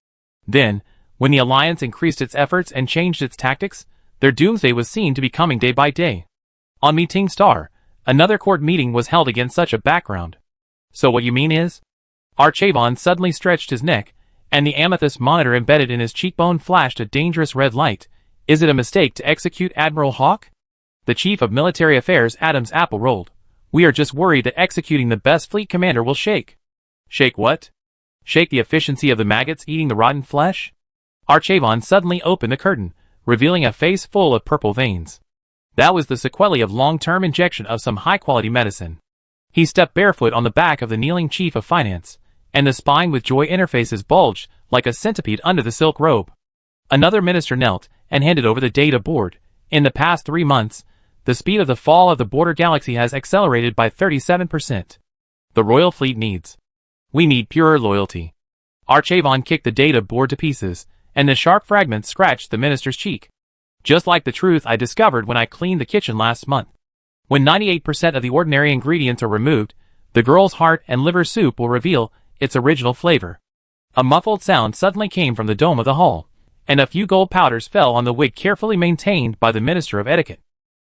Then, when the Alliance increased its efforts and changed its tactics, their doomsday was seen to be coming day by day. On Meeting Star, another court meeting was held against such a background. So what you mean is? Archavon suddenly stretched his neck, and the amethyst monitor embedded in his cheekbone flashed a dangerous red light. Is it a mistake to execute Admiral Hawk? The Chief of Military Affairs Adam's apple rolled. We are just worried that executing the best fleet commander will shake. Shake what? Shake the efficiency of the maggots eating the rotten flesh? Archavon suddenly opened the curtain, revealing a face full of purple veins. That was the sequelae of long-term injection of some high-quality medicine. He stepped barefoot on the back of the kneeling Chief of Finance, and the spine with joy interfaces bulged like a centipede under the silk robe. Another minister knelt and handed over the data board. In the past 3 months, the speed of the fall of the border galaxy has accelerated by 37%. The royal fleet needs. We need purer loyalty. Archavon kicked the data board to pieces, and the sharp fragments scratched the minister's cheek. Just like the truth I discovered when I cleaned the kitchen last month. When 98% of the ordinary ingredients are removed, the girl's heart and liver soup will reveal its original flavor. A muffled sound suddenly came from the dome of the hall, and a few gold powders fell on the wig carefully maintained by the Minister of Etiquette.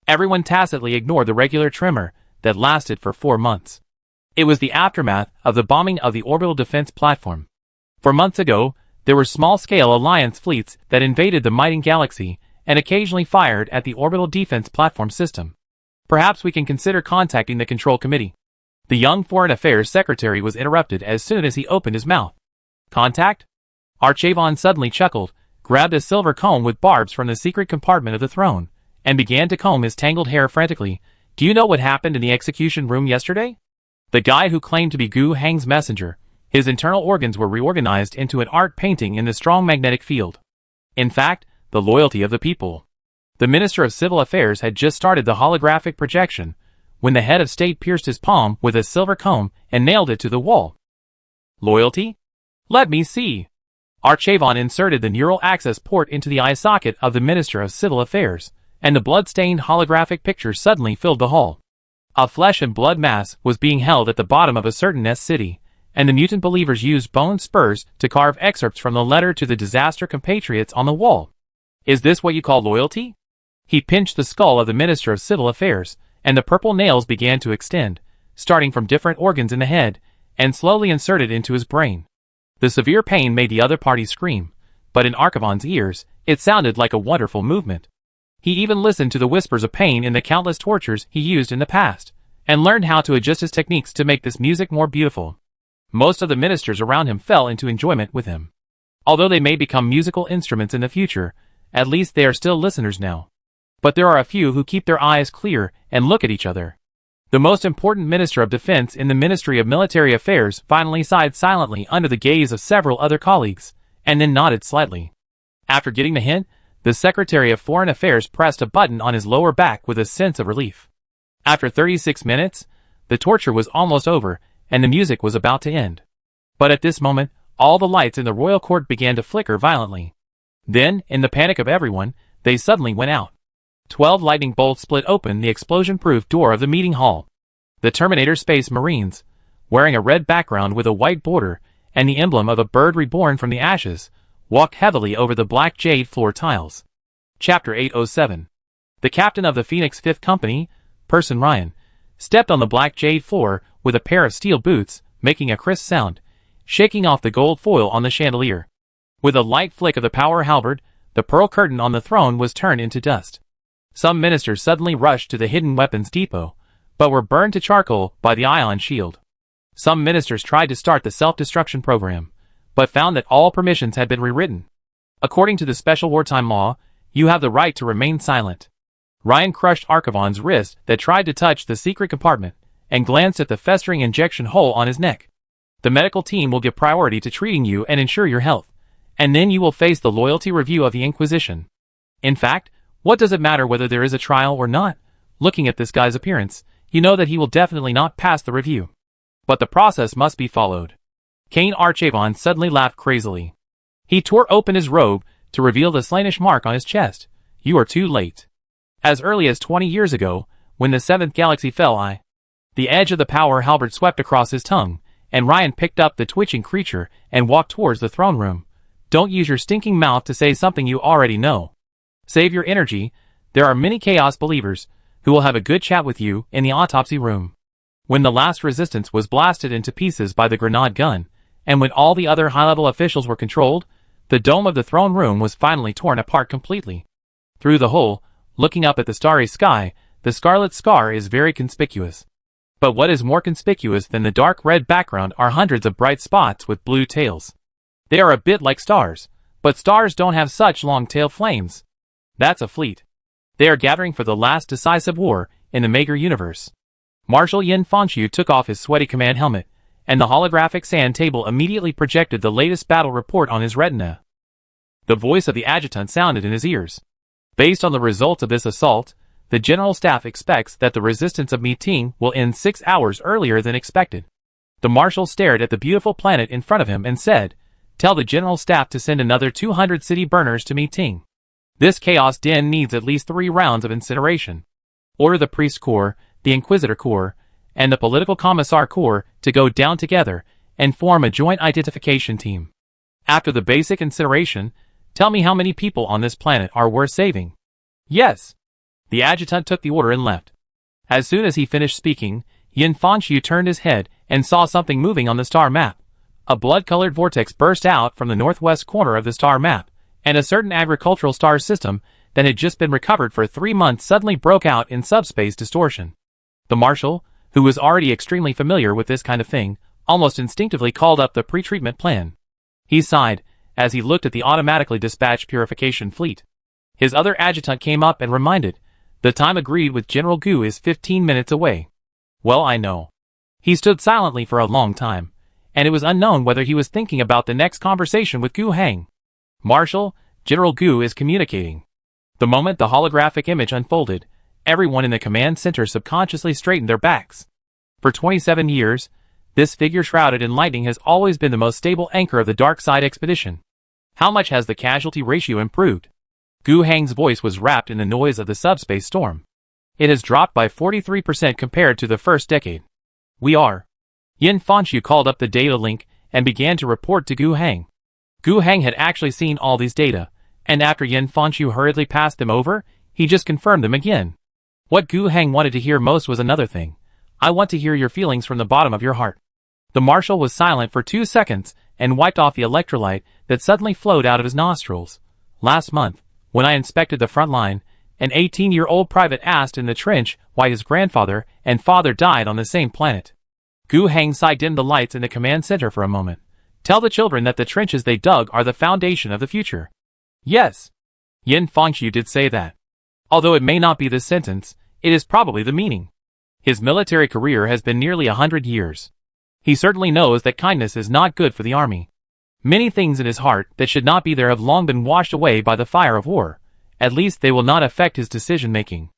Everyone tacitly ignored the regular tremor that lasted for 4 months. It was the aftermath of the bombing of the orbital defense platform. 4 months ago, there were small-scale Alliance fleets that invaded the mighty galaxy and occasionally fired at the orbital defense platform system. Perhaps we can consider contacting the Control Committee. The young Foreign Affairs Secretary was interrupted as soon as he opened his mouth. Contact? Archavon suddenly chuckled, grabbed a silver comb with barbs from the secret compartment of the throne, and began to comb his tangled hair frantically. Do you know what happened in the execution room yesterday? The guy who claimed to be Gu Hang's messenger, his internal organs were reorganized into an art painting in the strong magnetic field. In fact, the loyalty of the people. The Minister of Civil Affairs had just started the holographic projection, when the head of state pierced his palm with a silver comb and nailed it to the wall. Loyalty? Let me see. Archavon inserted the neural access port into the eye socket of the Minister of Civil Affairs, and the blood-stained holographic picture suddenly filled the hall. A flesh and blood mass was being held at the bottom of a certain nest city, and the mutant believers used bone spurs to carve excerpts from the letter to the disaster compatriots on the wall. Is this what you call loyalty? He pinched the skull of the Minister of Civil Affairs, and the purple nails began to extend, starting from different organs in the head, and slowly inserted into his brain. The severe pain made the other party scream, but in Archavon's ears, it sounded like a wonderful movement. He even listened to the whispers of pain in the countless tortures he used in the past, and learned how to adjust his techniques to make this music more beautiful. Most of the ministers around him fell into enjoyment with him. Although they may become musical instruments in the future, at least they are still listeners now. But there are a few who keep their eyes clear and look at each other. The most important Minister of Defense in the Ministry of Military Affairs finally sighed silently under the gaze of several other colleagues, and then nodded slightly. After getting the hint, the Secretary of Foreign Affairs pressed a button on his lower back with a sense of relief. After 36 minutes, the torture was almost over, and the music was about to end. But at this moment, all the lights in the royal court began to flicker violently. Then, in the panic of everyone, they suddenly went out. 12 lightning bolts split open the explosion-proof door of the meeting hall. The Terminator Space Marines, wearing a red background with a white border and the emblem of a bird reborn from the ashes, walked heavily over the black jade floor tiles. Chapter 807. The captain of the Phoenix 5th Company, Person Ryan, stepped on the black jade floor with a pair of steel boots, making a crisp sound, shaking off the gold foil on the chandelier. With a light flick of the power halberd, the pearl curtain on the throne was turned into dust. Some ministers suddenly rushed to the hidden weapons depot, but were burned to charcoal by the ion shield. Some ministers tried to start the self-destruction program, but found that all permissions had been rewritten. According to the special wartime law, you have the right to remain silent. Ryan crushed Archavon's wrist that tried to touch the secret compartment, and glanced at the festering injection hole on his neck. The medical team will give priority to treating you and ensure your health, and then you will face the loyalty review of the Inquisition. In fact, what does it matter whether there is a trial or not? Looking at this guy's appearance, you know that he will definitely not pass the review. But the process must be followed. Cain Archavon suddenly laughed crazily. He tore open his robe to reveal the Slanish mark on his chest. You are too late. As early as 20 years ago, when the 7th galaxy fell, the edge of the power halberd swept across his tongue, and Ryan picked up the twitching creature and walked towards the throne room. Don't use your stinking mouth to say something you already know. Save your energy. There are many Chaos believers who will have a good chat with you in the autopsy room. When the last resistance was blasted into pieces by the grenade gun, and when all the other high-level officials were controlled, the dome of the throne room was finally torn apart completely. Through the hole, looking up at the starry sky, the scarlet scar is very conspicuous. But what is more conspicuous than the dark red background are hundreds of bright spots with blue tails. They are a bit like stars, but stars don't have such long tail flames. That's a fleet. They are gathering for the last decisive war in the Mager universe. Marshal Yin Fangxiu took off his sweaty command helmet, and the holographic sand table immediately projected the latest battle report on his retina. The voice of the adjutant sounded in his ears. Based on the results of this assault, the General Staff expects that the resistance of Meeting will end 6 hours earlier than expected. The Marshal stared at the beautiful planet in front of him and said, "Tell the General Staff to send another 200 city burners to Meeting. This chaos den needs at least 3 rounds of incineration. Order the Priest Corps, the Inquisitor Corps, and the Political Commissar Corps to go down together and form a joint identification team. After the basic incineration, tell me how many people on this planet are worth saving." "Yes." The adjutant took the order and left. As soon as he finished speaking, Yin Fangxiu turned his head and saw something moving on the star map. A blood-colored vortex burst out from the northwest corner of the star map, and a certain agricultural star system that had just been recovered for 3 months suddenly broke out in subspace distortion. The Marshal, who was already extremely familiar with this kind of thing, almost instinctively called up the pre-treatment plan. He sighed as he looked at the automatically dispatched purification fleet. His other adjutant came up and reminded, "The time agreed with General Gu is 15 minutes away." "Well, I know." He stood silently for a long time, and it was unknown whether he was thinking about the next conversation with Gu Heng. "Marshal, General Gu is communicating." The moment the holographic image unfolded, everyone in the command center subconsciously straightened their backs. For 27 years, this figure shrouded in lightning has always been the most stable anchor of the Dark Side expedition. How much has the casualty ratio improved? Gu Heng's voice was wrapped in the noise of the subspace storm. "It has dropped by 43% compared to the first decade. We are." Yin Fangxiu called up the data link and began to report to Gu Heng. Gu Heng had actually seen all these data, and after Yin Fangxiu hurriedly passed them over, he just confirmed them again. What Gu Heng wanted to hear most was another thing. "I want to hear your feelings from the bottom of your heart." The Marshal was silent for 2 seconds and wiped off the electrolyte that suddenly flowed out of his nostrils. "Last month, when I inspected the front line, an 18-year-old private asked in the trench why his grandfather and father died on the same planet." Gu Heng sighed in the lights in the command center for a moment. "Tell the children that the trenches they dug are the foundation of the future." "Yes." Yin Fangxiu did say that. Although it may not be this sentence, it is probably the meaning. His military career has been nearly 100 years. He certainly knows that kindness is not good for the army. Many things in his heart that should not be there have long been washed away by the fire of war. At least they will not affect his decision-making.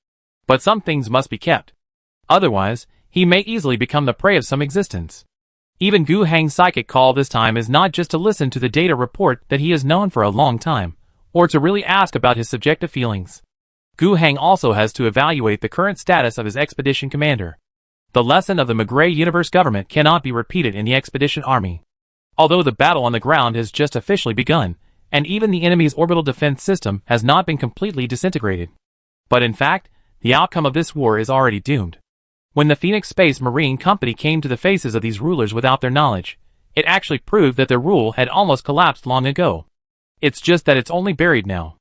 But some things must be kept. Otherwise, he may easily become the prey of some existence. Even Gu Heng's psychic call this time is not just to listen to the data report that he has known for a long time, or to really ask about his subjective feelings. Gu Heng also has to evaluate the current status of his expedition commander. The lesson of the Mager Universe government cannot be repeated in the expedition army. Although the battle on the ground has just officially begun, and even the enemy's orbital defense system has not been completely disintegrated. But in fact, the outcome of this war is already doomed. When the Phoenix Space Marine Company came to the faces of these rulers without their knowledge, it actually proved that their rule had almost collapsed long ago. It's just that it's only buried now.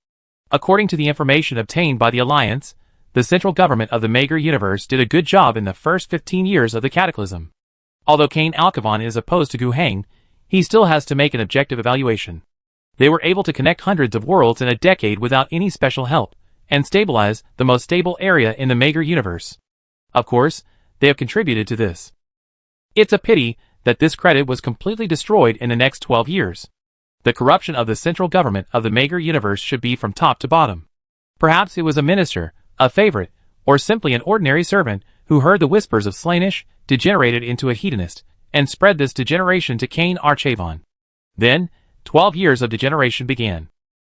According to the information obtained by the Alliance, the central government of the Mager Universe did a good job in the first 15 years of the Cataclysm. Although Kane Alkavan is opposed to Gu Heng, he still has to make an objective evaluation. They were able to connect hundreds of worlds in a decade without any special help, and stabilize the most stable area in the Mager Universe. Of course, they have contributed to this. It's a pity that this credit was completely destroyed in the next 12 years. The corruption of the central government of the Mager Universe should be from top to bottom. Perhaps it was a minister, a favorite, or simply an ordinary servant who heard the whispers of Slaanesh, degenerated into a hedonist, and spread this degeneration to Kane Archavon. Then, 12 years of degeneration began.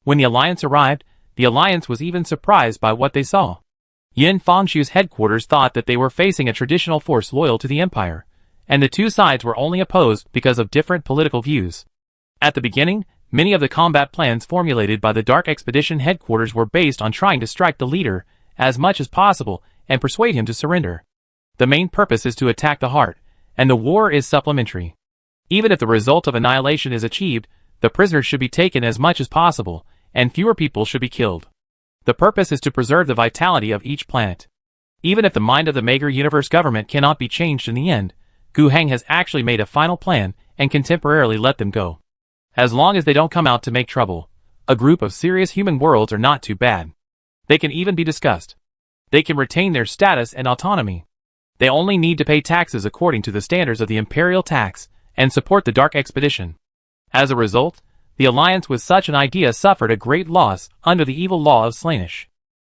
When the Alliance arrived, the Alliance was even surprised by what they saw. Yin Fangxiu's headquarters thought that they were facing a traditional force loyal to the Empire, and the two sides were only opposed because of different political views. At the beginning, Many of the combat plans formulated by the Dark Expedition headquarters were based on trying to strike the leader as much as possible and persuade him to surrender. The main purpose is to attack the heart, and the war is supplementary. Even if the result of annihilation is achieved, the prisoners should be taken as much as possible, and fewer people should be killed. The purpose is to preserve the vitality of each planet. Even if the mind of the Mager Universe government cannot be changed in the end, Gu Heng has actually made a final plan and can temporarily let them go. As long as they don't come out to make trouble, a group of serious human worlds are not too bad. They can even be discussed. They can retain their status and autonomy. They only need to pay taxes according to the standards of the Imperial tax and support the Dark Expedition. As a result, the alliance with such an idea suffered a great loss under the evil law of Slanish.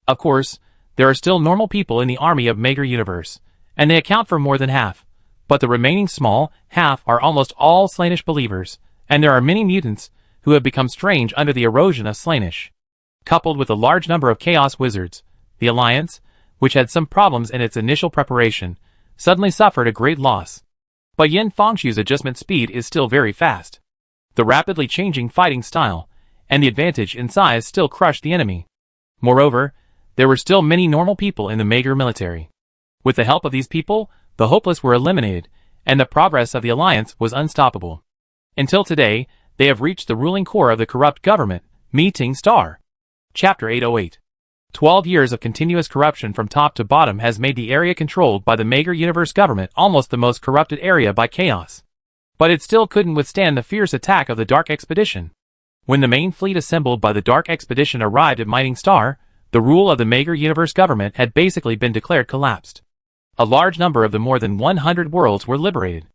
Of course, there are still normal people in the army of Mager Universe, and they account for more than half, but the remaining small half are almost all Slanish believers, and there are many mutants who have become strange under the erosion of Slanish. Coupled with a large number of Chaos Wizards, the Alliance, which had some problems in its initial preparation, suddenly suffered a great loss. But Yin Fengshu's adjustment speed is still very fast. The rapidly changing fighting style and the advantage in size still crushed the enemy. Moreover, there were still many normal people in the Mager military. With the help of these people, the hopeless were eliminated, and the progress of the Alliance was unstoppable. Until today, they have reached the ruling core of the corrupt government, Meeting Star. Chapter 808. 12 years of continuous corruption from top to bottom has made the area controlled by the Mager Universe government almost the most corrupted area by chaos. But it still couldn't withstand the fierce attack of the Dark Expedition. When the main fleet assembled by the Dark Expedition arrived at Mighting Star, the rule of the Mager Universe government had basically been declared collapsed. A large number of the more than 100 worlds were liberated.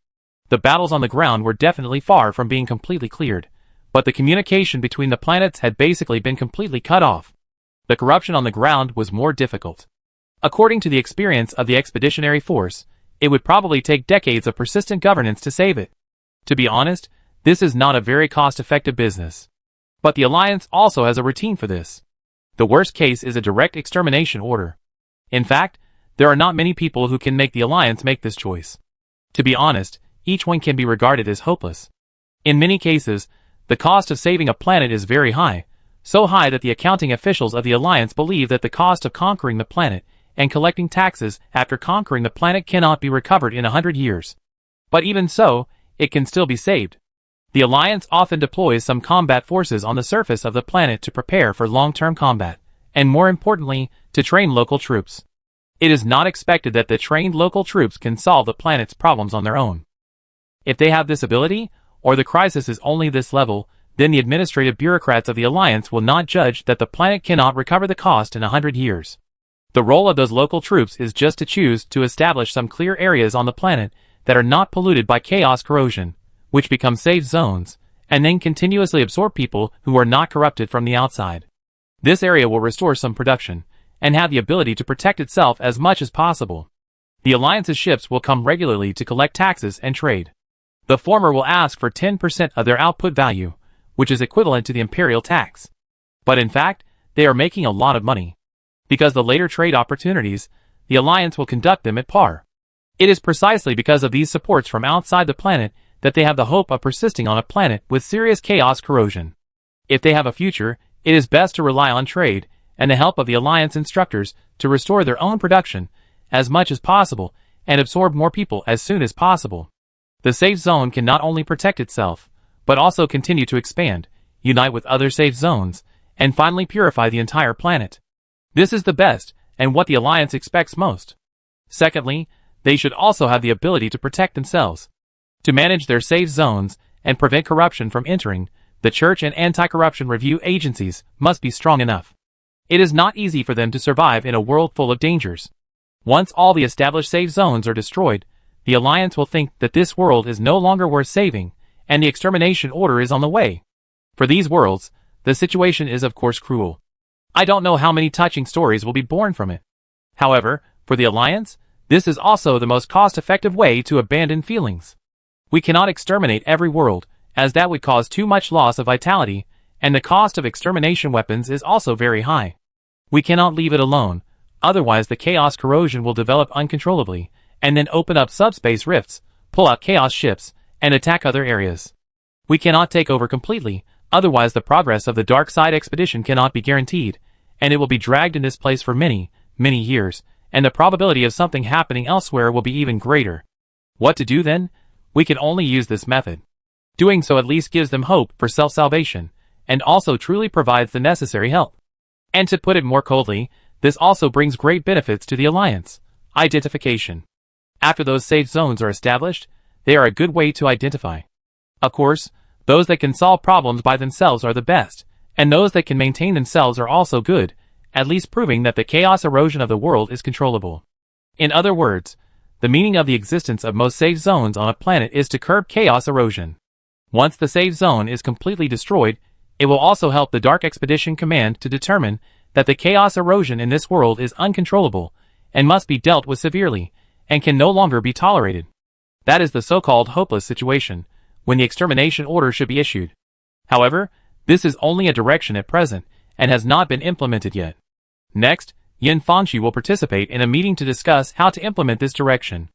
The battles on the ground were definitely far from being completely cleared, but the communication between the planets had basically been completely cut off. The corruption on the ground was more difficult. According to the experience of the expeditionary force, it would probably take decades of persistent governance to save it. To be honest, this is not a very cost-effective business. But the Alliance also has a routine for this. The worst case is a direct extermination order. In fact, there are not many people who can make the Alliance make this choice. To be honest, each one can be regarded as hopeless. In many cases, the cost of saving a planet is very high, so high that the accounting officials of the Alliance believe that the cost of conquering the planet and collecting taxes after conquering the planet cannot be recovered in 100 years. But even so, it can still be saved. The Alliance often deploys some combat forces on the surface of the planet to prepare for long-term combat, and more importantly, to train local troops. It is not expected that the trained local troops can solve the planet's problems on their own. If they have this ability, or the crisis is only this level, then the administrative bureaucrats of the Alliance will not judge that the planet cannot recover the cost in 100 years. The role of those local troops is just to choose to establish some clear areas on the planet that are not polluted by chaos corrosion, which become safe zones, and then continuously absorb people who are not corrupted from the outside. This area will restore some production, and have the ability to protect itself as much as possible. The Alliance's ships will come regularly to collect taxes and trade. The former will ask for 10% of their output value, which is equivalent to the imperial tax. But in fact, they are making a lot of money. Because the later trade opportunities, the Alliance will conduct them at par. It is precisely because of these supports from outside the planet that they have the hope of persisting on a planet with serious chaos corrosion. If they have a future, it is best to rely on trade and the help of the Alliance instructors to restore their own production as much as possible and absorb more people as soon as possible. The safe zone can not only protect itself, but also continue to expand, unite with other safe zones, and finally purify the entire planet. This is the best, and what the Alliance expects most. Secondly, they should also have the ability to protect themselves. To manage their safe zones and prevent corruption from entering, the Church and anti-corruption review agencies must be strong enough. It is not easy for them to survive in a world full of dangers. Once all the established safe zones are destroyed, the Alliance will think that this world is no longer worth saving, and the extermination order is on the way. For these worlds, the situation is of course cruel. I don't know how many touching stories will be born from it. However, for the Alliance, this is also the most cost-effective way to abandon feelings. We cannot exterminate every world, as that would cause too much loss of vitality, and the cost of extermination weapons is also very high. We cannot leave it alone, otherwise the chaos corrosion will develop uncontrollably, and then open up subspace rifts, pull out chaos ships, and attack other areas. We cannot take over completely, Otherwise the progress of the dark side expedition cannot be guaranteed, and it will be dragged in this place for many, many years, and the probability of something happening elsewhere will be even greater. What to do then? We can only use this method. Doing so at least gives them hope for self-salvation, and also truly provides the necessary help. And to put it more coldly, this also brings great benefits to the Alliance. Identification. After those safe zones are established, they are a good way to identify. Of course, those that can solve problems by themselves are the best, and those that can maintain themselves are also good, at least proving that the chaos erosion of the world is controllable. In other words, the meaning of the existence of most safe zones on a planet is to curb chaos erosion. Once the safe zone is completely destroyed, it will also help the Dark Expedition Command to determine that the chaos erosion in this world is uncontrollable and must be dealt with severely, and can no longer be tolerated. That is the so-called hopeless situation, when the extermination order should be issued. However, this is only a direction at present, and has not been implemented yet. Next, Yin Fangxi will participate in a meeting to discuss how to implement this direction.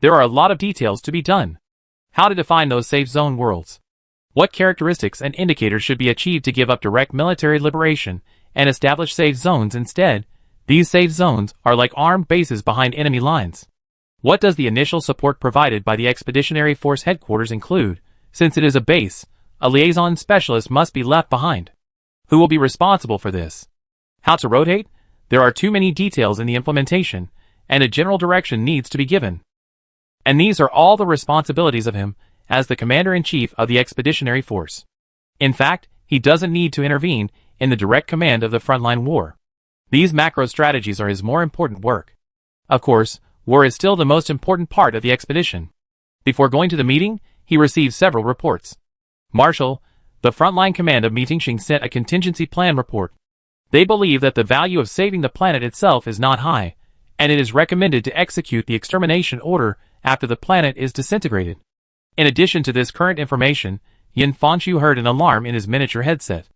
There are a lot of details to be done. How to define those safe zone worlds. What characteristics and indicators should be achieved to give up direct military liberation and establish safe zones instead? These safe zones are like armed bases behind enemy lines. What does the initial support provided by the Expeditionary Force Headquarters include? Since it is a base, a liaison specialist must be left behind. Who will be responsible for this? How to rotate? There are too many details in the implementation, and a general direction needs to be given. And these are all the responsibilities of him, as the Commander-in-Chief of the Expeditionary Force. In fact, he doesn't need to intervene in the direct command of the frontline war. These macro strategies are his more important work. Of course, war is still the most important part of the expedition. Before going to the meeting, he received several reports. Marshal, the frontline command of Meetingxing sent a contingency plan report. They believe that the value of saving the planet itself is not high, and it is recommended to execute the extermination order after the planet is disintegrated. In addition to this current information, Yin Fangxu heard an alarm in his miniature headset.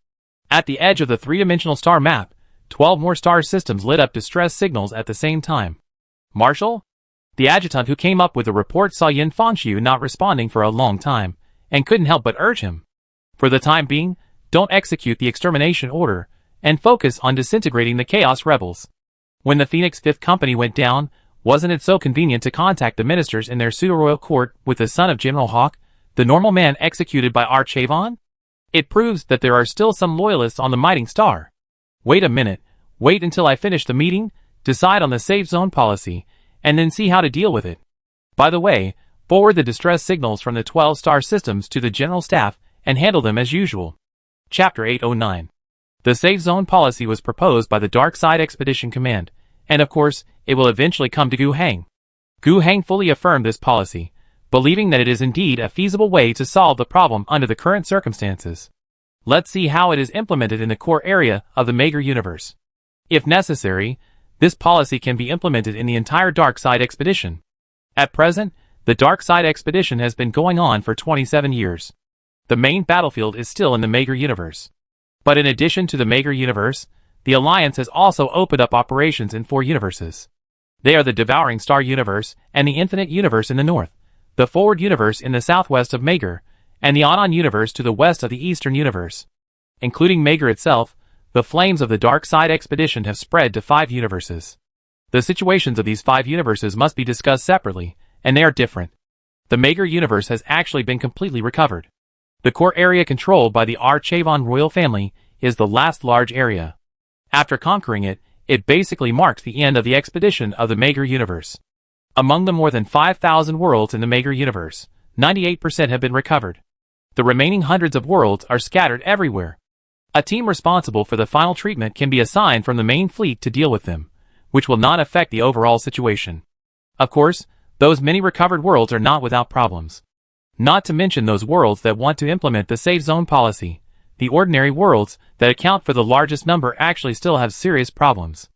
At the edge of the three-dimensional star map, 12 more star systems lit up distress signals at the same time. Marshal? The adjutant who came up with the report saw Yin Fangxu not responding for a long time, and couldn't help but urge him. For the time being, don't execute the extermination order, and focus on disintegrating the Chaos Rebels. When the Phoenix Fifth Company went down, wasn't it so convenient to contact the ministers in their pseudo-royal court with the son of General Hawk, the normal man executed by Archavon? It proves that there are still some loyalists on the Mighty Star. Wait a minute, wait until I finish the meeting, decide on the safe zone policy, and then see how to deal with it. By the way, forward the distress signals from the 12 star systems to the General Staff and handle them as usual. Chapter 809. The safe zone policy was proposed by the Dark Side Expedition Command, and of course, it will eventually come to Gu Hang. Gu Hang fully affirmed this policy, believing that it is indeed a feasible way to solve the problem under the current circumstances. Let's see how it is implemented in the core area of the Mager universe. If necessary, this policy can be implemented in the entire Dark Side Expedition. At present, the Dark Side Expedition has been going on for 27 years. The main battlefield is still in the Mager universe. But in addition to the Mager universe, the Alliance has also opened up operations in 4 universes. They are the Devouring Star universe and the Infinite universe in the north, the Forward universe in the southwest of Mager, and the Anon universe to the west of the Eastern universe. Including Mager itself, the flames of the Dark Side Expedition have spread to 5 universes. The situations of these 5 universes must be discussed separately, and they are different. The Mager universe has actually been completely recovered. The core area controlled by the Archavon royal family is the last large area. After conquering it, it basically marks the end of the expedition of the Mager universe. Among the more than 5,000 worlds in the Mager universe, 98% have been recovered. The remaining hundreds of worlds are scattered everywhere. A team responsible for the final treatment can be assigned from the main fleet to deal with them, which will not affect the overall situation. Of course, those many recovered worlds are not without problems. Not to mention those worlds that want to implement the safe zone policy. The ordinary worlds that account for the largest number actually still have serious problems.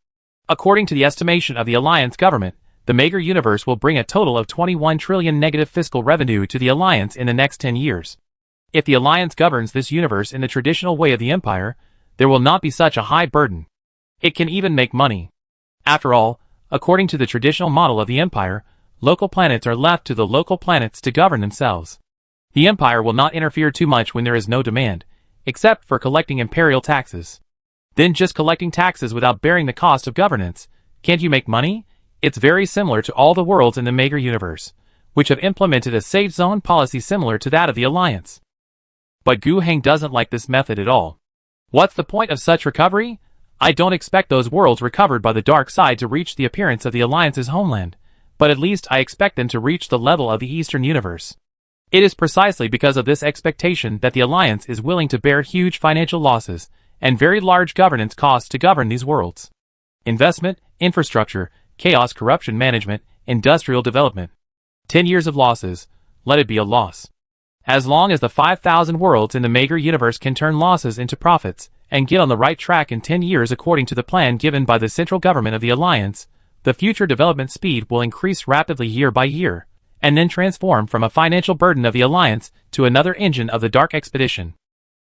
According to the estimation of the Alliance government, the Mager universe will bring a total of 21 trillion negative fiscal revenue to the Alliance in the next 10 years. If the Alliance governs this universe in the traditional way of the Empire, there will not be such a high burden. It can even make money. After all, according to the traditional model of the Empire, local planets are left to the local planets to govern themselves. The Empire will not interfere too much when there is no demand. except for collecting imperial taxes. Then just collecting taxes without bearing the cost of governance. Can't you make money? It's very similar to all the worlds in the Maker universe, which have implemented a safe zone policy similar to that of the Alliance. But Gu Heng doesn't like this method at all. What's the point of such recovery? I don't expect those worlds recovered by the dark side to reach the appearance of the Alliance's homeland, but at least I expect them to reach the level of the Eastern universe. It is precisely because of this expectation that the Alliance is willing to bear huge financial losses and very large governance costs to govern these worlds. Investment, infrastructure, chaos, corruption management, industrial development. 10 years of losses, let it be a loss. As long as the 5,000 worlds in the Maker universe can turn losses into profits and get on the right track in 10 years according to the plan given by the central government of the Alliance, the future development speed will increase rapidly year by year, and then transform from a financial burden of the Alliance to another engine of the Dark Expedition.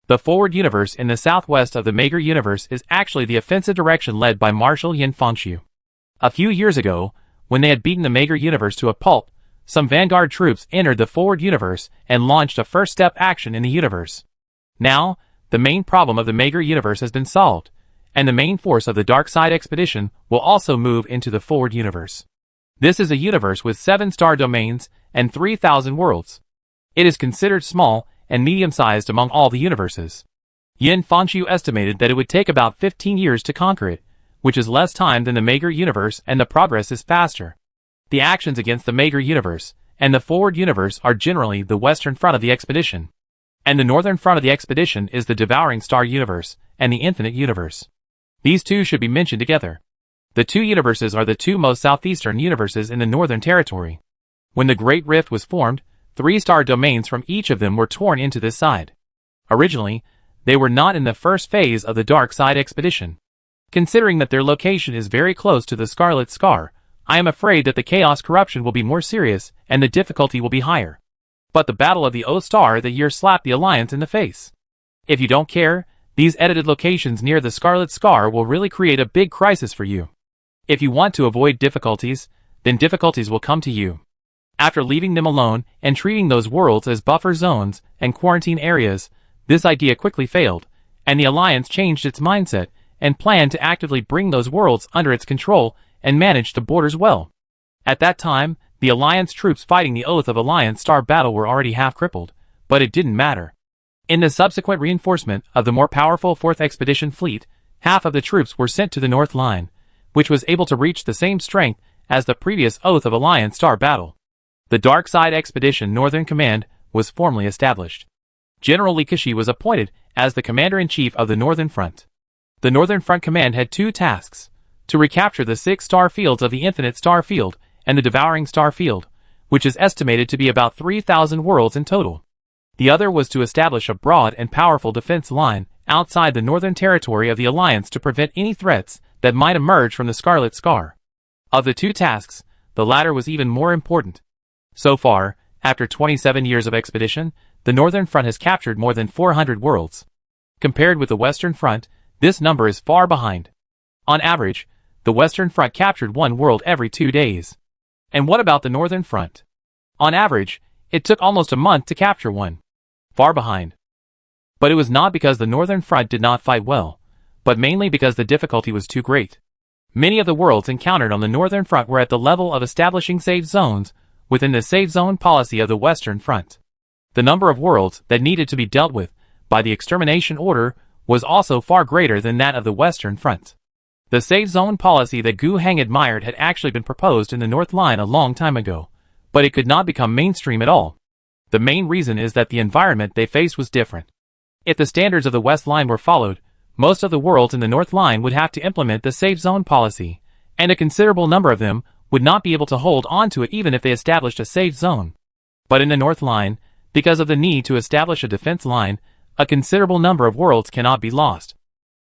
The forward universe in the southwest of the Maker universe is actually the offensive direction led by Marshal Yin Fangxiu. A few years ago, when they had beaten the Maker universe to a pulp, some vanguard troops entered the forward universe and launched a first-step action in the universe. Now, the main problem of the Maker universe has been solved, and the main force of the Dark Side Expedition will also move into the forward universe. This is a universe with 7 star domains and 3,000 worlds. It is considered small and medium-sized among all the universes. Yin Fangxiu estimated that it would take about 15 years to conquer it, which is less time than the Maker universe, and the progress is faster. The actions against the Maker universe and the forward universe are generally the western front of the expedition, and the northern front of the expedition is the Devouring Star universe and the Infinite universe. These two should be mentioned together. The two universes are the two most southeastern universes in the Northern Territory. When the Great Rift was formed, 3-star domains from each of them were torn into this side. Originally, they were not in the first phase of the Dark Side Expedition. Considering that their location is very close to the Scarlet Scar, I am afraid that the chaos corruption will be more serious and the difficulty will be higher. But the Battle of the O-Star that year slapped the Alliance in the face. If you don't care, these edited locations near the Scarlet Scar will really create a big crisis for you. If you want to avoid difficulties, then difficulties will come to you. After leaving them alone and treating those worlds as buffer zones and quarantine areas, this idea quickly failed, and the Alliance changed its mindset and planned to actively bring those worlds under its control and manage the borders well. At that time, the Alliance troops fighting the Oath of Alliance Star battle were already half crippled, but it didn't matter. In the subsequent reinforcement of the more powerful 4th Expedition Fleet, half of the troops were sent to the North Line, which was able to reach the same strength as the previous Oath of Alliance Star battle. The Dark Side Expedition Northern Command was formally established. General Li Keshi was appointed as the Commander-in-Chief of the Northern Front. The Northern Front Command had 2 tasks: to recapture the 6 star fields of the Infinite Star Field and the Devouring Star Field, which is estimated to be about 3,000 worlds in total. The other was to establish a broad and powerful defense line outside the northern territory of the Alliance to prevent any threats that might emerge from the Scarlet Scar. Of the 2 tasks, the latter was even more important. So far, after 27 years of expedition, the Northern Front has captured more than 400 worlds. Compared with the Western Front, this number is far behind. On average, the Western Front captured 1 world every 2 days. And what about the Northern Front? On average, it took almost a month to capture 1. Far behind. But it was not because the Northern Front did not fight well, but mainly because the difficulty was too great. Many of the worlds encountered on the Northern Front were at the level of establishing safe zones within the safe zone policy of the Western Front. The number of worlds that needed to be dealt with by the extermination order was also far greater than that of the Western Front. The safe zone policy that Gu Heng admired had actually been proposed in the North Line a long time ago, but it could not become mainstream at all. The main reason is that the environment they faced was different. If the standards of the West Line were followed, most of the worlds in the North Line would have to implement the safe zone policy, and a considerable number of them would not be able to hold on to it even if they established a safe zone. But in the North Line, because of the need to establish a defense line, a considerable number of worlds cannot be lost.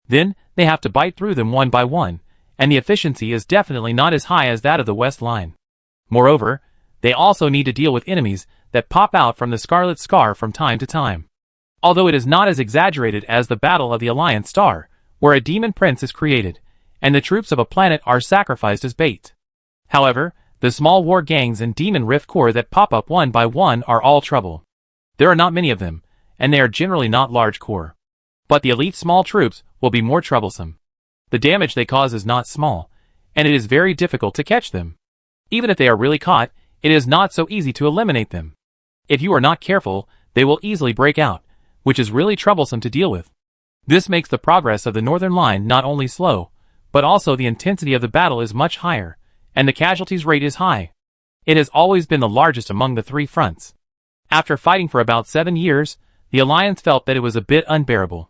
Then, they have to bite through them one by one, and the efficiency is definitely not as high as that of the West Line. Moreover, they also need to deal with enemies that pop out from the Scarlet Scar from time to time. Although it is not as exaggerated as the Battle of the Alliance Star, where a demon prince is created, and the troops of a planet are sacrificed as bait. However, the small war gangs and demon rift corps that pop up one by one are all trouble. There are not many of them, and they are generally not large corps. But the elite small troops will be more troublesome. The damage they cause is not small, and it is very difficult to catch them. Even if they are really caught, it is not so easy to eliminate them. If you are not careful, they will easily break out, which is really troublesome to deal with. This makes the progress of the Northern Line not only slow, but also the intensity of the battle is much higher, and the casualties rate is high. It has always been the largest among the three fronts. After fighting for about 7 years, the Alliance felt that it was a bit unbearable.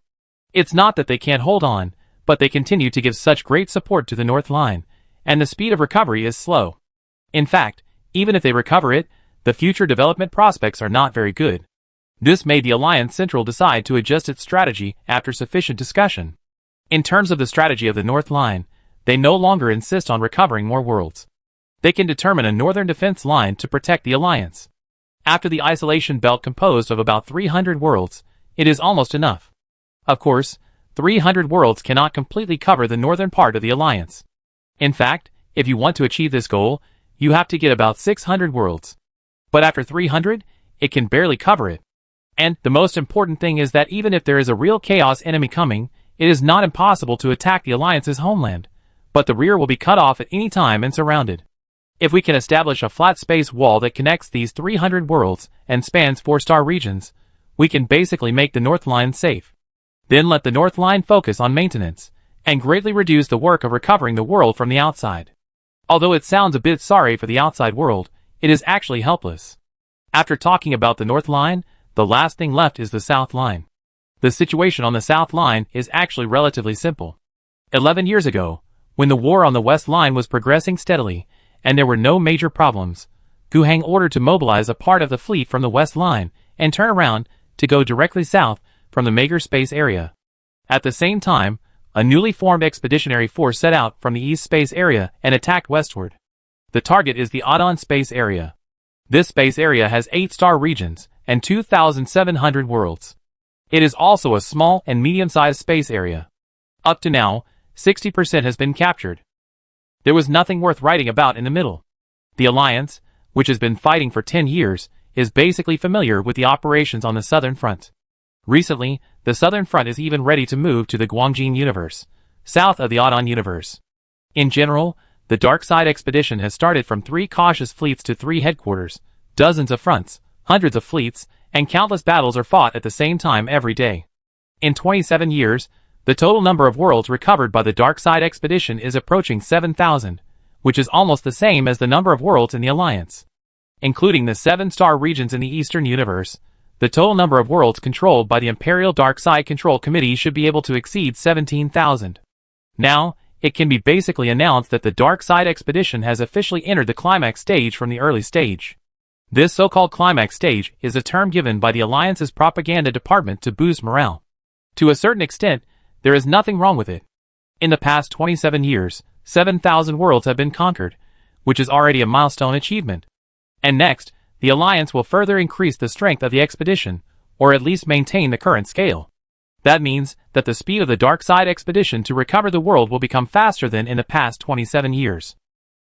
It's not that they can't hold on, but they continue to give such great support to the North Line, and the speed of recovery is slow. In fact, even if they recover it, the future development prospects are not very good. This made the Alliance Central decide to adjust its strategy after sufficient discussion. In terms of the strategy of the North Line, they no longer insist on recovering more worlds. They can determine a northern defense line to protect the Alliance. After the isolation belt composed of about 300 worlds, it is almost enough. Of course, 300 worlds cannot completely cover the northern part of the Alliance. In fact, if you want to achieve this goal, you have to get about 600 worlds. But after 300, it can barely cover it. And the most important thing is that even if there is a real chaos enemy coming, it is not impossible to attack the Alliance's homeland, but the rear will be cut off at any time and surrounded. If we can establish a flat space wall that connects these 300 worlds and spans 4-star regions, we can basically make the North Line safe. Then let the North Line focus on maintenance, and greatly reduce the work of recovering the world from the outside. Although it sounds a bit sorry for the outside world, it is actually helpless. After talking about the North Line, the last thing left is the South Line. The situation on the South Line is actually relatively simple. 11 years ago, when the war on the West Line was progressing steadily, and there were no major problems, Gu Heng ordered to mobilize a part of the fleet from the West Line and turn around to go directly south from the Mager Space Area. At the same time, a newly formed expeditionary force set out from the East Space Area and attacked westward. The target is the Adon Space Area. This space area has 8-star regions and 2,700 worlds. It is also a small and medium-sized space area. Up to now, 60% has been captured. There was nothing worth writing about in the middle. The Alliance, which has been fighting for 10 years, is basically familiar with the operations on the Southern Front. Recently, the Southern Front is even ready to move to the Guangjin universe, south of the Adon universe. In general, the Dark Side expedition has started from 3 cautious fleets to 3 headquarters, dozens of fronts, hundreds of fleets, and countless battles are fought at the same time every day. In 27 years, the total number of worlds recovered by the Dark Side expedition is approaching 7,000, which is almost the same as the number of worlds in the Alliance. Including the 7-star regions in the Eastern Universe, the total number of worlds controlled by the Imperial Dark Side Control Committee should be able to exceed 17,000. Now, it can be basically announced that the Dark Side expedition has officially entered the climax stage from the early stage. This so-called climax stage is a term given by the Alliance's propaganda department to boost morale. To a certain extent, there is nothing wrong with it. In the past 27 years, 7,000 worlds have been conquered, which is already a milestone achievement. And next, the Alliance will further increase the strength of the expedition, or at least maintain the current scale. That means that the speed of the Dark Side expedition to recover the world will become faster than in the past 27 years.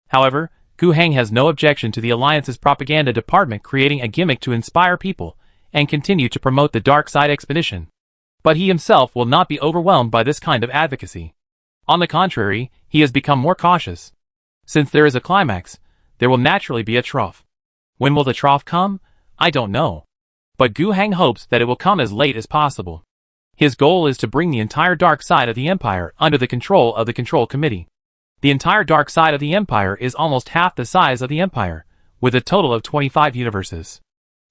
However, Gu Heng has no objection to the Alliance's propaganda department creating a gimmick to inspire people and continue to promote the Dark Side expedition. But he himself will not be overwhelmed by this kind of advocacy. On the contrary, he has become more cautious. Since there is a climax, there will naturally be a trough. When will the trough come? I don't know. But Gu Heng hopes that it will come as late as possible. His goal is to bring the entire Dark Side of the Empire under the control of the Control Committee. The entire Dark Side of the Empire is almost half the size of the Empire, with a total of 25 universes.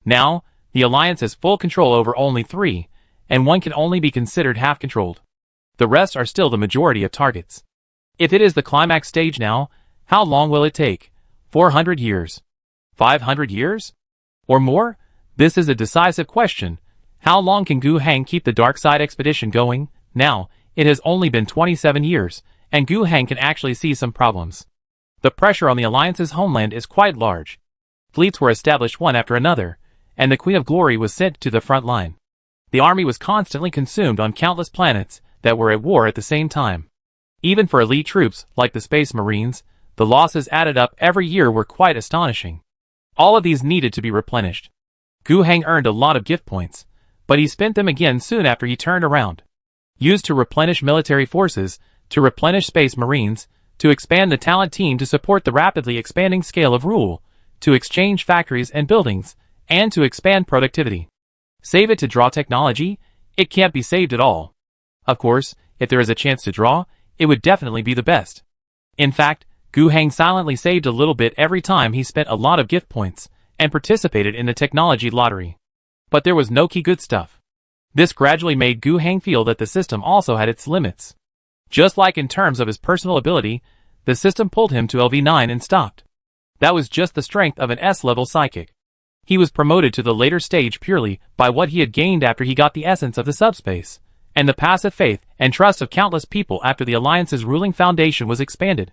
Now, the Alliance has full control over only 3, and 1 can only be considered half-controlled. The rest are still the majority of targets. If it is the climax stage now, how long will it take? 400 years? 500 years? Or more? This is a decisive question. How long can Gu Heng keep the Dark Side expedition going? Now, it has only been 27 years, and Gu Heng can actually see some problems. The pressure on the Alliance's homeland is quite large. Fleets were established one after another, and the Queen of Glory was sent to the front line. The army was constantly consumed on countless planets that were at war at the same time. Even for elite troops like the Space Marines, the losses added up every year were quite astonishing. All of these needed to be replenished. Gu Heng earned a lot of gift points, but he spent them again soon after he turned around. used to replenish military forces, to replenish space marines, to expand the talent team to support the rapidly expanding scale of rule, to exchange factories and buildings, and to expand productivity. Save it to draw technology? It can't be saved at all. Of course, if there is a chance to draw, it would definitely be the best. In fact, Gu Heng silently saved a little bit every time he spent a lot of gift points, and participated in the technology lottery. But there was no key good stuff. This gradually made Gu Heng feel that the system also had its limits. Just like in terms of his personal ability, the system pulled him to LV9 and stopped. That was just the strength of an S-level psychic. He was promoted to the later stage purely by what he had gained after he got the essence of the subspace, and the passive faith and trust of countless people after the Alliance's ruling foundation was expanded.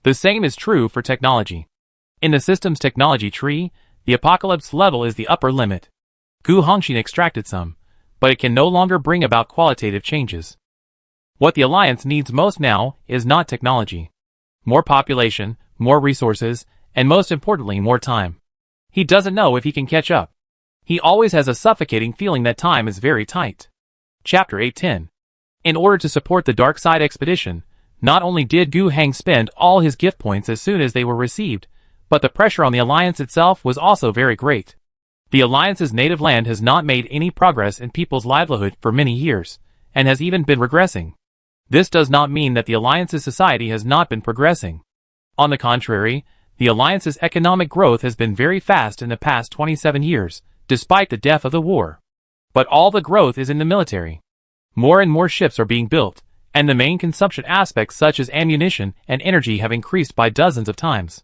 The same is true for technology. In the system's technology tree, the Apocalypse level is the upper limit. Gu Hongxin extracted some, but it can no longer bring about qualitative changes. What the Alliance needs most now is not technology. More population, more resources, and most importantly, more time. He doesn't know if he can catch up. He always has a suffocating feeling that time is very tight. Chapter 810. In order to support the Dark Side expedition, not only did Gu Heng spend all his gift points as soon as they were received, but the pressure on the Alliance itself was also very great. The Alliance's native land has not made any progress in people's livelihood for many years, and has even been regressing. This does not mean that the Alliance's society has not been progressing. On the contrary, the Alliance's economic growth has been very fast in the past 27 years, despite the death of the war. But all the growth is in the military. More and more ships are being built, and the main consumption aspects such as ammunition and energy have increased by dozens of times.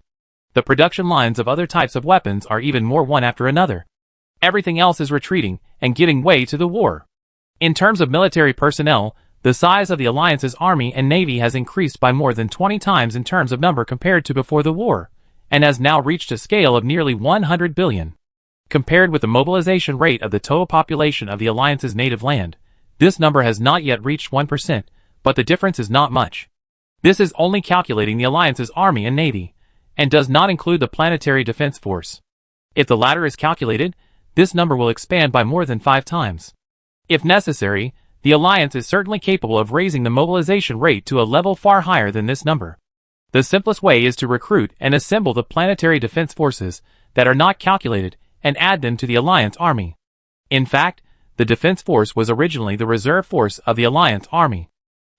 The production lines of other types of weapons are even more one after another. Everything else is retreating and giving way to the war. In terms of military personnel, the size of the Alliance's army and navy has increased by more than 20 times in terms of number compared to before the war, and has now reached a scale of nearly 100 billion. Compared with the mobilization rate of the total population of the Alliance's native land, this number has not yet reached 1%, but the difference is not much. This is only calculating the Alliance's army and navy, and does not include the planetary defense force. If the latter is calculated, this number will expand by more than 5 times. If necessary, the Alliance is certainly capable of raising the mobilization rate to a level far higher than this number. The simplest way is to recruit and assemble the planetary defense forces that are not calculated and add them to the Alliance army. In fact, the defense force was originally the reserve force of the Alliance army.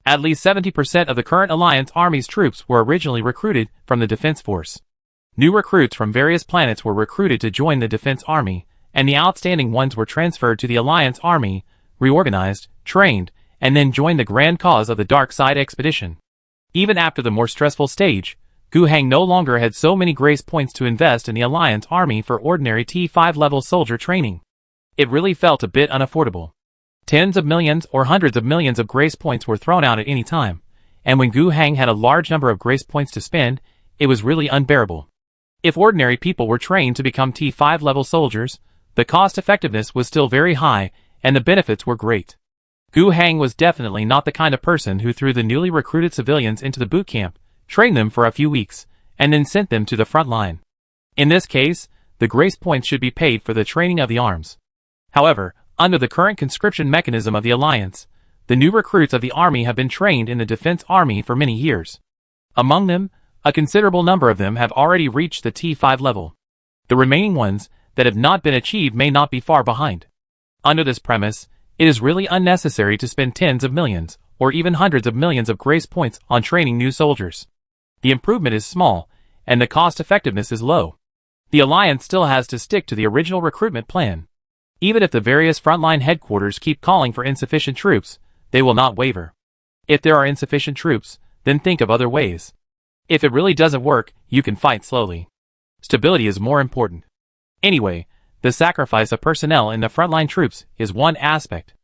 At least 70% of the current Alliance army's troops were originally recruited from the defense force. New recruits from various planets were recruited to join the defense army, and the outstanding ones were transferred to the Alliance army, reorganized, trained, and then joined the grand cause of the Dark Side expedition. Even after the more stressful stage, Gu Heng no longer had so many grace points to invest in the Alliance army for ordinary T5 level soldier training. It really felt a bit unaffordable. Tens of millions or hundreds of millions of grace points were thrown out at any time, and when Gu Heng had a large number of grace points to spend, it was really unbearable. If ordinary people were trained to become T5 level soldiers, the cost effectiveness was still very high, and the benefits were great. Gu Heng was definitely not the kind of person who threw the newly recruited civilians into the boot camp, trained them for a few weeks, and then sent them to the front line. In this case, the grace points should be paid for the training of the arms. However, under the current conscription mechanism of the Alliance, the new recruits of the army have been trained in the defense army for many years. Among them, a considerable number of them have already reached the T5 level. The remaining ones that have not been achieved may not be far behind. Under this premise, it is really unnecessary to spend tens of millions, or even hundreds of millions of grace points on training new soldiers. The improvement is small, and the cost effectiveness is low. The Alliance still has to stick to the original recruitment plan. Even if the various frontline headquarters keep calling for insufficient troops, they will not waver. If there are insufficient troops, then think of other ways. If it really doesn't work, you can fight slowly. Stability is more important. Anyway, the sacrifice of personnel in the frontline troops is one aspect.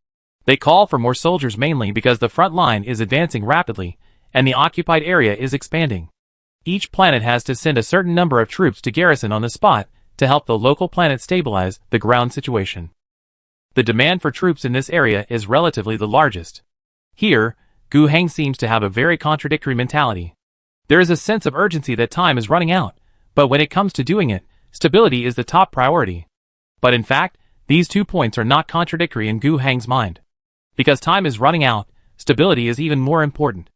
They call for more soldiers mainly because the front line is advancing rapidly, and the occupied area is expanding. Each planet has to send a certain number of troops to garrison on the spot to help the local planet stabilize the ground situation. The demand for troops in this area is relatively the largest. Here, Gu Heng seems to have a very contradictory mentality. There is a sense of urgency that time is running out, but when it comes to doing it, stability is the top priority. But in fact, these 2 points are not contradictory in Gu Heng's mind. Because time is running out, stability is even more important.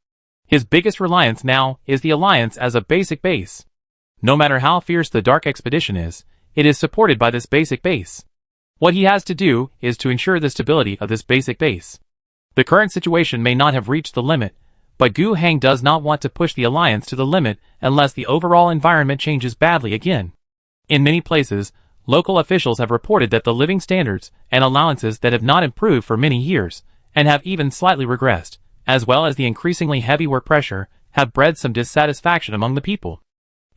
His biggest reliance now is the Alliance as a basic base. No matter how fierce the Dark Expedition is, it is supported by this basic base. What he has to do is to ensure the stability of this basic base. The current situation may not have reached the limit, but Gu Heng does not want to push the Alliance to the limit unless the overall environment changes badly again. In many places, local officials have reported that the living standards and allowances that have not improved for many years, and have even slightly regressed, as well as the increasingly heavy work pressure, have bred some dissatisfaction among the people.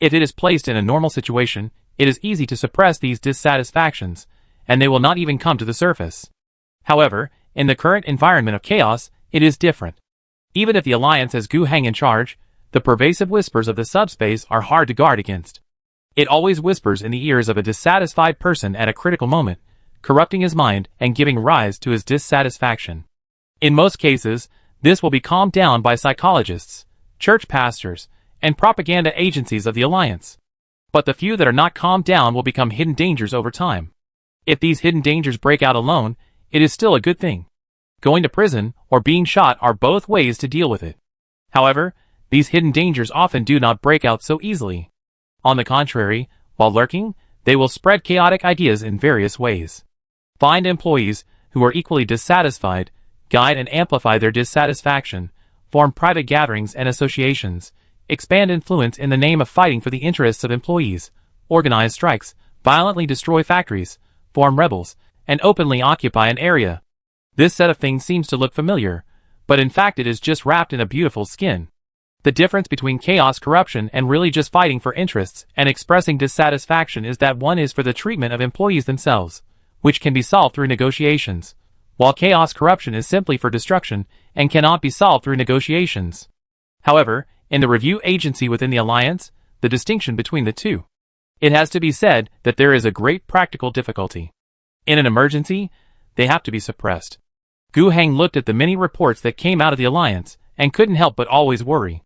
If it is placed in a normal situation, it is easy to suppress these dissatisfactions, and they will not even come to the surface. However, in the current environment of chaos, it is different. Even if the Alliance has Gu Heng in charge, the pervasive whispers of the subspace are hard to guard against. It always whispers in the ears of a dissatisfied person at a critical moment, corrupting his mind and giving rise to his dissatisfaction. In most cases, this will be calmed down by psychologists, church pastors, and propaganda agencies of the Alliance. But the few that are not calmed down will become hidden dangers over time. If these hidden dangers break out alone, it is still a good thing. Going to prison or being shot are both ways to deal with it. However, these hidden dangers often do not break out so easily. On the contrary, while lurking, they will spread chaotic ideas in various ways. Find employees who are equally dissatisfied, guide and amplify their dissatisfaction, form private gatherings and associations, expand influence in the name of fighting for the interests of employees, organize strikes, violently destroy factories, form rebels, and openly occupy an area. This set of things seems to look familiar, but in fact it is just wrapped in a beautiful skin. The difference between chaos corruption and really just fighting for interests and expressing dissatisfaction is that one is for the treatment of employees themselves, which can be solved through negotiations, while chaos corruption is simply for destruction and cannot be solved through negotiations. However, in the review agency within the Alliance, the distinction between the two. It has to be said that there is a great practical difficulty. In an emergency, they have to be suppressed. Gu Heng looked at the many reports that came out of the Alliance and couldn't help but always worry.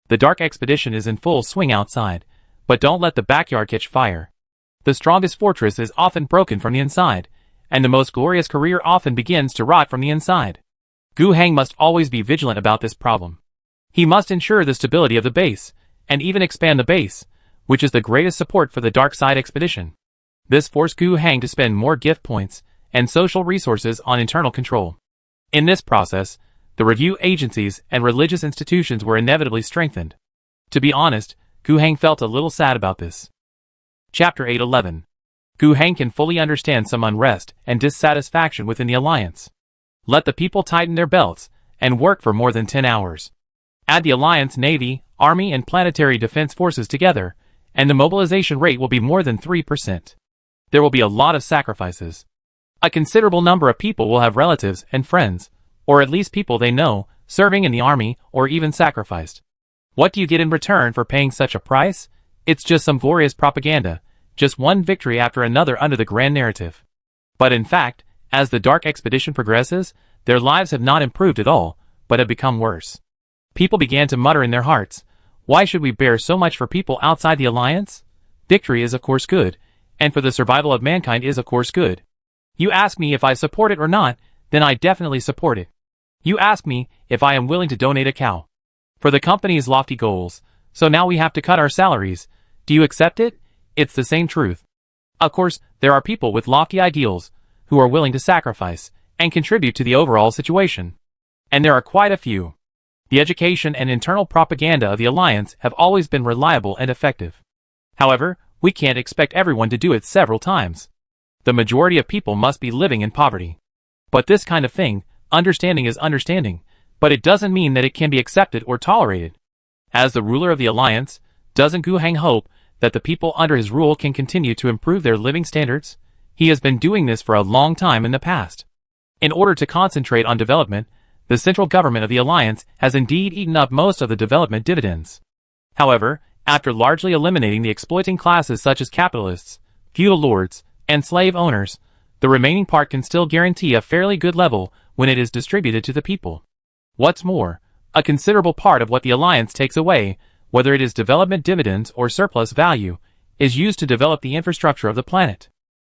The Dark Expedition is in full swing outside, but don't let the backyard catch fire. The strongest fortress is often broken from the inside, and the most glorious career often begins to rot from the inside. Gu Heng must always be vigilant about this problem. He must ensure the stability of the base, and even expand the base, which is the greatest support for the Dark Side Expedition. This forced Gu Heng to spend more gift points and social resources on internal control. In this process, the review agencies and religious institutions were inevitably strengthened. To be honest, Gu Heng felt a little sad about this. Chapter 8:11. Gu Heng can fully understand some unrest and dissatisfaction within the Alliance. Let the people tighten their belts and work for more than 10 hours. Add the Alliance Navy, Army and Planetary Defense Forces together, and the mobilization rate will be more than 3%. There will be a lot of sacrifices. A considerable number of people will have relatives and friends, or at least people they know, serving in the army or even sacrificed. What do you get in return for paying such a price? It's just some glorious propaganda, just one victory after another under the grand narrative. But in fact, as the Dark Expedition progresses, their lives have not improved at all, but have become worse. People began to mutter in their hearts, why should we bear so much for people outside the Alliance? Victory is of course good, and for the survival of mankind is of course good. You ask me if I support it or not, then I definitely support it. You ask me if I am willing to donate a cow for the company's lofty goals, so now we have to cut our salaries. Do you accept it? It's the same truth. Of course, there are people with lofty ideals who are willing to sacrifice and contribute to the overall situation. And there are quite a few. The education and internal propaganda of the Alliance have always been reliable and effective. However, we can't expect everyone to do it several times. The majority of people must be living in poverty. But this kind of thing, understanding is understanding, but it doesn't mean that it can be accepted or tolerated. As the ruler of the Alliance, doesn't Gu Heng hope that the people under his rule can continue to improve their living standards? He has been doing this for a long time in the past. In order to concentrate on development, the central government of the Alliance has indeed eaten up most of the development dividends. However, after largely eliminating the exploiting classes such as capitalists, feudal lords, and slave owners, the remaining part can still guarantee a fairly good level when it is distributed to the people. What's more, a considerable part of what the Alliance takes away, whether it is development dividends or surplus value, is used to develop the infrastructure of the planet.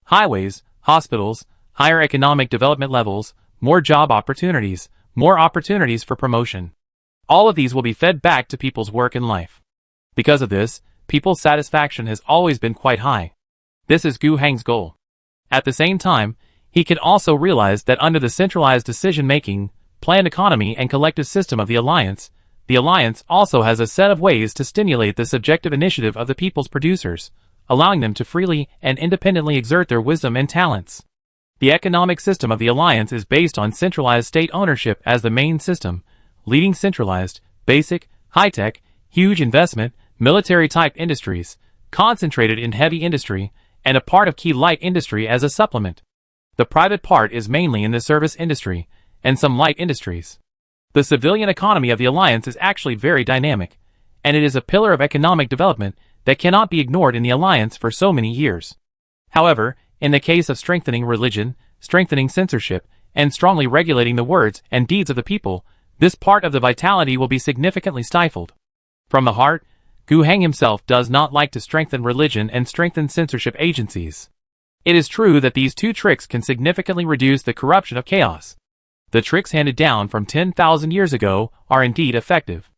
Highways, hospitals, higher economic development levels, more job opportunities, more opportunities for promotion. All of these will be fed back to people's work and life. Because of this, people's satisfaction has always been quite high. This is Gu Heng's goal. At the same time, he can also realize that under the centralized decision-making, planned economy and collective system of the Alliance also has a set of ways to stimulate the subjective initiative of the people's producers, allowing them to freely and independently exert their wisdom and talents. The economic system of the Alliance is based on centralized state ownership as the main system, leading centralized, basic, high-tech, huge investment, military-type industries, concentrated in heavy industry, and a part of key light industry as a supplement. The private part is mainly in the service industry, and some light industries. The civilian economy of the Alliance is actually very dynamic, and it is a pillar of economic development that cannot be ignored in the Alliance for so many years. However, in the case of strengthening religion, strengthening censorship, and strongly regulating the words and deeds of the people, this part of the vitality will be significantly stifled. From the heart, Gu Heng himself does not like to strengthen religion and strengthen censorship agencies. It is true that these two tricks can significantly reduce the corruption of chaos. The tricks handed down from 10,000 years ago are indeed effective.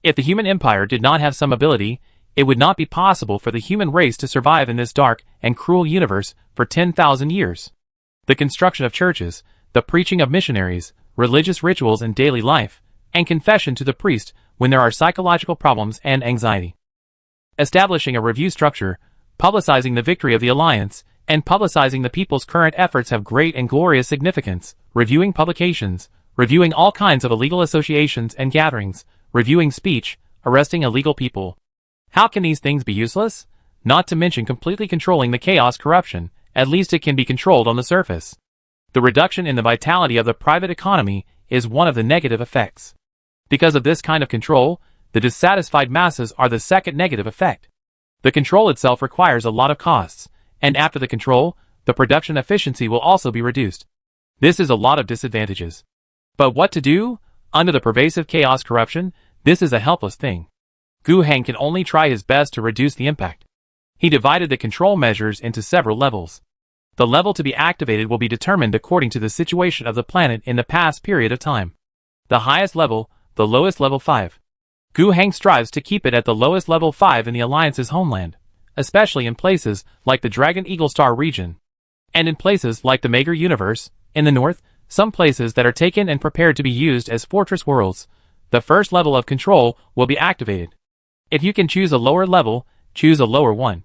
If the human empire did not have some ability, it would not be possible for the human race to survive in this dark and cruel universe for 10,000 years. The construction of churches, the preaching of missionaries, religious rituals in daily life, and confession to the priest when there are psychological problems and anxiety. Establishing a review structure, publicizing the victory of the Alliance, and publicizing the people's current efforts have great and glorious significance. Reviewing publications, reviewing all kinds of illegal associations and gatherings, reviewing speech, arresting illegal people. How can these things be useless? Not to mention completely controlling the chaos corruption, at least it can be controlled on the surface. The reduction in the vitality of the private economy is one of the negative effects. Because of this kind of control, the dissatisfied masses are the second negative effect. The control itself requires a lot of costs, and after the control, the production efficiency will also be reduced. This is a lot of disadvantages. But what to do? Under the pervasive chaos corruption, this is a helpless thing. Gu Heng can only try his best to reduce the impact. He divided the control measures into several levels. The level to be activated will be determined according to the situation of the planet in the past period of time. The highest level, the lowest level 5. Gu Heng strives to keep it at the lowest level 5 in the Alliance's homeland, especially in places like the Dragon Eagle Star region. And in places like the Mager universe, in the north, some places that are taken and prepared to be used as fortress worlds, the first level of control will be activated. If you can choose a lower level, choose a lower one.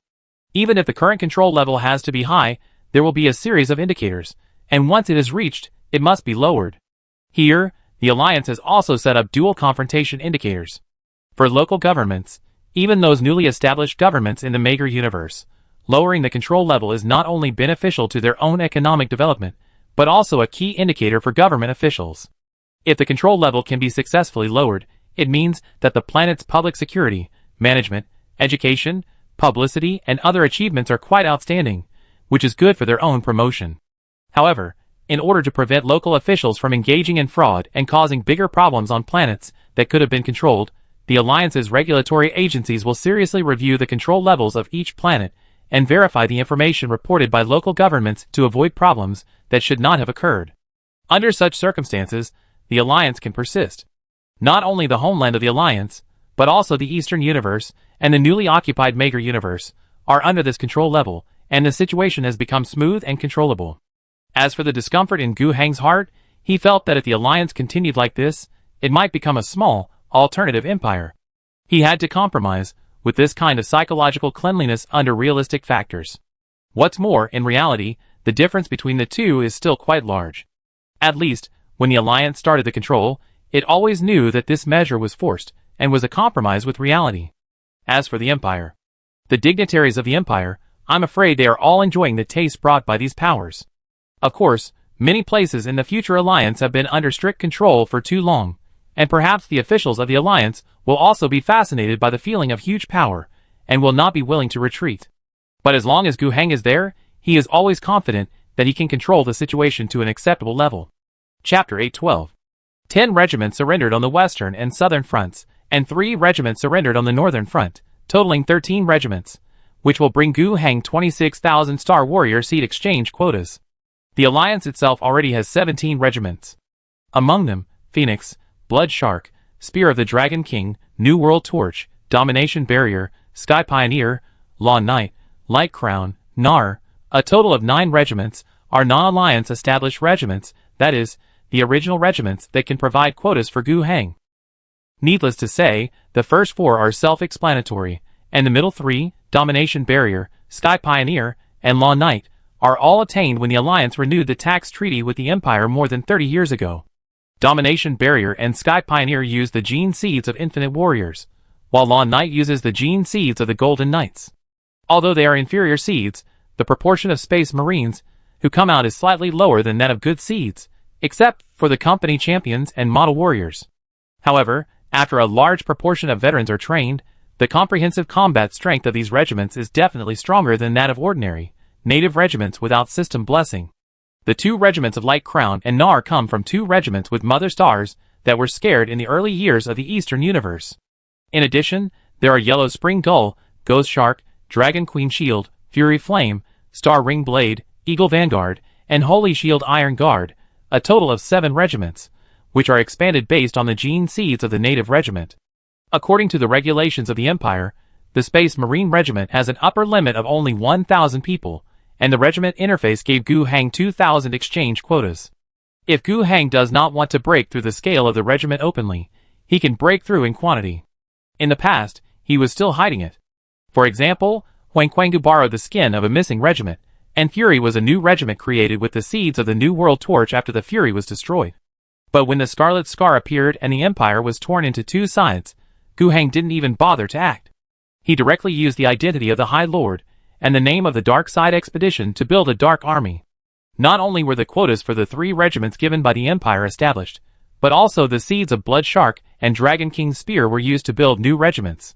Even if the current control level has to be high, there will be a series of indicators, and once it is reached, it must be lowered. Here, the Alliance has also set up dual confrontation indicators. For local governments, even those newly established governments in the Mager universe, lowering the control level is not only beneficial to their own economic development, but also a key indicator for government officials. If the control level can be successfully lowered, it means that the planet's public security, management, education, publicity, and other achievements are quite outstanding, which is good for their own promotion. However, in order to prevent local officials from engaging in fraud and causing bigger problems on planets that could have been controlled, the Alliance's regulatory agencies will seriously review the control levels of each planet and verify the information reported by local governments to avoid problems that should not have occurred. Under such circumstances, the Alliance can persist. Not only the homeland of the Alliance, but also the Eastern Universe and the newly occupied Mager Universe are under this control level, and the situation has become smooth and controllable. As for the discomfort in Gu Heng's heart, he felt that if the Alliance continued like this, it might become a small, alternative empire. He had to compromise with this kind of psychological cleanliness under realistic factors. What's more, in reality, the difference between the two is still quite large. At least, when the Alliance started the control, it always knew that this measure was forced and was a compromise with reality. As for the Empire, the dignitaries of the Empire, I'm afraid they are all enjoying the taste brought by these powers. Of course, many places in the future Alliance have been under strict control for too long, and perhaps the officials of the Alliance will also be fascinated by the feeling of huge power, and will not be willing to retreat. But as long as Gu Heng is there, he is always confident that he can control the situation to an acceptable level. Chapter 812. 10 regiments surrendered on the western and southern fronts, and 3 regiments surrendered on the northern front, totaling 13 regiments, which will bring Gu Heng 26,000 Star Warrior seat exchange quotas. The Alliance itself already has 17 regiments. Among them, Phoenix, Blood Shark, Spear of the Dragon King, New World Torch, Domination Barrier, Sky Pioneer, Lawn Knight, Light Crown, Nar. A total of 9 regiments are non-alliance established regiments, that is, the original regiments that can provide quotas for Gu Heng. Needless to say, the first 4 are self-explanatory, and the middle 3, Domination Barrier, Sky Pioneer, and Lawn Knight, are all attained when the Alliance renewed the tax treaty with the Empire more than 30 years ago. Domination Barrier and Sky Pioneer use the gene seeds of Infinite Warriors, while Lawn Knight uses the gene seeds of the Golden Knights. Although they are inferior seeds, the proportion of Space Marines who come out is slightly lower than that of good seeds, except for the company champions and model warriors. However, after a large proportion of veterans are trained, the comprehensive combat strength of these regiments is definitely stronger than that of ordinary, native regiments without system blessing. The 2 regiments of Light Crown and Nar come from 2 regiments with Mother Stars that were scared in the early years of the Eastern Universe. In addition, there are Yellow Spring Gull, Ghost Shark, Dragon Queen Shield, Fury Flame, Star Ring Blade, Eagle Vanguard, and Holy Shield Iron Guard, a total of 7 regiments, which are expanded based on the gene seeds of the native regiment. According to the regulations of the Empire, the Space Marine Regiment has an upper limit of only 1,000 people, and the regiment interface gave Gu Heng 2,000 exchange quotas. If Gu Heng does not want to break through the scale of the regiment openly, he can break through in quantity. In the past, he was still hiding it. For example, Huang Quangu borrowed the skin of a missing regiment, and Fury was a new regiment created with the seeds of the New World Torch after the Fury was destroyed. But when the Scarlet Scar appeared and the Empire was torn into 2 sides, Gu Heng didn't even bother to act. He directly used the identity of the High Lord and the name of the Dark Side Expedition to build a dark army. Not only were the quotas for the 3 regiments given by the Empire established, but also the seeds of Blood Shark and Dragon King's Spear were used to build new regiments.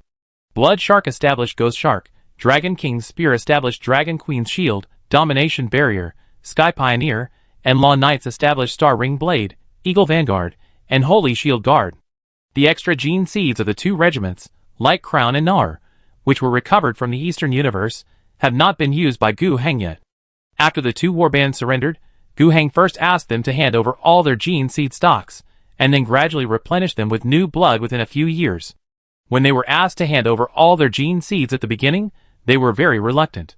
Blood Shark established Ghost Shark, Dragon King's Spear established Dragon Queen's Shield, Domination Barrier, Sky Pioneer, and Lawn Knights established Star Ring Blade, Eagle Vanguard, and Holy Shield Guard. The extra gene seeds of the 2 regiments, Light Crown and Nar, which were recovered from the Eastern Universe, have not been used by Gu Heng yet. After the 2 warbands surrendered, Gu Heng first asked them to hand over all their gene seed stocks, and then gradually replenished them with new blood within a few years. When they were asked to hand over all their gene seeds at the beginning, they were very reluctant.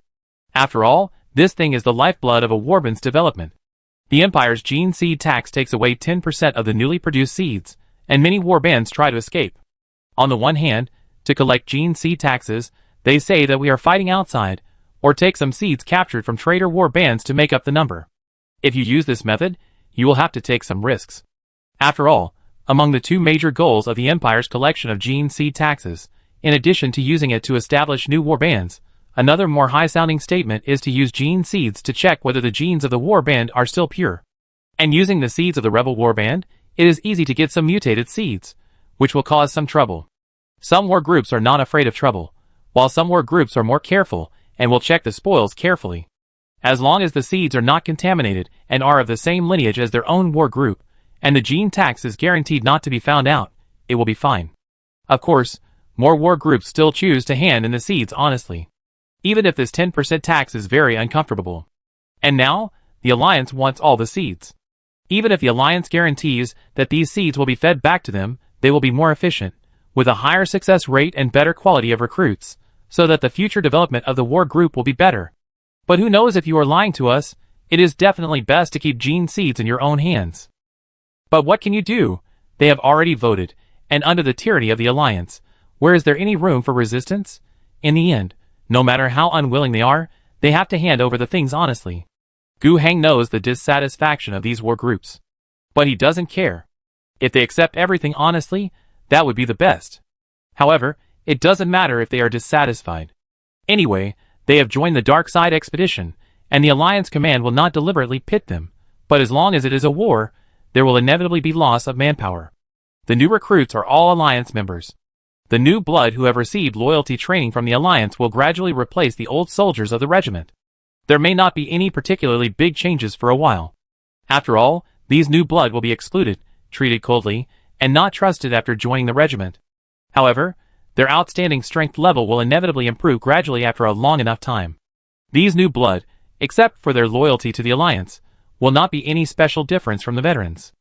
After all, this thing is the lifeblood of a warband's development. The Empire's gene seed tax takes away 10% of the newly produced seeds, and many warbands try to escape. On the one hand, to collect gene seed taxes, they say that we are fighting outside, or take some seeds captured from traitor warbands to make up the number. If you use this method, you will have to take some risks. After all, among the 2 major goals of the Empire's collection of gene seed taxes, in addition to using it to establish new warbands, another more high-sounding statement is to use gene seeds to check whether the genes of the warband are still pure. And using the seeds of the rebel warband, it is easy to get some mutated seeds, which will cause some trouble. Some war groups are not afraid of trouble, while some war groups are more careful and will check the spoils carefully. As long as the seeds are not contaminated and are of the same lineage as their own war group, and the gene tax is guaranteed not to be found out, it will be fine. Of course, more war groups still choose to hand in the seeds honestly, even if this 10% tax is very uncomfortable. And now, the Alliance wants all the seeds. Even if the Alliance guarantees that these seeds will be fed back to them, they will be more efficient, with a higher success rate and better quality of recruits, so that the future development of the war group will be better. But who knows if you are lying to us? It is definitely best to keep gene seeds in your own hands. But what can you do? They have already voted, and under the tyranny of the Alliance, where is there any room for resistance? In the end, no matter how unwilling they are, they have to hand over the things honestly. Gu Heng knows the dissatisfaction of these war groups. But he doesn't care. If they accept everything honestly, that would be the best. However, it doesn't matter if they are dissatisfied. Anyway, they have joined the Dark Side Expedition, and the Alliance command will not deliberately pit them, but as long as it is a war, there will inevitably be loss of manpower. The new recruits are all Alliance members. The new blood who have received loyalty training from the Alliance will gradually replace the old soldiers of the regiment. There may not be any particularly big changes for a while. After all, these new blood will be excluded, treated coldly, and not trusted after joining the regiment. However, their outstanding strength level will inevitably improve gradually after a long enough time. These new blood, except for their loyalty to the Alliance, will not be any special difference from the veterans.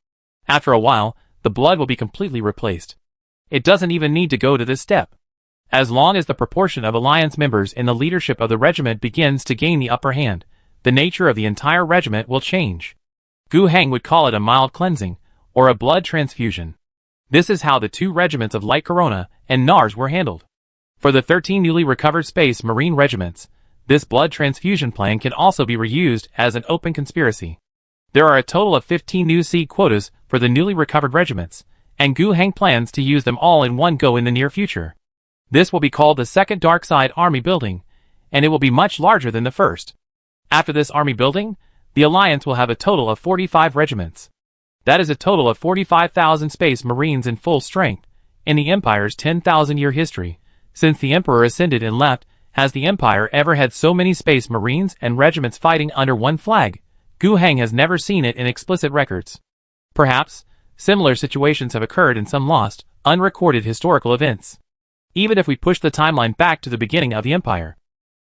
After a while, the blood will be completely replaced. It doesn't even need to go to this step. As long as the proportion of Alliance members in the leadership of the regiment begins to gain the upper hand, the nature of the entire regiment will change. Gu Heng would call it a mild cleansing, or a blood transfusion. This is how the two regiments of Light Corona and NARS were handled. For the 13 newly recovered Space Marine regiments, this blood transfusion plan can also be reused as an open conspiracy. There are a total of 15 new seed quotas for the newly recovered regiments, and Gu Heng plans to use them all in one go in the near future. This will be called the Second Dark Side Army Building, and it will be much larger than the first. After this army building, the Alliance will have a total of 45 regiments. That is a total of 45,000 Space Marines in full strength. In the Empire's 10,000-year history, since the Emperor ascended and left, has the Empire ever had so many Space Marines and regiments fighting under one flag? Gu Heng has never seen it in explicit records. Perhaps, similar situations have occurred in some lost, unrecorded historical events. Even if we push the timeline back to the beginning of the Empire.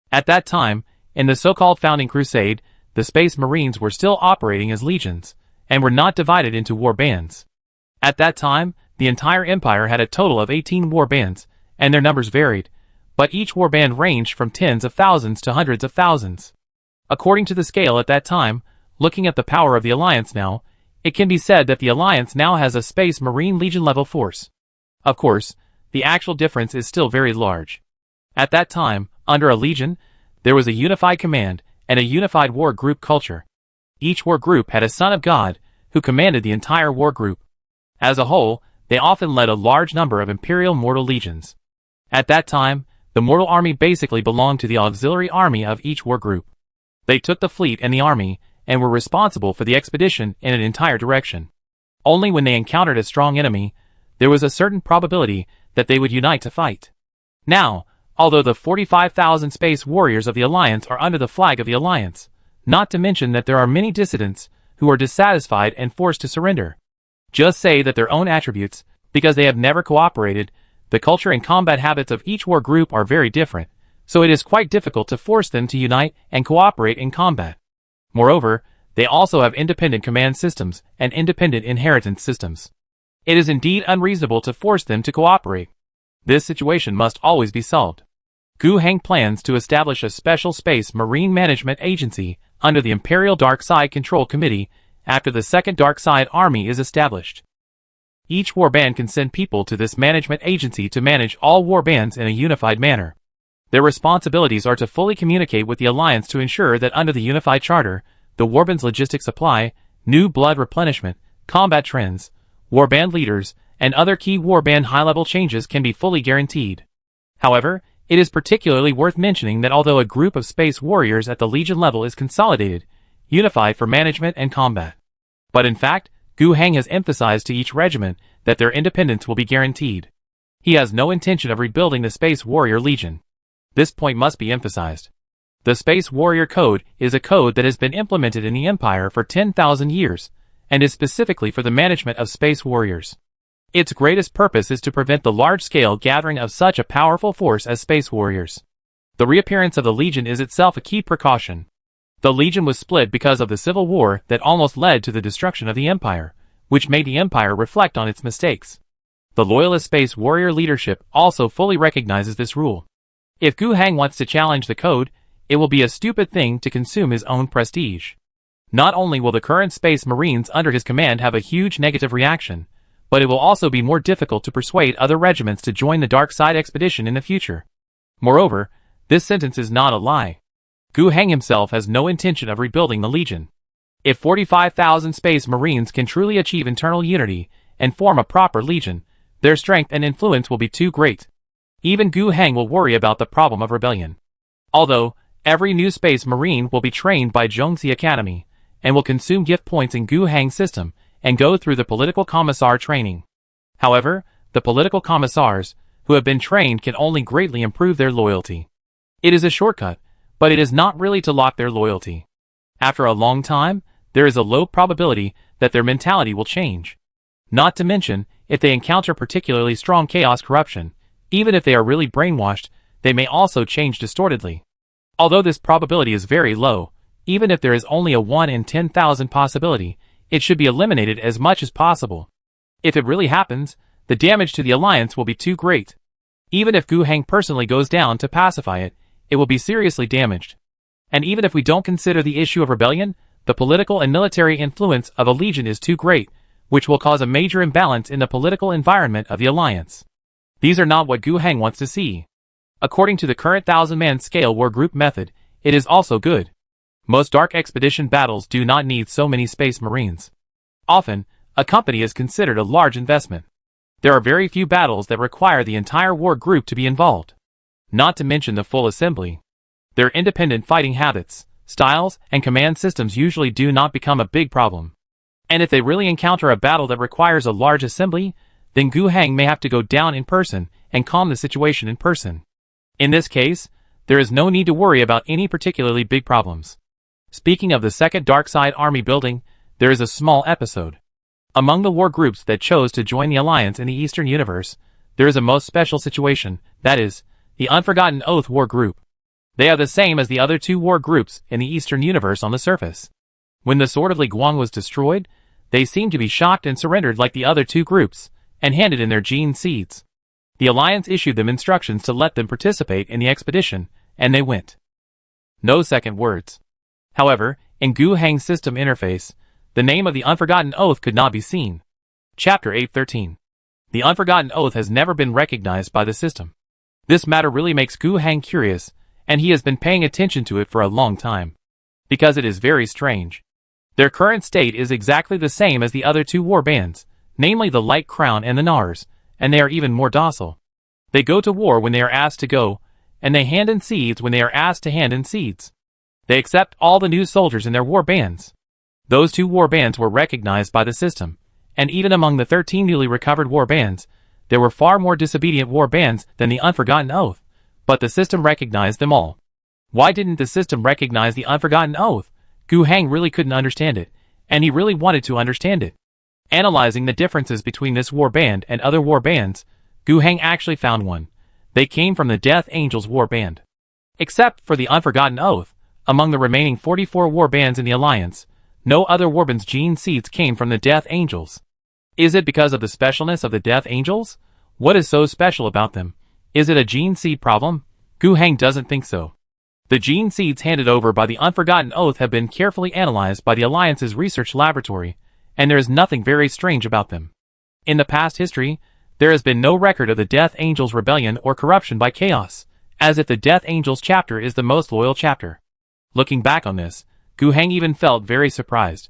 At that time, in the so-called Founding Crusade, the Space Marines were still operating as legions, and were not divided into war bands. At that time, the entire Empire had a total of 18 war bands, and their numbers varied, but each war band ranged from tens of thousands to hundreds of thousands. According to the scale at that time, looking at the power of the Alliance now, it can be said that the Alliance now has a Space Marine Legion level force. Of course, the actual difference is still very large. At that time, under a Legion, there was a unified command and a unified war group culture. Each war group had a son of God, who commanded the entire war group. As a whole, they often led a large number of Imperial Mortal Legions. At that time, the Mortal Army basically belonged to the auxiliary army of each war group. They took the fleet and the army, and were responsible for the expedition in an entire direction. Only when they encountered a strong enemy, there was a certain probability that they would unite to fight. Now, although the 45,000 space warriors of the Alliance are under the flag of the Alliance, not to mention that there are many dissidents who are dissatisfied and forced to surrender. Just say that their own attributes, because they have never cooperated, the culture and combat habits of each war group are very different, so it is quite difficult to force them to unite and cooperate in combat. Moreover, they also have independent command systems and independent inheritance systems. It is indeed unreasonable to force them to cooperate. This situation must always be solved. Gu Heng plans to establish a special Space Marine Management Agency under the Imperial Dark Side Control Committee after the Second Dark Side Army is established. Each warband can send people to this management agency to manage all warbands in a unified manner. Their responsibilities are to fully communicate with the Alliance to ensure that under the unified charter, the warband's logistics supply, new blood replenishment, combat trends, warband leaders, and other key warband high-level changes can be fully guaranteed. However, it is particularly worth mentioning that although a group of space warriors at the Legion level is consolidated, unified for management and combat, but in fact, Gu Heng has emphasized to each regiment that their independence will be guaranteed. He has no intention of rebuilding the Space Warrior Legion. This point must be emphasized. The Space Warrior Code is a code that has been implemented in the Empire for 10,000 years, and is specifically for the management of space warriors. Its greatest purpose is to prevent the large-scale gathering of such a powerful force as space warriors. The reappearance of the Legion is itself a key precaution. The Legion was split because of the civil war that almost led to the destruction of the Empire, which made the Empire reflect on its mistakes. The Loyalist Space Warrior leadership also fully recognizes this rule. If Gu Heng wants to challenge the code, it will be a stupid thing to consume his own prestige. Not only will the current Space Marines under his command have a huge negative reaction, but it will also be more difficult to persuade other regiments to join the Dark Side expedition in the future. Moreover, this sentence is not a lie. Gu Heng himself has no intention of rebuilding the Legion. If 45,000 Space Marines can truly achieve internal unity and form a proper Legion, their strength and influence will be too great. Even Gu Heng will worry about the problem of rebellion. Although, every new Space Marine will be trained by Zhongxi Academy, and will consume gift points in Gu Heng's system, and go through the political commissar training. However, the political commissars, who have been trained, can only greatly improve their loyalty. It is a shortcut, but it is not really to lock their loyalty. After a long time, there is a low probability that their mentality will change. Not to mention, if they encounter particularly strong chaos corruption, even if they are really brainwashed, they may also change distortedly. Although this probability is very low, even if there is only a 1 in 10,000 possibility, it should be eliminated as much as possible. If it really happens, the damage to the alliance will be too great. Even if Gu Heng personally goes down to pacify it, it will be seriously damaged. And even if we don't consider the issue of rebellion, the political and military influence of a legion is too great, which will cause a major imbalance in the political environment of the alliance. These are not what Gu Heng wants to see. According to the current 1,000-man scale war group method, it is also good. Most dark expedition battles do not need so many space marines. Often, a company is considered a large investment. There are very few battles that require the entire war group to be involved. Not to mention the full assembly. Their independent fighting habits, styles, and command systems usually do not become a big problem. And if they really encounter a battle that requires a large assembly, then Gu Heng may have to go down in person and calm the situation in person. In this case, there is no need to worry about any particularly big problems. Speaking of the second Dark Side army building, there is a small episode. Among the war groups that chose to join the alliance in the Eastern Universe, there is a most special situation, that is, the Unforgotten Oath war group. They are the same as the other two war groups in the Eastern Universe on the surface. When the Sword of Li Guang was destroyed, they seemed to be shocked and surrendered like the other two groups, and handed in their gene seeds. The alliance issued them instructions to let them participate in the expedition, and they went. No second words. However, in Gu Heng's system interface, the name of the Unforgotten Oath could not be seen. Chapter 813. The Unforgotten Oath has never been recognized by the system. This matter really makes Gu Heng curious, and he has been paying attention to it for a long time. Because it is very strange. Their current state is exactly the same as the other two war bands, namely the Light Crown and the Nars, and they are even more docile. They go to war when they are asked to go, and they hand in seeds when they are asked to hand in seeds. They accept all the new soldiers in their war bands. Those two war bands were recognized by the system, and even among the 13 newly recovered war bands, there were far more disobedient war bands than the Unforgotten Oath, but the system recognized them all. Why didn't the system recognize the Unforgotten Oath? Gu Heng really couldn't understand it, and he really wanted to understand it. Analyzing the differences between this war band and other war bands, Gu Heng actually found one. They came from the Death Angels war band. Except for the Unforgotten Oath, among the remaining 44 war bands in the Alliance, no other warband's gene seeds came from the Death Angels. Is it because of the specialness of the Death Angels? What is so special about them? Is it a gene seed problem? Gu Heng doesn't think so. The gene seeds handed over by the Unforgotten Oath have been carefully analyzed by the Alliance's research laboratory, and there is nothing very strange about them. In the past history, there has been no record of the Death Angels' rebellion or corruption by chaos, as if the Death Angels chapter is the most loyal chapter. Looking back on this, Gu Heng even felt very surprised.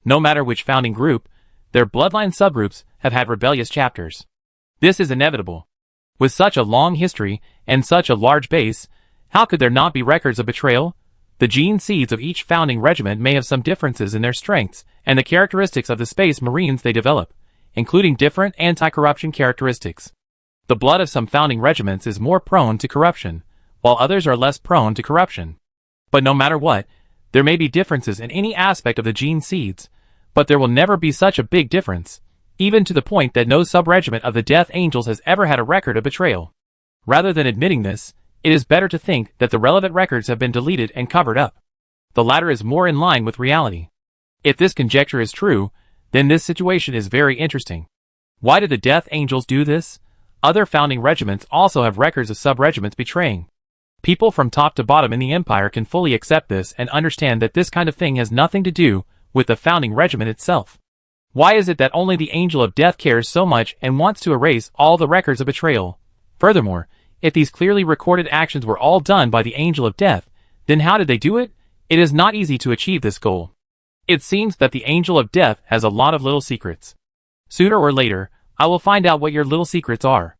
No matter which founding group, their bloodline subgroups have had rebellious chapters. This is inevitable. With such a long history and such a large base, how could there not be records of betrayal? The gene seeds of each founding regiment may have some differences in their strengths and the characteristics of the Space Marines they develop, including different anti-corruption characteristics. The blood of some founding regiments is more prone to corruption, while others are less prone to corruption. But no matter what, there may be differences in any aspect of the gene seeds, but there will never be such a big difference, even to the point that no sub-regiment of the Death Angels has ever had a record of betrayal. Rather than admitting this, it is better to think that the relevant records have been deleted and covered up. The latter is more in line with reality. If this conjecture is true, then this situation is very interesting. Why did the Death Angels do this? Other founding regiments also have records of sub-regiments betraying. People from top to bottom in the Empire can fully accept this and understand that this kind of thing has nothing to do with the founding regiment itself. Why is it that only the Angel of Death cares so much and wants to erase all the records of betrayal? Furthermore, if these clearly recorded actions were all done by the Angel of Death, then how did they do it? It is not easy to achieve this goal. It seems that the Angel of Death has a lot of little secrets. Sooner or later, I will find out what your little secrets are.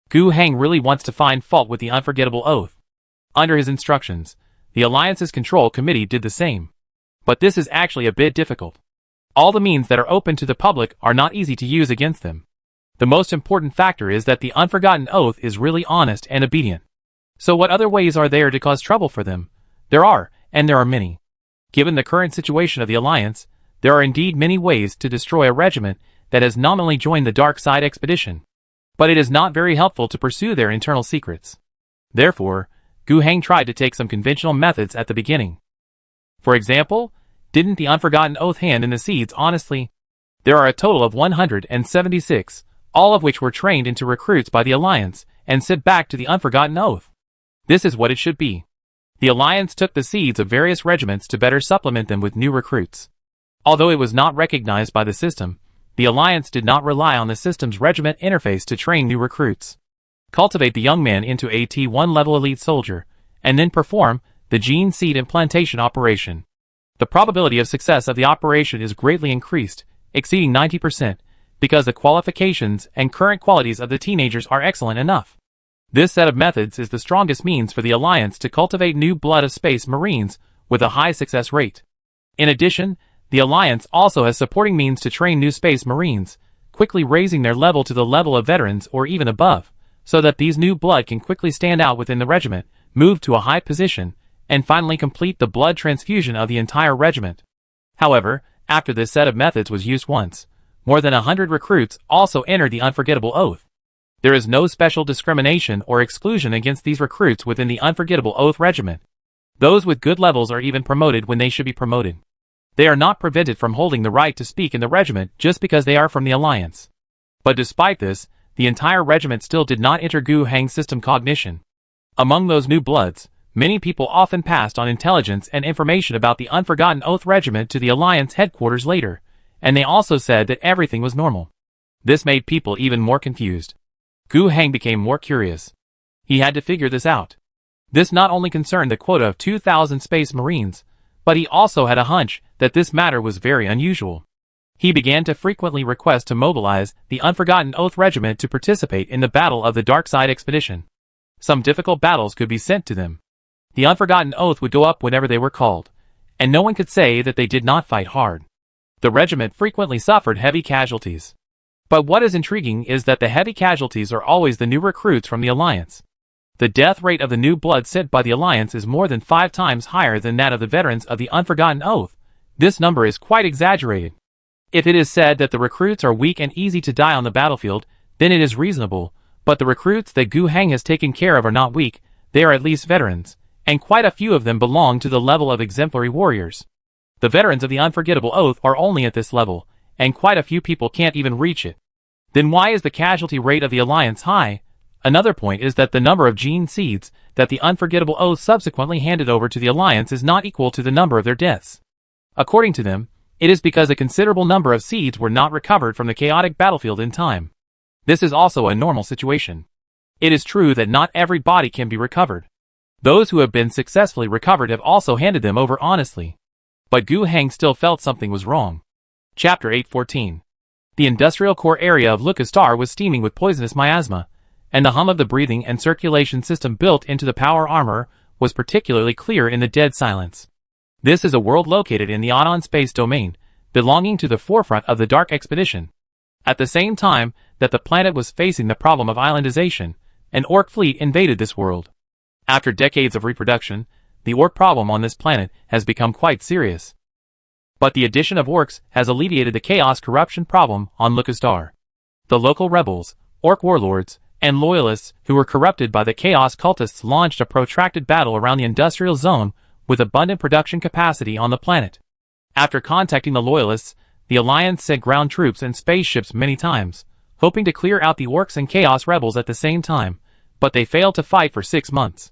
Gu Heng really wants to find fault with the Unforgettable Oath. Under his instructions, the Alliance's Control Committee did the same. But this is actually a bit difficult. All the means that are open to the public are not easy to use against them. The most important factor is that the Unforgotten Oath is really honest and obedient. So what other ways are there to cause trouble for them? There are, and there are many. Given the current situation of the Alliance, there are indeed many ways to destroy a regiment that has nominally joined the Dark Side expedition. But it is not very helpful to pursue their internal secrets. Therefore, Gu Heng tried to take some conventional methods at the beginning. For example, didn't the Unforgotten Oath hand in the seeds honestly? There are a total of 176, all of which were trained into recruits by the Alliance and sent back to the Unforgotten Oath. This is what it should be. The Alliance took the seeds of various regiments to better supplement them with new recruits. Although it was not recognized by the system, the Alliance did not rely on the system's regiment interface to train new recruits. Cultivate the young man into a T1 level elite soldier, and then perform the gene seed implantation operation. The probability of success of the operation is greatly increased, exceeding 90%, because the qualifications and current qualities of the teenagers are excellent enough. This set of methods is the strongest means for the Alliance to cultivate new blood of Space Marines with a high success rate. In addition, the Alliance also has supporting means to train new Space Marines, quickly raising their level to the level of veterans or even above, so that these new blood can quickly stand out within the regiment, move to a high position, and finally complete the blood transfusion of the entire regiment. However, after this set of methods was used once, more than 100 recruits also entered the Unforgettable Oath. There is no special discrimination or exclusion against these recruits within the Unforgettable Oath regiment. Those with good levels are even promoted when they should be promoted. They are not prevented from holding the right to speak in the regiment just because they are from the Alliance. But despite this, the entire regiment still did not enter Gu Hang's system cognition. Among those new bloods, many people often passed on intelligence and information about the Unforgotten Oath regiment to the Alliance headquarters later, and they also said that everything was normal. This made people even more confused. Gu Hang became more curious. He had to figure this out. This not only concerned the quota of 2,000 Space Marines, but he also had a hunch that this matter was very unusual. He began to frequently request to mobilize the Unforgotten Oath regiment to participate in the Battle of the Dark Side expedition. Some difficult battles could be sent to them. The Unforgotten Oath would go up whenever they were called, and no one could say that they did not fight hard. The regiment frequently suffered heavy casualties. But what is intriguing is that the heavy casualties are always the new recruits from the Alliance. The death rate of the new blood sent by the Alliance is more than 5 times higher than that of the veterans of the Unforgotten Oath. This number is quite exaggerated. If it is said that the recruits are weak and easy to die on the battlefield, then it is reasonable, but the recruits that Gu Hang has taken care of are not weak, they are at least veterans, and quite a few of them belong to the level of exemplary warriors. The veterans of the Unforgettable Oath are only at this level, and quite a few people can't even reach it. Then why is the casualty rate of the Alliance high? Another point is that the number of gene seeds that the Unforgettable Oath subsequently handed over to the Alliance is not equal to the number of their deaths. According to them, it is because a considerable number of seeds were not recovered from the chaotic battlefield in time. This is also a normal situation. It is true that not every body can be recovered. Those who have been successfully recovered have also handed them over honestly. But Gu Hang still felt something was wrong. Chapter 814. The industrial core area of Lucastar was steaming with poisonous miasma, and the hum of the breathing and circulation system built into the power armor was particularly clear in the dead silence. This is a world located in the Anon space domain, belonging to the forefront of the Dark Expedition. At the same time that the planet was facing the problem of islandization, an orc fleet invaded this world. After decades of reproduction, the orc problem on this planet has become quite serious. But the addition of orcs has alleviated the chaos corruption problem on Lucastar. The local rebels, orc warlords, and loyalists who were corrupted by the chaos cultists launched a protracted battle around the industrial zone with abundant production capacity on the planet. After contacting the loyalists, the Alliance sent ground troops and spaceships many times, hoping to clear out the orcs and chaos rebels at the same time, but they failed to fight for 6 months.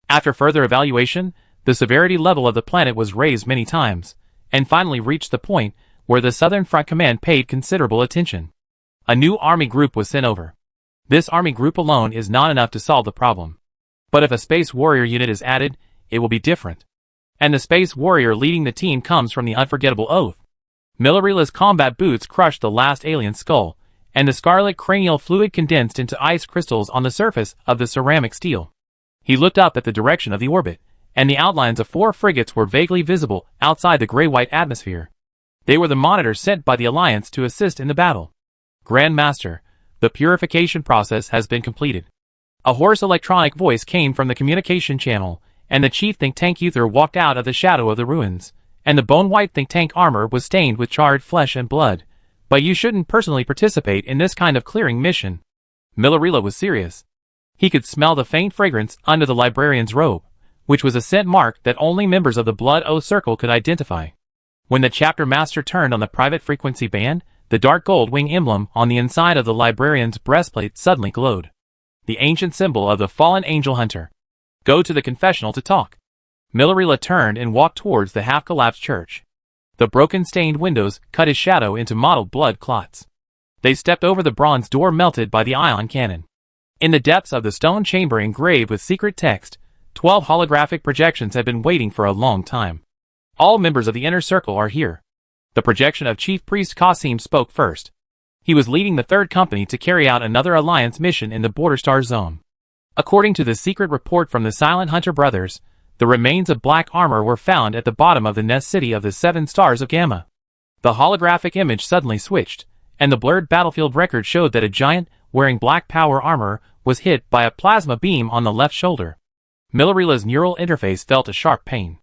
After further evaluation, the severity level of the planet was raised many times, and finally reached the point where the Southern Front Command paid considerable attention. A new army group was sent over. This army group alone is not enough to solve the problem. But if a space warrior unit is added, it will be different. And the space warrior leading the team comes from the Unforgettable Oath. Millarila's combat boots crushed the last alien skull, and the scarlet cranial fluid condensed into ice crystals on the surface of the ceramic steel. He looked up at the direction of the orbit, and the outlines of 4 frigates were vaguely visible outside the gray-white atmosphere. They were the monitors sent by the Alliance to assist in the battle. Grand Master, the purification process has been completed. A hoarse electronic voice came from the communication channel, and the chief think tank Uther walked out of the shadow of the ruins, and the bone-white think tank armor was stained with charred flesh and blood. But you shouldn't personally participate in this kind of clearing mission. Millarila was serious. He could smell the faint fragrance under the librarian's robe, which was a scent mark that only members of the Blood O Circle could identify. When the chapter master turned on the private frequency band, the dark gold wing emblem on the inside of the librarian's breastplate suddenly glowed. The ancient symbol of the fallen angel hunter. Go to the confessional to talk. Millerila turned and walked towards the half-collapsed church. The broken stained windows cut his shadow into mottled blood clots. They stepped over the bronze door melted by the ion cannon. In the depths of the stone chamber engraved with secret text, 12 holographic projections had been waiting for a long time. All members of the inner circle are here. The projection of Chief Priest Qasim spoke first. He was leading the third company to carry out another Alliance mission in the Border Star Zone. According to the secret report from the Silent Hunter brothers, the remains of black armor were found at the bottom of the nest city of the 7 stars of Gamma. The holographic image suddenly switched, and the blurred battlefield record showed that a giant, wearing black power armor, was hit by a plasma beam on the left shoulder. Millerila's neural interface felt a sharp pain.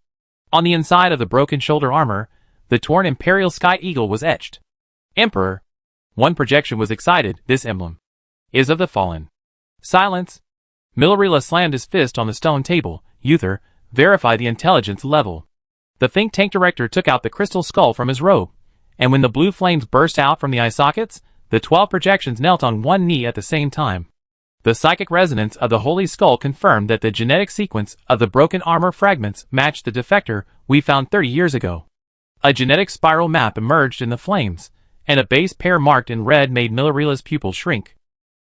On the inside of the broken shoulder armor, the torn Imperial Sky Eagle was etched. Emperor. One projection was excited. This emblem is of the fallen. Silence. Millerila slammed his fist on the stone table. Uther, verify the intelligence level. The think tank director took out the crystal skull from his robe, and when the blue flames burst out from the eye sockets, the 12 projections knelt on one knee at the same time. The psychic resonance of the Holy Skull confirmed that the genetic sequence of the broken armor fragments matched the defector we found 30 years ago. A genetic spiral map emerged in the flames, and a base pair marked in red made Millerila's pupil shrink.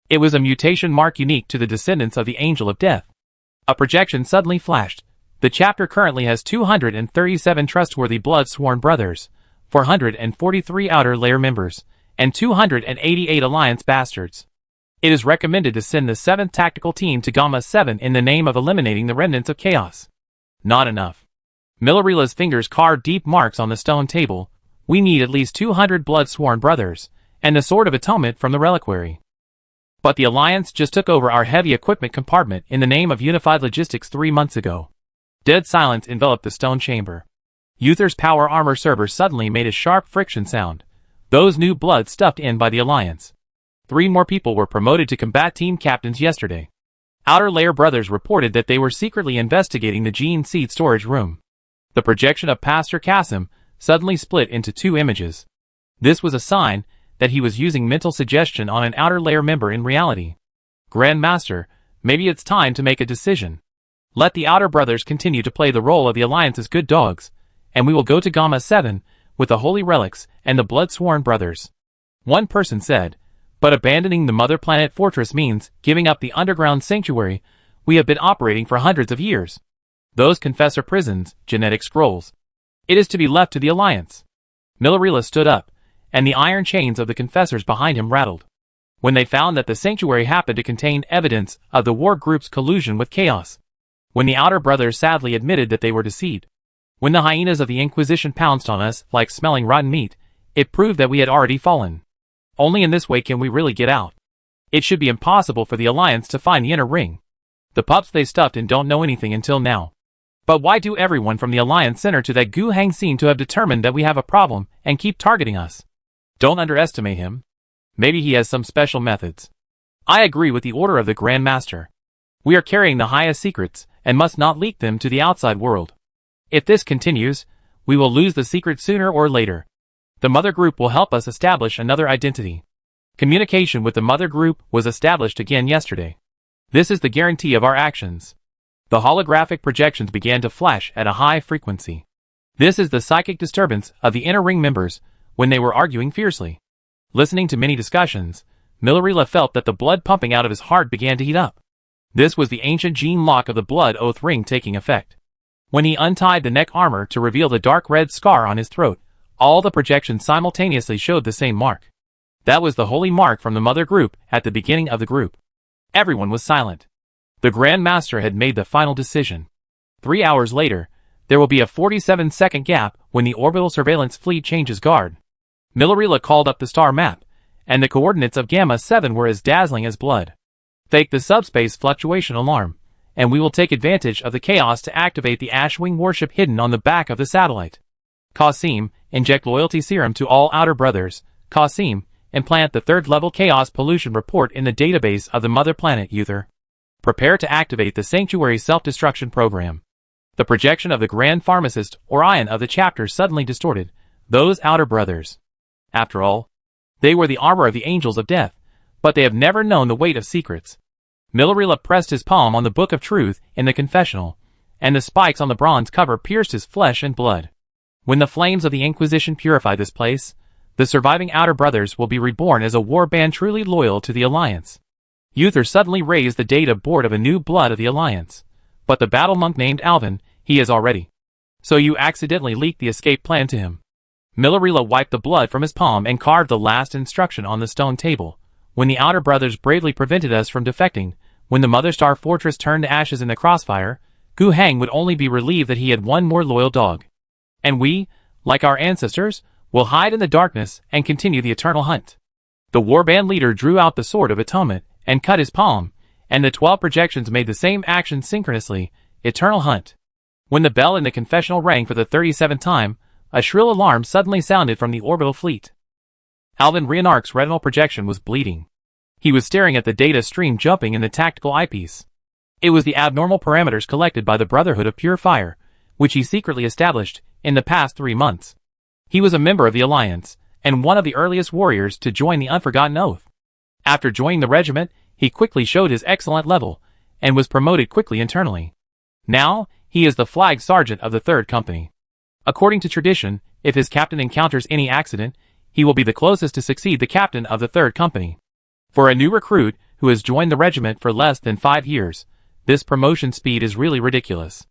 It was a mutation mark unique to the descendants of the Angel of Death. A projection suddenly flashed. The chapter currently has 237 trustworthy blood-sworn brothers, 443 outer layer members, and 288 Alliance bastards. It is recommended to send the 7th Tactical Team to Gamma 7 in the name of eliminating the remnants of chaos. Not enough. Millerila's fingers carved deep marks on the stone table. We need at least 200 blood-sworn brothers, and the Sword of Atonement from the reliquary. But the Alliance just took over our heavy equipment compartment in the name of Unified Logistics 3 months ago. Dead silence enveloped the stone chamber. Uther's power armor server suddenly made a sharp friction sound. Those new blood stuffed in by the Alliance. 3 more people were promoted to combat team captains yesterday. Outer Layer Brothers reported that they were secretly investigating the gene seed storage room. The projection of Pastor Qasim suddenly split into 2 images. This was a sign that he was using mental suggestion on an Outer Layer member in reality. Grand Master, maybe it's time to make a decision. Let the Outer Brothers continue to play the role of the Alliance's good dogs, and we will go to Gamma 7 with the Holy Relics and the Blood-Sworn Brothers. One person said, but abandoning the Mother Planet Fortress means giving up the underground sanctuary we have been operating for hundreds of years. Those Confessor prisons, genetic scrolls. It is to be left to the Alliance. Millerila stood up, and the iron chains of the Confessors behind him rattled. When they found that the sanctuary happened to contain evidence of the war group's collusion with chaos. When the Outer Brothers sadly admitted that they were deceived. When the hyenas of the Inquisition pounced on us like smelling rotten meat, it proved that we had already fallen. Only in this way can we really get out. It should be impossible for the Alliance to find the inner ring. The pups they stuffed in don't know anything until now. But why do everyone from the Alliance Center to that Gu Hang seem to have determined that we have a problem and keep targeting us? Don't underestimate him. Maybe he has some special methods. I agree with the order of the Grand Master. We are carrying the highest secrets and must not leak them to the outside world. If this continues, we will lose the secret sooner or later. The Mother Group will help us establish another identity. Communication with the Mother Group was established again yesterday. This is the guarantee of our actions. The holographic projections began to flash at a high frequency. This is the psychic disturbance of the inner ring members when they were arguing fiercely. Listening to many discussions, Millerila felt that the blood pumping out of his heart began to heat up. This was the ancient gene lock of the blood oath ring taking effect. When he untied the neck armor to reveal the dark red scar on his throat, all the projections simultaneously showed the same mark. That was the holy mark from the Mother Group at the beginning of the group. Everyone was silent. The Grand Master had made the final decision. 3 hours later, there will be a 47-second gap when the orbital surveillance fleet changes guard. Millerila called up the star map, and the coordinates of Gamma 7 were as dazzling as blood. Fake the subspace fluctuation alarm, and we will take advantage of the chaos to activate the Ashwing warship hidden on the back of the satellite. Qasim, inject loyalty serum to all Outer Brothers. Qasim, implant the 3rd level chaos pollution report in the database of the Mother Planet Uther. Prepare to activate the Sanctuary self-destruction program. The projection of the Grand Pharmacist, Orion of the chapter suddenly distorted. Those Outer Brothers. After all, They were the armor of the angels of death, but they have never known the weight of secrets. Millerila pressed his palm on the book of truth in the confessional, and the spikes on the bronze cover pierced his flesh and blood. When the flames of the Inquisition purify this place, the surviving Outer Brothers will be reborn as a war band truly loyal to the Alliance. Uther suddenly raised the data board of a new blood of the Alliance, but the battle monk named Alvin, he is already. So you accidentally leaked the escape plan to him. Millerila wiped the blood from his palm and carved the last instruction on the stone table. When the Outer Brothers bravely prevented us from defecting, when the Mother Star Fortress turned to ashes in the crossfire, Gu Hang would only be relieved that he had one more loyal dog. And we, like our ancestors, will hide in the darkness and continue the eternal hunt. The warband leader drew out the Sword of Atonement and cut his palm, and the 12 projections made the same action synchronously, eternal hunt. When the bell in the confessional rang for the 37th time, a shrill alarm suddenly sounded from the orbital fleet. Alvin Reinarch's retinal projection was bleeding. He was staring at the data stream jumping in the tactical eyepiece. It was the abnormal parameters collected by the Brotherhood of Pure Fire, which he secretly established in the past 3 months. He was a member of the Alliance, and one of the earliest warriors to join the Unforgotten Oath. After joining the regiment, he quickly showed his excellent level, and was promoted quickly internally. Now, he is the flag sergeant of the 3rd Company. According to tradition, if his captain encounters any accident, he will be the closest to succeed the captain of the 3rd Company. For a new recruit who has joined the regiment for less than 5 years, this promotion speed is really ridiculous.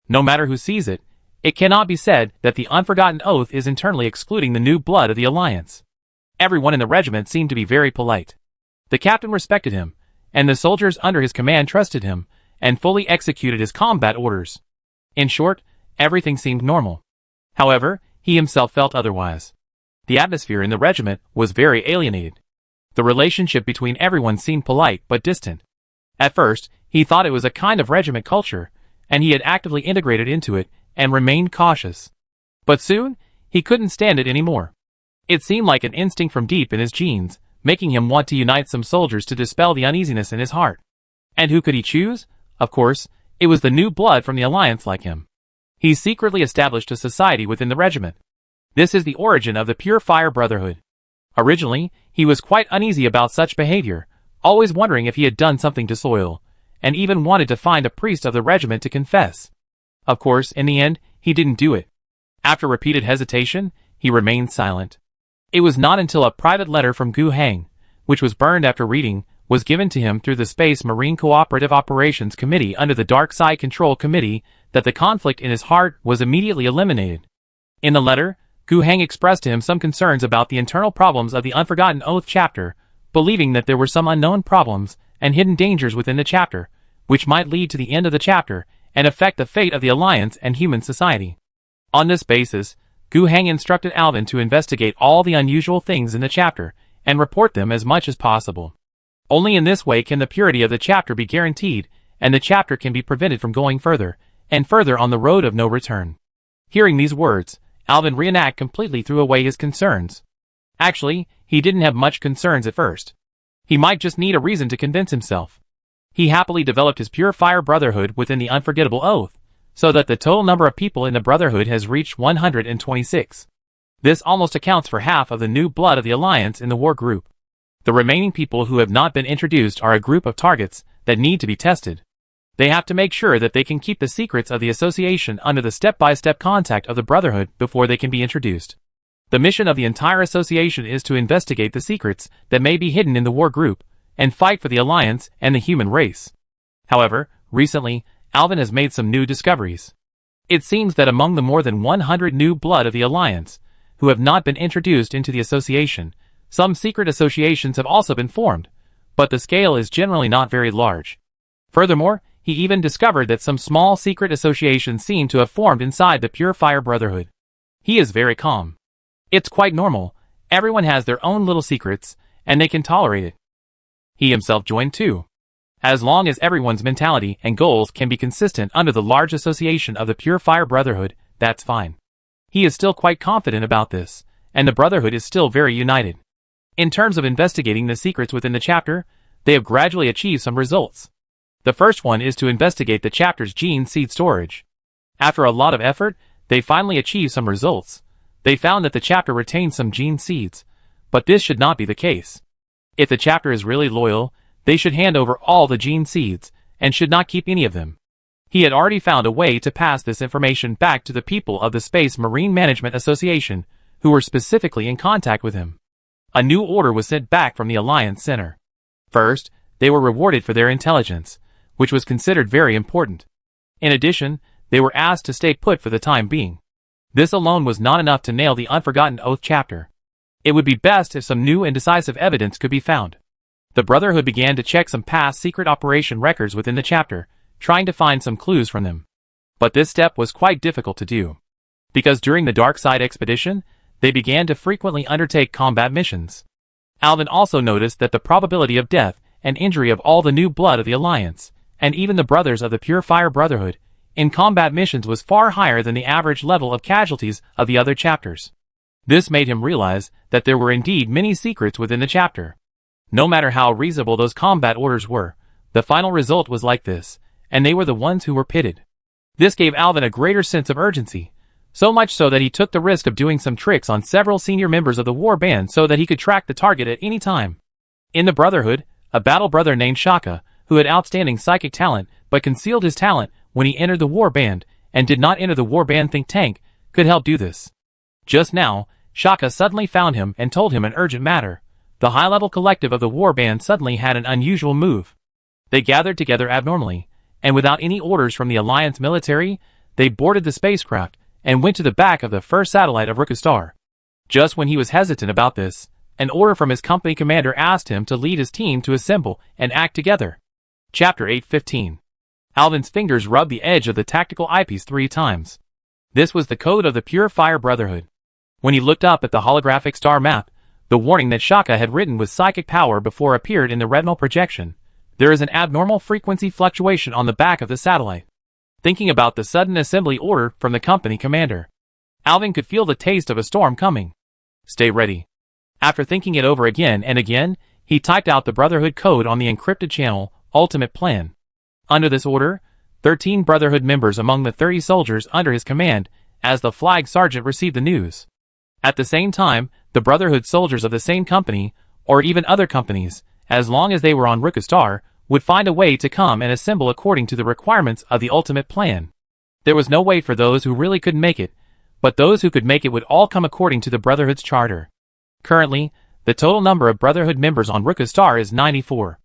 No matter who sees it, it cannot be said that the Unforgotten Oath is internally excluding the new blood of the Alliance. Everyone in the regiment seemed to be very polite. The captain respected him, and the soldiers under his command trusted him, and fully executed his combat orders. In short, everything seemed normal. However, he himself felt otherwise. The atmosphere in the regiment was very alienated. The relationship between everyone seemed polite but distant. At first, he thought it was a kind of regiment culture, and he had actively integrated into it and remained cautious. But soon, he couldn't stand it anymore. It seemed like an instinct from deep in his genes, making him want to unite some soldiers to dispel the uneasiness in his heart. And who could he choose? Of course, it was the new blood from the Alliance like him. He secretly established a society within the regiment. This is the origin of the Pure Fire Brotherhood. Originally, he was quite uneasy about such behavior, always wondering if he had done something disloyal, and even wanted to find a priest of the regiment to confess. Of course, in the end, he didn't do it. After repeated hesitation, he remained silent. It was not until a private letter from Gu Hang, which was burned after reading, was given to him through the Space Marine Cooperative Operations Committee under the Dark Side Control Committee, that the conflict in his heart was immediately eliminated. In the letter, Gu Hang expressed to him some concerns about the internal problems of the Unforgotten Oath chapter, believing that there were some unknown problems and hidden dangers within the chapter, which might lead to the end of the chapter and affect the fate of the Alliance and human society. On this basis, Gu Hang instructed Alvin to investigate all the unusual things in the chapter and report them as much as possible. Only in this way can the purity of the chapter be guaranteed, and the chapter can be prevented from going further and further on the road of no return. Hearing these words, Alvin Reinach completely threw away his concerns. Actually, he didn't have much concerns at first. He might just need a reason to convince himself. He happily developed his Pure Fire Brotherhood within the Unforgettable Oath, so that the total number of people in the Brotherhood has reached 126. This almost accounts for half of the new blood of the Alliance in the war group. The remaining people who have not been introduced are a group of targets that need to be tested. They have to make sure that they can keep the secrets of the association under the step-by-step contact of the Brotherhood before they can be introduced. The mission of the entire association is to investigate the secrets that may be hidden in the war group, and fight for the Alliance and the human race. However, recently, Alvin has made some new discoveries. It seems that among the more than 100 new blood of the Alliance, who have not been introduced into the association, some secret associations have also been formed, but the scale is generally not very large. Furthermore, he even discovered that some small secret associations seem to have formed inside the Pure Fire Brotherhood. He is very calm. It's quite normal, everyone has their own little secrets, and they can tolerate it. He himself joined too. As long as everyone's mentality and goals can be consistent under the large association of the Pure Fire Brotherhood, that's fine. He is still quite confident about this, and the Brotherhood is still very united. In terms of investigating the secrets within the chapter, they have gradually achieved some results. The first one is to investigate the chapter's gene seed storage. After a lot of effort, they finally achieved some results. They found that the chapter retains some gene seeds, But this should not be the case. If the chapter is really loyal, they should hand over all the gene seeds, and should not keep any of them. He had already found a way to pass this information back to the people of the Space Marine Management Association, who were specifically in contact with him. A new order was sent back from the Alliance Center. First, they were rewarded for their intelligence, which was considered very important. In addition, they were asked to stay put for the time being. This alone was not enough to nail the Unforgotten Oath chapter. It would be best if some new and decisive evidence could be found. The Brotherhood began to check some past secret operation records within the chapter, trying to find some clues from them. But this step was quite difficult to do. Because during the Dark Side expedition, they began to frequently undertake combat missions. Alvin also noticed that the probability of death and injury of all the new blood of the Alliance, and even the brothers of the Pure Fire Brotherhood, in combat missions was far higher than the average level of casualties of the other chapters. This made him realize that there were indeed many secrets within the chapter. No matter how reasonable those combat orders were, the final result was like this, and they were the ones who were pitted. This gave Alvin a greater sense of urgency, so much so that he took the risk of doing some tricks on several senior members of the war band so that he could track the target at any time. In the Brotherhood, a battle brother named Shaka, who had outstanding psychic talent but concealed his talent when he entered the war band and did not enter the war band think tank, could help do this. Just now, Shaka suddenly found him and told him an urgent matter. The high-level collective of the war band suddenly had an unusual move. They gathered together abnormally, and without any orders from the Alliance military, they boarded the spacecraft and went to the back of the first satellite of Rukastar. Just when he was hesitant about this, an order from his company commander asked him to lead his team to assemble and act together. Chapter 8:15. Alvin's fingers rubbed the edge of the tactical eyepiece 3 times. This was the code of the Pure Fire Brotherhood. When he looked up at the holographic star map, the warning that Shaka had written with psychic power before appeared in the retinal projection. There is an abnormal frequency fluctuation on the back of the satellite. Thinking about the sudden assembly order from the company commander, Alvin could feel the taste of a storm coming. Stay ready. After thinking it over again and again, he typed out the Brotherhood code on the encrypted channel, Ultimate Plan. Under this order, 13 Brotherhood members among the 30 soldiers under his command, as the flag sergeant received the news. At the same time, the Brotherhood soldiers of the same company, or even other companies, as long as they were on Rukastar, would find a way to come and assemble according to the requirements of the Ultimate Plan. There was no way for those who really couldn't make it, but those who could make it would all come according to the Brotherhood's charter. Currently, the total number of Brotherhood members on Rukastar is 94.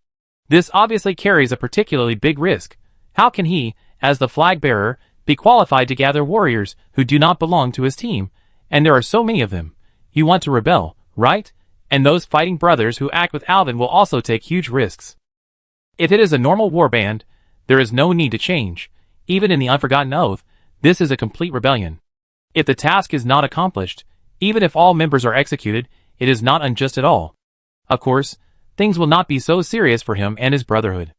This obviously carries a particularly big risk. How can he, as the flag bearer, be qualified to gather warriors who do not belong to his team? And there are so many of them. You want to rebel, right? And those fighting brothers who act with Alvin will also take huge risks. If it is a normal warband, there is no need to change. Even in the Unforgotten Oath, this is a complete rebellion. If the task is not accomplished, even if all members are executed, it is not unjust at all. Of course, things will not be so serious for him and his Brotherhood.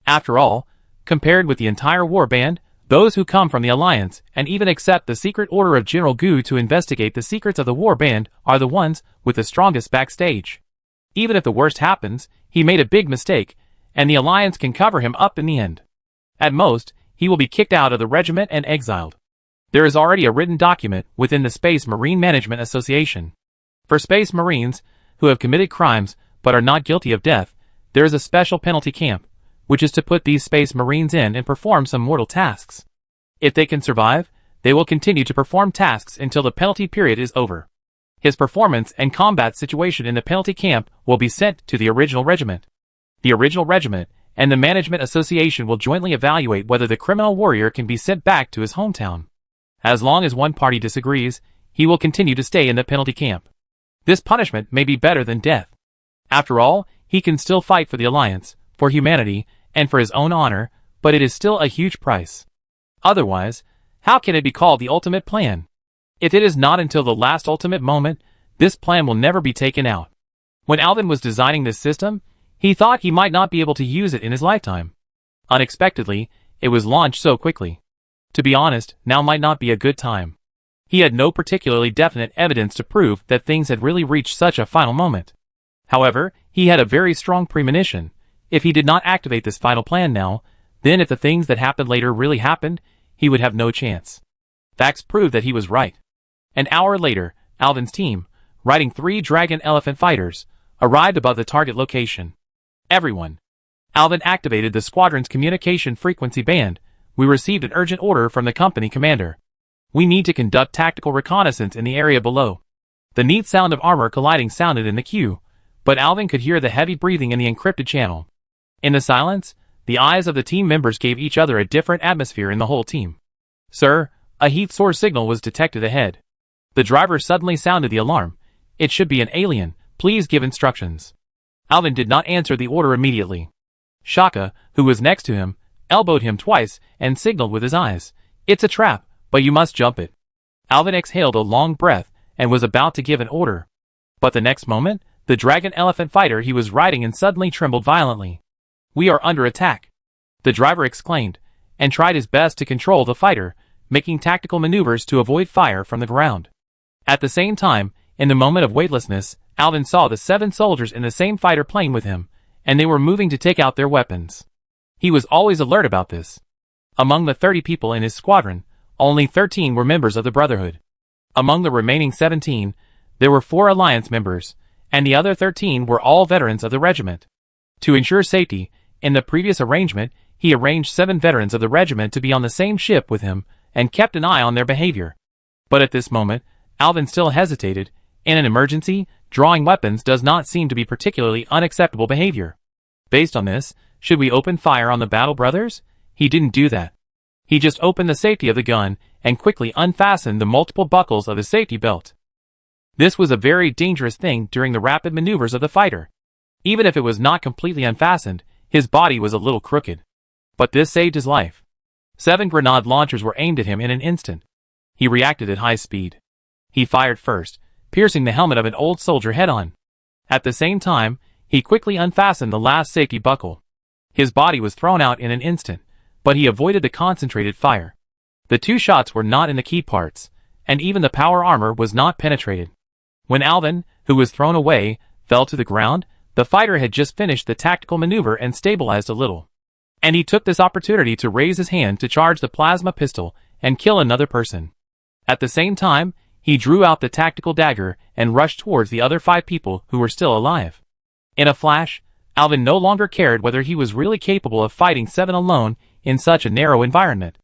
After all, compared with the entire warband, those who come from the Alliance and even accept the secret order of General Gu to investigate the secrets of the warband are the ones with the strongest backstage. Even if the worst happens, he made a big mistake, and the Alliance can cover him up in the end. At most, he will be kicked out of the regiment and exiled. There is already a written document within the Space Marine Management Association. For Space Marines who have committed crimes but are not guilty of death, there is a special penalty camp, which is to put these Space Marines in and perform some mortal tasks. If they can survive, they will continue to perform tasks until the penalty period is over. His performance and combat situation in the penalty camp will be sent to the original regiment. The original regiment and the Management Association will jointly evaluate whether the criminal warrior can be sent back to his hometown. As long as one party disagrees, he will continue to stay in the penalty camp. This punishment may be better than death. After all, he can still fight for the Alliance, for humanity, and for his own honor, but it is still a huge price. Otherwise, how can it be called the Ultimate Plan? If it is not until the last ultimate moment, this plan will never be taken out. When Alvin was designing this system, he thought he might not be able to use it in his lifetime. Unexpectedly, it was launched so quickly. To be honest, now might not be a good time. He had no particularly definite evidence to prove that things had really reached such a final moment. However, he had a very strong premonition. If he did not activate this final plan now, then if the things that happened later really happened, he would have no chance. Facts proved that he was right. An hour later, Alvin's team, riding 3 Dragon Elephant fighters, arrived above the target location. Everyone. Alvin activated the squadron's communication frequency band. We received an urgent order from the company commander. We need to conduct tactical reconnaissance in the area below. The neat sound of armor colliding sounded in the queue, but Alvin could hear the heavy breathing in the encrypted channel. In the silence, the eyes of the team members gave each other a different atmosphere in the whole team. Sir, a heat source signal was detected ahead. The driver suddenly sounded the alarm. It should be an alien. Please give instructions. Alvin did not answer the order immediately. Shaka, who was next to him, elbowed him twice and signaled with his eyes. It's a trap, but you must jump it. Alvin exhaled a long breath and was about to give an order. But the next moment, the Dragon Elephant fighter he was riding in suddenly trembled violently. We are under attack, the driver exclaimed, and tried his best to control the fighter, making tactical maneuvers to avoid fire from the ground. At the same time, in the moment of weightlessness, Alvin saw the 7 soldiers in the same fighter plane with him, and they were moving to take out their weapons. He was always alert about this. Among the 30 people in his squadron, only 13 were members of the Brotherhood. Among the remaining 17, there were 4 Alliance members, and the other 13 were all veterans of the regiment. To ensure safety, in the previous arrangement, he arranged 7 veterans of the regiment to be on the same ship with him and kept an eye on their behavior. But at this moment, Alvin still hesitated. In an emergency, drawing weapons does not seem to be particularly unacceptable behavior. Based on this, should we open fire on the Battle Brothers? He didn't do that. He just opened the safety of the gun and quickly unfastened the multiple buckles of his safety belt. This was a very dangerous thing during the rapid maneuvers of the fighter. Even if it was not completely unfastened, his body was a little crooked. But this saved his life. 7 grenade launchers were aimed at him in an instant. He reacted at high speed. He fired first, piercing the helmet of an old soldier head-on. At the same time, he quickly unfastened the last safety buckle. His body was thrown out in an instant, but he avoided the concentrated fire. The 2 shots were not in the key parts, and even the power armor was not penetrated. When Alvin, who was thrown away, fell to the ground, the fighter had just finished the tactical maneuver and stabilized a little. And he took this opportunity to raise his hand to charge the plasma pistol and kill another person. At the same time, he drew out the tactical dagger and rushed towards the other 5 people who were still alive. In a flash, Alvin no longer cared whether he was really capable of fighting 7 alone in such a narrow environment.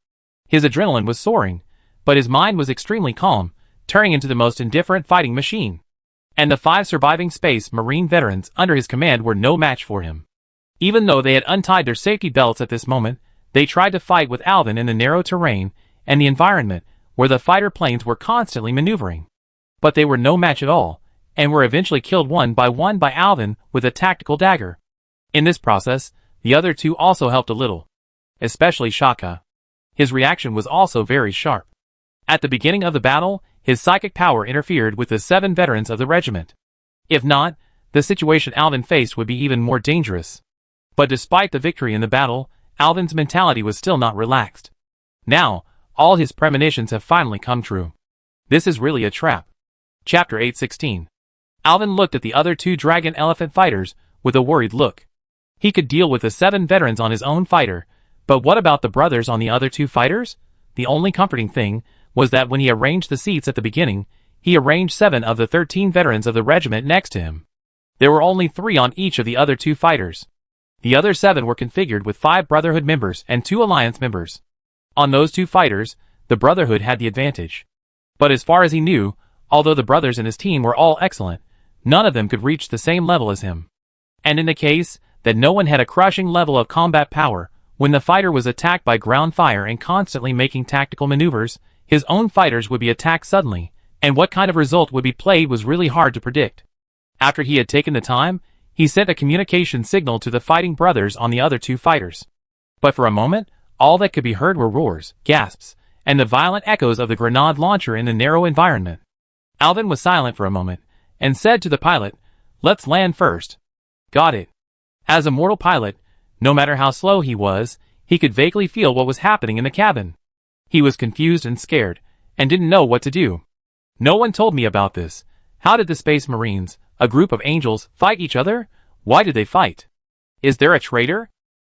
His adrenaline was soaring, but his mind was extremely calm, turning into the most indifferent fighting machine. And the 5 surviving Space Marine veterans under his command were no match for him. Even though they had untied their safety belts at this moment, they tried to fight with Alvin in the narrow terrain and the environment where the fighter planes were constantly maneuvering. But they were no match at all, and were eventually killed one by Alvin with a tactical dagger. In this process, the other 2 also helped a little. Especially Shaka. His reaction was also very sharp. At the beginning of the battle, his psychic power interfered with the 7 veterans of the regiment. If not, the situation Alvin faced would be even more dangerous. But despite the victory in the battle, Alvin's mentality was still not relaxed. Now, all his premonitions have finally come true. This is really a trap. Chapter 816. Alvin looked at the other 2 Dragon Elephant fighters with a worried look. He could deal with the 7 veterans on his own fighter, but what about the brothers on the other 2 fighters? The only comforting thing was that when he arranged the seats at the beginning, he arranged 7 of the 13 veterans of the regiment next to him. There were only 3 on each of the other 2 fighters. The other 7 were configured with 5 Brotherhood members and 2 Alliance members. On those 2 fighters, the Brotherhood had the advantage. But as far as he knew, although the brothers in his team were all excellent, none of them could reach the same level as him. And in the case that no one had a crushing level of combat power, when the fighter was attacked by ground fire and constantly making tactical maneuvers, his own fighters would be attacked suddenly, and what kind of result would be played was really hard to predict. After he had taken the time, he sent a communication signal to the fighting brothers on the other 2 fighters. But for a moment, all that could be heard were roars, gasps, and the violent echoes of the grenade launcher in the narrow environment. Alvin was silent for a moment, and said to the pilot, "Let's land first." Got it. As a mortal pilot, no matter how slow he was, he could vaguely feel what was happening in the cabin. He was confused and scared, and didn't know what to do. No one told me about this. How did the Space Marines, a group of angels, fight each other? Why did they fight? Is there a traitor?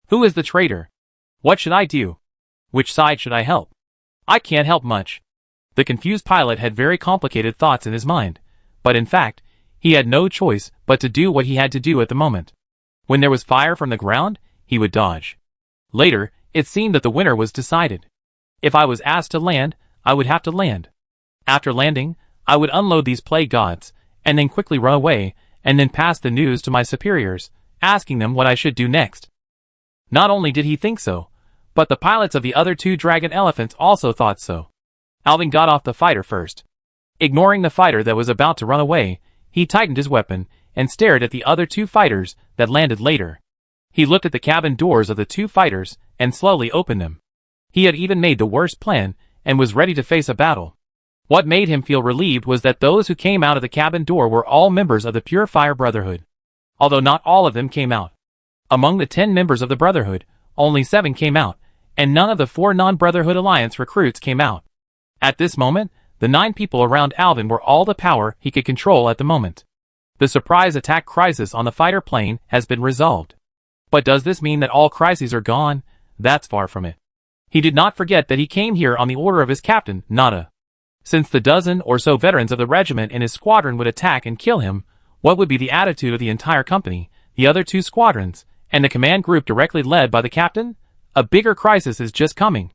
Who is the traitor? What should I do? Which side should I help? I can't help much. The confused pilot had very complicated thoughts in his mind, but in fact, he had no choice but to do what he had to do at the moment. When there was fire from the ground, he would dodge. Later, it seemed that the winner was decided. If I was asked to land, I would have to land. After landing, I would unload these plague gods, and then quickly run away, and then pass the news to my superiors, asking them what I should do next. Not only did he think so, but the pilots of the other 2 dragon elephants also thought so. Alvin got off the fighter first. Ignoring the fighter that was about to run away, he tightened his weapon and stared at the other 2 fighters that landed later. He looked at the cabin doors of the 2 fighters and slowly opened them. He had even made the worst plan and was ready to face a battle. What made him feel relieved was that those who came out of the cabin door were all members of the Pure Fire Brotherhood. Although not all of them came out. Among the 10 members of the Brotherhood, only 7 came out, and none of the 4 non-Brotherhood Alliance recruits came out. At this moment, the 9 people around Alvin were all the power he could control at the moment. The surprise attack crisis on the fighter plane has been resolved. But does this mean that all crises are gone? That's far from it. He did not forget that he came here on the order of his captain, Nada. Since the dozen or so veterans of the regiment in his squadron would attack and kill him, what would be the attitude of the entire company, the other 2 squadrons, and the command group directly led by the captain? A bigger crisis is just coming.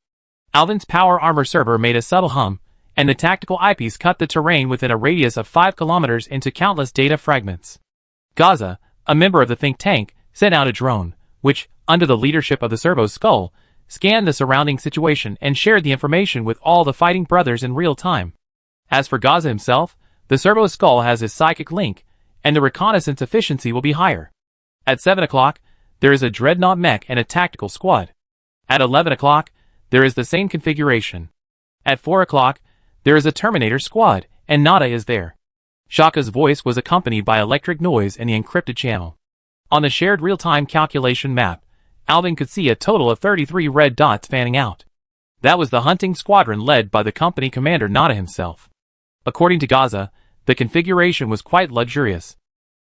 Alvin's power armor server made a subtle hum, and the tactical eyepiece cut the terrain within a radius of 5 kilometers into countless data fragments. Gaza, a member of the think tank, sent out a drone, which, under the leadership of the Servo Skull, scanned the surrounding situation and shared the information with all the fighting brothers in real time. As for Gaza himself, the Servo Skull has his psychic link, and the reconnaissance efficiency will be higher. At 7 o'clock, there is a Dreadnought mech and a tactical squad. At 11 o'clock, there is the same configuration. At 4 o'clock, there is a Terminator squad, and Nada is there. Shaka's voice was accompanied by electric noise in the encrypted channel. On the shared real-time calculation map, Alvin could see a total of 33 red dots fanning out. That was the hunting squadron led by the company commander Nada himself. According to Gaza, the configuration was quite luxurious.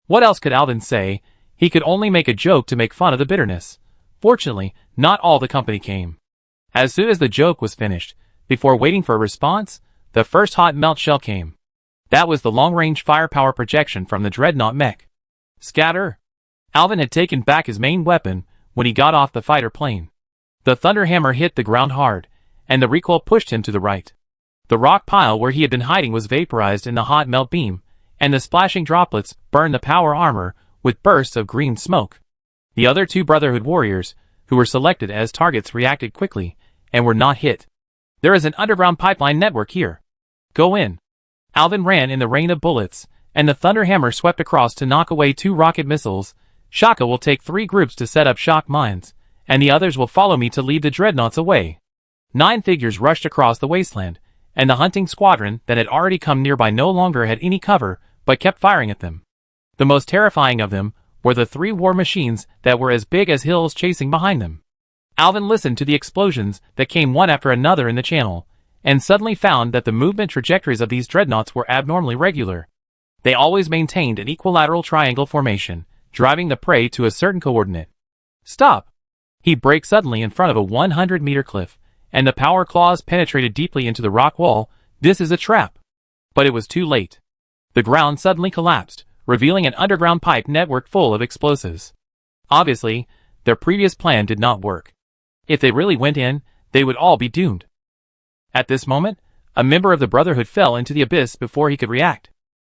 What else could Alvin say? He could only make a joke to make fun of the bitterness. Fortunately, not all the company came. As soon as the joke was finished, before waiting for a response, the first hot melt shell came. That was the long-range firepower projection from the Dreadnought mech. Scatter! Alvin had taken back his main weapon when he got off the fighter plane. The thunderhammer hit the ground hard, and the recoil pushed him to the right. The rock pile where he had been hiding was vaporized in the hot melt beam, and the splashing droplets burned the power armor with bursts of green smoke. The other 2 Brotherhood warriors, who were selected as targets, reacted quickly, and were not hit. There is an underground pipeline network here. Go in. Alvin ran in the rain of bullets, and the thunderhammer swept across to knock away 2 rocket missiles. Shaka will take 3 groups to set up shock mines, and the others will follow me to lead the dreadnoughts away. 9 figures rushed across the wasteland, and the hunting squadron that had already come nearby no longer had any cover, but kept firing at them. The most terrifying of them were the 3 war machines that were as big as hills chasing behind them. Alvin listened to the explosions that came one after another in the channel, and suddenly found that the movement trajectories of these dreadnoughts were abnormally regular. They always maintained an equilateral triangle formation, driving the prey to a certain coordinate. Stop! He braked suddenly in front of a 100-meter cliff, and the power claws penetrated deeply into the rock wall. This is a trap. But it was too late. The ground suddenly collapsed, revealing an underground pipe network full of explosives. Obviously, their previous plan did not work. If they really went in, they would all be doomed. At this moment, a member of the Brotherhood fell into the abyss before he could react.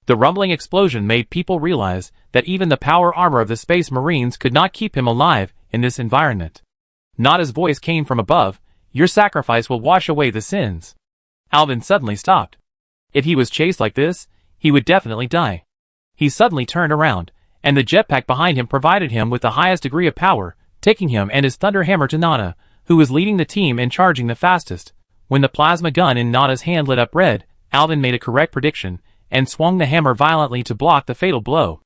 The rumbling explosion made people realize that even the power armor of the Space Marines could not keep him alive in this environment. Nada's voice came from above. Your sacrifice will wash away the sins. Alvin suddenly stopped. If he was chased like this, he would definitely die. He suddenly turned around, and the jetpack behind him provided him with the highest degree of power, taking him and his thunderhammer to Nada, who was leading the team and charging the fastest. When the plasma gun in Nada's hand lit up red, Alvin made a correct prediction, and swung the hammer violently to block the fatal blow.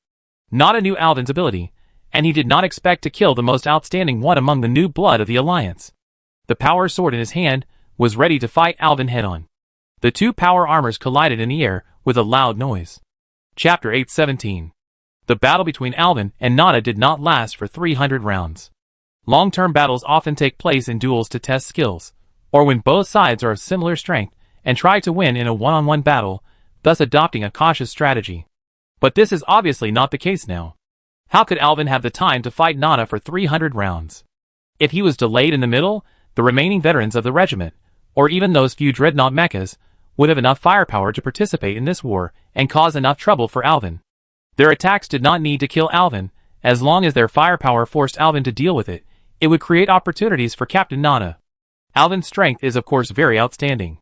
Nada knew Alvin's ability, and he did not expect to kill the most outstanding one among the new blood of the Alliance. The power sword in his hand was ready to fight Alvin head-on. The 2 power armors collided in the air with a loud noise. Chapter 817. The battle between Alvin and Nada did not last for 300 rounds. Long-term battles often take place in duels to test skills, or when both sides are of similar strength and try to win in a one-on-one battle, thus adopting a cautious strategy. But this is obviously not the case now. How could Alvin have the time to fight Nana for 300 rounds? If he was delayed in the middle, the remaining veterans of the regiment, or even those few dreadnought mechas, would have enough firepower to participate in this war and cause enough trouble for Alvin. Their attacks did not need to kill Alvin. As long as their firepower forced Alvin to deal with it, it would create opportunities for Captain Nana. Alvin's strength is of course very outstanding.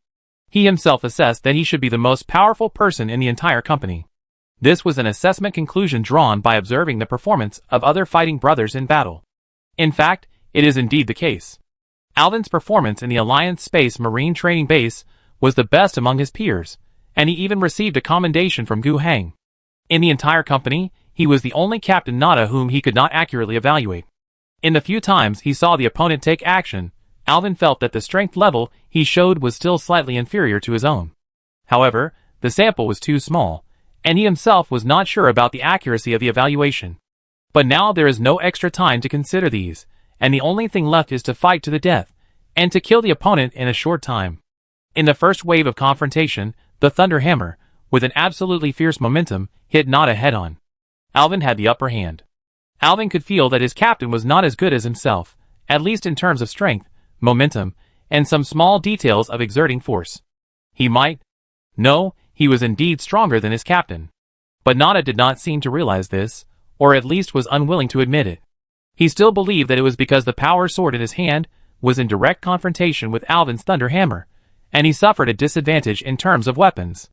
He himself assessed that he should be the most powerful person in the entire company. This was an assessment conclusion drawn by observing the performance of other fighting brothers in battle. In fact, it is indeed the case. Alvin's performance in the Alliance Space Marine Training Base was the best among his peers, and he even received a commendation from Gu Hang. In the entire company, he was the only Captain Nana whom he could not accurately evaluate. In the few times he saw the opponent take action, Alvin felt that the strength level he showed was still slightly inferior to his own. However, the sample was too small, and he himself was not sure about the accuracy of the evaluation. But now there is no extra time to consider these, and the only thing left is to fight to the death, and to kill the opponent in a short time. In the first wave of confrontation, the Thunder Hammer, with an absolutely fierce momentum, hit Nana head-on. Alvin had the upper hand. Alvin could feel that his captain was not as good as himself, at least in terms of strength, momentum, and some small details of exerting force. No, he was indeed stronger than his captain. But Nana did not seem to realize this, or at least was unwilling to admit it. He still believed that it was because the power sword in his hand was in direct confrontation with Alvin's Thunder Hammer, and he suffered a disadvantage in terms of weapons.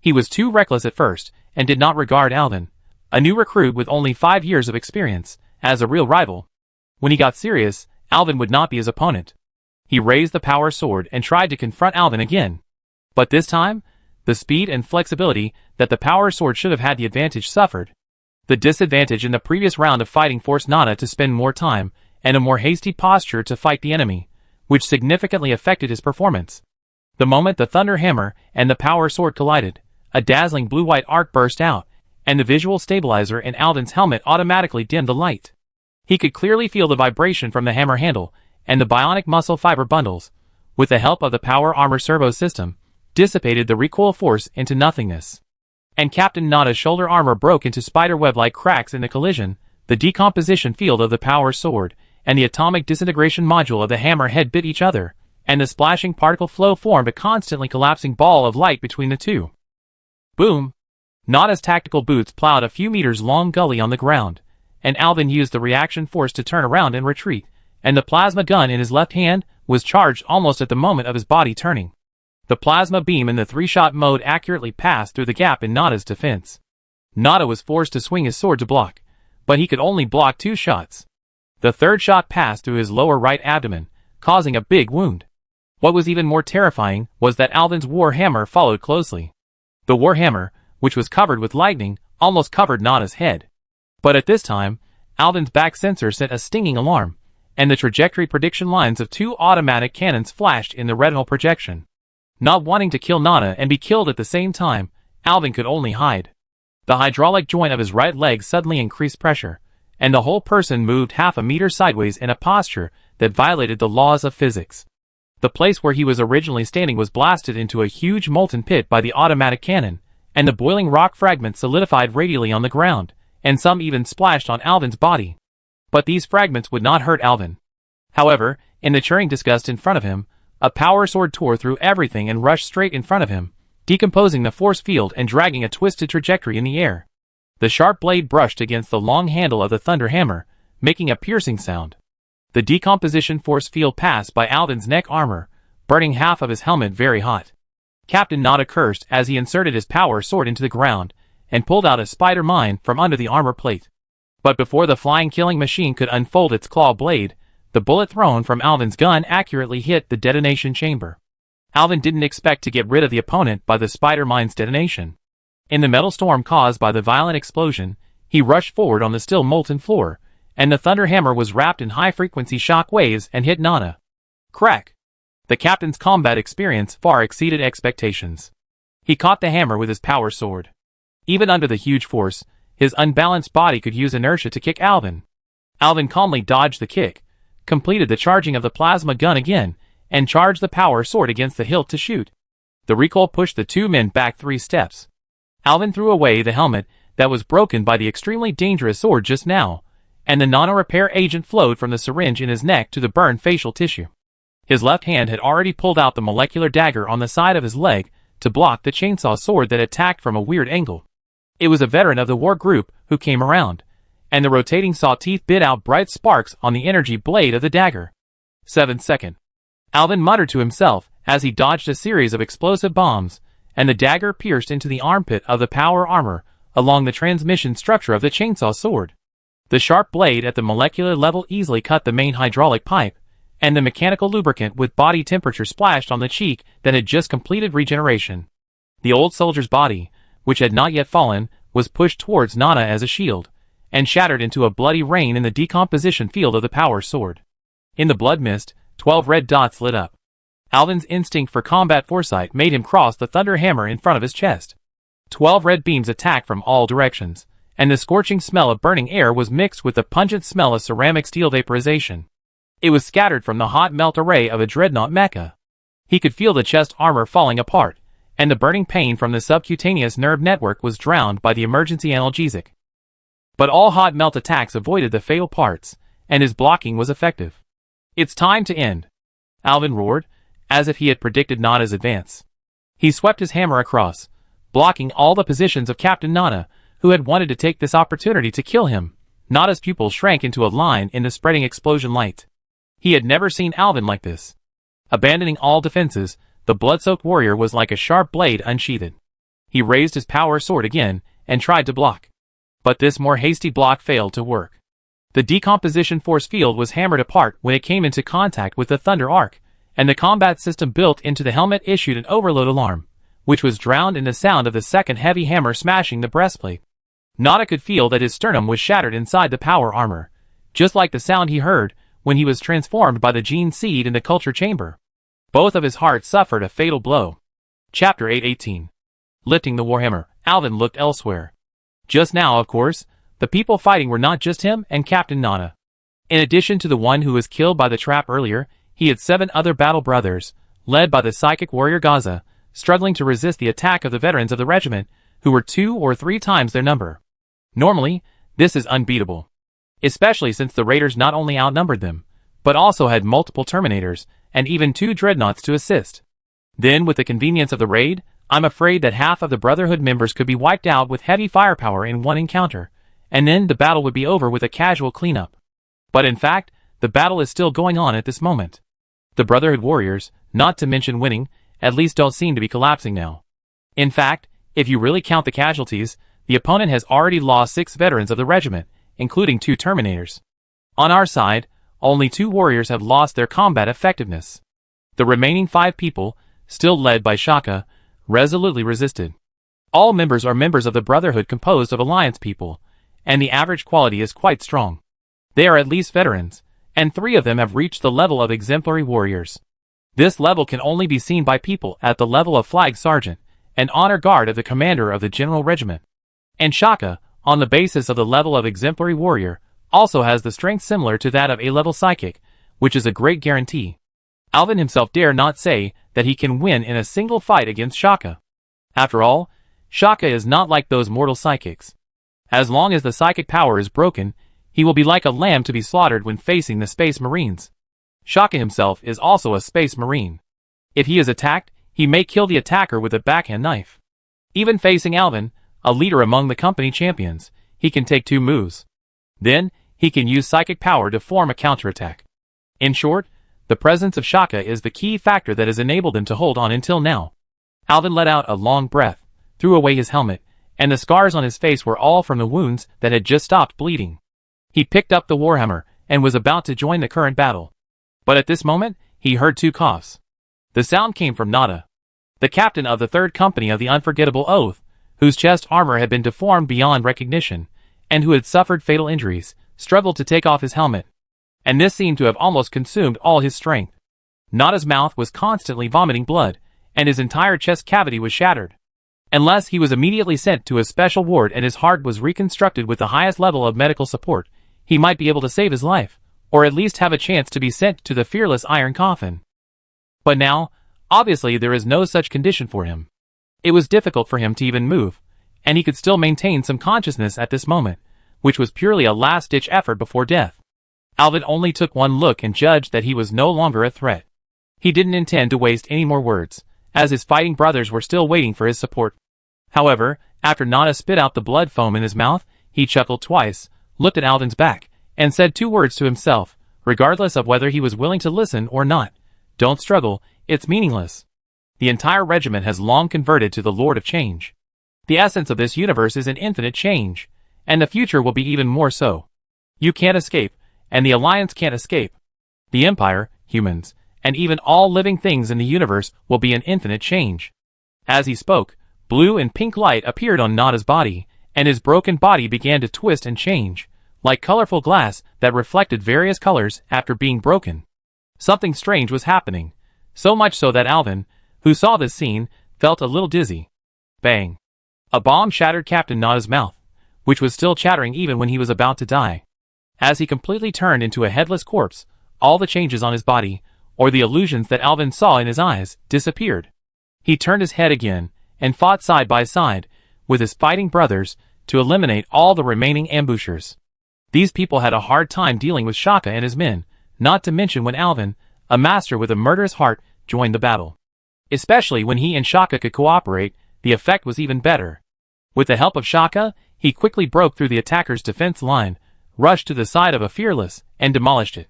He was too reckless at first, and did not regard Alvin, a new recruit with only 5 years of experience, as a real rival. When he got serious, Alvin would not be his opponent. He raised the power sword and tried to confront Alvin again. But this time, the speed and flexibility that the power sword should have had the advantage suffered. The disadvantage in the previous round of fighting forced Nana to spend more time and a more hasty posture to fight the enemy, which significantly affected his performance. The moment the Thunder Hammer and the power sword collided, a dazzling blue-white arc burst out, and the visual stabilizer in Alvin's helmet automatically dimmed the light. He could clearly feel the vibration from the hammer handle, and the bionic muscle fiber bundles, with the help of the power armor servo system, dissipated the recoil force into nothingness. And Captain Nana's shoulder armor broke into spiderweb-like cracks in the collision. The decomposition field of the power sword and the atomic disintegration module of the hammer head bit each other, and the splashing particle flow formed a constantly collapsing ball of light between the two. Boom! Nana's tactical boots plowed a few meters long gully on the ground, and Alvin used the reaction force to turn around and retreat, and the plasma gun in his left hand was charged almost at the moment of his body turning. The plasma beam in the 3-shot mode accurately passed through the gap in Nana's defense. Nana was forced to swing his sword to block, but he could only block 2 shots. The 3rd shot passed through his lower right abdomen, causing a big wound. What was even more terrifying was that Alvin's war hammer followed closely. The war hammer, which was covered with lightning, almost covered Nana's head. But at this time, Alvin's back sensor sent a stinging alarm, and the trajectory prediction lines of 2 automatic cannons flashed in the retinal projection. Not wanting to kill Nana and be killed at the same time, Alvin could only hide. The hydraulic joint of his right leg suddenly increased pressure, and the whole person moved half a meter sideways in a posture that violated the laws of physics. The place where he was originally standing was blasted into a huge molten pit by the automatic cannon, and the boiling rock fragments solidified radially on the ground, and some even splashed on Alvin's body. But these fragments would not hurt Alvin. However, in the churning disgust in front of him, a power sword tore through everything and rushed straight in front of him, decomposing the force field and dragging a twisted trajectory in the air. The sharp blade brushed against the long handle of the Thunder Hammer, making a piercing sound. The decomposition force field passed by Alvin's neck armor, burning half of his helmet very hot. Captain Nana cursed as he inserted his power sword into the ground, and pulled out a spider mine from under the armor plate. But before the flying killing machine could unfold its claw blade, the bullet thrown from Alvin's gun accurately hit the detonation chamber. Alvin didn't expect to get rid of the opponent by the spider mine's detonation. In the metal storm caused by the violent explosion, he rushed forward on the still molten floor, and the Thunder Hammer was wrapped in high-frequency shock waves and hit Nana. Crack! The captain's combat experience far exceeded expectations. He caught the hammer with his power sword. Even under the huge force, his unbalanced body could use inertia to kick Alvin. Alvin calmly dodged the kick, completed the charging of the plasma gun again, and charged the power sword against the hilt to shoot. The recoil pushed the 2 men back 3 steps. Alvin threw away the helmet that was broken by the extremely dangerous sword just now, and the nano-repair agent flowed from the syringe in his neck to the burned facial tissue. His left hand had already pulled out the molecular dagger on the side of his leg to block the chainsaw sword that attacked from a weird angle. It was a veteran of the war group who came around, and the rotating saw teeth bit out bright sparks on the energy blade of the dagger. 7 seconds. Alvin muttered to himself as he dodged a series of explosive bombs, and the dagger pierced into the armpit of the power armor along the transmission structure of the chainsaw sword. The sharp blade at the molecular level easily cut the main hydraulic pipe, and the mechanical lubricant with body temperature splashed on the cheek that had just completed regeneration. The old soldier's body, which had not yet fallen, was pushed towards Nana as a shield, and shattered into a bloody rain in the decomposition field of the power sword. In the blood mist, 12 red dots lit up. Alvin's instinct for combat foresight made him cross the thunder hammer in front of his chest. 12 red beams attacked from all directions, and the scorching smell of burning air was mixed with the pungent smell of ceramic steel vaporization. It was scattered from the hot melt array of a dreadnought mecha. He could feel the chest armor falling apart, and the burning pain from the subcutaneous nerve network was drowned by the emergency analgesic. But all hot melt attacks avoided the fatal parts, and his blocking was effective. "It's time to end," Alvin roared, as if he had predicted Nana's advance. He swept his hammer across, blocking all the positions of Captain Nana, who had wanted to take this opportunity to kill him. Nana's pupils shrank into a line in the spreading explosion light. He had never seen Alvin like this. Abandoning all defenses, the blood-soaked warrior was like a sharp blade unsheathed. He raised his power sword again and tried to block. But this more hasty block failed to work. The decomposition force field was hammered apart when it came into contact with the thunder arc, and the combat system built into the helmet issued an overload alarm, which was drowned in the sound of the second heavy hammer smashing the breastplate. Nana could feel that his sternum was shattered inside the power armor, just like the sound he heard when he was transformed by the gene seed in the culture chamber. Both of his hearts suffered a fatal blow. Chapter 8:18. Lifting the warhammer, Alvin looked elsewhere. Just now, of course, the people fighting were not just him and Captain Nana. In addition to the one who was killed by the trap earlier, he had 7 other battle brothers, led by the psychic warrior Gaza, struggling to resist the attack of the veterans of the regiment, who were 2 or 3 times their number. Normally, this is unbeatable, especially since the raiders not only outnumbered them, but also had multiple Terminators, and even 2 dreadnoughts to assist. Then, with the convenience of the raid, I'm afraid that half of the Brotherhood members could be wiped out with heavy firepower in one encounter, and then the battle would be over with a casual cleanup. But in fact, the battle is still going on at this moment. The Brotherhood warriors, not to mention winning, at least don't seem to be collapsing now. In fact, if you really count the casualties, the opponent has already lost 6 veterans of the regiment, including 2 Terminators. On our side, only 2 warriors have lost their combat effectiveness. The remaining 5 people, still led by Shaka, resolutely resisted. All members are members of the Brotherhood composed of Alliance people, and the average quality is quite strong. They are at least veterans, and 3 of them have reached the level of exemplary warriors. This level can only be seen by people at the level of Flag Sergeant, and honor guard of the commander of the General Regiment. And Shaka, on the basis of the level of exemplary warrior, also has the strength similar to that of A-level psychic, which is a great guarantee. Alvin himself dare not say that he can win in a single fight against Shaka. After all, Shaka is not like those mortal psychics. As long as the psychic power is broken, he will be like a lamb to be slaughtered when facing the Space Marines. Shaka himself is also a Space Marine. If he is attacked, he may kill the attacker with a backhand knife. Even facing Alvin, a leader among the company champions, he can take 2 moves. Then, he can use psychic power to form a counterattack. In short, the presence of Shaka is the key factor that has enabled him to hold on until now. Alvin let out a long breath, threw away his helmet, and the scars on his face were all from the wounds that had just stopped bleeding. He picked up the warhammer, and was about to join the current battle. But at this moment, he heard 2 coughs. The sound came from Nada, the captain of the 3rd Company of the Unforgettable Oath, whose chest armor had been deformed beyond recognition, and who had suffered fatal injuries, struggled to take off his helmet. And this seemed to have almost consumed all his strength. Nada's mouth was constantly vomiting blood, and his entire chest cavity was shattered. Unless he was immediately sent to a special ward and his heart was reconstructed with the highest level of medical support, he might be able to save his life, or at least have a chance to be sent to the fearless iron coffin. But now, obviously there is no such condition for him. It was difficult for him to even move, and he could still maintain some consciousness at this moment, which was purely a last-ditch effort before death. Alvin only took one look and judged that he was no longer a threat. He didn't intend to waste any more words, as his fighting brothers were still waiting for his support. However, after Nana spit out the blood foam in his mouth, he chuckled twice, looked at Alvin's back, and said 2 words to himself, regardless of whether he was willing to listen or not. Don't struggle, it's meaningless. The entire regiment has long converted to the Lord of Change. The essence of this universe is an infinite change, and the future will be even more so. You can't escape, and the Alliance can't escape. The Empire, humans, and even all living things in the universe will be an infinite change. As he spoke, blue and pink light appeared on Nada's body, and his broken body began to twist and change, like colorful glass that reflected various colors after being broken. Something strange was happening, so much so that Alvin, who saw this scene, felt a little dizzy. Bang! A bomb shattered Captain Nada's mouth, which was still chattering even when he was about to die. As he completely turned into a headless corpse, all the changes on his body, or the illusions that Alvin saw in his eyes, disappeared. He turned his head again, and fought side by side, with his fighting brothers, to eliminate all the remaining ambushers. These people had a hard time dealing with Shaka and his men, not to mention when Alvin, a master with a murderous heart, joined the battle. Especially when he and Shaka could cooperate, the effect was even better. With the help of Shaka, he quickly broke through the attacker's defense line, rushed to the side of a Fearless, and demolished it.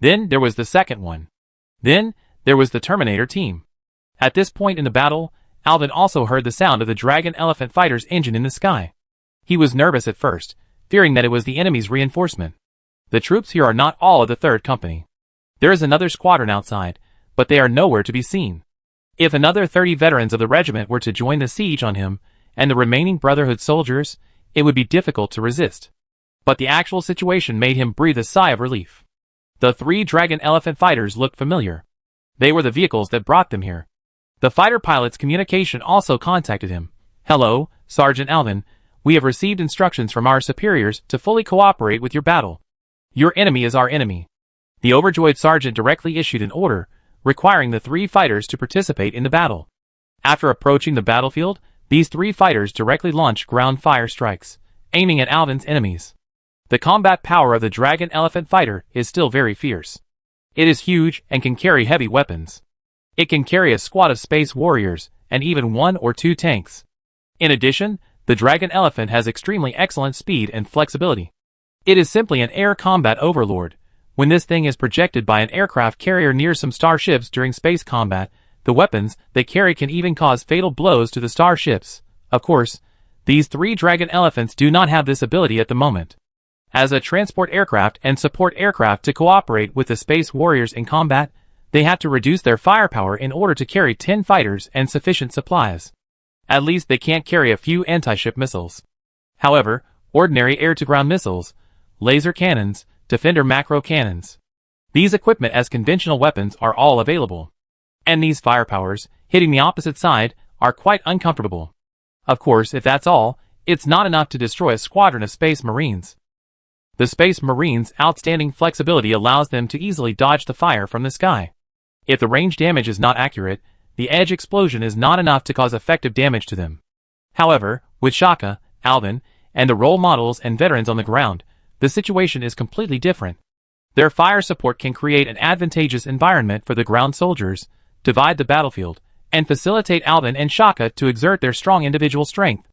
Then there was the second one. Then, there was the Terminator team. At this point in the battle, Alvin also heard the sound of the Dragon Elephant Fighter's engine in the sky. He was nervous at first, fearing that it was the enemy's reinforcement. The troops here are not all of the 3rd Company. There is another squadron outside, but they are nowhere to be seen. If another 30 veterans of the regiment were to join the siege on him, and the remaining Brotherhood soldiers, it would be difficult to resist. But the actual situation made him breathe a sigh of relief. The 3 Dragon Elephant Fighters looked familiar. They were the vehicles that brought them here. The fighter pilot's communication also contacted him. Hello, Sergeant Alvin. We have received instructions from our superiors to fully cooperate with your battle. Your enemy is our enemy. The overjoyed sergeant directly issued an order, requiring the 3 fighters to participate in the battle. After approaching the battlefield, these 3 fighters directly launched ground fire strikes, aiming at Alvin's enemies. The combat power of the Dragon Elephant Fighter is still very fierce. It is huge and can carry heavy weapons. It can carry a squad of space warriors, and even 1 or 2 tanks. In addition, the Dragon Elephant has extremely excellent speed and flexibility. It is simply an air combat overlord. When this thing is projected by an aircraft carrier near some starships during space combat, the weapons they carry can even cause fatal blows to the starships. Of course, these 3 Dragon Elephants do not have this ability at the moment. As a transport aircraft and support aircraft to cooperate with the space warriors in combat, they have to reduce their firepower in order to carry 10 fighters and sufficient supplies. At least they can't carry a few anti-ship missiles. However, ordinary air-to-ground missiles, laser cannons, defender macro cannons. These equipment as conventional weapons are all available. And these firepowers, hitting the opposite side, are quite uncomfortable. Of course, if that's all, it's not enough to destroy a squadron of Space Marines. The Space Marines' outstanding flexibility allows them to easily dodge the fire from the sky. If the range damage is not accurate, the edge explosion is not enough to cause effective damage to them. However, with Shaka, Alvin, and the role models and veterans on the ground, the situation is completely different. Their fire support can create an advantageous environment for the ground soldiers, divide the battlefield, and facilitate Alvin and Shaka to exert their strong individual strength.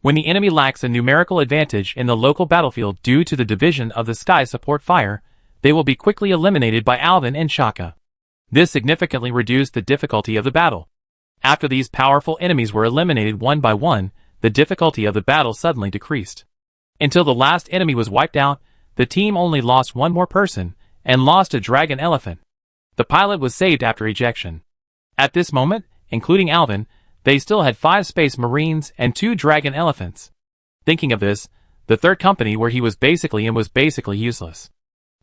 When the enemy lacks a numerical advantage in the local battlefield due to the division of the sky support fire, they will be quickly eliminated by Alvin and Shaka. This significantly reduced the difficulty of the battle. After these powerful enemies were eliminated one by one, the difficulty of the battle suddenly decreased. Until the last enemy was wiped out, the team only lost 1 more person, and lost a Dragon Elephant. The pilot was saved after ejection. At this moment, including Alvin, they still had 5 Space Marines and 2 Dragon Elephants. Thinking of this, the 3rd Company where he was basically useless.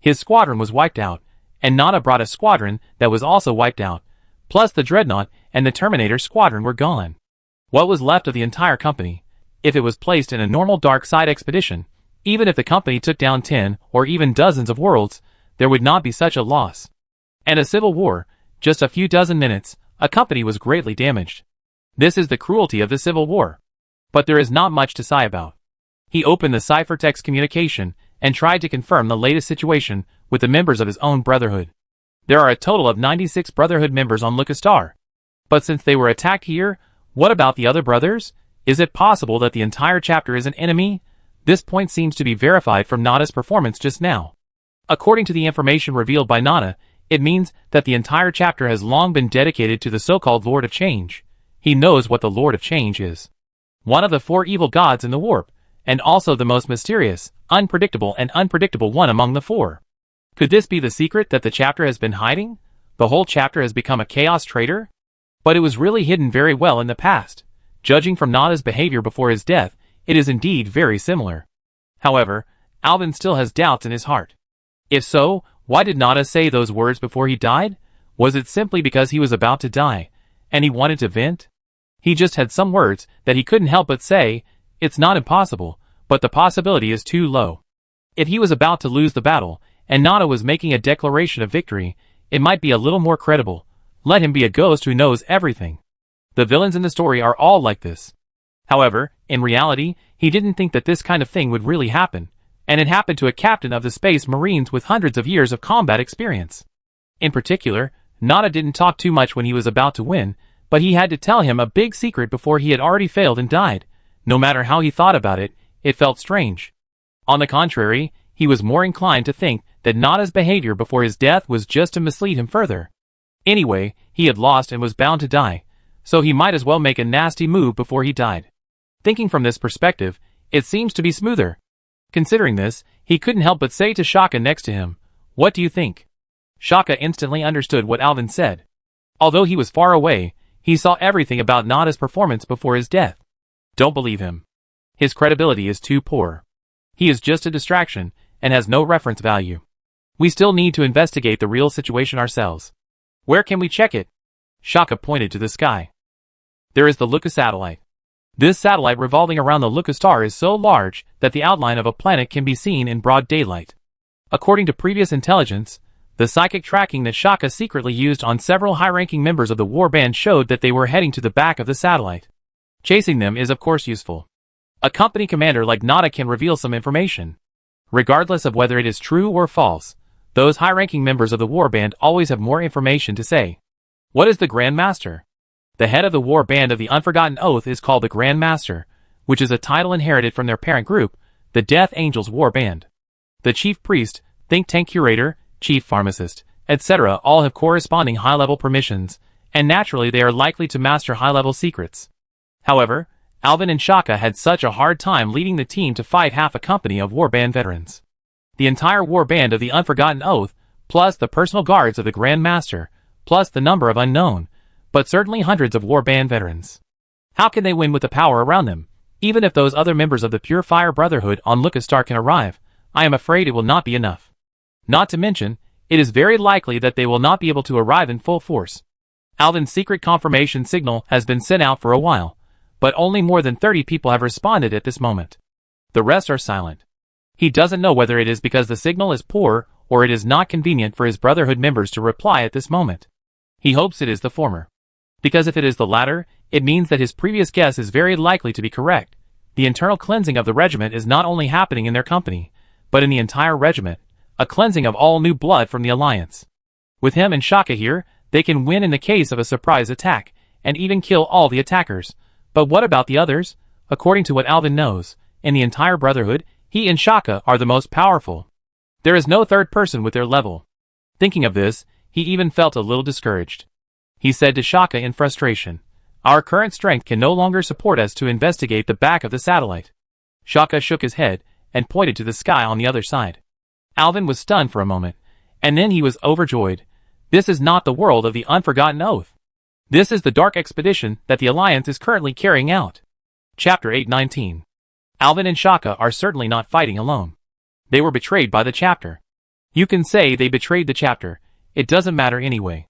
His squadron was wiped out, and Nana brought a squadron that was also wiped out, plus the Dreadnought and the Terminator squadron were gone. What was left of the entire company, if it was placed in a normal dark side expedition, even if the company took down 10 or even dozens of worlds, there would not be such a loss. And a civil war, just a few dozen minutes, a company was greatly damaged. This is the cruelty of the Civil War. But there is not much to sigh about. He opened the ciphertext communication and tried to confirm the latest situation with the members of his own Brotherhood. There are a total of 96 Brotherhood members on Lucastar. But since they were attacked here, what about the other brothers? Is it possible that the entire chapter is an enemy? This point seems to be verified from Nada's performance just now. According to the information revealed by Nada, it means that the entire chapter has long been dedicated to the so-called Lord of Change. He knows what the Lord of Change is. One of the 4 evil gods in the warp, and also the most mysterious, unpredictable one among the 4. Could this be the secret that the chapter has been hiding? The whole chapter has become a chaos traitor? But it was really hidden very well in the past. Judging from Nada's behavior before his death, it is indeed very similar. However, Alvin still has doubts in his heart. If so, why did Nada say those words before he died? Was it simply because he was about to die, and he wanted to vent? He just had some words that he couldn't help but say. It's not impossible, but the possibility is too low. If he was about to lose the battle, and Nada was making a declaration of victory, it might be a little more credible. Let him be a ghost who knows everything. The villains in the story are all like this. However, in reality, he didn't think that this kind of thing would really happen, and it happened to a captain of the Space Marines with hundreds of years of combat experience. In particular, Nada didn't talk too much when he was about to win, but he had to tell him a big secret before he had already failed and died. No matter how he thought about it, it felt strange. On the contrary, he was more inclined to think that Nada's behavior before his death was just to mislead him further. Anyway, he had lost and was bound to die, so he might as well make a nasty move before he died. Thinking from this perspective, it seems to be smoother. Considering this, he couldn't help but say to Shaka next to him, "What do you think?" Shaka instantly understood what Alvin said. Although he was far away, he saw everything about Nada's performance before his death. Don't believe him. His credibility is too poor. He is just a distraction, and has no reference value. We still need to investigate the real situation ourselves. Where can we check it? Shaka pointed to the sky. There is the Lucas satellite. This satellite revolving around the Lucas star is so large that the outline of a planet can be seen in broad daylight. According to previous intelligence, the psychic tracking that Shaka secretly used on several high-ranking members of the war band showed that they were heading to the back of the satellite. Chasing them is of course useful. A company commander like Nada can reveal some information. Regardless of whether it is true or false, those high-ranking members of the war band always have more information to say. What is the Grand Master? The head of the war band of the Unforgotten Oath is called the Grand Master, which is a title inherited from their parent group, the Death Angels War Band. The Chief Priest, Think Tank Curator, Chief Pharmacist, etc. all have corresponding high-level permissions, and naturally they are likely to master high-level secrets. However, Alvin and Shaka had such a hard time leading the team to fight half a company of warband veterans. The entire warband of the Unforgotten Oath, plus the personal guards of the Grand Master, plus the number of unknown, but certainly hundreds of warband veterans. How can they win with the power around them? Even if those other members of the Pure Fire Brotherhood on Lucas Star can arrive, I am afraid it will not be enough. Not to mention, it is very likely that they will not be able to arrive in full force. Alvin's secret confirmation signal has been sent out for a while, but only more than 30 people have responded at this moment. The rest are silent. He doesn't know whether it is because the signal is poor or it is not convenient for his Brotherhood members to reply at this moment. He hopes it is the former. Because if it is the latter, it means that his previous guess is very likely to be correct. The internal cleansing of the regiment is not only happening in their company, but in the entire regiment, a cleansing of all new blood from the Alliance. With him and Shaka here, they can win in the case of a surprise attack, and even kill all the attackers. But what about the others? According to what Alvin knows, in the entire Brotherhood, he and Shaka are the most powerful. There is no third person with their level. Thinking of this, he even felt a little discouraged. He said to Shaka in frustration, "Our current strength can no longer support us to investigate the back of the satellite." Shaka shook his head and pointed to the sky on the other side. Alvin was stunned for a moment, and then he was overjoyed. This is not the world of the Unforgotten Oath. This is the dark expedition that the Alliance is currently carrying out. Chapter 819. Alvin and Shaka are certainly not fighting alone. They were betrayed by the chapter. You can say they betrayed the chapter, it doesn't matter anyway.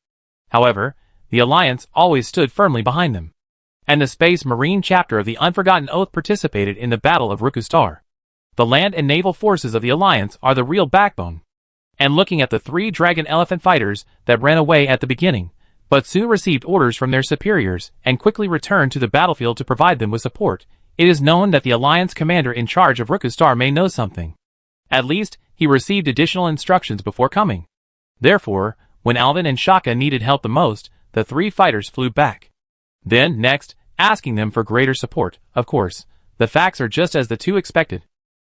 However, the Alliance always stood firmly behind them. And the Space Marine chapter of the Unforgotten Oath participated in the Battle of Rukustar. The land and naval forces of the Alliance are the real backbone. And looking at the 3 Dragon Elephant fighters that ran away at the beginning, but soon received orders from their superiors and quickly returned to the battlefield to provide them with support, It is known that the Alliance commander in charge of Rookustar may know something. At least, he received additional instructions before coming. Therefore, when Alvin and Shaka needed help the most, the three fighters flew back. Then, next, asking them for greater support. Of course, the facts are just as the two expected.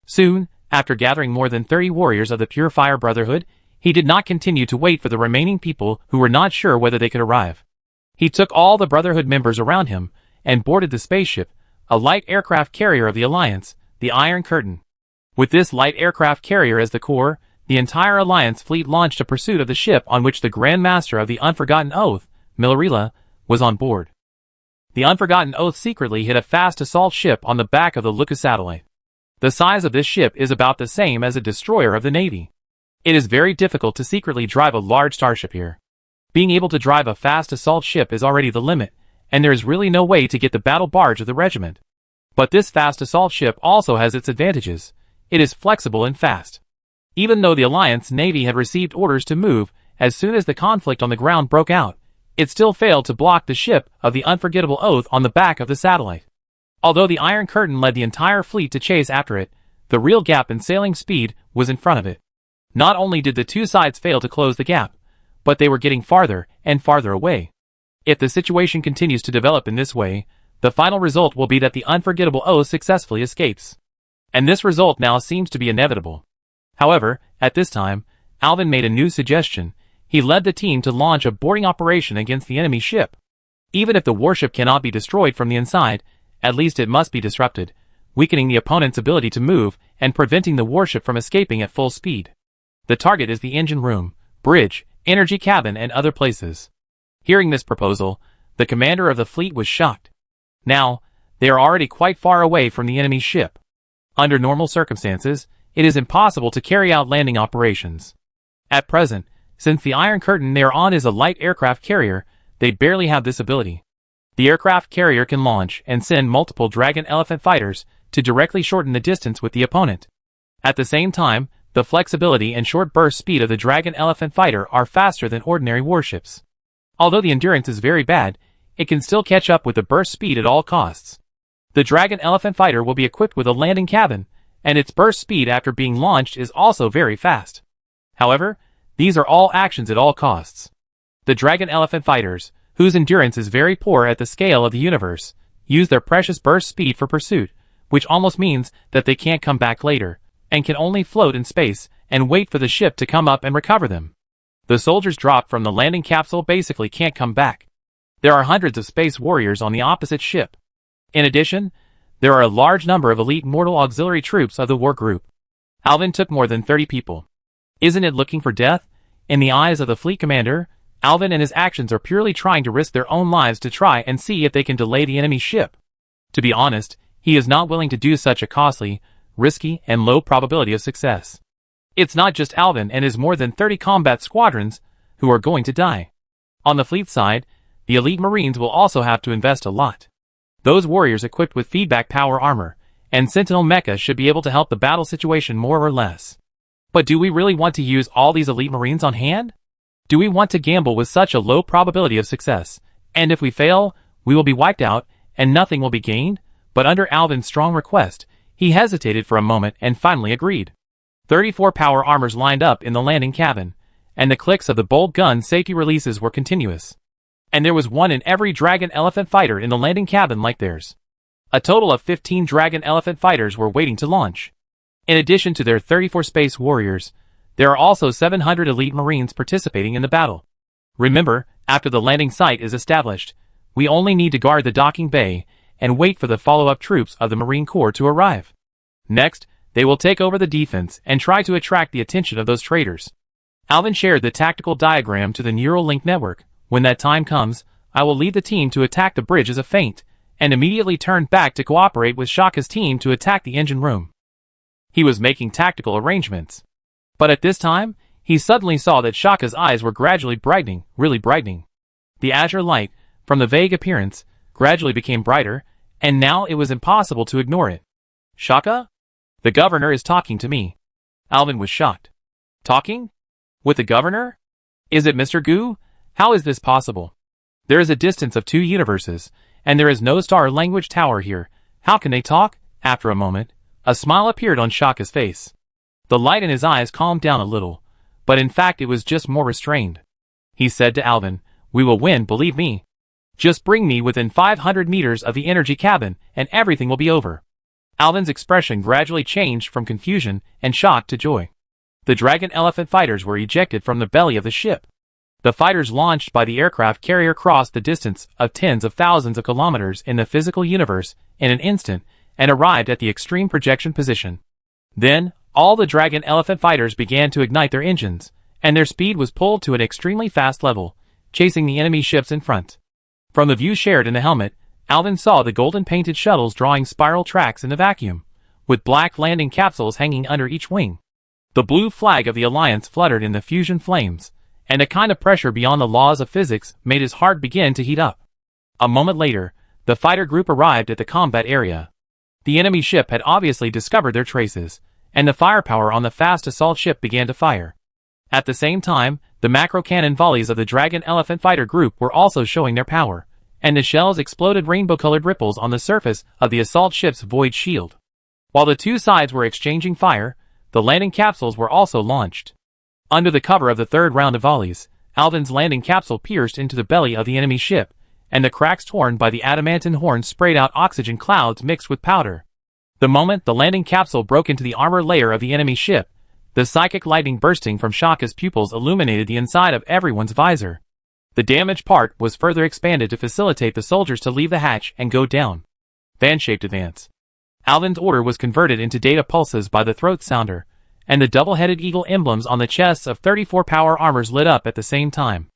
Soon, after gathering more than 30 warriors of the Pure Fire Brotherhood, he did not continue to wait for the remaining people who were not sure whether they could arrive. He took all the Brotherhood members around him and boarded the spaceship, a light aircraft carrier of the Alliance, the Iron Curtain. With this light aircraft carrier as the core, the entire Alliance fleet launched a pursuit of the ship on which the Grand Master of the Unforgotten Oath, Millerila, was on board. The Unforgotten Oath secretly hid a fast assault ship on the back of the Luca satellite. The size of this ship is about the same as a destroyer of the Navy. It is very difficult to secretly drive a large starship here. Being able to drive a fast assault ship is already the limit, and there is really no way to get the battle barge of the regiment. But this fast assault ship also has its advantages. It is flexible and fast. Even though the Alliance Navy had received orders to move as soon as the conflict on the ground broke out, it still failed to block the ship of the Unforgettable Oath on the back of the satellite. Although the Iron Curtain led the entire fleet to chase after it, the real gap in sailing speed was in front of it. Not only did the two sides fail to close the gap, but they were getting farther and farther away. If the situation continues to develop in this way, the final result will be that the Unforgettable Oath successfully escapes. And this result now seems to be inevitable. However, at this time, Alvin made a new suggestion. He led the team to launch a boarding operation against the enemy ship. Even if the warship cannot be destroyed from the inside, at least it must be disrupted, weakening the opponent's ability to move and preventing the warship from escaping at full speed. The target is the engine room, bridge, energy cabin, and other places. Hearing this proposal, the commander of the fleet was shocked. Now, they are already quite far away from the enemy ship. Under normal circumstances, it is impossible to carry out landing operations. At present, since the Iron Curtain they are on is a light aircraft carrier, they barely have this ability. The aircraft carrier can launch and send multiple Dragon Elephant fighters to directly shorten the distance with the opponent. At the same time, the flexibility and short burst speed of the Dragon Elephant fighter are faster than ordinary warships. Although the endurance is very bad, it can still catch up with the burst speed at all costs. The Dragon Elephant fighter will be equipped with a landing cabin, and its burst speed after being launched is also very fast. However, these are all actions at all costs. The Dragon Elephant fighters, whose endurance is very poor at the scale of the universe, use their precious burst speed for pursuit, which almost means that they can't come back later, and can only float in space and wait for the ship to come up and recover them. The soldiers dropped from the landing capsule basically can't come back. There are hundreds of space warriors on the opposite ship. In addition, there are a large number of elite mortal auxiliary troops of the war group. Alvin took more than 30 people. Isn't it looking for death? In the eyes of the fleet commander, Alvin and his actions are purely trying to risk their own lives to try and see if they can delay the enemy ship. To be honest, he is not willing to do such a costly, risky, and low probability of success. It's not just Alvin and his more than 30 combat squadrons who are going to die. On the fleet side, the elite Marines will also have to invest a lot. Those warriors equipped with feedback power armor and Sentinel mecha should be able to help the battle situation more or less. But do we really want to use all these elite Marines on hand? Do we want to gamble with such a low probability of success? And if we fail, we will be wiped out and nothing will be gained? But under Alvin's strong request, he hesitated for a moment and finally agreed. 34 power armors lined up in the landing cabin, and the clicks of the bolt gun safety releases were continuous. And there was one in every Dragon Elephant fighter in the landing cabin like theirs. A total of 15 Dragon Elephant fighters were waiting to launch. In addition to their 34 space warriors, there are also 700 elite Marines participating in the battle. Remember, after the landing site is established, we only need to guard the docking bay and wait for the follow-up troops of the Marine Corps to arrive. Next, they will take over the defense and try to attract the attention of those traitors. Alvin shared the tactical diagram to the neural link network. When that time comes, I will lead the team to attack the bridge as a feint, and immediately turn back to cooperate with Shaka's team to attack the engine room. He was making tactical arrangements. But at this time, he suddenly saw that Shaka's eyes were gradually brightening, really brightening. The azure light, from the vague appearance, gradually became brighter, and now it was impossible to ignore it. Shaka? The governor is talking to me. Alvin was shocked. Talking? With the governor? Is it Mr. Gu? How is this possible? There is a distance of 2 universes, and there is no star language tower here. How can they talk? After a moment, a smile appeared on Shaka's face. The light in his eyes calmed down a little, but in fact it was just more restrained. He said to Alvin, "We will win, believe me. Just bring me within 500 meters of the energy cabin and everything will be over." Alvin's expression gradually changed from confusion and shock to joy. The Dragon Elephant fighters were ejected from the belly of the ship. The fighters launched by the aircraft carrier crossed the distance of tens of thousands of kilometers in the physical universe in an instant and arrived at the extreme projection position. Then, all the Dragon Elephant fighters began to ignite their engines, and their speed was pulled to an extremely fast level, chasing the enemy ships in front. From the view shared in the helmet, Alvin saw the golden-painted shuttles drawing spiral tracks in the vacuum, with black landing capsules hanging under each wing. The blue flag of the Alliance fluttered in the fusion flames, and a kind of pressure beyond the laws of physics made his heart begin to heat up. A moment later, the fighter group arrived at the combat area. The enemy ship had obviously discovered their traces, and the firepower on the fast assault ship began to fire. At the same time, the macro cannon volleys of the Dragon Elephant fighter group were also showing their power, and the shells exploded rainbow-colored ripples on the surface of the assault ship's void shield. While the two sides were exchanging fire, the landing capsules were also launched. Under the cover of the third round of volleys, Alvin's landing capsule pierced into the belly of the enemy ship, and the cracks torn by the adamantine horns sprayed out oxygen clouds mixed with powder. The moment the landing capsule broke into the armor layer of the enemy ship, the psychic lightning bursting from Shaka's pupils illuminated the inside of everyone's visor. The damaged part was further expanded to facilitate the soldiers to leave the hatch and go down. Fan-shaped advance. Alvin's order was converted into data pulses by the throat sounder, and the double-headed eagle emblems on the chests of 34 power armors lit up at the same time.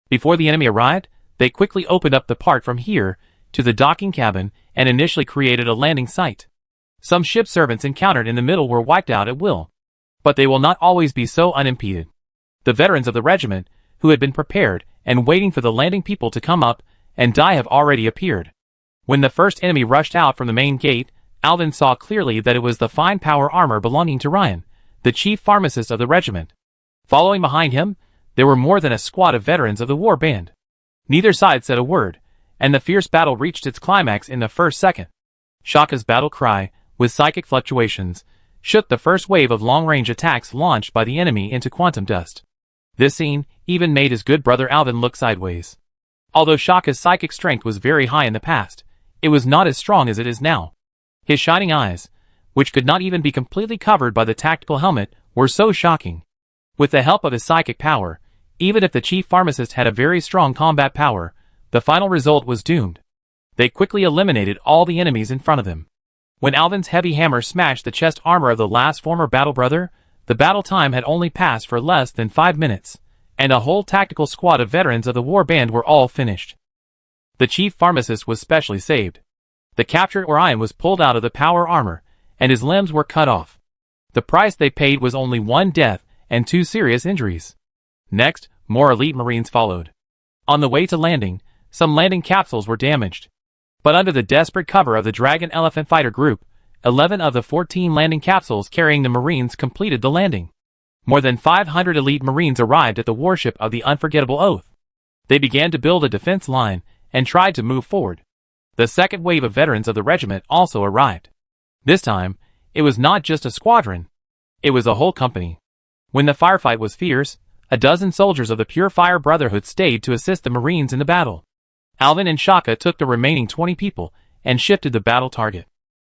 Before the enemy arrived, they quickly opened up the part from here to the docking cabin and initially created a landing site. Some ship servants encountered in the middle were wiped out at will. But they will not always be so unimpeded. The veterans of the regiment, who had been prepared and waiting for the landing people to come up and die have already appeared. When the first enemy rushed out from the main gate, Alvin saw clearly that it was the fine power armor belonging to Ryan, the chief pharmacist of the regiment. Following behind him, there were more than a squad of veterans of the war band. Neither side said a word, and the fierce battle reached its climax in the first second. Shaka's battle cry, with psychic fluctuations, shook the first wave of long-range attacks launched by the enemy into quantum dust. This scene even made his good brother Alvin look sideways. Although Shaka's psychic strength was very high in the past, it was not as strong as it is now. His shining eyes, which could not even be completely covered by the tactical helmet, were so shocking. With the help of his psychic power, even if the chief pharmacist had a very strong combat power, the final result was doomed. They quickly eliminated all the enemies in front of them. When Alvin's heavy hammer smashed the chest armor of the last former battle brother, the battle time had only passed for less than 5 minutes, and a whole tactical squad of veterans of the war band were all finished. The chief pharmacist was specially saved. The captured Orion was pulled out of the power armor, and his limbs were cut off. The price they paid was only 1 death and 2 serious injuries. Next, more elite Marines followed. On the way to landing, some landing capsules were damaged. But under the desperate cover of the Dragon Elephant fighter group, 11 of the 14 landing capsules carrying the Marines completed the landing. More than 500 elite Marines arrived at the warship of the Unforgettable Oath. They began to build a defense line and tried to move forward. The second wave of veterans of the regiment also arrived. This time, it was not just a squadron. It was a whole company. When the firefight was fierce, a dozen soldiers of the Pure Fire Brotherhood stayed to assist the Marines in the battle. Alvin and Shaka took the remaining 20 people and shifted the battle target.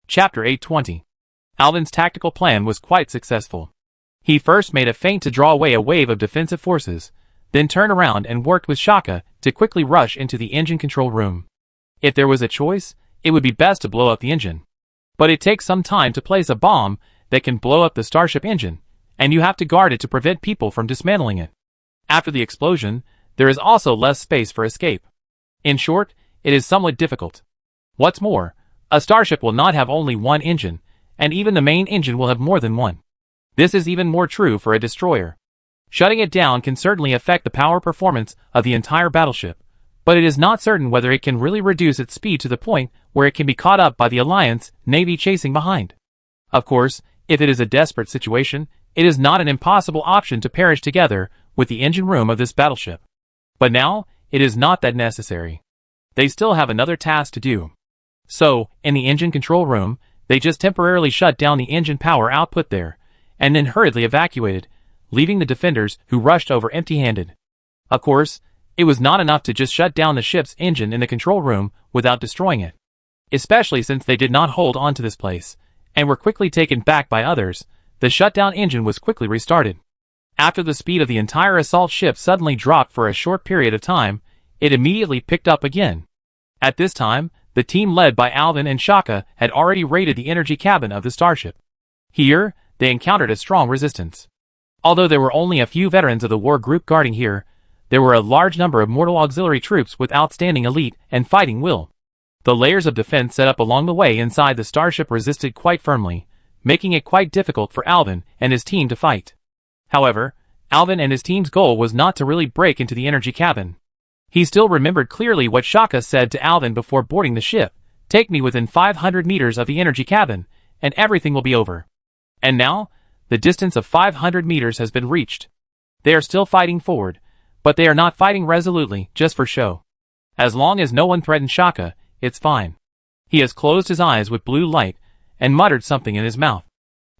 Chapter 820. Alvin's tactical plan was quite successful. He first made a feint to draw away a wave of defensive forces, then turned around and worked with Shaka to quickly rush into the engine control room. If there was a choice, it would be best to blow up the engine. But it takes some time to place a bomb that can blow up the starship engine, and you have to guard it to prevent people from dismantling it. After the explosion, there is also less space for escape. In short, it is somewhat difficult. What's more, a starship will not have only one engine, and even the main engine will have more than one. This is even more true for a destroyer. Shutting it down can certainly affect the power performance of the entire battleship, but it is not certain whether it can really reduce its speed to the point where it can be caught up by the Alliance Navy chasing behind. Of course, if it is a desperate situation, it is not an impossible option to perish together with the engine room of this battleship. But now, it is not that necessary. They still have another task to do. So, in the engine control room, they just temporarily shut down the engine power output there, and then hurriedly evacuated, leaving the defenders who rushed over empty-handed. Of course, it was not enough to just shut down the ship's engine in the control room without destroying it. Especially since they did not hold on to this place, and were quickly taken back by others, the shutdown engine was quickly restarted. After the speed of the entire assault ship suddenly dropped for a short period of time, it immediately picked up again. At this time, the team led by Alvin and Shaka had already raided the energy cabin of the starship. Here, they encountered a strong resistance. Although there were only a few veterans of the war group guarding here, there were a large number of mortal auxiliary troops with outstanding elite and fighting will. The layers of defense set up along the way inside the starship resisted quite firmly, making it quite difficult for Alvin and his team to fight. However, Alvin and his team's goal was not to really break into the energy cabin. He still remembered clearly what Shaka said to Alvin before boarding the ship: "Take me within 500 meters of the energy cabin, and everything will be over." And now, the distance of 500 meters has been reached. They are still fighting forward, but they are not fighting resolutely, just for show. As long as no one threatens Shaka, it's fine. He has closed his eyes with blue light, and muttered something in his mouth.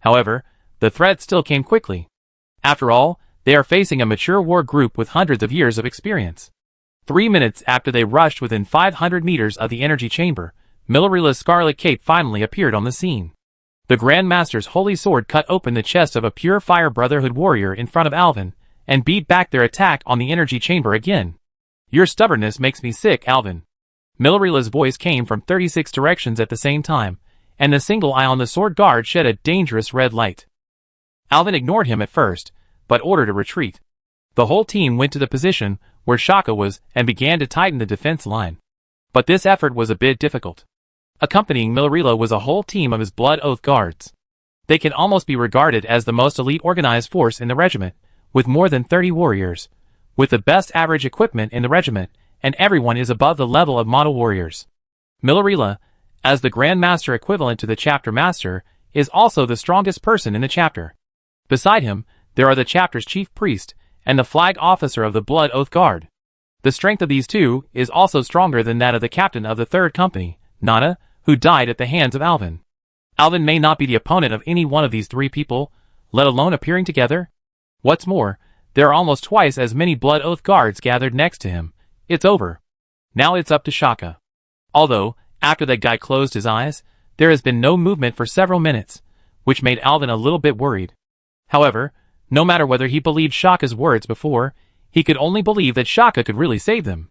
However, the threat still came quickly. After all, they are facing a mature war group with hundreds of years of experience. 3 minutes after they rushed within 500 meters of the energy chamber, Millerilla's scarlet cape finally appeared on the scene. The Grand Master's holy sword cut open the chest of a pure Fire Brotherhood warrior in front of Alvin, and beat back their attack on the energy chamber again. "Your stubbornness makes me sick, Alvin." Millerilla's voice came from 36 directions at the same time, and the single eye on the sword guard shed a dangerous red light. Alvin ignored him at first, but ordered a retreat. The whole team went to the position where Shaka was and began to tighten the defense line. But this effort was a bit difficult. Accompanying Millerilla was a whole team of his Blood Oath Guards. They can almost be regarded as the most elite organized force in the regiment, with more than 30 warriors, with the best average equipment in the regiment, and everyone is above the level of model warriors. Millerilla, as the Grand Master equivalent to the Chapter Master, is also the strongest person in the chapter. Beside him, there are the chapter's chief priest, and the flag officer of the Blood Oath Guard. The strength of these two is also stronger than that of the captain of the 3rd Company, Nana, who died at the hands of Alvin. Alvin may not be the opponent of any one of these 3 people, let alone appearing together. What's more, there are almost twice as many Blood Oath Guards gathered next to him. It's over. Now it's up to Shaka. Although, after that guy closed his eyes, there has been no movement for several minutes, which made Alvin a little bit worried. However, no matter whether he believed Shaka's words before, he could only believe that Shaka could really save them.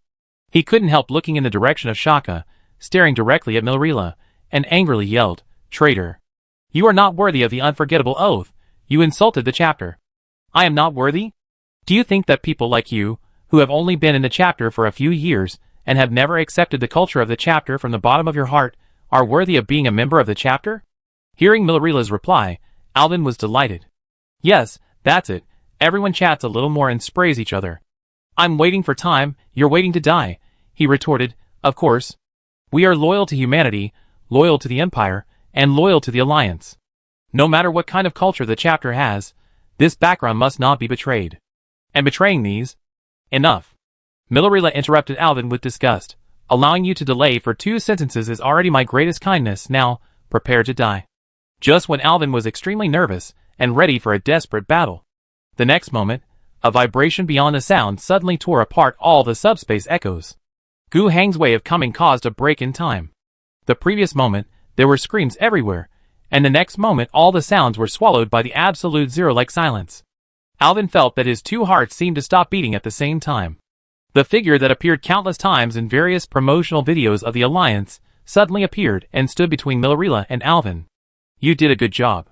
He couldn't help looking in the direction of Shaka, staring directly at Millerilla, and angrily yelled, "Traitor! You are not worthy of the unforgettable oath. You insulted the chapter." "I am not worthy? Do you think that people like you, who have only been in the chapter for a few years, and have never accepted the culture of the chapter from the bottom of your heart, are worthy of being a member of the chapter?" Hearing Millerilla's reply, Alvin was delighted. "Yes, that's it. Everyone chats a little more and sprays each other." "I'm waiting for time, you're waiting to die," he retorted. "Of course. We are loyal to humanity, loyal to the Empire, and loyal to the Alliance. No matter what kind of culture the chapter has, this background must not be betrayed. And betraying these..." "Enough." Millerilla interrupted Alvin with disgust. "Allowing you to delay for 2 sentences is already my greatest kindness. Now, prepare to die." Just when Alvin was extremely nervous and ready for a desperate battle. The next moment, a vibration beyond the sound suddenly tore apart all the subspace echoes. Gu Hang's way of coming caused a break in time. The previous moment, there were screams everywhere, and the next moment all the sounds were swallowed by the absolute zero-like silence. Alvin felt that his 2 hearts seemed to stop beating at the same time. The figure that appeared countless times in various promotional videos of the Alliance suddenly appeared and stood between Millerilla and Alvin. "You did a good job."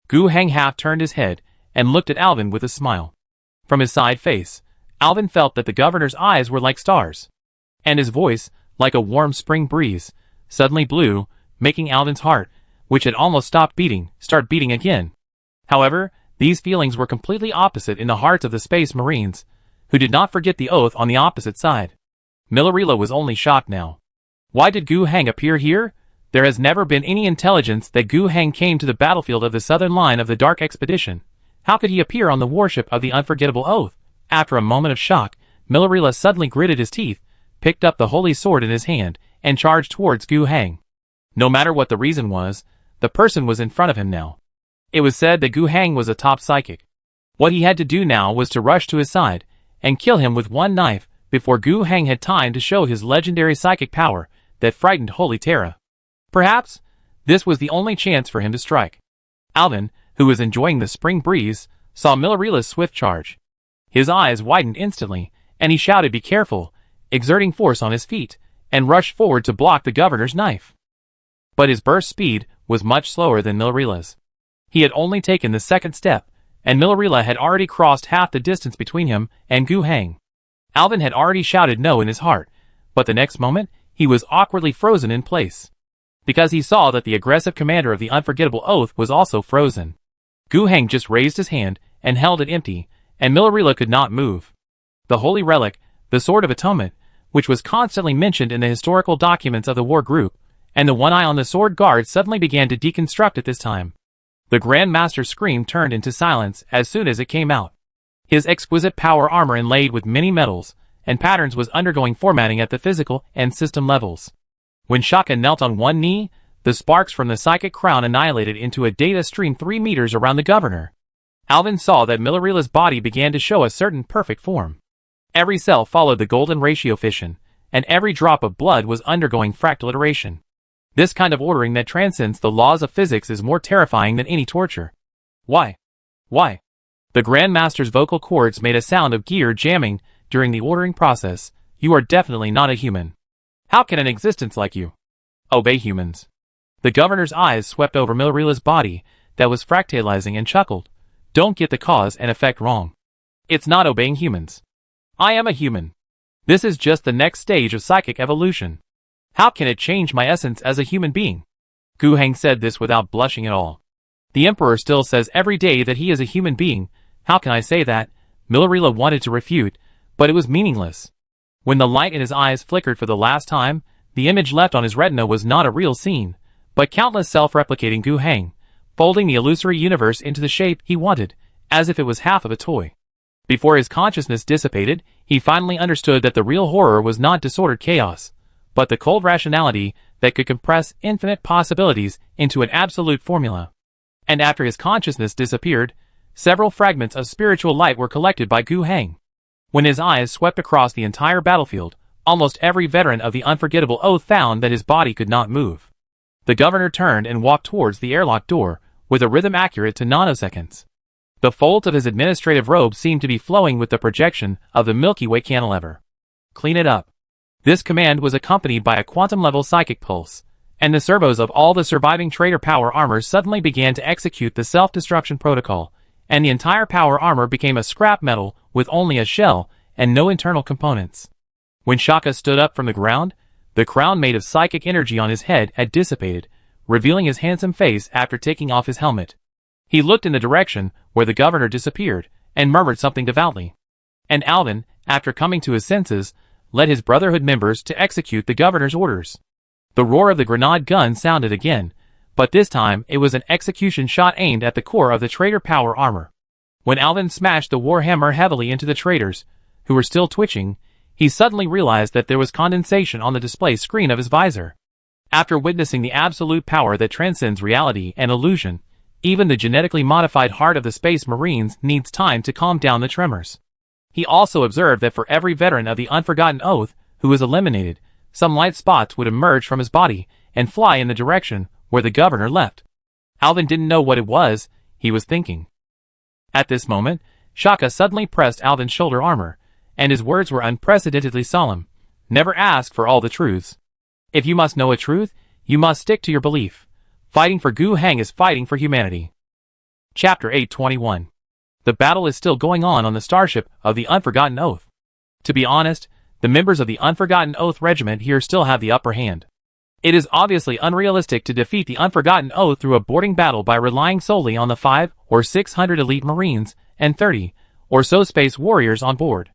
Gu Hang half turned his head and looked at Alvin with a smile. From his side face, Alvin felt that the governor's eyes were like stars, and his voice, like a warm spring breeze, suddenly blew, making Alvin's heart, which had almost stopped beating, start beating again. However, these feelings were completely opposite in the hearts of the Space Marines, who did not forget the oath on the opposite side. Millerilla was only shocked now. Why did Gu Hang appear here? There has never been any intelligence that Gu Hang came to the battlefield of the southern line of the Dark Expedition. How could he appear on the warship of the unforgettable oath? After a moment of shock, Millerilla suddenly gritted his teeth, picked up the holy sword in his hand, and charged towards Gu Hang. No matter what the reason was, the person was in front of him now. It was said that Gu Heng was a top psychic. What he had to do now was to rush to his side and kill him with one knife before Gu Heng had time to show his legendary psychic power that frightened Holy Terra. Perhaps this was the only chance for him to strike. Alvin, who was enjoying the spring breeze, saw Millarila's swift charge. His eyes widened instantly, and he shouted, "Be careful," exerting force on his feet, and rushed forward to block the governor's knife. But his burst speed was much slower than Millarila's. He had only taken the second step, and Millarila had already crossed half the distance between him and Gu Heng. Alvin had already shouted no in his heart, but the next moment, he was awkwardly frozen in place. Because he saw that the aggressive commander of the unforgettable oath was also frozen. Gu Heng just raised his hand and held it empty, and Millarila could not move. The holy relic, the Sword of Atonement, which was constantly mentioned in the historical documents of the war group, and the one eye on the sword guard suddenly began to deconstruct at this time. The Grand Master's scream turned into silence as soon as it came out. His exquisite power armor inlaid with many metals and patterns was undergoing formatting at the physical and system levels. When Shaka knelt on one knee, the sparks from the psychic crown annihilated into a data stream 3 meters around the governor. Alvin saw that Millarila's body began to show a certain perfect form. Every cell followed the golden ratio fission, and every drop of blood was undergoing fractal iteration. This kind of ordering that transcends the laws of physics is more terrifying than any torture. Why? Why? The Grand Master's vocal cords made a sound of gear jamming during the ordering process. You are definitely not a human. How can an existence like you obey humans? The governor's eyes swept over Millarila's body that was fractalizing and chuckled. Don't get the cause and effect wrong. It's not obeying humans. I am a human. This is just the next stage of psychic evolution. How can it change my essence as a human being? Gu Heng said this without blushing at all. The Emperor still says every day that he is a human being. How can I say that? Millarila wanted to refute, but it was meaningless. When the light in his eyes flickered for the last time, the image left on his retina was not a real scene, but countless self-replicating Gu Heng, folding the illusory universe into the shape he wanted, as if it was half of a toy. Before his consciousness dissipated, he finally understood that the real horror was not disordered chaos, but the cold rationality that could compress infinite possibilities into an absolute formula. And after his consciousness disappeared, several fragments of spiritual light were collected by Gu Heng. When his eyes swept across the entire battlefield, almost every veteran of the unforgettable oath found that his body could not move. The governor turned and walked towards the airlock door, with a rhythm accurate to nanoseconds. The folds of his administrative robe seemed to be flowing with the projection of the Milky Way cantilever. Clean it up. This command was accompanied by a quantum-level psychic pulse, and the servos of all the surviving traitor power armors suddenly began to execute the self-destruction protocol, and the entire power armor became a scrap metal with only a shell and no internal components. When Shaka stood up from the ground, the crown made of psychic energy on his head had dissipated, revealing his handsome face after taking off his helmet. He looked in the direction where the governor disappeared, and murmured something devoutly. And Alvin, after coming to his senses, led his Brotherhood members to execute the governor's orders. The roar of the grenade gun sounded again, but this time it was an execution shot aimed at the core of the traitor power armor. When Alvin smashed the warhammer heavily into the traitors, who were still twitching, he suddenly realized that there was condensation on the display screen of his visor. After witnessing the absolute power that transcends reality and illusion, even the genetically modified heart of the Space Marines needs time to calm down the tremors. He also observed that for every veteran of the Unforgotten Oath who was eliminated, some light spots would emerge from his body and fly in the direction where the governor left. Alvin didn't know what it was he was thinking. At this moment, Shaka suddenly pressed Alvin's shoulder armor, and his words were unprecedentedly solemn. Never ask for all the truths. If you must know a truth, you must stick to your belief. Fighting for Gu Heng is fighting for humanity. Chapter 821. The battle is still going on the starship of the Unforgotten Oath. To be honest, the members of the Unforgotten Oath Regiment here still have the upper hand. It is obviously unrealistic to defeat the Unforgotten Oath through a boarding battle by relying solely on the 500 or 600 elite Marines and 30 or so space warriors on board.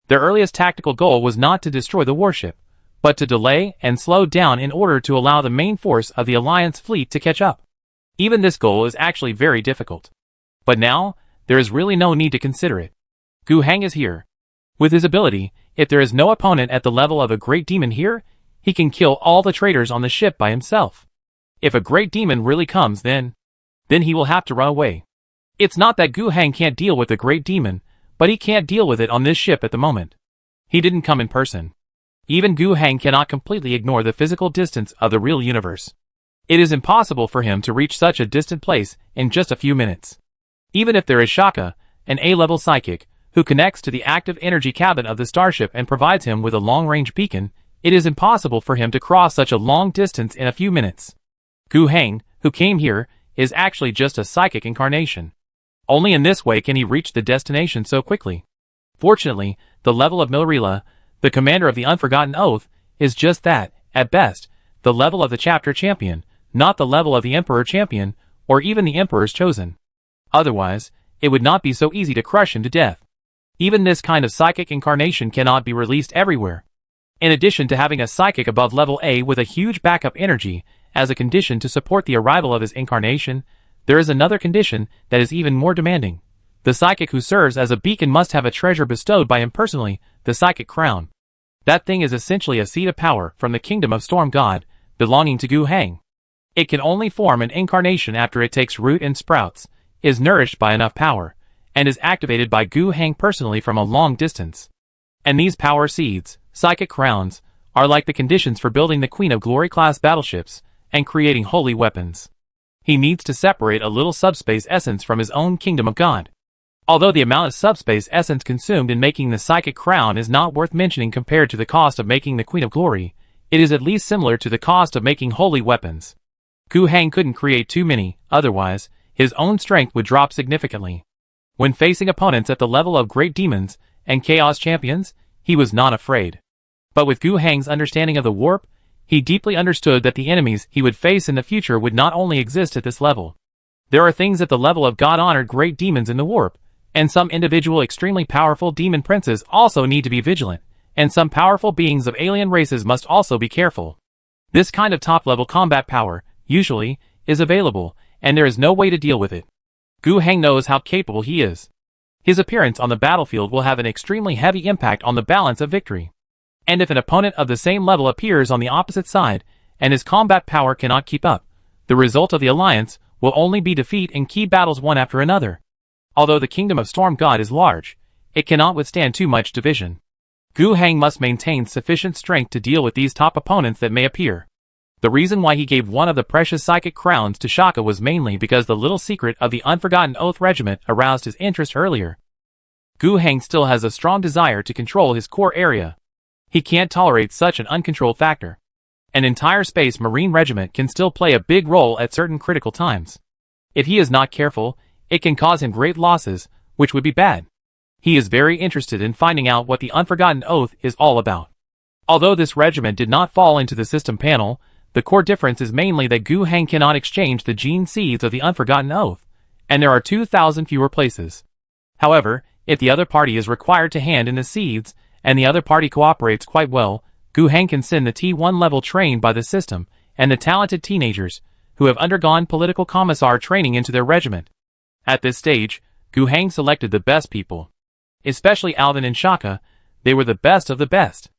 Their earliest tactical goal was not to destroy the warship, but to delay and slow down in order to allow the main force of the Alliance fleet to catch up. Even this goal is actually very difficult. But now, there is really no need to consider it. Gu Heng is here. With his ability, if there is no opponent at the level of a great demon here, he can kill all the traitors on the ship by himself. If a great demon really comes, then he will have to run away. It's not that Gu Heng can't deal with the great demon, but he can't deal with it on this ship at the moment. He didn't come in person. Even Gu Heng cannot completely ignore the physical distance of the real universe. It is impossible for him to reach such a distant place in just a few minutes. Even if there is Shaka, an A-level psychic, who connects to the active energy cabin of the starship and provides him with a long-range beacon, it is impossible for him to cross such a long distance in a few minutes. Gu Heng, who came here, is actually just a psychic incarnation. Only in this way can he reach the destination so quickly. Fortunately, the level of Milrila, the commander of the Unforgotten Oath, is just that, at best, the level of the chapter champion, not the level of the Emperor champion, or even the Emperor's chosen. Otherwise, it would not be so easy to crush him to death. Even this kind of psychic incarnation cannot be released everywhere. In addition to having a psychic above level A with a huge backup energy, as a condition to support the arrival of his incarnation, there is another condition that is even more demanding. The psychic who serves as a beacon must have a treasure bestowed by him personally, the psychic crown. That thing is essentially a seed of power from the kingdom of Storm God, belonging to Gu Heng. It can only form an incarnation after it takes root and sprouts, is nourished by enough power, and is activated by Gu Heng personally from a long distance. And these power seeds, psychic crowns, are like the conditions for building the Queen of Glory class battleships and creating holy weapons. He needs to separate a little subspace essence from his own kingdom of God. Although the amount of subspace essence consumed in making the psychic crown is not worth mentioning compared to the cost of making the Queen of Glory, it is at least similar to the cost of making holy weapons. Gu Heng couldn't create too many, otherwise, his own strength would drop significantly. When facing opponents at the level of great demons and chaos champions, he was not afraid. But with Gu Heng's understanding of the warp, he deeply understood that the enemies he would face in the future would not only exist at this level. There are things at the level of God-honored great demons in the warp, and some individual extremely powerful demon princes also need to be vigilant, and some powerful beings of alien races must also be careful. This kind of top-level combat power, usually, is available, and there is no way to deal with it. Gu Heng knows how capable he is. His appearance on the battlefield will have an extremely heavy impact on the balance of victory. And if an opponent of the same level appears on the opposite side, and his combat power cannot keep up, the result of the alliance will only be defeat in key battles one after another. Although the kingdom of Storm God is large, it cannot withstand too much division. Gu Heng must maintain sufficient strength to deal with these top opponents that may appear. The reason why he gave one of the precious psychic crowns to Shaka was mainly because the little secret of the Unforgotten Oath Regiment aroused his interest earlier. Gu Heng still has a strong desire to control his core area. He can't tolerate such an uncontrolled factor. An entire Space Marine regiment can still play a big role at certain critical times. If he is not careful, it can cause him great losses, which would be bad. He is very interested in finding out what the Unforgotten Oath is all about. Although this regiment did not fall into the system panel, the core difference is mainly that Gu Heng cannot exchange the gene seeds of the Unforgotten Oath, and there are 2,000 fewer places. However, if the other party is required to hand in the seeds, and the other party cooperates quite well, Gu Heng can send the T1 level trained by the system, and the talented teenagers, who have undergone political commissar training into their regiment. At this stage, Gu Heng selected the best people. Especially Alvin and Shaka, they were the best of the best.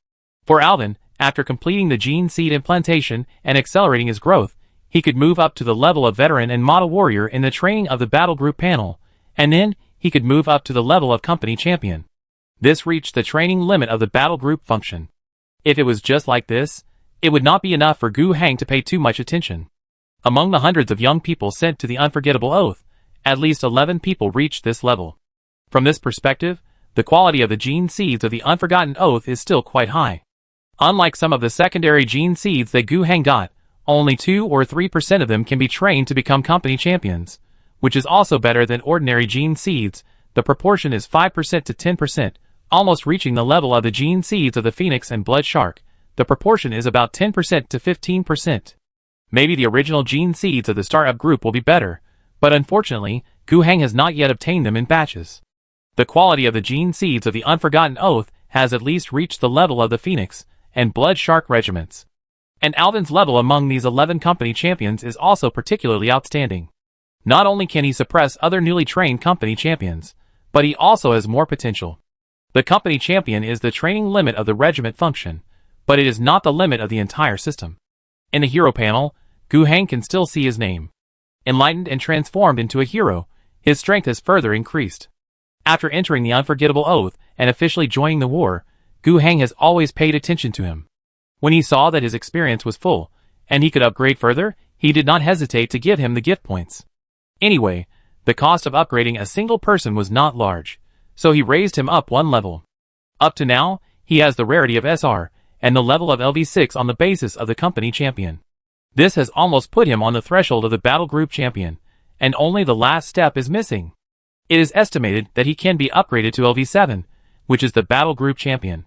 For Alvin, after completing the gene seed implantation and accelerating his growth, he could move up to the level of veteran and model warrior in the training of the battle group panel, and then he could move up to the level of company champion. This reached the training limit of the battle group function. If it was just like this, it would not be enough for Gu Heng to pay too much attention. Among the hundreds of young people sent to the Unforgettable Oath, at least 11 people reached this level. From this perspective, the quality of the gene seeds of the Unforgotten Oath is still quite high. Unlike some of the secondary gene seeds that Gu Heng got, only 2 or 3% of them can be trained to become company champions, which is also better than ordinary gene seeds. The proportion is 5% to 10%, almost reaching the level of the gene seeds of the Phoenix and Blood Shark. The proportion is about 10% to 15%. Maybe the original gene seeds of the startup group will be better, but unfortunately, Gu Heng has not yet obtained them in batches. The quality of the gene seeds of the Unforgotten Oath has at least reached the level of the Phoenix and Blood Shark regiments. And Alvin's level among these 11 company champions is also particularly outstanding. Not only can he suppress other newly trained company champions, but he also has more potential. The company champion is the training limit of the regiment function, but it is not the limit of the entire system. In the hero panel, Gu Heng can still see his name. Enlightened and transformed into a hero, his strength has further increased. After entering the unforgettable oath and officially joining the war, Gu Heng has always paid attention to him. When he saw that his experience was full, and he could upgrade further, he did not hesitate to give him the gift points. Anyway, the cost of upgrading a single person was not large, so he raised him up one level. Up to now, he has the rarity of SR, and the level of LV6 on the basis of the company champion. This has almost put him on the threshold of the battle group champion, and only the last step is missing. It is estimated that he can be upgraded to LV7, which is the battle group champion.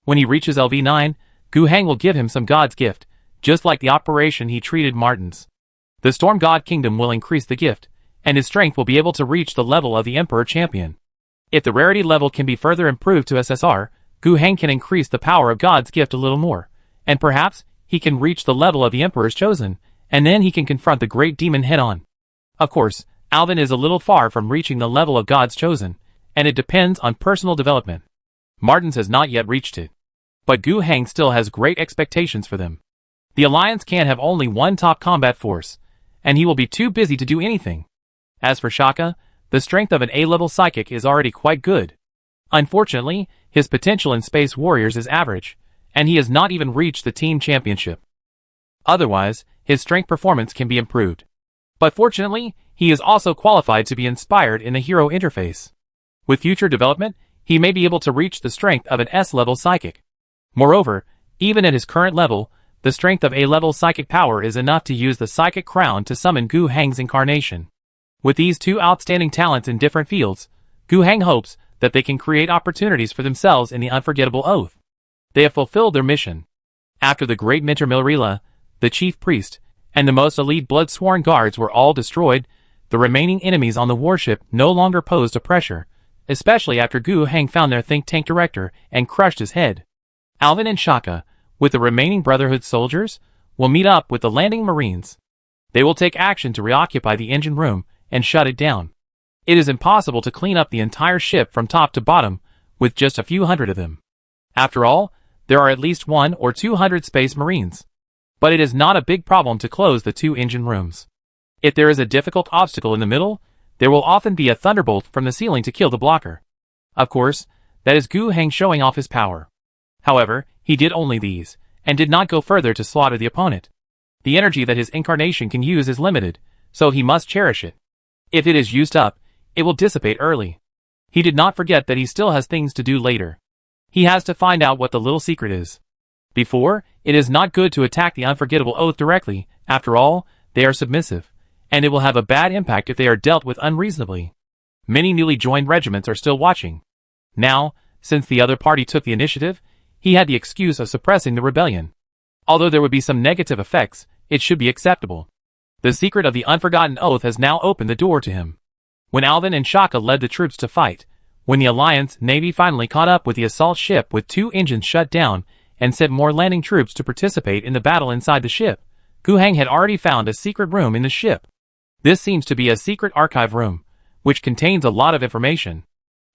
When he reaches LV9, Gu Heng will give him some god's gift, just like the operation he treated Martin's. The Storm God Kingdom will increase the gift, and his strength will be able to reach the level of the Emperor Champion. If the rarity level can be further improved to SSR, Gu Heng can increase the power of God's gift a little more, and perhaps he can reach the level of the Emperor's Chosen, and then he can confront the Great Demon head-on. Of course, Alvin is a little far from reaching the level of God's Chosen, and it depends on personal development. Martin's has not yet reached it. But Gu Heng still has great expectations for them. The Alliance can't have only one top combat force, and he will be too busy to do anything. As for Shaka, the strength of an A-level psychic is already quite good. Unfortunately, his potential in Space Warriors is average, and he has not even reached the team championship. Otherwise, his strength performance can be improved. But fortunately, he is also qualified to be inspired in the hero interface. With future development, he may be able to reach the strength of an S-level psychic. Moreover, even at his current level, the strength of A-level psychic power is enough to use the psychic crown to summon Gu Heng's incarnation. With these two outstanding talents in different fields, Gu Heng hopes that they can create opportunities for themselves in the unforgettable oath. They have fulfilled their mission. After the great Mentor Milrila, the chief priest, and the most elite blood-sworn guards were all destroyed, the remaining enemies on the warship no longer posed a pressure, especially after Gu Heng found their think tank director and crushed his head. Alvin and Shaka, with the remaining Brotherhood soldiers, will meet up with the landing Marines. They will take action to reoccupy the engine room and shut it down. It is impossible to clean up the entire ship from top to bottom with just a few hundred of them. After all, there are at least 100 or 200 Space Marines. But it is not a big problem to close the two engine rooms. If there is a difficult obstacle in the middle, there will often be a thunderbolt from the ceiling to kill the blocker. Of course, that is Gu Heng showing off his power. However, he did only these, and did not go further to slaughter the opponent. The energy that his incarnation can use is limited, so he must cherish it. If it is used up, it will dissipate early. He did not forget that he still has things to do later. He has to find out what the little secret is. Before, it is not good to attack the unforgettable oath directly, after all, they are submissive, and it will have a bad impact if they are dealt with unreasonably. Many newly joined regiments are still watching. Now, since the other party took the initiative, he had the excuse of suppressing the rebellion. Although there would be some negative effects, it should be acceptable. The secret of the unforgotten oath has now opened the door to him. When Alvin and Shaka led the troops to fight, when the Alliance Navy finally caught up with the assault ship with 2 engines shut down and sent more landing troops to participate in the battle inside the ship, Gu Heng had already found a secret room in the ship. This seems to be a secret archive room, which contains a lot of information.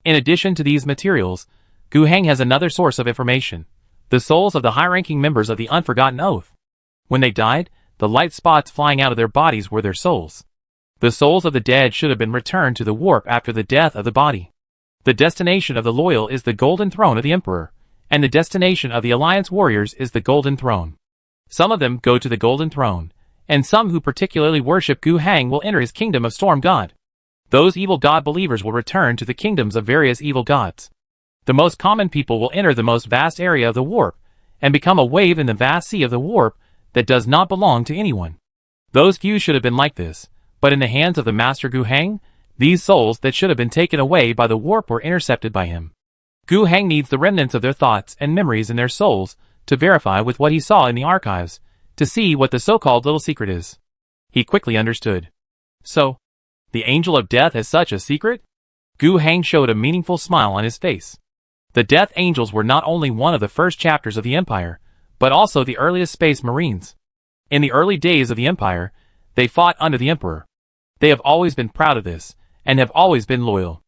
In addition to these materials, Gu Heng has another source of information: the souls of the high-ranking members of the Unforgotten Oath. When they died, the light spots flying out of their bodies were their souls. The souls of the dead should have been returned to the warp after the death of the body. The destination of the loyal is the Golden Throne of the Emperor, and the destination of the Alliance warriors is the Golden Throne. Some of them go to the Golden Throne, and some who particularly worship Gu Heng will enter his kingdom of Storm God. Those evil god believers will return to the kingdoms of various evil gods. The most common people will enter the most vast area of the warp, and become a wave in the vast sea of the warp that does not belong to anyone. Those few should have been like this, but in the hands of the Master Gu Heng, these souls that should have been taken away by the warp were intercepted by him. Gu Heng needs the remnants of their thoughts and memories in their souls to verify with what he saw in the archives, to see what the so-called little secret is. He quickly understood. So, the Angel of Death has such a secret? Gu Heng showed a meaningful smile on his face. The Death Angels were not only one of the first chapters of the Empire, but also the earliest Space Marines. In the early days of the Empire, they fought under the Emperor. They have always been proud of this, and have always been loyal.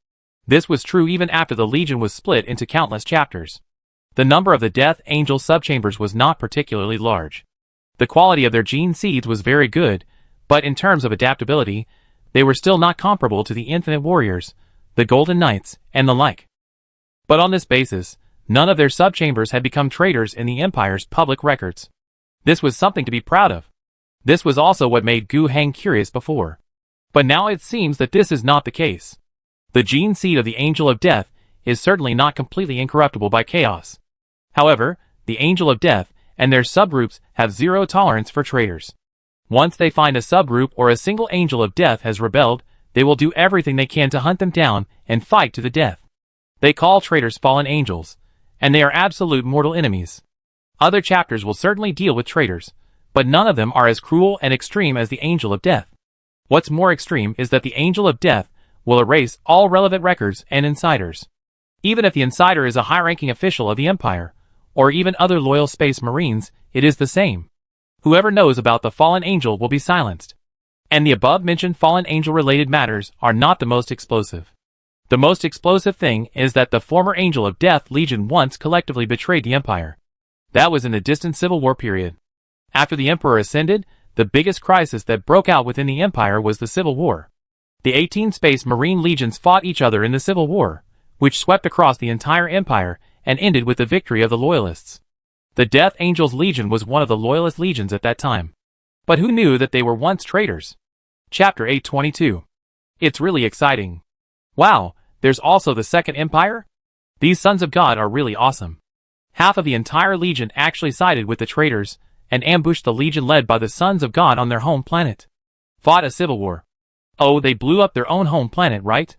This was true even after the Legion was split into countless chapters. The number of the Death Angel subchambers was not particularly large. The quality of their gene seeds was very good, but in terms of adaptability, they were still not comparable to the Infinite Warriors, the Golden Knights, and the like. But on this basis, none of their subchambers had become traitors in the Empire's public records. This was something to be proud of. This was also what made Gu Heng curious before. But now it seems that this is not the case. The gene seed of the Angel of Death is certainly not completely incorruptible by chaos. However, the Angel of Death and their subgroups have zero tolerance for traitors. Once they find a subgroup or a single Angel of Death has rebelled, they will do everything they can to hunt them down and fight to the death. They call traitors fallen angels, and they are absolute mortal enemies. Other chapters will certainly deal with traitors, but none of them are as cruel and extreme as the Angel of Death. What's more extreme is that the Angel of Death will erase all relevant records and insiders. Even if the insider is a high-ranking official of the Empire, or even other loyal Space Marines, it is the same. Whoever knows about the fallen angel will be silenced. And the above-mentioned fallen angel-related matters are not the most explosive. The most explosive thing is that the former Angel of Death Legion once collectively betrayed the Empire. That was in the distant Civil War period. After the Emperor ascended, the biggest crisis that broke out within the Empire was the Civil War. The 18 Space Marine legions fought each other in the Civil War, which swept across the entire Empire and ended with the victory of the Loyalists. The Death Angels Legion was one of the Loyalist legions at that time. But who knew that they were once traitors? Chapter 822. It's really exciting. Wow, there's also the Second Empire? These Sons of God are really awesome. Half of the entire Legion actually sided with the traitors and ambushed the Legion led by the Sons of God on their home planet. Fought a civil war. Oh, they blew up their own home planet, right?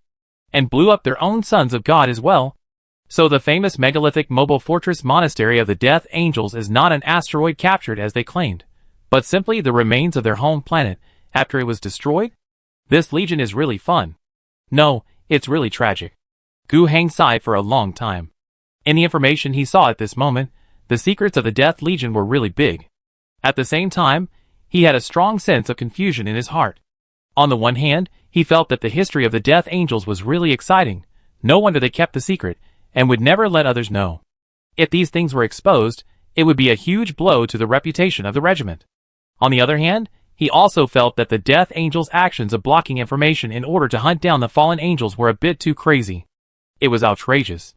And blew up their own Sons of God as well. So the famous megalithic mobile fortress monastery of the Death Angels is not an asteroid captured as they claimed, but simply the remains of their home planet after it was destroyed? This legion is really fun. No, it's really tragic. Gu Heng sighed for a long time. In the information he saw at this moment, the secrets of the Death Legion were really big. At the same time, he had a strong sense of confusion in his heart. On the one hand, he felt that the history of the Death Angels was really exciting. No wonder they kept the secret, and would never let others know. If these things were exposed, it would be a huge blow to the reputation of the regiment. On the other hand, he also felt that the Death Angels' actions of blocking information in order to hunt down the fallen angels were a bit too crazy. It was outrageous.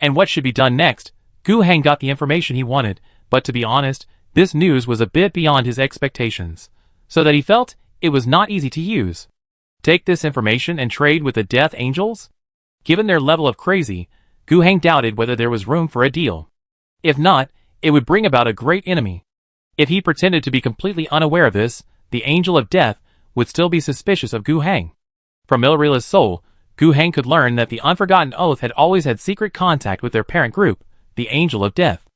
And what should be done next? Gu Heng got the information he wanted, but to be honest, this news was a bit beyond his expectations, so that he felt it was not easy to use. Take this information and trade with the Death Angels? Given their level of crazy, Gu Heng doubted whether there was room for a deal. If not, it would bring about a great enemy. If he pretended to be completely unaware of this, the Angel of Death would still be suspicious of Gu Heng. From Ilrila's soul, Gu Heng could learn that the Unforgotten Oath had always had secret contact with their parent group, the Angel of Death.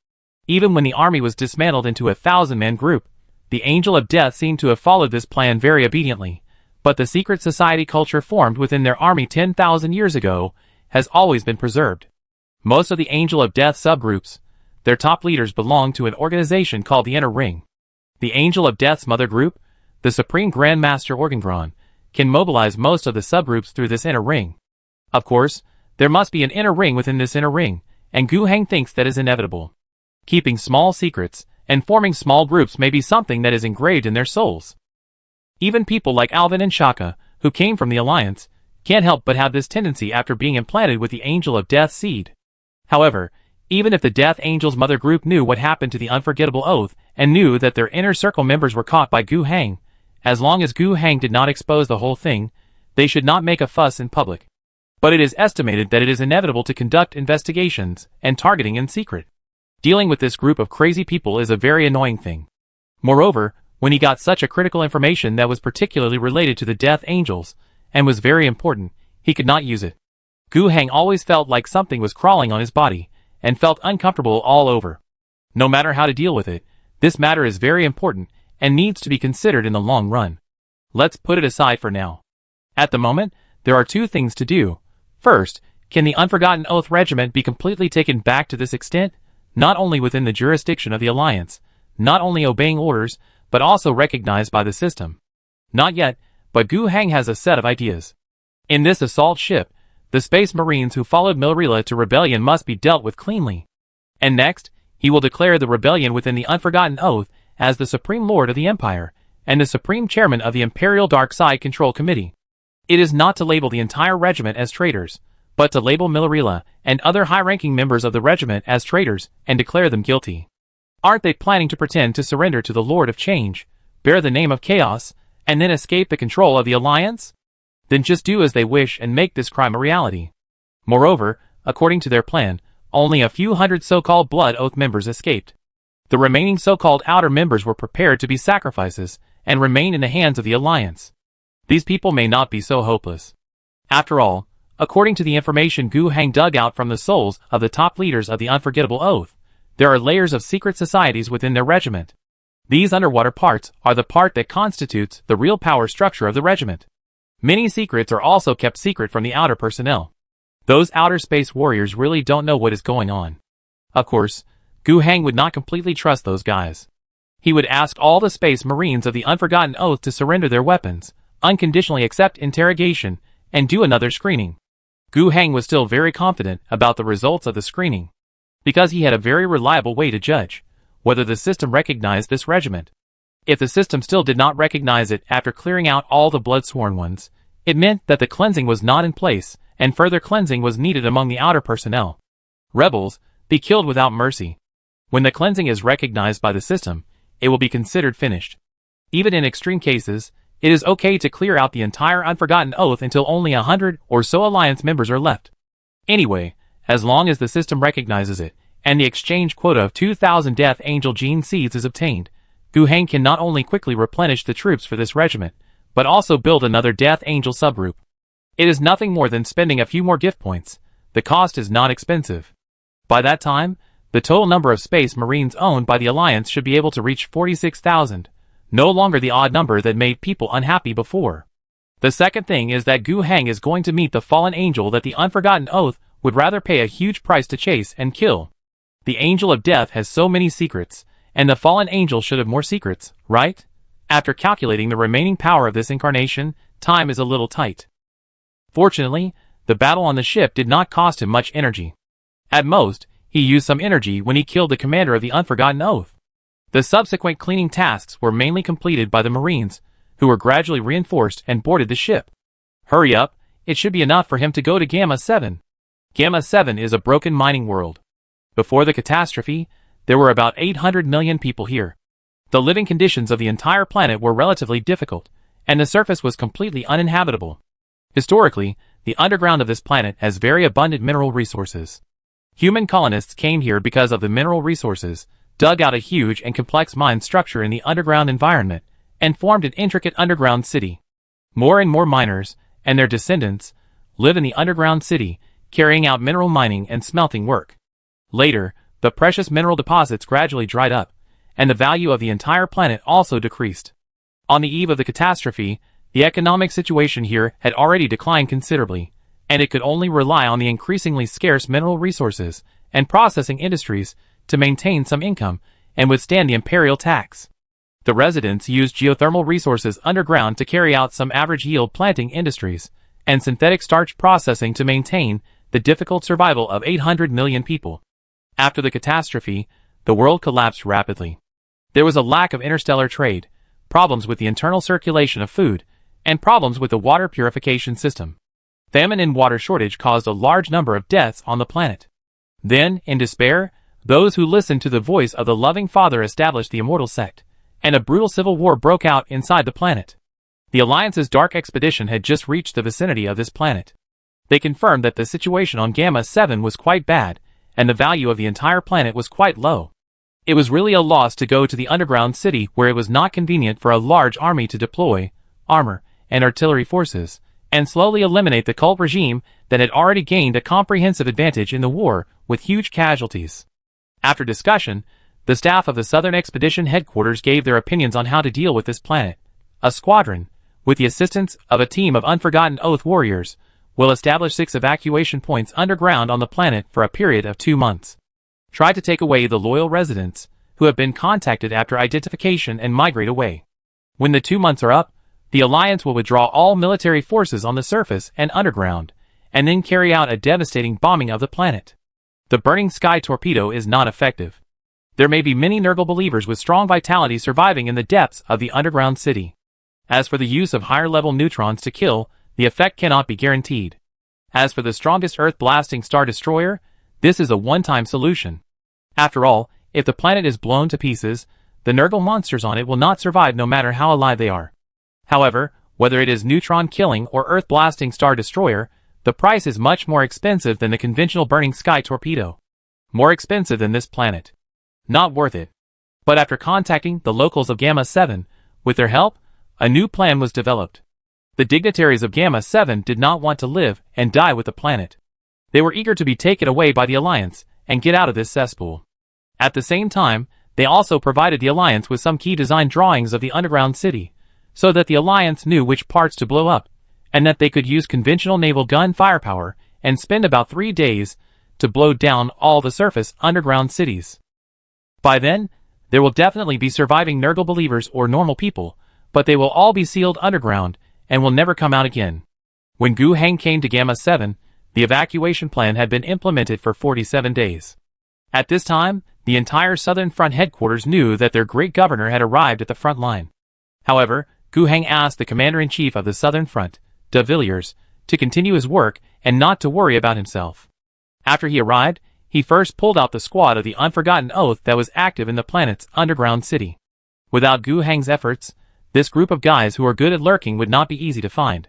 Even when the army was dismantled into a 1,000-man group, the Angel of Death seemed to have followed this plan very obediently, but the secret society culture formed within their army 10,000 years ago has always been preserved. Most of the Angel of Death subgroups, their top leaders belong to an organization called the Inner Ring. The Angel of Death's mother group, the Supreme Grand Master Organgron, can mobilize most of the subgroups through this inner ring. Of course, there must be an inner ring within this inner ring, and Gu Heng thinks that is inevitable. Keeping small secrets and forming small groups may be something that is engraved in their souls. Even people like Alvin and Shaka, who came from the Alliance, can't help but have this tendency after being implanted with the Angel of Death seed. However, even if the Death Angels mother group knew what happened to the Unforgettable Oath and knew that their inner circle members were caught by Gu Heng, as long as Gu Heng did not expose the whole thing, they should not make a fuss in public. But it is estimated that it is inevitable to conduct investigations and targeting in secret. Dealing with this group of crazy people is a very annoying thing. Moreover, when he got such a critical information that was particularly related to the Death Angels, and was very important, he could not use it. Gu Heng always felt like something was crawling on his body, and felt uncomfortable all over. No matter how to deal with it, this matter is very important, and needs to be considered in the long run. Let's put it aside for now. At the moment, there are two things to do. First, can the Unforgotten Oath Regiment be completely taken back to this extent, not only within the jurisdiction of the Alliance, not only obeying orders, but also recognized by the system? Not yet, but Gu Heng has a set of ideas. In this assault ship, the Space Marines who followed Milrila to rebellion must be dealt with cleanly. And next, he will declare the rebellion within the Unforgotten Oath as the Supreme Lord of the Empire and the Supreme Chairman of the Imperial Dark Side Control Committee. It is not to label the entire regiment as traitors, but to label Millerila and other high-ranking members of the regiment as traitors and declare them guilty. Aren't they planning to pretend to surrender to the Lord of Change, bear the name of Chaos, and then escape the control of the Alliance? Then just do as they wish and make this crime a reality. Moreover, according to their plan, only a few hundred so-called Blood Oath members escaped. The remaining so-called outer members were prepared to be sacrifices and remain in the hands of the Alliance. These people may not be so hopeless. After all, according to the information Gu Hang dug out from the souls of the top leaders of the Unforgettable Oath, there are layers of secret societies within their regiment. These underwater parts are the part that constitutes the real power structure of the regiment. Many secrets are also kept secret from the outer personnel. Those outer space warriors really don't know what is going on. Of course, Gu Hang would not completely trust those guys. He would ask all the space marines of the Unforgotten Oath to surrender their weapons, unconditionally accept interrogation, and do another screening. Gu Hang was still very confident about the results of the screening, because he had a very reliable way to judge whether the system recognized this regiment. If the system still did not recognize it after clearing out all the blood-sworn ones, it meant that the cleansing was not in place, and further cleansing was needed among the outer personnel. Rebels, be killed without mercy. When the cleansing is recognized by the system, it will be considered finished. Even in extreme cases, it is okay to clear out the entire Unforgotten Oath until only 100 or so Alliance members are left. Anyway, as long as the system recognizes it, and the exchange quota of 2,000 Death Angel gene seeds is obtained, Gu Hang can not only quickly replenish the troops for this regiment, but also build another Death Angel subgroup. It is nothing more than spending a few more gift points. The cost is not expensive. By that time, the total number of Space Marines owned by the Alliance should be able to reach 46,000, no longer the odd number that made people unhappy before. The second thing is that Gu Hang is going to meet the fallen angel that the Unforgotten Oath would rather pay a huge price to chase and kill. The Angel of Death has so many secrets, and the fallen angel should have more secrets, right? After calculating the remaining power of this incarnation, time is a little tight. Fortunately, the battle on the ship did not cost him much energy. At most, he used some energy when he killed the commander of the Unforgotten Oath. The subsequent cleaning tasks were mainly completed by the Marines, who were gradually reinforced and boarded the ship. Hurry up, it should be enough for him to go to Gamma 7. Gamma 7 is a broken mining world. Before the catastrophe, there were about 800 million people here. The living conditions of the entire planet were relatively difficult, and the surface was completely uninhabitable. Historically, the underground of this planet has very abundant mineral resources. Human colonists came here because of the mineral resources, dug out a huge and complex mine structure in the underground environment, and formed an intricate underground city. More and more miners, and their descendants, live in the underground city, carrying out mineral mining and smelting work. Later, the precious mineral deposits gradually dried up, and the value of the entire planet also decreased. On the eve of the catastrophe, the economic situation here had already declined considerably, and it could only rely on the increasingly scarce mineral resources and processing industries to maintain some income and withstand the imperial tax. The residents used geothermal resources underground to carry out some average yield planting industries and synthetic starch processing to maintain the difficult survival of 800 million people. After the catastrophe, the world collapsed rapidly. There was a lack of interstellar trade, problems with the internal circulation of food, and problems with the water purification system. Famine and water shortage caused a large number of deaths on the planet. Then, in despair, those who listened to the voice of the loving Father established the Immortal Sect, and a brutal civil war broke out inside the planet. The Alliance's dark expedition had just reached the vicinity of this planet. They confirmed that the situation on Gamma 7 was quite bad, and the value of the entire planet was quite low. It was really a loss to go to the underground city where it was not convenient for a large army to deploy armor and artillery forces, and slowly eliminate the cult regime that had already gained a comprehensive advantage in the war with huge casualties. After discussion, the staff of the Southern Expedition Headquarters gave their opinions on how to deal with this planet. A squadron, with the assistance of a team of Unforgotten Oath warriors, will establish 6 evacuation points underground on the planet for a period of 2 months. Try to take away the loyal residents who have been contacted after identification and migrate away. When the 2 months are up, the Alliance will withdraw all military forces on the surface and underground, and then carry out a devastating bombing of the planet. The Burning Sky torpedo is not effective. There may be many Nurgle believers with strong vitality surviving in the depths of the underground city. As for the use of higher-level neutrons to kill, the effect cannot be guaranteed. As for the strongest Earth-blasting Star Destroyer, this is a one-time solution. After all, if the planet is blown to pieces, the Nurgle monsters on it will not survive no matter how alive they are. However, whether it is neutron-killing or Earth-blasting Star Destroyer, the price is much more expensive than the conventional burning sky torpedo. More expensive than this planet. Not worth it. But after contacting the locals of Gamma 7, with their help, a new plan was developed. The dignitaries of Gamma 7 did not want to live and die with the planet. They were eager to be taken away by the Alliance and get out of this cesspool. At the same time, they also provided the Alliance with some key design drawings of the underground city, so that the Alliance knew which parts to blow up, and that they could use conventional naval gun firepower and spend about 3 days to blow down all the surface underground cities. By then, there will definitely be surviving Nurgle believers or normal people, but they will all be sealed underground and will never come out again. When Gu Heng came to Gamma 7, the evacuation plan had been implemented for 47 days. At this time, the entire Southern Front headquarters knew that their great governor had arrived at the front line. However, Gu Heng asked the commander-in-chief of the Southern Front, de Villiers, to continue his work and not to worry about himself. After he arrived, he first pulled out the squad of the Unforgotten Oath that was active in the planet's underground city. Without Gu Heng's efforts, this group of guys who are good at lurking would not be easy to find.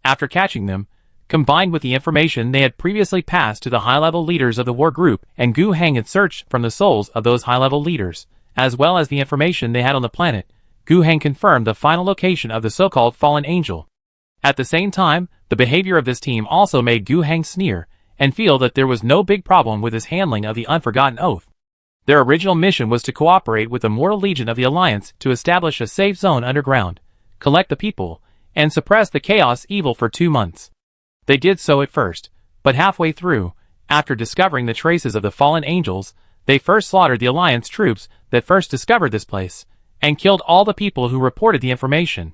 After catching them, combined with the information they had previously passed to the high-level leaders of the war group, and Gu Heng had searched from the souls of those high-level leaders, as well as the information they had on the planet, Gu Heng confirmed the final location of the so-called Fallen Angel. At the same time, the behavior of this team also made Gu Heng sneer and feel that there was no big problem with his handling of the Unforgotten Oath. Their original mission was to cooperate with the Mortal Legion of the Alliance to establish a safe zone underground, collect the people, and suppress the chaos evil for 2 months. They did so at first, but halfway through, after discovering the traces of the fallen angels, they first slaughtered the Alliance troops that first discovered this place, and killed all the people who reported the information.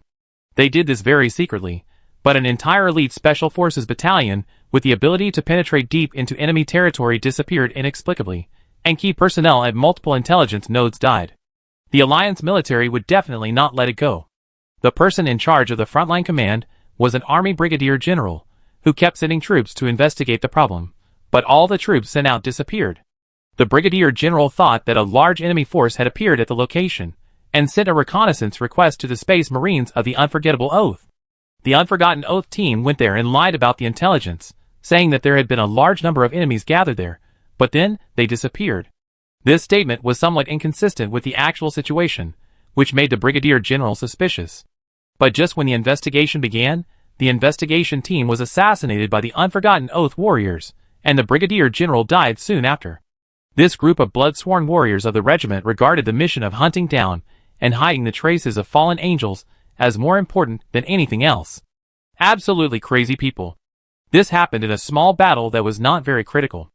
They did this very secretly, but an entire elite Special Forces battalion with the ability to penetrate deep into enemy territory disappeared inexplicably, and key personnel at multiple intelligence nodes died. The Alliance military would definitely not let it go. The person in charge of the frontline command was an Army Brigadier General, who kept sending troops to investigate the problem, but all the troops sent out disappeared. The Brigadier General thought that a large enemy force had appeared at the location, and sent a reconnaissance request to the Space Marines of the Unforgettable Oath. The Unforgotten Oath team went there and lied about the intelligence, saying that there had been a large number of enemies gathered there, but then they disappeared. This statement was somewhat inconsistent with the actual situation, which made the Brigadier General suspicious. But just when the investigation began, the investigation team was assassinated by the Unforgotten Oath warriors, and the Brigadier General died soon after. This group of blood-sworn warriors of the regiment regarded the mission of hunting down and hiding the traces of fallen angels as more important than anything else. Absolutely crazy people. This happened in a small battle that was not very critical.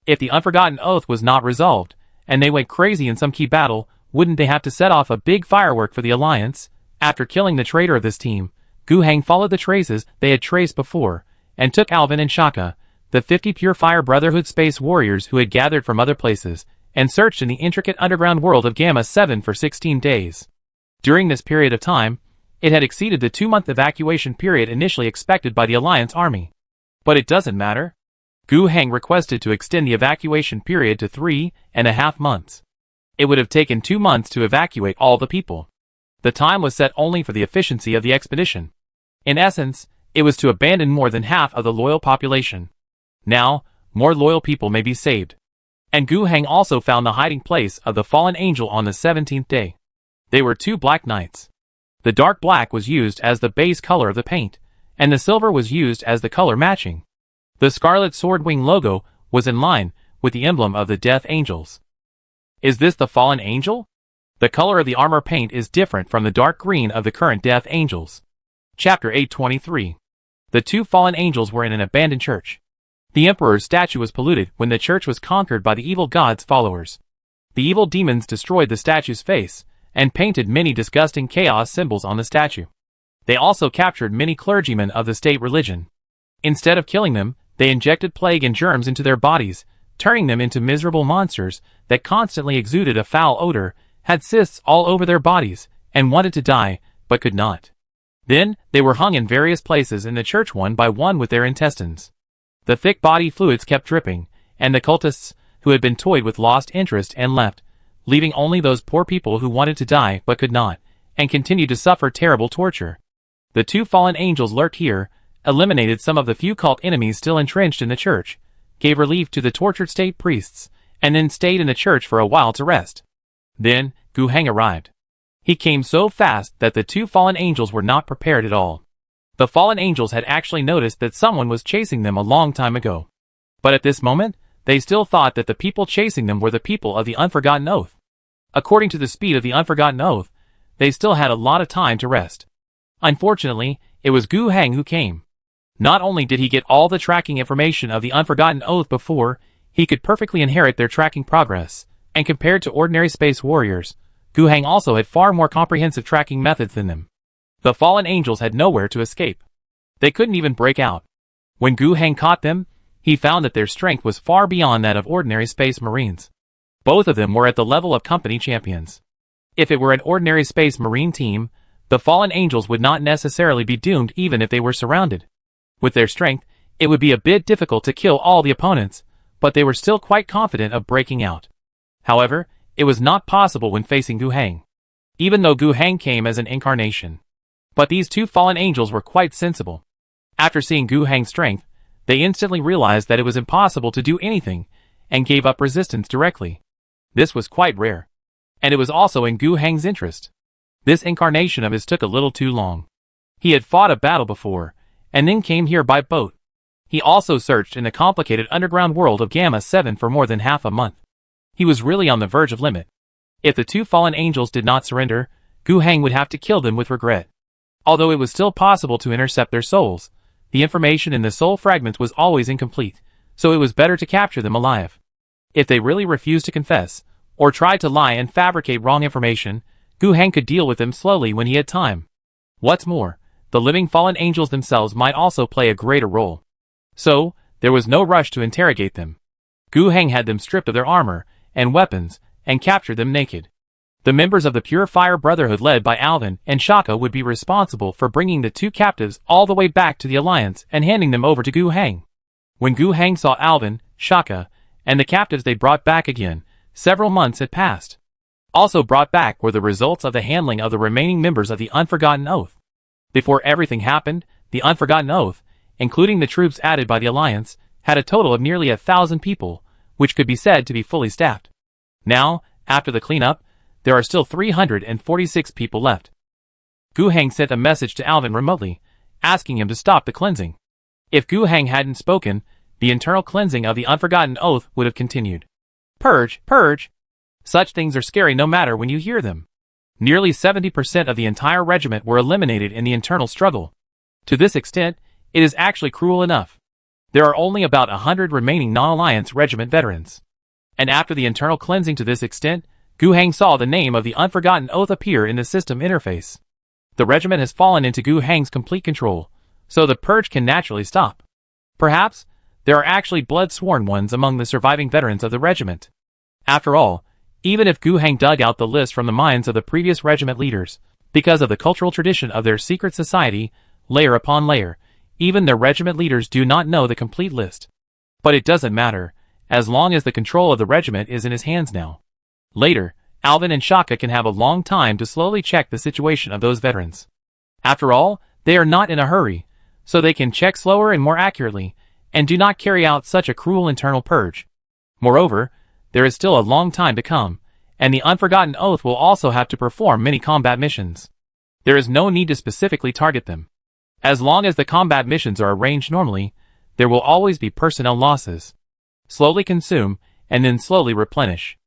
If the Unforgotten Oath was not resolved, and they went crazy in some key battle, wouldn't they have to set off a big firework for the Alliance? After killing the traitor of this team, Gu Heng followed the traces they had traced before, and took Alvin and Shaka, the 50 Pure Fire Brotherhood space warriors who had gathered from other places, and searched in the intricate underground world of Gamma 7 for 16 days. During this period of time, it had exceeded the 2-month evacuation period initially expected by the Alliance Army. But it doesn't matter. Gu Heng requested to extend the evacuation period to 3.5 months. It would have taken 2 months to evacuate all the people. The time was set only for the efficiency of the expedition. In essence, it was to abandon more than half of the loyal population. Now, more loyal people may be saved. And Gu Heng also found the hiding place of the fallen angel on the 17th day. They were 2 black knights. The dark black was used as the base color of the paint, and the silver was used as the color matching. The scarlet sword wing logo was in line with the emblem of the Death Angels. Is this the fallen angel? The color of the armor paint is different from the dark green of the current Death Angels. Chapter 823. The 2 fallen angels were in an abandoned church. The Emperor's statue was polluted when the church was conquered by the evil god's followers. The evil demons destroyed the statue's face, and painted many disgusting chaos symbols on the statue. They also captured many clergymen of the state religion. Instead of killing them, they injected plague and germs into their bodies, turning them into miserable monsters that constantly exuded a foul odor, had cysts all over their bodies, and wanted to die, but could not. Then, they were hung in various places in the church one by one with their intestines. The thick body fluids kept dripping, and the cultists, who had been toyed with, lost interest and left, leaving only those poor people who wanted to die but could not, and continued to suffer terrible torture. The two fallen angels lurked here, eliminated some of the few cult enemies still entrenched in the church, gave relief to the tortured state priests, and then stayed in the church for a while to rest. Then, Gu Heng arrived. He came so fast that the two fallen angels were not prepared at all. The fallen angels had actually noticed that someone was chasing them a long time ago. But at this moment, they still thought that the people chasing them were the people of the Unforgotten Oath. According to the speed of the Unforgotten Oath, they still had a lot of time to rest. Unfortunately, it was Gu Heng who came. Not only did he get all the tracking information of the Unforgotten Oath before, he could perfectly inherit their tracking progress, and compared to ordinary space warriors, Gu Heng also had far more comprehensive tracking methods than them. The fallen angels had nowhere to escape. They couldn't even break out. When Gu Heng caught them, he found that their strength was far beyond that of ordinary space marines. Both of them were at the level of company champions. If it were an ordinary space marine team, the fallen angels would not necessarily be doomed even if they were surrounded. With their strength, it would be a bit difficult to kill all the opponents, but they were still quite confident of breaking out. However, it was not possible when facing Gu Heng, even though Gu Heng came as an incarnation. But these two fallen angels were quite sensible. After seeing Gu Heng's strength, they instantly realized that it was impossible to do anything, and gave up resistance directly. This was quite rare. And it was also in Gu Heng's interest. This incarnation of his took a little too long. He had fought a battle before, and then came here by boat. He also searched in the complicated underground world of Gamma 7 for more than half a month. He was really on the verge of limit. If the two fallen angels did not surrender, Gu Heng would have to kill them with regret. Although it was still possible to intercept their souls, the information in the soul fragments was always incomplete, so it was better to capture them alive. If they really refused to confess, or tried to lie and fabricate wrong information, Gu Heng could deal with them slowly when he had time. What's more, the living fallen angels themselves might also play a greater role. So, there was no rush to interrogate them. Gu Heng had them stripped of their armor and weapons, and captured them naked. The members of the Pure Fire Brotherhood led by Alvin and Shaka would be responsible for bringing the two captives all the way back to the Alliance and handing them over to Gu Heng. When Gu Heng saw Alvin, Shaka, and the captives they brought back again, several months had passed. Also brought back were the results of the handling of the remaining members of the Unforgotten Oath. Before everything happened, the Unforgotten Oath, including the troops added by the Alliance, had a total of nearly 1,000 people, which could be said to be fully staffed. Now, after the cleanup, there are still 346 people left. Gu Heng sent a message to Alvin remotely, asking him to stop the cleansing. If Gu Heng hadn't spoken, the internal cleansing of the Unforgotten Oath would have continued. Purge, purge! Such things are scary no matter when you hear them. Nearly 70% of the entire regiment were eliminated in the internal struggle. To this extent, it is actually cruel enough. There are only about 100 remaining non-Alliance regiment veterans. And after the internal cleansing to this extent, Gu Heng saw the name of the Unforgotten Oath appear in the system interface. The regiment has fallen into Gu Heng's complete control, so the purge can naturally stop. Perhaps, there are actually blood-sworn ones among the surviving veterans of the regiment. After all, even if Gu Heng dug out the list from the minds of the previous regiment leaders, because of the cultural tradition of their secret society, layer upon layer, even their regiment leaders do not know the complete list. But it doesn't matter, as long as the control of the regiment is in his hands now. Later, Alvin and Shaka can have a long time to slowly check the situation of those veterans. After all, they are not in a hurry, so they can check slower and more accurately, and do not carry out such a cruel internal purge. Moreover, there is still a long time to come, and the Unforgotten Oath will also have to perform many combat missions. There is no need to specifically target them. As long as the combat missions are arranged normally, there will always be personnel losses. Slowly consume, and then slowly replenish.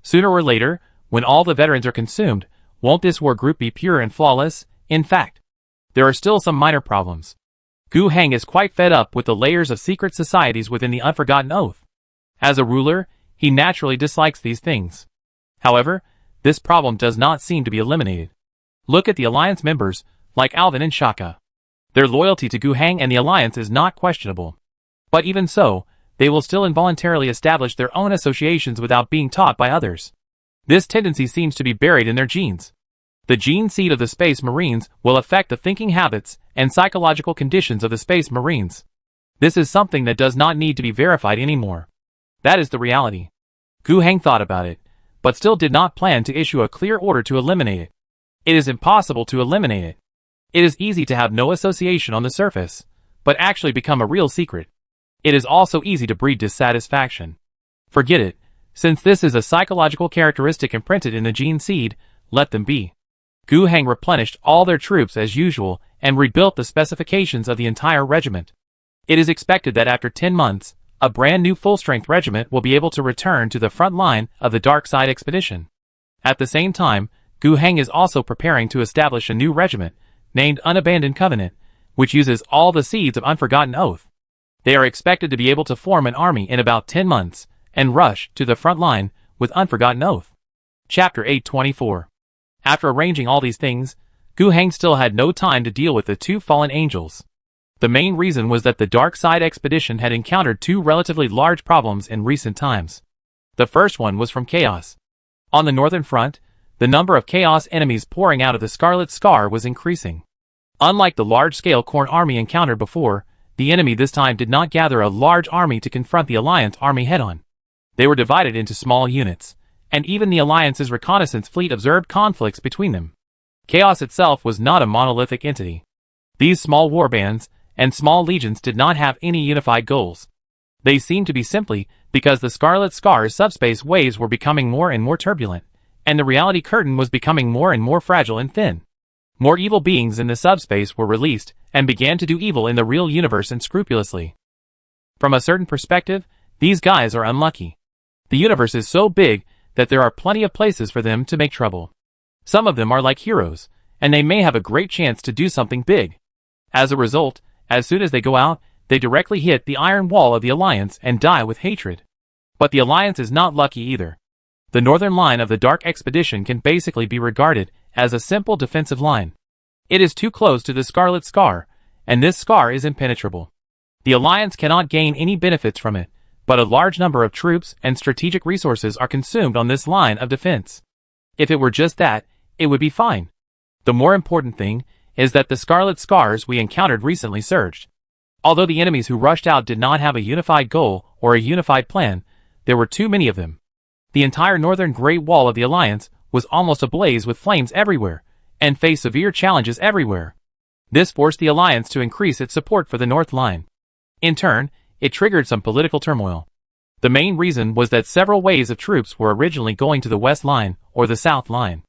Sooner or later, when all the veterans are consumed, won't this war group be pure and flawless? In fact, there are still some minor problems. Gu Heng is quite fed up with the layers of secret societies within the Unforgotten Oath. As a ruler, he naturally dislikes these things. However, this problem does not seem to be eliminated. Look at the Alliance members, like Alvin and Shaka. Their loyalty to Gu Heng and the Alliance is not questionable. But even so, they will still involuntarily establish their own associations without being taught by others. This tendency seems to be buried in their genes. The gene seed of the Space Marines will affect the thinking habits and psychological conditions of the Space Marines. This is something that does not need to be verified anymore. That is the reality. Gu Heng thought about it, but still did not plan to issue a clear order to eliminate it. It is impossible to eliminate it. It is easy to have no association on the surface, but actually become a real secret. It is also easy to breed dissatisfaction. Forget it. Since this is a psychological characteristic imprinted in the gene seed, let them be. Gu Heng replenished all their troops as usual and rebuilt the specifications of the entire regiment. It is expected that after 10 months, a brand new full-strength regiment will be able to return to the front line of the Dark Side expedition. At the same time, Gu Heng is also preparing to establish a new regiment, named Unabandoned Covenant, which uses all the seeds of Unforgotten Oath. They are expected to be able to form an army in about 10 months, and rush to the front line with Unforgotten Oath. Chapter 824. After arranging all these things, Gu Heng still had no time to deal with the two fallen angels. The main reason was that the Dark Side expedition had encountered two relatively large problems in recent times. The first one was from Chaos. On the northern front, the number of Chaos enemies pouring out of the Scarlet Scar was increasing. Unlike the large-scale Khorne army encountered before, the enemy this time did not gather a large army to confront the Alliance army head-on. They were divided into small units, and even the Alliance's reconnaissance fleet observed conflicts between them. Chaos itself was not a monolithic entity. These small warbands and small legions did not have any unified goals. They seemed to be simply because the Scarlet Scar's subspace waves were becoming more and more turbulent, and the reality curtain was becoming more and more fragile and thin. More evil beings in the subspace were released and began to do evil in the real universe unscrupulously. From a certain perspective, these guys are unlucky. The universe is so big that there are plenty of places for them to make trouble. Some of them are like heroes, and they may have a great chance to do something big. As a result, as soon as they go out, they directly hit the iron wall of the Alliance and die with hatred. But the Alliance is not lucky either. The northern line of the Dark Expedition can basically be regarded as a simple defensive line. It is too close to the Scarlet Scar, and this scar is impenetrable. The Alliance cannot gain any benefits from it, but a large number of troops and strategic resources are consumed on this line of defense. If it were just that, it would be fine. The more important thing is that the Scarlet Scars we encountered recently surged. Although the enemies who rushed out did not have a unified goal or a unified plan, there were too many of them. The entire northern Great Wall of the Alliance was almost ablaze with flames everywhere, and faced severe challenges everywhere. This forced the Alliance to increase its support for the North Line. In turn, it triggered some political turmoil. The main reason was that several waves of troops were originally going to the West Line or the South Line.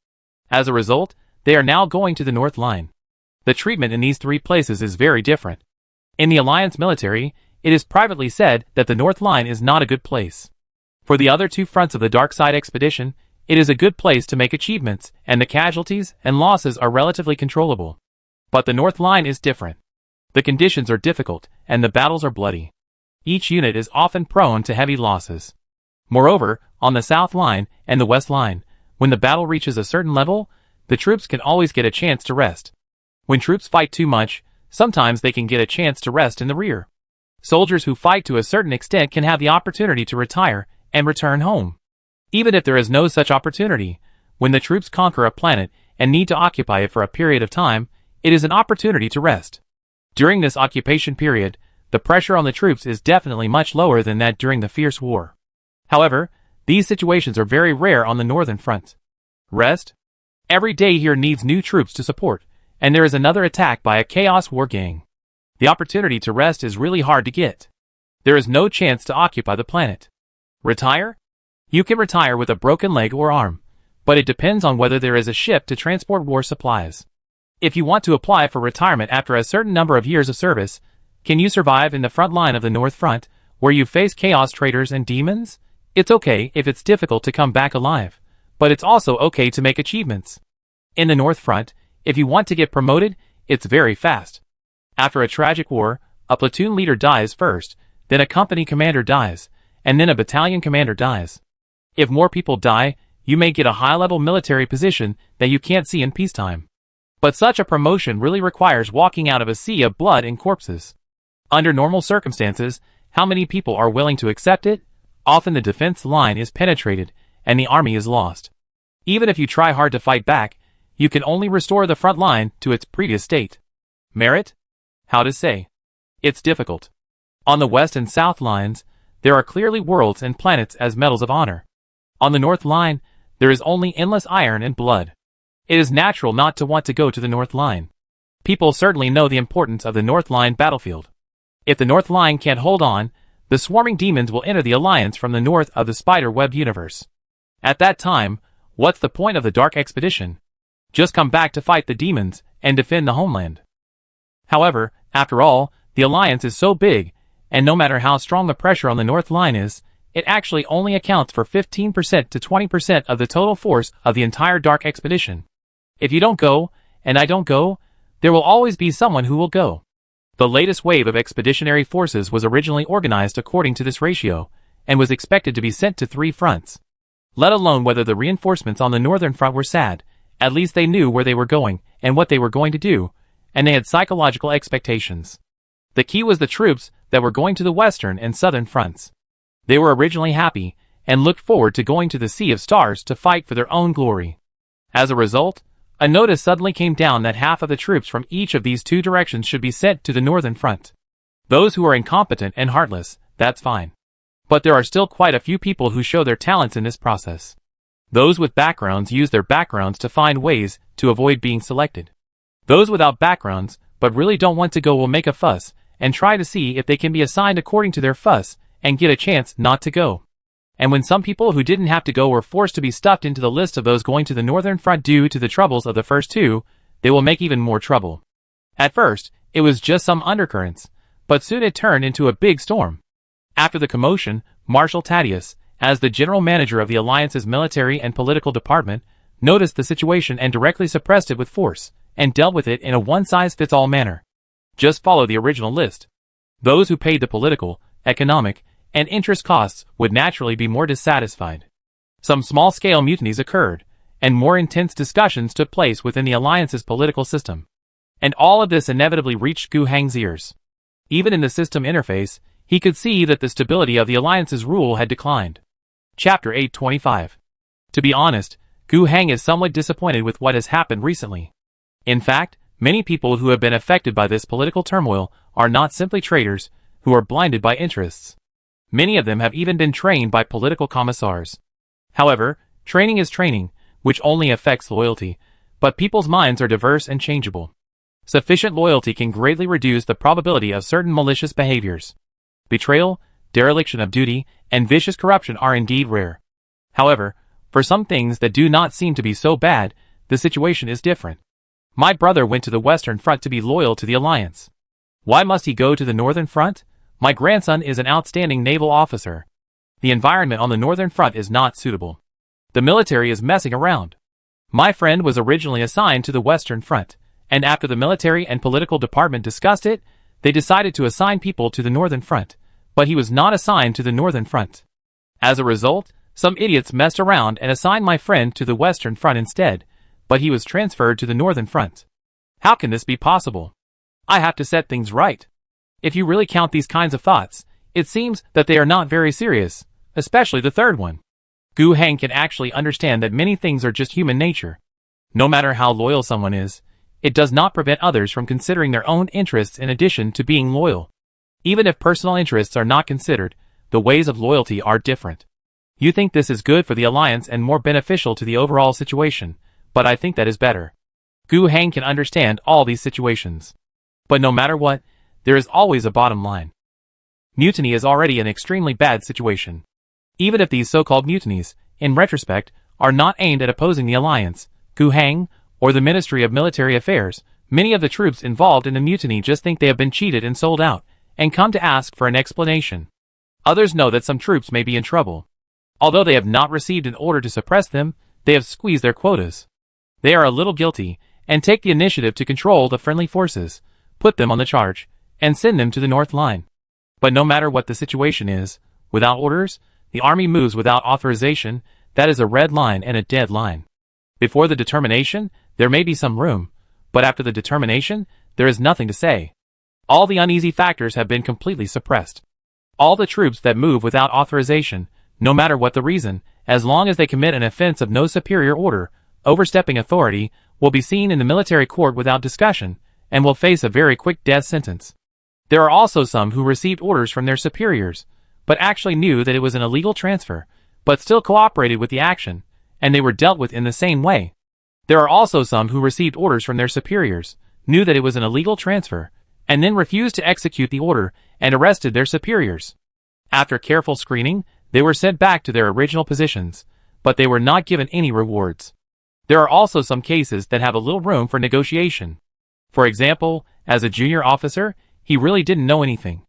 As a result, they are now going to the North Line. The treatment in these three places is very different. In the Alliance military, it is privately said that the North Line is not a good place. For the other two fronts of the Dark Side expedition, it is a good place to make achievements, and the casualties and losses are relatively controllable. But the North Line is different. The conditions are difficult, and the battles are bloody. Each unit is often prone to heavy losses. Moreover, on the South Line and the West Line, when the battle reaches a certain level, the troops can always get a chance to rest. When troops fight too much, sometimes they can get a chance to rest in the rear. Soldiers who fight to a certain extent can have the opportunity to retire and return home. Even if there is no such opportunity, when the troops conquer a planet and need to occupy it for a period of time, it is an opportunity to rest. During this occupation period, the pressure on the troops is definitely much lower than that during the fierce war. However, these situations are very rare on the northern front. Rest? Every day here needs new troops to support, and there is another attack by a Chaos War gang. The opportunity to rest is really hard to get. There is no chance to occupy the planet. Retire? You can retire with a broken leg or arm, but it depends on whether there is a ship to transport war supplies. If you want to apply for retirement after a certain number of years of service, can you survive in the front line of the North Front, where you face chaos traders and demons? It's okay if it's difficult to come back alive, but it's also okay to make achievements. In the North Front, if you want to get promoted, it's very fast. After a tragic war, a platoon leader dies first, then a company commander dies, and then a battalion commander dies. If more people die, you may get a high-level military position that you can't see in peacetime. But such a promotion really requires walking out of a sea of blood and corpses. Under normal circumstances, How many people are willing to accept it? Often the defense line is penetrated, and the army is lost. Even if you try hard to fight back, you can only restore the front line to its previous state. Merit? How to say? It's difficult. On the west and south lines, there are clearly worlds and planets as medals of honor. On the north line, there is only endless iron and blood. It is natural not to want to go to the north line. People certainly know the importance of the north line battlefield. If the north line can't hold on, the swarming demons will enter the alliance from the north of the spider web universe. At that time, what's the point of the dark expedition? Just come back to fight the demons and defend the homeland. However, after all, the alliance is so big, and no matter how strong the pressure on the north line is, it actually only accounts for 15% to 20% of the total force of the entire dark expedition. If you don't go, and I don't go, there will always be someone who will go. The latest wave of expeditionary forces was originally organized according to this ratio, and was expected to be sent to 3 fronts. Let alone whether the reinforcements on the northern front were sad, at least they knew where they were going, and what they were going to do, and they had psychological expectations. The key was the troops that were going to the western and southern fronts. They were originally happy, and looked forward to going to the Sea of Stars to fight for their own glory. As a result, a notice suddenly came down that half of the troops from each of these 2 directions should be sent to the northern front. Those who are incompetent and heartless, that's fine. But there are still quite a few people who show their talents in this process. Those with backgrounds use their backgrounds to find ways to avoid being selected. Those without backgrounds, but really don't want to go, will make a fuss, and try to see if they can be assigned according to their fuss, and get a chance not to go. And when some people who didn't have to go were forced to be stuffed into the list of those going to the northern front due to the troubles of the first 2, they will make even more trouble. At first, it was just some undercurrents, but soon it turned into a big storm. After the commotion, Marshal Thaddeus, as the general manager of the Alliance's military and political department, noticed the situation and directly suppressed it with force, and dealt with it in a one-size-fits-all manner. Just follow the original list. Those who paid the political, economic, and interest costs would naturally be more dissatisfied. Some small-scale mutinies occurred, and more intense discussions took place within the Alliance's political system. And all of this inevitably reached Gu Hang's ears. Even in the system interface, he could see that the stability of the Alliance's rule had declined. Chapter 825. To be honest, Gu Hang is somewhat disappointed with what has happened recently. In fact, many people who have been affected by this political turmoil are not simply traitors who are blinded by interests. Many of them have even been trained by political commissars. However, training is training, which only affects loyalty, but people's minds are diverse and changeable. Sufficient loyalty can greatly reduce the probability of certain malicious behaviors. Betrayal, dereliction of duty, and vicious corruption are indeed rare. However, for some things that do not seem to be so bad, the situation is different. My brother went to the Western Front to be loyal to the Alliance. Why must he go to the Northern Front? My grandson is an outstanding naval officer. The environment on the Northern Front is not suitable. The military is messing around. My friend was originally assigned to the Western Front, and after the military and political department discussed it, they decided to assign people to the Northern Front, but he was not assigned to the Northern Front. As a result, some idiots messed around and assigned my friend to the Western Front instead, but he was transferred to the Northern Front. How can this be possible? I have to set things right. If you really count these kinds of thoughts, it seems that they are not very serious, especially the third one. Gu Hang can actually understand that many things are just human nature. No matter how loyal someone is, it does not prevent others from considering their own interests in addition to being loyal. Even if personal interests are not considered, the ways of loyalty are different. You think this is good for the Alliance and more beneficial to the overall situation, but I think that is better. Gu Hang can understand all these situations. But no matter what, there is always a bottom line. Mutiny is already an extremely bad situation. Even if these so-called mutinies, in retrospect, are not aimed at opposing the Alliance, Gu Hang, or the Ministry of Military Affairs, many of the troops involved in the mutiny just think they have been cheated and sold out, and come to ask for an explanation. Others know that some troops may be in trouble. Although they have not received an order to suppress them, they have squeezed their quotas. They are a little guilty, and take the initiative to control the friendly forces, put them on the charge, and send them to the North Line. But no matter what the situation is, without orders, the army moves without authorization. That is a red line and a dead line. Before the determination, there may be some room, but after the determination, there is nothing to say. All the uneasy factors have been completely suppressed. All the troops that move without authorization, no matter what the reason, as long as they commit an offense of no superior order, overstepping authority, will be seen in the military court without discussion, and will face a very quick death sentence. There are also some who received orders from their superiors, but actually knew that it was an illegal transfer, but still cooperated with the action, and they were dealt with in the same way. There are also some who received orders from their superiors, knew that it was an illegal transfer, and then refused to execute the order and arrested their superiors. After careful screening, they were sent back to their original positions, but they were not given any rewards. There are also some cases that have a little room for negotiation. For example, as a junior officer, he really didn't know anything.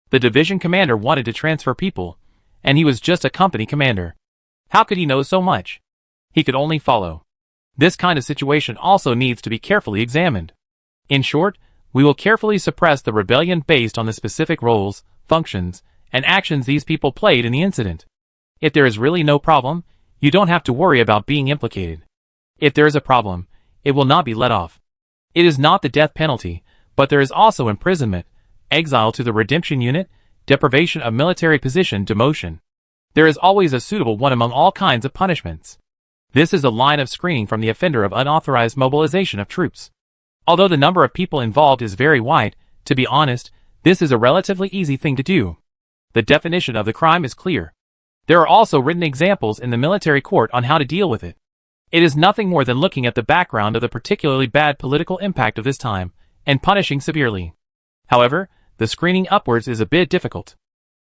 The division commander wanted to transfer people, and he was just a company commander. How could he know so much? He could only follow. This kind of situation also needs to be carefully examined. In short, we will carefully suppress the rebellion based on the specific roles, functions, and actions these people played in the incident. If there is really no problem, you don't have to worry about being implicated. If there is a problem, it will not be let off. It is not the death penalty, but there is also imprisonment, exile to the redemption unit, deprivation of military position, demotion. There is always a suitable one among all kinds of punishments. This is a line of screening from the offender of unauthorized mobilization of troops. Although the number of people involved is very wide, to be honest, this is a relatively easy thing to do. The definition of the crime is clear. There are also written examples in the military court on how to deal with it. It is nothing more than looking at the background of the particularly bad political impact of this time, and punishing severely. However, the screening upwards is a bit difficult.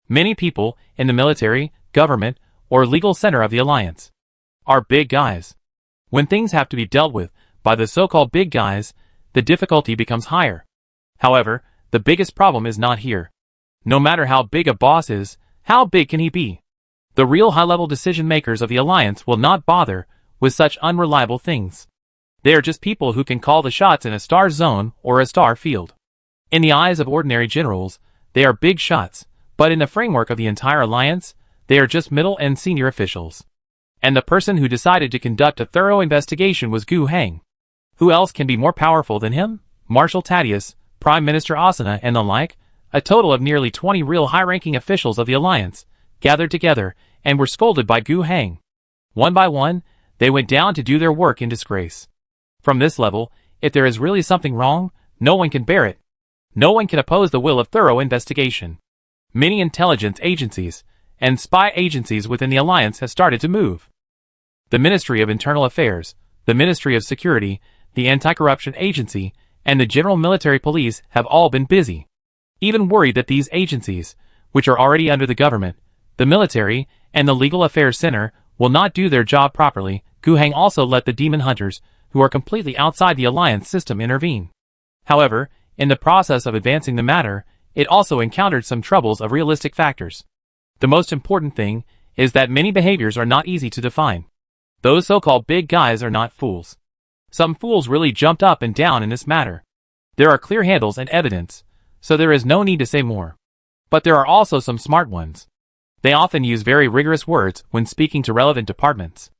Many people, in the military, government, or legal center of the alliance, are big guys. When things have to be dealt with by the so-called big guys, the difficulty becomes higher. However, the biggest problem is not here. No matter how big a boss is, how big can he be? The real high-level decision-makers of the alliance will not bother with such unreliable things. They are just people who can call the shots in a star zone or a star field. In the eyes of ordinary generals, they are big shots, but in the framework of the entire alliance, they are just middle and senior officials. And the person who decided to conduct a thorough investigation was Gu Heng. Who else can be more powerful than him? Marshal Tadius, Prime Minister Asuna, and the like, a total of nearly 20 real high-ranking officials of the alliance, gathered together and were scolded by Gu Heng. One by one, they went down to do their work in disgrace. From this level, if there is really something wrong, no one can bear it. No one can oppose the will of thorough investigation. Many intelligence agencies and spy agencies within the alliance have started to move. The Ministry of Internal Affairs, the Ministry of Security, the Anti-Corruption Agency, and the General Military Police have all been busy. Even worried that these agencies, which are already under the government, the military, and the Legal Affairs Center, will not do their job properly, Gu Heng also let the demon hunters, who are completely outside the alliance system, intervene. However, in the process of advancing the matter, it also encountered some troubles of realistic factors. The most important thing is that many behaviors are not easy to define. Those so-called big guys are not fools. Some fools really jumped up and down in this matter. There are clear handles and evidence, so there is no need to say more. But there are also some smart ones. They often use very rigorous words when speaking to relevant departments.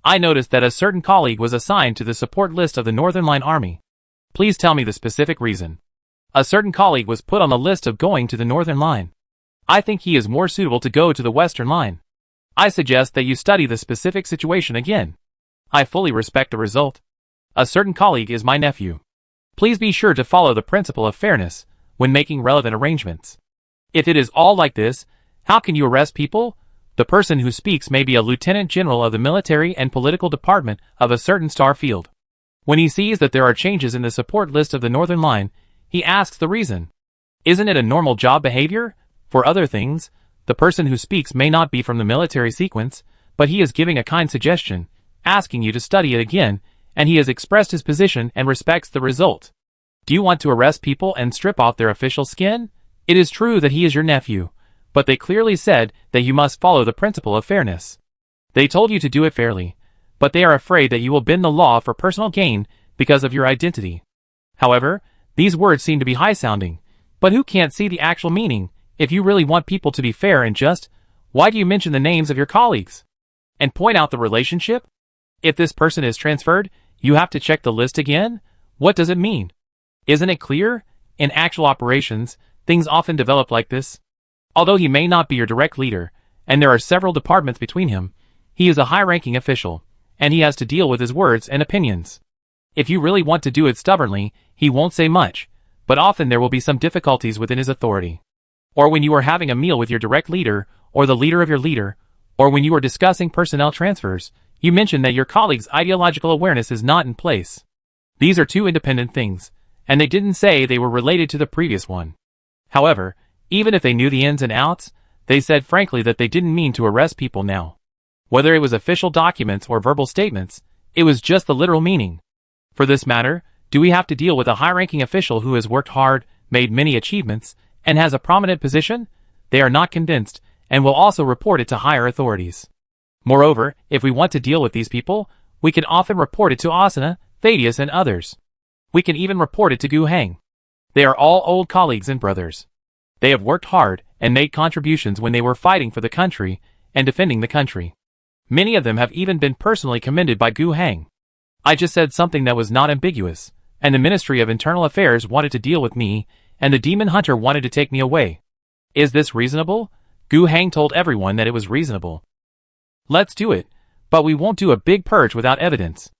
I noticed that a certain colleague was assigned to the support list of the Northern Line Army. Please tell me the specific reason. A certain colleague was put on the list of going to the Northern Line. I think he is more suitable to go to the Western Line. I suggest that you study the specific situation again. I fully respect the result. A certain colleague is my nephew. Please be sure to follow the principle of fairness when making relevant arrangements. If it is all like this, how can you arrest people? The person who speaks may be a lieutenant general of the military and political department of a certain star field. When he sees that there are changes in the support list of the Northern Line, he asks the reason. Isn't it a normal job behavior? For other things, the person who speaks may not be from the military sequence, but he is giving a kind suggestion, asking you to study it again, and he has expressed his position and respects the result. Do you want to arrest people and strip off their official skin? It is true that he is your nephew, but they clearly said that you must follow the principle of fairness. They told you to do it fairly, but they are afraid that you will bend the law for personal gain because of your identity. However, these words seem to be high-sounding, but who can't see the actual meaning? If you really want people to be fair and just, why do you mention the names of your colleagues? And point out the relationship? If this person is transferred, you have to check the list again? What does it mean? Isn't it clear? In actual operations, things often develop like this. Although he may not be your direct leader, and there are several departments between him, he is a high-ranking official, and he has to deal with his words and opinions. If you really want to do it stubbornly, he won't say much, but often there will be some difficulties within his authority. Or when you are having a meal with your direct leader, or the leader of your leader, or when you are discussing personnel transfers, you mention that your colleague's ideological awareness is not in place. These are two independent things, and they didn't say they were related to the previous one. However, even if they knew the ins and outs, they said frankly that they didn't mean to arrest people now. Whether it was official documents or verbal statements, it was just the literal meaning. For this matter, do we have to deal with a high-ranking official who has worked hard, made many achievements, and has a prominent position? They are not convinced, and will also report it to higher authorities. Moreover, if we want to deal with these people, we can often report it to Asuna, Thaddeus, and others. We can even report it to Gu Hang. They are all old colleagues and brothers. They have worked hard and made contributions when they were fighting for the country and defending the country. Many of them have even been personally commended by Gu Hang. I just said something that was not ambiguous, and the Ministry of Internal Affairs wanted to deal with me, and the demon hunter wanted to take me away. Is this reasonable? Gu Hang told everyone that it was reasonable. Let's do it, but we won't do a big purge without evidence.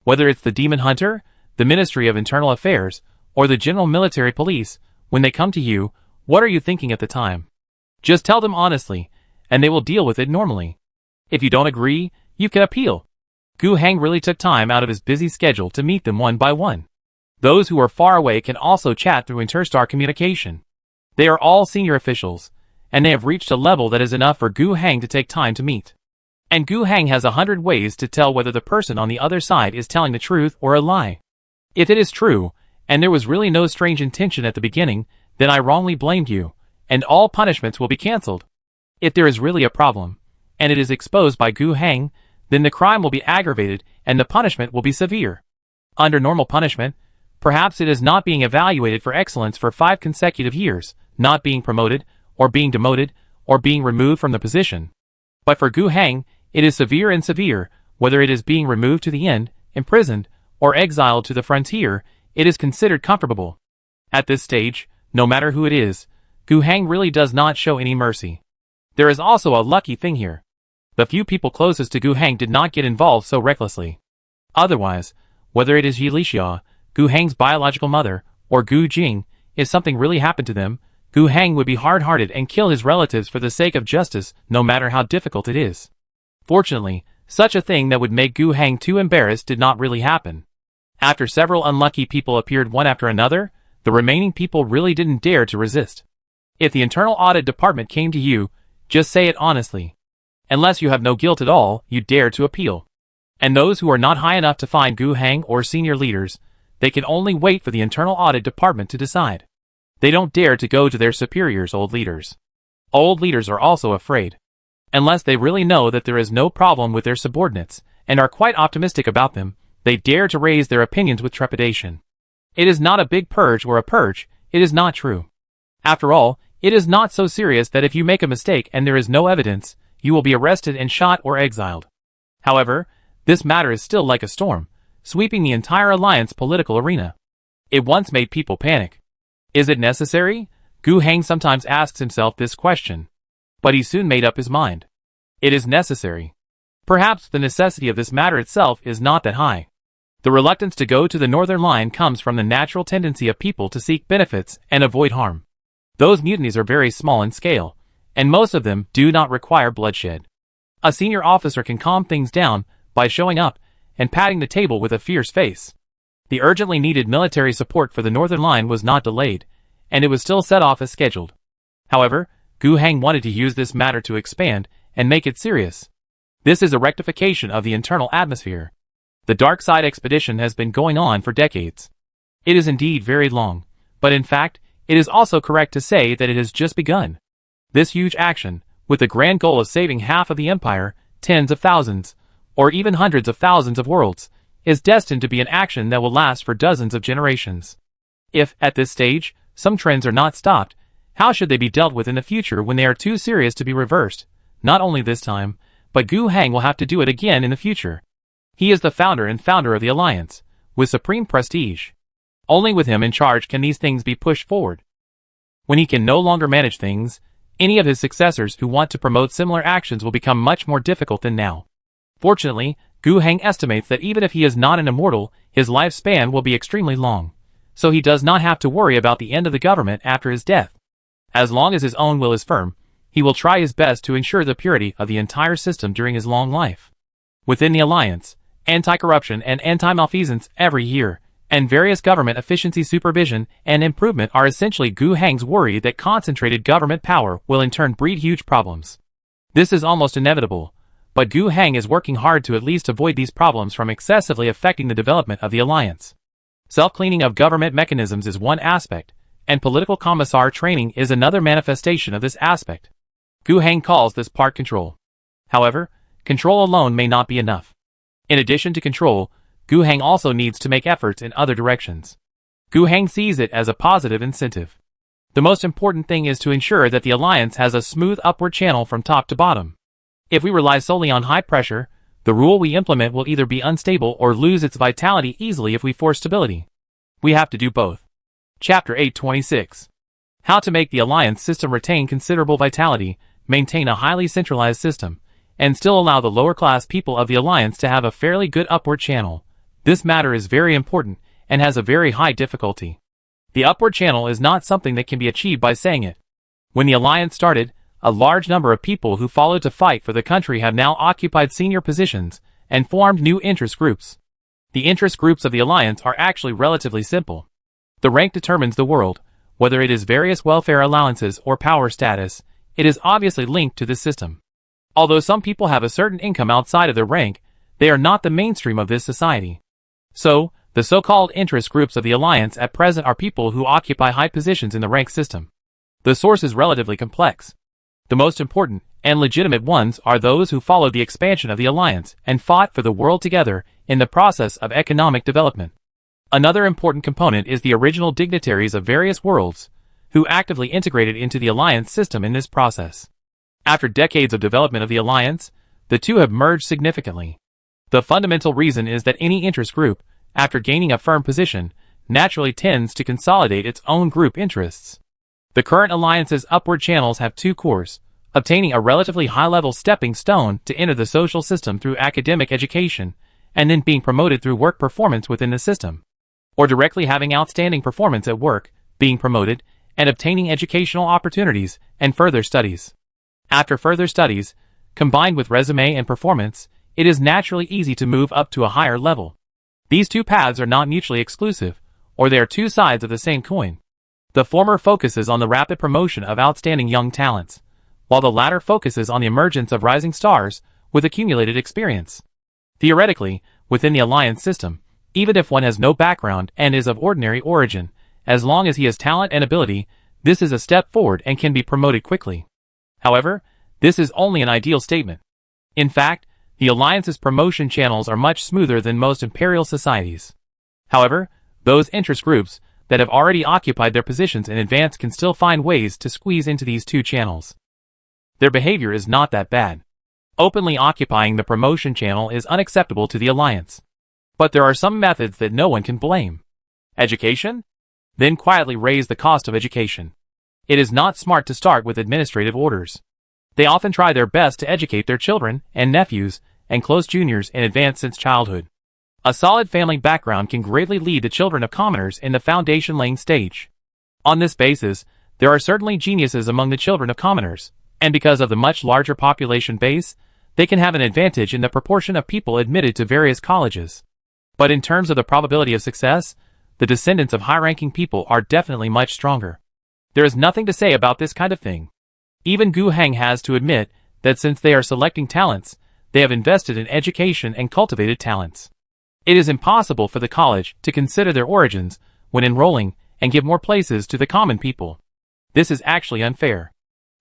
Whether it's the demon hunter, the Ministry of Internal Affairs, or the General Military Police, when they come to you, what are you thinking at the time? Just tell them honestly, and they will deal with it normally. If you don't agree, you can appeal. Gu Hang really took time out of his busy schedule to meet them one by one. Those who are far away can also chat through interstar communication. They are all senior officials, and they have reached a level that is enough for Gu Hang to take time to meet. And Gu Hang has 100 ways to tell whether the person on the other side is telling the truth or a lie. If it is true, and there was really no strange intention at the beginning, then I wrongly blamed you, and all punishments will be cancelled. If there is really a problem, and it is exposed by Gu Hang, then the crime will be aggravated and the punishment will be severe. Under normal punishment, perhaps it is not being evaluated for excellence for 5 consecutive years, not being promoted, or being demoted, or being removed from the position. But for Gu Hang, it is severe and severe, whether it is being removed to the end, imprisoned, or exiled to the frontier, it is considered comfortable. At this stage, no matter who it is, Gu Hang really does not show any mercy. There is also a lucky thing here. The few people closest to Gu Hang did not get involved so recklessly. Otherwise, whether it is Yi Lixia, Gu Hang's biological mother, or Gu Jing, if something really happened to them, Gu Hang would be hard-hearted and kill his relatives for the sake of justice, no matter how difficult it is. Fortunately, such a thing that would make Gu Hang too embarrassed did not really happen. After several unlucky people appeared one after another, the remaining people really didn't dare to resist. If the Internal Audit Department came to you, just say it honestly. Unless you have no guilt at all, you dare to appeal. And those who are not high enough to find Gu Hang or senior leaders, they can only wait for the Internal Audit Department to decide. They don't dare to go to their superiors, old leaders. Old leaders are also afraid. Unless they really know that there is no problem with their subordinates, and are quite optimistic about them, they dare to raise their opinions with trepidation. It is not a big purge or a purge, it is not true. After all, it is not so serious that if you make a mistake and there is no evidence, you will be arrested and shot or exiled. However, this matter is still like a storm, sweeping the entire alliance political arena. It once made people panic. Is it necessary? Gu Hang sometimes asks himself this question. But he soon made up his mind. It is necessary. Perhaps the necessity of this matter itself is not that high. The reluctance to go to the northern line comes from the natural tendency of people to seek benefits and avoid harm. Those mutinies are very small in scale, and most of them do not require bloodshed. A senior officer can calm things down by showing up and patting the table with a fierce face. The urgently needed military support for the northern line was not delayed, and it was still set off as scheduled. However, Gu Hang wanted to use this matter to expand and make it serious. This is a rectification of the internal atmosphere. The Dark Side expedition has been going on for decades. It is indeed very long, but in fact, it is also correct to say that it has just begun. This huge action, with the grand goal of saving half of the empire, tens of thousands, or even hundreds of thousands of worlds, is destined to be an action that will last for dozens of generations. If, at this stage, some trends are not stopped, how should they be dealt with in the future when they are too serious to be reversed? Not only this time, but Gu Hang will have to do it again in the future. He is the founder of the Alliance, with supreme prestige. Only with him in charge can these things be pushed forward. When he can no longer manage things, Any of his successors who want to promote similar actions will become much more difficult than now. Fortunately, Gu Heng estimates that even if he is not an immortal, his lifespan will be extremely long, so he does not have to worry about the end of the government after his death. As long as his own will is firm, he will try his best to ensure the purity of the entire system during his long life. Within the alliance, anti-corruption and anti-malfeasance every year, and various government efficiency supervision and improvement are essentially Gu Heng's worry that concentrated government power will in turn breed huge problems. This is almost inevitable, but Gu Heng is working hard to at least avoid these problems from excessively affecting the development of the alliance. Self-cleaning of government mechanisms is one aspect, and political commissar training is another manifestation of this aspect. Gu Heng calls this part control. However, control alone may not be enough. In addition to control, Gu Heng also needs to make efforts in other directions. Gu Heng sees it as a positive incentive. The most important thing is to ensure that the alliance has a smooth upward channel from top to bottom. If we rely solely on high pressure, the rule we implement will either be unstable or lose its vitality easily if we force stability. We have to do both. Chapter 826. How to make the alliance system retain considerable vitality, maintain a highly centralized system, and still allow the lower class people of the alliance to have a fairly good upward channel. This matter is very important and has a very high difficulty. The upward channel is not something that can be achieved by saying it. When the alliance started, a large number of people who followed to fight for the country have now occupied senior positions and formed new interest groups. The interest groups of the alliance are actually relatively simple. The rank determines the world, whether it is various welfare allowances or power status. It is obviously linked to this system. Although some people have a certain income outside of their rank, they are not the mainstream of this society. So, the so-called interest groups of the alliance at present are people who occupy high positions in the rank system. The source is relatively complex. The most important and legitimate ones are those who followed the expansion of the alliance and fought for the world together in the process of economic development. Another important component is the original dignitaries of various worlds, who actively integrated into the alliance system in this process. After decades of development of the alliance, the two have merged significantly. The fundamental reason is that any interest group, after gaining a firm position, naturally tends to consolidate its own group interests. The current alliance's upward channels have two cores: obtaining a relatively high-level stepping stone to enter the social system through academic education, and then being promoted through work performance within the system, or directly having outstanding performance at work, being promoted, and obtaining educational opportunities and further studies. After further studies, combined with resume and performance, it is naturally easy to move up to a higher level. These two paths are not mutually exclusive, or they are two sides of the same coin. The former focuses on the rapid promotion of outstanding young talents, while the latter focuses on the emergence of rising stars with accumulated experience. Theoretically, within the alliance system, even if one has no background and is of ordinary origin, as long as he has talent and ability, this is a step forward and can be promoted quickly. However, this is only an ideal statement. In fact, the alliance's promotion channels are much smoother than most imperial societies. However, those interest groups that have already occupied their positions in advance can still find ways to squeeze into these two channels. Their behavior is not that bad. Openly occupying the promotion channel is unacceptable to the alliance. But there are some methods that no one can blame. Education? Then quietly raise the cost of education. It is not smart to start with administrative orders. They often try their best to educate their children and nephews and close juniors in advance since childhood. A solid family background can greatly lead the children of commoners in the foundation-laying stage. On this basis, there are certainly geniuses among the children of commoners, and because of the much larger population base, they can have an advantage in the proportion of people admitted to various colleges. But in terms of the probability of success, the descendants of high-ranking people are definitely much stronger. There is nothing to say about this kind of thing. Even Gu Heng has to admit that since they are selecting talents, they have invested in education and cultivated talents. It is impossible for the college to consider their origins when enrolling and give more places to the common people. This is actually unfair.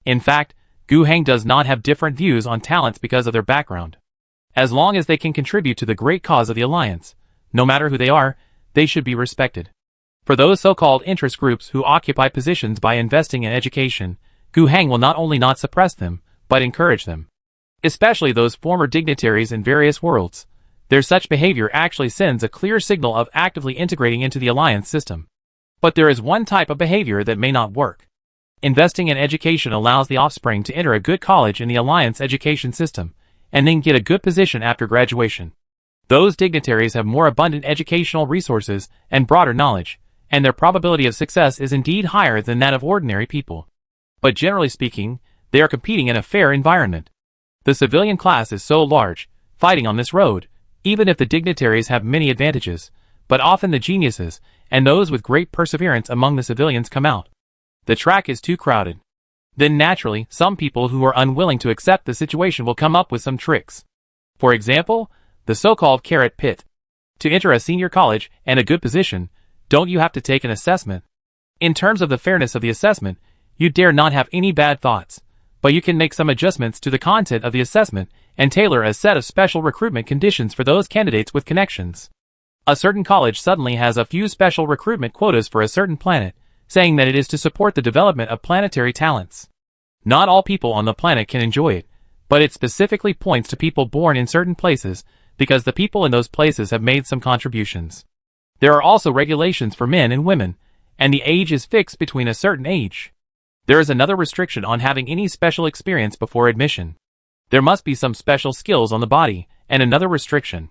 In fact, Gu Heng does not have different views on talents because of their background. As long as they can contribute to the great cause of the alliance, no matter who they are, they should be respected. For those so-called interest groups who occupy positions by investing in education, Gu Heng will not only not suppress them, but encourage them. Especially those former dignitaries in various worlds. Their such behavior actually sends a clear signal of actively integrating into the alliance system. But there is one type of behavior that may not work. Investing in education allows the offspring to enter a good college in the Alliance education system, and then get a good position after graduation. Those dignitaries have more abundant educational resources and broader knowledge, and their probability of success is indeed higher than that of ordinary people. But generally speaking, they are competing in a fair environment. The civilian class is so large, fighting on this road, even if the dignitaries have many advantages, but often the geniuses, and those with great perseverance among the civilians come out. The track is too crowded. Then naturally, some people who are unwilling to accept the situation will come up with some tricks. For example, the so-called carrot pit. To enter a senior college and a good position, don't you have to take an assessment? In terms of the fairness of the assessment, you dare not have any bad thoughts, but you can make some adjustments to the content of the assessment and tailor a set of special recruitment conditions for those candidates with connections. A certain college suddenly has a few special recruitment quotas for a certain planet, saying that it is to support the development of planetary talents. Not all people on the planet can enjoy it, but it specifically points to people born in certain places, because the people in those places have made some contributions. There are also regulations for men and women, and the age is fixed between a certain age. There is another restriction on having any special experience before admission. There must be some special skills on the body, and another restriction.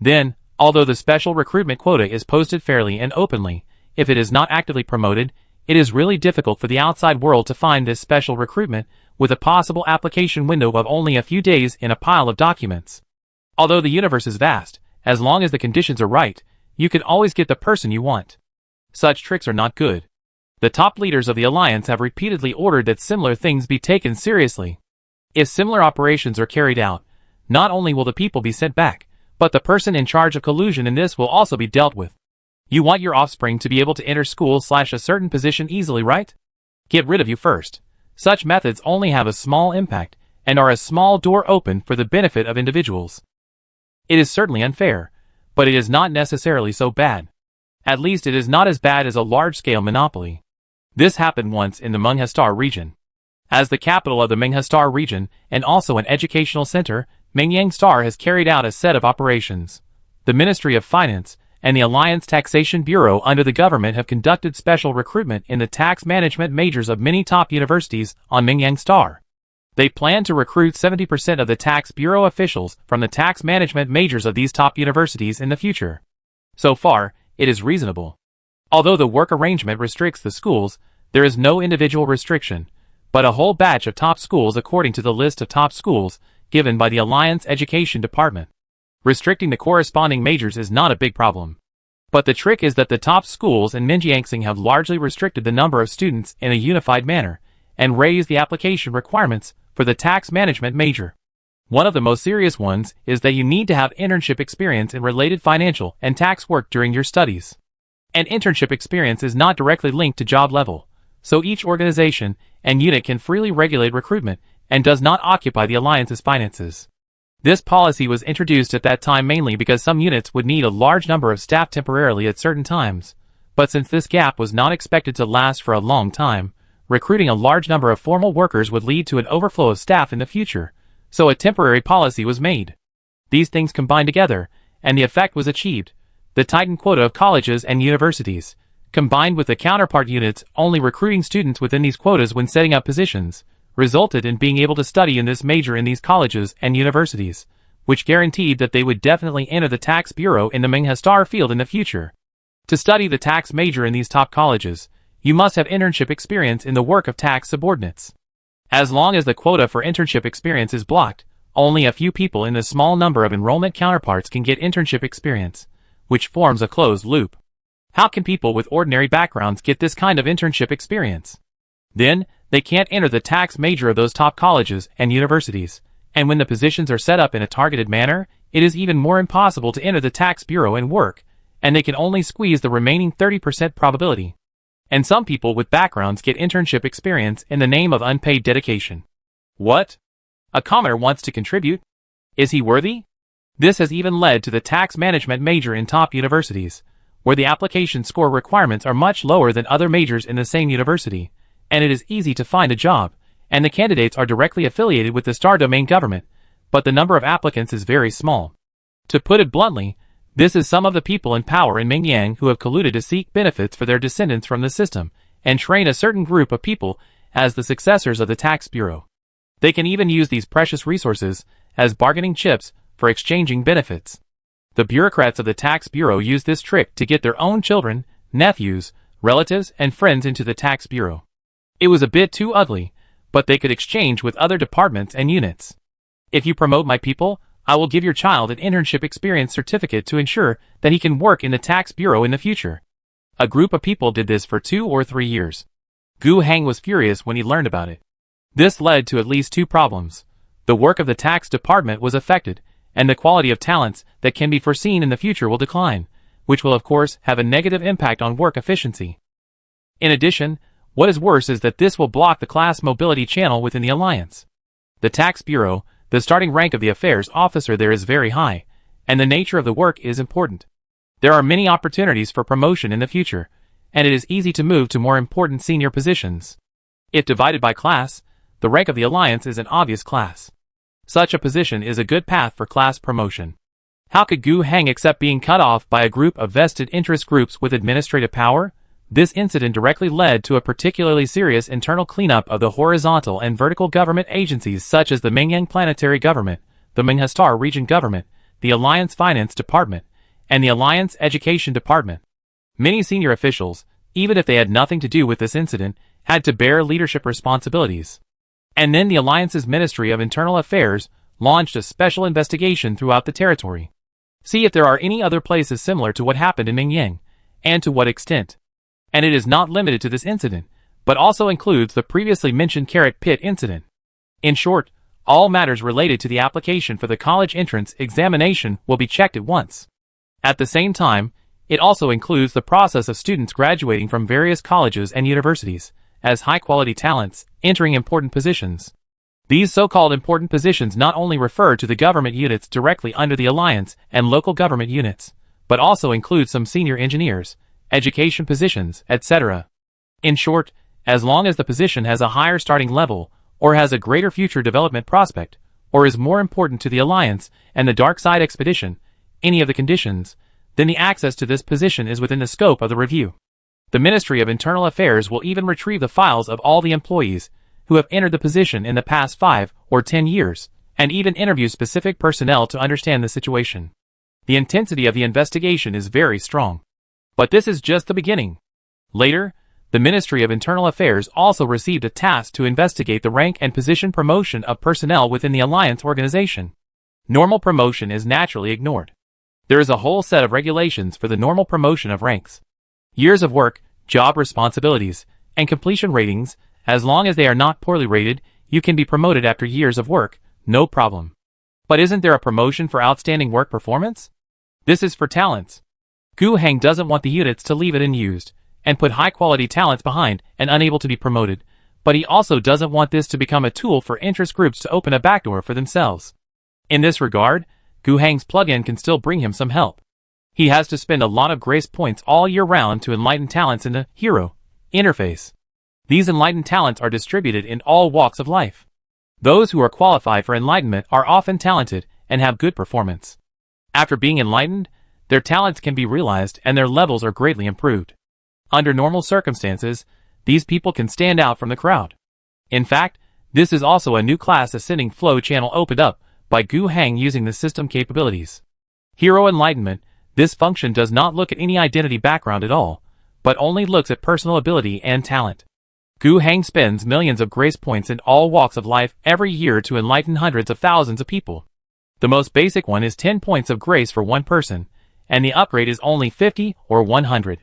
Then, although the special recruitment quota is posted fairly and openly, if it is not actively promoted, it is really difficult for the outside world to find this special recruitment, with a possible application window of only a few days in a pile of documents. Although the universe is vast, as long as the conditions are right, you can always get the person you want. Such tricks are not good. The top leaders of the Alliance have repeatedly ordered that similar things be taken seriously. If similar operations are carried out, not only will the people be sent back, but the person in charge of collusion in this will also be dealt with. You want your offspring to be able to enter school/a certain position easily, right? Get rid of you first. Such methods only have a small impact, and are a small door open for the benefit of individuals. It is certainly unfair, but it is not necessarily so bad. At least it is not as bad as a large-scale monopoly. This happened once in the Menghastar region. As the capital of the Menghastar region, and also an educational center, Mengyang Star has carried out a set of operations. The Ministry of Finance and the Alliance Taxation Bureau under the government have conducted special recruitment in the tax management majors of many top universities on Mengyang Star. They plan to recruit 70% of the tax bureau officials from the tax management majors of these top universities in the future. So far, it is reasonable. Although the work arrangement restricts the schools, there is no individual restriction, but a whole batch of top schools according to the list of top schools given by the Alliance Education Department. Restricting the corresponding majors is not a big problem. But the trick is that the top schools in Minjiangsing have largely restricted the number of students in a unified manner, and raised the application requirements for the tax management major. One of the most serious ones is that you need to have internship experience in related financial and tax work during your studies. And internship experience is not directly linked to job level, so each organization and unit can freely regulate recruitment and does not occupy the Alliance's finances. This policy was introduced at that time mainly because some units would need a large number of staff temporarily at certain times, but since this gap was not expected to last for a long time, recruiting a large number of formal workers would lead to an overflow of staff in the future, so a temporary policy was made. These things combined together, and the effect was achieved. The tightened quota of colleges and universities, combined with the counterpart units only recruiting students within these quotas when setting up positions, resulted in being able to study in this major in these colleges and universities, which guaranteed that they would definitely enter the tax bureau in the Menghastar field in the future. To study the tax major in these top colleges, you must have internship experience in the work of tax subordinates. As long as the quota for internship experience is blocked, only a few people in the small number of enrollment counterparts can get internship experience, which forms a closed loop. How can people with ordinary backgrounds get this kind of internship experience? Then, they can't enter the tax major of those top colleges and universities, and when the positions are set up in a targeted manner, it is even more impossible to enter the tax bureau and work, and they can only squeeze the remaining 30% probability. And some people with backgrounds get internship experience in the name of unpaid dedication. What? A commoner wants to contribute? Is he worthy? This has even led to the tax management major in top universities, where the application score requirements are much lower than other majors in the same university, and it is easy to find a job, and the candidates are directly affiliated with the star domain government, but the number of applicants is very small. To put it bluntly, this is some of the people in power in Mingyang who have colluded to seek benefits for their descendants from the system, and train a certain group of people, as the successors of the tax bureau. They can even use these precious resources as bargaining chips for exchanging benefits. The bureaucrats of the tax bureau use this trick to get their own children, nephews, relatives, and friends into the tax bureau. It was a bit too ugly, but they could exchange with other departments and units. If you promote my people, I will give your child an internship experience certificate to ensure that he can work in the tax bureau in the future. A group of people did this for 2 or 3 years. Gu Heng was furious when he learned about it. This led to at least 2 problems. The work of the tax department was affected, and the quality of talents that can be foreseen in the future will decline, which will of course have a negative impact on work efficiency. In addition, what is worse is that this will block the class mobility channel within the alliance. The tax bureau, the starting rank of the affairs officer there is very high, and the nature of the work is important. There are many opportunities for promotion in the future, and it is easy to move to more important senior positions. If divided by class, the rank of the alliance is an obvious class. Such a position is a good path for class promotion. How could Gu Heng accept being cut off by a group of vested interest groups with administrative power? This incident directly led to a particularly serious internal cleanup of the horizontal and vertical government agencies such as the Mingyang Planetary Government, the Minghastar Region Government, the Alliance Finance Department, and the Alliance Education Department. Many senior officials, even if they had nothing to do with this incident, had to bear leadership responsibilities. And then the Alliance's Ministry of Internal Affairs launched a special investigation throughout the territory. See if there are any other places similar to what happened in Mingyang, and to what extent. And it is not limited to this incident, but also includes the previously mentioned Carrot Pit incident. In short, all matters related to the application for the college entrance examination will be checked at once. At the same time, it also includes the process of students graduating from various colleges and universities, as high-quality talents, entering important positions. These so-called important positions not only refer to the government units directly under the alliance and local government units, but also include some senior engineers, education positions, etc. In short, as long as the position has a higher starting level, or has a greater future development prospect, or is more important to the alliance and the Dark Side expedition, any of the conditions, then the access to this position is within the scope of the review. The Ministry of Internal Affairs will even retrieve the files of all the employees who have entered the position in the past 5 or 10 years, and even interview specific personnel to understand the situation. The intensity of the investigation is very strong. But this is just the beginning. Later, the Ministry of Internal Affairs also received a task to investigate the rank and position promotion of personnel within the Alliance organization. Normal promotion is naturally ignored. There is a whole set of regulations for the normal promotion of ranks. Years of work, job responsibilities, and completion ratings, as long as they are not poorly rated, you can be promoted after years of work, no problem. But isn't there a promotion for outstanding work performance? This is for talents. Gu Heng doesn't want the units to leave it unused, and put high-quality talents behind and unable to be promoted, but he also doesn't want this to become a tool for interest groups to open a backdoor for themselves. In this regard, Gu Heng's plugin can still bring him some help. He has to spend a lot of grace points all year round to enlighten talents in the Hero interface. These enlightened talents are distributed in all walks of life. Those who are qualified for enlightenment are often talented and have good performance. After being enlightened, their talents can be realized and their levels are greatly improved. Under normal circumstances, these people can stand out from the crowd. In fact, this is also a new class ascending flow channel opened up by Gu Heng using the system capabilities. Hero Enlightenment, this function does not look at any identity background at all, but only looks at personal ability and talent. Gu Heng spends millions of grace points in all walks of life every year to enlighten hundreds of thousands of people. The most basic one is 10 points of grace for one person, and the upgrade is only 50 or 100.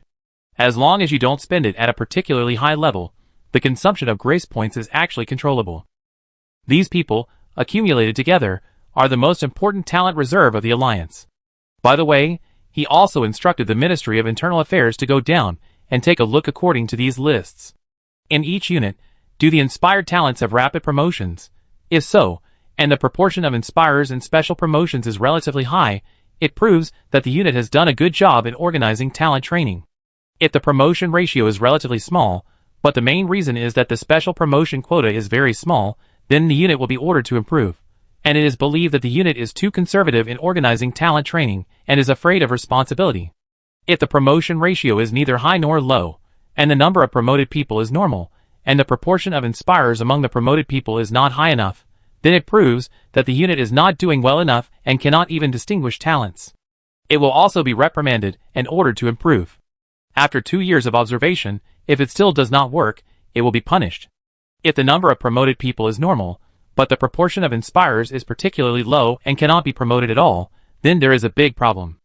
As long as you don't spend it at a particularly high level, the consumption of grace points is actually controllable. These people, accumulated together, are the most important talent reserve of the Alliance. By the way, he also instructed the Ministry of Internal Affairs to go down and take a look according to these lists. In each unit, do the inspired talents have rapid promotions? If so, and the proportion of inspirers and special promotions is relatively high, it proves that the unit has done a good job in organizing talent training. If the promotion ratio is relatively small, but the main reason is that the special promotion quota is very small, then the unit will be ordered to improve. And it is believed that the unit is too conservative in organizing talent training and is afraid of responsibility. If the promotion ratio is neither high nor low, and the number of promoted people is normal, and the proportion of inspirers among the promoted people is not high enough, then it proves that the unit is not doing well enough and cannot even distinguish talents. It will also be reprimanded and ordered to improve. After 2 years of observation, if it still does not work, it will be punished. If the number of promoted people is normal, but the proportion of inspirers is particularly low and cannot be promoted at all, then there is a big problem.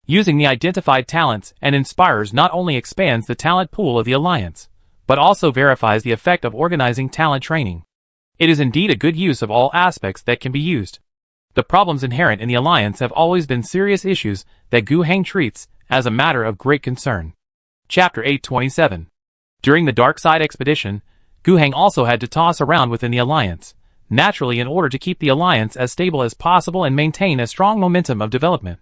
Using the identified talents and inspirers not only expands the talent pool of the Alliance, but also verifies the effect of organizing talent training. It is indeed a good use of all aspects that can be used. The problems inherent in the Alliance have always been serious issues that Gu Heng treats as a matter of great concern. Chapter 827. During the Dark Side expedition, Gu Heng also had to toss around within the Alliance, naturally in order to keep the Alliance as stable as possible and maintain a strong momentum of development.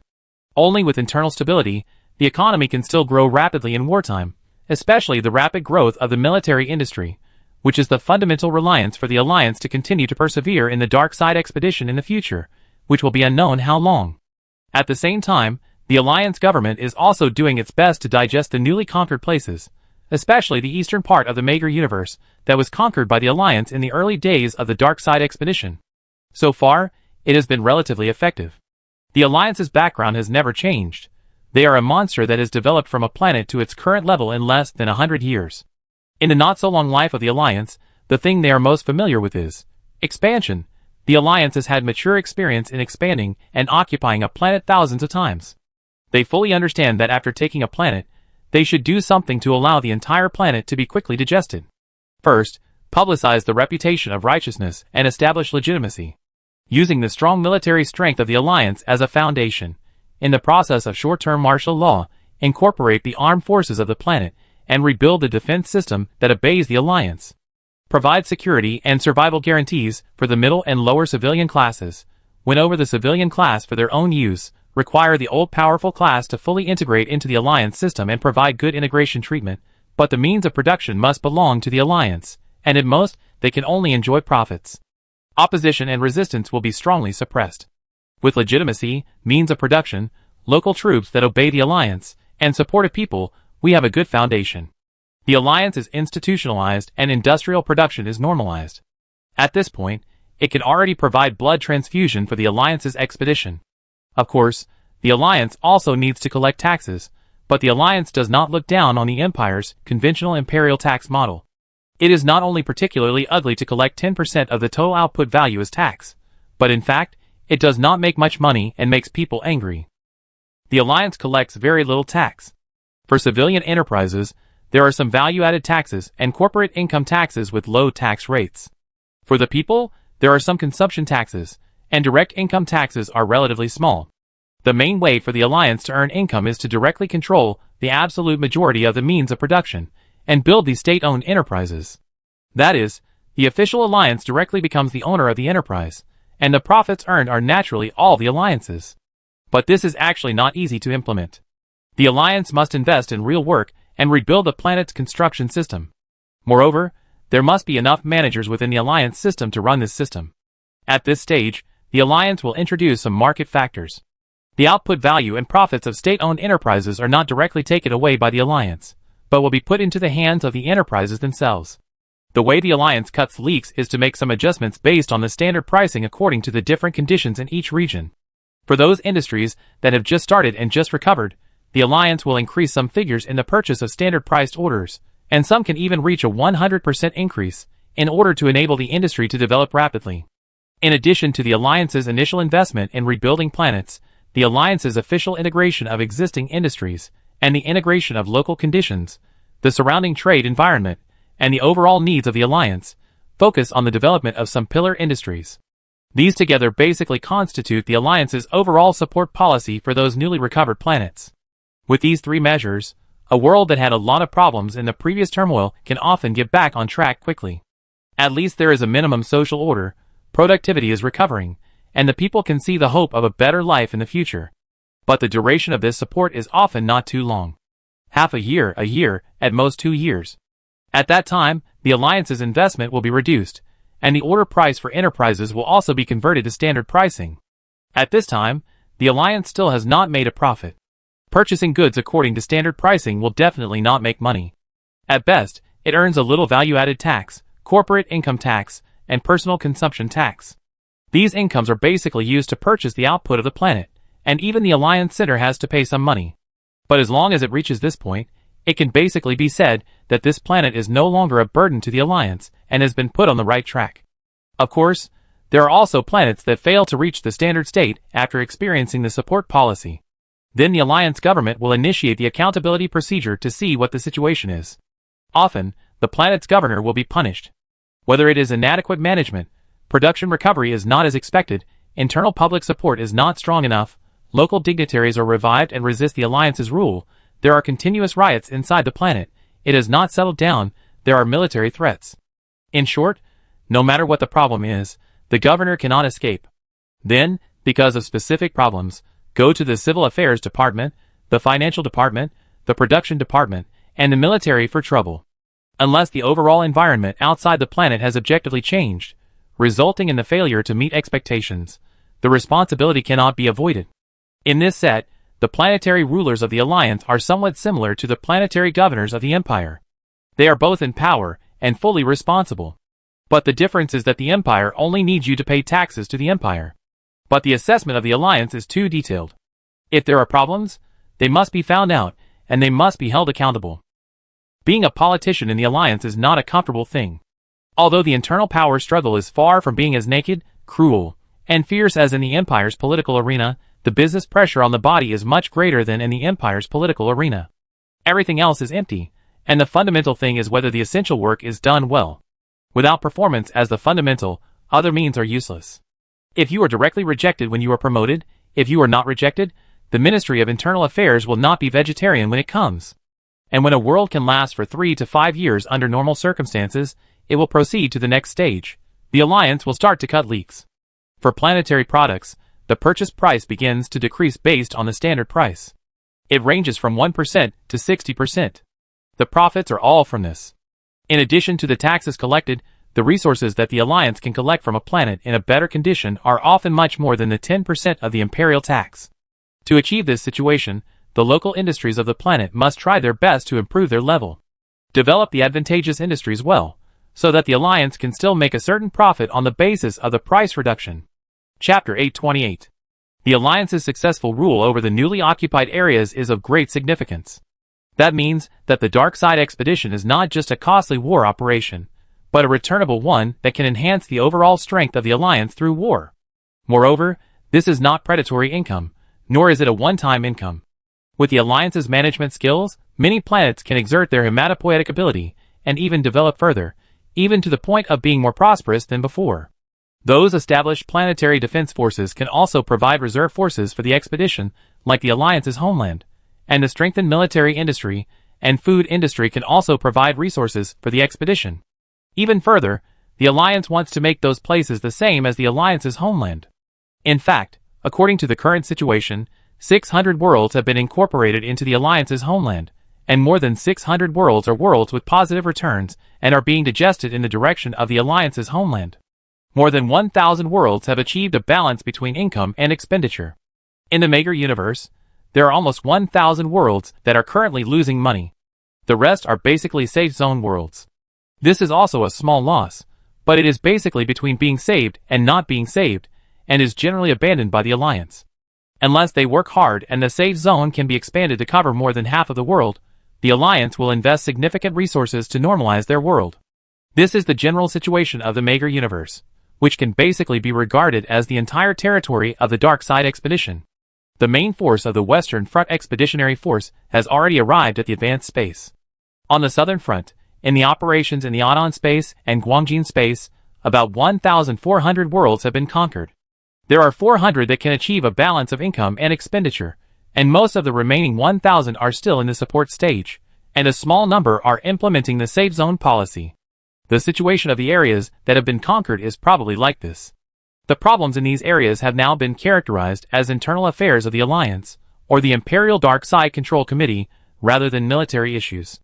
Only with internal stability, the economy can still grow rapidly in wartime, especially the rapid growth of the military industry, which is the fundamental reliance for the Alliance to continue to persevere in the Dark Side expedition in the future, which will be unknown how long. At the same time, the Alliance government is also doing its best to digest the newly conquered places, especially the eastern part of the Mager universe that was conquered by the Alliance in the early days of the Dark Side expedition. So far, it has been relatively effective. The Alliance's background has never changed. They are a monster that has developed from a planet to its current level in less than 100 years. In the not-so-long life of the Alliance, the thing they are most familiar with is expansion. The Alliance has had mature experience in expanding and occupying a planet thousands of times. They fully understand that after taking a planet, they should do something to allow the entire planet to be quickly digested. First, publicize the reputation of righteousness and establish legitimacy. Using the strong military strength of the Alliance as a foundation, in the process of short-term martial law, incorporate the armed forces of the planet and rebuild the defense system that obeys the Alliance. Provide security and survival guarantees for the middle and lower civilian classes, win over the civilian class for their own use, require the old powerful class to fully integrate into the Alliance system and provide good integration treatment, but the means of production must belong to the Alliance, and at most, they can only enjoy profits. Opposition and resistance will be strongly suppressed. With legitimacy, means of production, local troops that obey the Alliance, and supportive people, we have a good foundation. The Alliance is institutionalized and industrial production is normalized. At this point, it can already provide blood transfusion for the Alliance's expedition. Of course, the Alliance also needs to collect taxes, but the Alliance does not look down on the Empire's conventional imperial tax model. It is not only particularly ugly to collect 10% of the total output value as tax, but in fact, it does not make much money and makes people angry. The Alliance collects very little tax. For civilian enterprises, there are some value-added taxes and corporate income taxes with low tax rates. For the people, there are some consumption taxes, and direct income taxes are relatively small. The main way for the Alliance to earn income is to directly control the absolute majority of the means of production, and build these state-owned enterprises. That is, the official Alliance directly becomes the owner of the enterprise, and the profits earned are naturally all the Alliance's. But this is actually not easy to implement. The Alliance must invest in real work and rebuild the planet's construction system. Moreover, there must be enough managers within the Alliance system to run this system. At this stage, the Alliance will introduce some market factors. The output value and profits of state-owned enterprises are not directly taken away by the Alliance, but will be put into the hands of the enterprises themselves. The way the Alliance cuts leaks is to make some adjustments based on the standard pricing according to the different conditions in each region. For those industries that have just started and just recovered, the Alliance will increase some figures in the purchase of standard-priced orders, and some can even reach a 100% increase, in order to enable the industry to develop rapidly. In addition to the Alliance's initial investment in rebuilding planets, the Alliance's official integration of existing industries, and the integration of local conditions, the surrounding trade environment, and the overall needs of the Alliance, focus on the development of some pillar industries. These together basically constitute the Alliance's overall support policy for those newly recovered planets. With these three measures, a world that had a lot of problems in the previous turmoil can often get back on track quickly. At least there is a minimum social order, productivity is recovering, and the people can see the hope of a better life in the future. But the duration of this support is often not too long. Half a year, at most 2 years. At that time, the Alliance's investment will be reduced, and the order price for enterprises will also be converted to standard pricing. At this time, the Alliance still has not made a profit. Purchasing goods according to standard pricing will definitely not make money. At best, It earns a little value-added tax, corporate income tax, and personal consumption tax. These incomes are basically used to purchase the output of the planet, and even the Alliance Center has to pay some money. But as long as it reaches this point, it can basically be said that this planet is no longer a burden to the Alliance and has been put on the right track. Of course, there are also planets that fail to reach the standard state after experiencing the support policy. Then the Alliance government will initiate the accountability procedure to see what the situation is. Often, the planet's governor will be punished. Whether it is inadequate management, production recovery is not as expected, internal public support is not strong enough, local dignitaries are revived and resist the Alliance's rule, there are continuous riots inside the planet, it has not settled down, there are military threats. In short, no matter what the problem is, the governor cannot escape. Then, because of specific problems, go to the Civil Affairs Department, the Financial Department, the Production Department, and the military for trouble. Unless the overall environment outside the planet has objectively changed, resulting in the failure to meet expectations, the responsibility cannot be avoided. In this set, the planetary rulers of the Alliance are somewhat similar to the planetary governors of the Empire. They are both in power and fully responsible. But the difference is that the Empire only needs you to pay taxes to the Empire. But the assessment of the Alliance is too detailed. If there are problems, they must be found out, and they must be held accountable. Being a politician in the Alliance is not a comfortable thing. Although the internal power struggle is far from being as naked, cruel, and fierce as in the Empire's political arena, the business pressure on the body is much greater than in the Empire's political arena. Everything else is empty, and the fundamental thing is whether the essential work is done well. Without performance as the fundamental, other means are useless. If you are directly rejected when you are promoted, if you are not rejected, the Ministry of Internal Affairs will not be vegetarian when it comes. And when a world can last for 3 to 5 years under normal circumstances, it will proceed to the next stage. The Alliance will start to cut leaks. For planetary products, the purchase price begins to decrease based on the standard price. It ranges from 1% to 60%. The profits are all from this. In addition to the taxes collected, the resources that the Alliance can collect from a planet in a better condition are often much more than the 10% of the imperial tax. To achieve this situation, the local industries of the planet must try their best to improve their level. Develop the advantageous industries well, so that the Alliance can still make a certain profit on the basis of the price reduction. Chapter 828. The Alliance's successful rule over the newly occupied areas is of great significance. That means that the Dark Side expedition is not just a costly war operation, but a returnable one that can enhance the overall strength of the Alliance through war. Moreover, this is not predatory income, nor is it a one-time income. With the Alliance's management skills, many planets can exert their hematopoietic ability, and even develop further, even to the point of being more prosperous than before. Those established planetary defense forces can also provide reserve forces for the expedition, like the Alliance's homeland, and the strengthened military industry and food industry can also provide resources for the expedition. Even further, the Alliance wants to make those places the same as the Alliance's homeland. In fact, according to the current situation, 600 worlds have been incorporated into the Alliance's homeland, and more than 600 worlds are worlds with positive returns and are being digested in the direction of the Alliance's homeland. More than 1,000 worlds have achieved a balance between income and expenditure. In the Mager universe, there are almost 1,000 worlds that are currently losing money. The rest are basically safe zone worlds. This is also a small loss, but it is basically between being saved and not being saved, and is generally abandoned by the Alliance. Unless they work hard and the safe zone can be expanded to cover more than half of the world, the Alliance will invest significant resources to normalize their world. This is the general situation of the Mager universe, which can basically be regarded as the entire territory of the Dark Side expedition. The main force of the Western Front Expeditionary Force has already arrived at the advanced space. On the Southern Front, in the operations in the Anon space and Guangjin space, about 1,400 worlds have been conquered. There are 400 that can achieve a balance of income and expenditure, and most of the remaining 1,000 are still in the support stage, and a small number are implementing the safe zone policy. The situation of the areas that have been conquered is probably like this. The problems in these areas have now been characterized as internal affairs of the Alliance, or the Imperial Dark Side Control Committee, rather than military issues.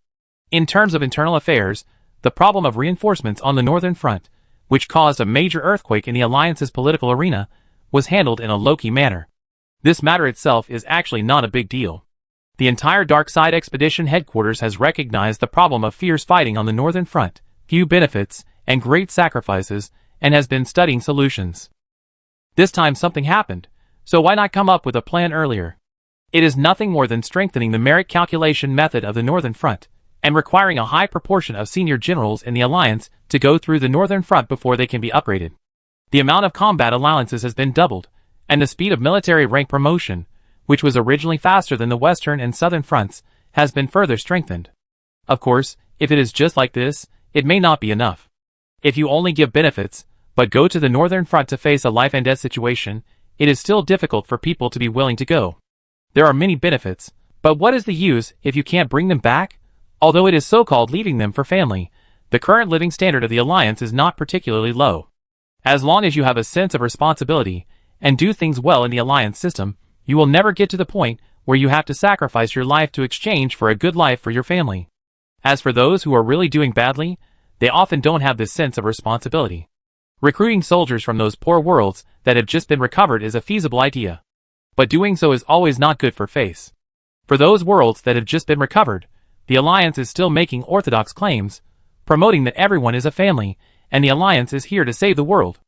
In terms of internal affairs, the problem of reinforcements on the Northern Front, which caused a major earthquake in the Alliance's political arena, was handled in a low-key manner. This matter itself is actually not a big deal. The entire Dark Side Expedition headquarters has recognized the problem of fierce fighting on the Northern Front, few benefits, and great sacrifices, and has been studying solutions. This time something happened, so why not come up with a plan earlier? It is nothing more than strengthening the merit calculation method of the Northern Front, and requiring a high proportion of senior generals in the Alliance to go through the Northern Front before they can be upgraded. The amount of combat allowances has been doubled, and the speed of military rank promotion, which was originally faster than the Western and Southern Fronts, has been further strengthened. Of course, if it is just like this, it may not be enough. If you only give benefits, but go to the Northern Front to face a life and death situation, it is still difficult for people to be willing to go. There are many benefits, but what is the use if you can't bring them back? Although it is so-called leaving them for family, the current living standard of the Alliance is not particularly low. As long as you have a sense of responsibility, and do things well in the Alliance system, you will never get to the point where you have to sacrifice your life to exchange for a good life for your family. As for those who are really doing badly, they often don't have this sense of responsibility. Recruiting soldiers from those poor worlds that have just been recovered is a feasible idea. But doing so is always not good for face. For those worlds that have just been recovered, the Alliance is still making orthodox claims, promoting that everyone is a family, and the Alliance is here to save the world.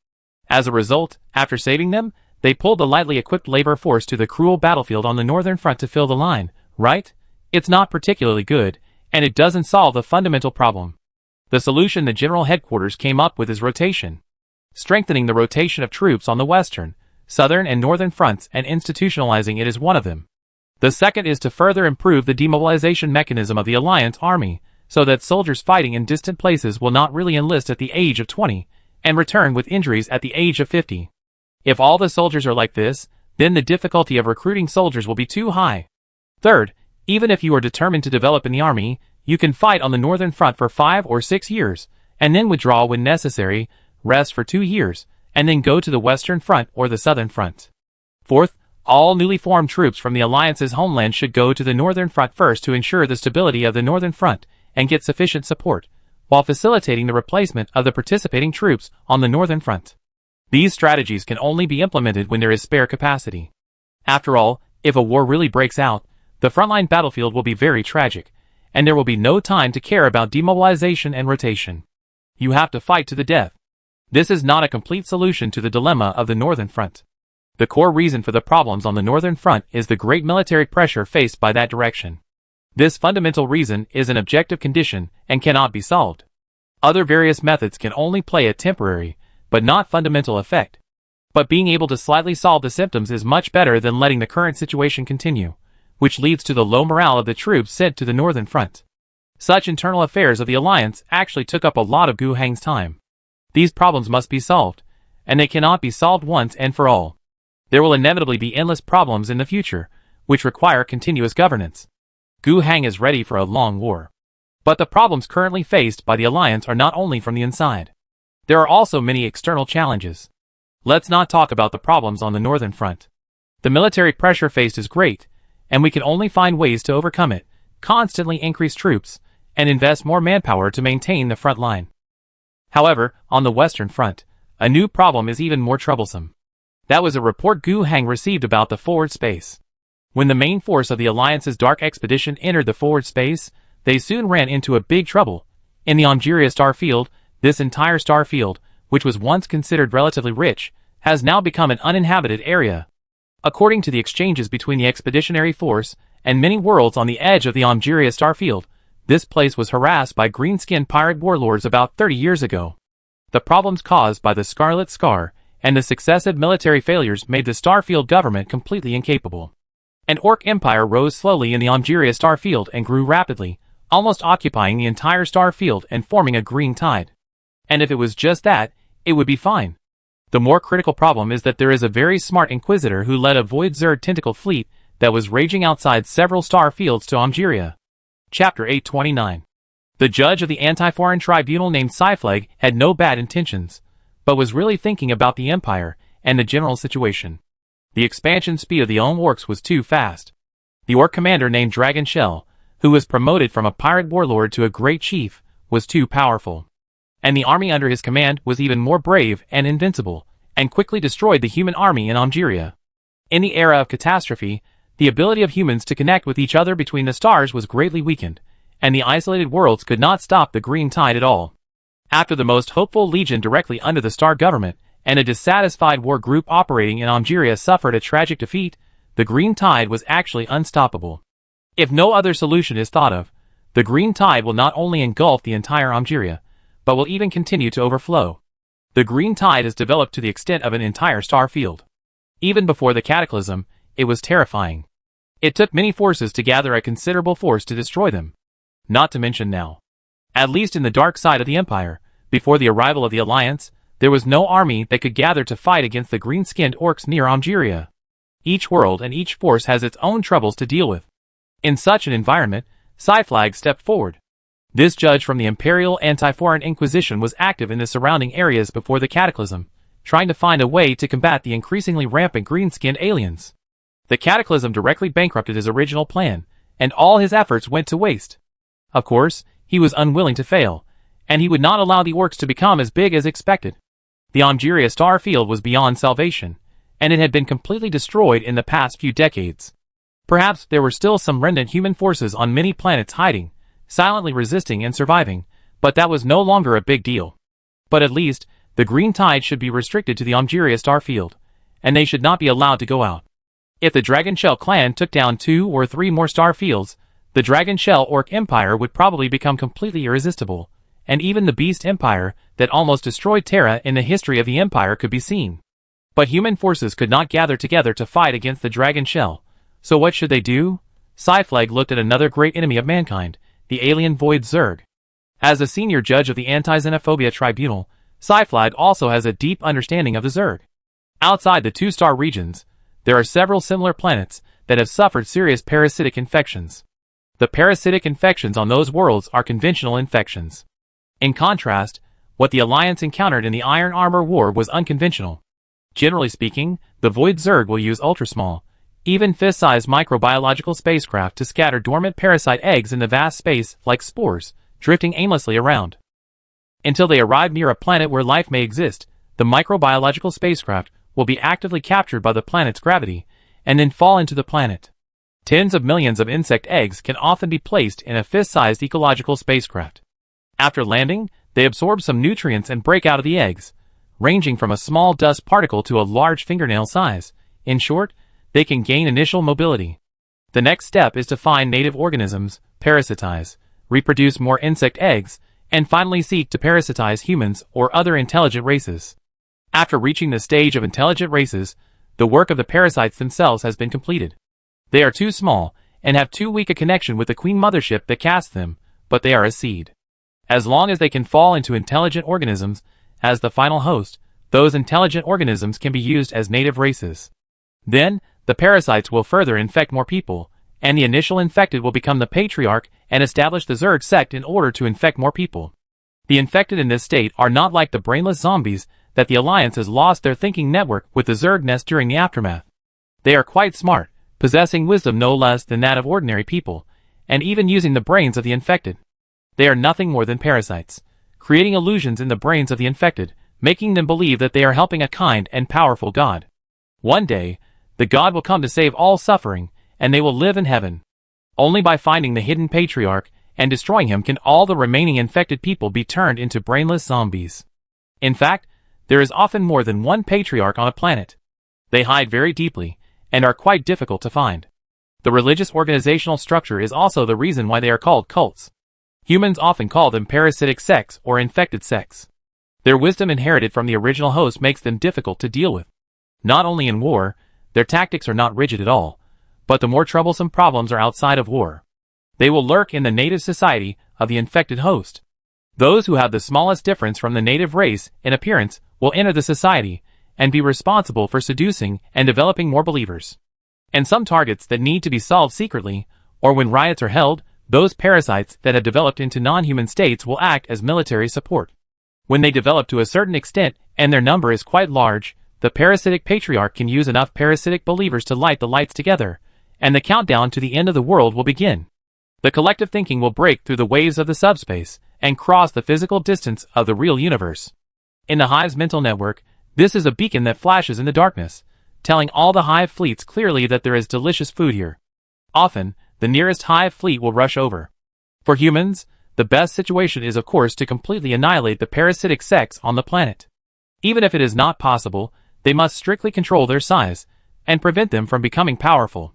As a result, after saving them, they pulled the lightly equipped labor force to the cruel battlefield on the Northern Front to fill the line, right? It's not particularly good, and it doesn't solve the fundamental problem. The solution the General Headquarters came up with is rotation. Strengthening the rotation of troops on the Western, Southern and Northern Fronts and institutionalizing it is one of them. The second is to further improve the demobilization mechanism of the Alliance Army, so that soldiers fighting in distant places will not really enlist at the age of 20, and return with injuries at the age of 50. If all the soldiers are like this, then the difficulty of recruiting soldiers will be too high. Third, even if you are determined to develop in the army, you can fight on the Northern Front for 5 or 6 years, and then withdraw when necessary, rest for 2 years, and then go to the Western Front or the Southern Front. Fourth, all newly formed troops from the Alliance's homeland should go to the Northern Front first to ensure the stability of the Northern Front and get sufficient support, while facilitating the replacement of the participating troops on the Northern Front. These strategies can only be implemented when there is spare capacity. After all, if a war really breaks out, the frontline battlefield will be very tragic, and there will be no time to care about demobilization and rotation. You have to fight to the death. This is not a complete solution to the dilemma of the Northern Front. The core reason for the problems on the Northern Front is the great military pressure faced by that direction. This fundamental reason is an objective condition and cannot be solved. Other various methods can only play a temporary, but not fundamental effect. But being able to slightly solve the symptoms is much better than letting the current situation continue, which leads to the low morale of the troops sent to the Northern Front. Such internal affairs of the Alliance actually took up a lot of Gu Hang's time. These problems must be solved, and they cannot be solved once and for all. There will inevitably be endless problems in the future, which require continuous governance. Gu Hang is ready for a long war. But the problems currently faced by the Alliance are not only from the inside. There are also many external challenges. Let's not talk about the problems on the Northern Front. The military pressure faced is great, and we can only find ways to overcome it, constantly increase troops, and invest more manpower to maintain the front line. However, on the Western Front, a new problem is even more troublesome. That was a report Gu Hang received about the forward space. When the main force of the Alliance's Dark Expedition entered the forward space, they soon ran into a big trouble. In the Algeria star field, this entire star field, which was once considered relatively rich, has now become an uninhabited area. According to the exchanges between the expeditionary force and many worlds on the edge of the Algeria star field, this place was harassed by green-skinned pirate warlords about 30 years ago. The problems caused by the Scarlet Scar and the successive military failures made the Starfield government completely incapable. An Orc empire rose slowly in the Algeria star field and grew rapidly, almost occupying the entire star field and forming a green tide. And if it was just that, it would be fine. The more critical problem is that there is a very smart inquisitor who led a Void Zerd tentacle fleet that was raging outside several star fields to Algeria. Chapter 829. The judge of the anti-foreign tribunal named Cyflag had no bad intentions, but was really thinking about the empire and the general situation. The expansion speed of the orcs was too fast. The orc commander named Dragon Shell, who was promoted from a pirate warlord to a great chief, was too powerful. And the army under his command was even more brave and invincible, and quickly destroyed the human army in Algeria. In the era of catastrophe, The ability of humans to connect with each other between the stars was greatly weakened, and the isolated worlds could not stop the green tide at all. After the most hopeful legion directly under the Star government and a dissatisfied war group operating in Algeria suffered a tragic defeat, the green tide was actually unstoppable. If no other solution is thought of, the green tide will not only engulf the entire Algeria, but will even continue to overflow. The green tide has developed to the extent of an entire star field. Even before the cataclysm, it was terrifying. It took many forces to gather a considerable force to destroy them. Not to mention now. At least in the dark side of the Empire, before the arrival of the Alliance, there was no army that could gather to fight against the green-skinned orcs near Algeria. Each world and each force has its own troubles to deal with. In such an environment, Sci-Flag stepped forward. This judge from the Imperial Anti-Foreign Inquisition was active in the surrounding areas before the cataclysm, trying to find a way to combat the increasingly rampant green-skinned aliens. The cataclysm directly bankrupted his original plan, and all his efforts went to waste. Of course, he was unwilling to fail, and he would not allow the orcs to become as big as expected. The Algeria star field was beyond salvation, and it had been completely destroyed in the past few decades. Perhaps there were still some remnant human forces on many planets hiding, silently resisting and surviving, but that was no longer a big deal. But at least, the green tide should be restricted to the Algeria star field, and they should not be allowed to go out. If the Dragon Shell clan took down 2 or 3 more star fields, the Dragon Shell Orc Empire would probably become completely irresistible, and even the Beast Empire that almost destroyed Terra in the history of the Empire could be seen. But human forces could not gather together to fight against the Dragon Shell, so what should they do? Sci-Flag looked at another great enemy of mankind, the alien Void Zerg. As a senior judge of the Anti-Xenophobia Tribunal, Sci-Flag also has a deep understanding of the Zerg. Outside the 2-star regions, there are several similar planets that have suffered serious parasitic infections. The parasitic infections on those worlds are conventional infections. In contrast, what the Alliance encountered in the Iron Armor War was unconventional. Generally speaking, the Void Zerg will use ultra-small, even fist-sized microbiological spacecraft to scatter dormant parasite eggs in the vast space like spores, drifting aimlessly around. Until they arrive near a planet where life may exist, the microbiological spacecraft will be actively captured by the planet's gravity, and then fall into the planet. Tens of millions of insect eggs can often be placed in a fist-sized ecological spacecraft. After landing, they absorb some nutrients and break out of the eggs, ranging from a small dust particle to a large fingernail size. In short, they can gain initial mobility. The next step is to find native organisms, parasitize, reproduce more insect eggs, and finally seek to parasitize humans or other intelligent races. After reaching the stage of intelligent races, the work of the parasites themselves has been completed. They are too small, and have too weak a connection with the queen mothership that casts them, but they are a seed. As long as they can fall into intelligent organisms, as the final host, those intelligent organisms can be used as native races. Then, the parasites will further infect more people, and the initial infected will become the patriarch and establish the Zerg sect in order to infect more people. The infected in this state are not like the brainless zombies that the Alliance has lost their thinking network with the Zerg nest during the aftermath. They are quite smart, possessing wisdom no less than that of ordinary people, and even using the brains of the infected. They are nothing more than parasites, creating illusions in the brains of the infected, making them believe that they are helping a kind and powerful god. One day, the god will come to save all suffering, and they will live in heaven. Only by finding the hidden patriarch and destroying him can all the remaining infected people be turned into brainless zombies. In fact, there is often more than one patriarch on a planet. They hide very deeply, and are quite difficult to find. The religious organizational structure is also the reason why they are called cults. Humans often call them parasitic sects or infected sects. Their wisdom inherited from the original host makes them difficult to deal with. Not only in war, their tactics are not rigid at all, but the more troublesome problems are outside of war. They will lurk in the native society of the infected host. Those who have the smallest difference from the native race in appearance will enter the society and be responsible for seducing and developing more believers. And some targets that need to be solved secretly, or when riots are held, those parasites that have developed into non-human states will act as military support. When they develop to a certain extent and their number is quite large, the parasitic patriarch can use enough parasitic believers to light the lights together, and the countdown to the end of the world will begin. The collective thinking will break through the waves of the subspace and cross the physical distance of the real universe. In the Hive's mental network, this is a beacon that flashes in the darkness, telling all the hive fleets clearly that there is delicious food here. Often, the nearest hive fleet will rush over. For humans, the best situation is of course to completely annihilate the parasitic sects on the planet. Even if it is not possible, they must strictly control their size, and prevent them from becoming powerful.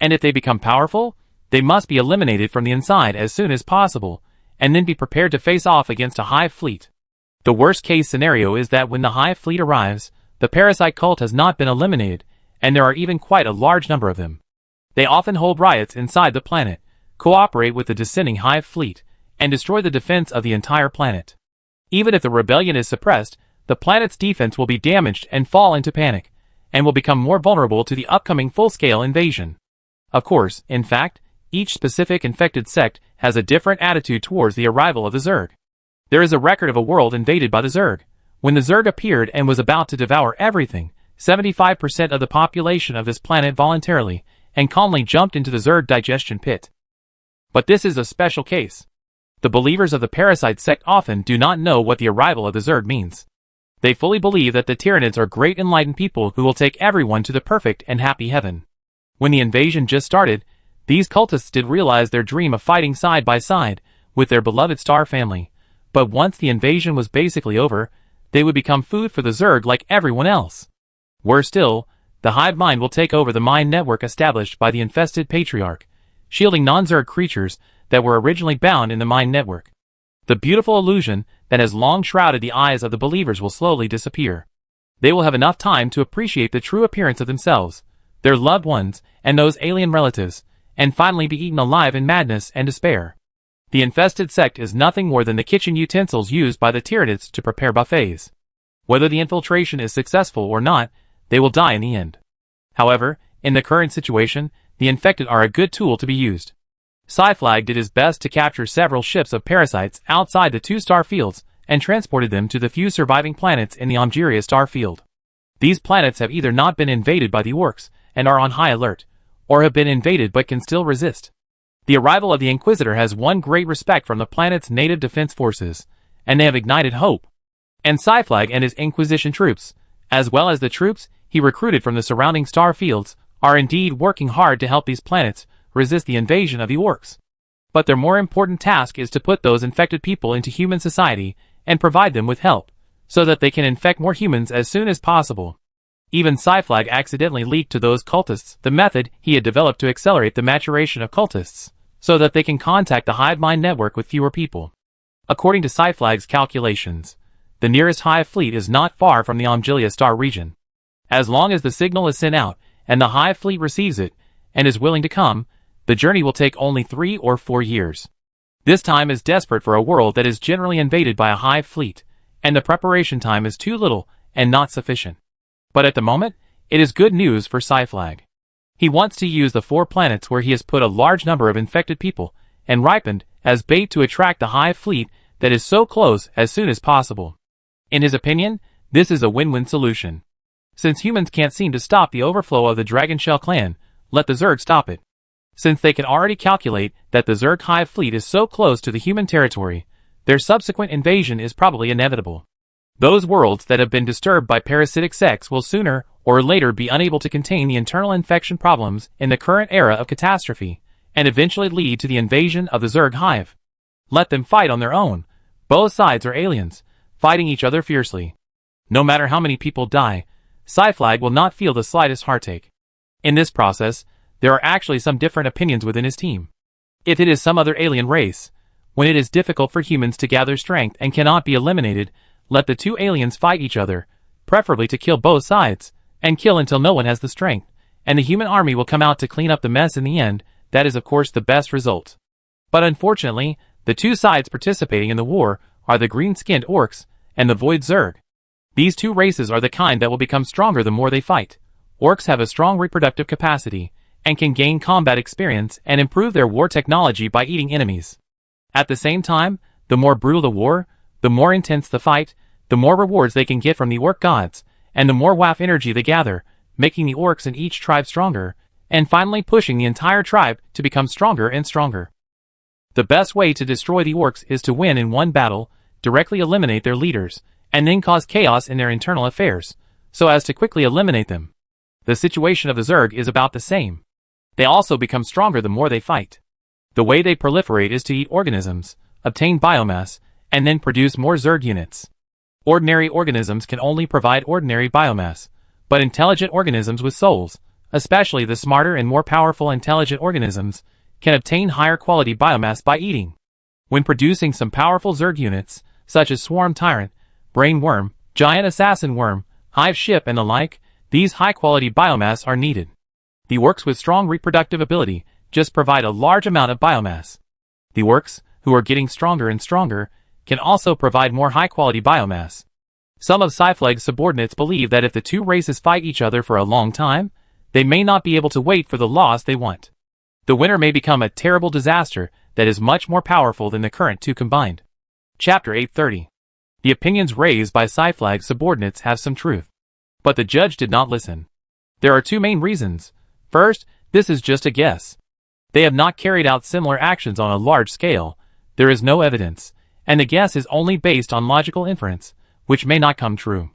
And if they become powerful, they must be eliminated from the inside as soon as possible, and then be prepared to face off against a hive fleet. The worst case scenario is that when the hive fleet arrives, the parasite cult has not been eliminated, and there are even quite a large number of them. They often hold riots inside the planet, cooperate with the descending hive fleet, and destroy the defense of the entire planet. Even if the rebellion is suppressed, the planet's defense will be damaged and fall into panic, and will become more vulnerable to the upcoming full-scale invasion. Of course, in fact, each specific infected sect has a different attitude towards the arrival of the Zerg. There is a record of a world invaded by the Zerg. When the Zerg appeared and was about to devour everything, 75% of the population of this planet voluntarily and calmly jumped into the Zerg digestion pit. But this is a special case. The believers of the parasite sect often do not know what the arrival of the Zerg means. They fully believe that the Tyranids are great enlightened people who will take everyone to the perfect and happy heaven. When the invasion just started, these cultists did realize their dream of fighting side by side with their beloved star family, but once the invasion was basically over, they would become food for the Zerg like everyone else. Worse still, the hive mind will take over the mind network established by the infested patriarch, shielding non-Zerg creatures that were originally bound in the mind network. The beautiful illusion that has long shrouded the eyes of the believers will slowly disappear. They will have enough time to appreciate the true appearance of themselves, their loved ones, and those alien relatives, and finally be eaten alive in madness and despair. The infested sect is nothing more than the kitchen utensils used by the Tyranids to prepare buffets. Whether the infiltration is successful or not, they will die in the end. However, in the current situation, the infected are a good tool to be used. Psyflag did his best to capture several ships of parasites outside the 2-star fields and transported them to the few surviving planets in the Algeria star field. These planets have either not been invaded by the orcs and are on high alert, or have been invaded but can still resist. The arrival of the Inquisitor has won great respect from the planet's native defense forces, and they have ignited hope. And Psyflag and his Inquisition troops, as well as the troops he recruited from the surrounding star fields, are indeed working hard to help these planets resist the invasion of the orcs. But their more important task is to put those infected people into human society and provide them with help, so that they can infect more humans as soon as possible. Even Psyflag accidentally leaked to those cultists the method he had developed to accelerate the maturation of cultists, so that they can contact the hive mind network with fewer people. According to Psyflag's calculations, the nearest hive fleet is not far from the Algeria star region. As long as the signal is sent out, and the hive fleet receives it, and is willing to come, the journey will take only 3 or 4 years. This time is desperate for a world that is generally invaded by a hive fleet, and the preparation time is too little and not sufficient. But at the moment, it is good news for Psyflag. He wants to use the 4 planets where he has put a large number of infected people and ripened as bait to attract the hive fleet that is so close as soon as possible. In his opinion, this is a win-win solution. Since humans can't seem to stop the overflow of the Dragonshell clan, let the Zerg stop it. Since they can already calculate that the Zerg hive fleet is so close to the human territory, their subsequent invasion is probably inevitable. Those worlds that have been disturbed by parasitic sects will sooner or later be unable to contain the internal infection problems in the current era of catastrophe, and eventually lead to the invasion of the Zerg hive. Let them fight on their own. Both sides are aliens, fighting each other fiercely. No matter how many people die, Psyflag will not feel the slightest heartache. In this process, there are actually some different opinions within his team. If it is some other alien race, when it is difficult for humans to gather strength and cannot be eliminated, let the 2 aliens fight each other, preferably to kill both sides, and kill until no one has the strength, and the human army will come out to clean up the mess in the end. That is of course the best result. But unfortunately, the 2 sides participating in the war are the green-skinned orcs and the void Zerg. These 2 races are the kind that will become stronger the more they fight. Orcs have a strong reproductive capacity, and can gain combat experience and improve their war technology by eating enemies. At the same time, the more brutal the war, the more intense the fight, the more rewards they can get from the orc gods, and the more WAF energy they gather, making the orcs in each tribe stronger, and finally pushing the entire tribe to become stronger and stronger. The best way to destroy the orcs is to win in one battle, directly eliminate their leaders, and then cause chaos in their internal affairs, so as to quickly eliminate them. The situation of the Zerg is about the same. They also become stronger the more they fight. The way they proliferate is to eat organisms, obtain biomass, and then produce more Zerg units. Ordinary organisms can only provide ordinary biomass, but intelligent organisms with souls, especially the smarter and more powerful intelligent organisms, can obtain higher quality biomass by eating. When producing some powerful Zerg units, such as Swarm Tyrant, Brain Worm, Giant Assassin Worm, Hive Ship and the like, these high-quality biomass are needed. The orcs with strong reproductive ability just provide a large amount of biomass. The orcs, who are getting stronger and stronger, can also provide more high-quality biomass. Some of Cyfleg's subordinates believe that if the two races fight each other for a long time, they may not be able to wait for the loss they want. The winner may become a terrible disaster that is much more powerful than the current two combined. Chapter 830. The opinions raised by Cyfleg's subordinates have some truth. But the judge did not listen. There are two main reasons. First, this is just a guess. They have not carried out similar actions on a large scale. There is no evidence, and the guess is only based on logical inference, which may not come true.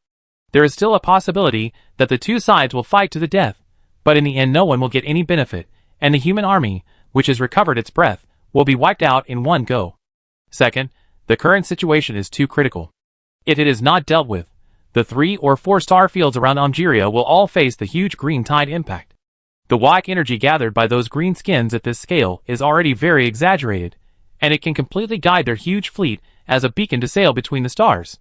There is still a possibility that the two sides will fight to the death, but in the end no one will get any benefit, and the human army, which has recovered its breath, will be wiped out in one go. Second, the current situation is too critical. If it is not dealt with, the 3 or 4 star fields around Algeria will all face the huge green tide impact. The Wyke energy gathered by those green skins at this scale is already very exaggerated, and it can completely guide their huge fleet as a beacon to sail between the stars.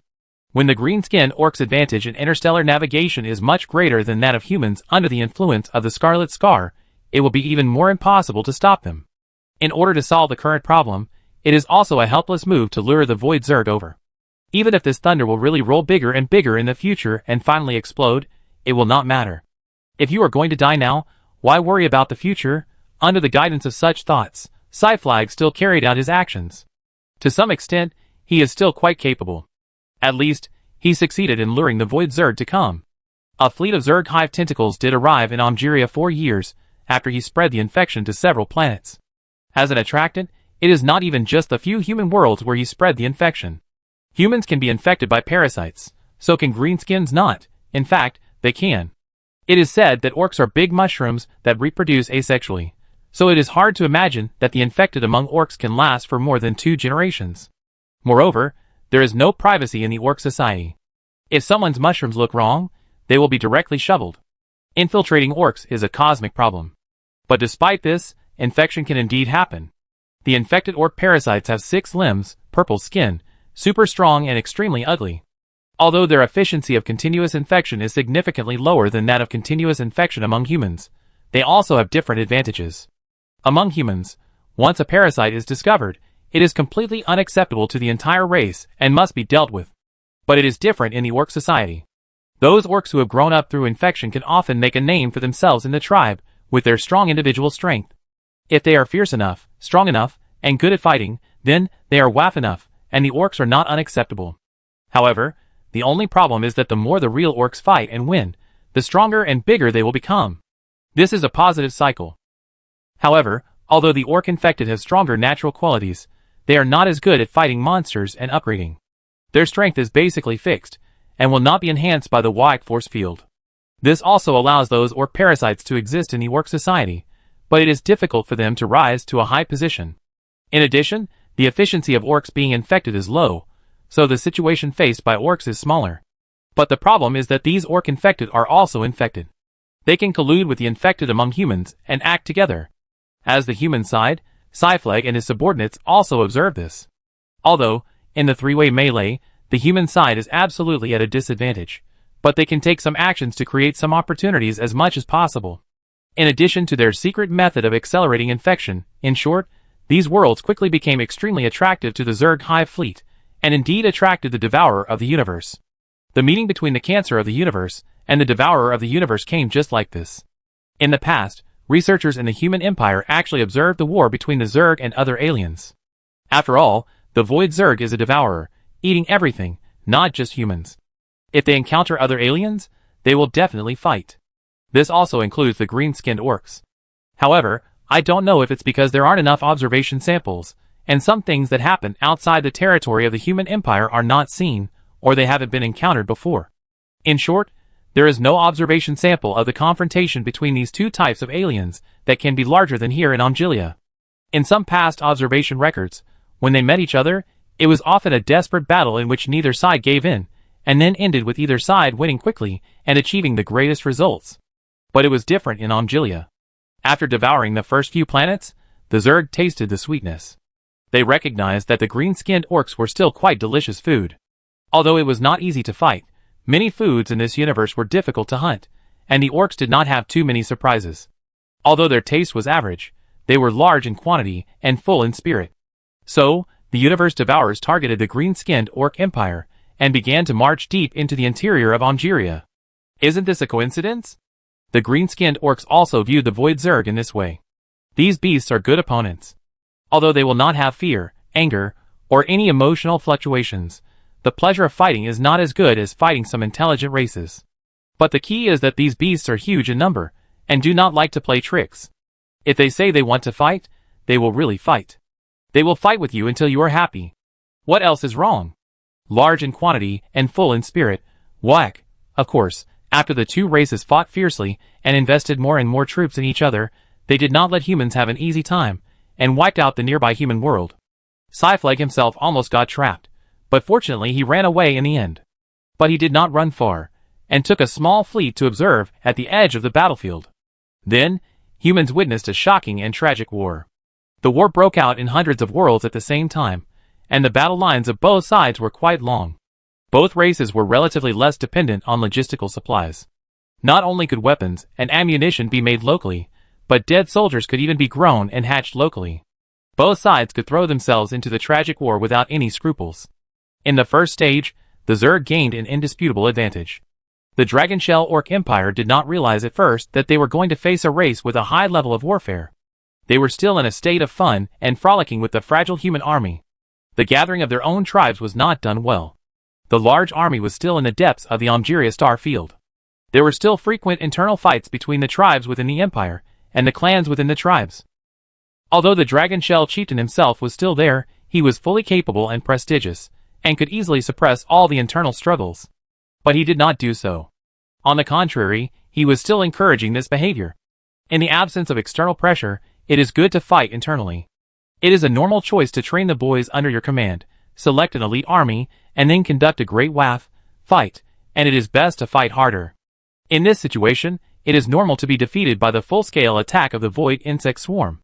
When the green skin orcs' advantage in interstellar navigation is much greater than that of humans under the influence of the Scarlet Scar, it will be even more impossible to stop them. In order to solve the current problem, it is also a helpless move to lure the Void Zerg over. Even if this thunder will really roll bigger and bigger in the future and finally explode, it will not matter. If you are going to die now, why worry about the future? Under the guidance of such thoughts, Cyfleg still carried out his actions. To some extent, he is still quite capable. At least, he succeeded in luring the Void Zerg to come. A fleet of Zerg hive tentacles did arrive in Algeria 4 years after he spread the infection to several planets. As an attractant, it is not even just the few human worlds where he spread the infection. Humans can be infected by parasites, so can greenskins not. In fact, they can. It is said that orcs are big mushrooms that reproduce asexually, so it is hard to imagine that the infected among orcs can last for more than 2 generations. Moreover, there is no privacy in the orc society. If someone's mushrooms look wrong, they will be directly shoveled. Infiltrating orcs is a cosmic problem. But despite this, infection can indeed happen. The infected orc parasites have 6 limbs, purple skin, super strong and extremely ugly. Although their efficiency of continuous infection is significantly lower than that of continuous infection among humans, they also have different advantages. Among humans, once a parasite is discovered, it is completely unacceptable to the entire race and must be dealt with. But it is different in the orc society. Those orcs who have grown up through infection can often make a name for themselves in the tribe with their strong individual strength. If they are fierce enough, strong enough, and good at fighting, then they are waff enough, and the orcs are not unacceptable. However, the only problem is that the more the real orcs fight and win, the stronger and bigger they will become. This is a positive cycle. However, although the orc infected have stronger natural qualities, they are not as good at fighting monsters and upgrading. Their strength is basically fixed, and will not be enhanced by the Wyke force field. This also allows those orc parasites to exist in the orc society, but it is difficult for them to rise to a high position. In addition, the efficiency of orcs being infected is low, so the situation faced by orcs is smaller. But the problem is that these orc infected are also infected. They can collude with the infected among humans and act together. As the human side, Cyfleg and his subordinates also observe this. Although, in the 3-way melee, the human side is absolutely at a disadvantage, but they can take some actions to create some opportunities as much as possible. In addition to their secret method of accelerating infection, in short, these worlds quickly became extremely attractive to the Zerg hive fleet, and indeed attracted the Devourer of the Universe. The meeting between the Cancer of the Universe and the Devourer of the Universe came just like this. In the past, researchers in the Human Empire actually observed the war between the Zerg and other aliens. After all, the Void Zerg is a devourer, eating everything, not just humans. If they encounter other aliens, they will definitely fight. This also includes the green-skinned orcs. However, I don't know if it's because there aren't enough observation samples, and some things that happen outside the territory of the Human Empire are not seen, or they haven't been encountered before. In short, There is no observation sample of the confrontation between these two types of aliens that can be larger than here in Angelia. In some past observation records, when they met each other, it was often a desperate battle in which neither side gave in, and then ended with either side winning quickly and achieving the greatest results. But it was different in Angelia. After devouring the first few planets, the Zerg tasted the sweetness. They recognized that the green-skinned orcs were still quite delicious food. Although it was not easy to fight, many foods in this universe were difficult to hunt, and the orcs did not have too many surprises. Although their taste was average, they were large in quantity and full in spirit. So, the universe devourers targeted the green-skinned orc empire and began to march deep into the interior of Angeria. Isn't this a coincidence? The green-skinned orcs also viewed the Void Zerg in this way. These beasts are good opponents. Although they will not have fear, anger, or any emotional fluctuations, the pleasure of fighting is not as good as fighting some intelligent races. But the key is that these beasts are huge in number, and do not like to play tricks. If they say they want to fight, they will really fight. They will fight with you until you are happy. What else is wrong? Large in quantity and full in spirit, whack. Of course, after the two races fought fiercely and invested more and more troops in each other, they did not let humans have an easy time, and wiped out the nearby human world. Scyfleg himself almost got trapped, but fortunately he ran away in the end. But he did not run far, and took a small fleet to observe at the edge of the battlefield. Then, humans witnessed a shocking and tragic war. The war broke out in hundreds of worlds at the same time, and the battle lines of both sides were quite long. Both races were relatively less dependent on logistical supplies. Not only could weapons and ammunition be made locally, but dead soldiers could even be grown and hatched locally. Both sides could throw themselves into the tragic war without any scruples. In the first stage, the Zerg gained an indisputable advantage. The Dragonshell Orc Empire did not realize at first that they were going to face a race with a high level of warfare. They were still in a state of fun and frolicking with the fragile human army. The gathering of their own tribes was not done well. The large army was still in the depths of the Angeria star field. There were still frequent internal fights between the tribes within the empire and the clans within the tribes. Although the Dragonshell chieftain himself was still there, he was fully capable and prestigious, and could easily suppress all the internal struggles. But he did not do so. On the contrary, he was still encouraging this behavior. In the absence of external pressure, it is good to fight internally. It is a normal choice to train the boys under your command, select an elite army, and then conduct a great fight, and it is best to fight harder. In this situation, it is normal to be defeated by the full-scale attack of the Void Insect Swarm.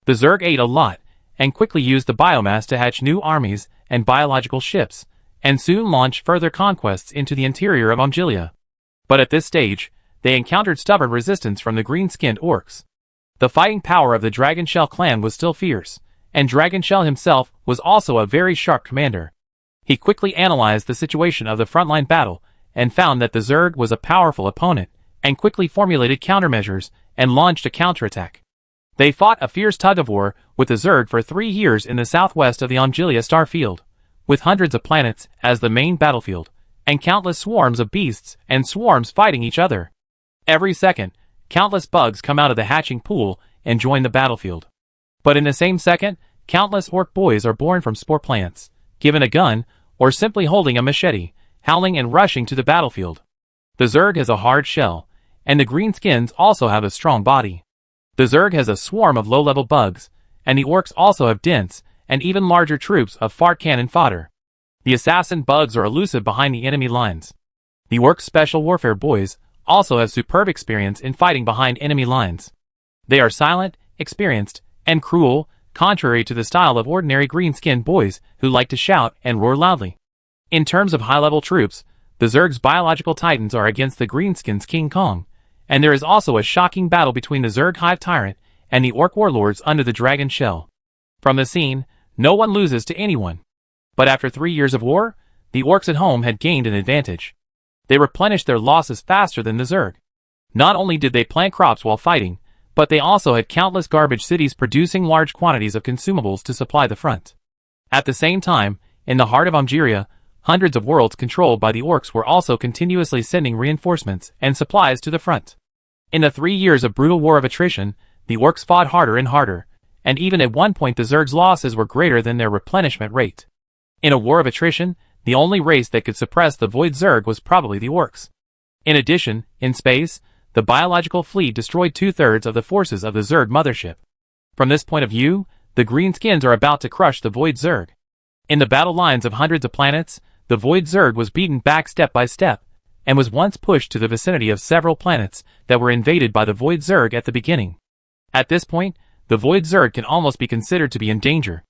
The Zerg ate a lot, and quickly used the biomass to hatch new armies and biological ships, and soon launched further conquests into the interior of Angelia. But at this stage, they encountered stubborn resistance from the green-skinned orcs. The fighting power of the Dragonshell clan was still fierce, and Dragonshell himself was also a very sharp commander. He quickly analyzed the situation of the frontline battle, and found that the Zerg was a powerful opponent, and quickly formulated countermeasures, and launched a counterattack. They fought a fierce tug-of-war with the Zerg for 3 years in the southwest of the Angelia star field, with hundreds of planets as the main battlefield, and countless swarms of beasts and swarms fighting each other. Every second, countless bugs come out of the hatching pool and join the battlefield. But in the same second, countless orc boys are born from spore plants, given a gun, or simply holding a machete, howling and rushing to the battlefield. The Zerg has a hard shell, and the greenskins also have a strong body. The Zerg has a swarm of low-level bugs, and the orcs also have dense and even larger troops of fart cannon fodder. The assassin bugs are elusive behind the enemy lines. The orcs' special warfare boys also have superb experience in fighting behind enemy lines. They are silent, experienced, and cruel, contrary to the style of ordinary green-skinned boys who like to shout and roar loudly. In terms of high-level troops, the Zerg's biological titans are against the greenskins' King Kong, and there is also a shocking battle between the Zerg Hive Tyrant and the orc warlords under the Dragon Shell. From the scene, no one loses to anyone. But after 3 years of war, the orcs at home had gained an advantage. They replenished their losses faster than the Zerg. Not only did they plant crops while fighting, but they also had countless garbage cities producing large quantities of consumables to supply the front. At the same time, in the heart of Angeria, hundreds of worlds controlled by the orcs were also continuously sending reinforcements and supplies to the front. In the 3 years of brutal war of attrition, the orcs fought harder and harder, and even at one point the Zerg's losses were greater than their replenishment rate. In a war of attrition, the only race that could suppress the Void Zerg was probably the orcs. In addition, in space, the biological fleet destroyed 2/3 of the forces of the Zerg mothership. From this point of view, the Greenskins are about to crush the Void Zerg. In the battle lines of hundreds of planets, the Void Zerg was beaten back step by step, and was once pushed to the vicinity of several planets that were invaded by the Void Zerg at the beginning. At this point, the Void Zerg can almost be considered to be in danger.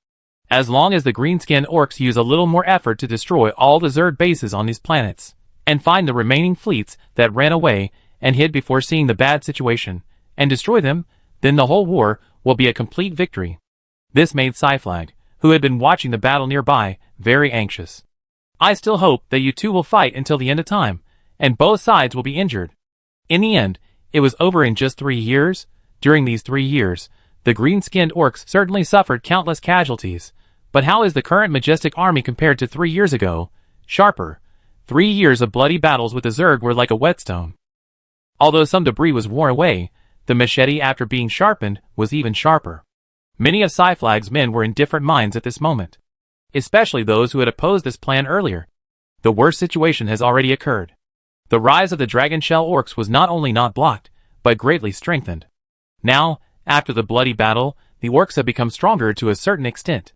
As long as the Greenskin Orcs use a little more effort to destroy all the Zerg bases on these planets, and find the remaining fleets that ran away and hid before seeing the bad situation, and destroy them, then the whole war will be a complete victory. This made Cyflag, who had been watching the battle nearby, very anxious. I still hope that you two will fight until the end of time, and both sides will be injured. In the end, it was over in just 3 years. During these 3 years, the green-skinned orcs certainly suffered countless casualties, but how is the current majestic army compared to 3 years ago? Sharper. 3 years of bloody battles with the Zerg were like a whetstone. Although some debris was worn away, the machete after being sharpened was even sharper. Many of Cyflag's men were in different minds at this moment, especially those who had opposed this plan earlier. The worst situation has already occurred. The rise of the Dragon Shell Orcs was not only not blocked, but greatly strengthened. Now, after the bloody battle, the Orcs have become stronger to a certain extent.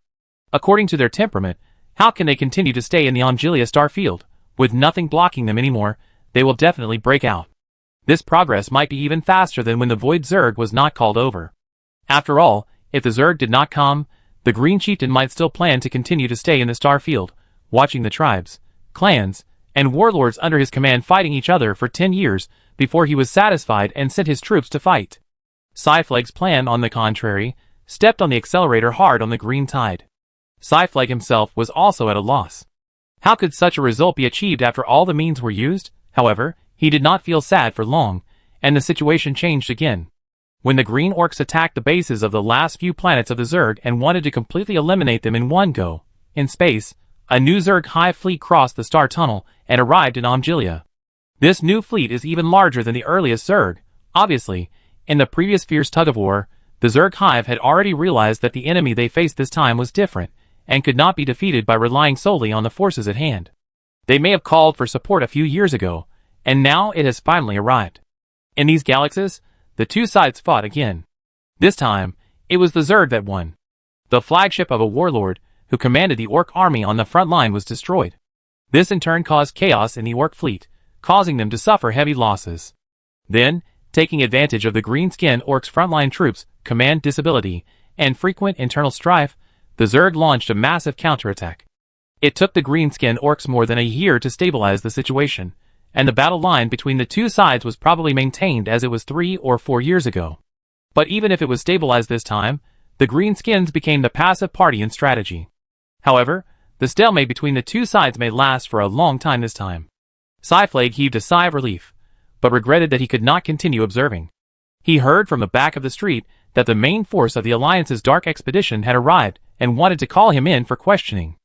According to their temperament, how can they continue to stay in the Angelia star field? With nothing blocking them anymore, they will definitely break out. This progress might be even faster than when the Void Zerg was not called over. After all, if the Zerg did not come, the Green Chieftain might still plan to continue to stay in the star field, watching the tribes, clans, and warlords under his command fighting each other for 10 years before he was satisfied and sent his troops to fight. Cyflag's plan, on the contrary, stepped on the accelerator hard on the green tide. Cyflag himself was also at a loss. How could such a result be achieved after all the means were used? However, he did not feel sad for long, and the situation changed again. When the Green Orcs attacked the bases of the last few planets of the Zerg and wanted to completely eliminate them in one go, in space, a new Zerg hive fleet crossed the star tunnel and arrived in Angelia. This new fleet is even larger than the earliest Zerg. Obviously, in the previous fierce tug-of-war, the Zerg hive had already realized that the enemy they faced this time was different, and could not be defeated by relying solely on the forces at hand. They may have called for support a few years ago, and now it has finally arrived. In these galaxies, the two sides fought again. This time, it was the Zerg that won. The flagship of a warlord, who commanded the Orc army on the front line, was destroyed. This in turn caused chaos in the Orc fleet, causing them to suffer heavy losses. Then, taking advantage of the green-skinned Orcs' frontline troops' command disability and frequent internal strife, the Zerg launched a massive counterattack. It took the green-skinned Orcs more than a year to stabilize the situation, and the battle line between the two sides was probably maintained as it was 3 or 4 years ago. But even if it was stabilized this time, the Greenskins became the passive party in strategy. However, the stalemate between the two sides may last for a long time this time. Cyflag heaved a sigh of relief, but regretted that he could not continue observing. He heard from the back of the street that the main force of the Alliance's dark expedition had arrived and wanted to call him in for questioning.